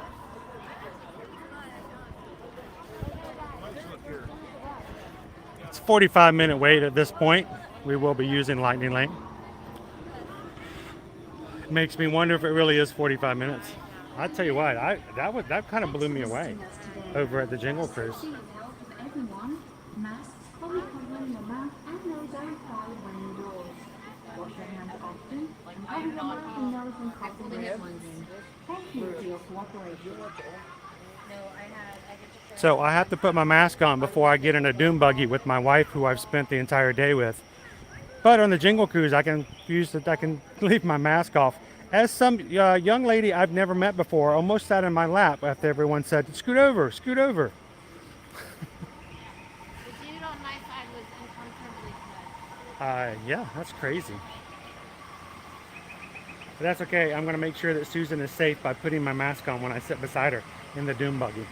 It's a 45-minute wait at this point. We will be using Lightning Lane. It makes me wonder if it really is 45 minutes. I tell you what, that kind of blew me away over at the Jingle Cruise. So I have to put my mask on before I get in a doom buggy with my wife, who I've spent the entire day with. But on the Jingle Cruise, I can leave my mask off. As some young lady I've never met before almost sat in my lap after everyone said, "Scoot over, scoot over." The dude on my side was uncomfortably Yeah, that's crazy. But that's okay. I'm going to make sure that Susan is safe by putting my mask on when I sit beside her in the doom buggy.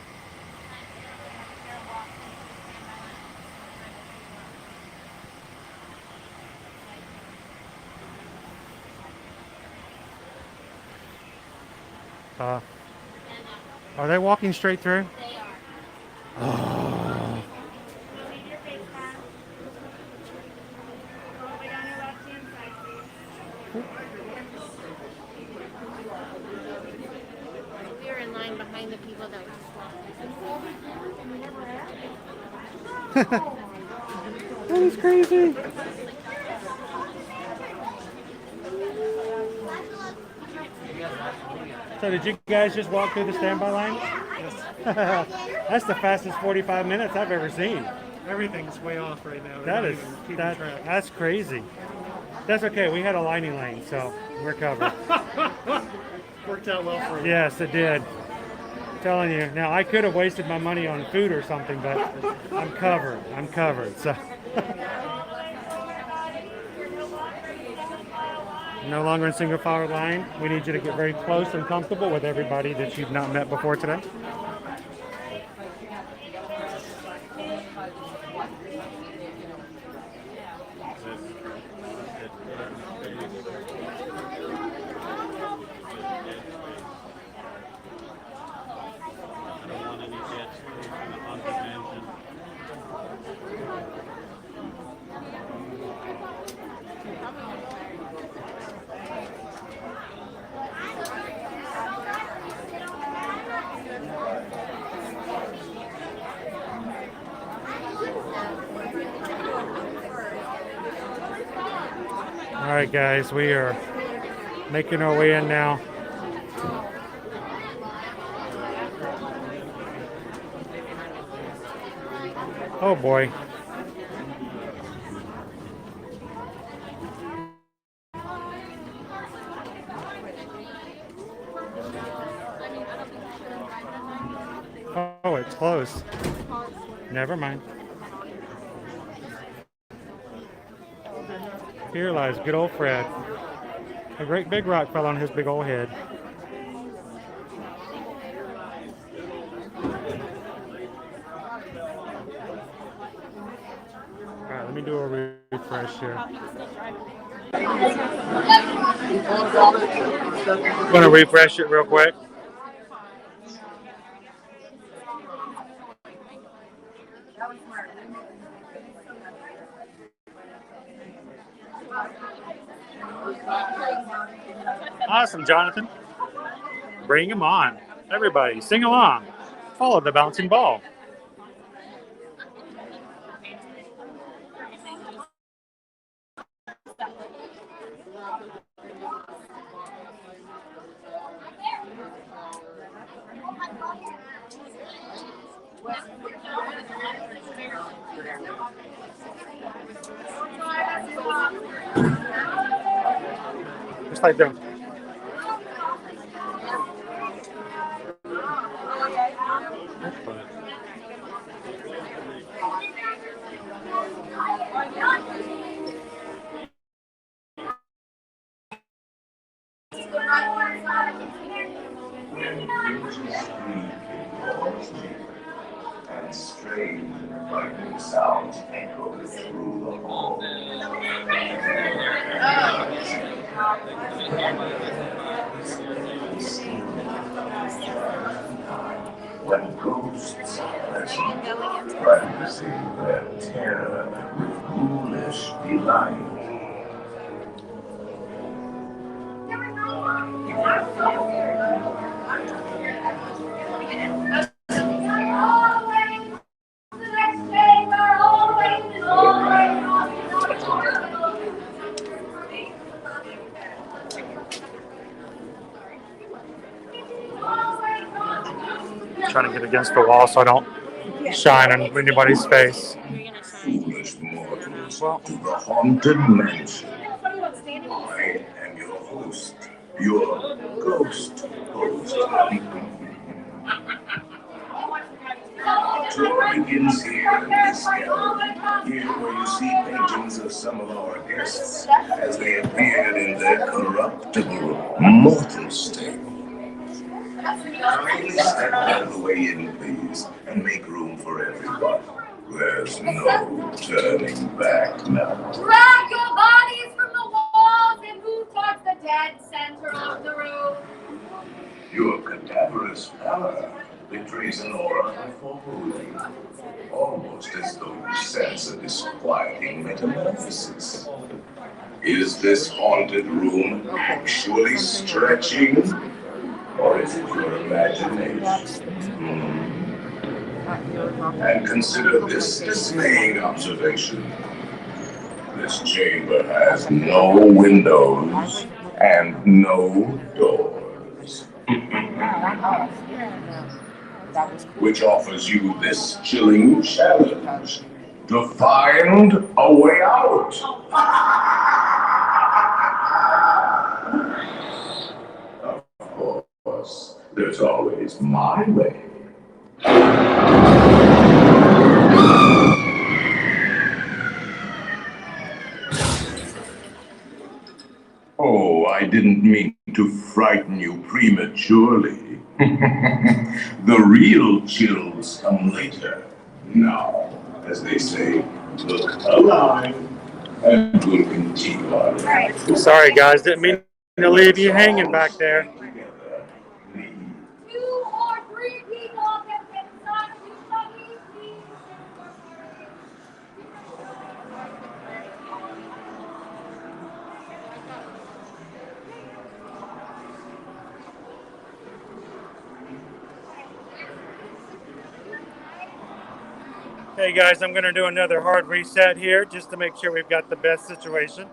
Are they walking straight through? They are. Oh. We were in line behind the people that were That is crazy. So did you guys just walk through the standby line? Yes. That's the fastest 45 minutes I've ever seen. Everything's way off right now. That's crazy. That's okay. We had a lightning lane, so we're covered. Worked out well for you. Yes, it did. I'm telling you. Now I could have wasted my money on food or something, but I'm covered. I'm covered. So no longer in single file line. We need you to get very close and comfortable with everybody that you've not met before today. right, guys, we are making our way in now. Oh boy. Oh, it's closed. Never mind. Here lies good old Fred. A great big rock fell on his big old head. All right, let me do a refresh here. I'm gonna refresh it real quick. Awesome, Jonathan. Bring him on. Everybody, sing along. Follow the bouncing ball. Just like that. And strange frightening sounds echo through the hall. When ghosts are present, practicing their terror with ghoulish delight. Trying to get against the wall so I don't shine on anybody's face. Foolish mortals to the haunted mansion. I am your host, your ghost host. Tour begins here in this gallery, here where you see paintings of some of our guests as they appeared in their corruptible, mortal state. Kindly step out of the way in, please, and make room for everyone. There's no turning back now. Drag your bodies from the walls and move towards the dead center of the room. Your cadaverous pallor betrays an aura of foreboding, almost as though you sense a disquieting metamorphosis. Is this haunted room actually stretching? Or is it your imagination? And consider this dismaying observation. This chamber has no windows and no doors. Which offers you this chilling challenge to find a way out. Of course, there's always my way. Oh, I didn't mean to frighten you prematurely. The real chills come later. Now, as they say, look alive, and we'll continue on. Sorry, guys, didn't mean to leave you hanging back there. 2 or 3 people can get inside of you, please. Hey guys, I'm going to do another hard reset here just to make sure we've got the best situation.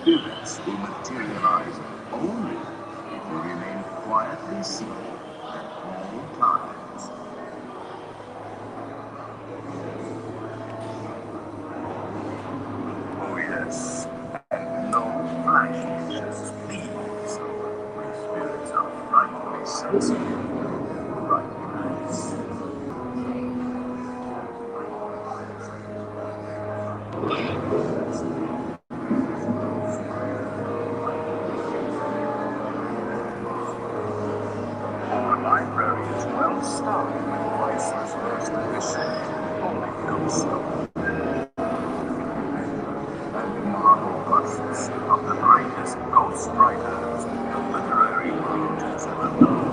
spirits will materialize only if you remain quietly seated at all times. Oh yes, and no flashes, please. My spirits are frightfully sensitive in the right place. Our library is well stocked with priceless first edition Holy Ghost stories. And marble busts of the greatest ghost writers the literary world has ever known.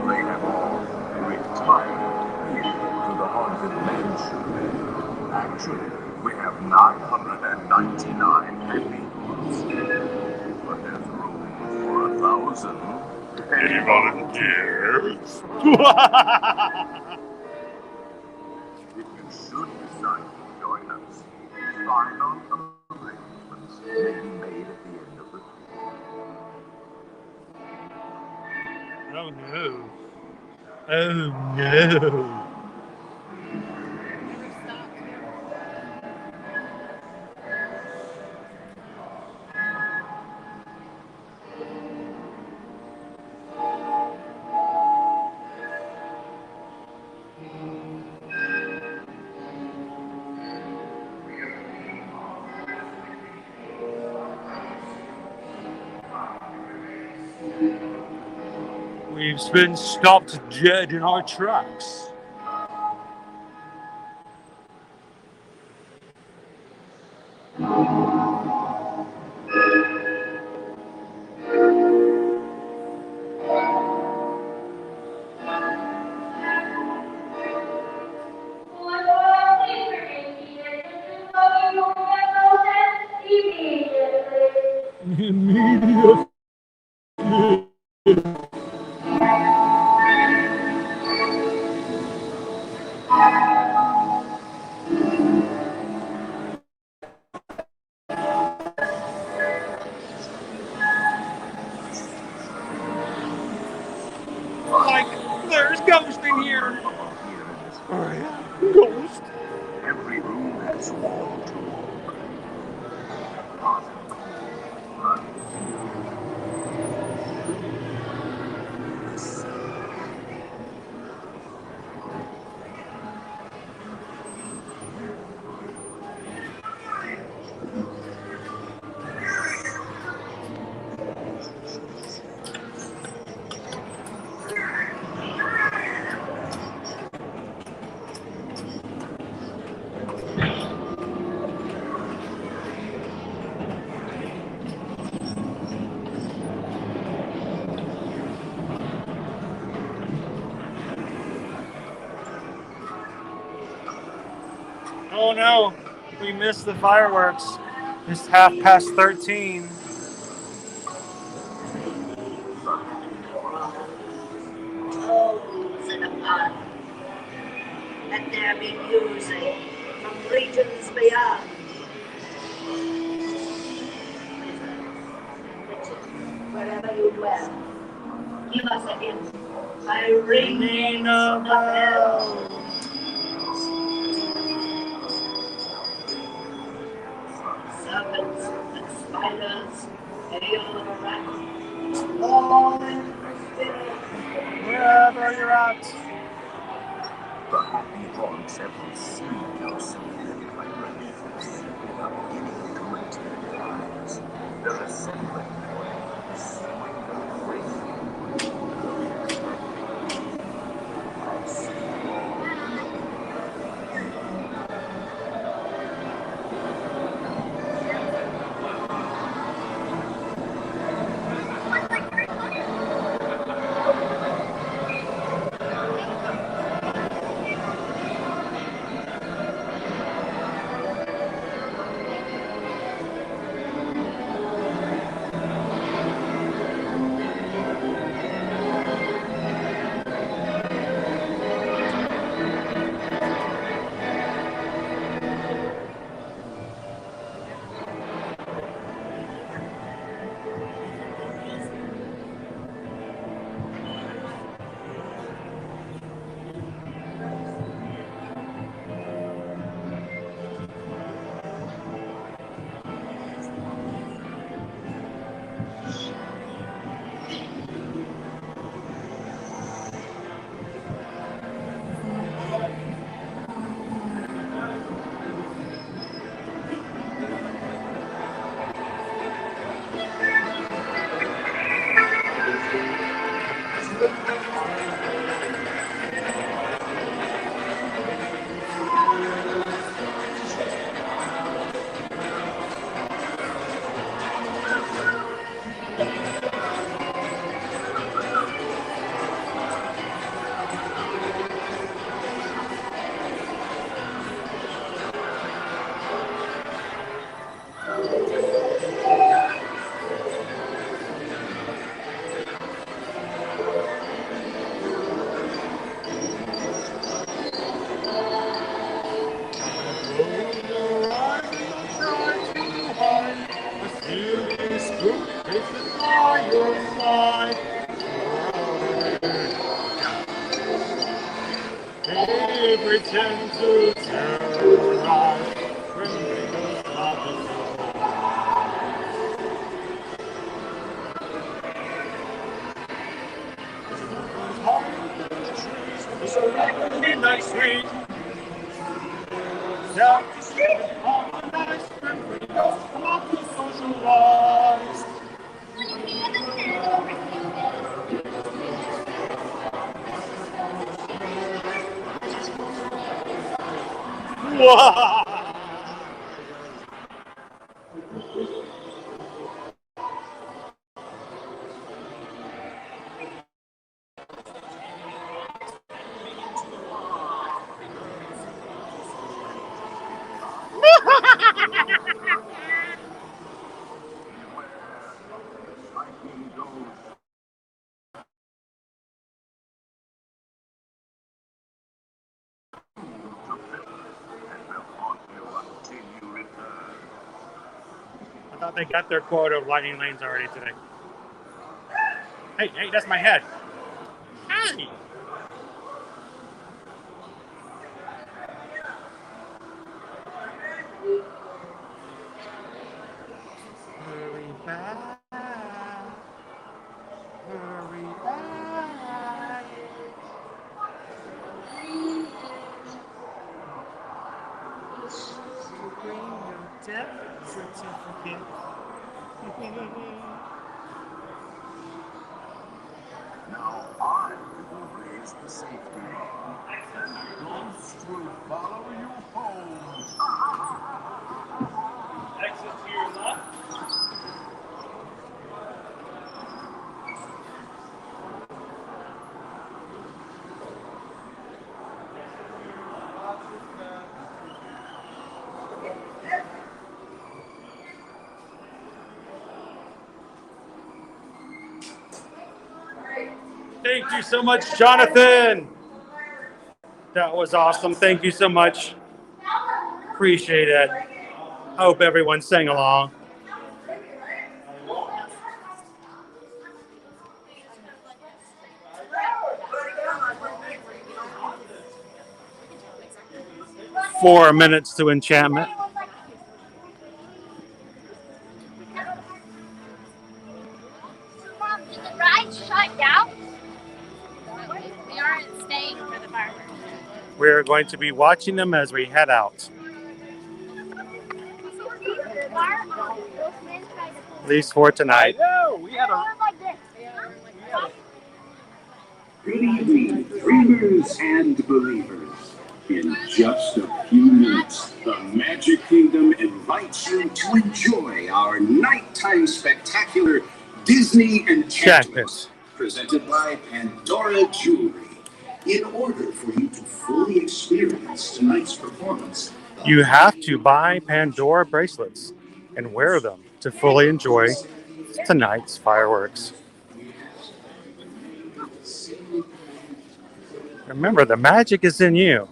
They have all retired here to the haunted mansion. Actually, we have 999 individuals, but there's room for 1,000 volunteers. If you should decide to join us, final arrangements may be made at the end of the tour. Oh no. Oh no. We've been stopped dead in our tracks. Immediately. Like, there's ghosts in here. Oh yeah, ghost. Every room has wall to wall. Hot and cold, right? Oh no, we missed the fireworks. It's 13:30. Let there be music from regions beyond. Wherever you dwell, give us a hint by ringing of the bell. Serpents and spiders, hail and rat, all in spirit. Wherever you're at. The happy haunts have received your sympathetic vibrations and are beginning to materialize. They're assembling for a swing of ring. I see all. Midnight Street. I thought they got their quota of lightning lanes already today. Hey, that's my head. Hey! Hurry back. Hurry back. Bring your death certificate. Now I will raise the safety bar. Ghosts will follow you home. Exit to your left. Thank you so much, Jonathan. That was awesome. Thank you so much. Appreciate it. Hope everyone sang along. Four minutes to Enchantment. Mom, did the ride shut down? We aren't staying for the fireworks. We're going to be watching them as we head out. At least for tonight. No, we had a. Good evening, dreamers and believers. In just a few minutes, the Magic Kingdom invites you to enjoy our nighttime spectacular Disney Enchantment, presented by Pandora Jewelry. In order for you to fully experience tonight's performance, You have to buy Pandora bracelets and wear them to fully enjoy tonight's fireworks. Remember, the magic is in you.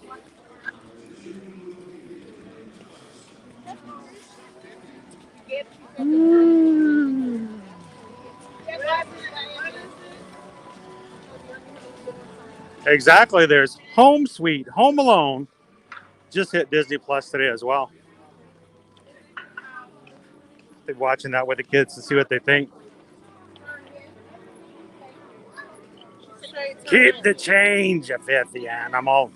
Exactly. There's Home Sweet, Home Alone. Just hit Disney Plus today as well. Been watching that with the kids to see what they think. Keep the change, you filthy animal.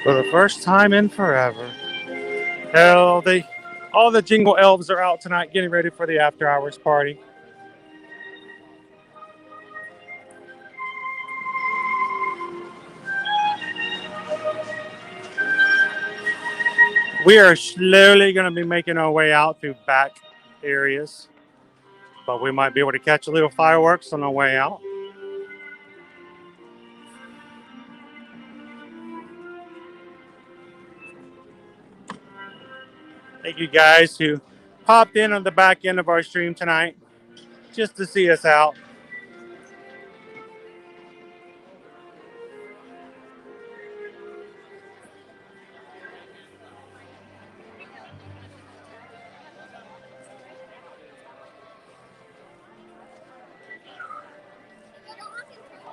For the first time in forever. Hell, all the jingle elves are out tonight getting ready for the after hours party. We are slowly going to be making our way out through back areas, but we might be able to catch a little fireworks on our way out. Thank you guys who popped in on the back end of our stream tonight just to see us out.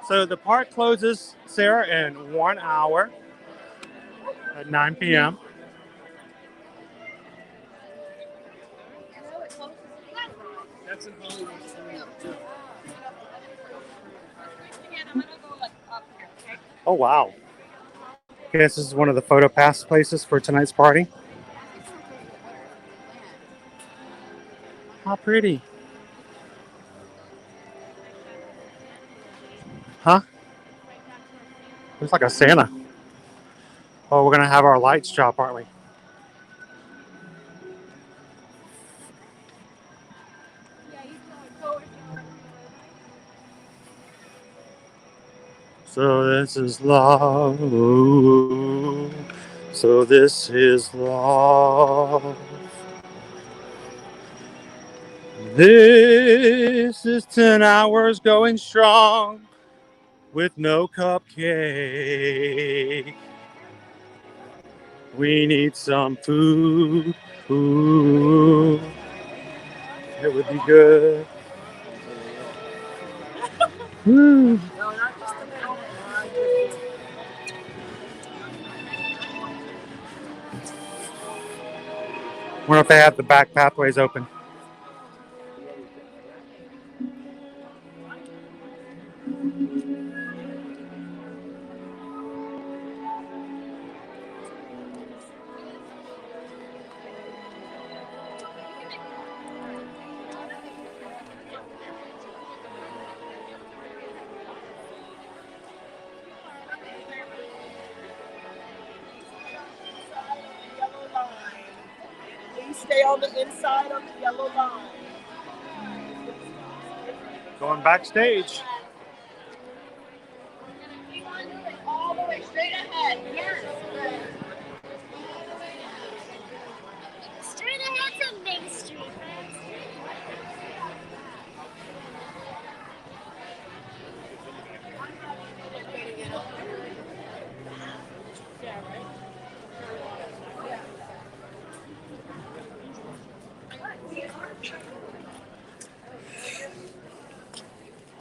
So the park closes, Sarah, in 1 hour at 9 p.m. That's in Hollywood. Oh, wow. Okay, this is one of the photo pass places for tonight's party. How pretty. Huh? Looks like a Santa. Oh, we're going to have our lights drop, aren't we? So this is love. So this is love. This is 10 hours going strong with no cupcake. We need some food. Ooh, it would be good. Woo. Wonder if they have the back pathways open. Please stay on the inside of the yellow line. Going backstage. All the way straight ahead. Yes. Straight ahead to Main Street, friends.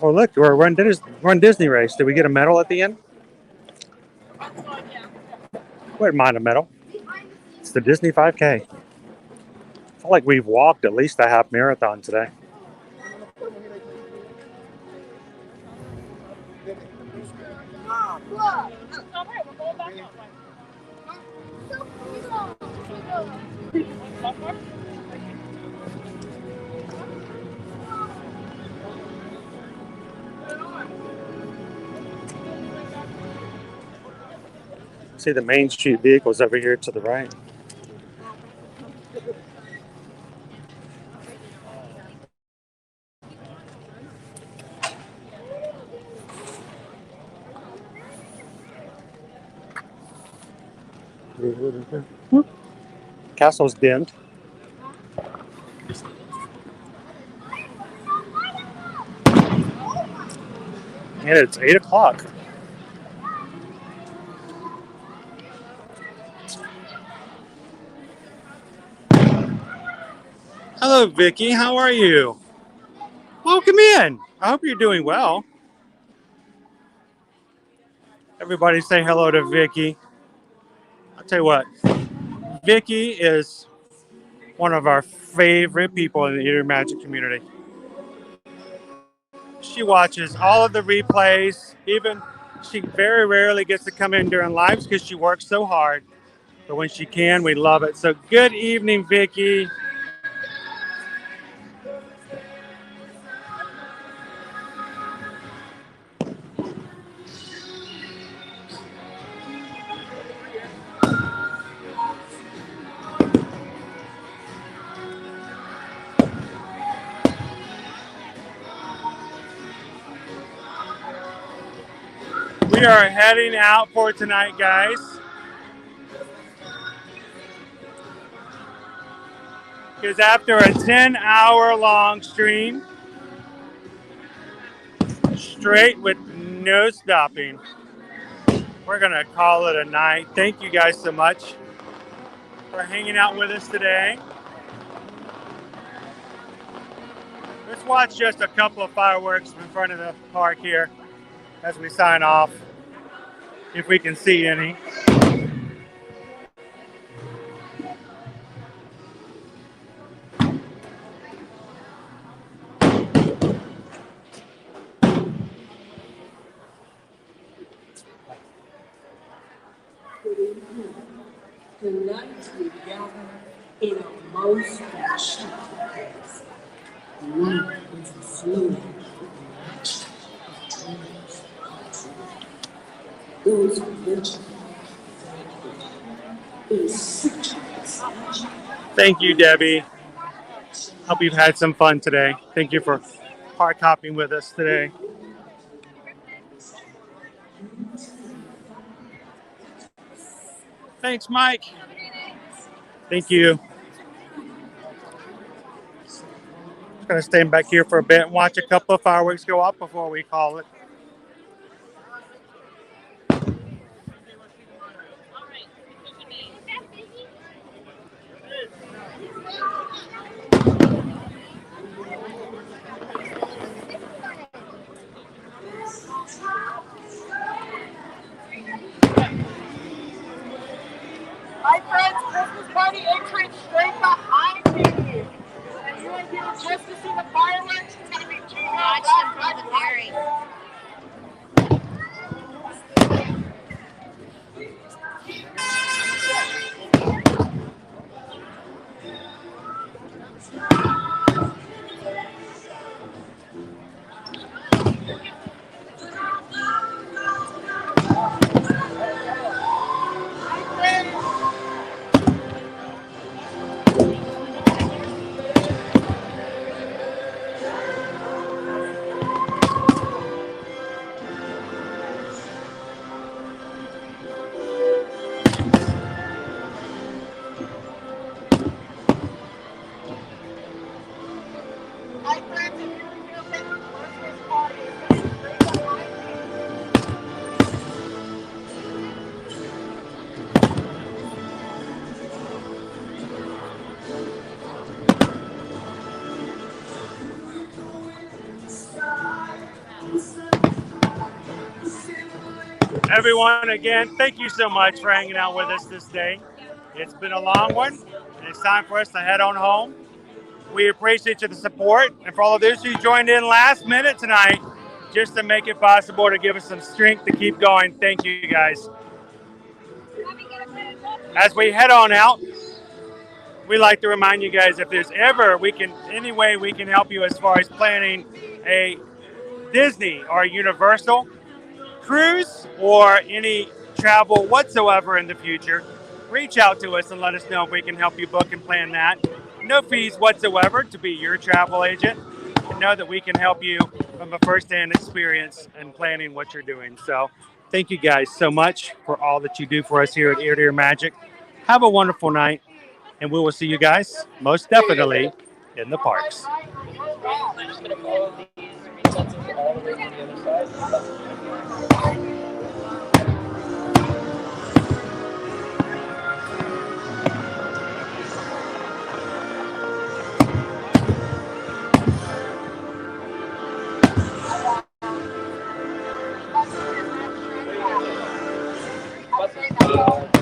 Oh, look, we're run Disney race. Did we get a medal at the end? Wouldn't mind a medal. It's the Disney 5K. I feel like we've walked at least a half marathon today. See the Main Street vehicles over here to the right. Castle's dimmed. And it's 8 o'clock. Hello, Vicky. How are you? Welcome in. I hope you're doing well. Everybody say hello to Vicky. I'll tell you what, Vicky is one of our favorite people in the Eater Magic community. She watches all of the replays. Even she very rarely gets to come in during lives because she works so hard. But when she can, we love it. So good evening, Vicky. We are heading out for tonight, guys. Because after a 10-hour-long stream, straight with no stopping, we're going to call it a night. Thank you guys so much for hanging out with us today. Let's watch just a couple of fireworks in front of the park here as we sign off, if we can see any. Tonight we gather in a most passionate place. Life is a fluid match of dreams. Those who venture is such a message. Thank you, Debbie. Hope you've had some fun today. Thank you for park hopping with us today. Thanks, Mike. Thank you. Just gonna stand back here for a bit and watch a couple of fireworks go up before we call it. My friends, Christmas party entrance straight behind me. If you are here just to see the fireworks, it's going to be too much. Watch them from the ferry. My friends, if you're here for the Christmas party, it's going to be straight behind me. Everyone, again, thank you so much for hanging out with us this day. It's been a long one, and it's time for us to head on home. We appreciate the support, and for all of those who joined in last minute tonight, just to make it possible to give us some strength to keep going. Thank you, guys. As we head on out, we like to remind you guys, if there's ever any way we can help you as far as planning a Disney or Universal cruise or any travel whatsoever in the future, reach out to us and let us know if we can help you book and plan that. No fees whatsoever to be your travel agent. And know that we can help you from a first-hand experience in planning what you're doing. So thank you guys so much for all that you do for us here at Ear to Ear Magic. Have a wonderful night, and we will see you guys most definitely in the parks. Have a great night.